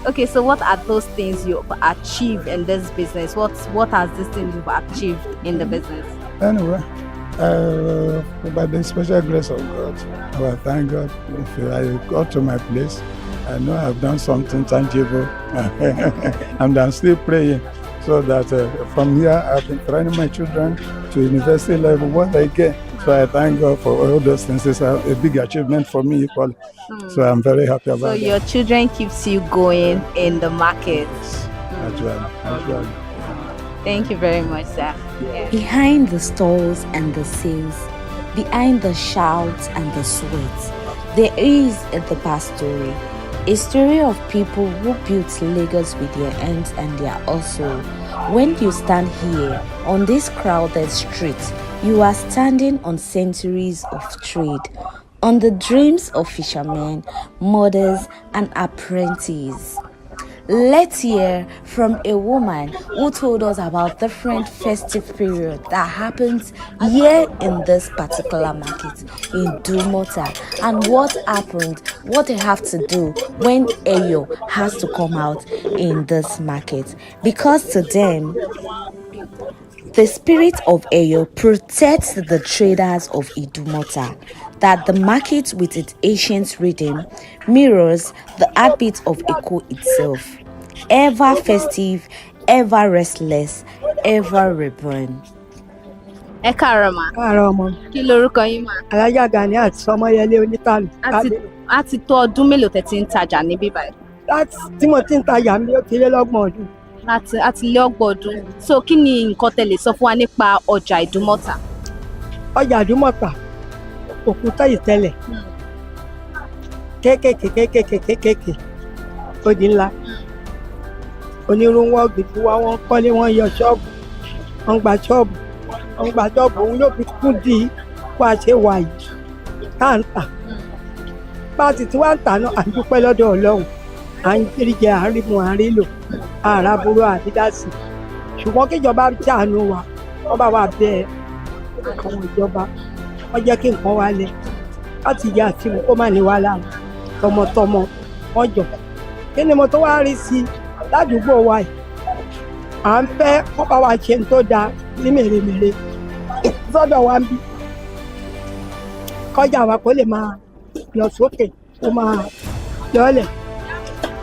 Okay. So what are those things you've achieved in this business? What are these things you've achieved in the business? Anyway. By the special grace of God, well, thank God. If I go to my place, I know I've done something tangible, and I'm still praying so that from here I've been training my children to university level. What I get, so I thank God for all those things. It's a big achievement for me equally. So I'm very happy about that. So your children keeps you going in the market. Actually. Thank you very much, sir. Yeah. Behind the stalls and the sales, behind the shouts and the sweats, there is the past story. A story of people who built Lagos with their hands and their hustle. When you stand here on this crowded street, you are standing on centuries of trade, on the dreams of fishermen, mothers, and apprentices. Let's hear from a woman who told us about different festive period that happens here in this particular market in Dumota, and what happened, what they have to do when Eyo has to come out in this market. Because to them, the spirit of Eyo protects the traders of Idumota, that the market with its ancient rhythm mirrors the heartbeat of Eko itself, ever festive, ever restless, ever reborn. Ẹ káàárọ̀ mà. Káàárọ̀ ọmọ. Kí lorúkọ yín mà? Alájà Gani àti Sọmọyẹlé Onítàlù. A ti tó ọdún mélòó tẹ́ ti ń tajà níbí báyìí? Láti tí mo ti ń tajà mi ó ti lé lọ́gbọ̀n ọdún. A ti lé ọgbọ̀n ọdún. So kí ni nǹkan tẹ́ lè sọ fún wa nípa ọjà Ìdúmọ̀tà? Ọjà Ìdúmọ̀tà òkúta ìtẹ́lẹ̀ kéékèèké ó di ńlá. Onírúurú ògidì wa wọ́n kọ́lé wọ́n yọ ṣọ́ọ̀bù wọ́n gba ṣọ́ọ̀bù òun ló fi kún di kó a ṣe wà yìí tá à ń tà. Bá a sì ti wá ń tà náà à ń dúpẹ́ lọ́dọ̀ Ọlọ́run, à ń rí jẹ à ń rí mu à ń rí lò àrà burú àdídásí. Ṣùgbọ́n kíjọba ṣàánú wa wọ́n bá wa bẹ àwọn ìjọba wọ́n jẹ́ kí nǹkan wá lẹ̀ láti yẹ àtìmú kó má ní wá láàmú tọmọtọmọ wọ́n jọ. Kí ni mo tó wá rí sí ládùúgbò wa yìí? À ń fẹ́ kó bá wa ṣe tó dáa ní mèremère sọ́dọ̀ wa ń bí kọjá wa kó lè máa lọ sókè kó máa lọ́lẹ̀.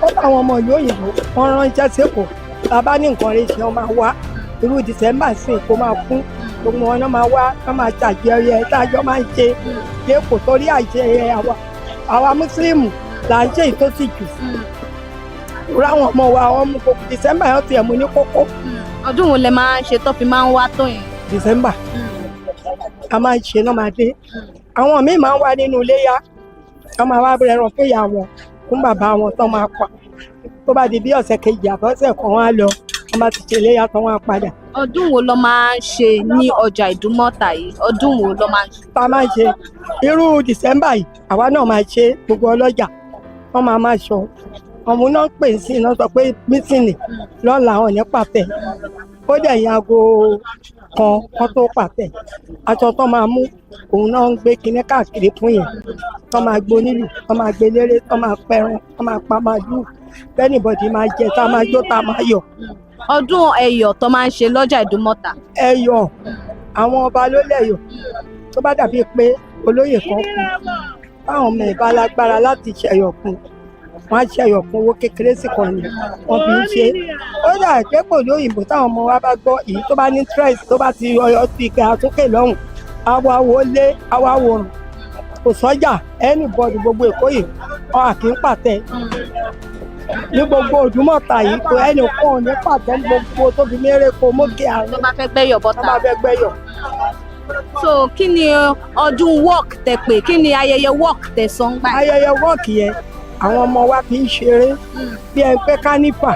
Ó bá àwọn ọmọ ìlú òyìnbó wọ́n ránṣẹ́ sẹ́kọ̀ọ́ bàbá ní nǹkan rẹ̀ ṣe wọ́n máa wá irú dìsẹ́mbà sí kó máa kún gbogbo wọn náà máa wá ká máa ṣàjẹyẹ tájọ́ máa ń ṣe lẹ́kọ̀ọ́ torí àìṣe àwa mùsùlùmí là ń ṣe ìtòsí jù. Ráwọn ọmọ wa wọ́n mú gbogbo dìsẹ́mbà yẹn tiẹ̀ mú ní kókó. Ọdún wo lẹ máa ń ṣe tó fi máa ń wá tó yẹn? Dìsẹ́mbà a máa ń ṣe náà máa dé. Àwọn míì máa ń wá nínú iléyá wọ́n máa wá rẹran fún ìyá wọn fún bàbá wọn tó máa pa. Tó bá di bí ọ̀sẹ̀ kejì àbọ̀sẹ̀ kan wá lọ wọ́n bá ti ṣe iléyá tán wọ́n á padà. Ọdún wo lọ máa ń ṣe ní ọjà Ìdúmọ̀tà yìí? Ọdún wo lọ máa ń ṣe? Ta máa ń ṣe irú Dìsẹ́mbà yìí àwa náà máa ṣe gbogbo ọlọ́jà wọ́n máa ṣọ. Ọmọ náà pè sí iná sọ pé mítìnì lọ́la àwọn ní pàtẹ. Ó dẹ̀ yan aago kan tó pàtẹ. Aṣọ tó máa mú òun náà ń gbé kinní káàkiri fún yẹn. Tó máa gbó nílùú, tó máa gbé léré, tó máa pẹran, tó máa pa màálùú. Bẹ́ẹ̀nìbọ̀dì máa jẹ tá máa jó tá máa yọ̀. Ọdún Ẹ̀yọ̀ tó máa ń ṣe lọ́jà Ìdúmọ̀tà. Ẹ̀yọ̀ àwọn ọba ló lẹ̀yọ̀ tó bá dàbí pé olóyè kan kú báwọn ọmọ ẹ̀ bá lágbára láti ṣẹ̀yọ̀ fún wọ́n á ṣẹ̀yọ̀ fún owó kékeré sì kan ni wọ́n fi ń ṣe. Ó dà pé kò lóyìnbó táwọn ọmọ wa bá gbọ́ èyí tó bá ní stress tó bá ti ọyọ́ ti ga sókè lọ́hùn àwa wo lé àwa wòrùn kò sọ́jà anybody gbogbo Èkó yìí ọ̀ àkí ń pàtẹ. Ní gbogbo Ìdúmọ̀tà yìí kò ẹnì kan ní pàtẹ ní gbogbo tó fi mẹ́rẹ̀ kó mókè àrùn. Tó bá fẹ́ gbẹ́yọ̀ bọ́tà. Tó bá fẹ́ gbẹ́yọ̀. So kí ni ọdún work tẹ pé kí ni ayẹyẹ work tẹ sọ ń gbà? Ayẹyẹ work yẹn àwọn ọmọ wa fi ń ṣeré bí ẹ pé kánífà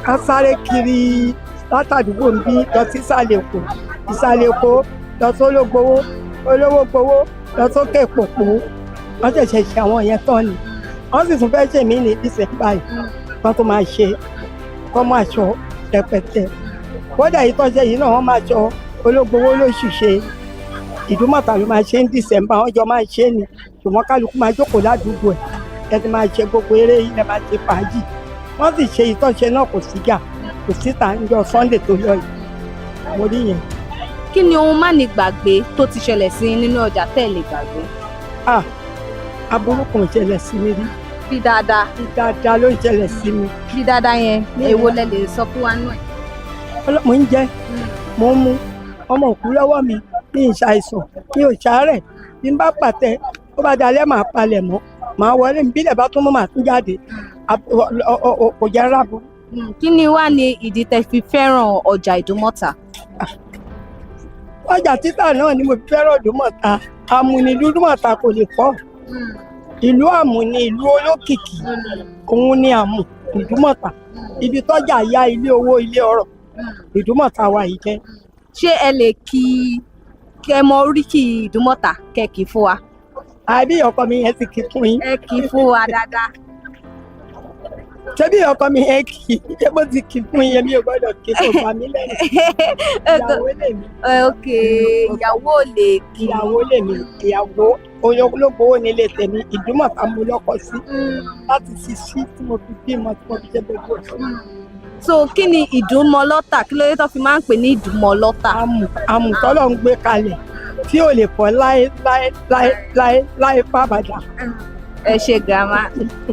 ká sáré kiri látàdúgbò ń bí lọ sí ìsàlẹ̀ Èkó lọ sólógbowó olówó gbowó lọ sókè pòpò wọ́n ṣẹ̀ṣẹ̀ ṣe àwọn yẹn tán ni wọ́n sì tún fẹ́ ṣe mí ní Dísẹ́mbà yìí wọ́n tún máa ṣe kọ́ máa ṣọ rẹpẹtẹ. Kódà yìí tọ́jẹ́ yìí náà wọ́n máa ṣọ ológbowó lóṣù ṣe. Ìdúmọ̀tà ló máa ṣe ní Dísẹ́mbà wọ́n jọ máa ṣe ni ṣùgbọ́n kálukú máa jókòó ládùúgbò ẹ̀ ẹ ti máa ṣe gbogbo eré yìí lẹ́ máa ṣe fàájì. Wọ́n sì ṣe ìtọ́ṣe náà kò síjà kò síta níjọ́ Sunday tó lọ yìí mo rí yẹn. Kí ni ohun má ní gbàgbé tó ti ṣẹlẹ̀ sí nínú ọjà tẹ́ ẹ lè gbàgbé? Aburú kan ṣẹlẹ̀ sí mi rí. Bí dáadáa? Bí dáadáa ló ń ṣẹlẹ̀ sí mi. Bí dáadáa yẹn èwo lẹ lè sọ fún wa náà? Mo ń jẹ mo ń mu ọmọ òkú lọ́wọ́ mi ní ìṣàìsàn ní òṣàárẹ̀ bí n bá pàtẹ ó bá dalẹ̀ máa palẹ̀ mọ́ màá wọlé ìbílẹ̀ bá tún mọ́ màá tún jáde kò jẹ́ rábù. Kí ni wá ní ìdí tẹ́ fi fẹ́ràn ọjà Ìdúmọ̀tà? Ọjà títà náà ni mo fi fẹ́ràn Ìdúmọ̀tà. Àmùní Ìdúmọ̀tà kò lè pọ̀. Ìlú àmùní ìlú olókìkí òun ni àmù Ìdúmọ̀tà. Ibi tọ́jà ya ilé owó ilé ọrọ̀ Ìdúmọ̀tà wa yìí jẹ́. Ṣé ẹ lè kẹ mọ oríkì Ìdúmọ̀tà kẹkì fún wa? Àbí ọkọ mi yẹn ti kí fún yín. Ẹ kì í fún wa dáadáa. ṣebí ọkọ mi yẹn kì í ṣé bó ti kì í fún yẹn mi ò gbọ́dọ̀ kí kò bá mi lẹ́nu. Ìyàwó lèmi. Ok, ìyàwó lè kí. Ìyàwó lèmi, ìyàwó ológbòwò nílé tèmi, Ìdúmọ̀tà mo lọ́kọ sí láti ṣiṣí tí mo fi bímọ tí mo fi jẹ́ gbogbo ẹ̀. So kí ni ìdúmọlọ́tà? Kí ló dé tó fi máa ń pè ní ìdúmọlọ́tà? Àmù tọ́lọ̀ ń gbé kalẹ̀ tí ò lè fọ́ láé fàbàdà. Ẹ ṣé grandma.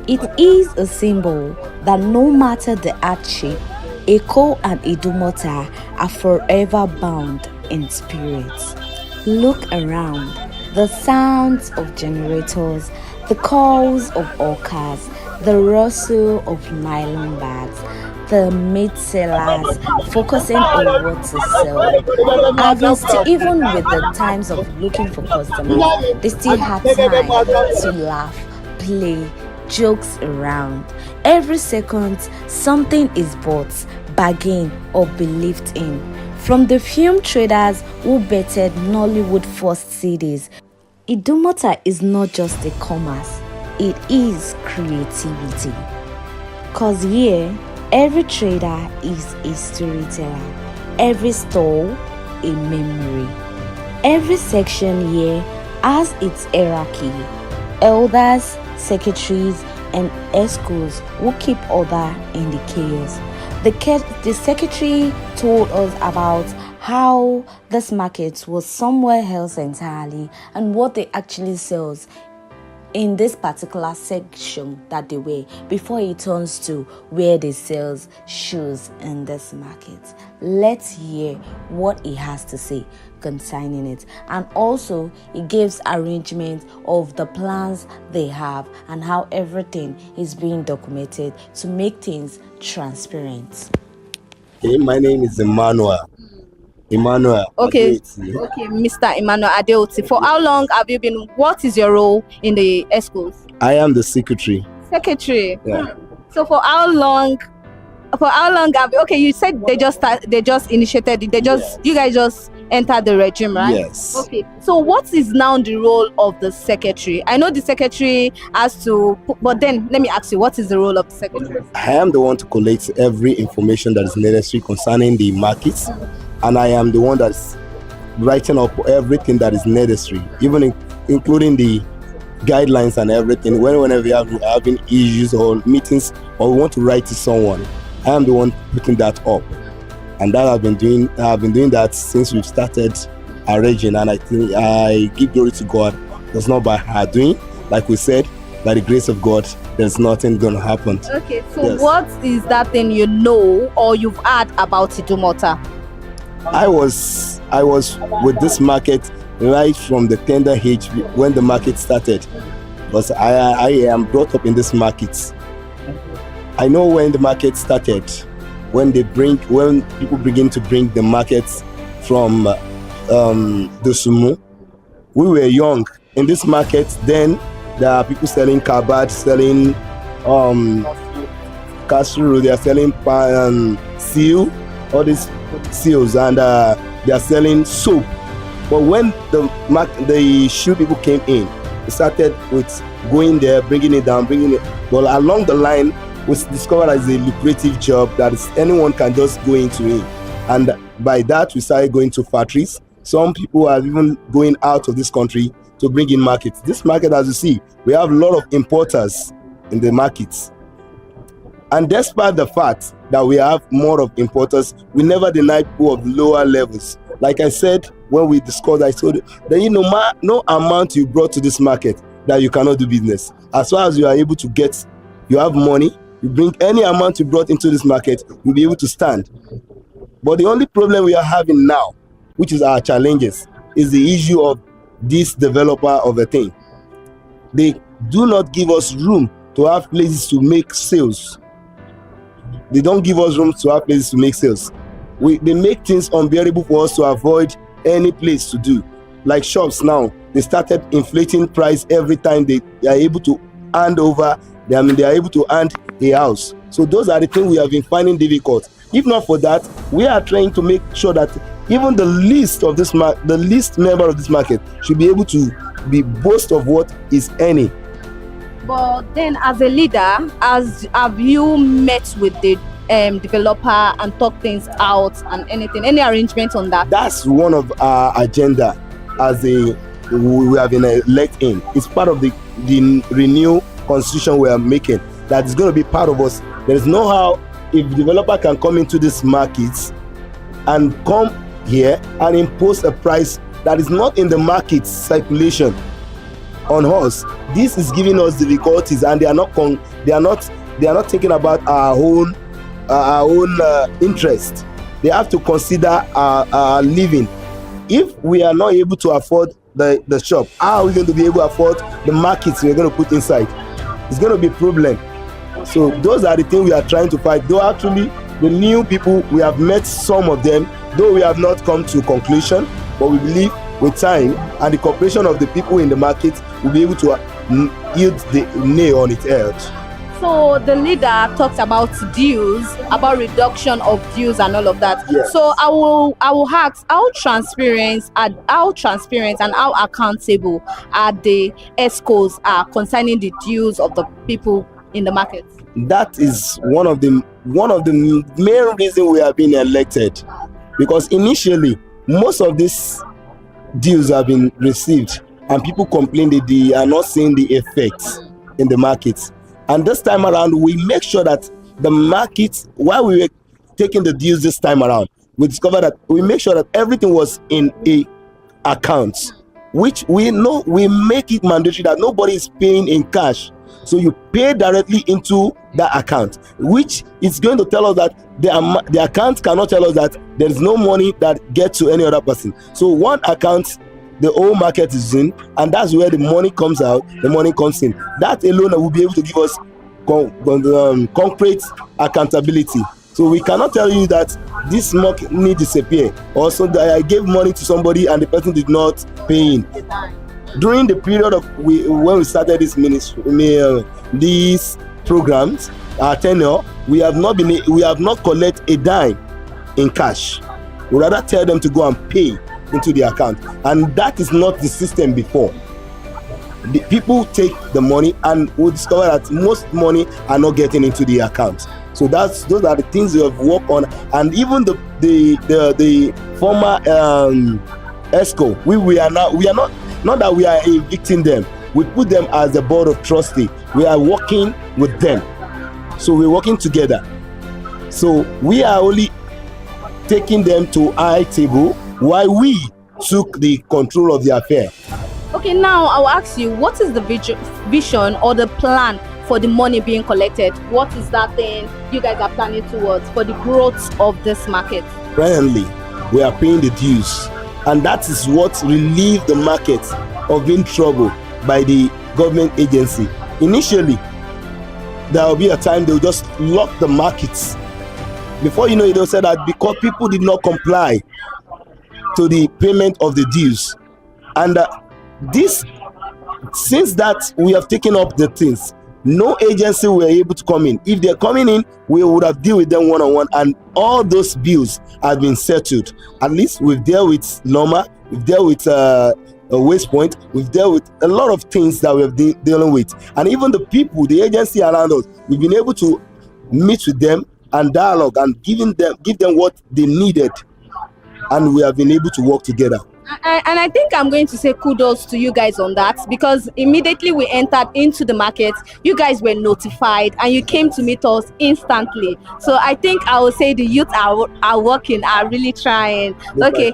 It is a symbol that no matter the hardship, Eko and Idumota are forever bound in spirit. Look around. The sounds of generators, the calls of hawkers, the rustle of nylon bags, the meat sellers focusing on what to sell. Even with the times of looking for customers, they still had time to laugh, play, jokes around. Every second, something is bought, bargained, or believed in. From the film traders who betted Nollywood first CDs, Idumota is not just a commerce, it is creativity. Cause here, every trader is a storyteller, every stall a memory. Every section here has its hierarchy, elders, secretaries, and escorts who keep order in the chaos. The secretary told us about how this market was somewhere else entirely and what they actually sells in this particular section that they wear before it turns to where they sells shoes in this market. Let's hear what he has to say concerning it, and also it gives arrangement of the plans they have and how everything is being documented to make things transparent. Okay, my name is Emmanuel. Okay, Mr. Emmanuel Adeoti. For how long have you been? What is your role in the ESCOs? I am the secretary. Secretary. Yeah. So for how long? Have you? Okay, you said they just initiated it. You guys just entered the regime, right? Yes. Okay. So what is now the role of the secretary? I know the secretary has to, but then let me ask you, what is the role of the secretary? I am the one to collect every information that is necessary concerning the markets, and I am the one that's writing up everything that is necessary, even including the guidelines and everything. Whenever we are having issues or meetings or we want to write to someone, I am the one putting that up, and that I've been doing that since we've started our region, and I think I give glory to God. It's not by her doing, like we said, by the grace of God, there's nothing going to happen. Okay, so what is that thing you know or you've heard about Idumota? I was with this market right from the tender age when the market started, because I am brought up in this market. I know when the market started, when people begin to bring the markets from the Sumu. We were young in this market. Then there are people selling kabad, selling casserole, they are selling seal, all these seals, and they are selling soap. But when the shoe people came in, we started with going there, bringing it down, Well, along the line, we discovered as a lucrative job that anyone can just go into it. And by that, we started going to factories. Some people are even going out of this country to bring in markets. This market, as you see, we have a lot of importers in the markets. And despite the fact that we have more of importers, we never deny people of lower levels. Like I said, when we discussed, I told you that no amount you brought to this market that you cannot do business. As far as you are able to get, you have money, you bring any amount you brought into this market, you'll be able to stand. But the only problem we are having now, which is our challenges, is the issue of this developer of a thing. They do not give us room to have places to make sales. They don't give us room to have places to make sales. They make things unbearable for us to avoid any place to do. Like shops now, they started inflating price every time they are able to hand over. They are able to hand a house. So those are the things we have been finding difficult. If not for that, we are trying to make sure that even the least member of this market should be able to be boast of what is earning. But then, as a leader, have you met with the developer and talk things out and any arrangement on that? That's one of our agenda as we have been elected in. It's part of the renew constitution we are making. That is going to be part of us. There is no how if developer can come into these markets and come here and impose a price that is not in the market circulation on us. This is giving us difficulties, and they are not thinking about our own interest. They have to consider our living. If we are not able to afford the shop, how are we going to be able to afford the markets we're going to put inside? It's going to be a problem. So those are the things we are trying to fight. Though actually the new people, we have met some of them, though we have not come to conclusion, but we believe with time and the cooperation of the people in the market, we'll be able to yield the nail on its head. So the leader talks about dues, about reduction of dues and all of that. Yes. So I will ask, how transparent and how accountable are the ESCOs concerning the dues of the people in the market? That is one of the main reasons we have been elected, because initially most of these dues have been received and people complain that they are not seeing the effects in the markets. And this time around, we make sure that the market, while we were taking the dues this time around, we discovered that we make sure that everything was in a account, which we know we make it mandatory that nobody is paying in cash. So you pay directly into that account, which is going to tell us that the account cannot tell us that there is no money that gets to any other person. So one account, the whole market is in, and that's where the money comes out, the money comes in. That alone will be able to give us concrete accountability. So we cannot tell you that this money disappear. Also, that I gave money to somebody and the person did not pay in. During the period of when we started this ministry, these programs, our tenure, we have not collected a dime in cash. We rather tell them to go and pay into the account, and that is not the system before. The people take the money, and we discover that most money are not getting into the account. So those are the things we have worked on, and even the former ESCO, we are not that we are evicting them. We put them as the board of trustees. We are working with them, so we're working together. So we are only taking them to high table while we took the control of the affair. Okay, now I will ask you, what is the vision or the plan for the money being collected? What is that thing you guys are planning towards for the growth of this market? Presently, we are paying the dues, and that is what relieves the market of being troubled by the government agency. Initially, there will be a time they will just lock the markets. Before you know it, they'll say that because people did not comply to the payment of the dues. And since that we have taken up the things, no agency were able to come in. If they're coming in, we would have dealt with them one-on-one, and all those bills have been settled. At least we've dealt with Norma, we've dealt with Waste Point, we've dealt with a lot of things that we have dealing with. And even the people, the agency around us, we've been able to meet with them and dialogue and give them what they needed, and we have been able to work together. And I think I'm going to say kudos to you guys on that, because immediately we entered into the market, you guys were notified and you came to meet us instantly. So I think I will say the youth are working, are really trying. Okay.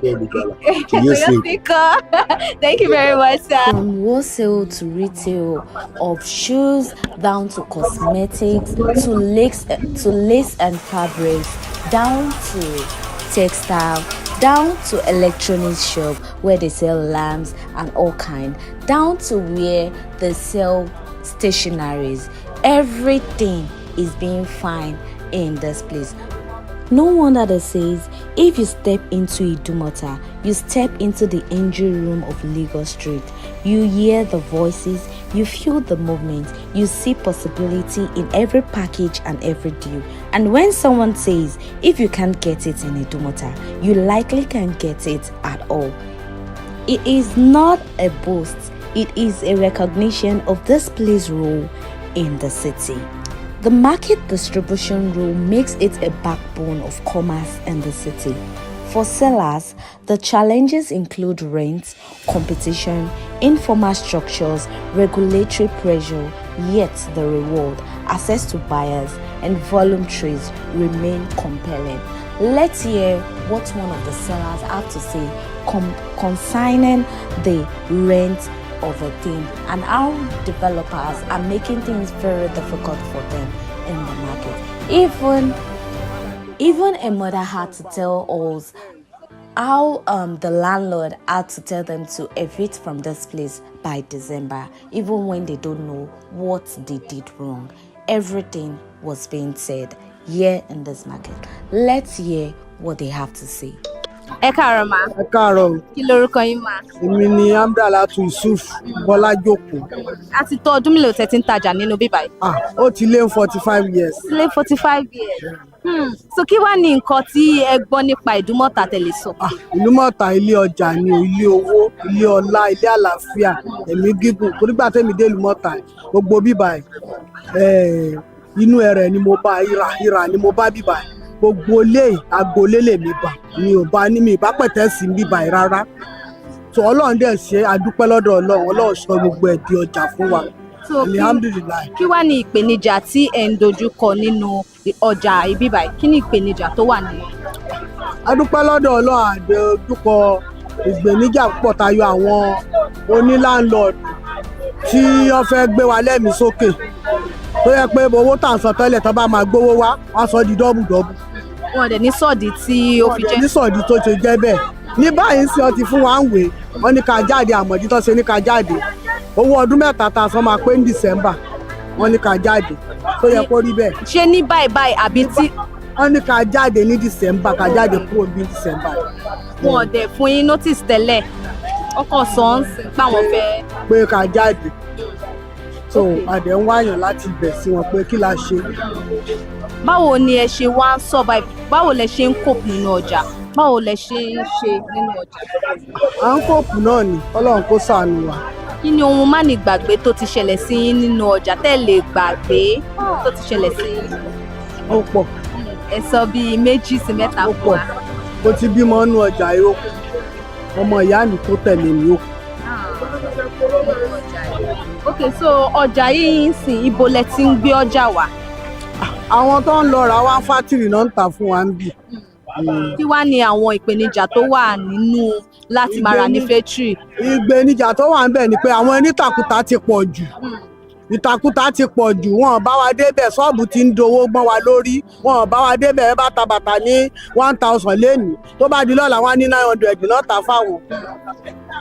Thank you very much, sir. From wholesale to retail, of shoes down to cosmetics, to lace and fabrics, down to textile, down to electronics shop where they sell lamps and all kind, down to where they sell stationaries. Everything is being fine in this place. No wonder that says, if you step into Idumota, you step into the engine room of Lagos Street. You hear the voices, you feel the movement, you see possibility in every package and every deal. And when someone says, if you can't get it in Idumota, you likely can't get it at all. It is not a boast, it is a recognition of this place's role in the city. The market distribution role makes it a backbone of commerce in the city. For sellers, the challenges include rent, competition, informal structures, regulatory pressure, yet the reward, access to buyers, and volume trades remain compelling. Let's hear what one of the sellers have to say concerning the rent of a thing and how developers are making things very difficult for them in the market. Even a mother had to tell us how the landlord had to tell them to evict from this place by December, even when they don't know what they did wrong. Everything was being said here in this market. Let's hear what they have to say. Ẹ káàárọ̀ ma. Ẹ káàárọ̀. Kí lorúkọ yín ma? Èmi ni Amdalatu Yusuf Bọ́lájókòó. A ti tó ọdún mélòó tẹ́ ti ń tajà nínú bíbá yìí? Ó ti lé 45 years. Ó ti lé 45 years. So kí wá ní nǹkan tí ẹ gbọ́ nípa Ìdúmọ̀tà tẹ́ lè sọ? Ìdúmọ̀tà ilé ọjà ni o, ilé owó, ilé ọlá, ilé àlàáfíà, ẹ̀mí gígùn. Torí gbà tẹ́mi dé Ìdúmọ̀tà gbogbo bíbá yìí inú ẹ̀rẹ̀ ni mo bá ìrà ni mo bá bíbá yìí. Gbogbo ilé agboolé lèmi bá mi ò bá ní mi ìbá pẹ̀tẹ́ sí bíbá yìí rárá. So Ọlọ́run dẹ̀ ṣe adúpẹ́ lọ́dọ̀ Ọlọ́run sọ gbogbo ẹ̀ di ọjà fún wa. Alhamdulilayi. Kí wá ní ìpèníjà tí ẹ ń dojúkọ nínú ọjà ibíbà yìí? Kí ni ìpèníjà tó wà nínú? Adúpẹ́ lọ́dọ̀ Ọlọ́run àdójúkọ ìpèníjà púpọ̀ tayọ àwọn oníláńlọ́ọ̀dù tí wọ́n fẹ́ gbé wa lẹ́mìí sókè tó yẹ pé owó tà ń san tẹ́lẹ̀ tó bá máa gbówó wá wọ́n sọ di dọ́bùdọ́bù. Wọn dẹ̀ ní sọ̀dí tí ó fi jẹ́. Wọ́n dẹ̀ ní sọ̀dí tó ṣe jẹ́ bẹ́ẹ̀. Ní báyìí sí ọtí fún wa ń wé wọ́n ní ká jáde àmọ̀dí tó ṣe ní ká jáde. Owó ọdún mẹ́ta ta sọ máa pé ní December wọ́n ní ká jáde tó yẹ kó rí bẹ́ẹ̀. Ṣé ní báyìí àbí tí. Wọ́n ní ká jáde ní December ká jáde kúrò ní December. Wọn dẹ̀ fún yín notice tẹ́lẹ̀ ọkọ̀ sọ́ọ̀nsì páwọn fẹ́. Pé ká jáde so àdé ń wáyàn láti bẹ̀ sí wọn pé kí la ṣe. Báwo ni ẹ ṣe wá ń survive? Báwo lẹ ṣe ń cope nínú ọjà? Báwo lẹ ṣe ń ṣe nínú ọjà? À ń cope náà ni Ọlọ́run kó ṣàánú wa. Kí ni ohun má ní gbàgbé tó ti ṣẹlẹ̀ sí yín nínú ọjà tẹ́ lè gbàgbé tó ti ṣẹlẹ̀ sí yín? Ó pọ̀. Ẹ sọ bíi 2 sí 3 fún wa. Mo ti bímọ nínú ọjà yìí ó kù. Ọmọ ìyá mi tó tẹ̀lé mi ó kù. Okay, so ọjà yìí ń sìn ibo lẹ ti ń gbé ọjà wá? Àwọn tó ń lọ ra wá fátìrì náà ń tà fún wa ń bì. Kí wá ní àwọn ìpèníjà tó wà nínú láti máa rà ní fẹ́tírì? Ìpèníjà tó wà ń bẹ̀ ni pé àwọn onítàkùtà ti pọ̀ jù. Ìtàkùtà ti pọ̀ jù, wọn bá wa débẹ̀ ṣọ́ọ̀bù ti ń dowó gbọ́n wa lórí, wọn bá wa débẹ̀ ẹ bá ta bàtà ní 1000 lénìí tó bá di lọ́la wá ní 900 náà ta fáwọn.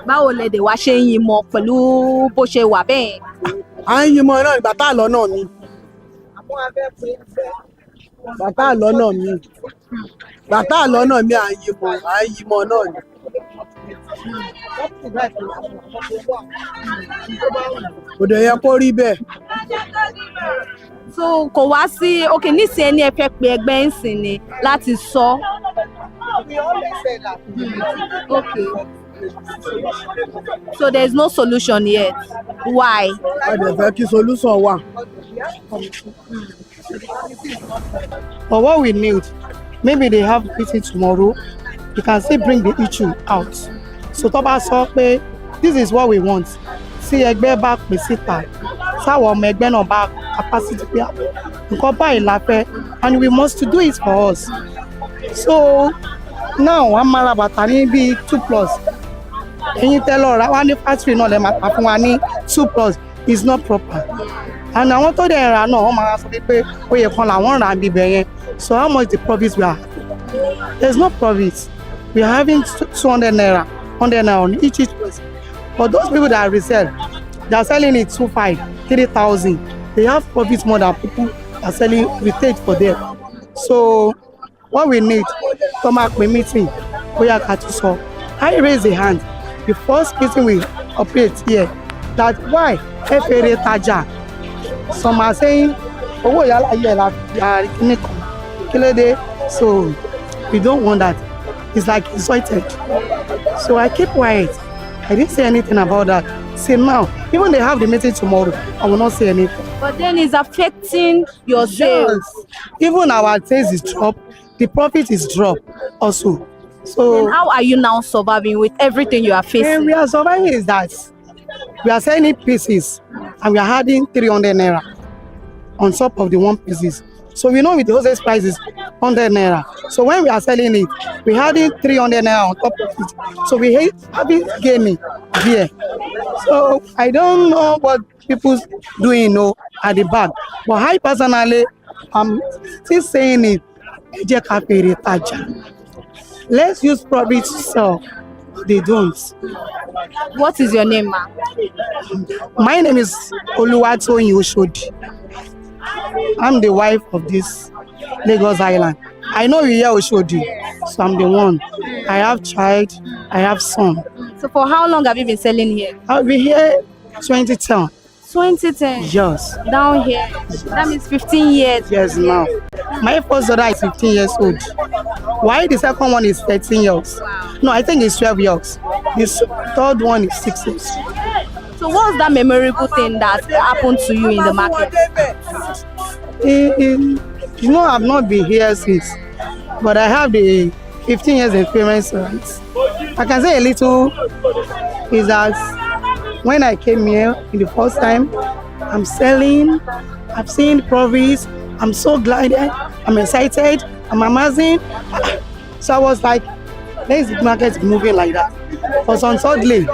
Báwo lẹ dẹ̀ wá ṣe ń yín mọ pẹ̀lú bó ṣe wà bẹ́ẹ̀? À ń yín mọ náà ìgbà tá lọ́nà mi. Bàtà lọ́nà mi. Bàtà lọ́nà mi à ń yín mọ náà ni. Kò dẹ̀ yẹ kó rí bẹ́ẹ̀. So kò wá sí okay nísìnyí ẹni ẹ fẹ́ pe ẹgbẹ́ ń sìn ni láti sọ. Okay. So there's no solution yet. Why? A dẹ̀ fẹ́ kí solution wà. But what we need, maybe they have meeting tomorrow, you can still bring the issue out. So tó bá sọ pé this is what we want. Tí ẹgbẹ́ bá pè síta, sáwọn ọmọ ẹgbẹ́ náà bá capacity pé nǹkan báyìí la fẹ́ and we must do it for us. So now wọ́n máa ra bàtà ní bíi 2+. Ẹ̀yin tẹ́lọ̀ ra wá ní factory náà lè máa ta fún wa ní 2+ is not proper. And àwọn tó dẹ̀ ra náà wọ́n máa sọ pé oyè kan làwọn rà bíbẹ̀ yẹn. So how much the profit we are? There's no profit. We are having 200 naira, 100 naira on each place. But those people that resell, they are selling it 2,500, 3,000. They have profit more than people that are selling retail for them. So what we need, come back with meeting, Oya Katuso. I raise the hand. The first meeting we operate here, that why FRA Taja. Some are saying, oh, so we don't want that. It's like insulted. So I keep quiet. I didn't say anything about that. Say now, even they have the meeting tomorrow, I will not say anything. But then it's affecting your sales. Even our sales is drop, the profit is drop also. So then how are you now surviving with everything you are facing? we are surviving is that we are selling pieces and we are adding 300 naira on top of the one pieces. So we know with the wholesale price is 100 naira. So when we are selling it, we adding 300 naira on top of it. So we having gaining there. So I don't know what people doing at the back, but I personally, I'm still saying it. Let's use profit to sell. They don't. What is your name, ma? My name is Oluwatoyin Oshodi. I'm the wife of this Lagos Island. I know you hear Oshodi, so I'm the one. I have child, I have son. So for how long have you been selling here? I've been here 2010. 2010? Yes. Down here? That means 15 years. Yes, now. My first daughter is 15 years old. Why the second one is 13 years? No, I think it's 12 years. This third one is 6 years. So what's that memorable thing that happened to you in the market? I've not been here since, but I have the 15 years experience. I can say a little is that when I came here in the first time, I'm selling, I've seen profits, I'm so glad, I'm excited, I'm amazing. So I was like, let's the market moving like that. But on thirdly,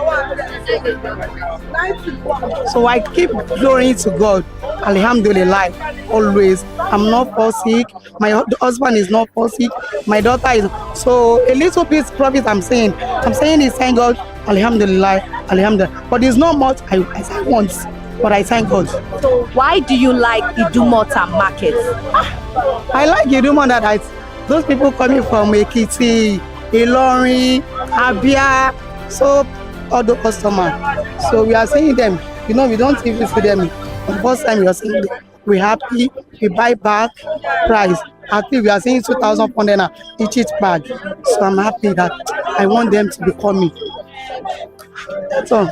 so I keep glorying to God. Alhamdulillah, always. I'm not fall sick. My husband is not fall sick. My daughter is. So a little bit profit I'm saying is thank God. Alhamdulillah, Alhamdulillah. But it's not much I want. But I thank God. So why do you like Idumota market? I like Idumota that those people coming from Ekiti, Ilorin, Abia, so all the customers. So we are seeing them. We don't even see them. The first time we are seeing them, we're happy. We buy back price. Actually, we are seeing 2,000 each bag. So I'm happy that I want them to be coming. That's all.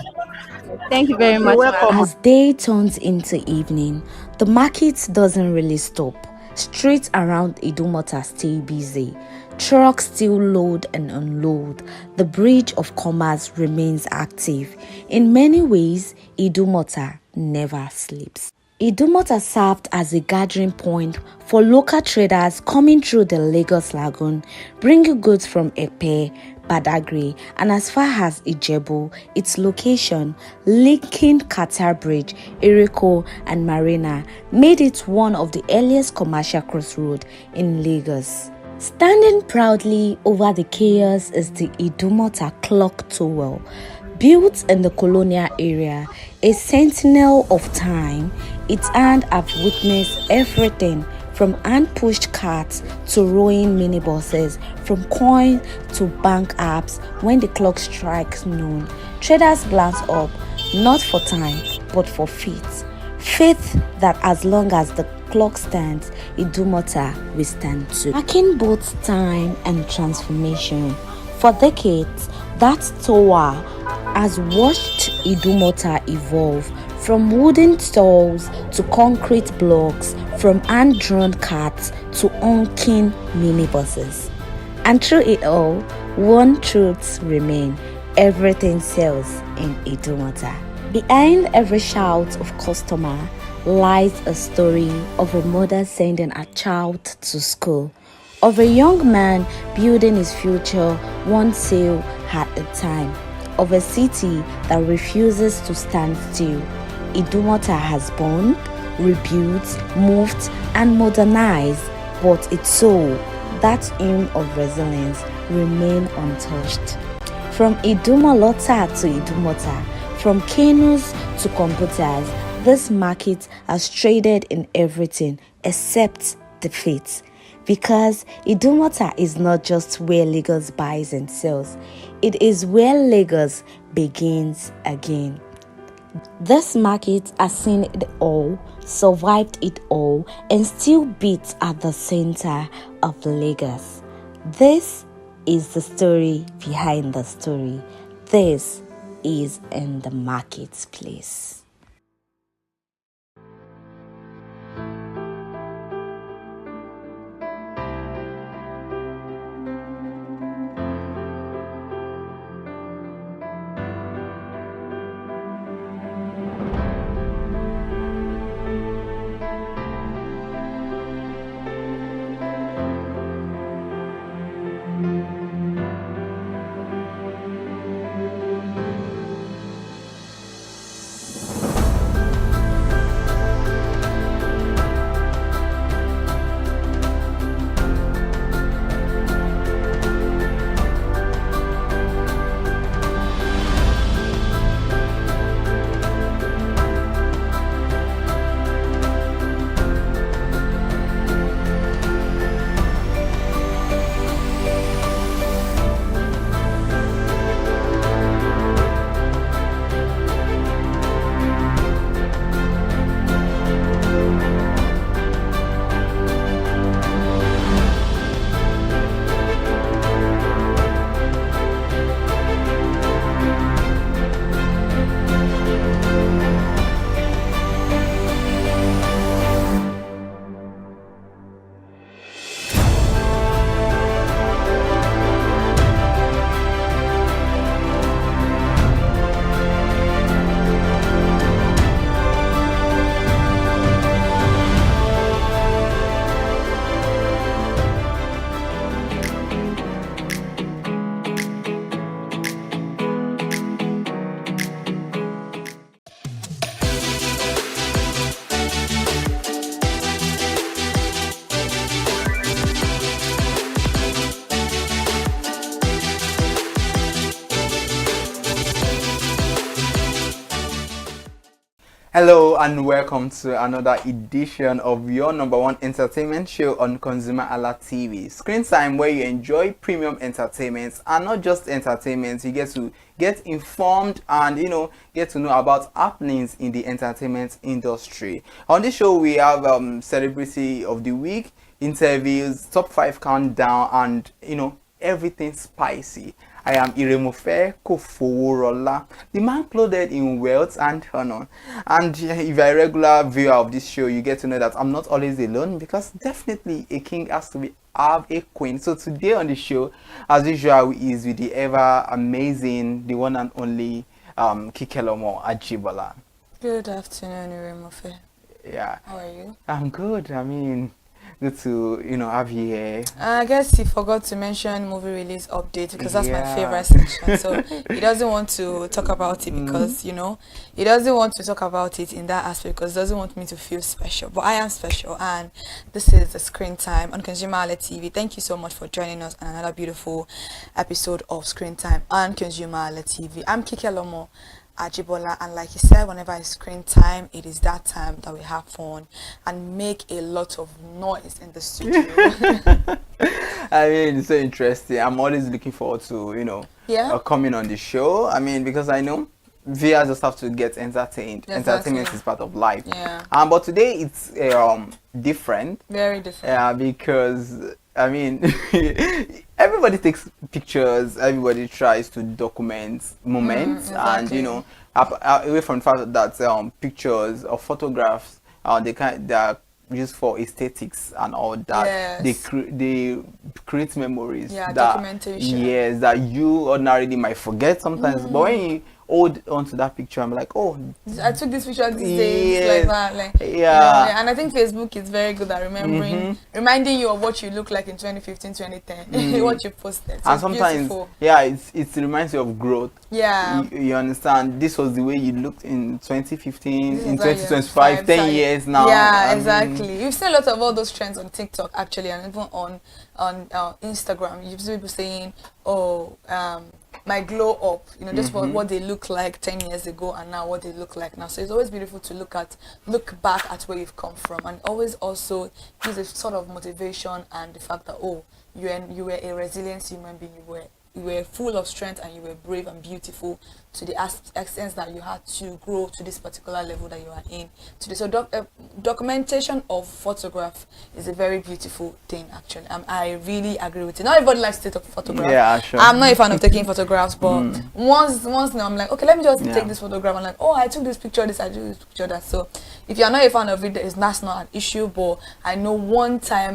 Thank you very much. As day turns into evening, the market doesn't really stop. Streets around Idumota stay busy. Trucks still load and unload. The bridge of commerce remains active. In many ways, Idumota never sleeps. Idumota served as a gathering point for local traders coming through the Lagos Lagoon, bringing goods from Epe, Badagry, and as far as Ijebu. Its location, linking Qatar Bridge, Iriko, and Marina, made it one of the earliest commercial crossroads in Lagos. Standing proudly over the chaos is the Idumota Clock Tower. Built in the colonial era, a sentinel of time, its hand have witnessed everything from hand-pushed carts to rowing minibuses, from coin to bank apps. When the clock strikes noon, traders glance up, not for time, but for faith. Faith that as long as the clock stands, Idumota will stand too. Marking both time and transformation. For decades, that tower has watched Idumota evolve from wooden stalls to concrete blocks, from hand-drawn carts to honking minibuses. And through it all, one truth remains: everything sells in Idumota. Behind every shout of customer lies a story of a mother sending a child to school, of a young man building his future one sale at a time, of a city that refuses to stand still. Idumota has born, rebuilt, moved, and modernized, but its soul, that hymn of resilience, remains untouched. From Idumota to Idumota, from canoes to computers, this market has traded in everything except defeat. Because Idumota is not just where Lagos buys and sells, it is where Lagos begins again. This market has seen it all, survived it all, and still beats at the center of Lagos. This is the story behind the story. This is in the marketplace. Hello and welcome to another edition of your number one entertainment show on ConsumerHalla TV. Screen time where you enjoy premium entertainment, and not just entertainment, you get to get informed and get to know about happenings in the entertainment industry. On this show we have celebrity of the week, interviews, top 5 countdown, and everything spicy. I am Iremofe Kofoworola, the man clothed in wealth and honor. And if you're a regular viewer of this show, you get to know that I'm not always alone, because definitely a king has to have a queen. So today on the show, as usual, is with the ever amazing, the one and only Kikelomo Ajibola. Good afternoon, Iremofe. Yeah. How are you? I'm good. I mean, good to have you here. I guess he forgot to mention movie release update, because that's my favorite section. So he doesn't want to talk about it because he doesn't want to talk about it in that aspect because he doesn't want me to feel special. But I am special, and this is the Screen Time on ConsumerHalla TV. Thank you so much for joining us on another beautiful episode of Screen Time on ConsumerHalla TV. I'm Kikelomo Ajibola, and like he said, whenever it's screen time, it is that time that we have fun and make a lot of noise in the studio. I mean, it's so interesting. I'm always looking forward to coming on the show. I mean, because I know viewers just have to get entertained. Exactly. Entertainment is part of life. Yeah. But today it's different. Very different. Yeah, because I mean, everybody takes pictures. Everybody tries to document moments, exactly. and away from the fact that pictures or photographs, they are used for aesthetics and all that. Yes. They create memories. Yeah, that, documentation. Yes, that you ordinarily might forget sometimes, but when you hold onto that picture, I'm like, oh, I took this picture these days, like that, and I think Facebook is very good at reminding you of what you look like in 2015, 2010, what you posted. So and sometimes, beautiful. it reminds you of growth. Yeah, you understand. This was the way you looked in 2015, in 2025, 10 years now. Yeah, exactly. You've seen a lot of all those trends on TikTok actually, and even on Instagram. You've seen people saying, "Oh, my glow up," just what they look like 10 years ago and now what they look like now. So it's always beautiful to look back at where you've come from, and always also gives a sort of motivation and the fact that you were a resilient human being, you were full of strength, and you were brave and beautiful to the extent that you had to grow to this particular level that you are in today. So documentation of photograph is a very beautiful thing, actually. I really agree with it. Not everybody likes to take photographs. Yeah, sure. I'm not a fan of taking photographs, but once now I'm like, okay, let me just take this photograph. I'm like, oh, I took this picture, this, I took this picture, that. So if you're not a fan of it, that's not an issue. But I know once a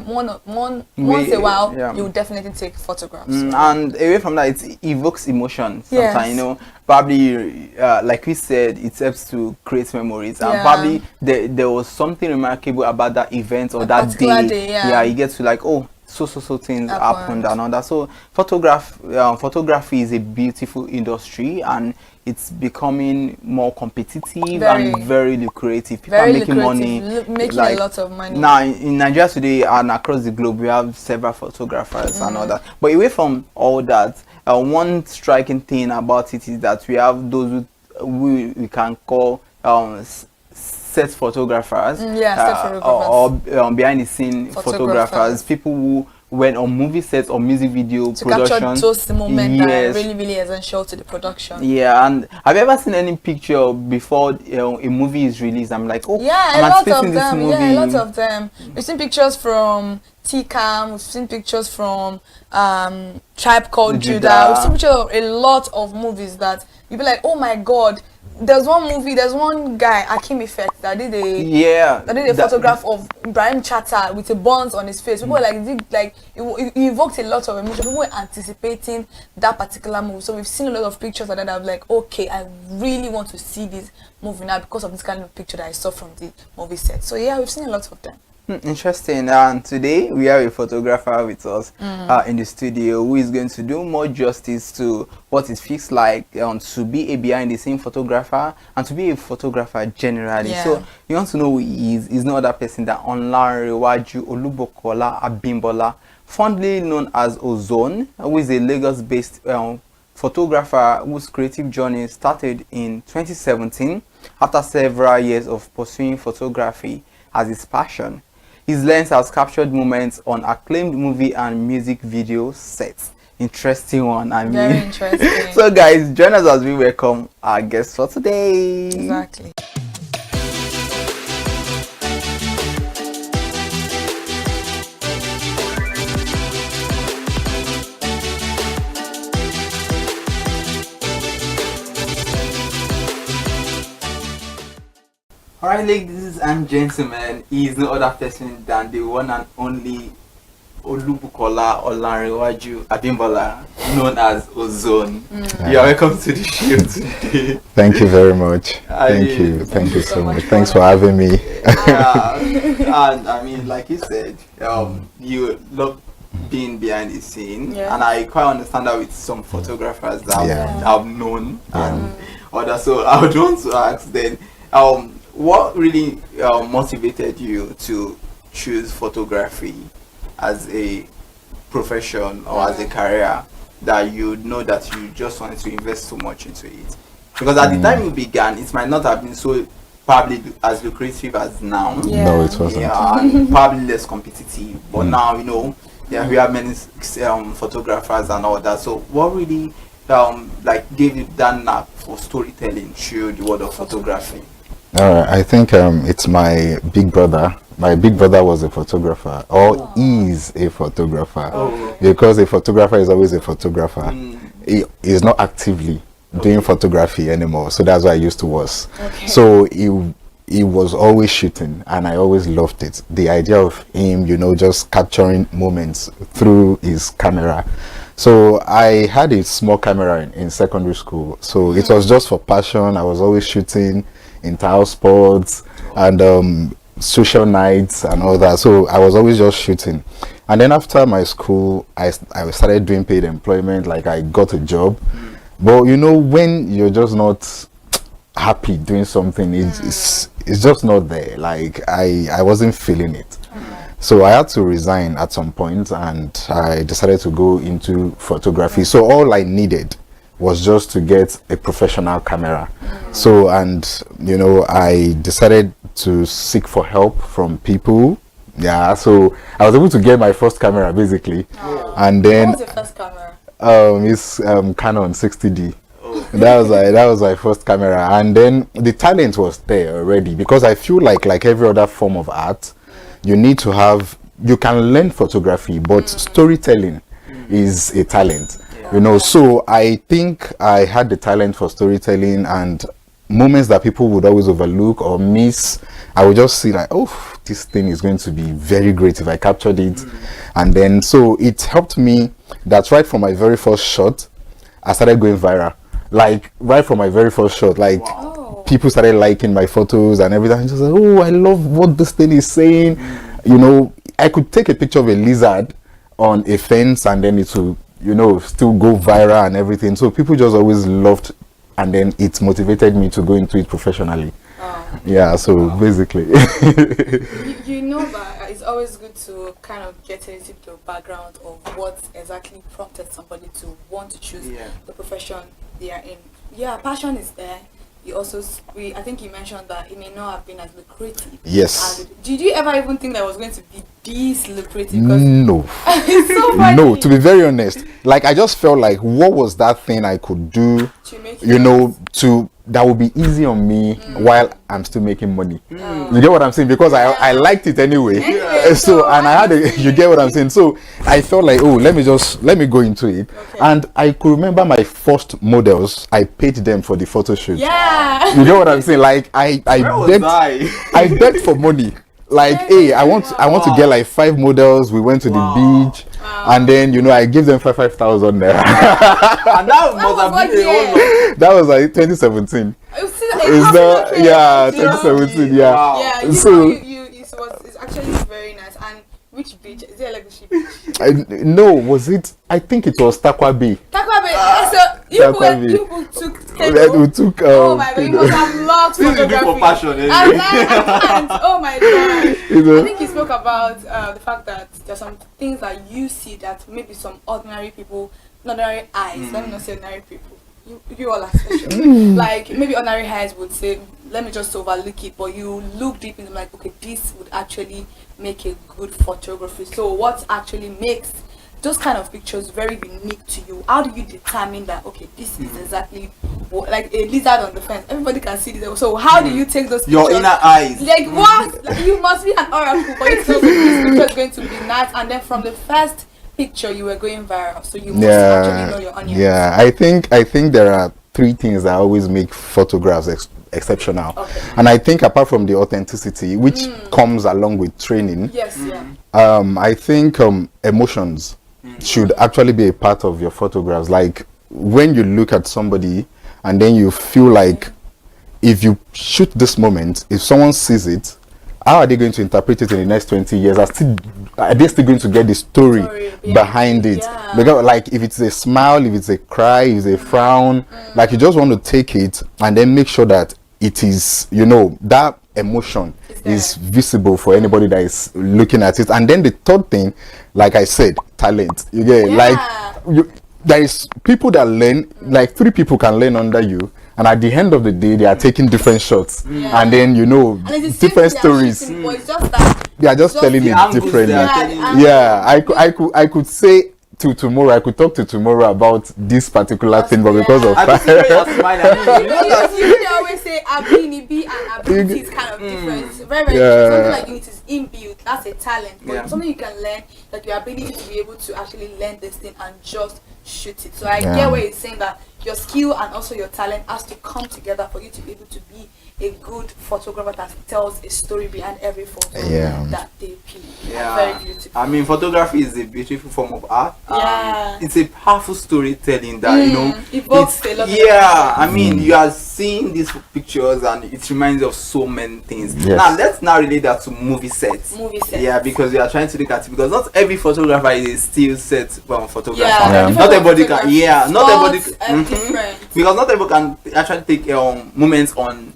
while, you definitely take photographs. And away from that, it evokes emotion sometimes. Yes. You know, probably like we said, it helps to create memories. And probably there was something remarkable about that event or that day. Yeah, you get to like, oh, so things happened and all that. So photography is a beautiful industry, and it's becoming more competitive and very lucrative. People are making money, making a lot of money. Now in Nigeria today and across the globe, we have several photographers and all that. But away from all that, one striking thing about it is that we have those who we can call set photographers, or behind the scene photographers, people who went on movie sets or music video to production. capture those moments that are really essential to the production. Yeah, and have you ever seen any picture before a movie is released? I'm like, oh, yeah, I'm a lot of this them. movie. Yeah, a lot of them. We've seen pictures from TCAM, we've seen pictures from Tribe Called Judah. We've seen pictures of a lot of movies that you'd be like, oh my god. There's one guy, Akim Effect, that did a photograph of Ibrahim Chatta with a buns on his face. People were like, it evoked a lot of emotion. People were anticipating that particular movie. So we've seen a lot of pictures of that. I'm like, okay, I really want to see this movie now because of this kind of picture that I saw from the movie set. So yeah, we've seen a lot of them. Interesting. And today we have a photographer with us in the studio who is going to do more justice to what it feels like to be a behind the scene photographer and to be a photographer generally. So you want to know who he is. He's no other person than Olanrewaju Olubokola Abimbola, fondly known as Ozone, who is a Lagos-based photographer whose creative journey started in 2017 after several years of pursuing photography as his passion. His lens has captured moments on acclaimed movie and music video sets. Interesting one, I mean. Very interesting. So guys, join us as we welcome our guest for today. Exactly. Alright, ladies and gentlemen, he is no other person than the one and only Olubukola Olanrewaju Abimbola, known as Ozone. You are welcome to the show today. Thank you very much. Thank you so much. Thanks for having me. And I mean, like you said, you love being behind the scene, and I quite understand that with some photographers that I've known and others. So I would want to ask then, what really motivated you to choose photography as a profession or as a career, that you know that you just wanted to invest so much into it? Because at the time you began, it might not have been so probably as lucrative as now. No, it wasn't. Yeah, and probably less competitive. But now, you know, we have many photographers and all that. So what really like gave you that knack for storytelling through the world of photography? I think it's my big brother. My big brother was a photographer, or is a photographer, because a photographer is always a photographer. He is not actively doing photography anymore, so that's why I used to was. So he was always shooting, and I always loved it. The idea of him, you know, just capturing moments through his camera. So I had a small camera in secondary school, so it was just for passion. I was always shooting inter-house sports and social nights and all that, so I was always just shooting. And then after my school, I started doing paid employment, like I got a job. But you know, when you're just not happy doing something, it's just not there. Like I wasn't feeling it. So I had to resign at some point, and I decided to go into photography. So all I needed was just to get a professional camera. So, and you know, I decided to seek for help from people. So I was able to get my first camera basically. And then what was your first camera? It's Canon 60D. that was my first camera, and then the talent was there already, because I feel like every other form of art, you need to have, you can learn photography, but storytelling is a talent, you know. So I think I had the talent for storytelling, and moments that people would always overlook or miss, I would just see like, oh, this thing is going to be very great if I captured it. And then so it helped me that right from my very first shot I started going viral. Like right from my very first shot, like people started liking my photos and everything. I just like, oh, I love what this thing is saying. You know, I could take a picture of a lizard on a fence and then it will, you know, still go viral and everything. So people just always loved, and then it motivated me to go into it professionally. Yeah, so basically. you know that it's always good to kind of get into the background of what exactly prompted somebody to want to choose the profession they are in. Yeah, passion is there. You also, I think you mentioned that it may not have been as lucrative. Yes. And did you ever even think that it was going to be this lucrative? No. It's so funny. No, to be very honest, like I just felt like, what was that thing I could do, you know, that would be easy on me while I'm still making money. You get what I'm saying? Because I liked it anyway. So and I had you get what I'm saying? So I felt like, oh, let me go into it. And I could remember my first models, I paid them for the photo shoot. Yeah. You get what I'm saying? Like I begged for money. Like, hey, I want to get like 5 models. We went to the beach, and then, you know, I gave them 5,000 there. And that must have been that was like 2017. It's 2017. Yeah. Yeah. So It's actually very nice. And which beach? Is it like the beach? No, was it? I think it was Takwa Bay. Takwa Bay. So you took. We took. Oh my god! You must have loved photography. For passion, I can't. Oh my god! You know? I think you spoke about the fact that there's some things that you see that maybe some ordinary people, not ordinary eyes. Let me not say ordinary people. You all are special. Like maybe ordinary eyes would say, let me just overlook it, but you look deep into like, okay, this would actually make a good photography. So what actually makes those kind of pictures very unique to you? How do you determine that, okay, this is exactly what, like a lizard on the fence, everybody can see this? So how do you take those pictures? Your inner eyes. Like what? Like, you must be an oracle for you to know this picture is going to be nice, and then from the first picture you were going viral, so you must actually know your onions. Yeah, I think there are 3 things that always make photographs exceptional. And I think apart from the authenticity, which comes along with training, I think emotions should actually be a part of your photographs. Like when you look at somebody and then you feel like, if you shoot this moment, if someone sees it, how are they going to interpret it in the next 20 years? Are they still going to get the story behind it? Because like if it's a smile, if it's a cry, if it's a frown, like you just want to take it and then make sure that it is, you know, that emotion is visible for anybody that is looking at it. And then the third thing, like I said, talent. You get like there is people that learn, like 3 people can learn under you, and at the end of the day they are taking different shots, and then, you know, different stories. They are just telling it differently. I could say to tomorrow, I could talk to tomorrow about this particular thing, but because of you always say ability and ability is kind of different. It's very something like it is inbuilt. That's a talent, but something you can learn, like your ability to be able to actually learn this thing and just shoot it. So I get where you're saying that your skill and also your talent has to come together for you to be able to be a good photographer that tells a story behind every photo that they pick. Very beautiful. I mean, photography is a beautiful form of art. It's a powerful storytelling that, you know, evokes a lot of I mean, you are seeing these pictures and it reminds you of so many things. Now, let's now relate that to movie sets. Yeah, because we are trying to look at it, because not every photographer is a still set photographer. Not everybody can, not everybody because not everybody can actually take moments on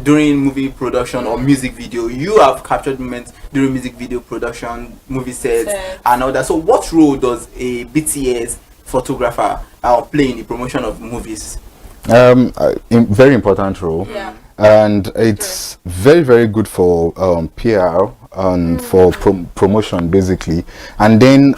during movie production or music video. You have captured moments during music video production, movie sets, and all that. So what role does a BTS photographer play in the promotion of movies? Very important role. And it's very, very good for PR and for promotion, basically. And then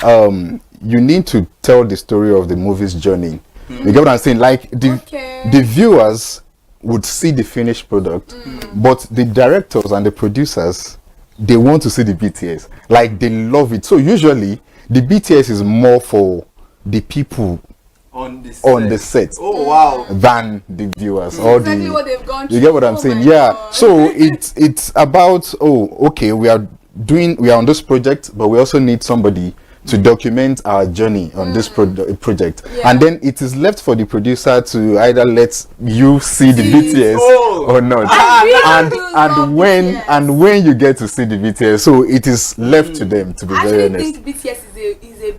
you need to tell the story of the movie's journey. You get what I'm saying? Like the viewers would see the finished product, but the directors and the producers, they want to see the BTS. Like they love it. So usually the BTS is more for the people on the set. Oh wow! Than the viewers or exactly what they've gone through. You get what I'm saying? Yeah. God. So it's about, oh, okay, we are on this project, but we also need somebody to document our journey on this project, and then it is left for the producer to either let you see the BTS or not, and when you get to see the BTS, so it is left to them, to be very honest. I think BTS is a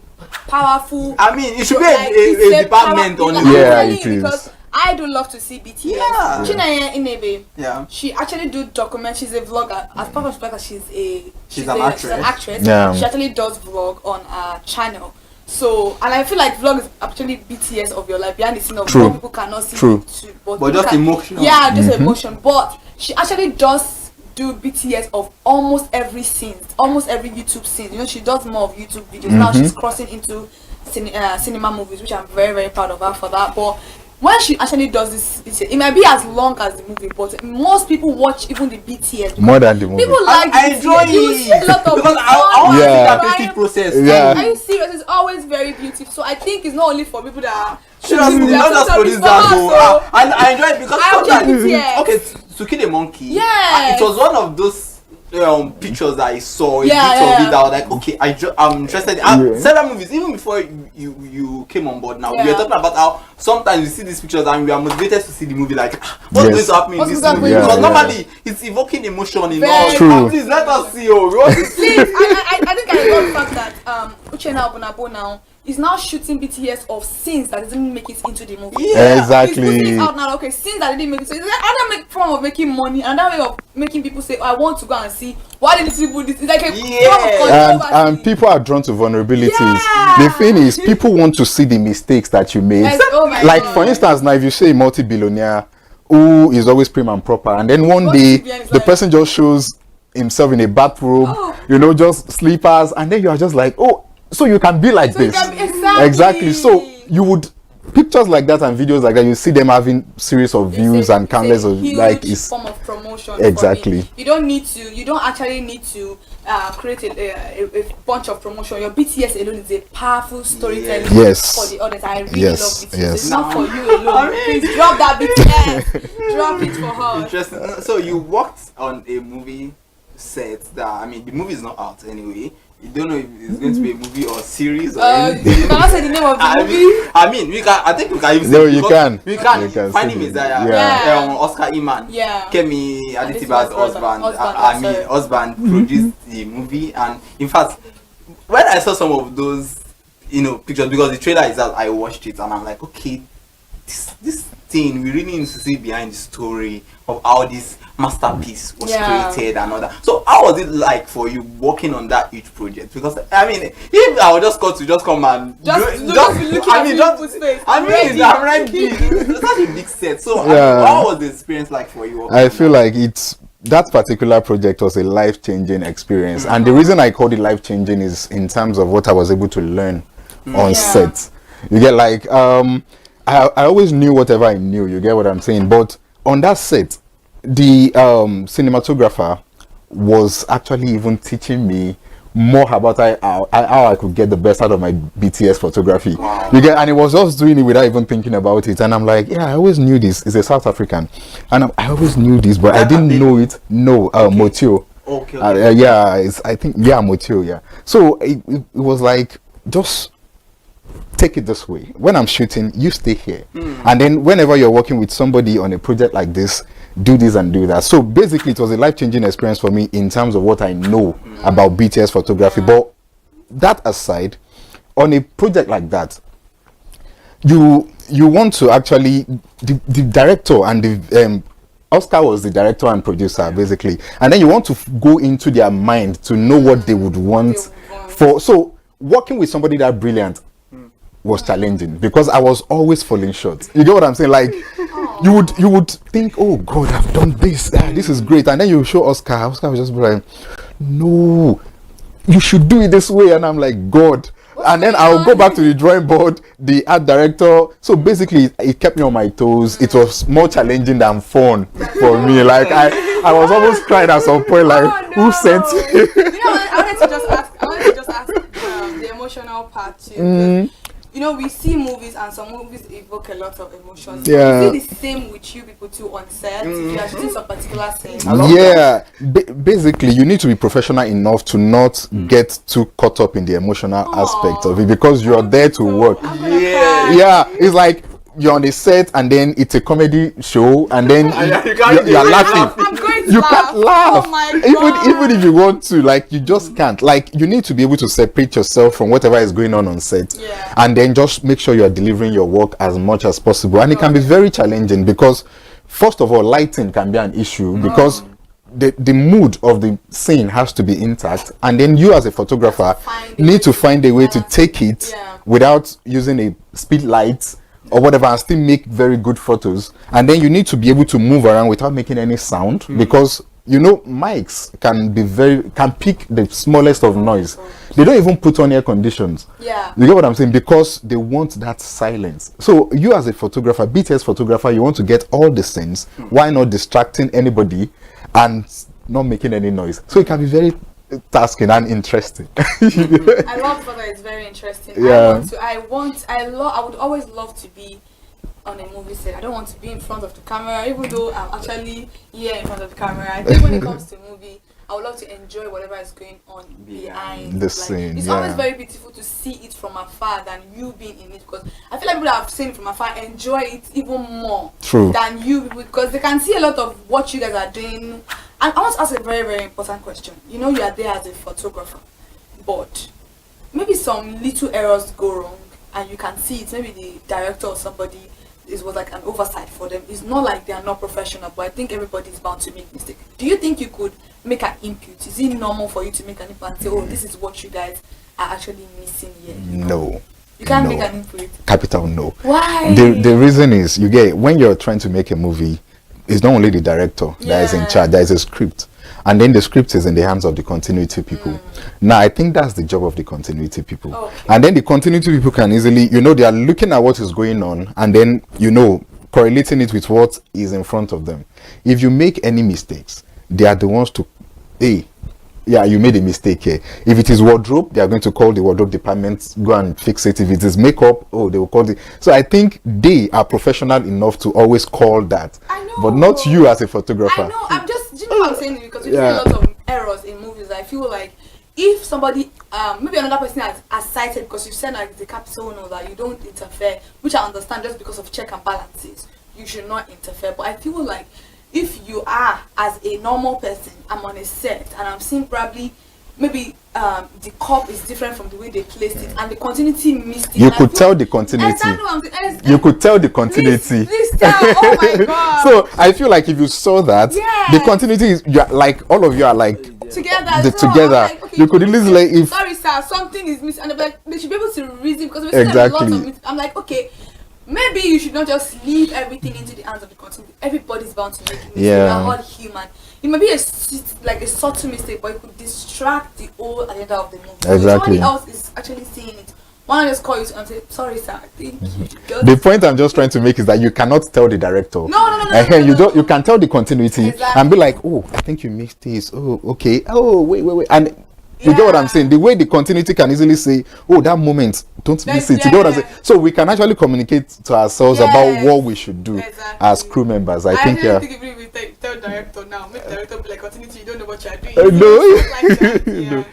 powerful. I mean, it should be a department on it. Yeah, it is. Because I do love to see BTS. Yeah. Chinaya Inebe. Yeah. She actually do documents. She's a vlogger. As part of the she's an actress. Yeah. She actually does vlog on her channel. So, and I feel like vlog is actually BTS of your life, behind the scene of what people cannot see. But just emotional. Yeah, just emotion. But she actually does do BTS of almost every scene, almost every YouTube scene. You know, she does more of YouTube videos. Now she's crossing into cinema movies, which I'm very, very proud of her for that. But when she actually does this, it might be as long as the movie, but most people watch even the BTS more than the movie. People like I enjoy it because I want to see that creative process. Yeah. Are you serious? It's always very beautiful. So I think it's not only for people that are not just produce that though. I enjoy it because BTS. Okay, to kill a monkey. Yeah. It was one of those pictures that I saw, a bit of it, I was like, okay, I'm interested. Several movies, even before you came on board now, we were talking about how sometimes you see these pictures and we are motivated to see the movie, like, what's going to happen in this movie? Because normally it's evoking emotion in all. Please let us see. We want to see. I think I love the fact that Uchenna Obunabo now is now shooting BTS of scenes that didn't make it into the movie. Yeah, exactly. He's putting it out now. Okay, scenes that didn't make it. So it's another form of making money, another way of making people say, oh, I want to go and see. Why did these people do this? It's like a form of controversy. And people are drawn to vulnerabilities. Yeah. The thing is, people want to see the mistakes that you made. Like, for instance, now if you say a multi-billionaire who is always prim and proper, and then one day the person just shows himself in a bathrobe, you know, just slippers, and then you are just like, oh, so you can be like this. Exactly. So you would, pictures like that and videos like that, you see them having series of views and countless of, like, it's form of promotion. Exactly. You don't actually need to create a bunch of promotion. Your BTS alone is a powerful storytelling for the audience. I really love BTS. It's not for you alone. Please drop that BTS. Drop it for her. Interesting. So you worked on a movie set that, I mean, the movie is not out anyway. You don't know if it's going to be a movie or series or anything. You cannot say the name of the movie. I mean, I think we can even say. No, you can. We can. Find him is Oscar Iman. Yeah. Kemi Adetiba's husband produced the movie, and in fact, when I saw some of those, pictures, because the trailer is out, I watched it and I'm like, okay, this thing, we really need to see behind the story of how this masterpiece was created and all that. So how was it like for you working on that huge project? Because I mean, if I would just come and I'm ready. It's such a big set. So I mean, how was the experience like for you? I feel like that particular project was a life-changing experience, and the reason I called it life-changing is in terms of what I was able to learn on set. You get, like, I always knew whatever I knew, you get what I'm saying, but on that set, the cinematographer was actually even teaching me more about how I could get the best out of my BTS photography. You get, and he was just doing it without even thinking about it, and I'm like, yeah, I always knew this. He's a South African, and I always knew this, but I didn't know it. No, Motio. Okay. I think Motio. Yeah. So it was like, just take it this way. When I'm shooting, you stay here, and then whenever you're working with somebody on a project like this, do this and do that. So basically, it was a life-changing experience for me in terms of what I know about BTS photography. But that aside, on a project like that, you want to actually, the director and the Oscar was the director and producer basically, and then you want to go into their mind to know what they would want for. So working with somebody that brilliant was challenging because I was always falling short. You get what I'm saying? Like, you would think, oh God, I've done this. This is great, and then you show Oscar. Oscar was just like, no, you should do it this way, and I'm like, God, and then I'll go back to the drawing board, the art director. So basically, it kept me on my toes. It was more challenging than fun for me. Like I was almost crying at some point. Like, who sent me? I wanted to just ask the emotional part too. You know, we see movies and some movies evoke a lot of emotions. Yeah. Is it the same with you people too on set? If you are shooting some particular scene? Yeah. Basically, you need to be professional enough to not get too caught up in the emotional aspect of it, because you're there to work. Yeah. It's like you're on the set and then it's a comedy show and then you're laughing. You can't laugh. Oh my God. Even if you want to, like, you just can't. Like, you need to be able to separate yourself from whatever is going on set, and then just make sure you're delivering your work as much as possible. And it can be very challenging because, first of all, lighting can be an issue because the mood of the scene has to be intact, and then you as a photographer need to find a way to take it without using a speed light or whatever, and still make very good photos. And then you need to be able to move around without making any sound, because you know mics can pick the smallest of noise. They don't even put on air conditions. You get what I'm saying? Because they want that silence. So you as a photographer, BTS photographer, you want to get all the scenes. Why not distracting anybody and not making any noise? So it can be very tasking and interesting. I love that. It's very interesting. I would always love to be on a movie set. I don't want to be in front of the camera, even though I'm actually here in front of the camera. I think when it comes to movie, I would love to enjoy whatever is going on behind the scene. It's always very beautiful to see it from afar than you being in it, because I feel like people that have seen it from afar enjoy it even more than you, because they can see a lot of what you guys are doing. And I want to ask a very, very important question. You know, you are there as a photographer, but maybe some little errors go wrong and you can see it. Maybe the director or somebody, it was like an oversight for them. It's not like they are not professional, but I think everybody is bound to make mistakes. Do you think you could make an input? Is it normal for you to make an input and say, oh, this is what you guys are actually missing here? No. You can't make an input. Capital no. Why? The reason is, you get, when you're trying to make a movie, it's not only the director that is in charge. There is a script, and then the script is in the hands of the continuity people. Now I think that's the job of the continuity people. And then the continuity people can easily, you know, they are looking at what is going on and then, you know, correlating it with what is in front of them. If you make any mistakes, they are the ones to, yeah, you made a mistake here. If it is wardrobe, they are going to call the wardrobe department, go and fix it. If it is makeup, oh, they will call the. So I think they are professional enough to always call that. I know, but not you as a photographer. I know. I'm just, you know what I'm saying? Because we see a lot of errors in movies. I feel like if somebody, maybe another person has cited, because you said like the capital no, that you don't interfere, which I understand just because of check and balances, you should not interfere. But I feel like if you are, as a normal person, I'm on a set and I'm seeing probably maybe the cup is different from the way they placed it and the continuity missed it. You could tell the continuity. You could tell the continuity. Please tell. Oh my God. So I feel like if you saw that, the continuity is, like, all of you are like together. Like, okay, you could easily like, if sorry sir, something is missing, and like, they should be able to reason, because we're seeing a lot of it. I'm like, okay, maybe you should not just leave everything into the hands of the continuity. Everybody's bound to make mistakes. We're all human. It may be a subtle mistake, but it could distract the whole agenda of the movie. If somebody else is actually seeing it, why not just call you and say, sorry sir, I think the point I'm just trying to make is that you cannot tell the director. No. You can tell the continuity and be like, oh, I think you missed this. Oh, okay. Oh, wait. And you get what I'm saying? The way the continuity can easily say, oh, that moment, don't miss it. You get what I'm saying? So we can actually communicate to ourselves about what we should do as crew members. I think if we tell director now, make director be like, continuity, you don't know what you are doing.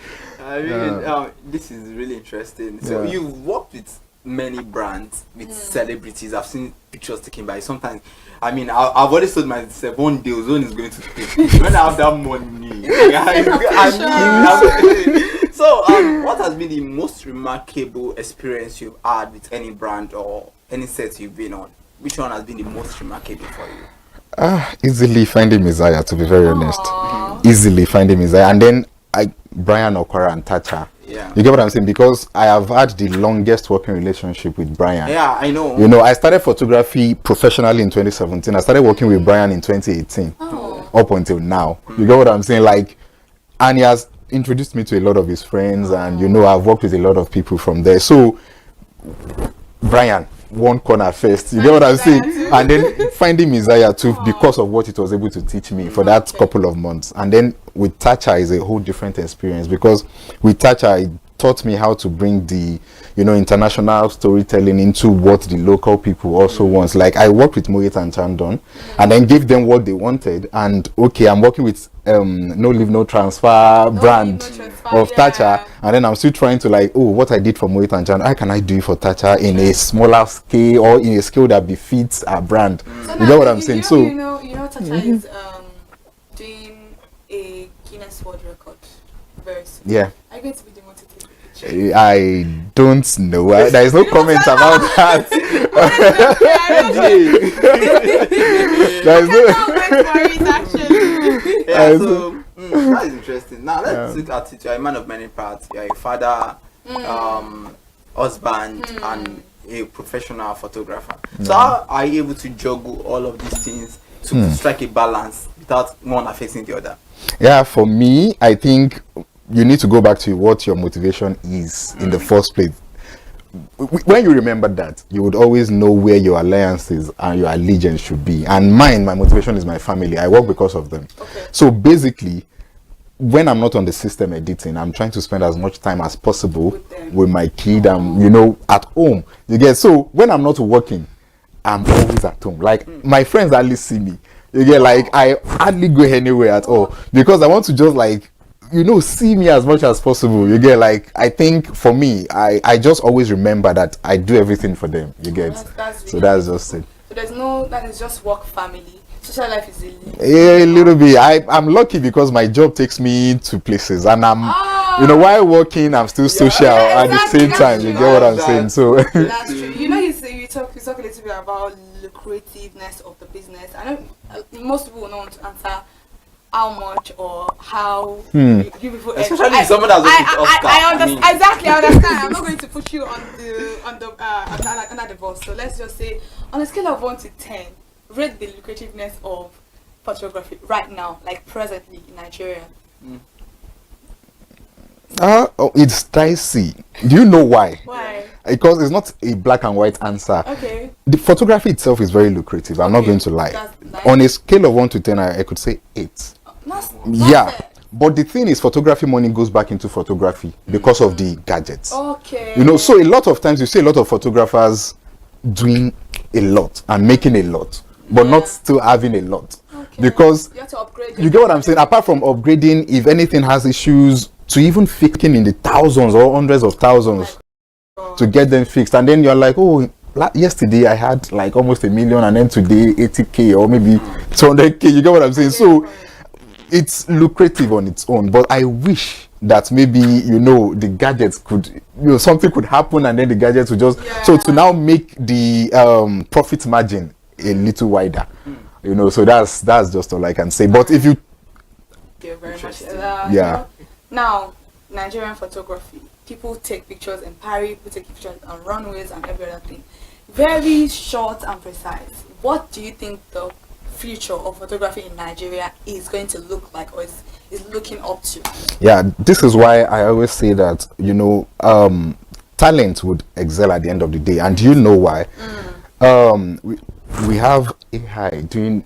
This is really interesting. So you've worked with many brands, with celebrities. I've seen pictures taken by sometimes. I mean, I've always told myself one day Ozone is going to pay. When I have that money, So, what has been the most remarkable experience you've had with any brand or any set you've been on? Which one has been the most remarkable for you? Easily finding Messiah, to be very honest. Easily finding Messiah. And then Brian Okora and Tacha. You get what I'm saying? Because I have had the longest working relationship with Brian. Yeah, I know. You know, I started photography professionally in 2017. I started working with Brian in 2018. Up until now. You get what I'm saying? Like, and he introduced me to a lot of his friends, and you know, I've worked with a lot of people from there. So Brian, one corner first, you get what I'm saying? And then finding Messiah too, because of what it was able to teach me for that couple of months. And then with Thatcher is a whole different experience, because with Thatcher it taught me how to bring the, you know, international storytelling into what the local people also want. Like I worked with Moet and Chandon, and then gave them what they wanted. And okay, I'm working with no leave no transfer brand of Thatcher, and then I'm still trying to like, oh, what I did for Moet and Chandon, how can I do it for Thatcher in a smaller scale, or in a scale that befits our brand? So you know what I'm saying? So you know Thatcher is doing a Guinness World Record very soon. yeah. Are you going to be the one to take the picture? I don't know. There is no comment about that. There is Yeah, so that is interesting. Now let's look at it. You're a man of many parts. You're a father, husband, and a professional photographer. So how are you able to juggle all of these things to strike a balance without one affecting the other? Yeah, for me, I think you need to go back to what your motivation is in the first place. When you remember that, you would always know where your alliances and your allegiance should be. And mine, my motivation is my family. I work because of them. So basically, when I'm not on the system editing, I'm trying to spend as much time as possible with my kid and, you know, at home. You get, so when I'm not working, I'm always at home. Like my friends hardly see me. You get, like I hardly go anywhere at all, because I want to just like, you know, see me as much as possible. You get, like I think for me, I just always remember that I do everything for them. You get, That's really so that's just it. So there's no, that is just work, family. Social life is A little bit. I'm lucky because my job takes me to places, and I'm, you know, while working, I'm still social at the same time. You get what I'm saying? So that's true. You know, you talk a little bit about lucrativeness of the business. I know most people will not want to answer how much or how you people especially someone that's I understand. Exactly, I understand. I'm not going to put you on the under the bus. So let's just say on a scale of 1 to 10, rate the lucrativeness of photography right now, like presently in Nigeria. it's dicey. Do you know why? Why? Because it's not a black and white answer. Okay. The photography itself is very lucrative. I'm not going to lie. On a scale of 1 to 10, I could say 8. Yeah. But the thing is, photography money goes back into photography because of the gadgets. Okay. You know, so a lot of times you see a lot of photographers doing a lot and making a lot, but not still having a lot. Because you have to upgrade. You get what I'm saying? Apart from upgrading, if anything has issues, to even fixing in the thousands or hundreds of thousands to get them fixed. And then you're like, oh, yesterday I had like almost $1 million, and then today 80K or maybe 200K. You get what I'm saying? So it's lucrative on its own, but I wish that maybe, you know, the gadgets could, you know, something could happen and then the gadgets would just, so to now make the profit margin a little wider, you know, so that's just all I can say. But if you, Thank you very much. yeah. Now, Nigerian photography, people take pictures in Paris, people take pictures on runways and every other thing. Very short and precise. What do you think the future of photography in Nigeria is going to look like, or is looking up to? Yeah, this is why I always say that, you know, talent would excel at the end of the day. And do you know why? We have AI doing